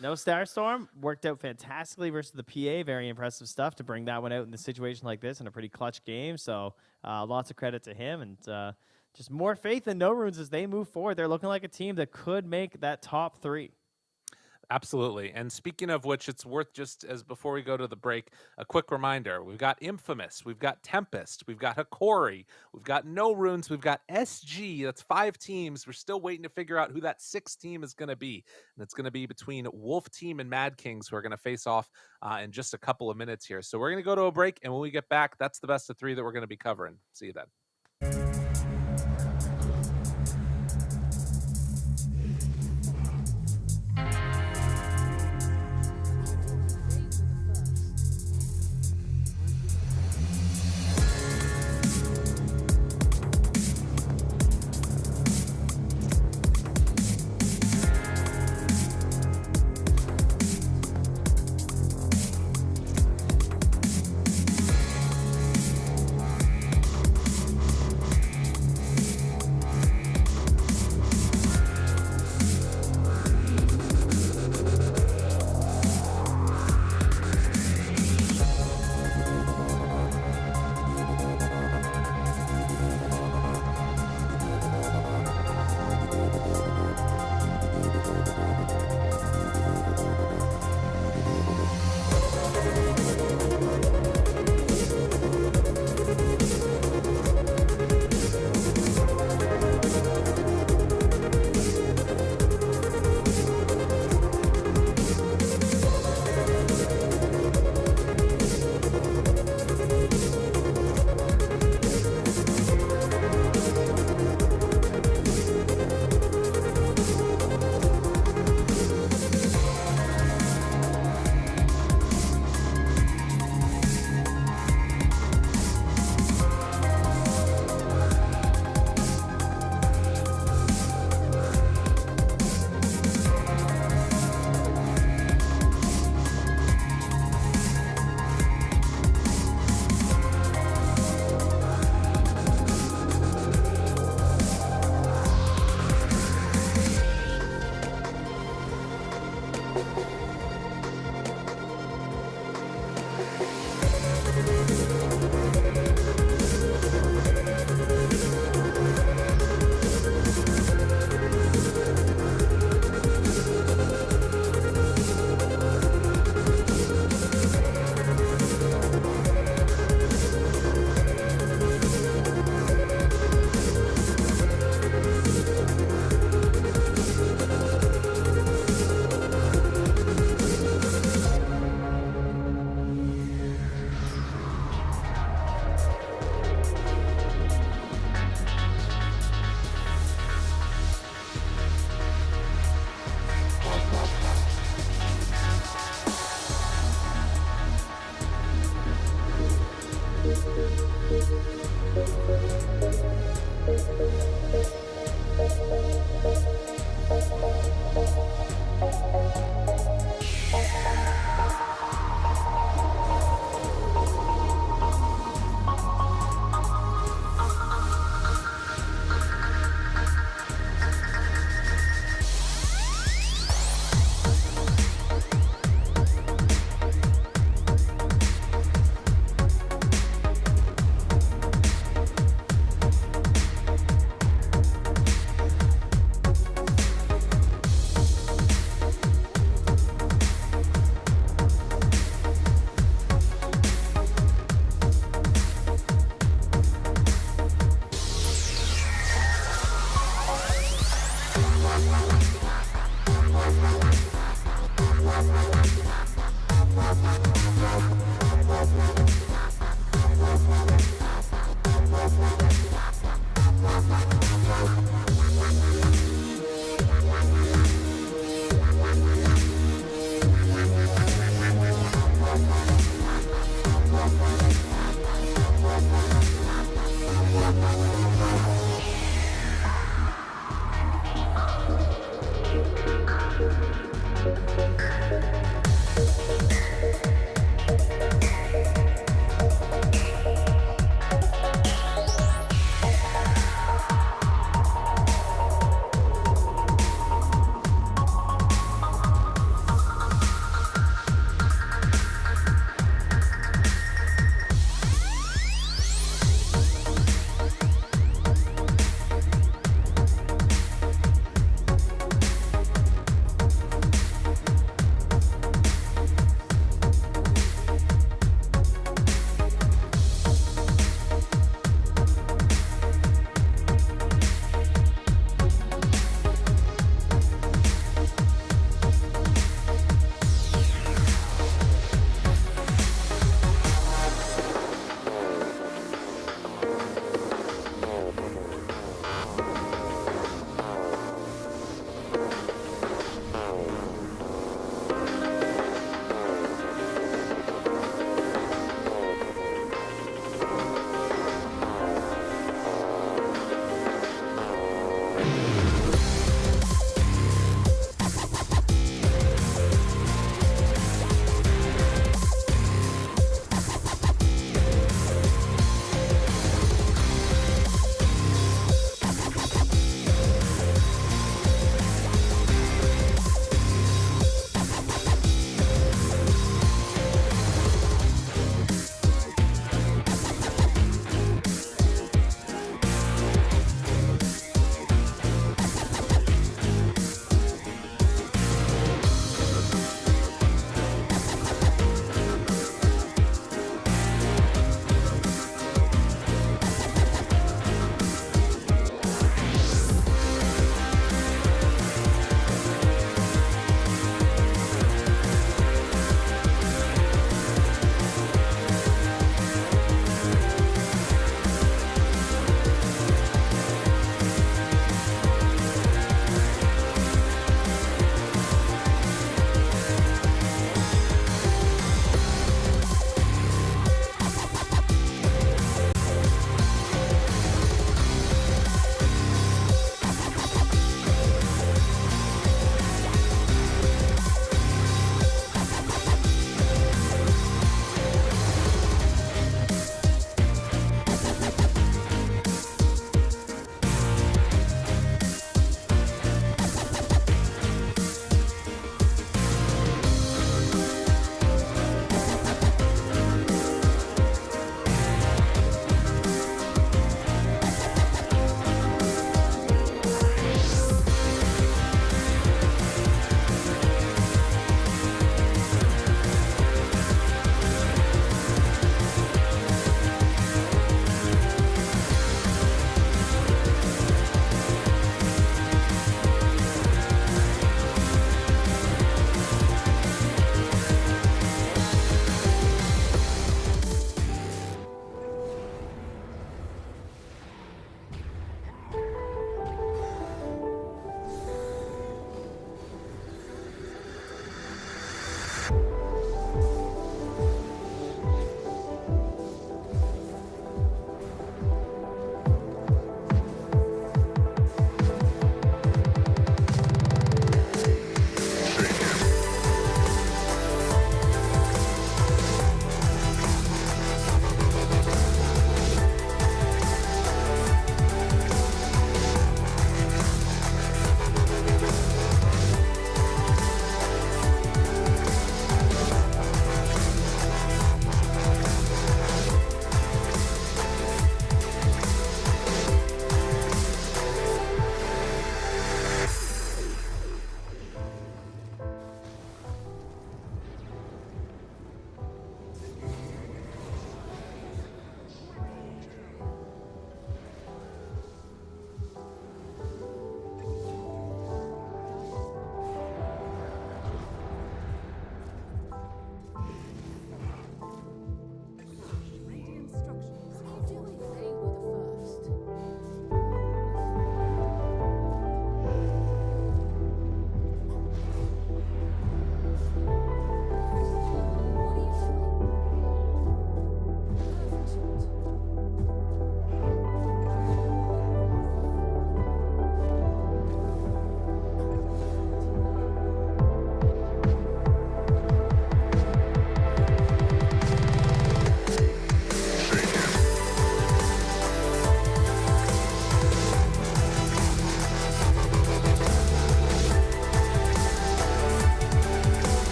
No Starstorm, worked out fantastically versus the PA. Very impressive stuff to bring that one out in a situation like this in a pretty clutch game. So lots of credit to him, and just more faith in No Runes as they move forward. They're looking like a team that could make that top 3. Absolutely. And speaking of which, it's worth just as before we go to the break, a quick reminder. We've got Infamous, we've got Tempest, we've got Hikori, we've got No Runes, we've got SG. That's 5 teams. We're still waiting to figure out who that 6th team is going to be. And it's going to be between Wolf Team and Mad Kings, who are going to face off in just a couple of minutes here. So we're going to go to a break, and when we get back, that's the best of 3 that we're going to be covering. See you then.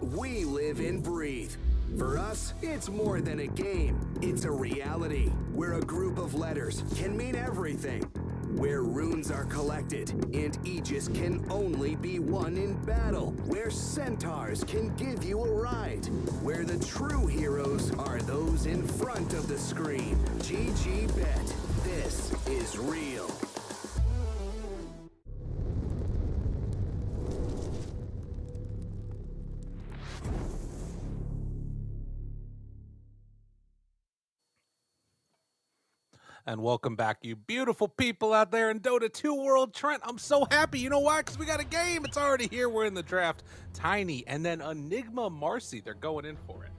what we live and breathe. For us, it's more than a game. It's a reality where a group of letters can mean everything. Where runes are collected and Aegis can only be won in battle. Where centaurs can give you a ride. Where the true heroes are those in front of the screen. GG Bet. This is real. And welcome back, you beautiful people out there in Dota 2 World. Trent, I'm so happy. You know why? Because we got a game. It's already here. We're in the draft. Tiny and then Enigma Marcy. They're going in for it.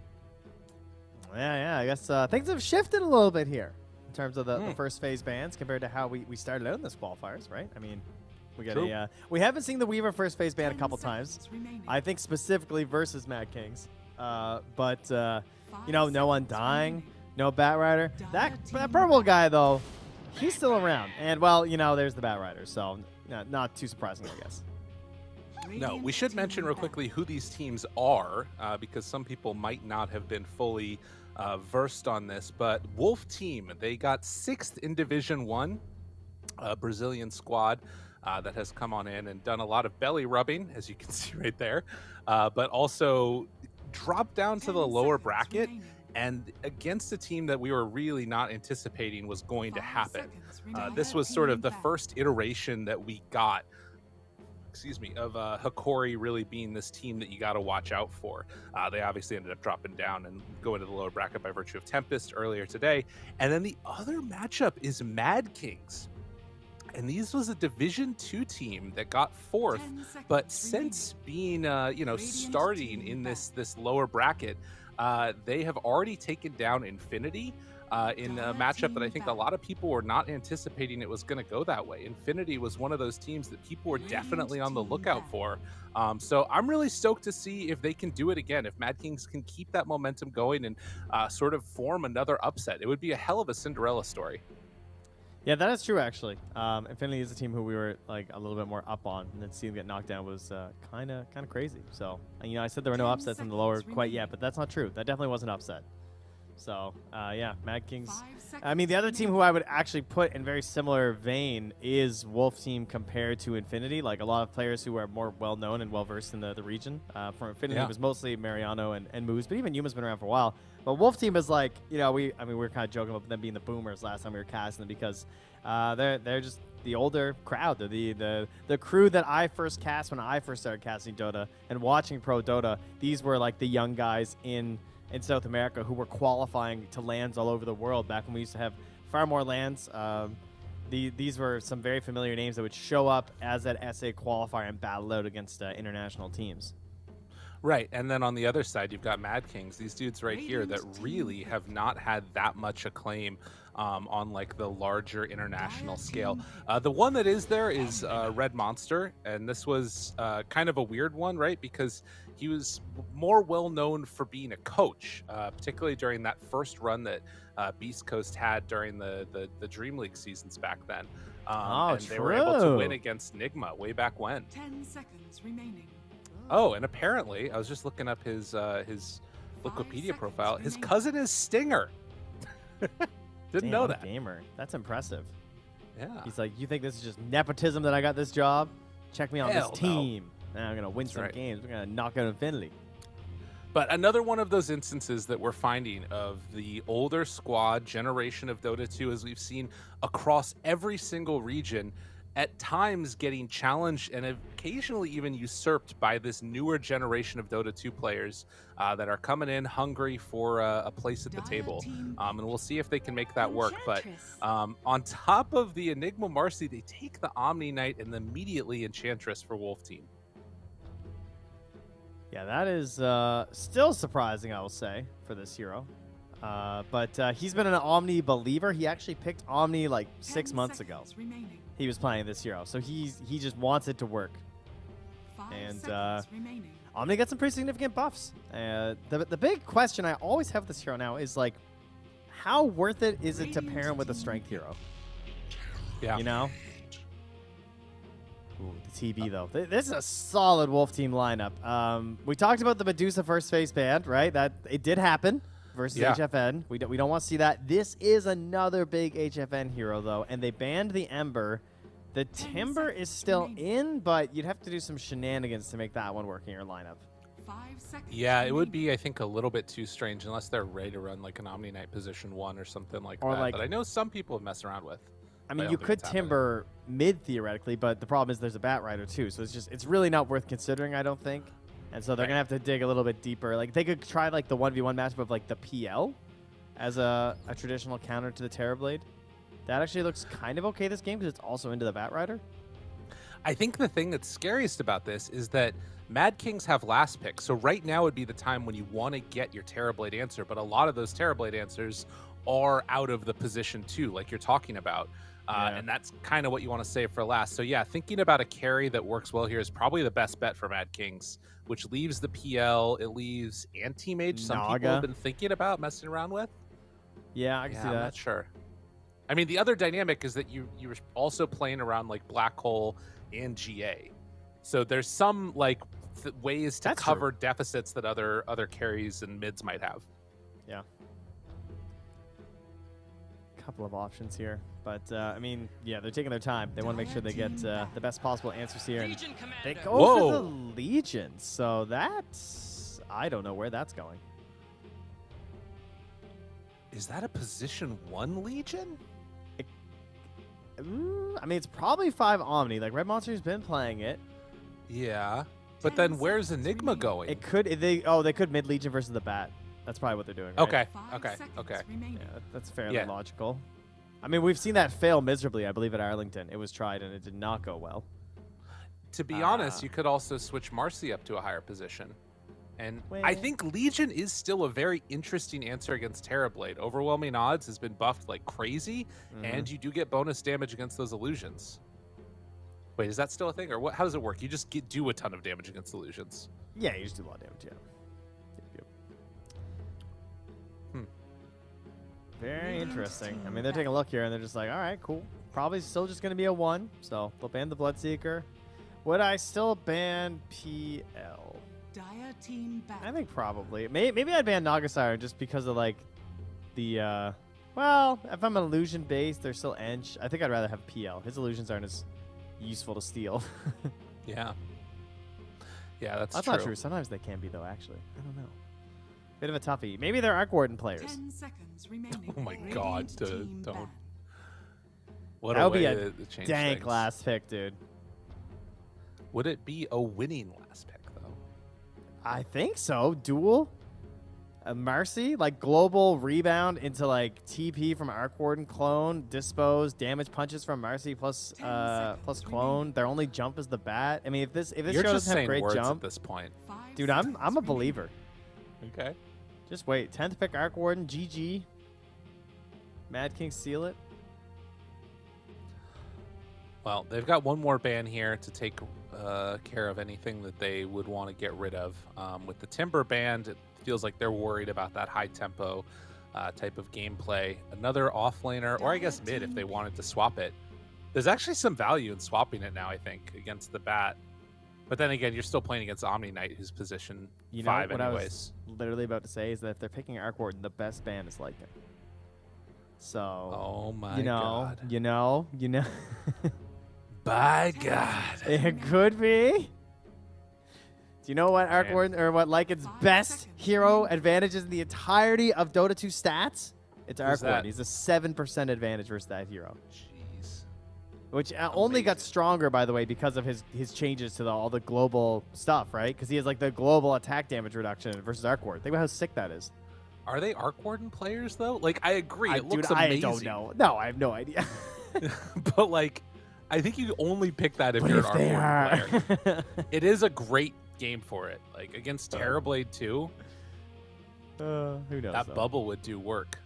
Yeah. I guess things have shifted a little bit here in terms of the first phase bans compared to how we started out in this qualifiers, right? I mean, we got we haven't seen the Weaver first phase ban a couple times. I think specifically versus Mad Kings. But you know, no Undying. No Bat Rider. That purple guy, though, he's still around. And, well, you know, there's the Bat Rider, so not too surprising, I guess. No, we should mention real quickly who these teams are, because some people might not have been fully versed on this. But Wolf Team, they got 6th in Division 1, a Brazilian squad that has come on in and done a lot of belly rubbing, as you can see right there, but also dropped down to the lower bracket. And against a team that we were really not anticipating was going to happen. This was sort of the first iteration that we got, of Hikori really being this team that you got to watch out for. They obviously ended up dropping down and going to the lower bracket by virtue of Tempest earlier today. And then the other matchup is Mad Kings. And these was a Division 2 team that got 4th, but since being, starting in this lower bracket, they have already taken down Infinity in a matchup that I think a lot of people were not anticipating it was going to go that way. Infinity was one of those teams that people were definitely on the lookout for. So I'm really stoked to see if they can do it again, if Mad Kings can keep that momentum going and sort of form another upset. It would be a hell of a Cinderella story. Yeah, that is true, actually. Infinity is a team who we were like a little bit more up on, and then seeing them get knocked down was kind of crazy. So, you know, I said there were no upsets in the lower quite yet, but that's not true. That definitely was an upset. So, yeah, Mad Kings. I mean, the other team who I would actually put in very similar vein is Wolf Team compared to Infinity. Like a lot of players who are more well-known and well-versed in the region. For Infinity, it was mostly Mariano and Moose, but even Yuma's been around for a while. But Wolf Team is like, you know, we were kind of joking about them being the boomers last time we were casting them because they're just the older crowd. They're the crew that I first cast when I first started casting Dota and watching Pro Dota. These were like the young guys in South America who were qualifying to lands all over the world back when we used to have far more lands. These were some very familiar names that would show up as that SA qualifier and battle out against international teams. Right, and then on the other side, you've got Mad Kings, these dudes right here that really have not had that much acclaim on like the larger international scale. The one that is there is Red Monster, and this was kind of a weird one, right? Because he was more well known for being a coach, particularly during that first run that Beast Coast had during the Dream League seasons back then. And they were able to win against Nigma way back when. 10 seconds remaining. Oh, and apparently, I was just looking up his Wikipedia profile. His cousin is Stinger. Didn't know that. Gamer. That's impressive. Yeah. He's like, you think this is just nepotism that I got this job? Check me on Hell this team. Now I'm going to win some games. We're going to knock out Infinity. But another one of those instances that we're finding of the older squad generation of Dota 2, as we've seen across every single region, at times getting challenged and occasionally even usurped by this newer generation of Dota 2 players that are coming in hungry for a place at the table. And we'll see if they can make that work. But on top of the Enigma Marcy, they take the Omni Knight and immediately Enchantress for Wolf Team. Yeah, that is still surprising, I will say, for this hero. But he's been an Omni believer. He actually picked Omni like 6 months ago. He was playing this hero, so he just wants it to work. And Omni got some pretty significant buffs. The big question I always have with this hero now is like, how worth it is it to pair him with a strength hero? Yeah, you know, Ooh, the TB though. This is a solid Wolf team lineup. We talked about the Medusa first phase band, right? That it did happen versus HFN. We don't want to see that. This is another big HFN hero though, and they banned the Ember. The Timber is still in, but you'd have to do some shenanigans to make that one work in your lineup. 5 seconds. Yeah, it would be, I think, a little bit too strange unless they're ready to run like an Omni Knight position 1 or something like Or that. like- That I know some people have messed around with. I I mean, don't you think could it's happening. Timber mid theoretically, but the problem is there's a Bat Rider too, so it's really not worth considering, I don't think. And so they're gonna have to dig a little bit deeper. Like they could try like the 1v1 matchup of like the PL as a traditional counter to the Terrorblade. That actually looks kind of okay this game because it's also into the Bat Rider. I think the thing that's scariest about this is that Mad Kings have last pick. So right now would be the time when you want to get your Terrorblade answer, but a lot of those Terrorblade answers are out of the position 2, like you're talking about. And that's kind of what you want to save for last. So yeah, thinking about a carry that works well here is probably the best bet for Mad Kings, which leaves the PL, it leaves Anti-Mage. Some people Naga. have been thinking about messing around with. Yeah, I can see I'm that. not sure. I mean, the other dynamic is that you were also playing around like Black Hole and GA. So there's some like ways to That's cover deficits that other carries and mids might have. Yeah. Couple of options here, but I mean, yeah, they're taking their time. They want to make sure they get the best possible answers here. And they go for the Legion, so that's I don't know where that's going. Is that a position 1 Legion? I mean, it's probably 5 Omni. Like Red Monster's been playing it. Yeah. But then where's Enigma going? It could they could mid Legion versus the Bat. That's probably what they're doing. Right? Okay. 5 Okay. seconds Okay. remaining. Yeah, that's fairly Yeah. logical. I mean, we've seen that fail miserably, I believe, at Arlington. It was tried and it did not go well. To be honest, you could also switch Marcy up to a higher position. And I think Legion is still a very interesting answer against Terrorblade. Overwhelming odds has been buffed like crazy, and you do get bonus damage against those illusions. Wait, is that still a thing, or what? How does it work? You just do a ton of damage against illusions. Yeah, you just do a lot of damage. Yeah. Very interesting. I mean, they're taking a look here and they're just like, all right, cool. Probably still just going to be a 1. So they'll ban the Bloodseeker. Would I still ban PL? Dire team back. I think probably. Maybe I'd ban Nagasire just because of like the, well, if I'm illusion based, they're still Ench. I think I'd rather have PL. His illusions aren't as useful to steal. Yeah. Yeah, that's That's true. not true. Sometimes they can be though, actually. I don't know. Bit of a toughie. Maybe they're Arc Warden players. 10 seconds remaining. Oh my Radiant God, team don't. back. What That a would be way a to change dank things. last pick, dude. Would it be a winning last pick, though? I think so. Duel, a Marcy, like global rebound into like TP from Arc Warden, clone, dispose, damage punches from Marcy plus plus clone. Their only jump is the bat. I mean, if this You're show just doesn't have saying great words jump, at this point. 5 dude, I'm seconds a remaining. believer. Okay. Just wait. 10th pick Arc Warden, GG. Mad King seal it. Well, they've got one more ban here to take care of anything that they would want to get rid of. With the Timber band, it feels like they're worried about that high tempo type of gameplay. Another offlaner, or I guess mid if they wanted to swap it. There's actually some value in swapping it now, I think, against the Bat. But then again, you're still playing against Omni Knight, who's position You know 5 what anyways. I was literally about to say is that if they're picking Arc Warden, the best band is Lycan. So, Oh my you know, god. you know. By God. It could be. Do you know what Arc Man. Warden or what Lycan's 5 best seconds hero remaining. advantages in the entirety of Dota 2 stats? It's Arc that? Warden. He's a 7% advantage versus that hero, Jeez. which only got Amazing. stronger, by the way, because of his changes to all the global stuff, right? Because he has like the global attack damage reduction versus Arc Warden. Think about how sick that is. Are they Arc Warden players though? Like I agree, it looks Dude, amazing. I don't know. No, I have no idea. But like, I think you only pick that if But you're if an they Arc Warden are, player. It is a great game for it. Like against Terrorblade 2, who knows? that though? bubble would do work.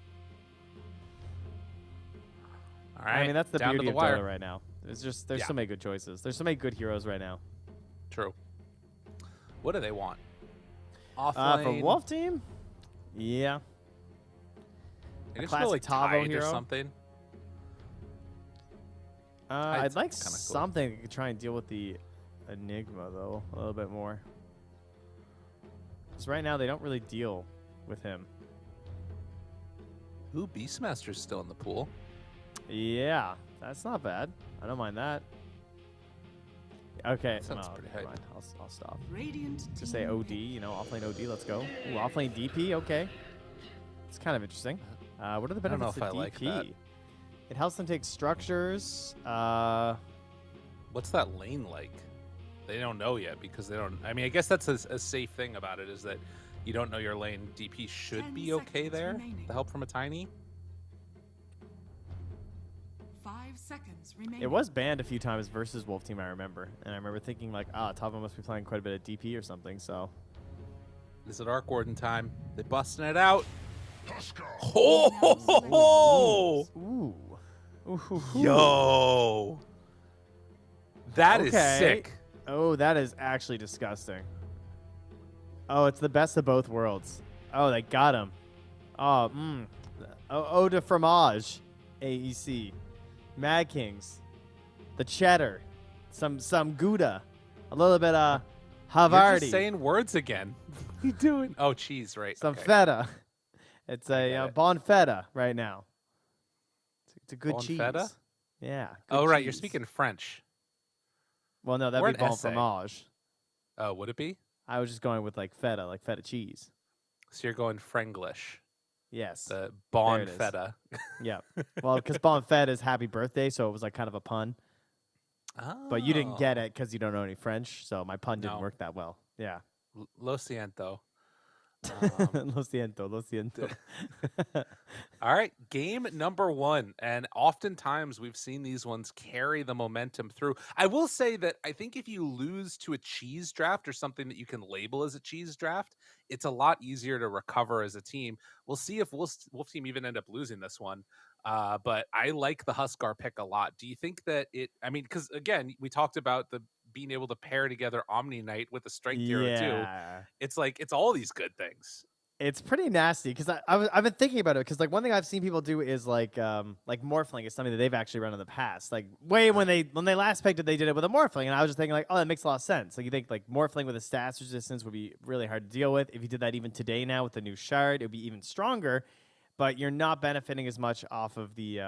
All right, I mean, that's the down to beauty the of wire. Dota right now. There's Yeah. so many good choices. There's so many good heroes right now. True. What do they want? For Offlane. Wolf team, yeah. I guess classic like Tavo Tide or hero. something. I'd like kinda cool. something that could try and deal with the Enigma, though, a little bit more. Because right now, they don't really deal with him. Ooh, Beastmaster's still in the pool. Yeah, that's not bad. I don't mind that. Okay, Sounds no, pretty never hype. mind. I'll stop. Radiant Just say team OD, you know, offlane OD, let's go. Ooh, offlane DP, okay. It's kind of interesting. What are the I don't know benefits if of I like DP? that. It helps them take structures. What's that lane like? They don't know yet because they don't. I mean, I guess that's a safe thing about it is that you don't know your lane. DP should 10 be okay seconds there. remaining. The help from a tiny. 5 seconds remaining. It was banned a few times versus Wolf Team, I remember. And I remember thinking, like, Tava must be playing quite a bit of DP or something, so. Is it Arc Warden time? They busting it out. Tusker. Oh! Ooh. Ooh. Yo! That is Okay. sick. Oh, that is actually disgusting. Oh, it's the best of both worlds. Oh, they got him. Oh, Eau de fromage. AEC. Mad Kings. The cheddar. Some Gouda. A little bit You're Havarti. just saying words again. What are you doing? Oh, cheese, right. Some okay. feta. It's I a get it. bon feta right now. It's a good Bon cheese. feta? Yeah. Oh, good right. You're cheese. speaking French. Well, no, that'd We're be an bon essay. fromage. Oh, would it be? I was just going with like feta cheese. So you're going Franglish. Yes. The bon it is. feta. Yeah. Well, because bon feta is happy birthday, so it was like kind of a pun. But you didn't get it because you don't know any French, so my pun didn't No. work that well. Yeah. Lo siento. Lo siento, lo siento. All right, game number 1. And oftentimes we've seen these ones carry the momentum through. I will say that I think if you lose to a cheese draft or something that you can label as a cheese draft, it's a lot easier to recover as a team. We'll see if Wolf Team even end up losing this one. But I like the Huskar pick a lot. Do you think that I mean, because again, we talked about being able to pair together Omni Knight with the Strength Hero too. Yeah. It's like, it's all these good things. It's pretty nasty because I've been thinking about it because like one thing I've seen people do is like Morphling is something that they've actually run in the past. Like when they last picked it, they did it with a Morphling, and I was just thinking like, oh, that makes a lot of sense. Like you think like Morphling with a stats resistance would be really hard to deal with. If you did that even today now with the new shard, it would be even stronger. But you're not benefiting as much off of the.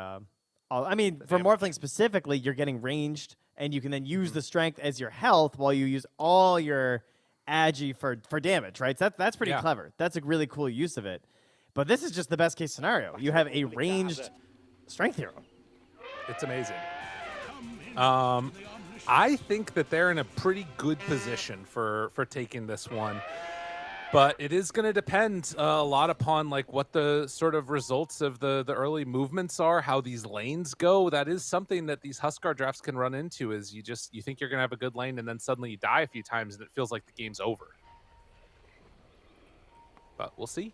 I mean, for Morphling specifically, you're getting ranged, and you can then use the strength as your health while you use all your agi for damage, right? So that's pretty clever. That's a really cool use of it. But this is just the best case scenario. You have a ranged strength hero. It's amazing. I think that they're in a pretty good position for taking this one. But it is going to depend a lot upon like what the sort of results of the early movements are, how these lanes go. That is something that these Huskar drafts can run into is you think you're going to have a good lane and then suddenly you die a few times and it feels like the game's over. But we'll see.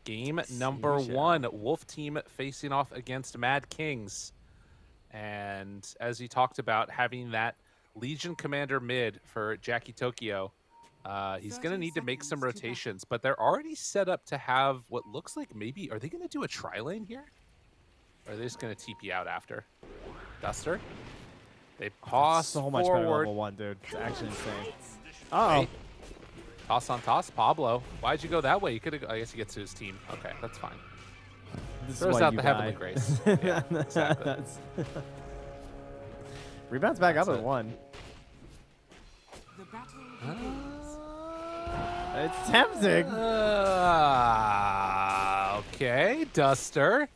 Game number 1, Wolf Team facing off against Mad Kings. And as you talked about, having that Legion Commander mid for Jackie Tokyo, he's going to need to make some rotations, but they're already set up to have what looks like maybe, are they going to do a tri-lane here? Or are they just going to TP out after? Duster? They pause So much better forward. level 1, dude. It's actually insane. Uh-oh. Hey, toss on toss, Pablo. Why'd you go that way? You could have, I guess he gets to his team. Okay, that's fine. This is Throws why out you the die. Heavenly Grace. Yeah, exactly. That's- Rebounds back That's up at it. 1. The battle begins. It's tempting. Okay, Duster.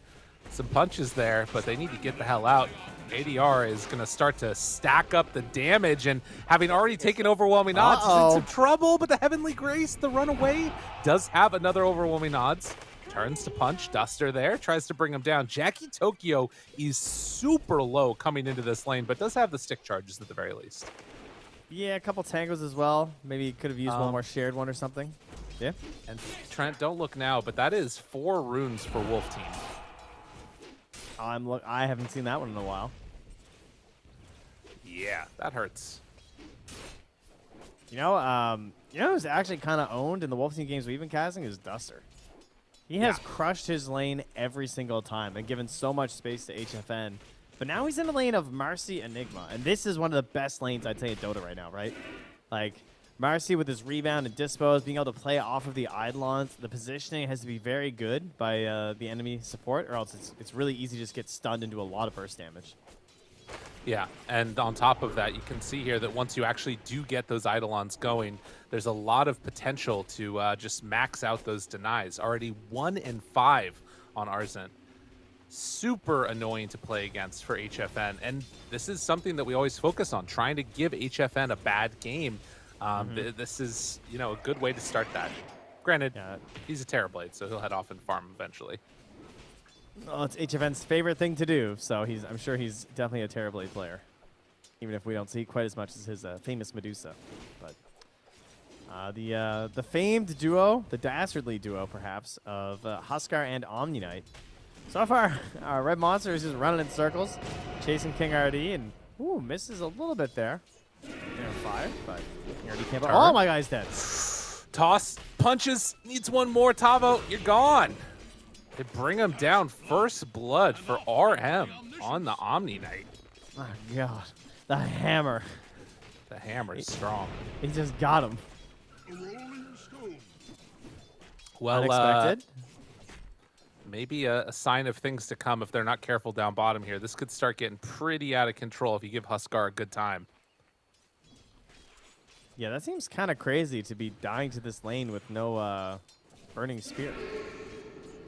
Some punches there, but they need to get the hell out. ADR is going to start to stack up the damage, and having already taken overwhelming odds, is in some trouble, but the Heavenly Grace, the runaway, does have another overwhelming odds. Turns to punch. Duster there, tries to bring him down. Jackie Tokyo is super low coming into this lane, but does have the stick charges at the very least. Yeah, a couple tangos as well. Maybe could have used one more shared one or something. Yeah. And Trent, don't look now, but that is 4 runes for Wolf Team. I haven't seen that one in a while. Yeah, that hurts. You know who's actually kind of owned in the Wolf Team games we've been casting is Duster. He has crushed his lane every single time and given so much space to HFN. But now he's in the lane of Marcy Enigma, and this is one of the best lanes I'd say in Dota right now, right? Like, Marcy with his rebound and dispose, being able to play off of the Eidolons. The positioning has to be very good by the enemy support, or else it's really easy to just get stunned into a lot of burst damage. Yeah, and on top of that, you can see here that once you actually do get those Eidolons going, there's a lot of potential to just max out those denies. Already 1 in 5 on Arzent. Super annoying to play against for HFN, and this is something that we always focus on, trying to give HFN a bad game. This is, you know, a good way to start that. Granted, he's a Terrorblade, so he'll head off and farm eventually. Well, it's HFN's favorite thing to do, so I'm sure he's definitely a Terrorblade player, even if we don't see quite as much as his famous Medusa. But the famed duo, the dastardly duo, perhaps, of Huskar and Omni Knight. So far, Red Monster is just running in circles, chasing King RD, and misses a little bit there. Fire, but King RD can't. Oh, my guy's dead. Toss, punches, needs one more. Tavo, you're gone. They bring him down. First blood for RM on the Omni Knight. Oh, God. The hammer. The hammer is strong. He just got him. Well, unexpected. Maybe a sign of things to come if they're not careful down bottom here. This could start getting pretty out of control if you give Huskar a good time. Yeah, that seems kind of crazy to be dying to this lane with no burning spear.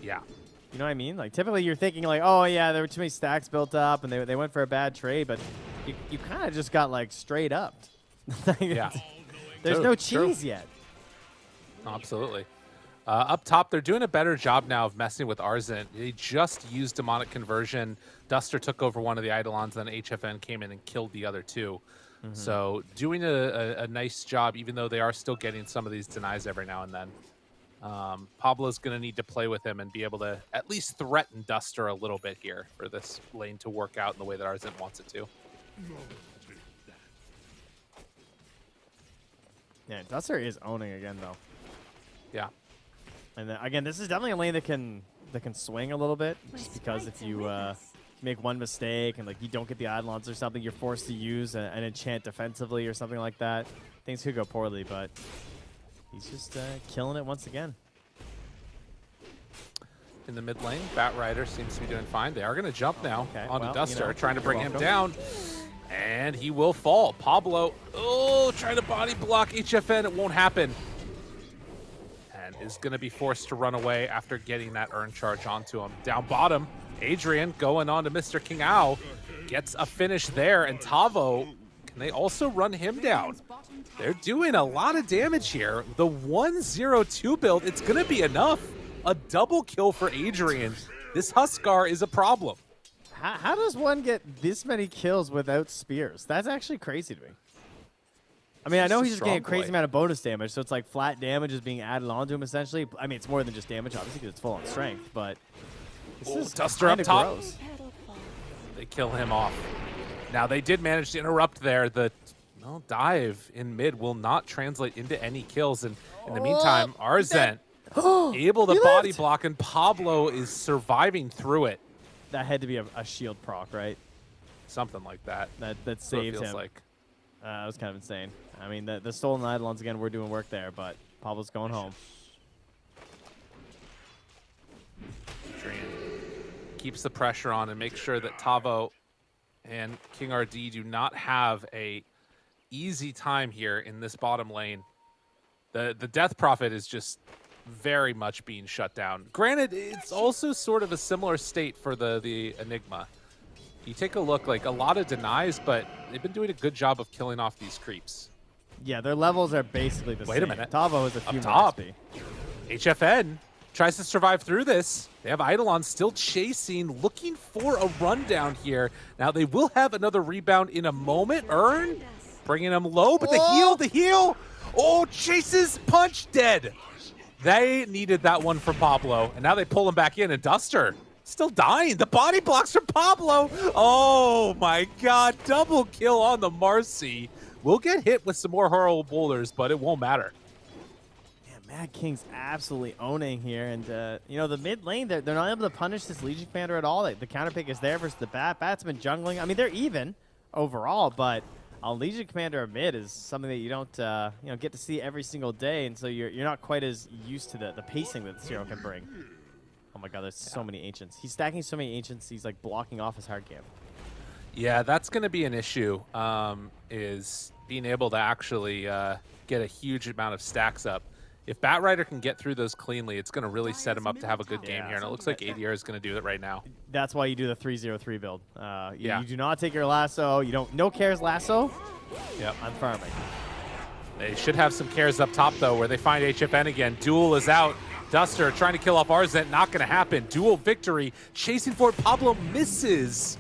Yeah. You know what I mean? Like, typically you're thinking, like, oh, yeah, there were too many stacks built up, and they went for a bad trade, but you kind of just got, like, straight up. Yeah. There's no cheese yet. Absolutely. Up top, they're doing a better job now of messing with Arzent. They just used Demonic Conversion. Duster took over one of the Eidolons, then HFN came in and killed the other two. So doing a nice job, even though they are still getting some of these denies every now and then. Pablo's going to need to play with him and be able to at least threaten Duster a little bit here for this lane to work out in the way that Arzent wants it to. Yeah, Duster is owning again, though. Yeah. And then, again, this is definitely a lane that can swing a little bit, just because if you make one mistake and like you don't get the Eidolons or something, you're forced to use an enchant defensively or something like that. Things could go poorly, but he's just killing it once again. In the mid lane, Batrider seems to be doing fine. They are going to jump now onto Duster, you know, trying to bring him welcome. down. And he will fall. Pablo, trying to body block HFN. It won't happen. And is going to be forced to run away after getting that urn charge onto him. Down bottom, Adrian going on to Mr. King Ao. Gets a finish there. And Tavo, can they also run him down? They're doing a lot of damage here. The 1-0-2 build, it's going to be enough. A double kill for Adrian. This Huskar is a problem. How does one get this many kills without spears? That's actually crazy to me. I mean, I know he's just getting a crazy amount of bonus damage, so it's like flat damage is being added onto him, essentially. I mean, it's more than just damage, obviously, because it's full on strength, but this is Duster up top. gross. They kill him off. Now, they did manage to interrupt there. The dive in mid will not translate into any kills, and in the meantime, Arzent able to body block, and Pablo is surviving through it. That had to be a shield proc, right? Something like that. That saved feels him. like. That was kind of insane. I mean, the stolen Eidolons, again, we're doing work there, but Pablo's going home. Adrian keeps the pressure on and makes sure that Tavo and King RD do not have a easy time here in this bottom lane. The Death Prophet is just very much being shut down. Granted, it's also sort of a similar state for the Enigma. You take a look, like a lot of denies, but they've been doing a good job of killing off these creeps. Yeah, their levels are basically the same. Wait a minute. Tavo is a few Up top, more XP. HFN tries to survive through this. They have Eidolon still chasing, looking for a rundown here. Now they will have another rebound in a moment. Urn bringing them low, but the heal. Oh, chases, punch, dead. They needed that one from Pablo, and now they pull him back in, and Duster still dying. The body blocks from Pablo. Oh my God, double kill on the Marcy. We'll get hit with some more horrible boulders, but it won't matter. Yeah, Mad King's absolutely owning here, and you know, the mid lane, they're not able to punish this Legion Commander at all. The counter pick is there versus the Bat. Bat's been jungling. I mean, they're even overall, but a Legion Commander mid is something that you don't you know, get to see every single day, and so you're not quite as used to the pacing that this hero can bring. Oh my God, there's so many Ancients. He's stacking so many Ancients, he's like blocking off his hard camp. Yeah, that's going to be an issue, is being able to actually get a huge amount of stacks up. If Batrider can get through those cleanly, it's going to really set him up to have a good game here, and it looks like ADR is going to do it right now. That's why you do the 3-0-3 build. Yeah. You do not take your lasso. You don't. No cares lasso. Yep. I'm farming. They should have some cares up top, though, where they find HFN again. Duel is out. Duster trying to kill off Arzent. Not going to happen. Duel victory. Chasing for it. Pablo misses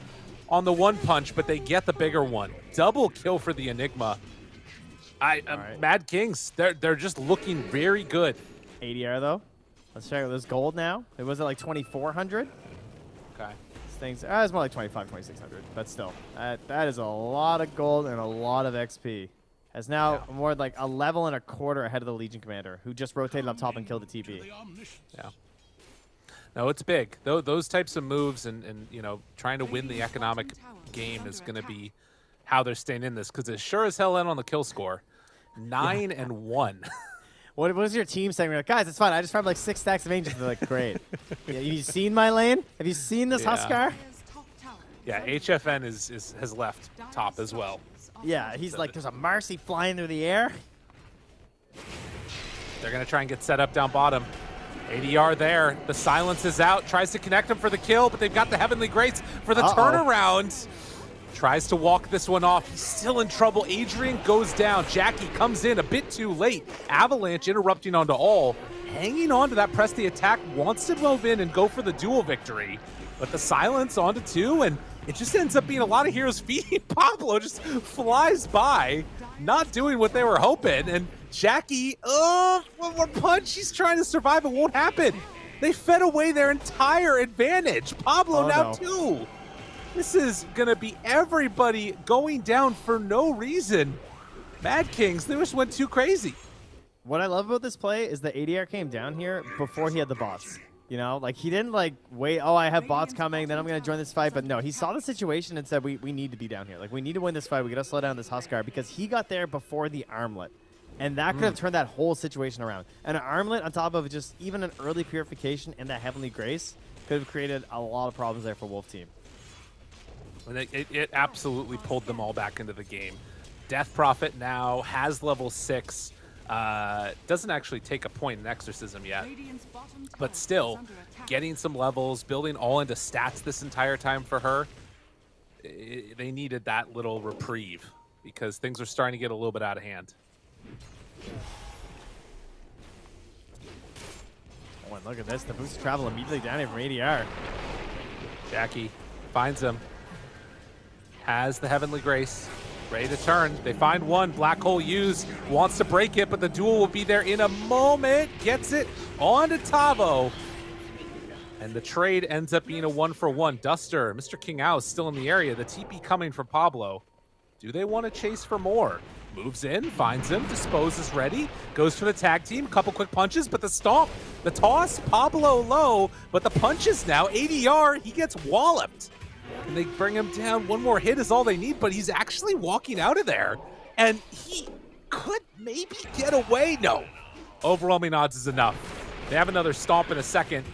on the one punch, but they get the bigger one. Double kill for the Enigma. Right. Mad Kings, they're just looking very good. ADR though. Let's check out this gold now. It was at like 2,400. Okay. This thing's it's more like 25, 2,600, but still, that is a lot of gold and a lot of XP. Has now more like a level and a quarter ahead of the Legion Commander, who just rotated up top and killed the TP. Yeah. No, it's big. Those types of moves and you know, trying to win the economic game is going to be how they're staying in this, because it's sure as hell in on the kill score. 9-1. What was your team saying? We're like, guys, it's fine. I just farmed like 6 stacks of Ancients. They're like, great. Yeah, have you seen my lane? Have you seen this Huskar? Yeah, HFN has left top as well. Yeah, he's like, there's a Marcy flying through the air. They're going to try and get set up down bottom. ADR there. The silence is out. Tries to connect him for the kill, but they've got the Heavenly Grace for the turnaround. Tries to walk this one off. He's still in trouble. Adrian goes down. Jackie comes in a bit too late. Avalanche interrupting onto all. Hanging on to that press the attack. Wants to move in and go for the duel victory. But the silence onto 2, and it just ends up being a lot of heroes feeding. Pablo just flies by, not doing what they were hoping. And Jackie, one more punch. He's trying to survive. It won't happen. They fed away their entire advantage. Pablo now 2. This is going to be everybody going down for no reason. Mad Kings, they just went too crazy. What I love about this play is that ADR came down here before he had the bots. You know, like he didn't like wait, oh, I have bots coming, then I'm going to join this fight. But no, he saw the situation and said, we need to be down here. Like, we need to win this fight. We got to slow down this Huskar, because he got there before the armlet. And that could have turned that whole situation around. And an armlet on top of just even an early purification and that Heavenly Grace could have created a lot of problems there for Wolf Team. And it absolutely pulled them all back into the game. Death Prophet now has level 6. Doesn't actually take a point in Exorcism yet. But still, getting some levels, building all into stats this entire time for her. They needed that little reprieve, because things are starting to get a little bit out of hand. Oh, and look at this. The boost travel immediately down here from ADR. Jackie finds him. Has the Heavenly Grace. Ready to turn. They find one. Black Hole used. Wants to break it, but the duel will be there in a moment. Gets it on to Tavo. And the trade ends up being a 1-for-1. Duster, Mr. King Ao is still in the area. The TP coming from Pablo. Do they want to chase for more? Moves in, finds him, disposes ready, goes for the tag team, couple quick punches, but the stomp, the toss, Pablo low, but the punches now, ADR, he gets walloped. And they bring him down. One more hit is all they need, but he's actually walking out of there. And he could maybe get away. No. Overwhelming odds is enough. They have another stomp in a second.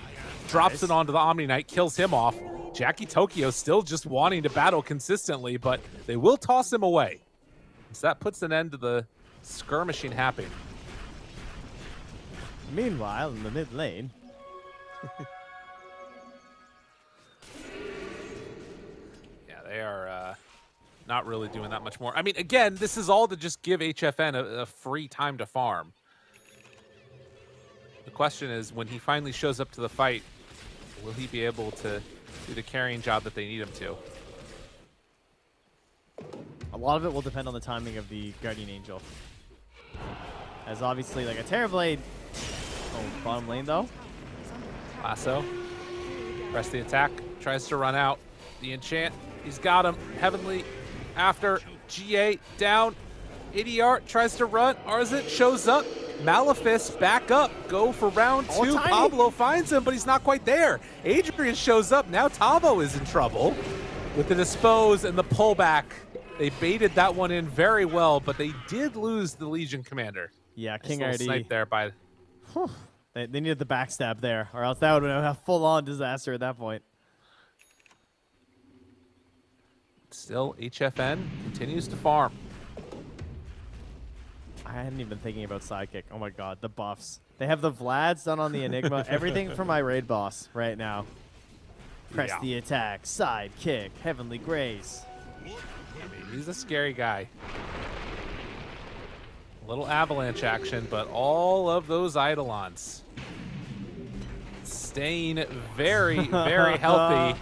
Drops it onto the Omni Knight, kills him off. Jackie Tokyo still just wanting to battle consistently, but they will toss him away. So that puts an end to the skirmishing happening. Meanwhile, in the mid lane. They are not really doing that much more. I mean, again, this is all to just give HFN a free time to farm. The question is, when he finally shows up to the fight, will he be able to do the carrying job that they need him to? A lot of it will depend on the timing of the Guardian Angel. As obviously, like a Terrorblade. Oh, bottom lane though. Lasso. Press the attack. Tries to run out. The enchant. He's got him. Heavenly after. GA down. ADR tries to run. Arzit shows up. Malefice back up, go for round 2. Tiny. Pablo finds him, but he's not quite there. Adrian shows up. Now Tavo is in trouble with the dispose and the pullback. They baited that one in very well, but they did lose the Legion commander. Yeah, Nice King little RD. snipe there by. They needed the backstab there, or else that would have been a full-on disaster at that point. Still, HFN continues to farm. I hadn't even been thinking about sidekick. Oh my god, the buffs. They have the Vlads done on the Enigma. Everything for my raid boss right now. Press Yeah. the attack, sidekick, heavenly grace. I mean, he's a scary guy. A little avalanche action, but all of those Eidolons staying very, very healthy.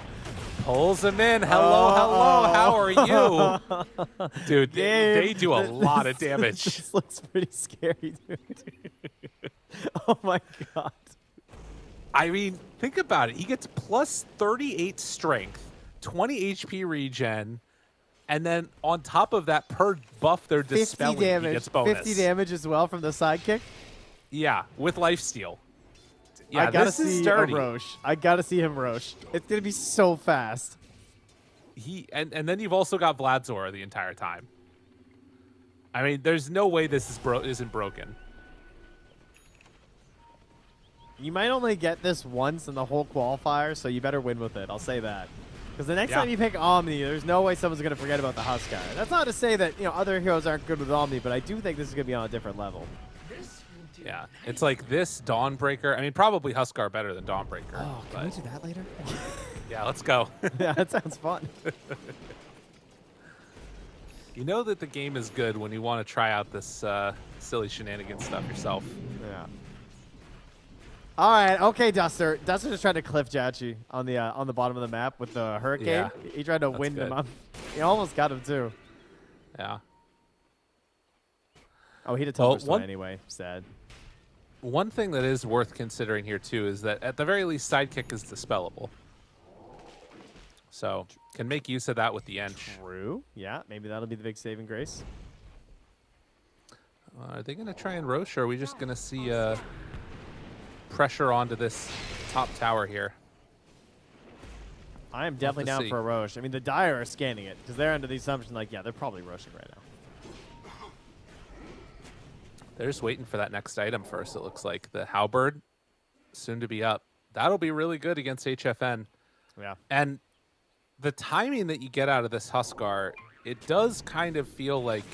Pulls him in. Hello, hello. How are you? Dude, they do a lot of damage. This looks pretty scary, dude. Oh my god. I mean, think about it. He gets plus 38 strength, 20 HP regen, and then on top of that, per buff they're 50 dispelling, damage. he gets bonus. 50 damage as well from the sidekick. Yeah, with lifesteal. Yeah, I gotta this is see dirty. a Roche. I gotta see him Roche. It's gonna be so fast. And then you've also got Vladzor the entire time. I mean, there's no way this is isn't broken. You might only get this once in the whole qualifier, so you better win with it. I'll say that. Because the next Yeah. time you pick Omni, there's no way someone's going to forget about the Huskar. That's not to say that other heroes aren't good with Omni, but I do think this is going to be on a different level. Yeah, it's like this Dawnbreaker. I mean, probably Huskar better than Dawnbreaker. Oh, can we but do that later? yeah, let's go. Yeah, that sounds fun. You know that the game is good when you want to try out this silly shenanigans stuff yourself. Yeah. All right, okay, Duster. Duster just tried to cliff Jachi on the bottom of the map with the hurricane. Yeah, He tried to that's wind him good. up. He almost got him too. Yeah. Oh, he'd have Well, told anyway. Sad. One thing that is worth considering here too is that at the very least, sidekick is dispellable. So can make use of that with the Ench. True. Yeah, maybe that'll be the big saving grace. Are they going to try and Roche, or are we just going to see pressure onto this top tower here? I am definitely to down see. for a Roche. I mean, the Dire are scanning it because they're under the assumption, like, yeah, they're probably Roshing right now. They're just waiting for that next item first, it looks like. The Halberd, soon to be up. That'll be really good against HFN. Yeah. And the timing that you get out of this Huskar, it does kind of feel like,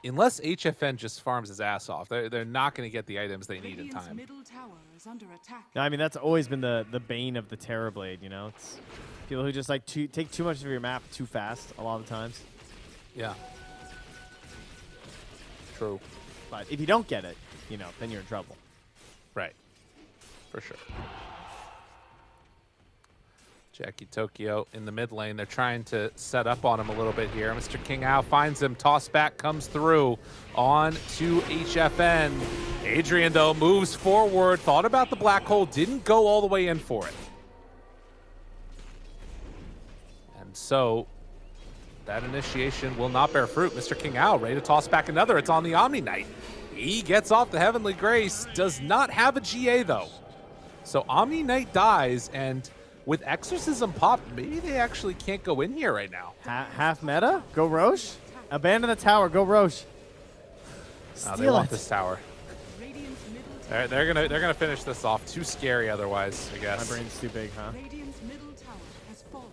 unless HFN just farms his ass off, they're not going to get the items they need in Radiant's time. middle tower is under attack. No, I mean, that's always been the bane of the Terrorblade, you know? It's people who just, like, take too much of your map too fast a lot of the times. Yeah. True. But if you don't get it, then you're in trouble. Right. For sure. Jackie Tokyo in the mid lane. They're trying to set up on him a little bit here. Mr. King Ao finds him. Toss back comes through on to HFN. Adrian, though, moves forward. Thought about the black hole. Didn't go all the way in for it. And so that initiation will not bear fruit. Mr. King Ao ready to toss back another. It's on the Omni Knight. He gets off the Heavenly Grace. Does not have a GA, though. So Omni Knight dies, and with Exorcism popped, maybe they actually can't go in here right now. Half meta? Go Roche? Abandon the tower. Go Roche. Oh, they Steal want it. this tower. Radiant's middle tower. They're gonna finish this off. Too scary otherwise, I My guess. brain's too big, huh? Radiant's middle tower has fallen.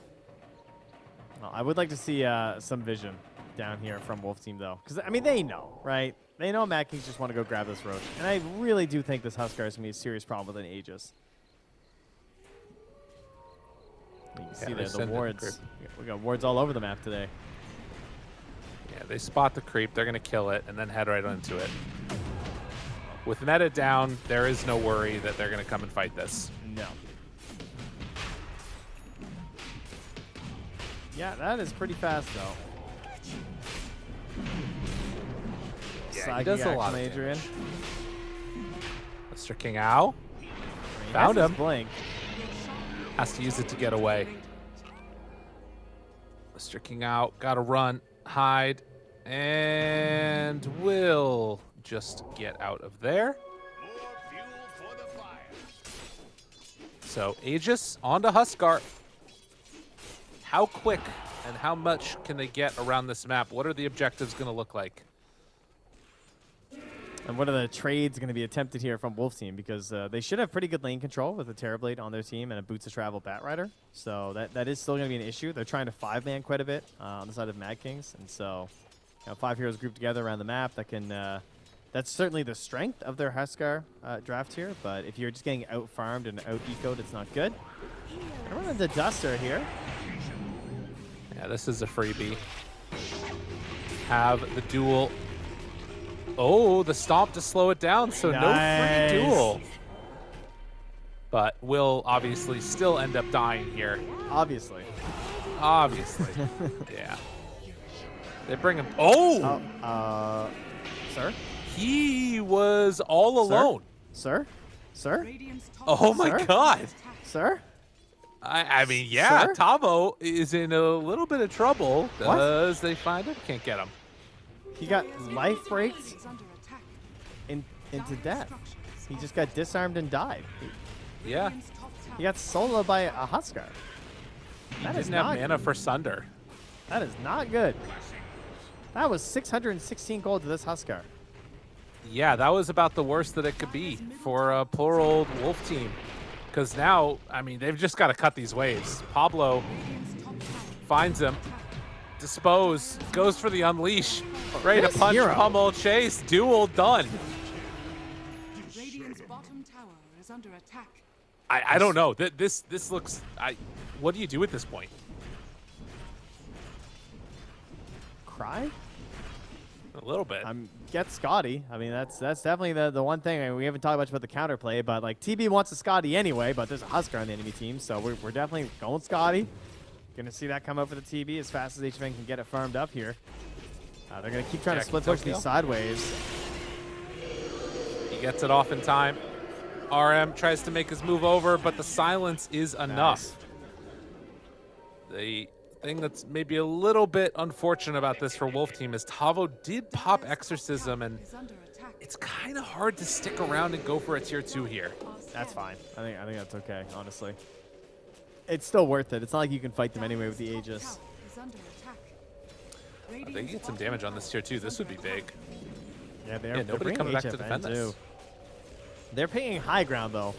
Well, I would like to see some vision down here from Wolf Team, though. Because, I mean, they know, right? They know Mad Kings just want to go grab this Roche. And I really do think this Huskar is going to be a serious problem with an Aegis. You can see they're there, the sending wards. creep. We got wards all over the map today. Yeah, they spot the creep. They're gonna kill it and then head right into it. With meta down, there is no worry that they're gonna come and fight this. No. Yeah, that is pretty fast, though. Yeah, he does a lot of Adrian. damage. Mr. King Ao He Found has his him. Blink. has to use it to get away. Mr. King Ao, gotta run, hide, and will just get out of there. So Aegis onto Huskar. How quick and how much can they get around this map? What are the objectives going to look like? And what are the trades going to be attempted here from Wolf Team? Because they should have pretty good lane control with a Terrorblade on their team and a Boots of Travel Batrider. So that is still going to be an issue. They're trying to 5-man quite a bit on the side of Mad Kings. And so 5 heroes grouped together around the map that can... that's certainly the strength of their Huskar draft here. But if you're just getting out-farmed and out-ecoed, it's not good. They're running the Duster here. Yeah, this is a freebie. Have the duel... Oh, the stomp to slow it down, so no free duel. But will obviously still end up dying here. Obviously. Yeah. They bring him. Oh! Sir? He was all alone. Sir? Sir? Oh my Sir? God. Sir? I mean, yeah, Sir? Tavo is in a little bit of trouble. What? Does they find him? Can't get him. He got life breaks into death. He just got disarmed and died. Yeah. He got soloed by a Huskar. He That is didn't have not mana for Sunder. That is not good. That was 616 gold to this Huskar. Yeah, that was about the worst that it could be for a poor old Wolf team. Because now, I mean, they've just got to cut these waves. Pablo finds him. Dispose. Goes for the unleash. Ready to punch, pummel, chase. Duel done. Radiant's bottom tower is under attack. I don't know. This looks... what do you do at this point? Cry? A little bit. Get Scotty. I mean, that's definitely the one thing. I mean, we haven't talked much about the counterplay, but like TB wants a Scotty anyway, but there's a Huskar on the enemy team, so we're definitely going Scotty. Gonna see that come out for the TB as fast as HFN can get it farmed up here. They're gonna keep trying to split push these sideways. He gets it off in time. RM tries to make his move over, but the silence is enough. The thing that's maybe a little bit unfortunate about this for Wolf Team is Tavo did pop Exorcism, and it's kind of hard to stick around and go for a tier 2 here. That's fine. I think that's okay, honestly. It's still worth it. It's not like you can fight them anyway with the Aegis. They can get some damage on this tier 2. This would be big. Yeah, Yeah, nobody coming back to defend this. They're picking high ground, though.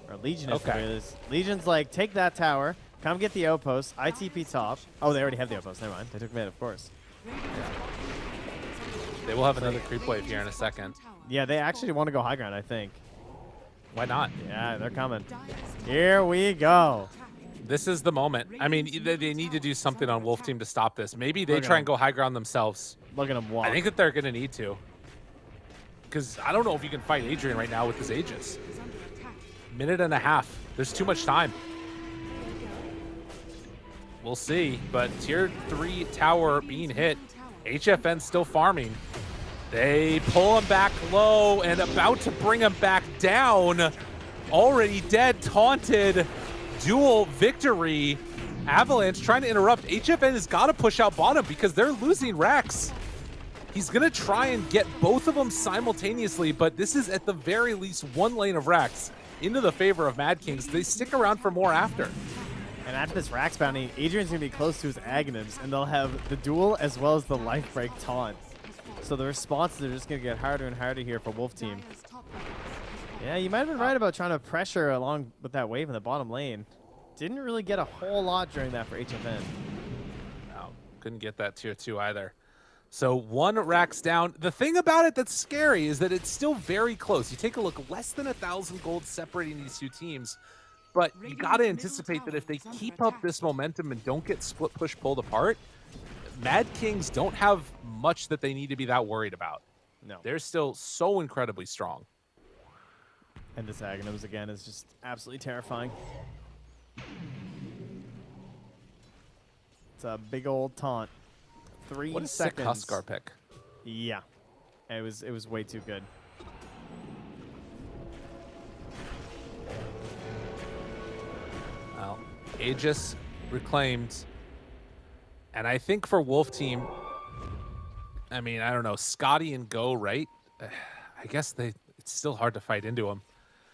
Or Legion is the way this. Legion's like, take that tower, come get the outpost, ITP top. Oh, they already have the outpost. Never mind. They took mid, of course. They will have another creep wave here in a second. Yeah, they actually want to go high ground, I think. Why not? Yeah, they're coming. Here we go. This is the moment. I mean, they need to do something on Wolf Team to stop this. Maybe they try and go high ground themselves. Look at them walk. I think that they're going to need to. Because I don't know if you can fight Adrian right now with his Aegis. Minute and a half. There's too much time. We'll see. But tier 3 tower being hit. HFN still farming. They pull him back low and about to bring him back down. Already dead, taunted. Duel victory. Avalanche trying to interrupt. HFN has got to push out bottom because they're losing Rex. He's going to try and get both of them simultaneously, but this is at the very least one lane of Rex into the favor of Mad Kings. They stick around for more after. And after this Rax bounty, Adrian's going to be close to his Aghanims, and they'll have the duel as well as the life break taunt. So the responses are just going to get harder and harder here for Wolf Team. Yeah, you might have been right about trying to pressure along with that wave in the bottom lane. Didn't really get a whole lot during that for HFN. No, couldn't get that tier 2 either. So one Rax down. The thing about it that's scary is that it's still very close. You take a look, less than 1,000 gold separating these two teams. But you got to anticipate that if they keep up this momentum and don't get split push pulled apart, Mad Kings don't have much that they need to be that worried about. No. They're still so incredibly strong. And this Aghanims again is just absolutely terrifying. It's a big old taunt. 3 What a seconds. sick Huskar pick. Yeah. It was way too good. Well, Aegis reclaimed. And I think for Wolf Team, I mean, I don't know. Scotty and Go, right? I guess it's still hard to fight into them.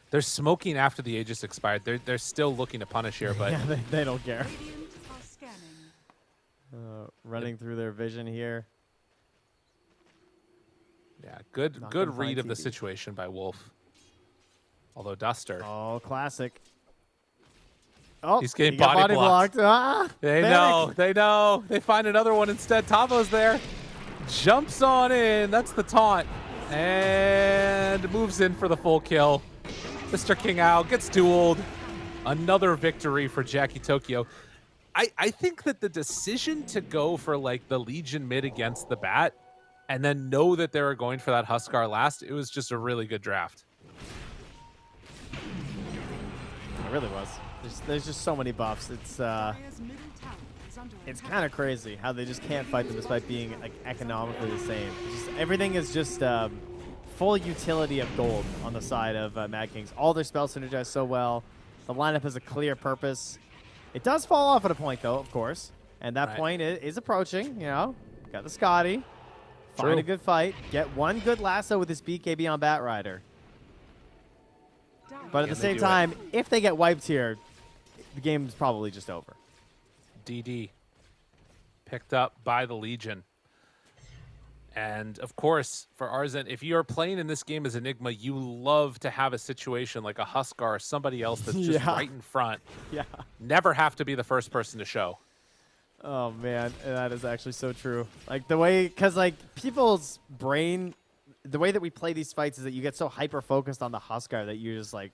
They're smoking after the Aegis expired. They're still looking to punish here, but Yeah, they don't care. Radiant are scanning. Running through their vision here. yeah, good Not gonna read find of the TP. situation by Wolf. Although Duster, Oh, classic. Oh, He's getting he got body blocked. Ah, they Fennec. know. They find another one instead. Tavo's there. Jumps on in. That's the taunt. And moves in for the full kill. Mr. King Ao gets dueled. Another victory for Jackie Tokyo. I think that the decision to go for like the Legion mid against the Bat and then know that they were going for that Huskar last, it was just a really good draft. It really was. There's just so many buffs. It's Dire's middle tower is under it's attack. kind of crazy how they just can't fight them despite being like economically the same. Everything is just full utility of gold on the side of Mad Kings. All their spells synergize so well. The lineup has a clear purpose. It does fall off at a point though, of course, and that Right. point is approaching. You know, got the Scotty. Find True. a good fight. Get one good lasso with this BKB on Bat Rider. Dire But at Can the they same do it? time, if they get wiped here, the game's probably just over. DD picked up by the Legion. And of course, for Arzen, if you're playing in this game as Enigma, you love to have a situation like a Huskar or somebody else that's just Yeah. right in front. Yeah. Never have to be the first person to show. Oh man, that is actually so true. Like the way, because like people's brain, the way that we play these fights is that you get so hyper focused on the Huskar that you're just like,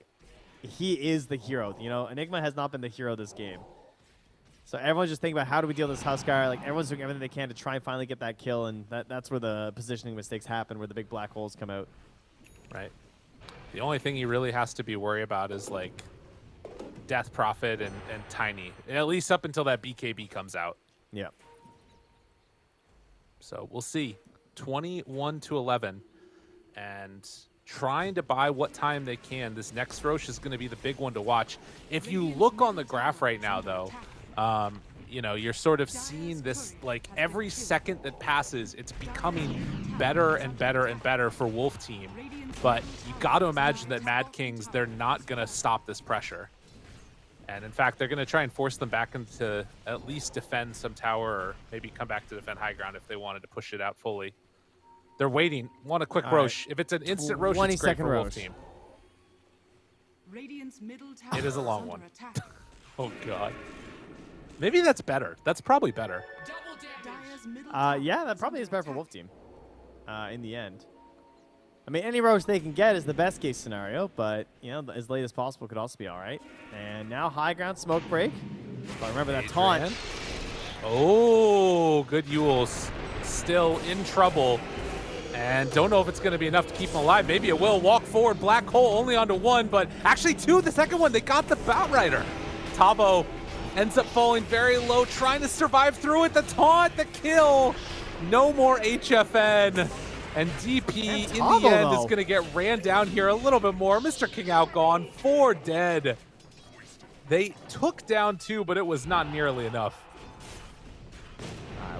he is the hero. You know, Enigma has not been the hero this game. So everyone's just thinking about how do we deal with this Huskar. Like everyone's doing everything they can to try and finally get that kill, and that's where the positioning mistakes happen, where the big black holes come out. Right. The only thing he really has to be worried about is like Death Prophet and Tiny, at least up until that BKB comes out. Yeah. So we'll see. 21-11, and trying to buy what time they can. This next Roche is going to be the big one to watch. If you look on the graph right now, though, you know, you're sort of seeing this, like, every second that passes, it's becoming better and better and better for Wolf Team. But you got to imagine that Mad Kings, they're not going to stop this pressure. And in fact, they're going to try and force them back into at least defend some tower, or maybe come back to defend high ground if they wanted to push it out fully. They're waiting. Want a quick All right. Roche. If it's an instant Roche, it's great 20-second for Wolf Roche. Team. Radiant's middle tower It is a long under one. attack. Oh, God. Maybe that's better. That's probably better. Dire's middle tower Yeah, that is probably under is better for attack. Wolf Team. In the end. I mean, any Roche they can get is the best case scenario, but, you know, as late as possible could also be all right. And now high ground smoke break. But remember that taunt. Adrian. Oh, good Yules. Still in trouble. And don't know if it's going to be enough to keep him alive. Maybe it will. Walk forward. Black hole only onto one, but actually two. The second one, they got the Batrider. Tavo ends up falling very low, trying to survive through it. The taunt, the kill. No more HFN. And DP And in Tavo, the end is though. going to get ran down here a little bit more. Mr. King out gone. 4 dead. They took down 2, but it was not nearly enough.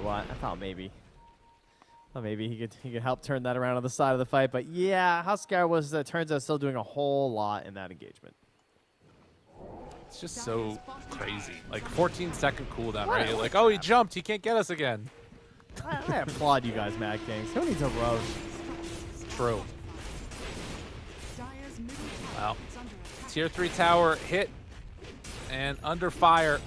Well, I thought maybe. Maybe he could help turn that around on the side of the fight. But yeah, Huskar was, turns out, still doing a whole lot in that engagement. It's just so crazy. Like 14-second cooldown, right? Like, oh, he jumped. He can't get us again. I applaud you guys, Mad Kings. Who needs a Roche? True. Dire's middle tower Well, is under attack. Tier 3 tower hit and under fire.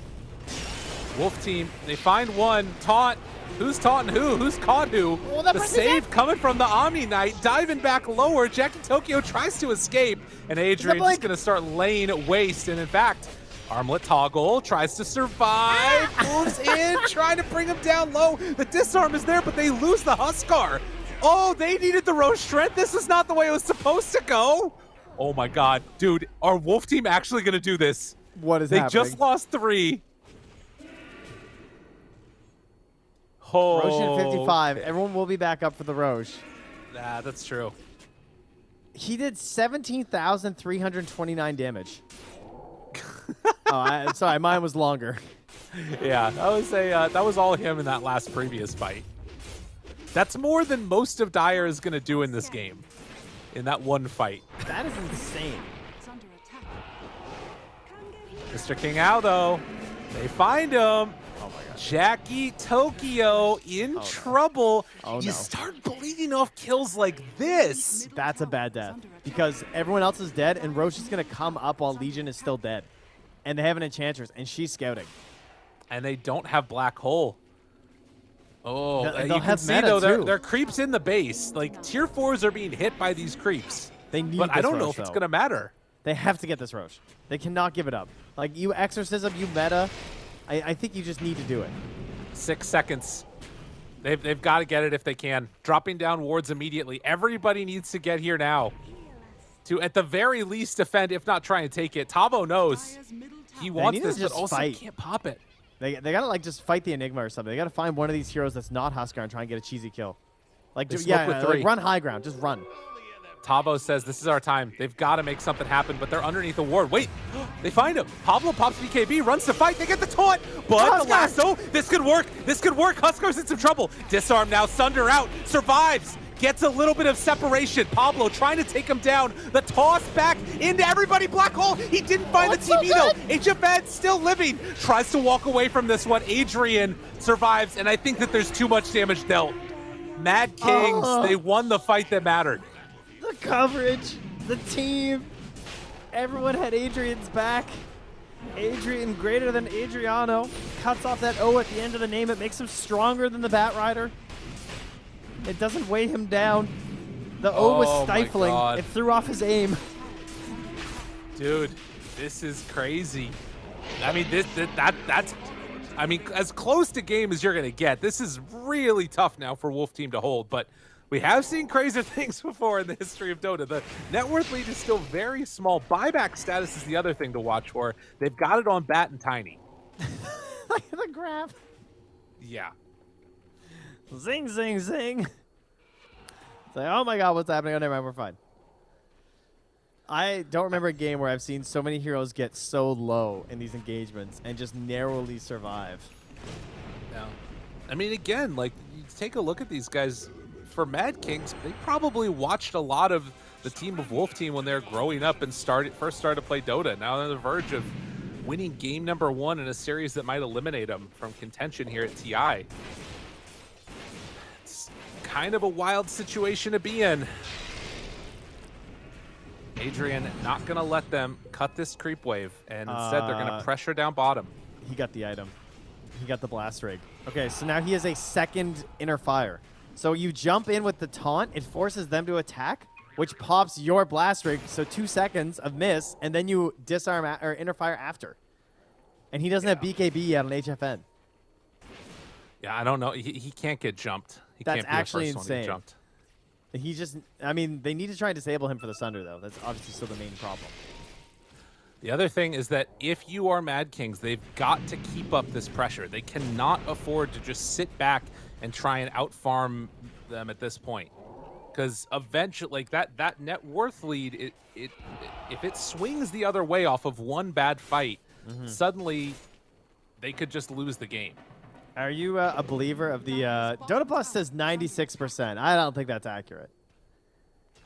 Wolf Team, they find one. Taunt. Who's taunting who? Who's caught who? Oh, that The person's save coming from the Omni Knight, diving back lower. Jackie Tokyo tries to escape, and Adrian just blink? going to start laying waste. And in fact, Armlet Toggle tries to survive, moves in, trying to bring him down low. The disarm is there, but they lose the Huskar. Oh, they needed the Roche strength. This is not the way it was supposed to go. Oh my God, dude, are Wolf Team actually going to do this? What is They happening? just lost 3. Oh, Roche at 55. Everyone will be back up for the Roche. Nah, that's true. He did 17,329 damage. Sorry, mine was longer. Yeah, that was all him in that last previous fight. That's more than most of Dire is going to do in this game, in that one fight. That is insane. It's under attack. Mr. King Ao, though, they find him. Oh my god. Jackie Tokyo in trouble. Oh, You no. start bleeding off kills like this. That's a bad death because everyone else is dead and Roche is going to come up while Legion is still dead. And they have an Enchantress and she's scouting. And they don't have Black Hole. Oh, They'll you can have see, meta, though, too. they're creeps in the base. Like, tier 4s are being hit by these creeps. They need But I this don't know Roche, if it's though. going to matter. They have to get this Roche. They cannot give it up. Like, you Exorcism, you meta. I think you just need to do it. 6 seconds. They've got to get it if they can. Dropping down wards immediately. Everybody needs to get here now to, at the very least, defend, if not try and take it. Tavo knows Dire's middle he tower wants need to this, but just also fight. can't pop it. They gotta, like, just fight the Enigma or something. They gotta find one of these heroes that's not Huskar and try and get a cheesy kill. Like, They yeah, smoke with like, 3. run high ground. Just run. Tavo says this is our time. They've got to make something happen, but they're underneath the ward. Wait, they find him. Pablo pops BKB, runs to fight. They get the taunt, but the lasso. This could work. This could work. Huskar's in some trouble. Disarm now. Sunder out. Survives. Gets a little bit of separation. Pablo trying to take him down. The toss back into everybody. Black hole. He didn't find the TV though. HFN still living. Tries to walk away from this one. Adrian survives, and I think that there's too much damage dealt. Mad Kings, they won the fight that mattered. The coverage, the team, everyone had Adrian's back. Adrian greater than Adriano. Cuts off that O at the end of the name. It makes him stronger than the Bat Rider. It doesn't weigh him down. The O was Oh my stifling. God. It threw off his aim. Dude, this is crazy. I mean, that's I mean, as close to game as you're gonna get. This is really tough now for Wolf Team to hold, but we have seen crazier things before in the history of Dota. The net worth lead is still very small. Buyback status is the other thing to watch for. They've got it on Bat and Tiny. Look at the graph. Yeah. Zing, zing, zing. It's like, oh my god, what's happening? Oh, never mind, we're fine. I don't remember a game where I've seen so many heroes get so low in these engagements and just narrowly survive. Yeah. I mean, again, like, you take a look at these guys. For Mad Kings, they probably watched a lot of the team of Wolf Team when they were growing up and first started to play Dota. Now they're on the verge of winning game number 1 in a series that might eliminate them from contention here at TI. It's kind of a wild situation to be in. Adrian not going to let them cut this creep wave, and instead they're going to pressure down bottom. He got the item. He got the blast rig. Okay, so now he has a second inner fire. So you jump in with the taunt, it forces them to attack, which pops your blast rig, so 2 seconds of miss, and then you disarm or inner fire after. And he doesn't have BKB yet on HFN. Yeah, I don't know. He can't get jumped. He That's can't be actually the first one to get insane. jumped. He just, I mean, they need to try and disable him for the Sunder, though. That's obviously still the main problem. The other thing is that if you are Mad Kings, they've got to keep up this pressure. They cannot afford to just sit back and try and outfarm them at this point. Because eventually, like that net worth lead, if it swings the other way off of one bad fight, suddenly they could just lose the game. Are you a believer of the, Dota Plus says 96%. I don't think that's accurate.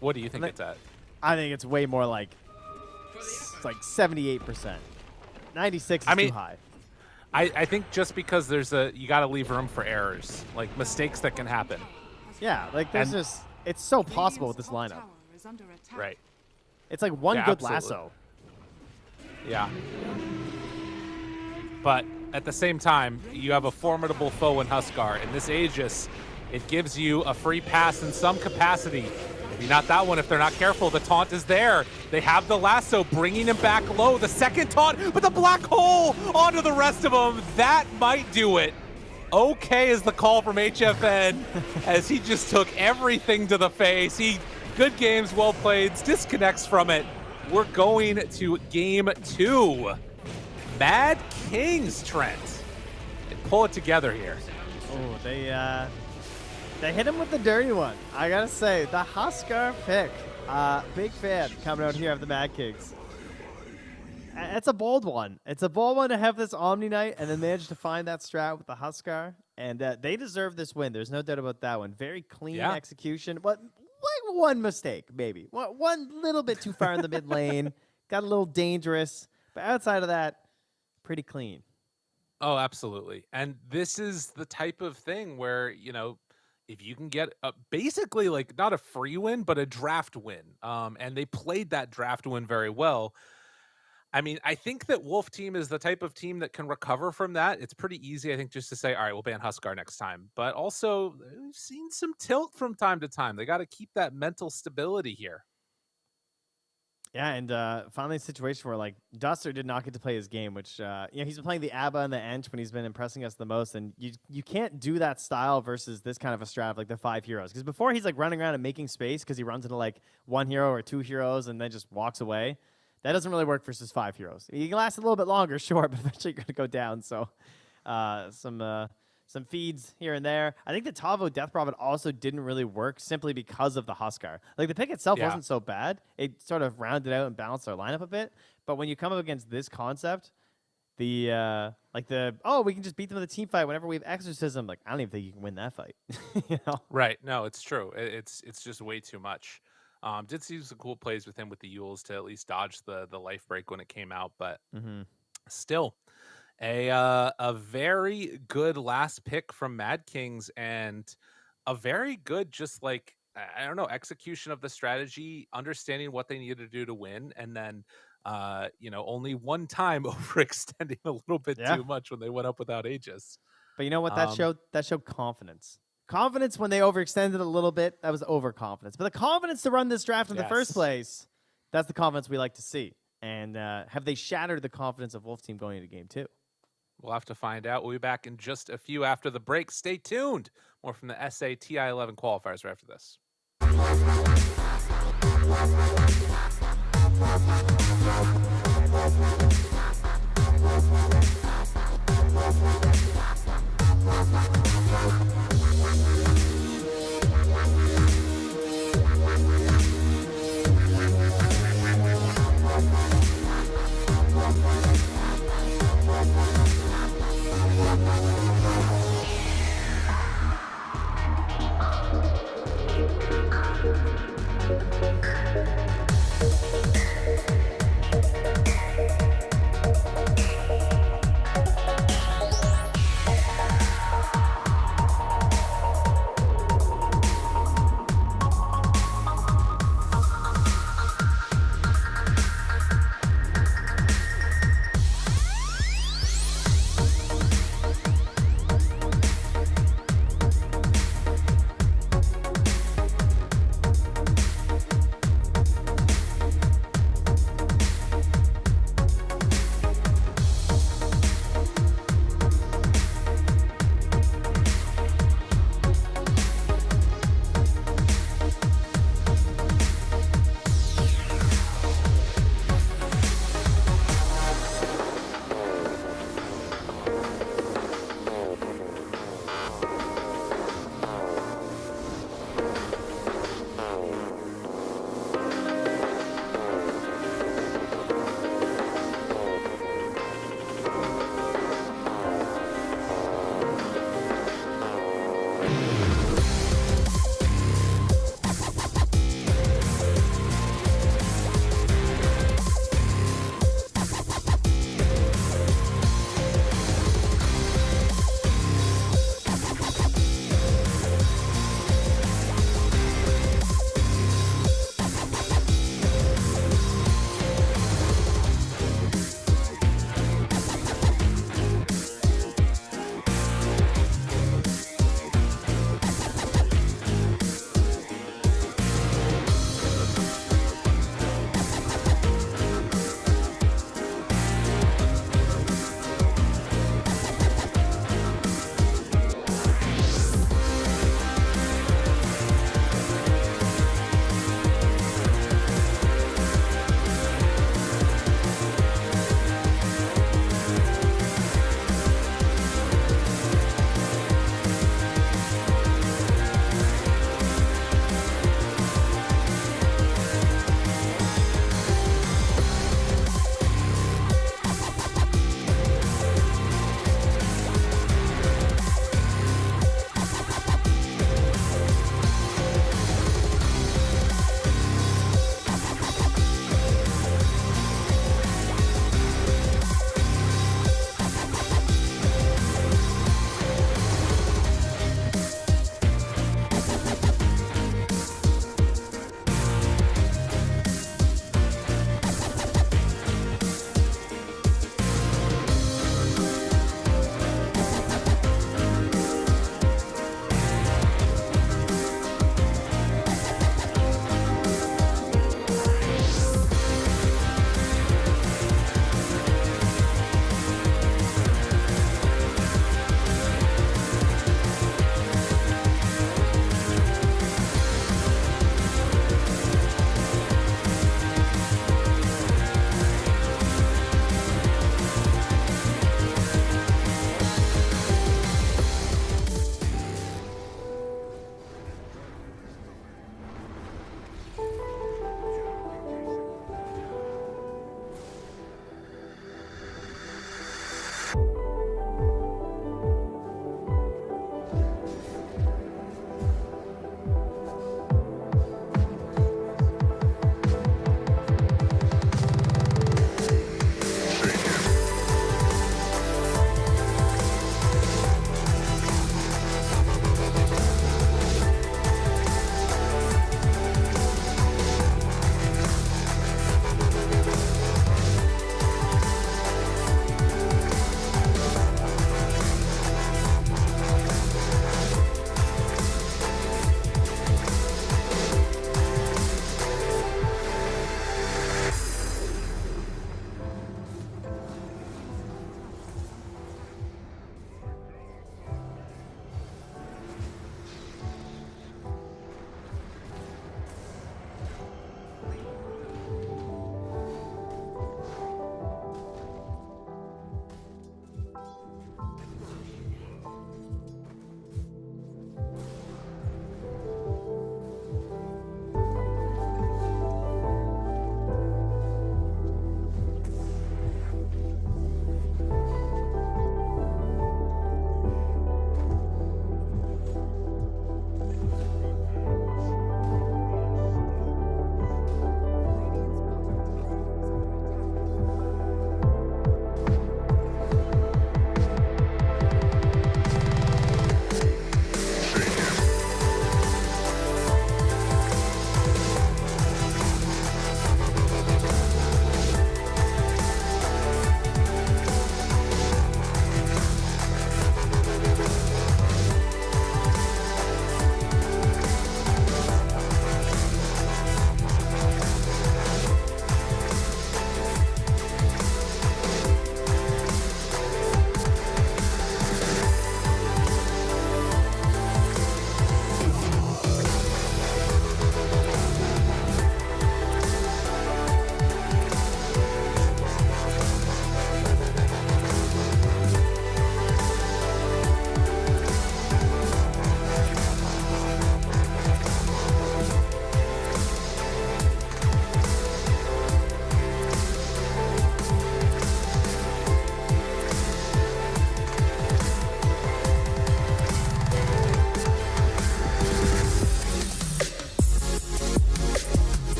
What do you think Like- it's at? I think it's way more like 78%. 96 is I mean, too high. I think just because you got to leave room for errors, like mistakes that can happen. Yeah, like there's And- just, it's so possible with this top lineup. tower is under attack. Right. It's like one Yeah, good absolutely. lasso. Yeah. But at the same time, you have a formidable foe in Huskar. And this Aegis, it gives you a free pass in some capacity. Maybe not that one if they're not careful. The taunt is there. They have the lasso bringing him back low. The second taunt, but the black hole onto the rest of them. That might do it. Okay is the call from HFN as he just took everything to the face. Good games, well played, disconnects from it. We're going to game 2. Mad Kings, Trent. They pull it together here. Oh, they hit him with the dirty one. I gotta say, the Huskar pick. Big fan coming out here of the Mad Kings. It's a bold one. It's a bold one to have this Omni Knight and then manage to find that strat with the Huskar. And they deserve this win. There's no doubt about that one. Very clean execution. But like one mistake, maybe. One little bit too far in the mid lane. Got a little dangerous. But outside of that, pretty clean. Oh, absolutely. And this is the type of thing where, if you can get basically like not a free win, but a draft win. And they played that draft win very well. I mean, I think that Wolf team is the type of team that can recover from that. It's pretty easy, I think, just to say, all right, we'll ban Huskar next time. But also, we've seen some tilt from time to time. They got to keep that mental stability here. Yeah, and finally a situation where, like, Duster did not get to play his game, which, he's been playing the ABBA and the Ench when he's been impressing us the most, and you can't do that style versus this kind of a strat, like the 5 heroes. Because before, he's, like, running around and making space because he runs into, like, 1 hero or 2 heroes and then just walks away. That doesn't really work versus 5 heroes. You can last a little bit longer, sure, but eventually you're going to go down. So some feeds here and there. I think the Tavo Death Prophet also didn't really work simply because of the Huskar. Like, the pick itself wasn't so bad. It sort of rounded out and balanced our lineup a bit. But when you come up against this concept, we can just beat them in the team fight whenever we have Exorcism. Like, I don't even think you can win that fight. Right. No, it's true. It's just way too much. Did see some cool plays with him with the Yules to at least dodge the life break when it came out, but still a very good last pick from Mad Kings and a very good execution of the strategy, understanding what they needed to do to win, and then only one time overextending a little bit too much when they went up without Aegis. But you know what that showed? That showed confidence. Confidence when they overextended a little bit, that was overconfidence. But the confidence to run this draft in the first place, that's the confidence we like to see. And have they shattered the confidence of Wolf Team going into game 2? We'll have to find out. We'll be back in just a few after the break. Stay tuned. More from the SA TI11 qualifiers right after this.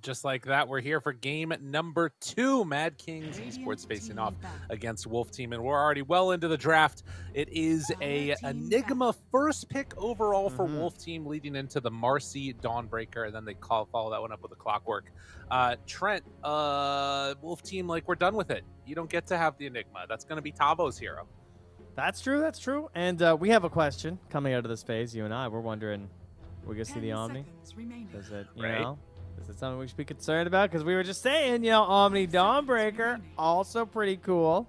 Just like that, we're here for game number 2. Mad Kings Esports facing off against Wolf Team, and we're already well into the draft. It is a Enigma first pick overall for Wolf Team, leading into the Marcy Dawnbreaker, and then they follow that one up with a Clockwork. Trent, Wolf Team, like, we're done with it. You don't get to have the Enigma. That's going to be Tavo's hero. That's true. That's true. And we have a question coming out of this phase. You and I, we're wondering, we're going to see the Omni? Is it, you know? Is it something we should be concerned about? Because we were just saying, you know, Omni Dawnbreaker, also pretty cool.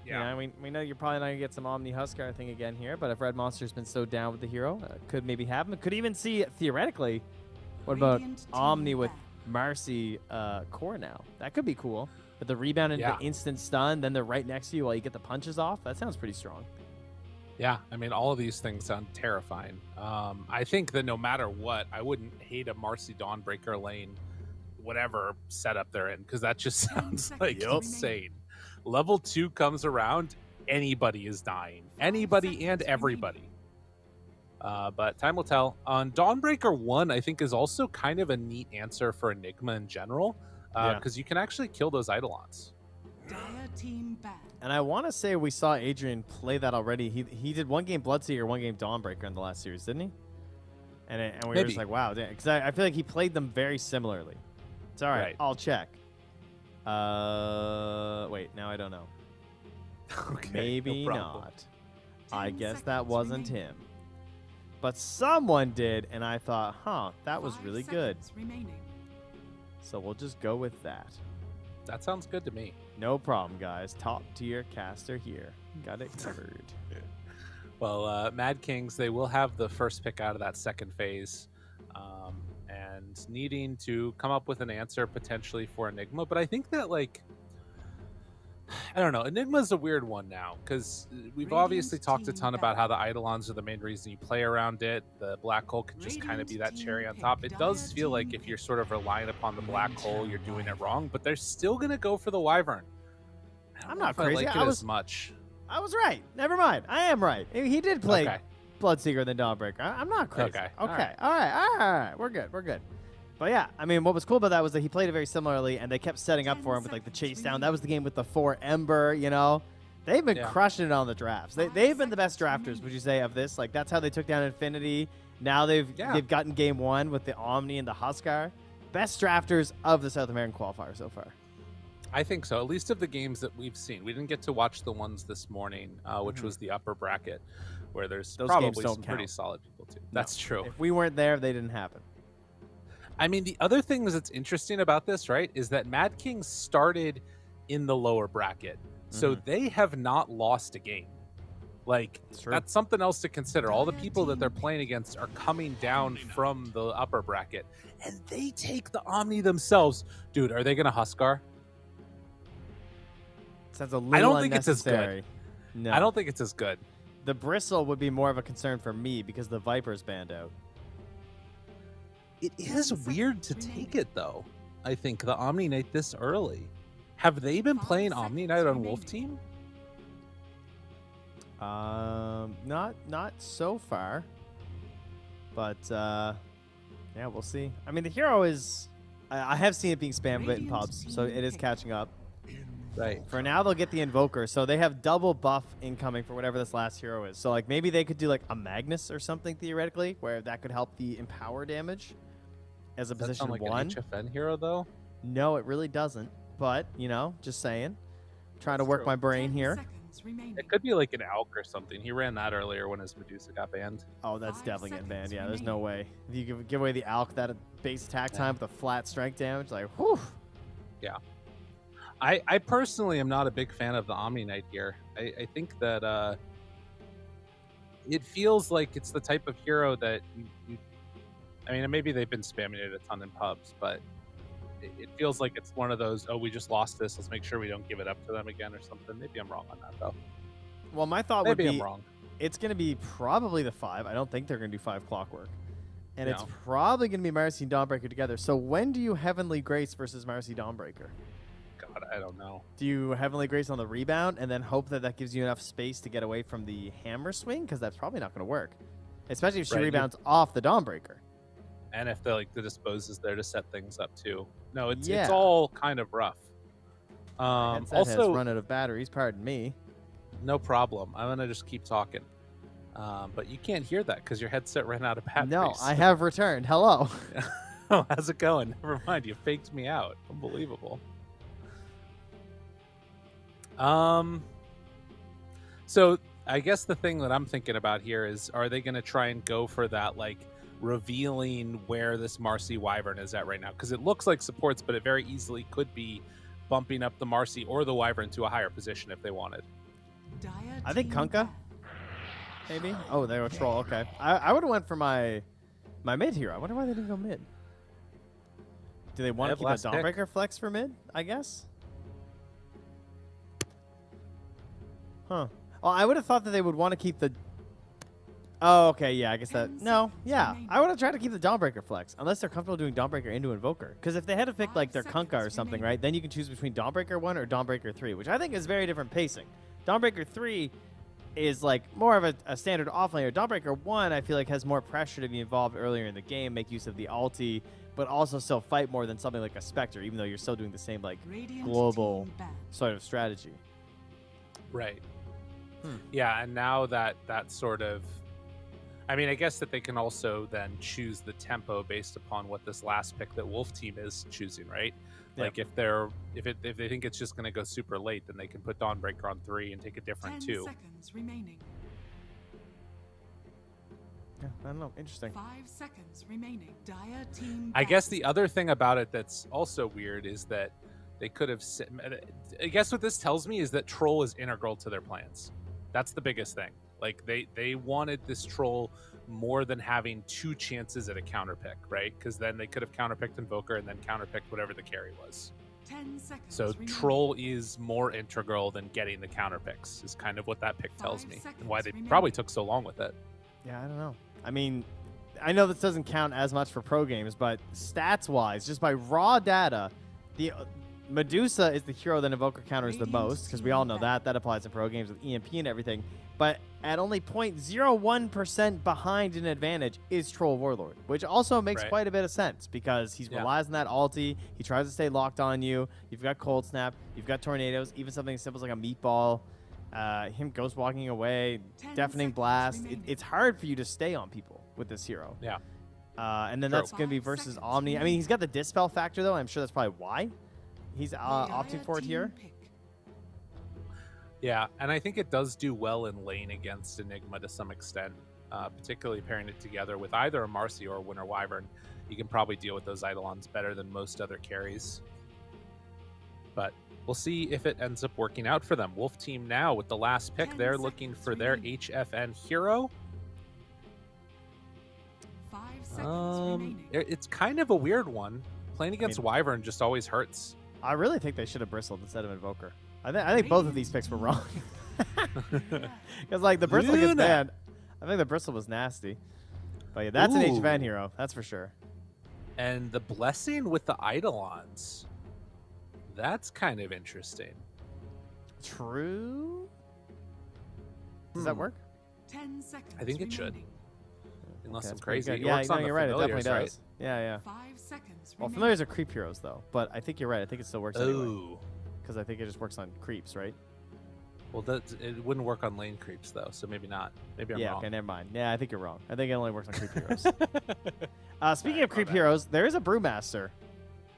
Yeah. You know, we know you're probably not going to get some Omni Huskar thing again here, but if Red Monster's been so down with the hero, could maybe happen. Could even see, theoretically, what about Omni with Marcy core now? That could be cool. With the rebound and the instant stun, then they're right next to you while you get the punches off. That sounds pretty strong. Yeah, I mean, all of these things sound terrifying. I think that no matter what, I wouldn't hate a Marcy Dawnbreaker lane, whatever setup they're in, because that just sounds like insane. Level 2 comes around, anybody is dying. Anybody and everybody. But time will tell. On Dawnbreaker 1, I think is also kind of a neat answer for Enigma in general, because you can actually kill those Eidolons. And I want to say we saw Adrian play that already. He did one game Bloodseeker, one game Dawnbreaker in the last series, didn't he? And we were just like, wow. Because I feel like he played them very similarly. It's all right. I'll check. Wait, now I don't know. Okay, maybe not. I guess that wasn't him. But someone did, and I thought, huh, that was really good. So we'll just go with that. That sounds good to me. No problem, guys. Top tier caster here. Got it covered. Well, Mad Kings, they will have the first pick out of that second phase, and needing to come up with an answer potentially for Enigma. But I think that, like, I don't know, Enigma's a weird one now, because we've obviously talked a ton about how the Eidolons are the main reason you play around it. The black hole can just kind of be that cherry on top. It does feel like if you're sort of relying upon the black hole, you're doing it wrong, but they're still going to go for the Wyvern. I'm not I crazy. like it as much. I was right. Never mind. I am right. He did play Okay. Bloodseeker than Dawnbreaker. I'm not crazy. Okay. All All right. We're good. But yeah, I mean, what was cool about that was that he played it very similarly, and they kept setting up for him with like the chase down. That was the game with the 4 Ember, you know. They've been crushing it on the drafts. They've been the best drafters, would you say, of this? Like, that's how they took down Infinity. Now they've gotten game 1 with the Omni and the Huskar. Best drafters of the South American qualifier so far. I think so, at least of the games that we've seen. We didn't get to watch the ones this morning, which was the upper bracket, where there's Those probably games don't some pretty count. solid people too. That's true. If we weren't there, they didn't happen. I mean, the other thing that's interesting about this, right, is that Mad King started in the lower bracket. So they have not lost a game. Like, that's something else to consider. All the people that they're playing against are coming down from the upper bracket, and they take the Omni themselves. Dude, are they going to Huskar? Sounds a little I don't think it's as unnecessary. good. No. I don't think it's as good. The Bristle would be more of a concern for me because the Viper's banned out. It is weird to take it, though. I think the Omni Knight this early. Have they been playing Omni Knight on Wolf Team? Not so far. But yeah, we'll see. I mean, the hero is. I have seen it being spammed a bit in pubs, so it is catching up. Right. For now, they'll get the Invoker, so they have double buff incoming for whatever this last hero is. So like maybe they could do like a Magnus or something theoretically, where that could help the Empower damage as a Does that position sound like 1. an HFN hero, though? No, it really doesn't. But you know, just saying, trying to work my brain here. It could be like an Alk or something. He ran that earlier when his Medusa got banned. Oh, that's definitely getting banned. Yeah, there's no way. If you give away the Alk that base attack time with a flat strength damage, like, whew. Yeah. I personally am not a big fan of the Omni Knight here. I think that it feels like it's the type of hero that you I mean, maybe they've been spamming it a ton in pubs, but it feels like it's one of those, oh, we just lost this, let's make sure we don't give it up to them again or something. Maybe I'm wrong on that, though. Well, my thought Maybe would be I'm wrong. It's going to be probably the 5. I don't think they're going to do 5 Clockwork. And it's No. probably going to be Marcy and Dawnbreaker together. So when do you Heavenly Grace versus Marcy Dawnbreaker? God, I don't know. Do you Heavenly Grace on the rebound and then hope that that gives you enough space to get away from the hammer swing? Because that's probably not going to work. Especially if she Right. rebounds off the Dawnbreaker. And if the Dispose is there to set things up too. No, it's Yeah. all kind of rough. Headset has Also, run out of batteries, pardon me. no problem. I'm gonna just keep talking. But you can't hear that because your headset ran out of batteries. No, I have returned. Hello. Oh, how's it going? Never mind. You faked me out. Unbelievable. So I guess the thing that I'm thinking about here is, are they going to try and go for that, like, revealing where this Marcy Wyvern is at right now? Because it looks like supports, but it very easily could be bumping up the Marcy or the Wyvern to a higher position if they wanted. I think Kunkka, maybe. Oh, they were troll. Okay, I would have went for my mid hero. I wonder why they didn't go mid. Do they want to have keep a last pick. Dawnbreaker flex for mid? I guess. Huh. Oh, I would have thought that they would want to keep the. Oh, okay. Yeah, I guess that. No, yeah. I would have tried to keep the Dawnbreaker flex, unless they're comfortable doing Dawnbreaker into Invoker. Because if they had to pick like their Kunkka or something, right? Then you can choose between Dawnbreaker 1 or Dawnbreaker 3, which I think is very different pacing. Dawnbreaker 3 is like more of a standard offlaner. Dawnbreaker 1, I feel like, has more pressure to be involved earlier in the game, make use of the ulti, but also still fight more than something like a Spectre, even though you're still doing the same like global sort of strategy. Right. Yeah, and now that sort of, I mean, I guess that they can also then choose the tempo based upon what this last pick that Wolf Team is choosing, right? Yep. Like if they think it's just going to go super late, then they can put Dawnbreaker on 3 and take a different 2. Seconds remaining. Yeah, I don't know. Interesting. 5 seconds remaining. Dire team. I guess the other thing about it that's also weird is that they could have. I guess what this tells me is that troll is integral to their plans. That's the biggest thing. Like they wanted this troll more than having 2 chances at a counter pick, right? Because then they could have counterpicked Invoker and then counterpicked whatever the carry was. 10 seconds. So remaining. troll is more integral than getting the counter picks. Is kind of what that pick tells 5 me, and seconds why they remaining. probably took so long with it. Yeah, I don't know. I mean, I know this doesn't count as much for pro games, but stats-wise, just by raw data, the Medusa is the hero that Invoker counters the most, because we all know that. That applies in pro games with EMP and everything. But at only 0.01% behind an advantage is Troll Warlord, which also makes Right. quite a bit of sense, because he Yeah. relies on that ulti. He tries to stay locked on you. You've got Cold Snap. You've got Tornadoes. Even something as simple as like a Meatball. Him ghost walking away, 10 Deafening seconds Blast. remaining. It's hard for you to stay on people with this hero. Yeah. And then True. that's going to be 5 versus seconds Omni. I mean, he's got the Dispel factor, though. I'm sure that's probably why he's opting Dire for it team here. pick. Yeah, and I think it does do well in lane against Enigma to some extent, particularly pairing it together with either a Marcy or a Winter Wyvern. You can probably deal with those Eidolons better than most other carries. But we'll see if it ends up working out for them. Wolf Team now with the last pick, 10 they're looking seconds for their remaining. HFN hero. 5 seconds remaining. It's kind of a weird one. Playing against Wyvern just always hurts. I really think they should have bristled instead of Invoker. I think both of these picks were wrong. Because like the bristle gets Luna. banned. I think the bristle was nasty. But yeah, that's an Ooh. HFN hero. That's for sure. And the blessing with the Eidolons. That's kind of interesting. True. Does that work? 10 seconds. I think it should. remaining. Unless Okay, I'm that's pretty crazy. good. It Yeah, works no, on the you're right. It definitely familiars, does. Yeah, yeah. 5 seconds. Well, remaining. familiars are creep heroes though, but I think you're right. I think it still works anyway. Oh. Because I think it just works on creeps, right? Well, it wouldn't work on lane creeps though, so maybe not. Maybe I'm Yeah, wrong. okay, never mind. Yeah, I think you're wrong. I think it only works on creep heroes. Speaking Alright, of creep my bad. heroes, there is a Brewmaster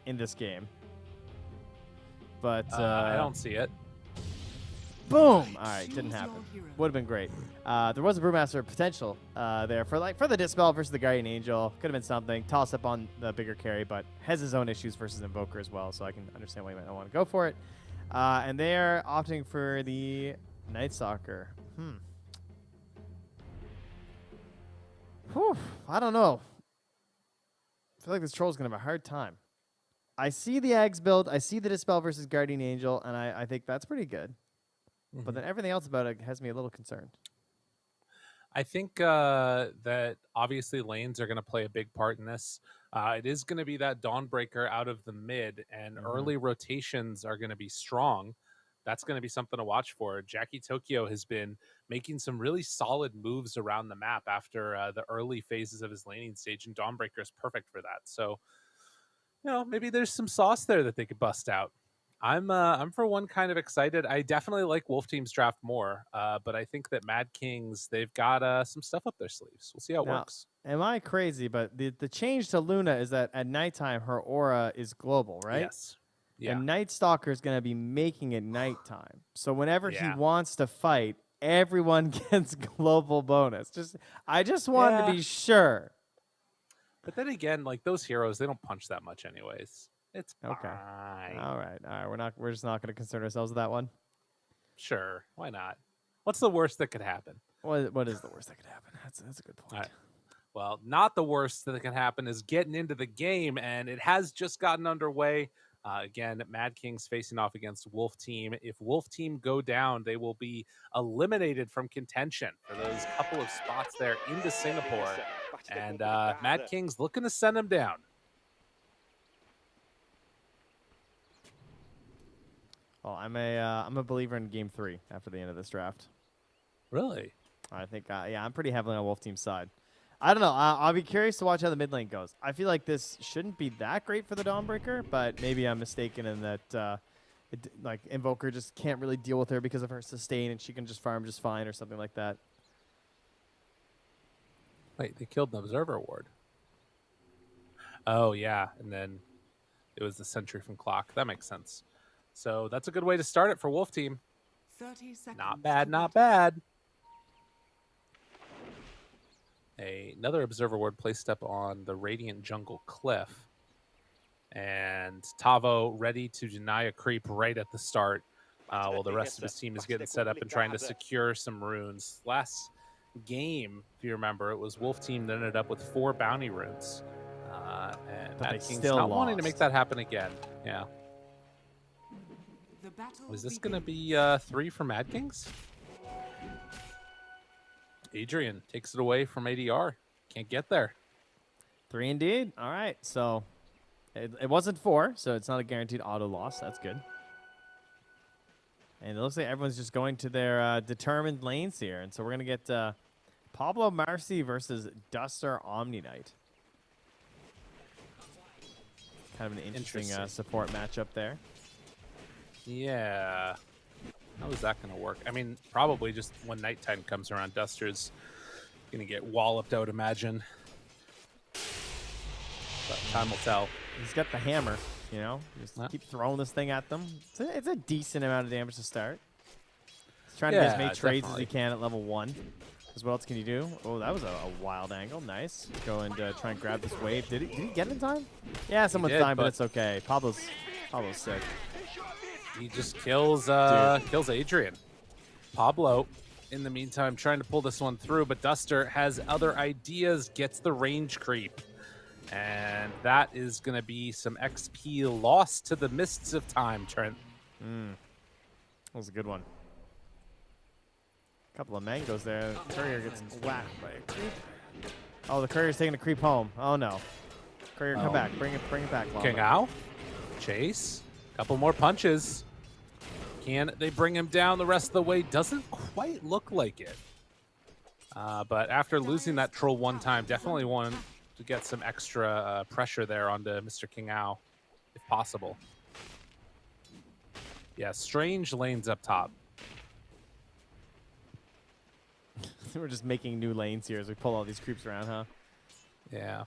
in this game. But I don't see it. boom! All right, Choose didn't your happen. hero. Would have been great. There was a Brewmaster potential there for the Dispel versus the Guardian Angel. Could have been something. Toss up on the bigger carry, but has his own issues versus Invoker as well, so I can understand why you might not want to go for it. And they're opting for the Night Stalker. Whew, I don't know. I feel like this troll's going to have a hard time. I see the Eggs build. I see the Dispel versus Guardian Angel, and I think that's pretty good. But then everything else about it has me a little concerned. I think that obviously lanes are going to play a big part in this. It is going to be that Dawnbreaker out of the mid, and early rotations are going to be strong. That's going to be something to watch for. Jackie Tokyo has been making some really solid moves around the map after the early phases of his laning stage, and Dawnbreaker is perfect for that. So, maybe there's some sauce there that they could bust out. I'm for one kind of excited. I definitely like Wolf Team's draft more, but I think that Mad Kings, they've got some stuff up their sleeves. We'll see how it Now, works. Am I crazy? But the change to Luna is that at nighttime her aura is global, right? Yes. Yeah. And Night Stalker is going to be making it nighttime. So whenever he Yeah. wants to fight, everyone gets global bonus. I just wanted to Yeah. be sure. But then again, like those heroes, they don't punch that much anyways. It's Okay. fine. All right. We're just not going to concern ourselves with that one. Sure. Why not? What's the worst that could happen? What is the worst that could happen? That's a good point. All right. Well, not the worst that can happen is getting into the game, and it has just gotten underway. Again, Mad Kings facing off against Wolf Team. If Wolf Team go down, they will be eliminated from contention for those couple of spots there into Singapore. And Mad Kings looking to send them down. Well, I'm a believer in Game 3 after the end of this draft. Really? I think, I'm pretty heavily on Wolf Team's side. I don't know. I'll be curious to watch how the mid lane goes. I feel like this shouldn't be that great for the Dawnbreaker, but maybe I'm mistaken in that, like, Invoker just can't really deal with her because of her sustain, and she can just farm just fine or something like that. Wait, they killed an Observer Ward. Oh, yeah. And then it was the Sentry from Clock. That makes sense. So that's a good way to start it for Wolf Team. 30 seconds. Not bad, to not battle. bad. Another observer ward placed up on the Radiant Jungle Cliff. And Tavo ready to deny a creep right at the start, while the rest of his team is getting set up and trying to secure some runes. Last game, if you remember, it was Wolf team that ended up with 4 bounty runes. And But they Mad King's still not wanting to lost. make that happen again. Yeah. The battle Is this going to begins. be 3 for Mad Kings? Adrian takes it away from ADR. Can't get there. 3 indeed. All right, so it wasn't 4, so it's not a guaranteed auto loss. That's good. And it looks like everyone's just going to their determined lanes here. And so we're going to get Pablo Marcy versus Duster Omni Knight. Kind of an interesting support matchup there. Yeah. How is that going to work? I mean, probably just when nighttime comes around, Duster's going to get walloped, I would imagine. But time will tell. He's got the hammer, you know. Just keep throwing this thing at them. It's a decent amount of damage to start. He's trying to get as many trades as he can at level 1. Because what else can you do? Oh, that was a wild angle. Nice. Go and try and grab this wave. Did he get it in time? Yeah, someone's time, but it's okay. Pablo's sick. He just kills Adrian. Pablo, in the meantime, trying to pull this one through, but Duster has other ideas, gets the range creep. And that is going to be some XP lost to the Mists of Time, Trent. That was a good one. Couple of mangoes there. Courier gets whacked by a creep. Oh, the courier's taking a creep home. Oh, no. Courier, come back. Bring it back. King Ao. Chase. Couple more punches. Can they bring him down the rest of the way? Doesn't quite look like it. But after losing that troll one time, definitely want to get some extra pressure there onto Mr. King Ao, if possible. Yeah, strange lanes up top. We're just making new lanes here as we pull all these creeps around, huh? Yeah.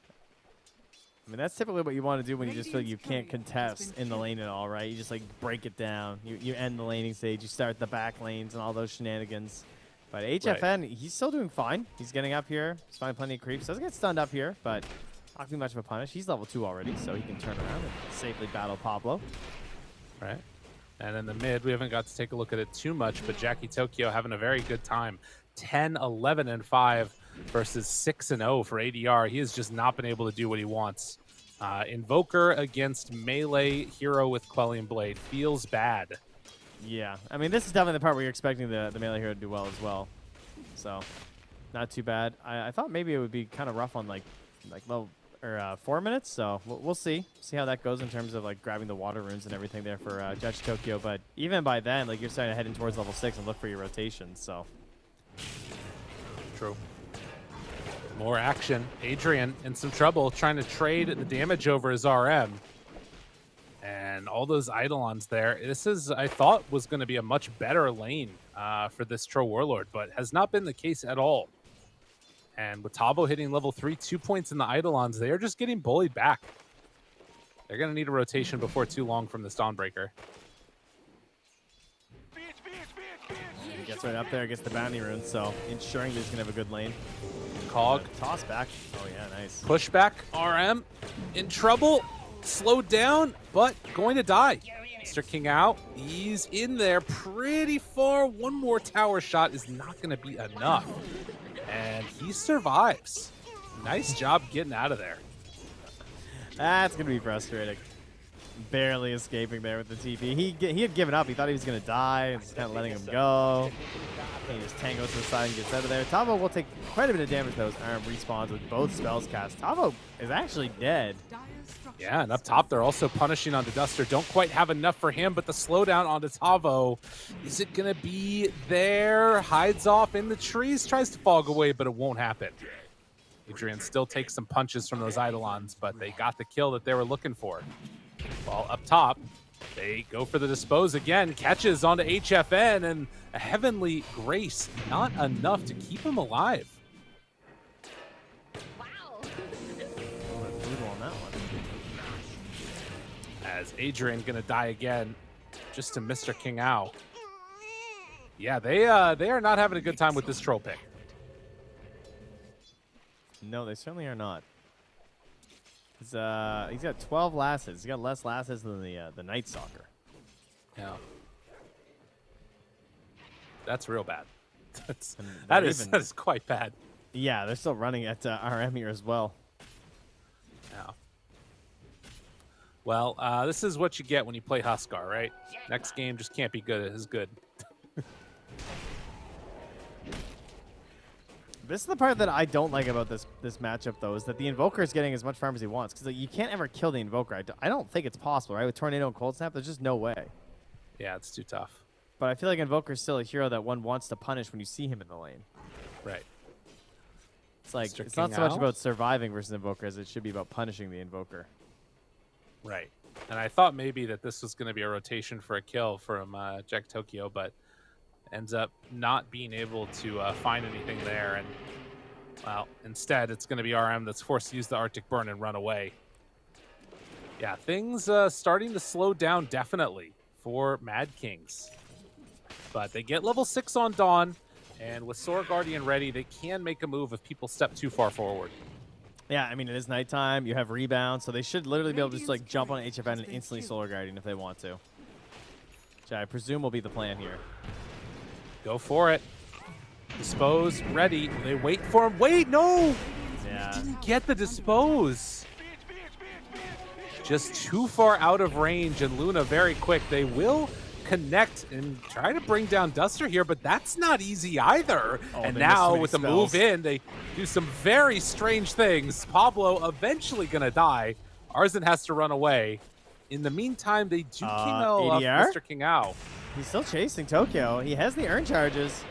I mean, that's typically what you want to do when you just feel like you can't contest in the lane at all, right? You just, like, break it down. You end the laning stage. You start the back lanes and all those shenanigans. But HFN, he's still doing fine. He's getting up here. He's finding plenty of creeps. Doesn't get stunned up here, but not too much of a punish. He's level 2 already, so he can turn around and safely battle Pablo. Right. And in the mid, we haven't got to take a look at it too much, but Jackie Tokyo having a very good time. 10, 11, and 5 versus 6 and 0 for ADR. He has just not been able to do what he wants. Invoker against melee hero with Quelling Blade feels bad. Yeah, I mean, this is definitely the part where you're expecting the melee hero to do well as well. So, not too bad. I thought maybe it would be kind of rough on like low or 4 minutes. So we'll see how that goes in terms of like grabbing the water runes and everything there for Judge Tokyo. But even by then, like you're starting to head in towards level 6 and look for your rotations. So. True. More action. Adrian in some trouble trying to trade the damage over his RM. And all those Eidolons there. This is, I thought, was going to be a much better lane for this Tro Warlord, but has not been the case at all. And with Tabo hitting level 3, 2 points in the Eidolons, they are just getting bullied back. They're going to need a rotation before too long from this Dawnbreaker. He gets right up there, gets the bounty rune, so ensuring that he's going to have a good lane. Cog. Toss back. Oh, yeah, nice. Pushback. RM in trouble. Slowed down, but going to die. Mr. King Ao, he's in there pretty far. One more tower shot is not going to be enough. And he survives. Nice job getting out of there. That's going to be frustrating. Barely escaping there with the TP. He had given up. He thought he was going to die. And just kind of letting him go. He just tangles to the side and gets out of there. Tavo will take quite a bit of damage though. His arm respawns with both spells cast. Tavo is actually dead. Yeah, and up top, they're also punishing onto Duster. Don't quite have enough for him, but the slowdown onto Tavo, is it going to be there? Hides off in the trees, tries to fog away, but it won't happen. Adrian still takes some punches from those Eidolons, but they got the kill that they were looking for. While up top, they go for the dispose again, catches onto HFN, and a Heavenly Grace, not enough to keep him alive. As Adrian gonna die again, just to Mr. King Ao. Yeah, they are not having a good time with this troll pick. No, they certainly are not. He's got 12 lasses. He's got less lasses than the Night Stalker. Yeah. That's real bad. That they're is quite bad. Yeah, they're still running at RM here as well. Yeah. Well, this is what you get when you play Huskar, right? Next game just can't be good as good. This is the part that I don't like about this matchup, though, is that the Invoker is getting as much farm as he wants. Because you can't ever kill the Invoker. I don't think it's possible, right? With Tornado and Cold Snap, there's just no way. Yeah, it's too tough. But I feel like Invoker is still a hero that one wants to punish when you see him in the lane. Right. It's like, Mr. it's not King so much Owl? about surviving versus Invoker as it should be about punishing the Invoker. Right. And I thought maybe that this was going to be a rotation for a kill from Jack Tokyo, but ends up not being able to find anything there. And, well, instead, it's going to be RM that's forced to use the Arctic Burn and run away. Yeah, things starting to slow down definitely for Mad Kings. But they get level 6 on Dawn, and with Sora Guardian ready, they can make a move if people step too far forward. Yeah, I mean, it is nighttime. You have rebound, so they should literally be able to just like jump on HFN and instantly Solar Guardian if they want to. Which I presume will be the plan here. Go for it. Dispose, ready. They wait for him. Wait, no! Yeah. Didn't get the dispose. Just too far out of range, and Luna very quick. They will connect and try to bring down Duster here, but that's not easy either. Oh, and they missed now so many with the spells. move in, they do some very strange things. Pablo eventually gonna die. Arzen has to run away. In the meantime, they do King off ADR? Mr. King Ao. He's still chasing Tokyo. He has the earn charges.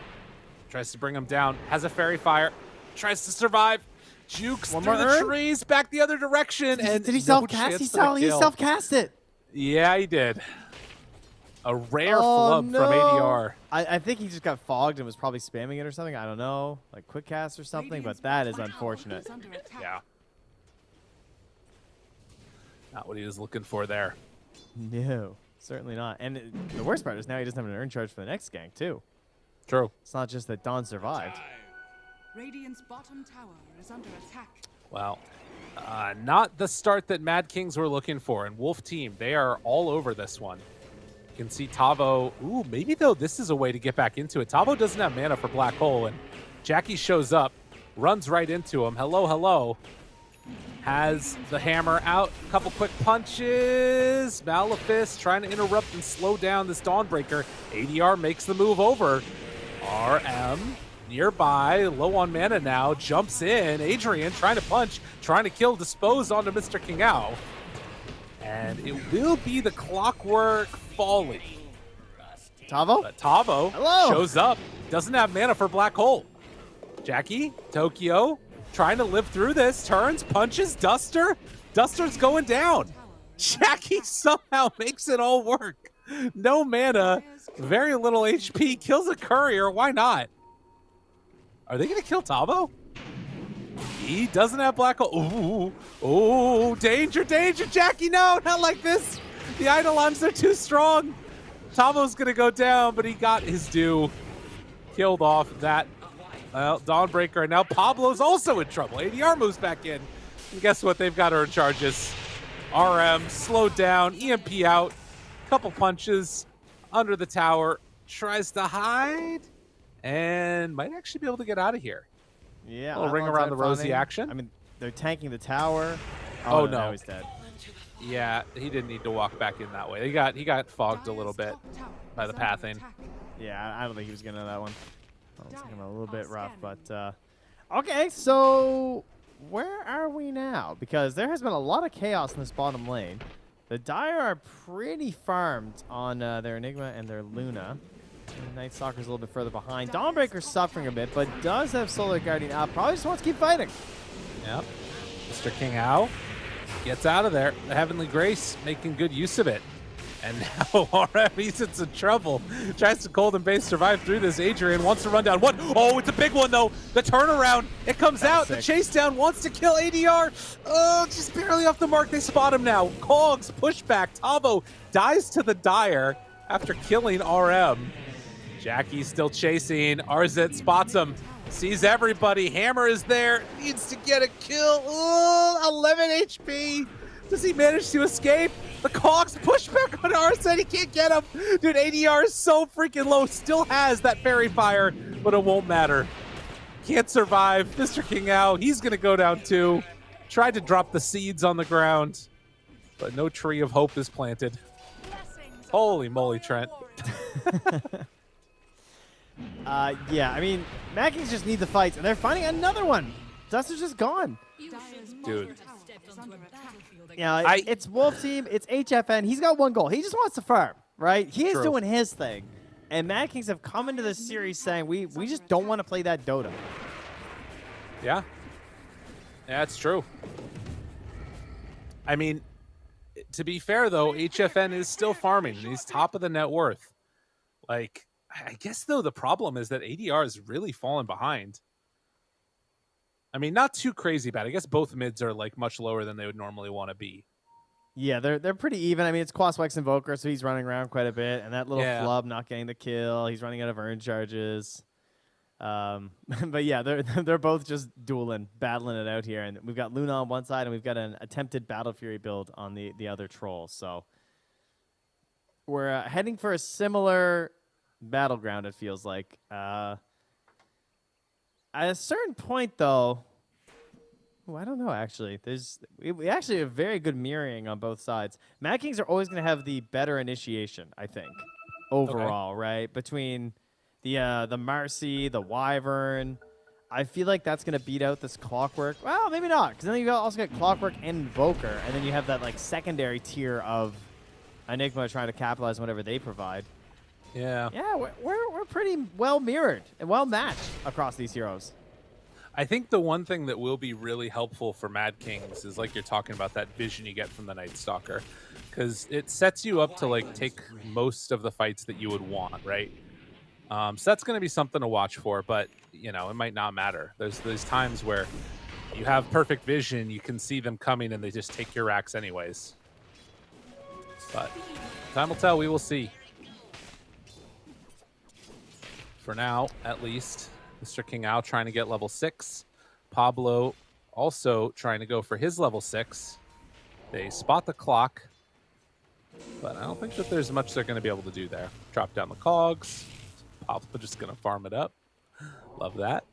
Tries to bring him down. Has a fairy fire. Tries to survive. Jukes One through more the urn? trees back the other direction. And Did he no self-cast? chance He for the kill. self-cast it. Yeah, he did. A rare Oh, flub no. from ADR. I think he just got fogged and was probably spamming it or something. I don't know. Like quick cast or something, but that is unfortunate. Yeah. Not what he was looking for there. No, certainly not. And the worst part is now he doesn't have an earn charge for the next gank, too. True. It's not just that Dawn survived. Radiant's bottom tower is under attack. Well, not the start that Mad Kings were looking for. And Wolf Team, they are all over this one. You can see Tavo. Ooh, maybe though this is a way to get back into it. Tavo doesn't have mana for Black Hole, and Jackie shows up, runs right into him. Hello, hello. Has the hammer out. A couple quick punches. Maleficent trying to interrupt and slow down this Dawnbreaker. ADR makes the move over. RM nearby, low on mana now, jumps in. Adrian trying to punch, trying to kill, dispose onto Mr. King Ao. And it will be the Clockwork Folly. Tavo? But Tavo Hello. shows up, doesn't have mana for Black Hole. Jackie, Tokyo, trying to live through this, turns, punches, Duster. Duster's going down. Jackie somehow makes it all work. No mana, very little HP, kills a courier, why not? Are they gonna kill Tavo? He doesn't have Black Hole. Ooh, ooh, danger, danger, Jackie, no, not like this. The Eidolons are too strong. Tavo's gonna go down, but he got his due. Killed off that Dawnbreaker, and now Pablo's also in trouble. ADR moves back in. And guess what? They've got earn charges. RM slowed down, EMP out, couple punches under the tower, tries to hide, and might actually be able to get out of here. Yeah. A little ring around the rosy farming. action. I mean, they're tanking the tower. Oh, Now no. he's dead. Yeah, he didn't need to walk back in that way. He got fogged a little bit by the pathing. Yeah, I don't think he was getting to that one. That was looking a little bit rough, but okay. So where are we now? Because there has been a lot of chaos in this bottom lane. The Dire are pretty farmed on their Enigma and their Luna. And Night Stalker's a little bit further behind. Dawnbreaker's suffering a bit, but does have Solar Guardian up. Probably just wants to keep fighting. Yep. Mr. King Ao gets out of there. The Heavenly Grace making good use of it. And now RM, he's in some trouble. Tries to Golden Base survive through this. Adrian wants to run down one. Oh, it's a big one, though. The turnaround. It comes out. The chase down wants to kill ADR. Oh, just barely off the mark. They spot him now. Cogs, pushback. Tavo dies to the Dire after killing RM. Jackie's still chasing. Arzit spots him. Sees everybody. Hammer is there. Needs to get a kill. Ooh, 11 HP. Does he manage to escape? The Cogs push back on Arsene. He can't get him. Dude, ADR is so freaking low. Still has that fairy fire, but it won't matter. Can't survive. Mr. King Ao, he's going to go down too. Tried to drop the seeds on the ground, but no tree of hope is planted. Holy moly, Trent. Yeah, I mean, Mad Kings just need the fights, and they're finding another one. Duster's just gone. Dude. Yeah, it's Wolf Team, it's HFN. He's got one goal. He just wants to farm, right? He is doing his thing. And Mad Kings have come into this series saying, we just don't want to play that Dota. Yeah. Yeah, it's true. I mean, to be fair, though, HFN is still farming, and he's top of the net worth. Like, I guess, though, the problem is that ADR is really fallen behind. I mean, not too crazy bad. I guess both mids are, like, much lower than they would normally want to be. Yeah, they're pretty even. I mean, it's Quaswex Invoker, so he's running around quite a bit. And that little flub not getting the kill. He's running out of earn charges. But yeah, they're both just dueling, battling it out here. And we've got Luna on one side, and we've got an attempted Battle Fury build on the other troll. So we're heading for a similar battleground, it feels like. At a certain point, though, I don't know, actually. We actually have very good mirroring on both sides. Mad Kings are always going to have the better initiation, I think, overall, right? Between the Marcy, the Wyvern. I feel like that's going to beat out this Clockwork. Well, maybe not, because then you also get Clockwork and Invoker, and then you have that like secondary tier of Enigma trying to capitalize on whatever they provide. Yeah. Yeah, we're pretty well mirrored and well matched across these heroes. I think the one thing that will be really helpful for Mad Kings is, like you're talking about, that vision you get from the Night Stalker, because it sets you up to like take most of the fights that you would want, right? So that's going to be something to watch for, but you know, it might not matter. There's times where you have perfect vision, you can see them coming, and they just take your racks anyways. But time will tell. We will see. For now, at least, Mr. King Ao trying to get level 6. Pablo also trying to go for his level 6. They spot the clock, but I don't think that there's much they're going to be able to do there. Drop down the cogs. Pablo just going to farm it up. Love that.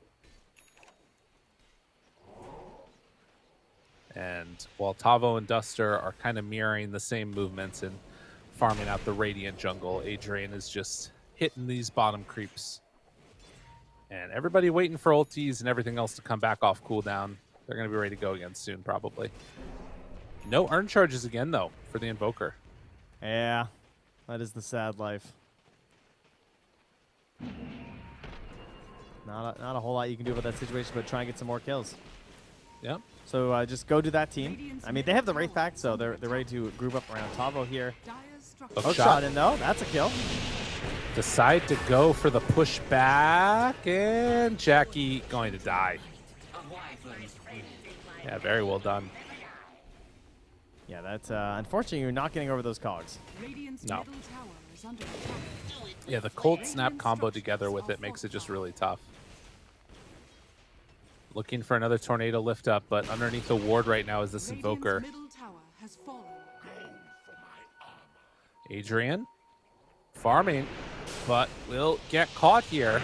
And while Tavo and Duster are kind of mirroring the same movements and farming out the Radiant jungle, Adrian is just hitting these bottom creeps. And everybody waiting for ultis and everything else to come back off cooldown. They're going to be ready to go again soon, probably. No earn charges again, though, for the Invoker. Yeah, that is the sad life. Not a whole lot you can do about that situation, but try and get some more kills. Yep. So just go to that team. I mean, they have the Wraith back, so they're ready to group up around Tavo here. Hook shot in, though. That's a kill. Decide to go for the pushback, and Jackie going to die. Yeah, very well done. Yeah, that's unfortunately you're not getting over those cogs. No. Yeah, the cold snap combo together with it makes it just really tough. Looking for another tornado lift up, but underneath the ward right now is this Invoker. Adrian farming, but will get caught here.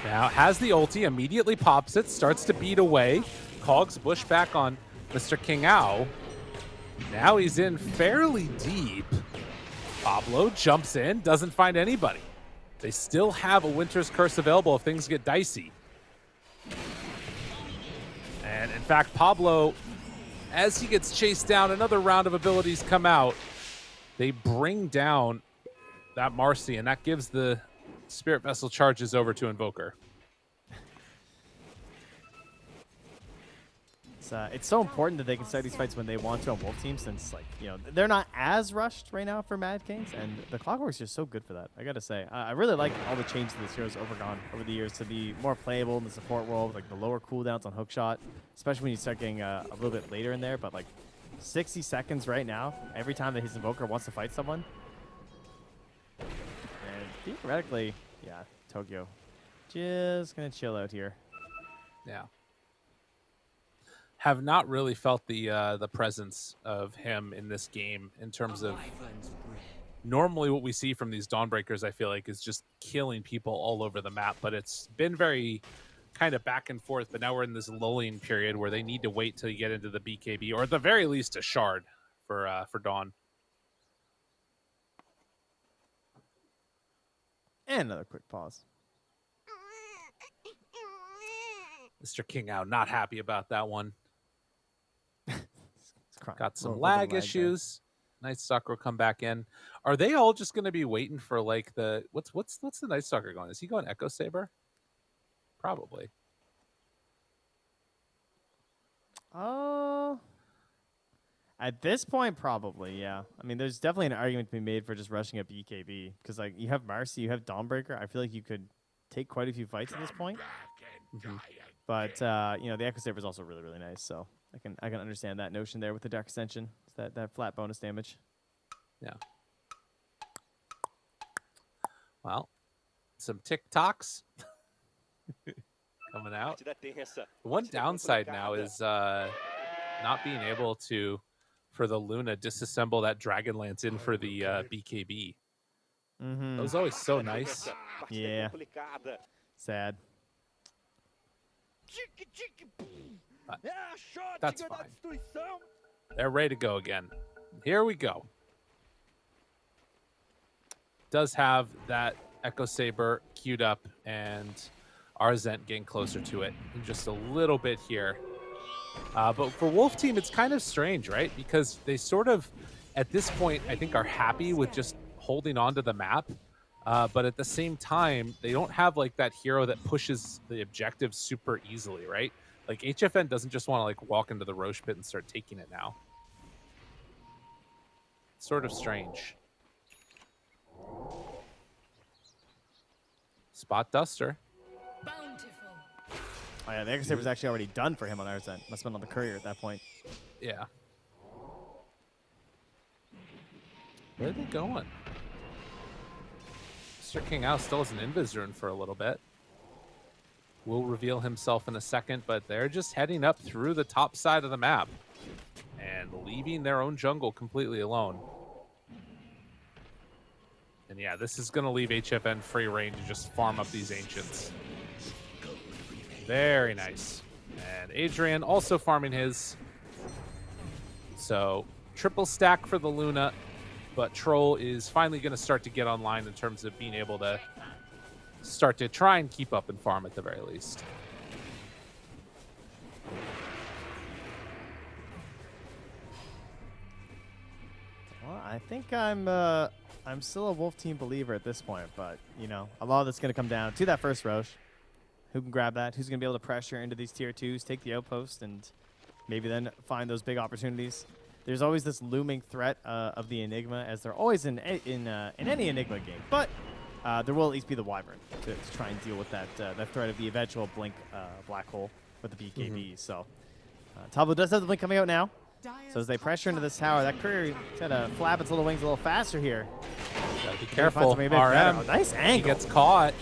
Now has the ulti, immediately pops it, starts to beat away. Cogs bush back on Mr. King Ao. Now he's in fairly deep. Pablo jumps in, doesn't find anybody. They still have a Winter's Curse available if things get dicey. And in fact, Pablo, as he gets chased down, another round of abilities come out. They bring down that Marcy, and that gives the Spirit Vessel charges over to Invoker. It's so important that they can start these fights when they want to on Wolf Team, since they're not as rushed right now for Mad Kings, and the Clockwork's just so good for that. I gotta say, I really like all the changes this hero's overgone over the years to be more playable in the support role, with like the lower cooldowns on hookshot, especially when you start getting a little bit later in there. But like 60 seconds right now, every time that his Invoker wants to fight someone, and theoretically, yeah, Tokyo just gonna chill out here. Yeah. Have not really felt the presence of him in this game in terms of normally what we see from these Dawnbreakers, I feel like, is just killing people all over the map, but it's been very kind of back and forth. But now we're in this lulling period where they need to wait till you get into the BKB, or at the very least a shard for Dawn. And another quick pause. Mr. King out, not happy about that one. Got some Little lag there. issues. Night Stalker will come back in. Are they all just going to be waiting for like the what's the Night Stalker going? Is he going Echo Saber? Probably. At this point, probably, yeah. I mean, there's definitely an argument to be made for just rushing up EKB because, like, you have Marcy, you have Dawnbreaker. I feel like you could take quite a few fights at this point. But you know, the Echo Saber is also really, really nice. So I can understand that notion there with the Dark Ascension. It's that flat bonus damage. Yeah. Well, some TikToks coming out. The one downside now is not being able to, for the Luna, disassemble that Dragonlance in for the BKB. That was always so nice. Yeah. Sad. That's fine. They're ready to go again. Here we go. Does have that Echo Saber queued up, and Arzent getting closer to it in just a little bit here. But for Wolf Team, it's kind of strange, right? Because they sort of, at this point, I think are happy with just holding on to the map. But at the same time, they don't have like that hero that pushes the objective super easily, right? Like HFN doesn't just want to like walk into the Roche pit and start taking it now. Sort of strange. Spot Duster. Oh yeah, the Echo Saber was actually already done for him on Arzent. Must have been on the courier at that point. Yeah. Where are they going? Mr. King Ao still has an Invis rune for a little bit. Will reveal himself in a second, but they're just heading up through the top side of the map and leaving their own jungle completely alone. And yeah, this is going to leave HFN free reign to just farm up these Ancients. Very nice. And Adrian also farming his. So triple stack for the Luna, but Troll is finally going to start to get online in terms of being able to start to try and keep up and farm at the very least. Well, I think I'm still a Wolf Team believer at this point, but you know, a lot of it's going to come down to that first Roche. Who can grab that? Who's going to be able to pressure into these tier 2s, take the outpost, and maybe then find those big opportunities? There's always this looming threat of the Enigma, as there always in any Enigma game. But there will at least be the Wyvern to try and deal with that threat of the eventual Blink black hole with the BKB. So Tabo does have the Blink coming out now. So as they pressure into this tower, that courier trying to flap its little wings a little faster here. Gotta be careful. RM. Oh, nice angle. He gets caught.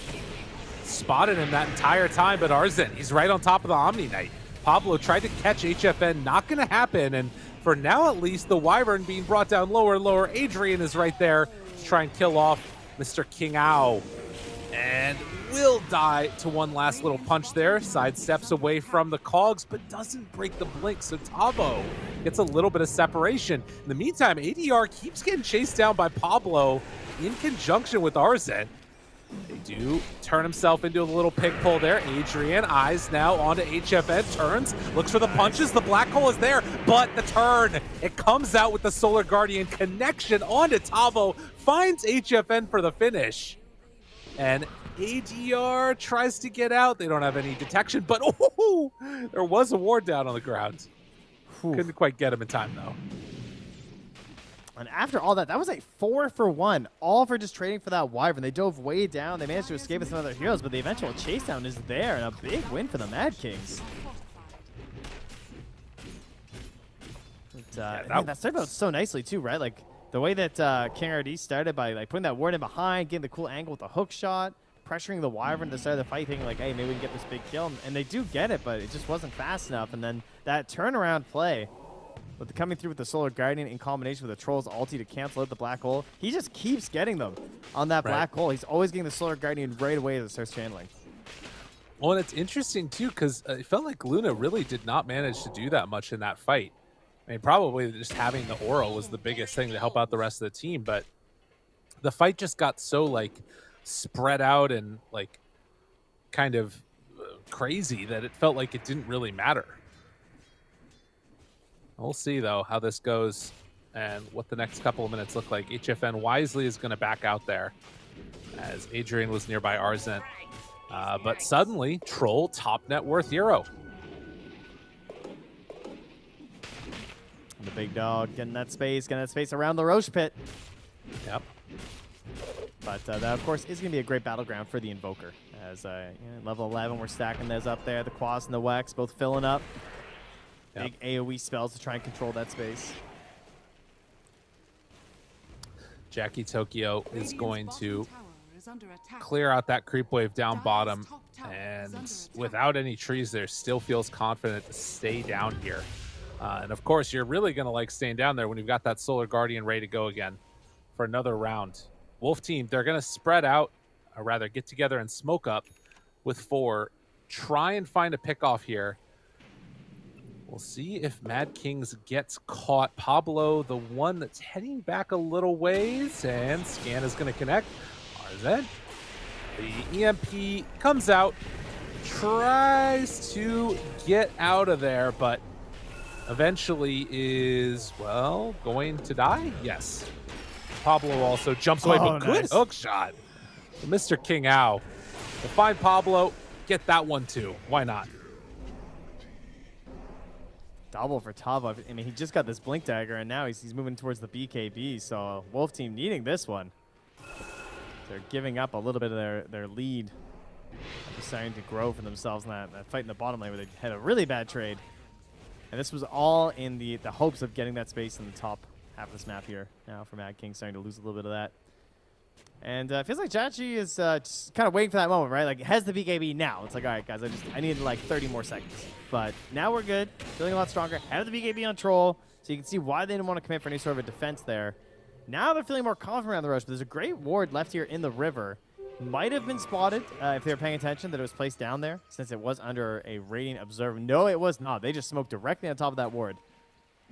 Spotted him that entire time, but Arzent, he's right on top of the Omni Knight. Pablo tried to catch HFN, not going to happen, and for now at least, the Wyvern being brought down lower and lower. Adrian is right there to try and kill off Mr. King Ao, and will die to one last little punch there. Sidesteps away from the cogs, but doesn't break the blink, so Tabo gets a little bit of separation. In the meantime, ADR keeps getting chased down by Pablo in conjunction with Arzent. They do turn himself into a little pig pull there. Adrian, eyes now onto HFN, turns, looks for the punches. The black hole is there, but the turn, it comes out with the Solar Guardian connection onto Tavo, finds HFN for the finish. And ADR tries to get out. They don't have any detection, but oh, there was a ward down on the ground. Couldn't quite get him in time, though. And after all that, that was a 4-for-1, all for just trading for that Wyvern. They dove way down. They managed to escape with some other heroes, but the eventual chase down is there, and a big win for the Mad Kings. But, man, that started out so nicely too, right? Like the way that King RD started by like putting that ward in behind, getting the cool angle with the hook shot, pressuring the Wyvern to start the fight, thinking like, hey, maybe we can get this big kill. And they do get it, but it just wasn't fast enough. And then that turnaround play, with coming through with the Solar Guardian in combination with the Troll's ulti to cancel out the Black Hole, he just keeps getting them on that Black Hole. He's always getting the Solar Guardian right away as it starts channeling. Well, and it's interesting, too, because it felt like Luna really did not manage to do that much in that fight. I mean, probably just having the aura was the biggest thing to help out the rest of the team, but the fight just got so, like, spread out and, like, kind of crazy that it felt like it didn't really matter. We'll see, though, how this goes and what the next couple of minutes look like. HFN wisely is going to back out there as Adrian was nearby Arzent. But suddenly, Troll, top net worth hero. The big dog getting that space around the Roche pit. Yep. But that, of course, is going to be a great battleground for the Invoker. As level 11, we're stacking those up there. The Quas and the Wex both filling up. Big AoE spells to try and control that space. Jackie Tokyo is going to clear out that creep wave down bottom, and without any trees there, still feels confident to stay down here. And of course, you're really going to like staying down there when you've got that Solar Guardian ready to go again for another round. Wolf team, they're going to spread out, or rather get together and smoke up with 4. Try and find a pick off here. We'll see if Mad Kings gets caught. Pablo, the one that's heading back a little ways, and Scan is going to connect. Arzent, the EMP comes out, tries to get out of there, but eventually is, well, going to die? Yes. Pablo also jumps away, but good hook shot. Mr. King Ao will find Pablo, get that one too. Why not? Double for Tava. I mean, he just got this Blink Dagger, and now he's moving towards the BKB, so Wolf team needing this one. They're giving up a little bit of their lead. Deciding to grow for themselves in that fight in the bottom lane where they had a really bad trade. And this was all in the hopes of getting that space in the top half of this map here. Now for Mad King starting to lose a little bit of that. And it feels like Chachi is just kind of waiting for that moment, right? Like, has the BKB now. It's like, all right, guys, I need like 30 more seconds. But now we're good. Feeling a lot stronger. Have the BKB on Troll. So you can see why they didn't want to commit for any sort of a defense there. Now they're feeling more confident around the rush. But there's a great ward left here in the river. Might have been spotted if they were paying attention that it was placed down there, since it was under a Radiant Observer. No, it was not. They just smoked directly on top of that ward.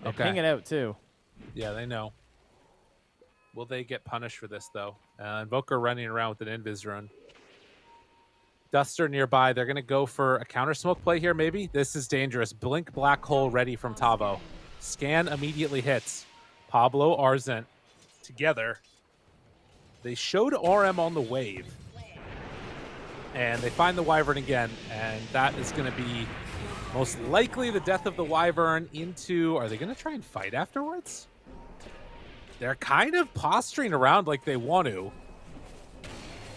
They ping it out, too. Yeah, they know. Will they get punished for this, though? Invoker running around with an Invis rune. Duster nearby. They're going to go for a counter smoke play here, maybe? This is dangerous. Blink Black Hole ready from Tavo. Scan immediately hits. Pablo, Arzent together. They showed RM on the wave. And they find the Wyvern again. And that is going to be most likely the death of the Wyvern into... Are they going to try and fight afterwards? They're kind of posturing around like they want to.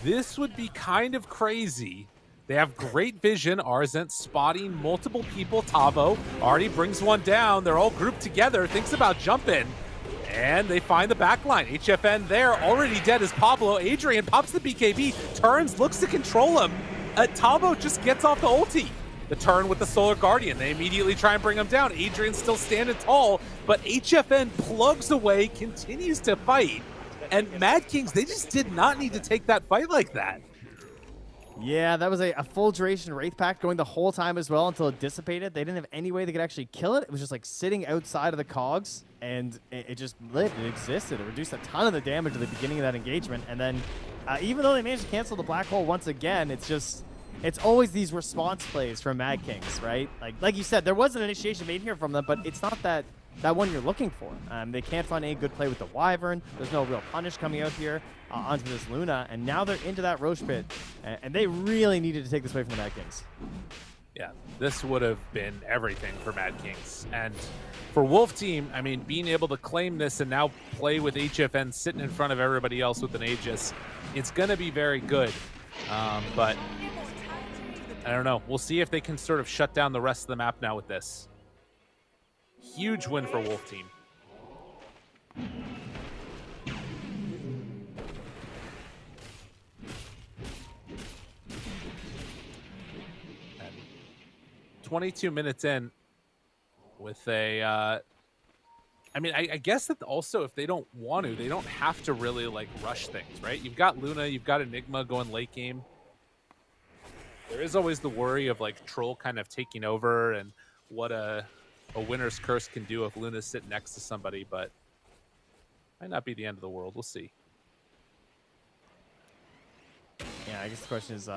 This would be kind of crazy. They have great vision. Arzent spotting multiple people. Tavo already brings one down. They're all grouped together. Thinks about jumping. And they find the backline. HFN there, already dead as Pablo. Adrian pops the BKB, turns, looks to control him. Tavo just gets off the ulti. The turn with the Solar Guardian. They immediately try and bring him down. Adrian's still standing tall, but HFN plugs away, continues to fight. And Mad Kings, they just did not need to take that fight like that. Yeah, that was a full duration Wraith Pact going the whole time as well until it dissipated. They didn't have any way they could actually kill it. It was just like sitting outside of the cogs, and it just lived. It existed. It reduced a ton of the damage at the beginning of that engagement. And then even though they managed to cancel the Black Hole once again, it's always these response plays from Mad Kings, right? Like you said, there was an initiation made here from them, but it's not that one you're looking for. They can't find any good play with the Wyvern. There's no real punish coming out here onto this Luna, and now they're into that Roche pit, and they really needed to take this away from the Mad Kings. Yeah, this would have been everything for Mad Kings. And for Wolf Team, I mean, being able to claim this and now play with HFN sitting in front of everybody else with an Aegis, it's going to be very good. But I don't know. We'll see if they can sort of shut down the rest of the map now with this. Huge win for Wolf Team. 22 minutes in with a I mean, I guess that also if they don't want to, they don't have to really like rush things, right? You've got Luna, you've got Enigma going late game. There is always the worry of like Troll kind of taking over and what a winner's curse can do if Luna's sitting next to somebody, but might not be the end of the world. We'll see. Yeah, I guess the question is,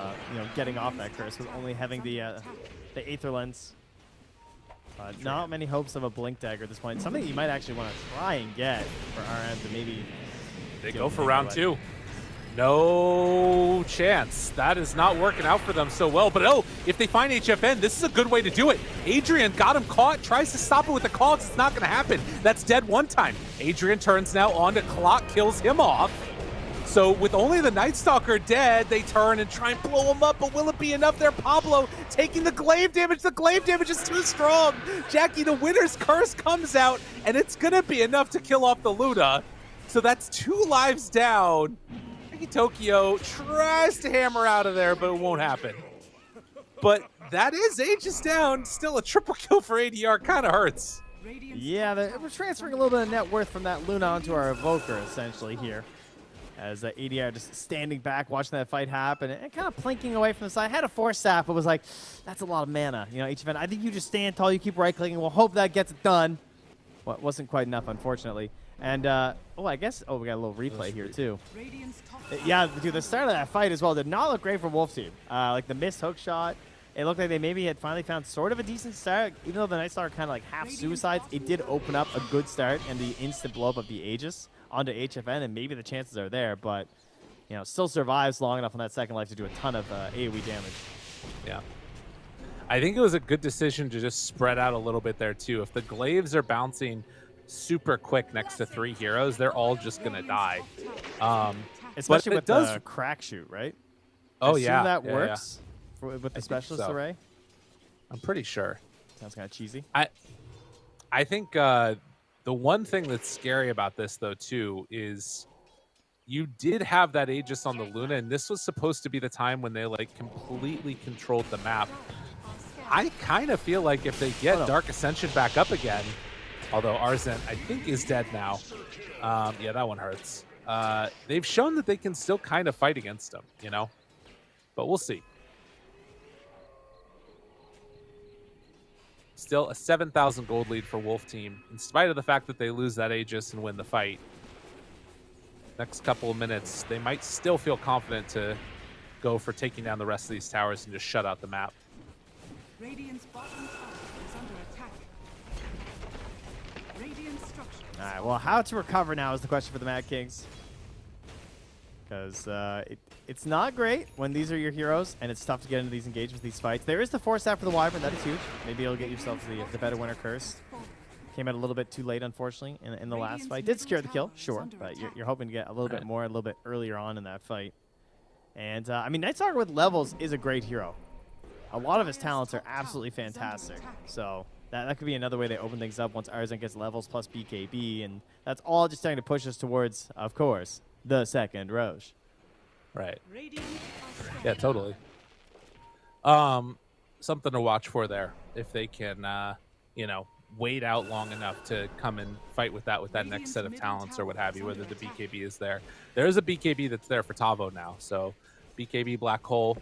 getting off that curse with only having the Aether Lens. Not many hopes of a Blink Dagger at this point. Something you might actually want to try and get for RM to maybe... They go for round 2. No chance. That is not working out for them so well. But oh, if they find HFN, this is a good way to do it. Adrian got him caught, tries to stop it with the cogs. It's not going to happen. That's dead one time. Adrian turns now on to Clock, kills him off. So with only the Night Stalker dead, they turn and try and blow him up, but will it be enough there? Pablo taking the glaive damage. The glaive damage is too strong. Jackie, the winner's curse comes out, and it's going to be enough to kill off the Luna. So that's 2 lives down. Tokyo tries to hammer out of there, but it won't happen. But that is Aegis down. Still a triple kill for ADR. Kind of hurts. Yeah, we're transferring a little bit of net worth from that Luna onto our Evoker, essentially, here. As ADR just standing back, watching that fight happen, and kind of plinking away from the side. Had a Force Staff, but was like, that's a lot of mana. You know, each event, I think you just stand tall, you keep right-clicking. We'll hope that gets it done. Well, it wasn't quite enough, unfortunately. And, I guess, we got a little replay here, too. Yeah, dude, the start of that fight as well did not look great for Wolf Team. Like, the missed hook shot, it looked like they maybe had finally found sort of a decent start. Even though the Night Star kind of like half suicides, it did open up a good start and the instant blow up of the Aegis onto HFN, and maybe the chances are there, but, still survives long enough on that second life to do a ton of AoE damage. Yeah. I think it was a good decision to just spread out a little bit there, too. If the glaives are bouncing super quick next to 3 heroes, they're all just going to die. Especially with the crack shoot, right? Oh, yeah. That yeah, works with the specialist array? I'm pretty sure. Sounds kind of cheesy. I think the one thing that's scary about this, though, too, is you did have that Aegis on the Luna, and this was supposed to be the time when they, like, completely controlled the map. I kind of feel like if they get Dark Ascension back up again, although Arzent, I think, is dead now. Yeah, that one hurts. They've shown that they can still kind of fight against them, But we'll see. Still a 7,000 gold lead for Wolf Team, in spite of the fact that they lose that Aegis and win the fight. Next couple of minutes, they might still feel confident to go for taking down the rest of these towers and just shut out the map. Radiant's bottom tower is under attack. Radiant structures. All right, well, how to recover now is the question for the Mad Kings. Because it's not great when these are your heroes, and it's tough to get into these engagements, these fights. There is the Force Staff for the Wyvern. That is huge. Maybe you'll get yourself the better winner curse. Came out a little bit too late, unfortunately, in the last fight. Did secure the kill, sure, but you're hoping to get a little bit more, a little bit earlier on in that fight. And, I mean, Night Stalker with levels is a great hero. A lot of his talents are absolutely fantastic. So that could be another way they open things up once Arzent gets levels plus BKB, and that's all just starting to push us towards, of course, the second Roche. Right. Yeah, totally. Something to watch for there if they can, wait out long enough to come and fight with that next set of talents or what have you, whether the BKB is there. There is a BKB that's there for Tavo now, so BKB Black Hole.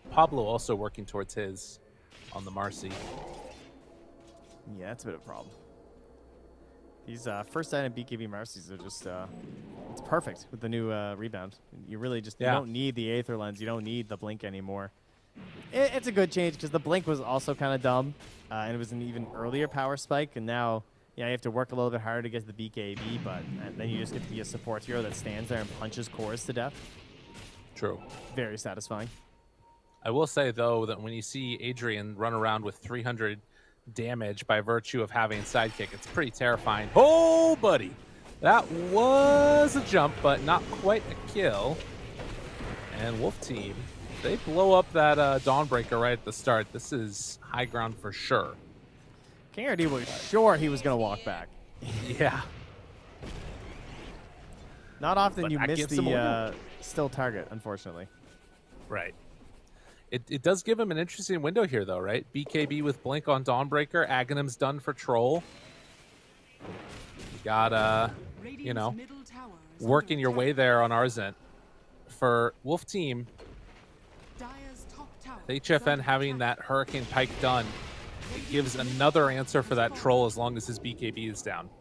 Pablo also working towards his on the Marcy. Yeah, that's a bit of a problem. These first item BKB Marcies are just, it's perfect with the new rebound. You really just you don't need the Aether Lens. You don't need the Blink anymore. It's a good change because the Blink was also kind of dumb, and it was an even earlier power spike, and now you have to work a little bit harder to get to the BKB, but then you just get to be a support hero that stands there and punches cores to death. True. Very satisfying. I will say, though, that when you see Adrian run around with 300 damage by virtue of having Sidekick, it's pretty terrifying. Oh, buddy. That was a jump, but not quite a kill. And Wolf Team, they blow up that Dawnbreaker right at the start. This is high ground for sure. King RD was sure he was going to walk back. Yeah. Not often you miss the still target, unfortunately. Right. It does give him an interesting window here, though, right? BKB with Blink on Dawnbreaker. Aghanim's done for Troll. You got, you know, working your way there on Arzent. For Wolf Team, HFN having that Hurricane Pike done, it gives another answer for that Troll as long as his BKB is down.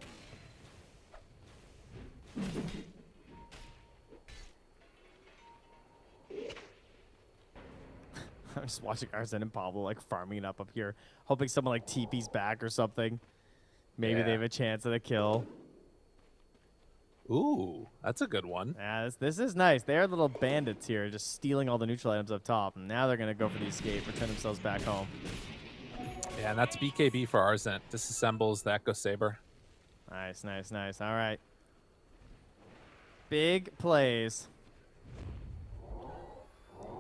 I'm just watching Arzent and Pablo like farming it up here, hoping someone like TP's back or something. Maybe they have a chance at a kill. Ooh, that's a good one. Yeah, this is nice. They're little bandits here, just stealing all the neutral items up top. And now they're going to go for the escape, return themselves back home. Yeah, and that's BKB for Arzent. Disassembles the Echo Saber. Nice, nice, nice. All right. Big plays.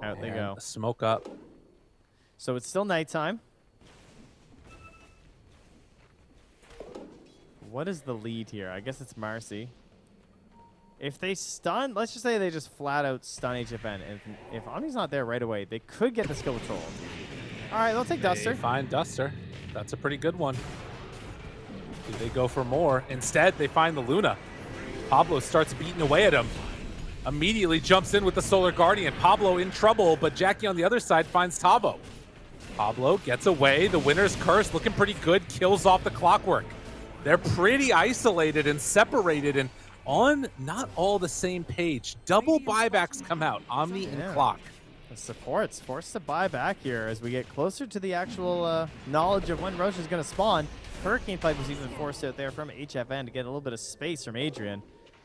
Out they go. Smoke up. So it's still nighttime. What is the lead here? I guess it's Marcy. If they stun, let's just say they just flat out stun HFN. And if Omni's not there right away, they could get the skill control. All right, they'll take Duster. Find Duster. That's a pretty good one. Do they go for more? Instead, they find the Luna. Pablo starts beating away at him. Immediately jumps in with the Solar Guardian. Pablo in trouble, but Jackie on the other side finds Tavo. Pablo gets away. The Winner's Curse looking pretty good. Kills off the Clockwork. They're pretty isolated and separated and on not all the same page. Double buybacks come out. Omni and Clock. The support's forced to buy back here as we get closer to the actual knowledge of when Roche is going to spawn. Hurricane Pike was even forced out there from HFN to get a little bit of space from Adrian.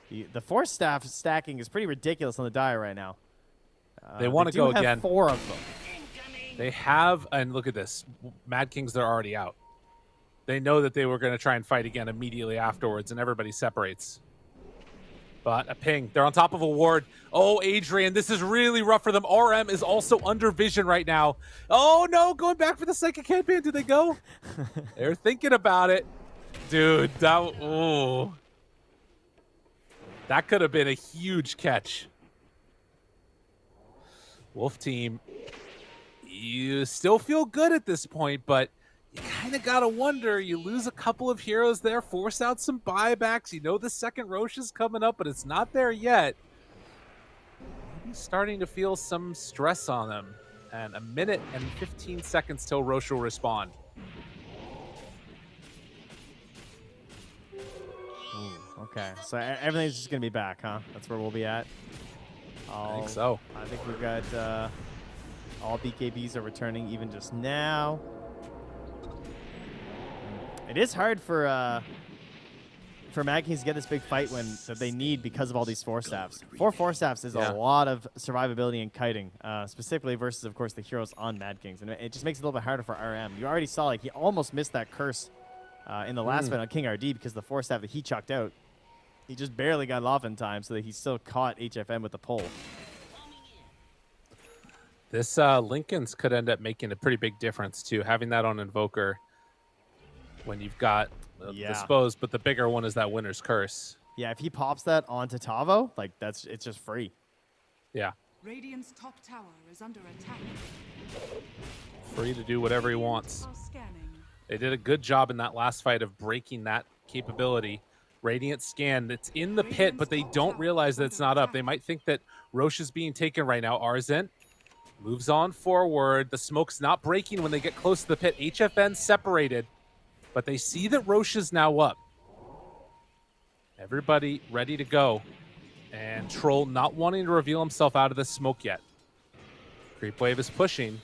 The Force Staff stacking is pretty ridiculous on the die right now. They want to go have again. 4 of them. They have, and look at this. Mad Kings, they're already out. They know that they were going to try and fight again immediately afterwards, and everybody separates. But a ping. They're on top of a ward. Oh, Adrian, this is really rough for them. RM is also under vision right now. Oh, no, going back for the Psychic Headband. Did they go? They're thinking about it. Dude, that could have been a huge catch. Wolf Team, you still feel good at this point, but you kind of got to wonder. You lose a couple of heroes there, force out some buybacks. You know the second Roche is coming up, but it's not there yet. Maybe starting to feel some stress on them. And a minute and 15 seconds till Roche will respond. Ooh, okay, so everything's just going to be back, huh? That's where we'll be at? I think so. I think we've got all BKBs are returning even just now. It is hard for Mad Kings to get this big fight that they need because of all these Force Staffs. 4 Force Staffs is a lot of survivability in kiting, specifically versus, of course, the heroes on Mad Kings. And it just makes it a little bit harder for RM. You already saw, like, he almost missed that curse in the last fight on King RD because the Force Staff that he chucked out, he just barely got it off in time so that he still caught HFM with the pull. This Lincoln's could end up making a pretty big difference, too, having that on Invoker when you've got Disposed, but the bigger one is that Winner's Curse. Yeah, if he pops that onto Tavo, like, it's just free. Yeah. Radiant's top tower is under attack. Free to do whatever he wants. They did a good job in that last fight of breaking that capability. Radiant scan, it's in the pit, but they don't realize that it's not up. They might think that Roche is being taken right now. Arzent moves on forward. The smoke's not breaking when they get close to the pit. HFN separated, but they see that Roche is now up. Everybody ready to go. And Troll not wanting to reveal himself out of the smoke yet. Creep Wave is pushing.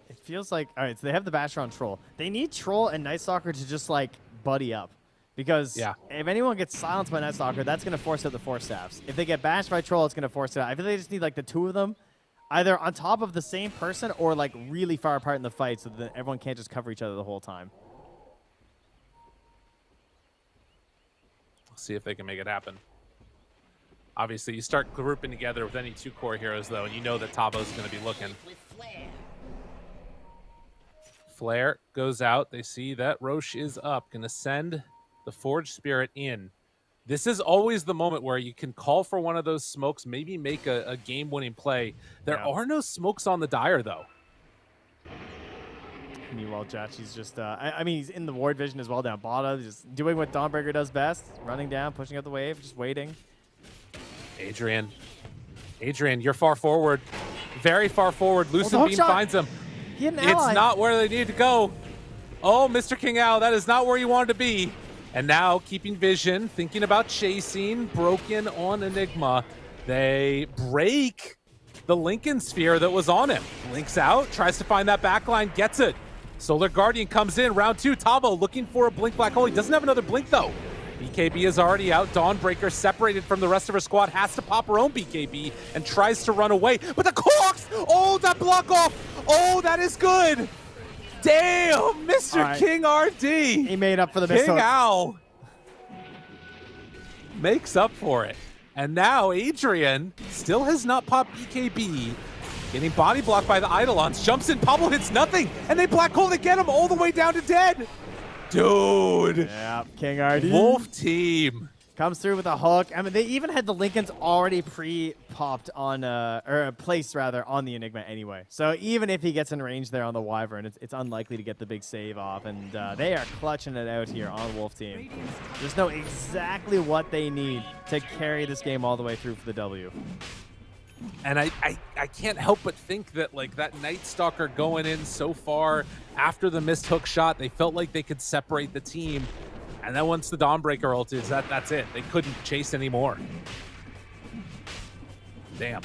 It feels like, all right, so they have the Basher on Troll. They need Troll and Night Stalker to just, like, buddy up. Because if anyone gets silenced by Night Stalker, that's going to force out the Force Staffs. If they get bashed by Troll, it's going to force it out. I feel they just need, like, the 2 of them either on top of the same person or, like, really far apart in the fight so that everyone can't just cover each other the whole time. We'll see if they can make it happen. Obviously, you start grouping together with any 2 core heroes, though, and you know that Tavo's going to be looking. Flare goes out. They see that Roche is up. Going to send the Forge Spirit in. This is always the moment where you can call for one of those smokes, maybe make a game-winning play. There are no smokes on the Dire, though. Meanwhile, Jachi's just, I mean, he's in the ward vision as well down bottom, just doing what Dawnbreaker does best, running down, pushing out the wave, just waiting. Adrian, you're far forward. Very far forward. Lucent Beam finds him. It's not where they need to go. Oh, Mr. King Owl, that is not where you wanted to be. And now, keeping vision, thinking about chasing, broken on Enigma. They break the Lincoln Sphere that was on him. Links out, tries to find that backline, gets it. Solar Guardian comes in, round 2. Tavo looking for a Blink Black Hole. He doesn't have another Blink, though. BKB is already out. Dawnbreaker, separated from the rest of her squad, has to pop her own BKB and tries to run away. But the Corks! Oh, that block off! Oh, that is good! Damn, Mr. King RD. He made up for the missed King Owl makes up for it. And now Adrian still has not popped BKB. Getting body blocked by the Eidolons. Jumps in, Pablo hits nothing. And they black hole to get him all the way down to dead. Dude. Yeah, King RD. Wolf team. Comes through with a hook. I mean, they even had the Lincolns already pre-popped on, or placed rather, on the Enigma anyway. So even if he gets in range there on the Wyvern, it's unlikely to get the big save off. And they are clutching it out here on Wolf team. Just know exactly what they need to carry this game all the way through for the W. And I can't help but think that, like, that Night Stalker going in so far after the missed hook shot, they felt like they could separate the team. And then once the Dawnbreaker ulted, that's it. They couldn't chase anymore. Damn.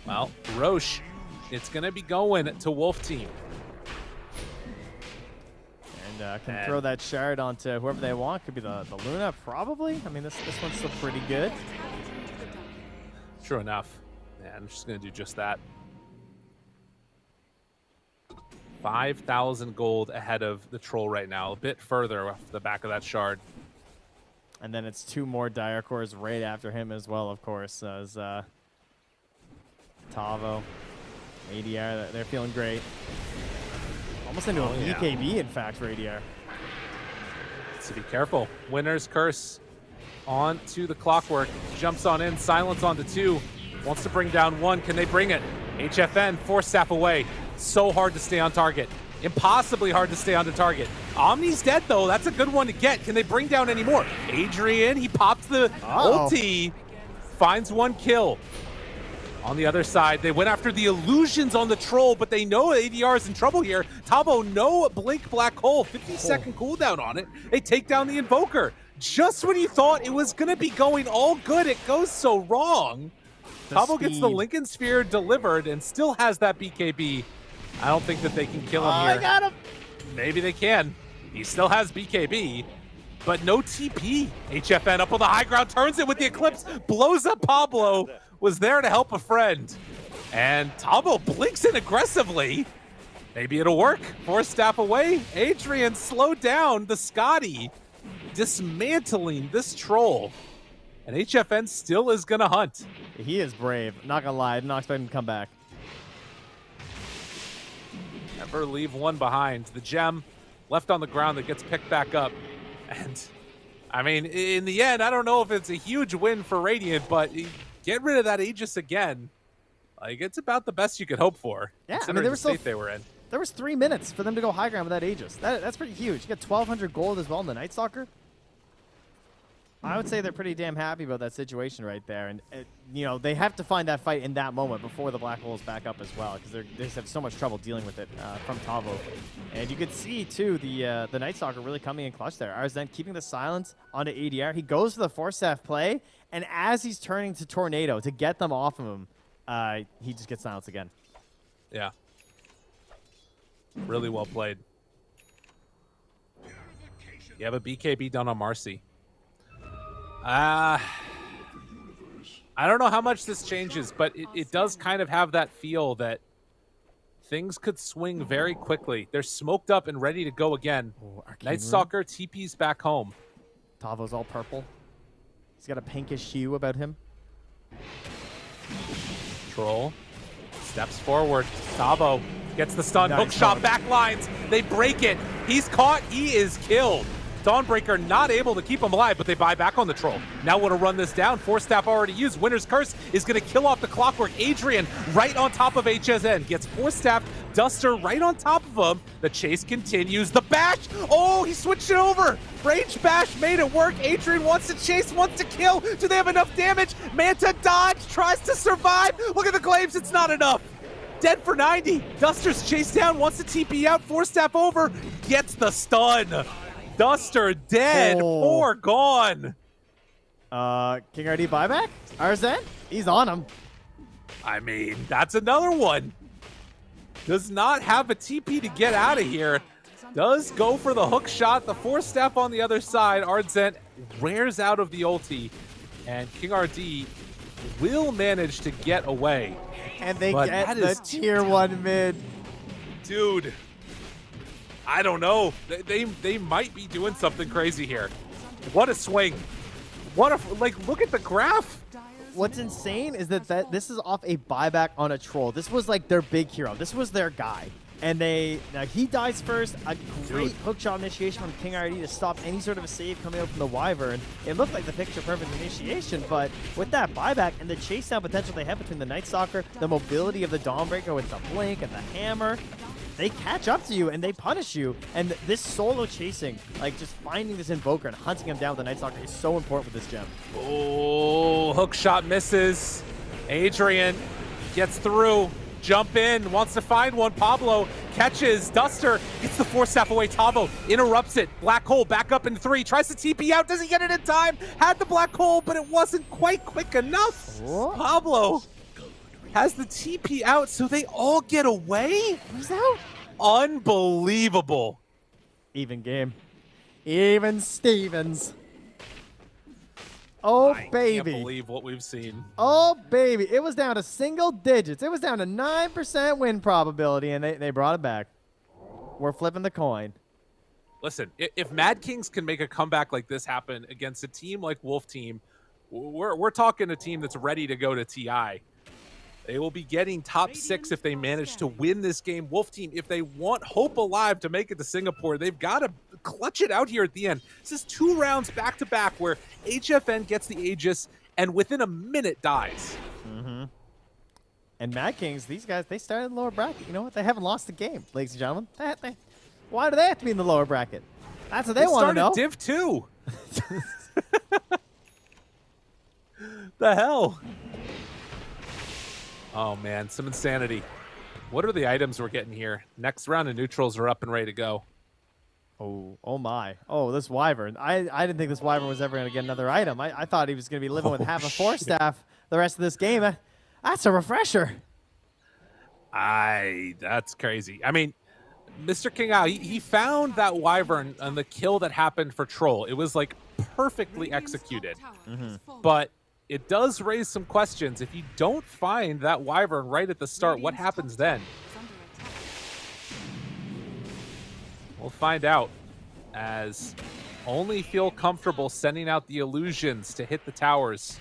Well, Roche, it's going to be going to Wolf team. And can throw that shard onto whoever they want. Could be the Luna, probably. I mean, this one's still pretty good. True enough. Yeah, I'm just going to do just that. 5,000 gold ahead of the Troll right now. A bit further off the back of that shard. And then it's 2 more Dire Cores right after him as well, of course, as Tavo, ADR, they're feeling great. Almost into a BKB, in fact, for ADR. So be careful. Winner's Curse on to the Clockwork. Jumps on in, silence onto 2. Wants to bring down 1. Can they bring it? HFN, 4 staff away. So hard to stay on target. Impossibly hard to stay on the target. Omni's dead, though. That's a good one to get. Can they bring down any more? Adrian, he pops the ulti. Finds 1 kill. On the other side, they went after the illusions on the Troll, but they know ADR is in trouble here. Tavo, no Blink Black Hole. 50-second cooldown on it. They take down the Invoker. Just when you thought it was going to be going all good, it goes so wrong. Tavo gets the Lincoln Sphere delivered and still has that BKB. I don't think that they can kill him here. I got him. Maybe they can. He still has BKB, but no TP. HFN up on the high ground, turns it with the Eclipse, blows up Pablo, was there to help a friend. And Tavo blinks in aggressively. Maybe it'll work. 4 staff away. Adrian slowed down the Scotty, dismantling this Troll. And HFN still is going to hunt. He is brave. Not going to lie. I did not expect him to come back. Never leave one behind. The gem left on the ground that gets picked back up. And, I mean, in the end, I don't know if it's a huge win for Radiant, but get rid of that Aegis again. Like, it's about the best you could hope for. Yeah, I considering mean, the state they were in. There was 3 minutes for them to go high ground with that Aegis. That's pretty huge. You got 1,200 gold as well in the Night Stalker. I would say they're pretty damn happy about that situation right there. And, you know, they have to find that fight in that moment before the Black Holes back up as well, because they just have so much trouble dealing with it from Tavo. And you could see, too, the Night Stalker really coming in clutch there. Arzen keeping the silence onto ADR. He goes for the 4-staff play, and as he's turning to Tornado to get them off of him, he just gets silenced again. Yeah. Really well played. You have a BKB done on Marcy. I don't know how much this changes, but it does kind of have that feel that things could swing very quickly. They're smoked up and ready to go again. Night Stalker TP's back home. Tavo's all purple. He's got a pinkish hue about him. Troll steps forward. Tavo gets the stun. Hook shot, back lines. They break it. He's caught. He is killed. Dawnbreaker not able to keep him alive, but they buy back on the troll. Now want to run this down. Force Staff already used. Winter's Curse is going to kill off the Clockwork. Adrian right on top of HSN. Gets Force Staff. Duster right on top of him. The chase continues. The bash. Oh, he switched it over. Rage bash made it work. Adrian wants to chase, wants to kill. Do they have enough damage? Manta dodge, tries to survive. Look at the glaives. It's not enough. Dead for 90. Duster's chased down, wants to TP out. Force Staff over. Gets the stun. Duster dead. 4 gone. King RD buyback? Arzan? He's on him. I mean, that's another one. Does not have a TP to get out of here. Does go for the hook shot. The Force Staff on the other side. Ardzent wears out of the ulti. And King RD will manage to get away. And they But get that the is tier 1 mid. Dude, I don't know. They might be doing something crazy here. What a swing. What a, like, look at the graph. What's insane is that this is off a buyback on a troll. This was like their big hero. This was their guy. And now he dies first. A great hookshot initiation from King RD to stop any sort of a save coming out from the Wyvern. It looked like the picture-perfect initiation, but with that buyback and the chase down potential they have between the Night Stalker, the mobility of the Dawnbreaker with the blink and the hammer, they catch up to you and they punish you. And this solo chasing, like just finding this Invoker and hunting him down with the Night Stalker is so important with this gem. Oh, hook shot misses. Adrian gets through. Jump in, wants to find one. Pablo catches. Duster gets the Force Staff away. Tavo interrupts it. Black hole back up in 3. Tries to TP out. Doesn't get it in time. Had the black hole, but it wasn't quite quick enough. What? Pablo has the TP out, so they all get away? Who's out? Unbelievable. Even game. Even Stevens. Oh, I baby. can't believe what we've seen. Oh, baby. It was down to single digits. It was down to 9% win probability, and they brought it back. We're flipping the coin. Listen, if Mad Kings can make a comeback like this happen against a team like Wolf Team, we're talking a team that's ready to go to TI. They will be getting top 6 if they manage to win this game. Wolf Team, if they want hope alive to make it to Singapore, they've got to clutch it out here at the end. This is 2 rounds back-to-back where HFN gets the Aegis and within a minute dies. Mm-hmm. And Mad Kings, these guys, they started in the lower bracket. You know what? They haven't lost a game, ladies and gentlemen. Why do they have to be in the lower bracket? That's what they want to know. Div 2. The hell? Oh, man, some insanity. What are the items we're getting here? Next round of neutrals are up and ready to go. Oh my. Oh, this Wyvern. I didn't think this Wyvern was ever going to get another item. I thought he was going to be living with half a Force Staff the rest of this game. That's a refresher. That's crazy. I mean, Mr. King Ao, he found that Wyvern on the kill that happened for Troll. It was like perfectly executed. But it does raise some questions. If you don't find that Wyvern right at the start, what happens then? We'll find out, as only feel comfortable sending out the illusions to hit the towers.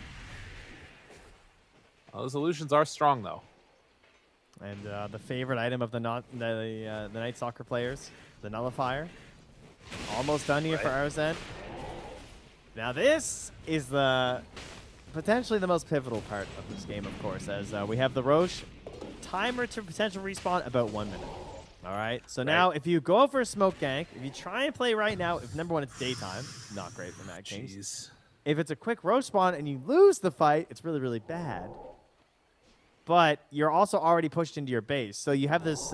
Well, those illusions are strong, though. And the favorite item of the Night Stalker players, the Nullifier. Almost done here for Arzan. Now this is potentially the most pivotal part of this game, of course, as we have the Roche. Timer to potential respawn, about 1 minute. All right, so now if you go for a smoke gank, if you try and play right now, if number 1, it's daytime, not great for Mad Kings. Jeez. If it's a quick Roche spawn and you lose the fight, it's really, really bad. But you're also already pushed into your base. So you have this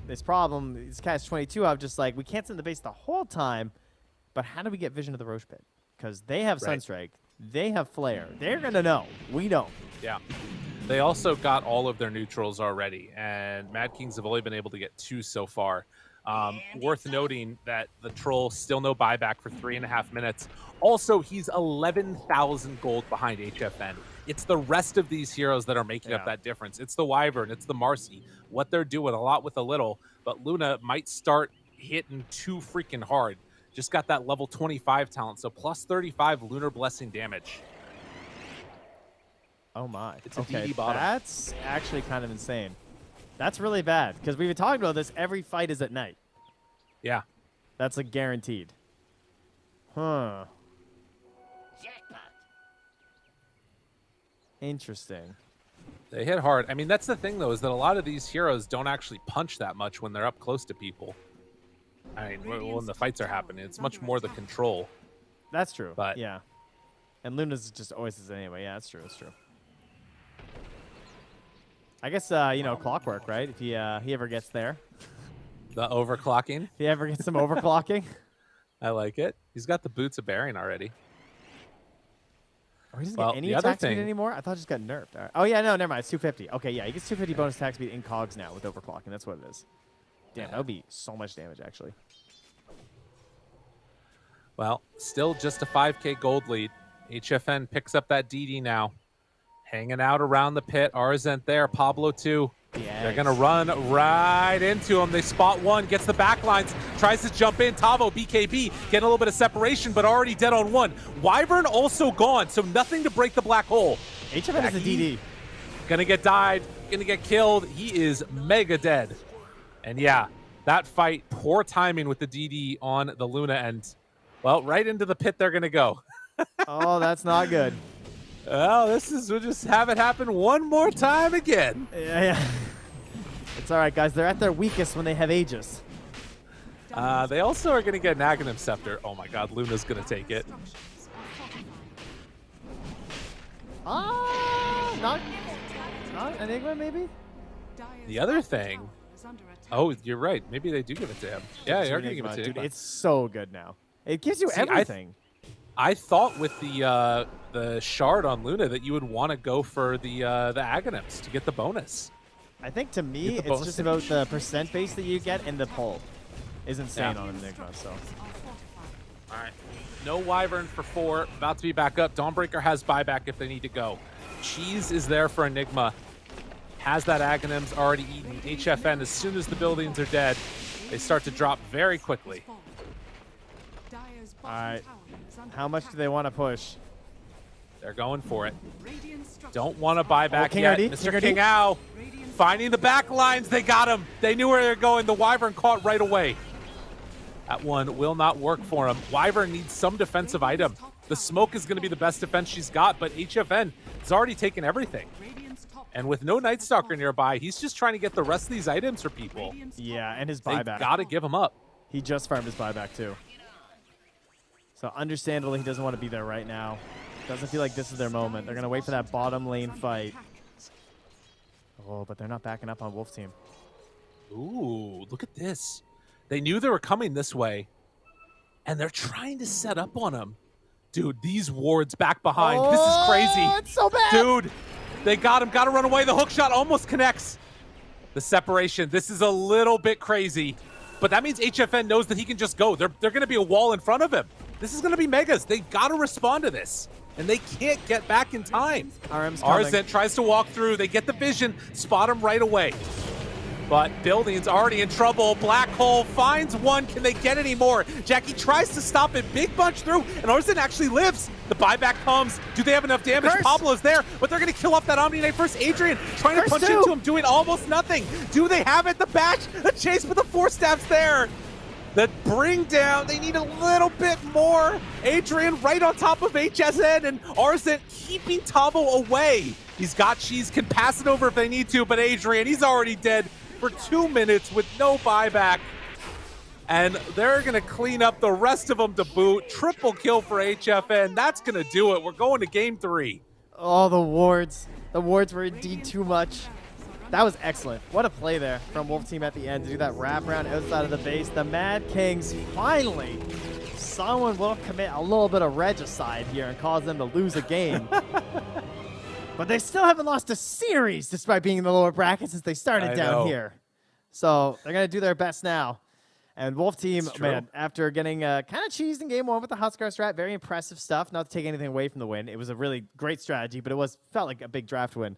this problem, this catch-22 of just like, we can't sit in the base the whole time, but how do we get vision of the Roche pit? Because they have Sunstrike, they have Flare. They're going to know. We don't. Yeah. They also got all of their neutrals already, and Mad Kings have only been able to get 2 so far. Worth noting that the Troll still no buyback for 3.5 minutes. Also, he's 11,000 gold behind HFN. It's the rest of these heroes that are making up that difference. It's the Wyvern, it's the Marcy. What they're doing, a lot with a little, but Luna might start hitting too freaking hard. Just got that level 25 talent, so plus 35 Lunar Blessing damage. Oh my. It's a okay, DD bottom. that's actually kind of insane. That's really bad, because we've been talking about this. Every fight is at night. Yeah. That's like guaranteed. Huh. Interesting. They hit hard. I mean, that's the thing, though, is that a lot of these heroes don't actually punch that much when they're up close to people. I mean, when the fights are happening, it's much more the control. That's true. But yeah. And Luna's just always is anyway. Yeah, that's true. That's true. I guess, you know, clockwork, right? If he ever gets there. The overclocking. If he ever gets some overclocking. I like it. He's got the boots of bearing already. Oh, he doesn't Well, get any the other attack speed thing- anymore? I thought it just got nerfed. All right. Oh, yeah, no, never mind. It's 250. Okay, yeah, he gets 250 bonus attack speed in cogs now with overclocking. That's what it is. Damn, that would be so much damage, actually. Well, still just a 5k gold lead. HFN picks up that DD now. Hanging out around the pit. Arzent there. Pablo too. Yeah. They're going to run right into him. They spot one. Gets the back lines. Tries to jump in. Tavo, BKB, getting a little bit of separation, but already dead on one. Wyvern also gone, so nothing to break the black hole. HFN is a DD. Gonna get died. Gonna get killed. He is mega dead. And yeah, that fight, poor timing with the DD on the Luna end. Well, right into the pit they're gonna go. Oh, that's not good. Well, we'll just have it happen one more time again. Yeah. It's all right, guys. They're at their weakest when they have Aegis. They also are gonna get an Aghanim Scepter. Oh my god, Luna's gonna take it. Not Enigma, maybe? The other thing. Oh, you're right. Maybe they do give it to him. Yeah, they are gonna give it to him. Dude, it's so good now. It gives you everything. I thought with the shard on Luna that you would want to go for the Aghanims to get the bonus. I think to me, Get the it's bonus just about damage. the percent base that you get and the pull is insane Yeah. on Enigma. So All right. No Wyvern for 4. About to be back up. Dawnbreaker has buyback if they need to go. Cheese is there for Enigma. Has that Aghanims already eaten. HFN, as soon as the buildings are dead, they start to drop very quickly. all right, how much do they want to push? They're going for it. Don't want to buy back King yet. RD, Mr. King King RD. Ao finding the back lines. They got him. They knew where they were going. The Wyvern caught right away. That one will not work for him. Wyvern needs some defensive item. The smoke is going to be the best defense she's got, but HFN has already taken everything. And with no Night Stalker nearby, he's just trying to get the rest of these items for people. Yeah, and his They buyback. got to give him up. He just farmed his buyback too. So understandably, he doesn't want to be there right now. Doesn't feel like this is their moment. They're gonna wait for that bottom lane fight. Oh, but they're not backing up on Wolf Team. Ooh, look at this. They knew they were coming this way, and they're trying to set up on him. Dude, these wards back behind. This is crazy. It's so bad. Dude, they got him. Got to run away. The hook shot almost connects. The separation. This is a little bit crazy, but that means HFN knows that he can just go. They're going to be a wall in front of him. This is going to be megas. They've got to respond to this, and they can't get back in time. RM's coming. Arzent tries to walk through. They get the vision, spot him right away. But Building's already in trouble. Black Hole finds one. Can they get any more? Jackie tries to stop it. Big bunch through, and Arzent actually lives. The buyback comes. Do they have enough damage? Curse. Pablo's there, but they're going to kill off that Omni Knight first. Adrian trying to Curse punch too. into him, doing almost nothing. Do they have it? The bash, the chase, but the 4 stabs there. The bring down, they need a little bit more. Adrian right on top of HSN, and Arzent keeping Tavo away. He's got cheese, can pass it over if they need to, but Adrian, he's already dead for 2 minutes with no buyback. And they're going to clean up the rest of them to boot. Triple kill for HFN. That's going to do it. We're going to game 3. Oh, the wards. The wards were indeed too much. That was excellent. What a play there from Wolf Team at the end to do that wraparound outside of the base. The Mad Kings finally, someone will commit a little bit of regicide here and cause them to lose a game. But they still haven't lost a series despite being in the lower bracket since they started I down know. here. So they're going to do their best now. And Wolf Team, It's true. man, after getting kind of cheesed in game 1 with the Huskar strat, very impressive stuff. Not to take anything away from the win. It was a really great strategy, but it felt like a big draft win.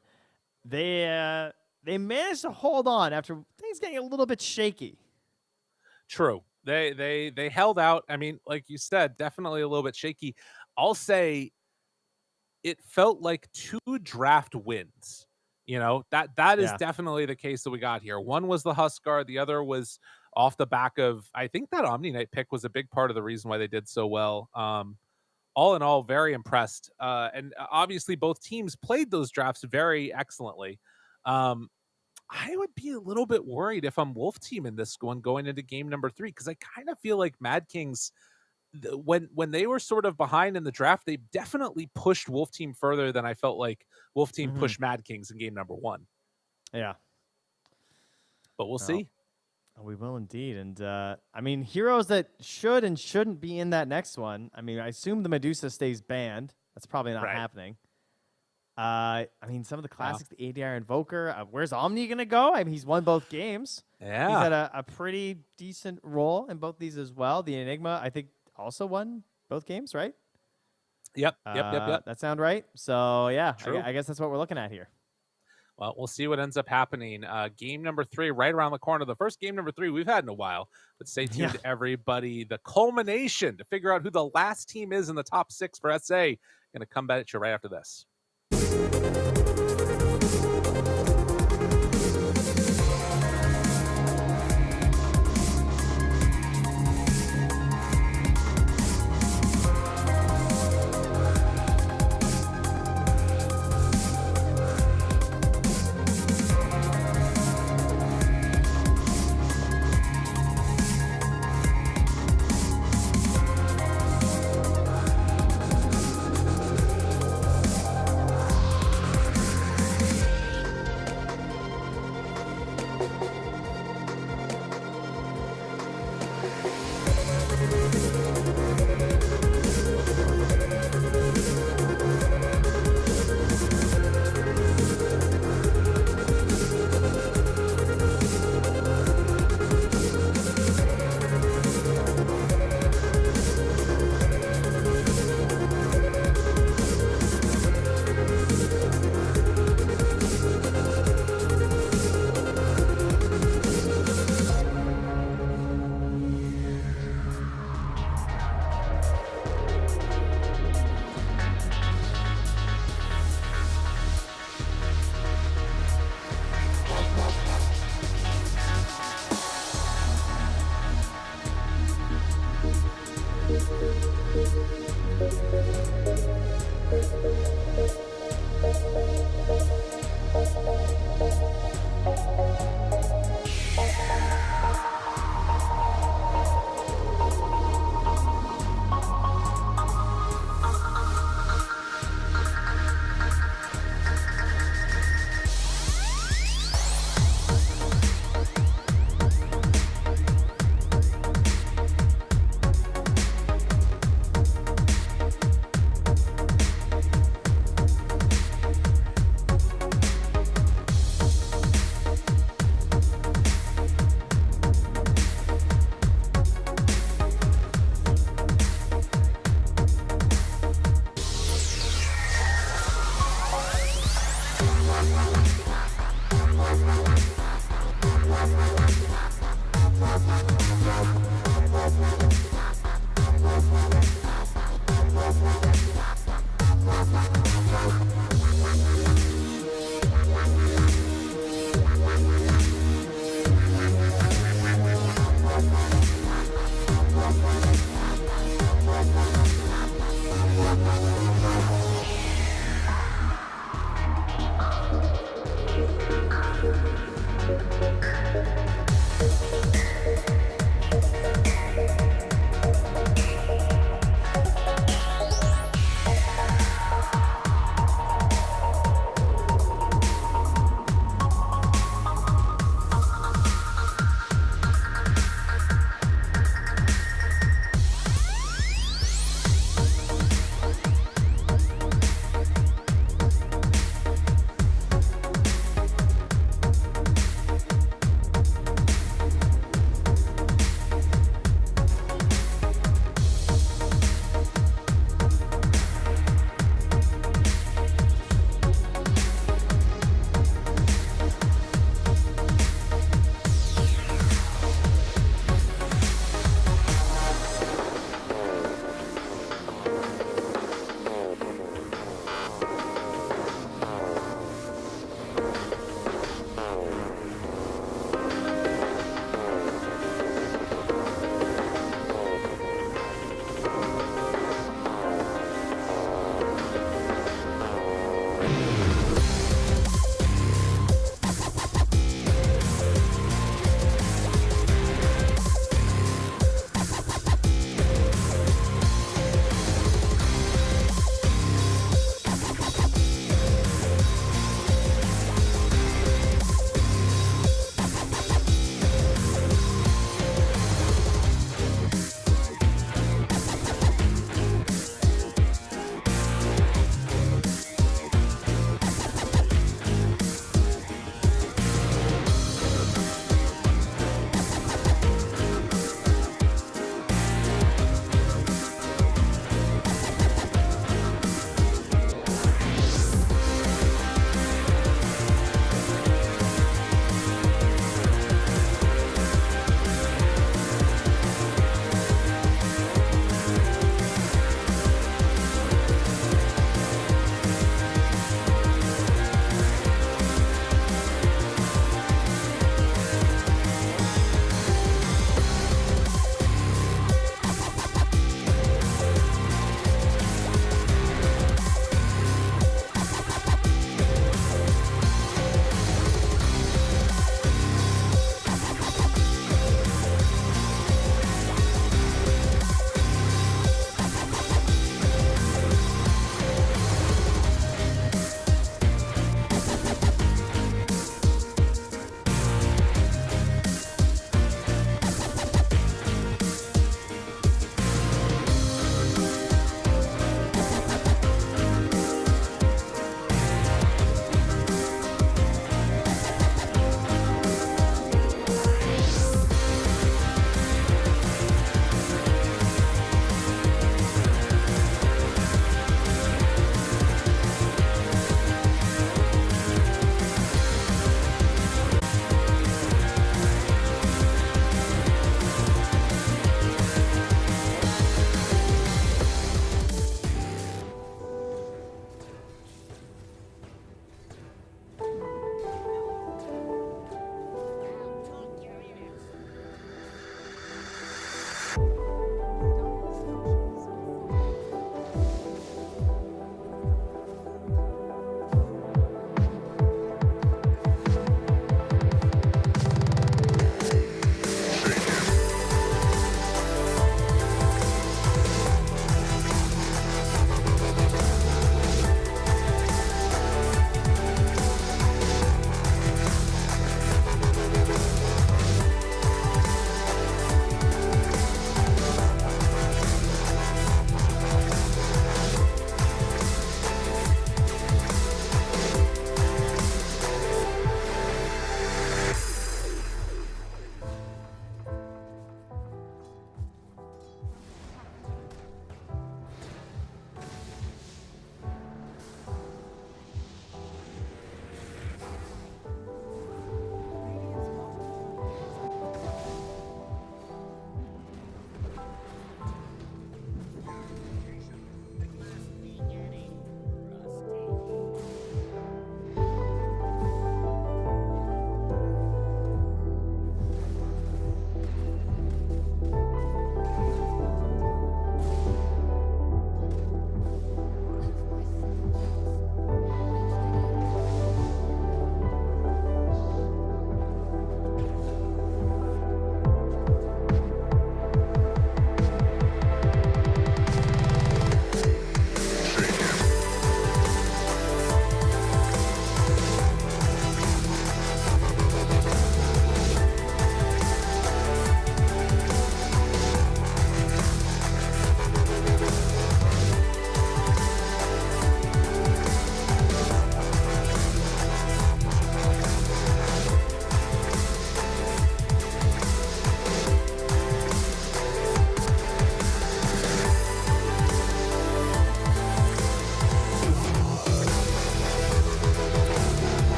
They managed to hold on after things getting a little bit shaky. True. They held out. I mean, like you said, definitely a little bit shaky. I'll say it felt like 2 draft wins. You know, that is Yeah. definitely the case that we got here. One was the Huskar, the other was off the back of, I think that Omni Knight pick was a big part of the reason why they did so well. All in all, very impressed. And obviously both teams played those drafts very excellently. I would be a little bit worried if I'm Wolf Team in this one going into game number 3, because I kind of feel like Mad Kings, when they were sort of behind in the draft, they definitely pushed Wolf Team further than I felt like Wolf Team pushed Mad Kings in game number 1. Yeah. But we'll see. We will indeed. And I mean, heroes that should and shouldn't be in that next one. I mean, I assume the Medusa stays banned. That's probably not happening. I mean, some of the classics, the ADR Invoker. Where's Omni going to go? I mean, he's won both games. Yeah. He's had a pretty decent role in both these as well. The Enigma, I think, also won both games, right? Yep. That sound right? So, yeah, True. I guess that's what we're looking at here. Well, we'll see what ends up happening. Game number 3, right around the corner. The first game number 3 we've had in a while. But stay tuned, everybody. The culmination to figure out who the last team is in the top 6 for SA. Going to come back at you right after this.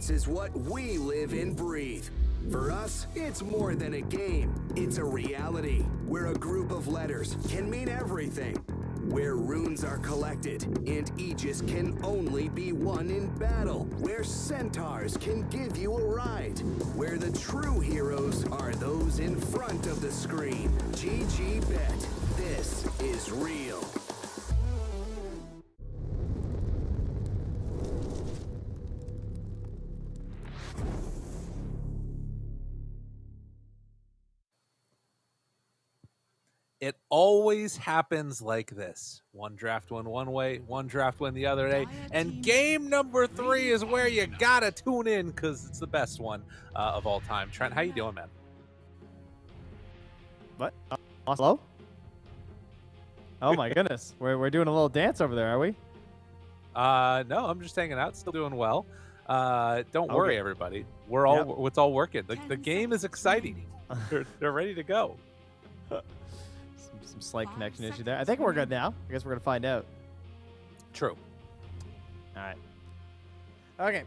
Sports is what we live and breathe. For us, it's more than a game. It's a reality where a group of letters can mean everything. Where runes are collected and Aegis can only be won in battle. Where centaurs can give you a ride. Where the true heroes are those in front of the screen. GG Bet. This is real. It always happens like this. One draft win one way, one draft win the other day, and game number 3 is where you gotta tune in because it's the best one of all time. Trent, how you doing, man? What? Hello? Oh my goodness, we're doing a little dance over there, are we? No, I'm just hanging out, still doing well. Don't worry, everybody. We're all it's all working. The game is exciting. They're ready to go. Some slight connection issue there. I think we're good now. I guess we're gonna find out. True. All right. Okay.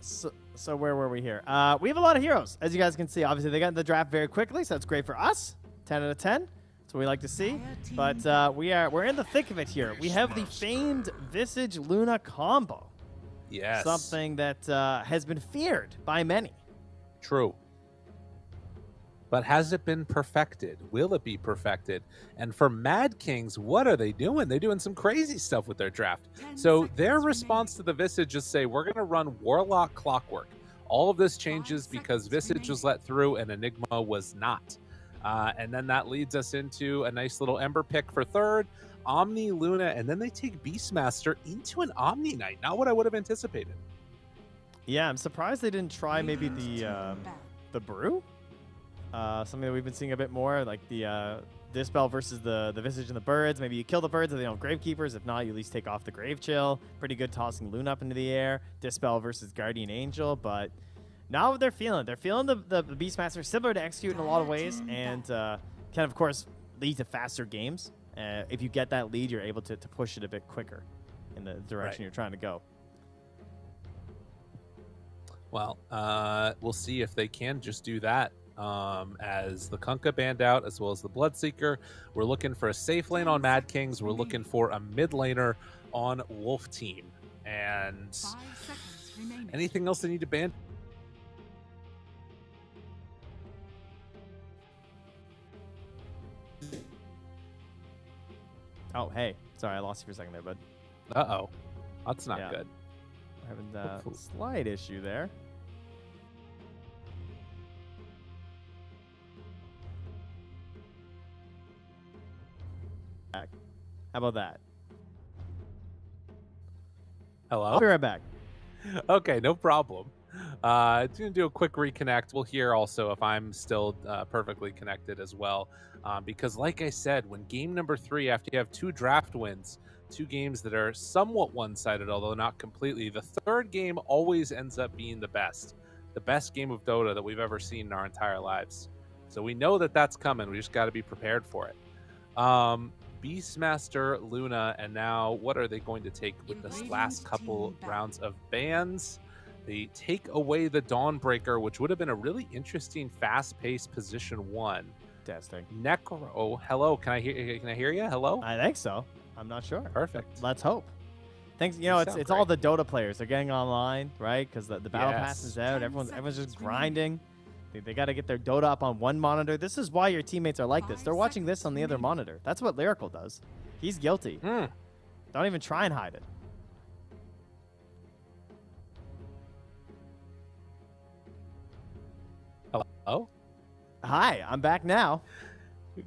So where were we here? We have a lot of heroes, as you guys can see. Obviously, they got in the draft very quickly, so that's great for us. 10 out of 10. That's what we like to see. But we're in the thick of it here. We have the famed Visage Luna combo. Yes. Something that has been feared by many. True. But has it been perfected? Will it be perfected? And for Mad Kings, what are they doing? They're doing some crazy stuff with their draft. So their response to the Visage is say, we're going to run Warlock Clockwork. All of this changes because Visage was let through and Enigma was not. And then that leads us into a nice little Ember pick for third, Omni Luna, and then they take Beastmaster into an Omni Knight. Not what I would have anticipated. Yeah, I'm surprised they didn't try maybe the Brew. Something that we've been seeing a bit more, like the Dispel versus the Visage and the Birds. Maybe you kill the Birds if they don't have Gravekeepers. If not, you at least take off the Grave Chill. Pretty good tossing Luna up into the air. Dispel versus Guardian Angel. But now what they're feeling. They're feeling the Beastmaster, similar to Execute in a lot of ways, and can, of course, lead to faster games. If you get that lead, you're able to push it a bit quicker in the direction you're trying to go. Well, we'll see if they can just do that. As the Kunkka banned out, as well as the Bloodseeker. We're looking for a safe lane on Mad Kings. We're looking for a mid laner on Wolf Team. And anything else they need to ban? Oh, hey. Sorry, I lost you for a second there, bud. Uh-oh. That's not good. We're having a slight issue there. How about that? Hello? I'll be right back. Okay, no problem. It's going to do a quick reconnect. We'll hear also if I'm still perfectly connected as well. Because like I said, when game number 3, after you have 2 draft wins, 2 games that are somewhat one-sided, although not completely, the third game always ends up being the best game of Dota that we've ever seen in our entire lives. So we know that that's coming. We just got to be prepared for it. Beastmaster, Luna, and now what are they going to take with this last couple rounds of bans? They take away the Dawnbreaker, which would have been a really interesting fast-paced position 1. Testing. Necro, hello. Can I hear you? Hello? I think so. I'm not sure. Perfect. Let's hope. Thanks. You know, it's all the Dota players. They're getting online, right? Because the battle pass is out. Everyone's just grinding. They got to get their Dota up on one monitor. This is why your teammates are like this. They're watching this on the other monitor. That's what Lyrical does. He's guilty. Don't even try and hide it. Hello? Hi, I'm back now. I'm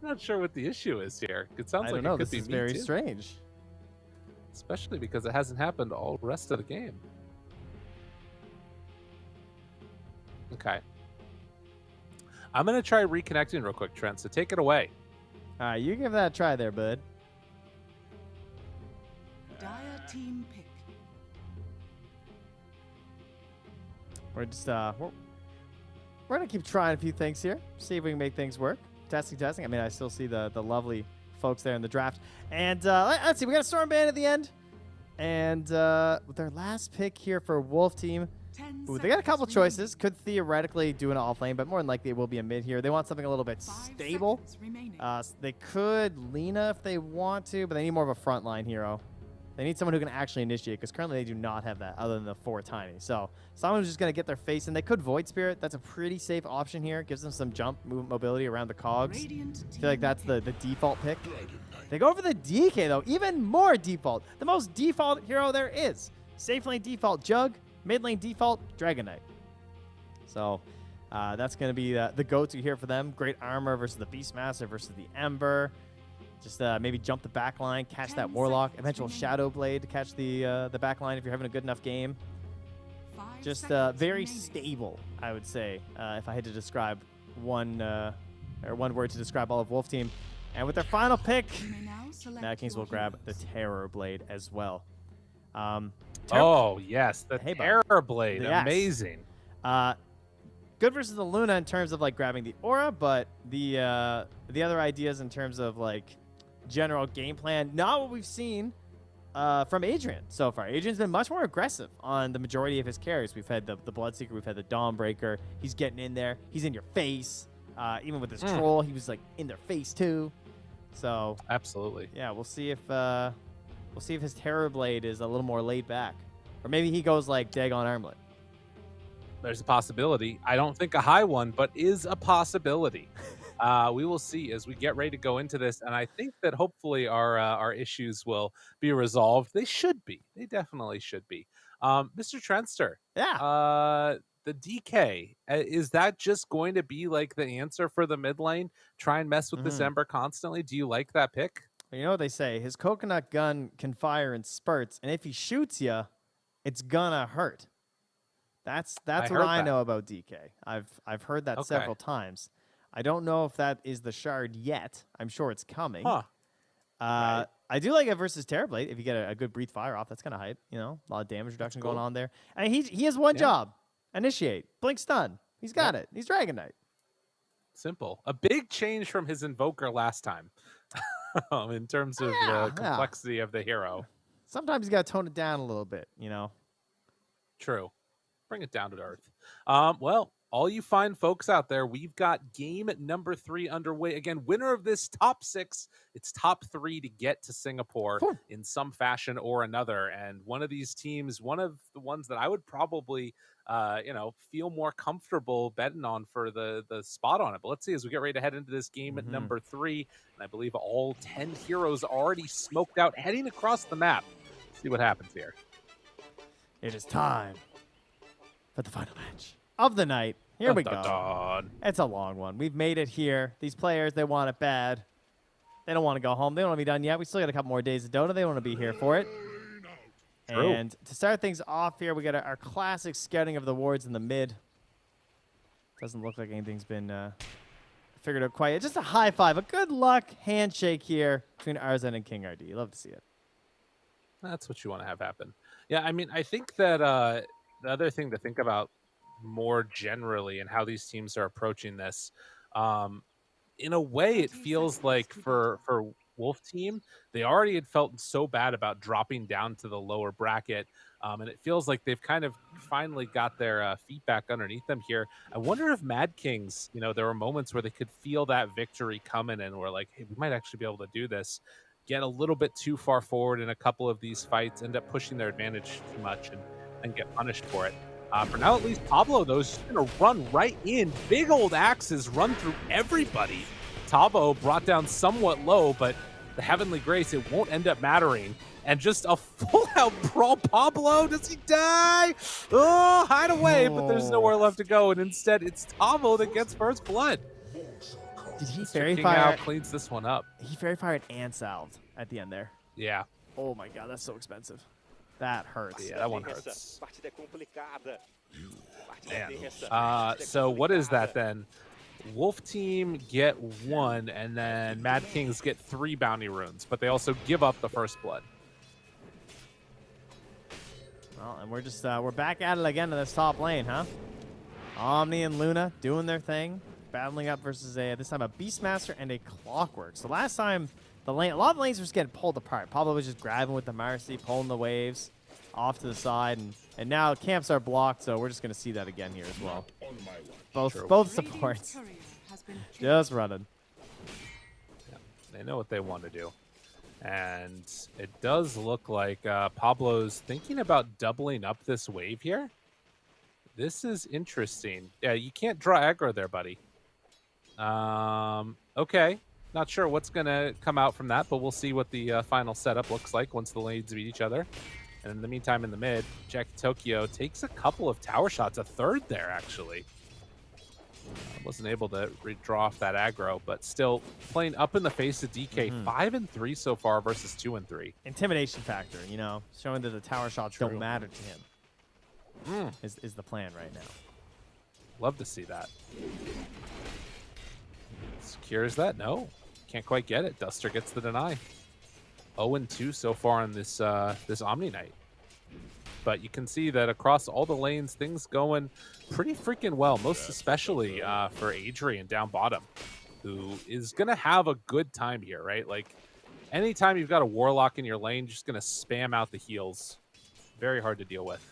not sure what the issue is here. It sounds I like don't know. it could This be is me very too. strange. Especially because it hasn't happened all the rest of the game. Okay. I'm going to try reconnecting real quick, Trent, so take it away. All right, you give that a try there, bud. Dire team pick. We're just we're gonna keep trying a few things here. See if we can make things work. Testing. I mean, I still see the lovely folks there in the draft. And let's see, we got a Storm Band at the end. And with their last pick here for Wolf Team, 10 ooh, they got a couple seconds remaining. choices. Could theoretically do an off lane, but more than likely it will be a mid here. They want something a little bit 5 stable. seconds remaining. They could Lena if they want to, but they need more of a frontline hero. They need someone who can actually initiate, because currently they do not have that other than the 4 tiny. So someone who's just going to get their face in. They could Void Spirit. That's a pretty safe option here. Gives them some jump mobility around the cogs. Radiant I feel like team that's the pick. default pick. They go for the DK, though. Even more default. The most default hero there is. Safe lane default Jug. Mid lane default Dragon Knight. So that's going to be the go-to here for them. Great armor versus the Beastmaster versus the Ember. Just maybe jump the back line, catch 10 that Warlock. seconds Eventual remaining. Shadow Blade to catch the back line if you're having a good enough game. 5 Just seconds very remaining. stable, I would say, if I had to describe one word to describe all of Wolf Team. And with their final pick, You may now select Mad Kings your will grab the heroes. Terror Blade as well. Terror- Oh, yes. The Hey, bud. Terror Blade. Yes. Amazing. Good versus the Luna in terms of like grabbing the aura, but the other ideas in terms of like general game plan, not what we've seen from Adrian so far. Adrian's been much more aggressive on the majority of his carries. We've had the Bloodseeker, we've had the Dawnbreaker. He's getting in there. He's in your face. Even with his troll, he was like in their face too. So Absolutely. yeah, we'll see if his Terror Blade is a little more laid back, or maybe he goes like Dagon Armlet. There's a possibility. I don't think a high one, but is a possibility. We will see as we get ready to go into this, and I think that hopefully our issues will be resolved. They should be. They definitely should be. Mr. Trenster, Yeah. the DK, is that just going to be like the answer for the mid lane? Try and mess with this Ember constantly? Do you like that pick? You know what they say? His coconut gun can fire in spurts, and if he shoots you, it's gonna hurt. That's what heard I that. know about DK. I've heard that Okay. several times. I don't know if that is the shard yet. I'm sure it's coming. Huh. Right. I do like it versus Terrorblade. If you get a good breathe fire off, that's kind of hype. You know, a lot of damage reduction going cool. on there. And he has one Yeah. job: initiate, blink, stun. He's got it. He's Dragon Knight. Simple. A big change from his Invoker last time in terms of the complexity of the hero. Sometimes you got to tone it down a little bit. You know. True. Bring it down to earth. Well, all you fine folks out there, we've got game number 3 underway. Again, winner of this top 6, it's top 3 to get to Singapore in some fashion or another. And one of these teams, one of the ones that I would probably, feel more comfortable betting on for the spot on it. But let's see as we get ready to head into this game at number 3. And I believe all 10 heroes already smoked out, heading across the map. See what happens here. It is time for the final match of the night. Here we go. Dun, dun, dun. It's a long one. We've made it here. These players, they want it bad. They don't want to go home. They don't want to be done yet. We still got a couple more days of Dota. They want to be here for it. True. And to start things off here, we got our classic scouting of the wards in the mid. Doesn't look like anything's been figured out quite yet. Just a high five, a good luck handshake here between Arzan and King RD. Love to see it. That's what you want to have happen. Yeah, I mean, I think that the other thing to think about more generally and how these teams are approaching this, in a way, it feels like for Wolf Team, they already had felt so bad about dropping down to the lower bracket, and it feels like they've kind of finally got their feet back underneath them here. I wonder if Mad Kings, there were moments where they could feel that victory coming and were like, hey, we might actually be able to do this. Get a little bit too far forward in a couple of these fights, end up pushing their advantage too much and get punished for it. For now, at least Pablo, though, is just going to run right in. Big old axes run through everybody. Tabo brought down somewhat low, but the Heavenly Grace, it won't end up mattering. And just a full-out brawl. Pablo, does he die? Oh, hide away, but there's nowhere left to go. And instead, it's Tabo that gets first blood. Did he Mr. fairy King fire? Al cleans this one up. He fairy fired and salved at the end there. Yeah. Oh my god, that's so expensive. That hurts. Yeah, that one hurts. Partida complicada. Man. So what is that then? Wolf Team get 1, and then Mad Kings get 3 bounty runes, but they also give up the first blood. Well, and we're just we're back at it again in this top lane, huh? Omni and Luna doing their thing, battling up versus this time a Beastmaster and a Clockwork. So last time the lane, a lot of lanes were just getting pulled apart. Pablo was just grabbing with the Marcy, pulling the waves off to the side, and now camps are blocked, so we're just going to see that again here as well. Both supports just running. Yeah, they know what they want to do. And it does look like Pablo's thinking about doubling up this wave here. This is interesting. Yeah, you can't draw aggro there, buddy. Okay. Not sure what's going to come out from that, but we'll see what the final setup looks like once the lanes meet each other. And in the meantime, in the mid, Jack Tokyo takes a couple of tower shots, a third there, actually. Wasn't able to draw off that aggro, but still playing up in the face of DK. 5 and 3 so far versus 2 and 3. Intimidation factor, you know, showing that the tower shots don't matter to him is the plan right now. Love to see that. Secures that? No. Can't quite get it. Duster gets the deny. 0-2 so far on this this Omni Knight. But you can see that across all the lanes, things going pretty freaking well, most especially for Adrian down bottom, who is going to have a good time here, right? Like, anytime you've got a Warlock in your lane, you're just going to spam out the heals. Very hard to deal with.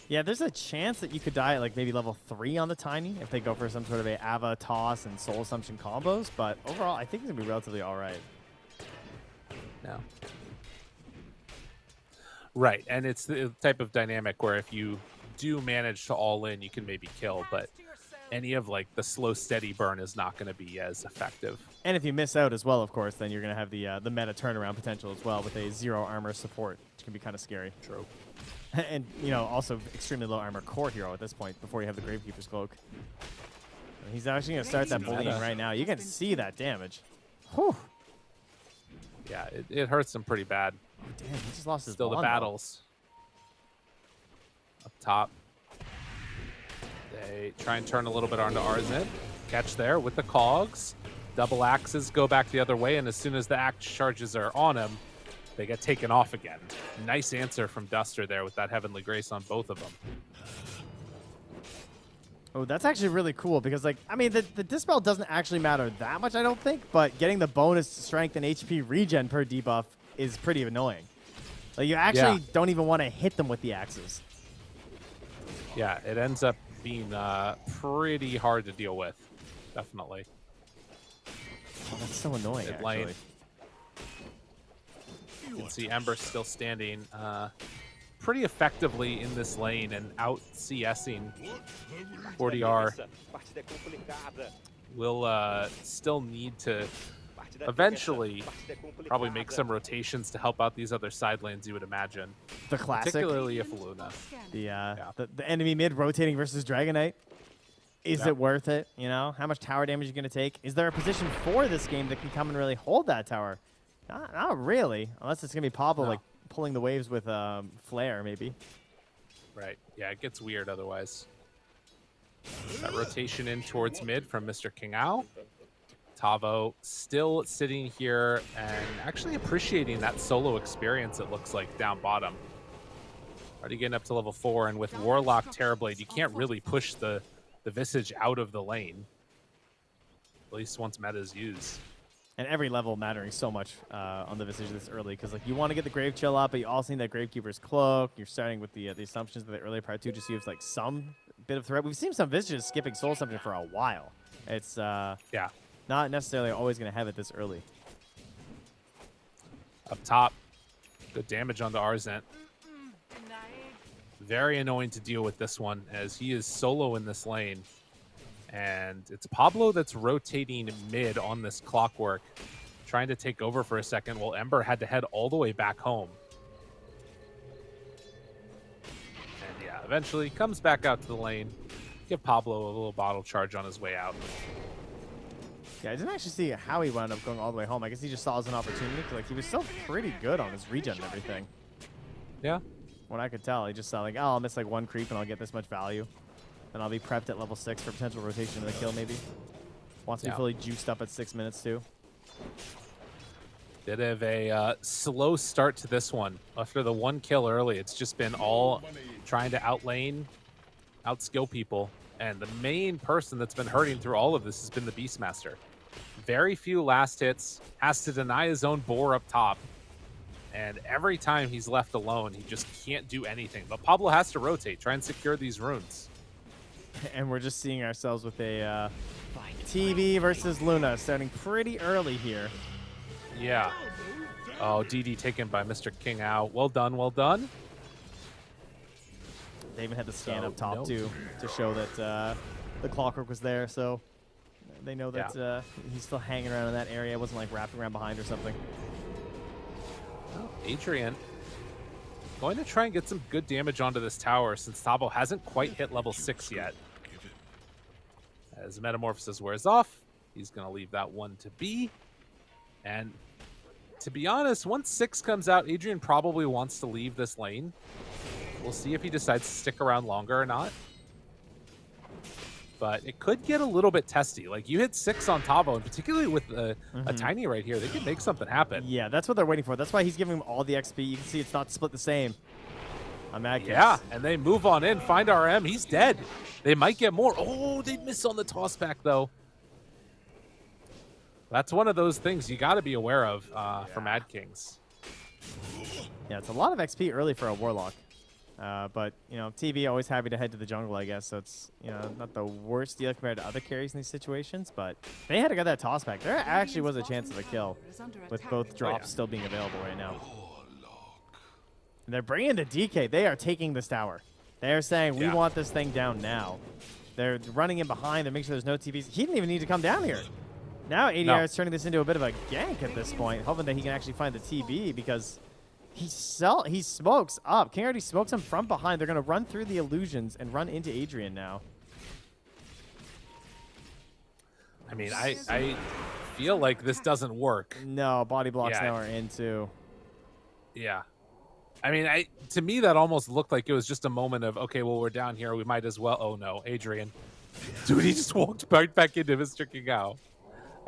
Yeah, there's a chance that you could die at like maybe level 3 on the Tiny if they go for some sort of a Ava toss and Soul Assumption combos, but overall, I think it's going to be relatively all right. No. Right, and it's the type of dynamic where if you do manage to all in, you can maybe kill, but any of like the slow, steady burn is not going to be as effective. And if you miss out as well, of course, then you're going to have the meta turnaround potential as well with a 0 armor support, which can be kind of scary. True. And, you know, also extremely low armor core hero at this point before you have the Gravekeeper's Cloak. And he's actually going to start that bullying right now. You can see that damage. Whew. Yeah, it hurts him pretty bad. Oh, damn, he just lost his Still the bond, battles. Up top. They try and turn a little bit onto Arzit. Catch there with the cogs. Double axes go back the other way, and as soon as the axe charges are on him, they get taken off again. Nice answer from Duster there with that Heavenly Grace on both of them. Oh, that's actually really cool because, like, I mean, the Dispel doesn't actually matter that much, I don't think, but getting the bonus strength and HP regen per debuff is pretty annoying. Like, you actually don't even want to hit them with the axes. Yeah, it ends up being pretty hard to deal with. Definitely. Oh, that's so annoying, Mid actually. lane. You can see Ember still standing pretty effectively in this lane and out CSing 40R. Will still need to eventually probably make some rotations to help out these other side lanes, you would imagine. The classic. Particularly if Luna. The enemy mid rotating versus Dragon Knight. Is it worth it? You know, how much tower damage are you going to take? Is there a position for this game that can come and really hold that tower? Not really, unless it's going to be Pablo like pulling the waves with Flare, maybe. Right. Yeah, it gets weird otherwise. That rotation in towards mid from Mr. King Ao. Tavo still sitting here and actually appreciating that solo experience, it looks like, down bottom. Already getting up to level 4, and with Warlock Terrorblade, you can't really push the Visage out of the lane. At least once meta is used. And every level mattering so much on the Visage this early, because like you want to get the Grave Chill up, but you also need that Gravekeeper's Cloak. You're starting with the assumptions of the earlier part too, just so you have like some bit of threat. We've seen some Visages skipping Soul Assumption for a while. It's not necessarily always going to have it this early. Up top, good damage on the Arzent. Very annoying to deal with this one, as he is solo in this lane. And it's Pablo that's rotating mid on this Clockwork, trying to take over for a second, while Ember had to head all the way back home. And yeah, eventually comes back out to the lane. Give Pablo a little bottle charge on his way out. Yeah, I didn't actually see how he wound up going all the way home. I guess he just saw it as an opportunity. Like, he was still pretty good on his regen and everything. Yeah. When I could tell, he just saw like, oh, I'll miss like one creep and I'll get this much value. Then I'll be prepped at level 6 for potential rotation of the kill, maybe. Wants to be fully juiced up at 6 minutes, too. Bit of a slow start to this one. After the one kill early, it's just been all trying to outlane, outskill people. And the main person that's been hurting through all of this has been the Beastmaster. very few last hits, has to deny his own boar up top. And every time he's left alone, he just can't do anything. But Pablo has to rotate, try and secure these runes. And we're just seeing ourselves with a TV versus Luna starting pretty early here. Yeah. Oh, DD taken by Mr. King out. Well done, well done. They even had the scan So, up top nope. too to show that the Clockwork was there, so they know that he's still hanging around in that area. It wasn't like wrapping around behind or something. Well, Adrian going to try and get some good damage onto this tower since Tabo hasn't quite hit level 6 yet. As Metamorphosis wears off, he's going to leave that one to be. And to be honest, once 6 comes out, Adrian probably wants to leave this lane. We'll see if he decides to stick around longer or not. But it could get a little bit testy. Like, you hit 6 on Tavo, and particularly with a Tiny right here, they could make something happen. Yeah, that's what they're waiting for. That's why he's giving him all the XP. You can see it's not split the same. I'm mad. Yeah, and they move on in, find RM. He's dead. They might get more. Oh, they miss on the toss back, though. That's one of those things you got to be aware of for Mad Kings. Yeah, it's a lot of XP early for a Warlock. But, you know, TV always happy to head to the jungle, I guess. So it's, you know, not the worst deal compared to other carries in these situations. But they had to get that toss back. There actually was a chance of a kill with both drops still being available right now. And they're bringing the DK. They are taking this tower. They're saying, we want this thing down now. They're running in behind. They're making sure there's no TVs. He didn't even need to come down here. Now ADR is turning this into a bit of a gank at this point, hoping that he can actually find the TB because he smokes up. King already smokes him from behind. They're going to run through the illusions and run into Adrian now. I mean, I feel like this doesn't work. No, body blocks now are in too. Yeah. I mean, to me, that almost looked like it was just a moment of, okay, well, we're down here. We might as well. Oh, no, Adrian. Dude, he just walked right back into Mr. Kingao.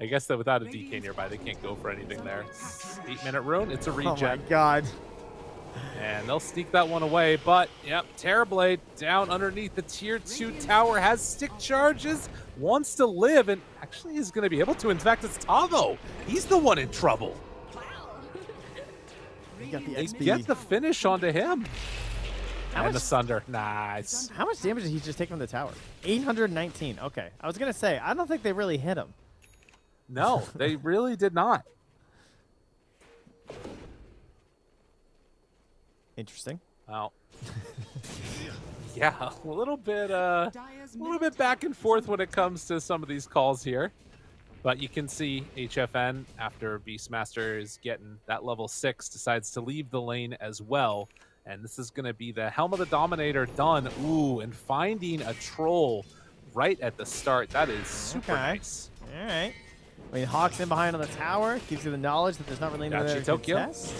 I guess that without a DK nearby, they can't go for anything there. 8-minute rune. It's a regen. Oh, my God. And they'll sneak that one away. But, yep, Terrorblade down underneath the tier 2 tower. Has stick charges. Wants to live. And actually is going to be able to. In fact, it's Tavo. He's the one in trouble. Got the They XP. get the finish onto him. And the Sunder. Nice. How much damage did he just take from the tower? 819. Okay. I was going to say, I don't think they really hit him. No, they really did not. Interesting. Wow. Yeah, a little bit back and forth when it comes to some of these calls here. But you can see HFN, after Beastmaster is getting that level 6, decides to leave the lane as well. And this is going to be the Helm of the Dominator done. Ooh, and finding a troll right at the start. That is super nice. All right. I mean, Hawk's in behind on the tower. Gives you the knowledge that there's not really anything there to contest.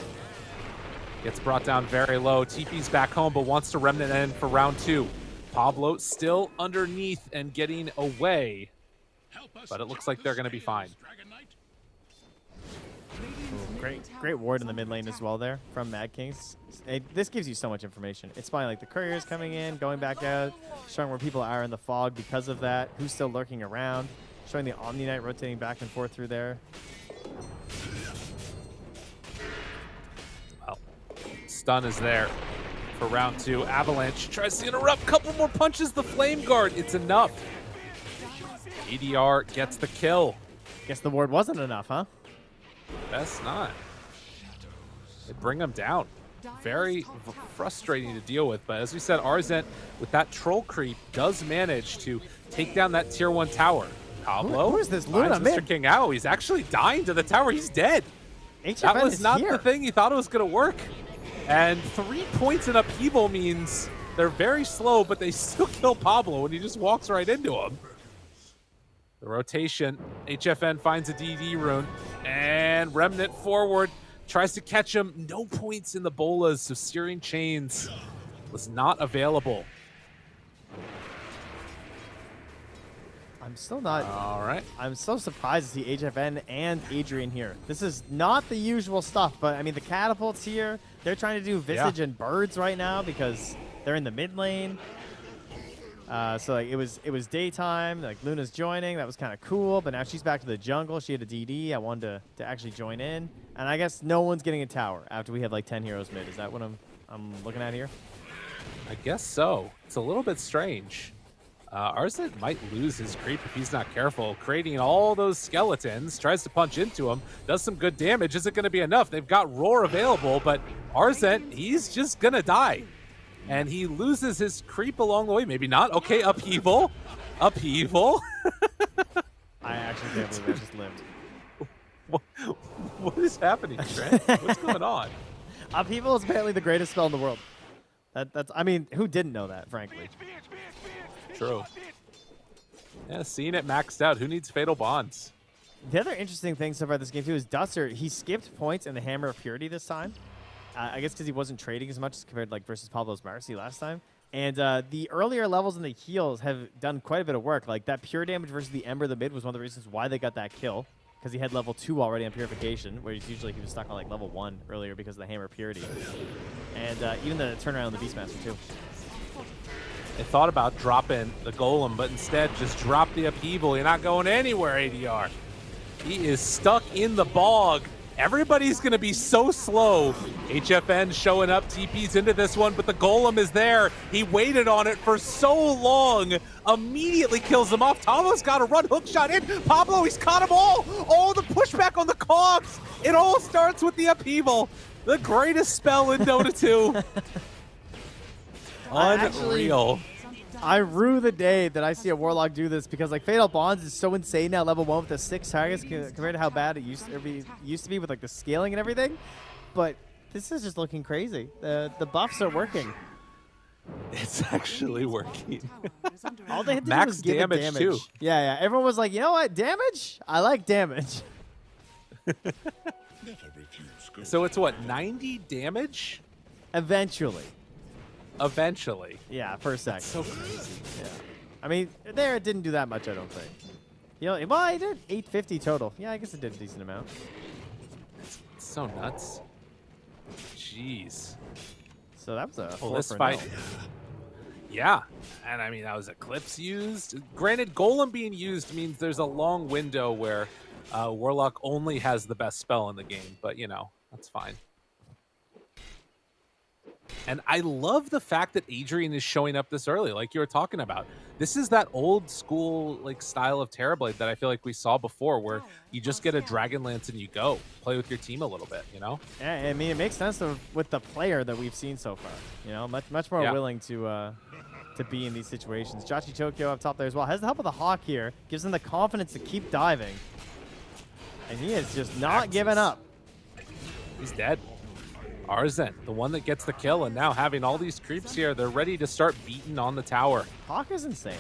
Gets brought down very low. TP's back home, but wants to remnant in for round 2. Pablo still underneath and getting away. But it looks like they're going to be fine. Ooh, great ward in the mid lane as well there from Mad Kings. This gives you so much information. It's fine, like the couriers coming in, going back out, showing where people are in the fog because of that, who's still lurking around, showing the Omni Knight rotating back and forth through there. Well, stun is there for round 2. Avalanche tries to interrupt. Couple more punches. The Flame Guard. It's enough. ADR gets the kill. Guess the ward wasn't enough, huh? Best not. They bring him down. Very frustrating to deal with. But as we said, Arzent, with that troll creep, does manage to take down that tier 1 tower. Pablo. Who is this Luna? Mr. King Ao. He's actually dying to the tower. He's dead. HFN That was not here. the thing he thought it was going to work. And 3 points in upheaval means they're very slow, but they still kill Pablo, and he just walks right into him. The rotation. HFN finds a DD rune. And Remnant forward. Tries to catch him. No points in the bolas, so Searing Chains was not available. I'm still not. All right. I'm so surprised to see HFN and Adrian here. This is not the usual stuff, but I mean, the catapults here, they're trying to do Visage and Birds right now because they're in the mid lane. So like it was daytime. Like Luna's joining. That was kind of cool. But now she's back to the jungle. She had a DD. I wanted to actually join in. And I guess no one's getting a tower after we have like 10 heroes mid. Is that what I'm looking at here? I guess so. It's a little bit strange. Arzent might lose his creep if he's not careful. Creating all those skeletons, tries to punch into him, does some good damage. Isn't going to be enough. They've got Roar available, but Arzent, he's just going to die. And he loses his creep along the way. Maybe not. Okay, upheaval. Upheaval. I actually can't believe I just lived. What is happening, Trent? What's going on? Upheaval is apparently the greatest spell in the world. That's I mean, who didn't know that, frankly? True. Yeah, seeing it maxed out. Who needs Fatal Bonds? The other interesting thing so far this game, too, is Duster, he skipped points in the Hammer of Purity this time. I guess because he wasn't trading as much as compared to, like, versus Pablo's Mercy last time. And the earlier levels in the heals have done quite a bit of work. Like, that pure damage versus the Ember of the mid was one of the reasons why they got that kill. Because he had level 2 already on Purification, where usually he was stuck on, like, level 1 earlier because of the Hammer of Purity. And even the turnaround on the Beastmaster, too. They thought about dropping the Golem, but instead just drop the Upheaval. You're not going anywhere, ADR. He is stuck in the bog. Everybody's going to be so slow. HFN showing up, TP's into this one, but the Golem is there. He waited on it for so long. Immediately kills him off. Tavo's got a run hook shot in. Pablo, he's caught them all. Oh, the pushback on the cogs. It all starts with the Upheaval. The greatest spell in Dota 2. Unreal. I rue the day that I see a Warlock do this because like Fatal Bonds is so insane now, level 1 with the 6 targets compared to how bad it used to be with like the scaling and everything. But this is just looking crazy. The buffs are working. It's actually working. All they had to do Max was give damage, it damage. too. Yeah. Everyone was like, you know what? Damage? I like damage. So it's what, 90 damage? Eventually. Eventually. Yeah, per second. So crazy. Yeah. I mean, there it didn't do that much, I don't think. You know, well, I did 850 total. Yeah, I guess it did a decent amount. It's so nuts. Jeez. So that was a Well, 4 this for a fight. no. Yeah. And I mean, that was Eclipse used. Granted, Golem being used means there's a long window where Warlock only has the best spell in the game. But, you know, that's fine. And I love the fact that Adrian is showing up this early, like you were talking about. This is that old school like style of Terrorblade that I feel like we saw before, where you just get a Dragon Lance and you go play with your team a little bit, you know? Yeah, I mean, it makes sense with the player that we've seen so far. You know, much more willing to be in these situations. Jachi Tokyo up top there as well. Has the help of the Hawk here. Gives him the confidence to keep diving. And he is just not giving up. He's dead. Arzent, the one that gets the kill, and now having all these creeps here, they're ready to start beating on the tower. Hawk is insane.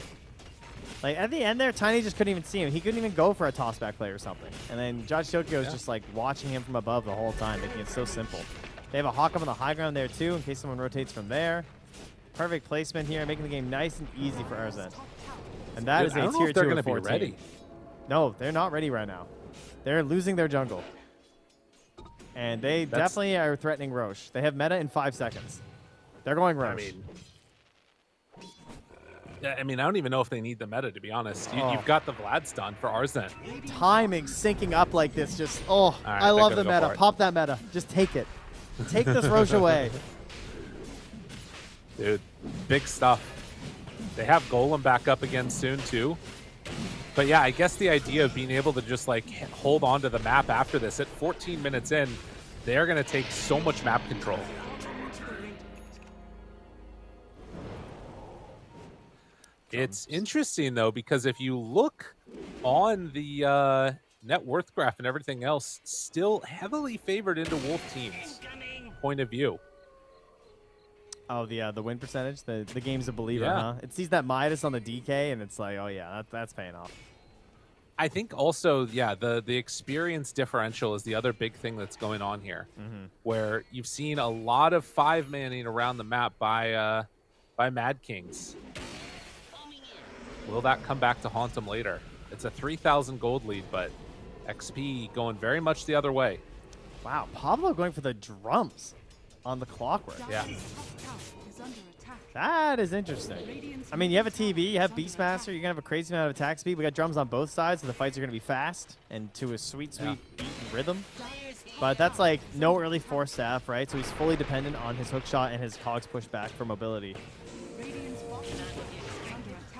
Like, at the end there, Tiny just couldn't even see him. He couldn't even go for a tossback play or something. And then Jachi Tokyo is just, like, watching him from above the whole time, making it so simple. They have a Hawk up on the high ground there, too, in case someone rotates from there. Perfect placement here, making the game nice and easy for Arzent. And that is a I don't know tier if they're 2 gonna of be 14. ready. No, they're not ready right now. They're losing their jungle. And they definitely are threatening Roche. They have meta in 5 seconds. They're going Roche. I mean, I don't even know if they need the meta, to be honest. You've got the Vlad stun for Arzent. Timing syncing up like this just, right, I they're love gonna the go meta. for it. Pop that meta. Just take it. Take this Roche away. Dude, big stuff. They have Golem back up again soon, too. But yeah, I guess the idea of being able to just like hold on to the map after this, at 14 minutes in, they're going to take so much map control. It's interesting, though, because if you look on the net worth graph and everything else, still heavily favored into Wolf teams' point of view. Oh, the win percentage? The game's a believer, Yeah. huh? It sees that Midas on the DK, and it's like, oh, yeah, that's paying off. I think also, yeah, the experience differential is the other big thing that's going on here, where you've seen a lot of 5-manning around the map by Mad Kings. Will that come back to haunt them later? It's a 3,000 gold lead, but XP going very much the other way. Wow, Pablo going for the drums on the Clockwork. Yeah. Dyer's top tower is under attack. That is interesting. I mean, you have a TV, you have Beastmaster, you're going to have a crazy amount of attack speed. We got drums on both sides, so the fights are going to be fast and to a sweet, sweet beat and rhythm. But that's like no early force staff, right? So he's fully dependent on his hook shot and his cogs push back for mobility.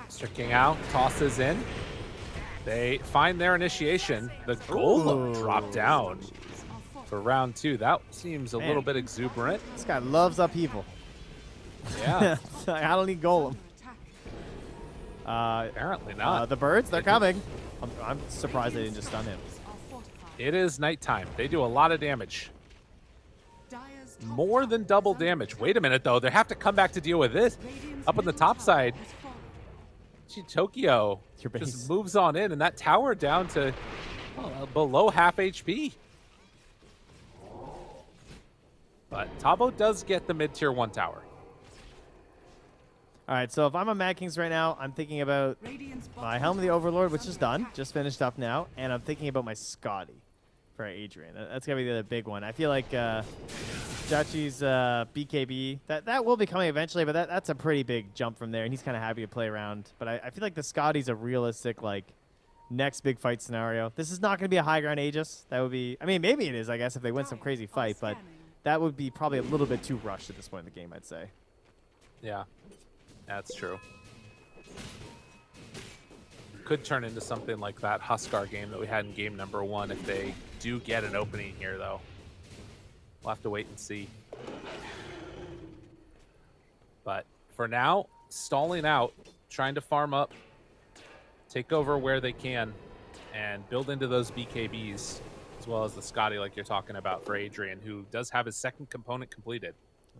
Mr. King Ao tosses in. They find their initiation. The Golem dropped down for round 2. That seems a little bit exuberant. This guy loves upheaval. Yeah. I don't need Golem. Apparently not. The birds, they're coming. I'm surprised they didn't just stun him. It is nighttime. They do a lot of damage. More than double damage. Wait a minute, though. They have to come back to deal with this. Up on the top side, Tokyo just moves on in, and that tower down to below half HP. But Tavo does get the mid-tier 1 tower. All right, so if I'm a Mad Kings right now, I'm thinking about my Helm of the Overlord, which is done, just finished up now, and I'm thinking about my Scotty for Adrian. That's going to be the other big one. I feel like Jachi's BKB, that will be coming eventually, but that's a pretty big jump from there, and he's kind of happy to play around. But I feel like the Scotty's a realistic, like, next big fight scenario. This is not going to be a high ground Aegis. That would be, I mean, maybe it is, I guess, if they win some crazy fight, but that would be probably a little bit too rushed at this point in the game, I'd say. Yeah. That's true. Could turn into something like that Huskar game that we had in game number 1 if they do get an opening here, though. We'll have to wait and see. But for now, stalling out, trying to farm up, take over where they can, and build into those BKBs, as well as the Scotty like you're talking about for Adrian, who does have his second component completed.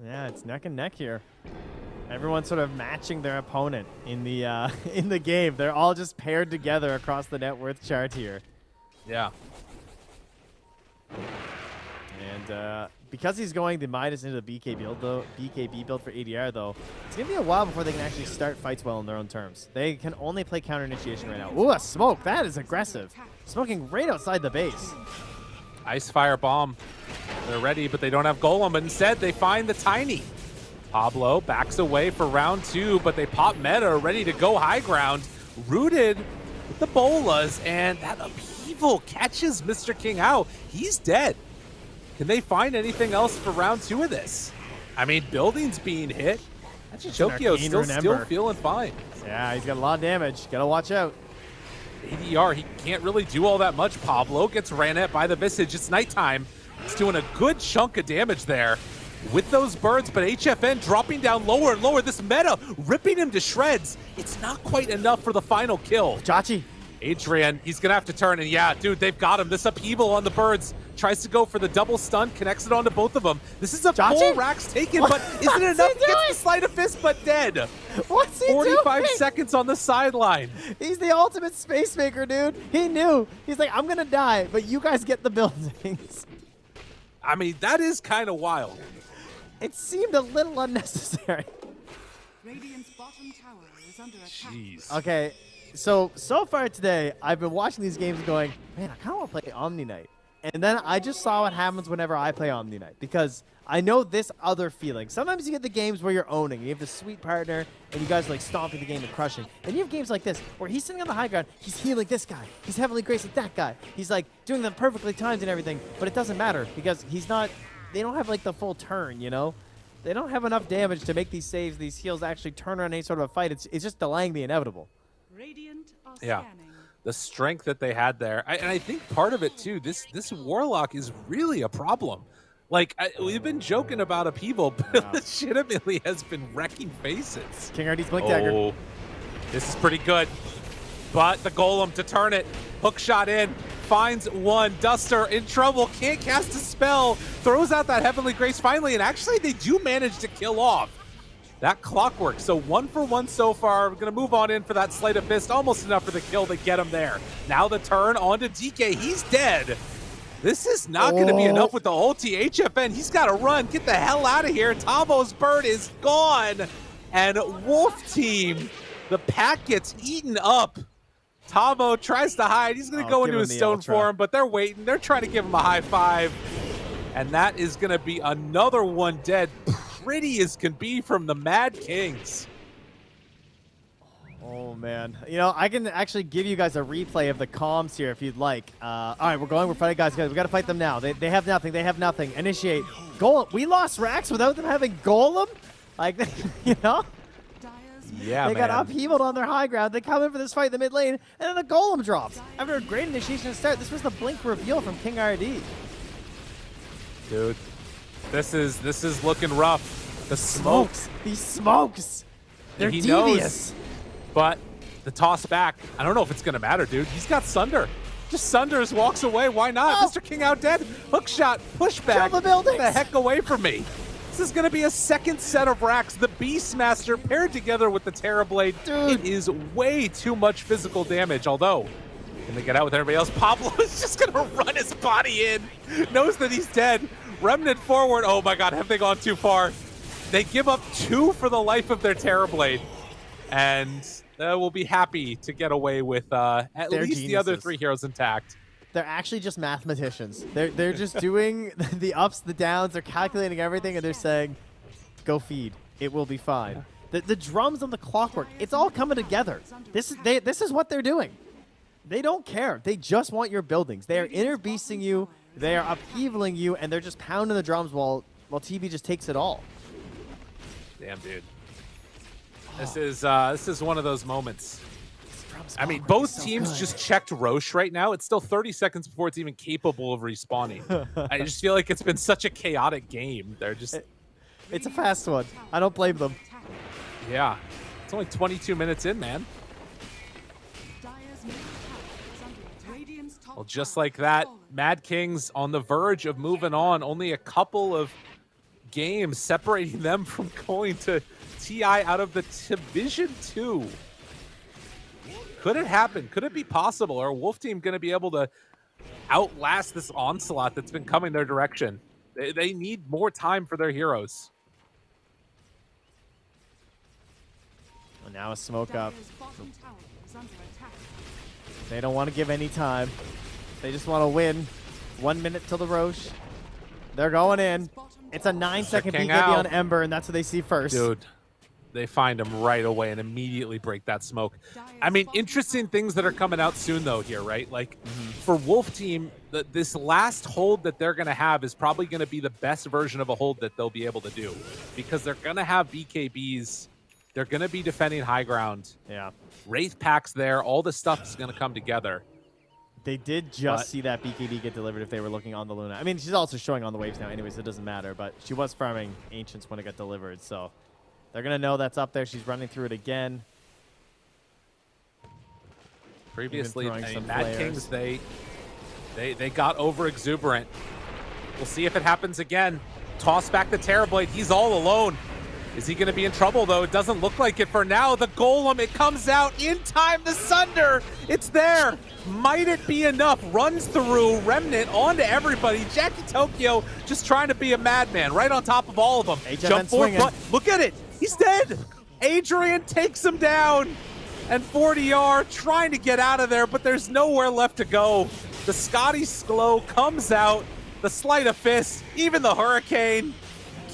Yeah, it's neck and neck here. Everyone's sort of matching their opponent in the in the game. They're all just paired together across the net worth chart here. Yeah. And because he's going the Midas into the BKB build for ADR though, it's gonna be a while before they can actually start fights well in their own terms. They can only play counter initiation right now. Ooh, a smoke! That is aggressive. Smoking right outside the base. Ice Fire Bomb. They're ready, but they don't have Golem. But instead, they find the Tiny. Pablo backs away for round 2, but they pop meta, ready to go high ground. Rooted with the bolas, and that upheaval catches Mr. King out. He's dead. Can they find anything else for round 2 of this? I mean, buildings being hit. Tokyo's still feeling fine. Yeah, he's got a lot of damage. Gotta watch out. ADR, he can't really do all that much. Pablo gets ran at by the Visage. It's nighttime. It's doing a good chunk of damage there with those birds, but HFN dropping down lower and lower. This meta ripping him to shreds. It's not quite enough for the final kill. Jachi. Adrian, he's going to have to turn, and yeah, dude, they've got him. This upheaval on the birds. Tries to go for the double stun, connects it onto both of them. This is a full racks taken, but isn't it enough to get the sleight of fist, but dead? What's he 45 doing? seconds on the sideline. He's the ultimate space maker, dude. He knew. He's like, I'm going to die, but you guys get the buildings. I mean, that is kind of wild. It seemed a little unnecessary. Radiant's bottom tower is under attack. Jeez. Okay, so far today, I've been watching these games going, man, I kind of want to play Omni Knight. And then I just saw what happens whenever I play Omni Knight, because I know this other feeling. Sometimes you get the games where you're owning. You have this sweet partner, and you guys are like stomping the game and crushing. And you have games like this, where he's sitting on the high ground, he's healing this guy, he's heavily gracing that guy. He's like doing them perfectly timed and everything, but it doesn't matter, because he's not, they don't have like the full turn, you know? They don't have enough damage to make these saves, these heals actually turn around any sort of a fight. It's just delaying the inevitable. Radiant are Yeah. scanning. The strength that they had there. And I think part of it, too, this Warlock is really a problem. Like, we've been joking about upheaval, but it legitimately has been wrecking faces. King RD's Blink Dagger. Oh, this is pretty good. But the Golem to turn it. Hook shot in. Finds one. Duster in trouble. Can't cast a spell. Throws out that Heavenly Grace finally. And actually, they do manage to kill off that Clockwork. So 1 for 1 so far. We're going to move on in for that Sleight of Fist. Almost enough for the kill to get him there. Now the turn onto DK. He's dead. This is not going to be enough with the ulti. HFN, he's got to run. Get the hell out of here. Tavo's bird is gone. And Wolf Team, the pack gets eaten up. Tavo tries to hide. He's going to go into his stone form, but they're waiting. They're trying to give him a high five. And that is going to be another one dead. gritty as can be from the Mad Kings. Oh, man. You know, I can actually give you guys a replay of the comms here if you'd like. All right, we're fighting guys. We got to fight them now. They have nothing. They have nothing. Initiate. Golem. We lost Rax without them having Golem? Like, you know? Yeah, they man. got upheavaled on their high ground. They come in for this fight in the mid lane, and then the Golem drops. After a great initiation to start, this was the blink reveal from King RD. Dude, this is looking rough. The smokes. These smokes. They're he devious. Knows, but the toss back, I don't know if it's going to matter, dude. He's got Sunder. Just Sunders walks away. Why not? Oh. Mr. King out dead. Hook shot. Pushback. Kill the buildings. Get the heck away from me. This is going to be a second set of racks. The Beastmaster paired together with the Terrorblade. Dude. It is way too much physical damage, although can they get out with everybody else? Pablo is just going to run his body in. Knows that he's dead. Remnant forward. Oh my god, have they gone too far? They give up 2 for the life of their Terrorblade. And will be happy to get away with at They're least the other geniuses. 3 heroes intact. They're actually just mathematicians. They're just doing the ups, the downs. They're calculating everything, and they're saying, "Go feed. It will be fine." The drums and the clockwork. It's all coming together. This is what they're doing. They don't care. They just want your buildings. They are inner beasting you. They are upheavaling you, and they're just pounding the drums while TB just takes it all. Damn, dude. This is one of those moments. I mean, both teams just checked Roche right now. It's still 30 seconds before it's even capable of respawning. I just feel like it's been such a chaotic game. They're just... It's a fast one. I don't blame them. Yeah. It's only 22 minutes in, man. Well, just like that, Mad Kings on the verge of moving on. Only a couple of games separating them from going to TI out of the Division 2. Could it happen? Could it be possible? Are Wolf Team going to be able to outlast this onslaught that's been coming their direction? They need more time for their heroes. And now a smoke up. They don't want to give any time. They just want to win. 1 minute till the Roche. They're going in. It's a 9-second King BKB out. on Ember, and that's what they see first. Dude, they find him right away and immediately break that smoke. I mean, interesting things that are coming out soon, though, here, right? Like, for Wolf Team, this last hold that they're going to have is probably going to be the best version of a hold that they'll be able to do. Because they're going to have BKBs. They're going to be defending high ground. Yeah. Wraith packs there. All this stuff is going to come together. They did just see that BKB get delivered if they were looking on the Luna. I mean, she's also showing on the waves now anyways, so it doesn't matter. But she was farming Ancients when it got delivered, so they're going to know that's up there. She's running through it again. Previously, throwing some Mad flares. Kings, they got over exuberant. We'll see if it happens again. Toss back the Terrorblade. He's all alone. Is he going to be in trouble, though? It doesn't look like it for now. The Golem, it comes out in time. The Sunder, it's there. Might it be enough? Runs through Remnant onto everybody. Jackie Tokyo just trying to be a madman right on top of all of them. HFN Jump forward, swinging. but look at it. He's dead. Adrian takes him down. And 40R trying to get out of there, but there's nowhere left to go. The Scotty Sklo comes out. The Sleight of Fist, even the Hurricane.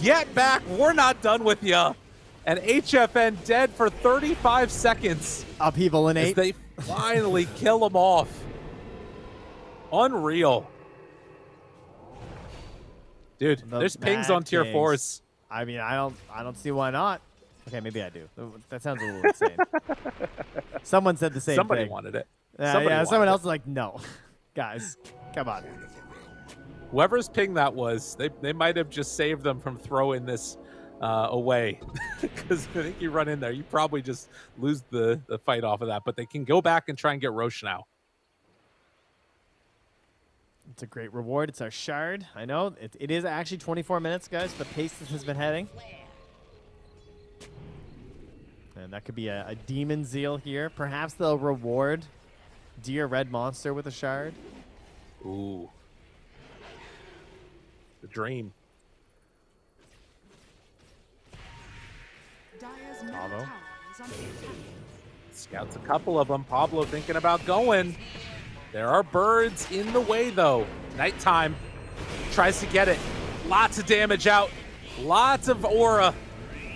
Get back, we're not done with ya. And HFN dead for 35 seconds Upheaval in as 8. they finally kill him off. Unreal. Dude, The there's pings Mad on tier Kings. 4s. I mean, I don't see why not. Okay, maybe I do. That sounds a little insane. Someone said the same Somebody thing. wanted it. Yeah, Somebody wanted someone it. else is like, no. Guys, come on. Whoever's ping that was, they might have just saved them from throwing this away. Because I think you run in there, you probably just lose the fight off of that. But they can go back and try and get Roche now. It's a great reward. It's our shard. I know. It is actually 24 minutes, guys, but pace this has been heading. And that could be a Demon Zeal here. Perhaps they'll reward Deer Red Monster with a shard. Ooh. The dream. Pablo. Scouts a couple of them. Pablo thinking about going. There are birds in the way, though. Nighttime. Tries to get it. Lots of damage out. Lots of aura.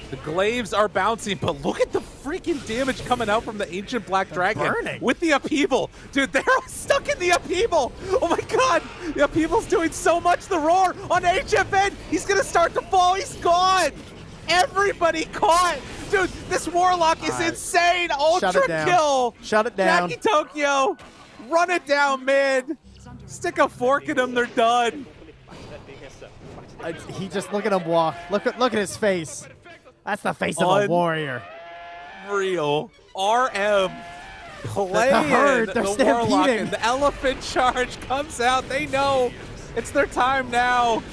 The glaives are bouncing, but look at the freaking damage coming out from the Ancient Black Dragon burning. with the upheaval. Dude, they're all stuck in the upheaval. Oh my god. The upheaval's doing so much. The roar on HFN. He's going to start to fall. He's gone. Everybody caught. Dude, this Warlock is insane. Ultra kill. Shut it down. Jackie Tokyo. Run it down, man. Stick a fork in them. They're done. He just, look at him walk. Look at his face. That's the face of a warrior. Real RM playing the herd, they're the Warlock, stampeding. and the elephant charge comes out. They know it's their time now.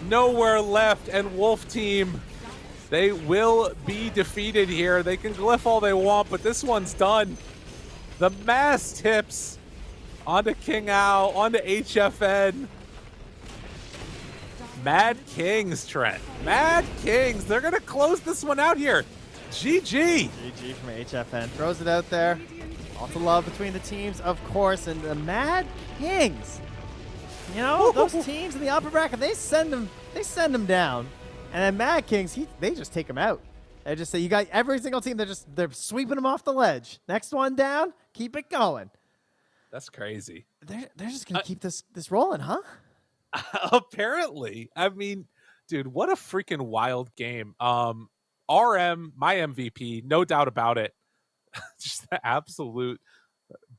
Nowhere left, and Wolf Team, they will be defeated here. They can glyph all they want, but this one's done. The mass tips onto King Ao, onto HFN. Mad Kings, Trent. Mad Kings. They're going to close this one out here. GG. GG from HFN. Throws it out there. Lots of love between the teams, of course. And the Mad Kings. You know, those teams in the upper bracket, they send them down. And then Mad Kings, they just take them out. They just say, you got every single team, they're sweeping them off the ledge. Next one down, keep it going. That's crazy. They're just going to keep this rolling, huh? Apparently. I mean, dude, what a freaking wild game. RM, my MVP, no doubt about it. Just the absolute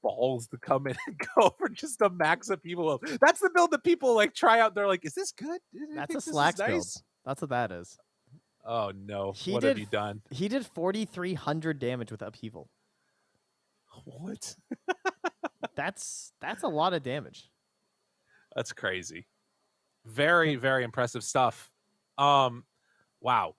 balls to come in and go for just a max of people. That's the build that people like try out. They're like, is this good? That's a Slacks build. That's what that is. Oh no. What have you done? He did 4,300 damage with upheaval. What? That's a lot of damage. That's crazy. Very, very impressive stuff. Wow.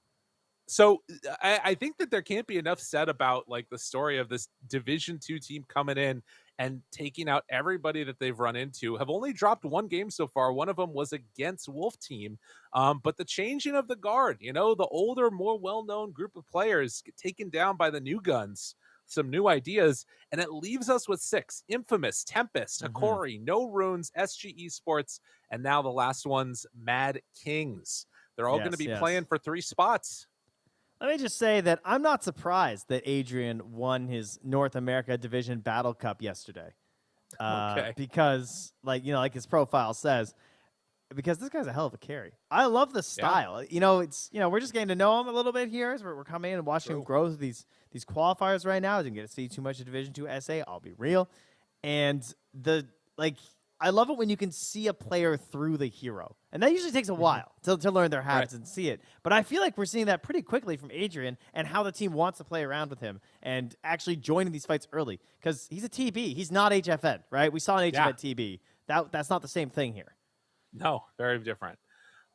So I think that there can't be enough said about like the story of this Division 2 team coming in and taking out everybody that they've run into. Have only dropped one game so far. One of them was against Wolf Team. But the changing of the guard, you know, the older, more well-known group of players get taken down by the new guns. Some new ideas, and it leaves us with 6: Infamous, Tempest, Hikori, No Runes, SG Esports, and now the last one's Mad Kings. They're all going to be playing for 3 spots. Let me just say that I'm not surprised that Adrian won his North America Division Battle Cup yesterday. Because, like his profile says, because this guy's a hell of a carry. I love the style. Yeah. We're just getting to know him a little bit here as we're coming in and watching him grow through these qualifiers right now. I didn't get to see too much of Division 2 SA, I'll be real. And I love it when you can see a player through the hero. And that usually takes a while to learn their habits and see it. But I feel like we're seeing that pretty quickly from Adrian and how the team wants to play around with him and actually joining these fights early. Because he's a TB. He's not HFN, right? We saw an HFN TB. That's not the same thing here. No, very different.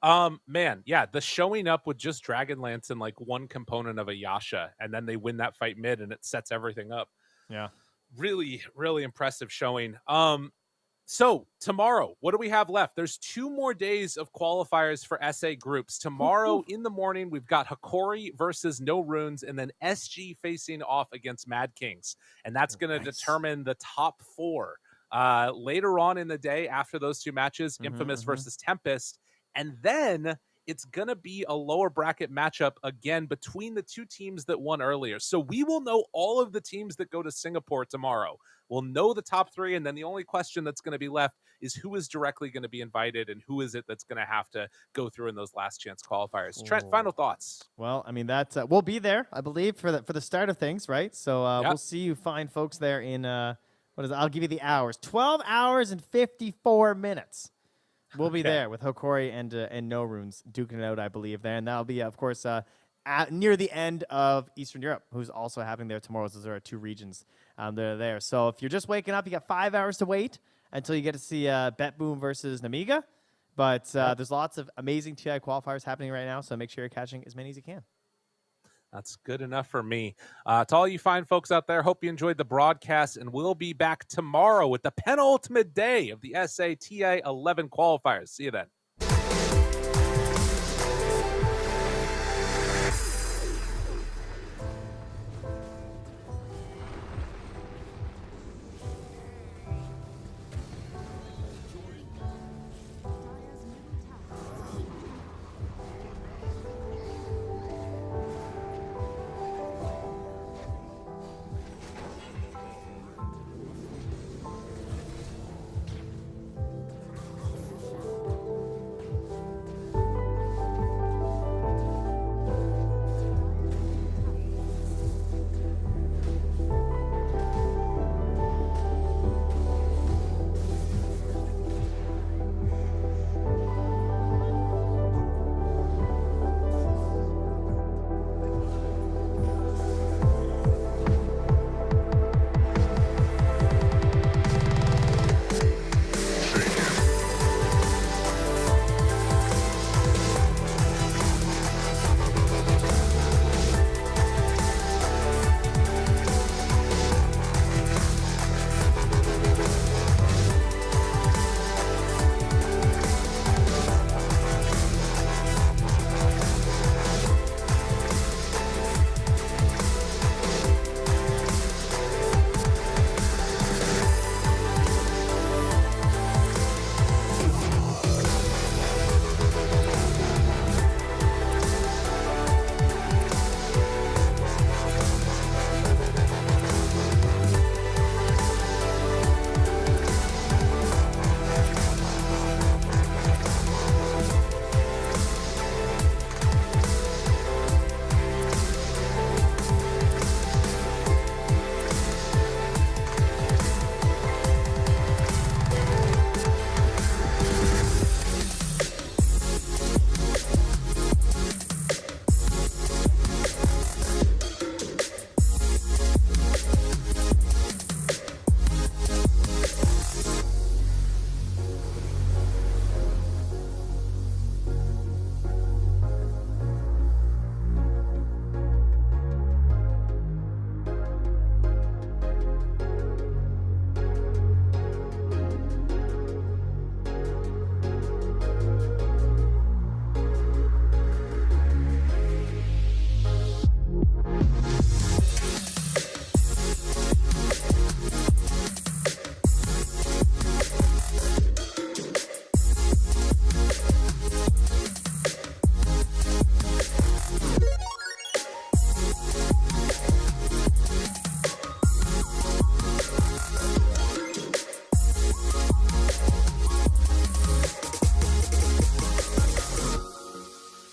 Man, yeah, the showing up with just Dragonlance and like one component of a Yasha, and then they win that fight mid and it sets everything up. Yeah. Really, really impressive showing. So tomorrow, what do we have left? There's 2 more days of qualifiers for SA groups. Tomorrow in the morning, we've got Hikori versus No Runes, and then SG facing off against Mad Kings. And that's going to determine the top 4. Later on in the day, after those 2 matches, Infamous versus Tempest. And then it's going to be a lower bracket matchup again between the 2 teams that won earlier. So we will know all of the teams that go to Singapore tomorrow. We'll know the top 3, and then the only question that's going to be left is who is directly going to be invited and who is it that's going to have to go through in those last chance qualifiers. Trent, final thoughts? Well, I mean, that's we'll be there, I believe, for the start of things, right? So we'll see you fine folks there in what is it? I'll give you the hours. 12 hours and 54 minutes. We'll be there with Hikori and No Runes duking it out, I believe, there. And that'll be, of course, near the end of Eastern Europe, who's also happening there tomorrow. So there are 2 regions that are there. So if you're just waking up, you got 5 hours to wait until you get to see Bet Boom versus Namiga. But there's lots of amazing TI qualifiers happening right now, so make sure you're catching as many as you can. That's good enough for me. To all you fine folks out there, hope you enjoyed the broadcast, and we'll be back tomorrow with the penultimate day of the SA TA 11 qualifiers. See you then.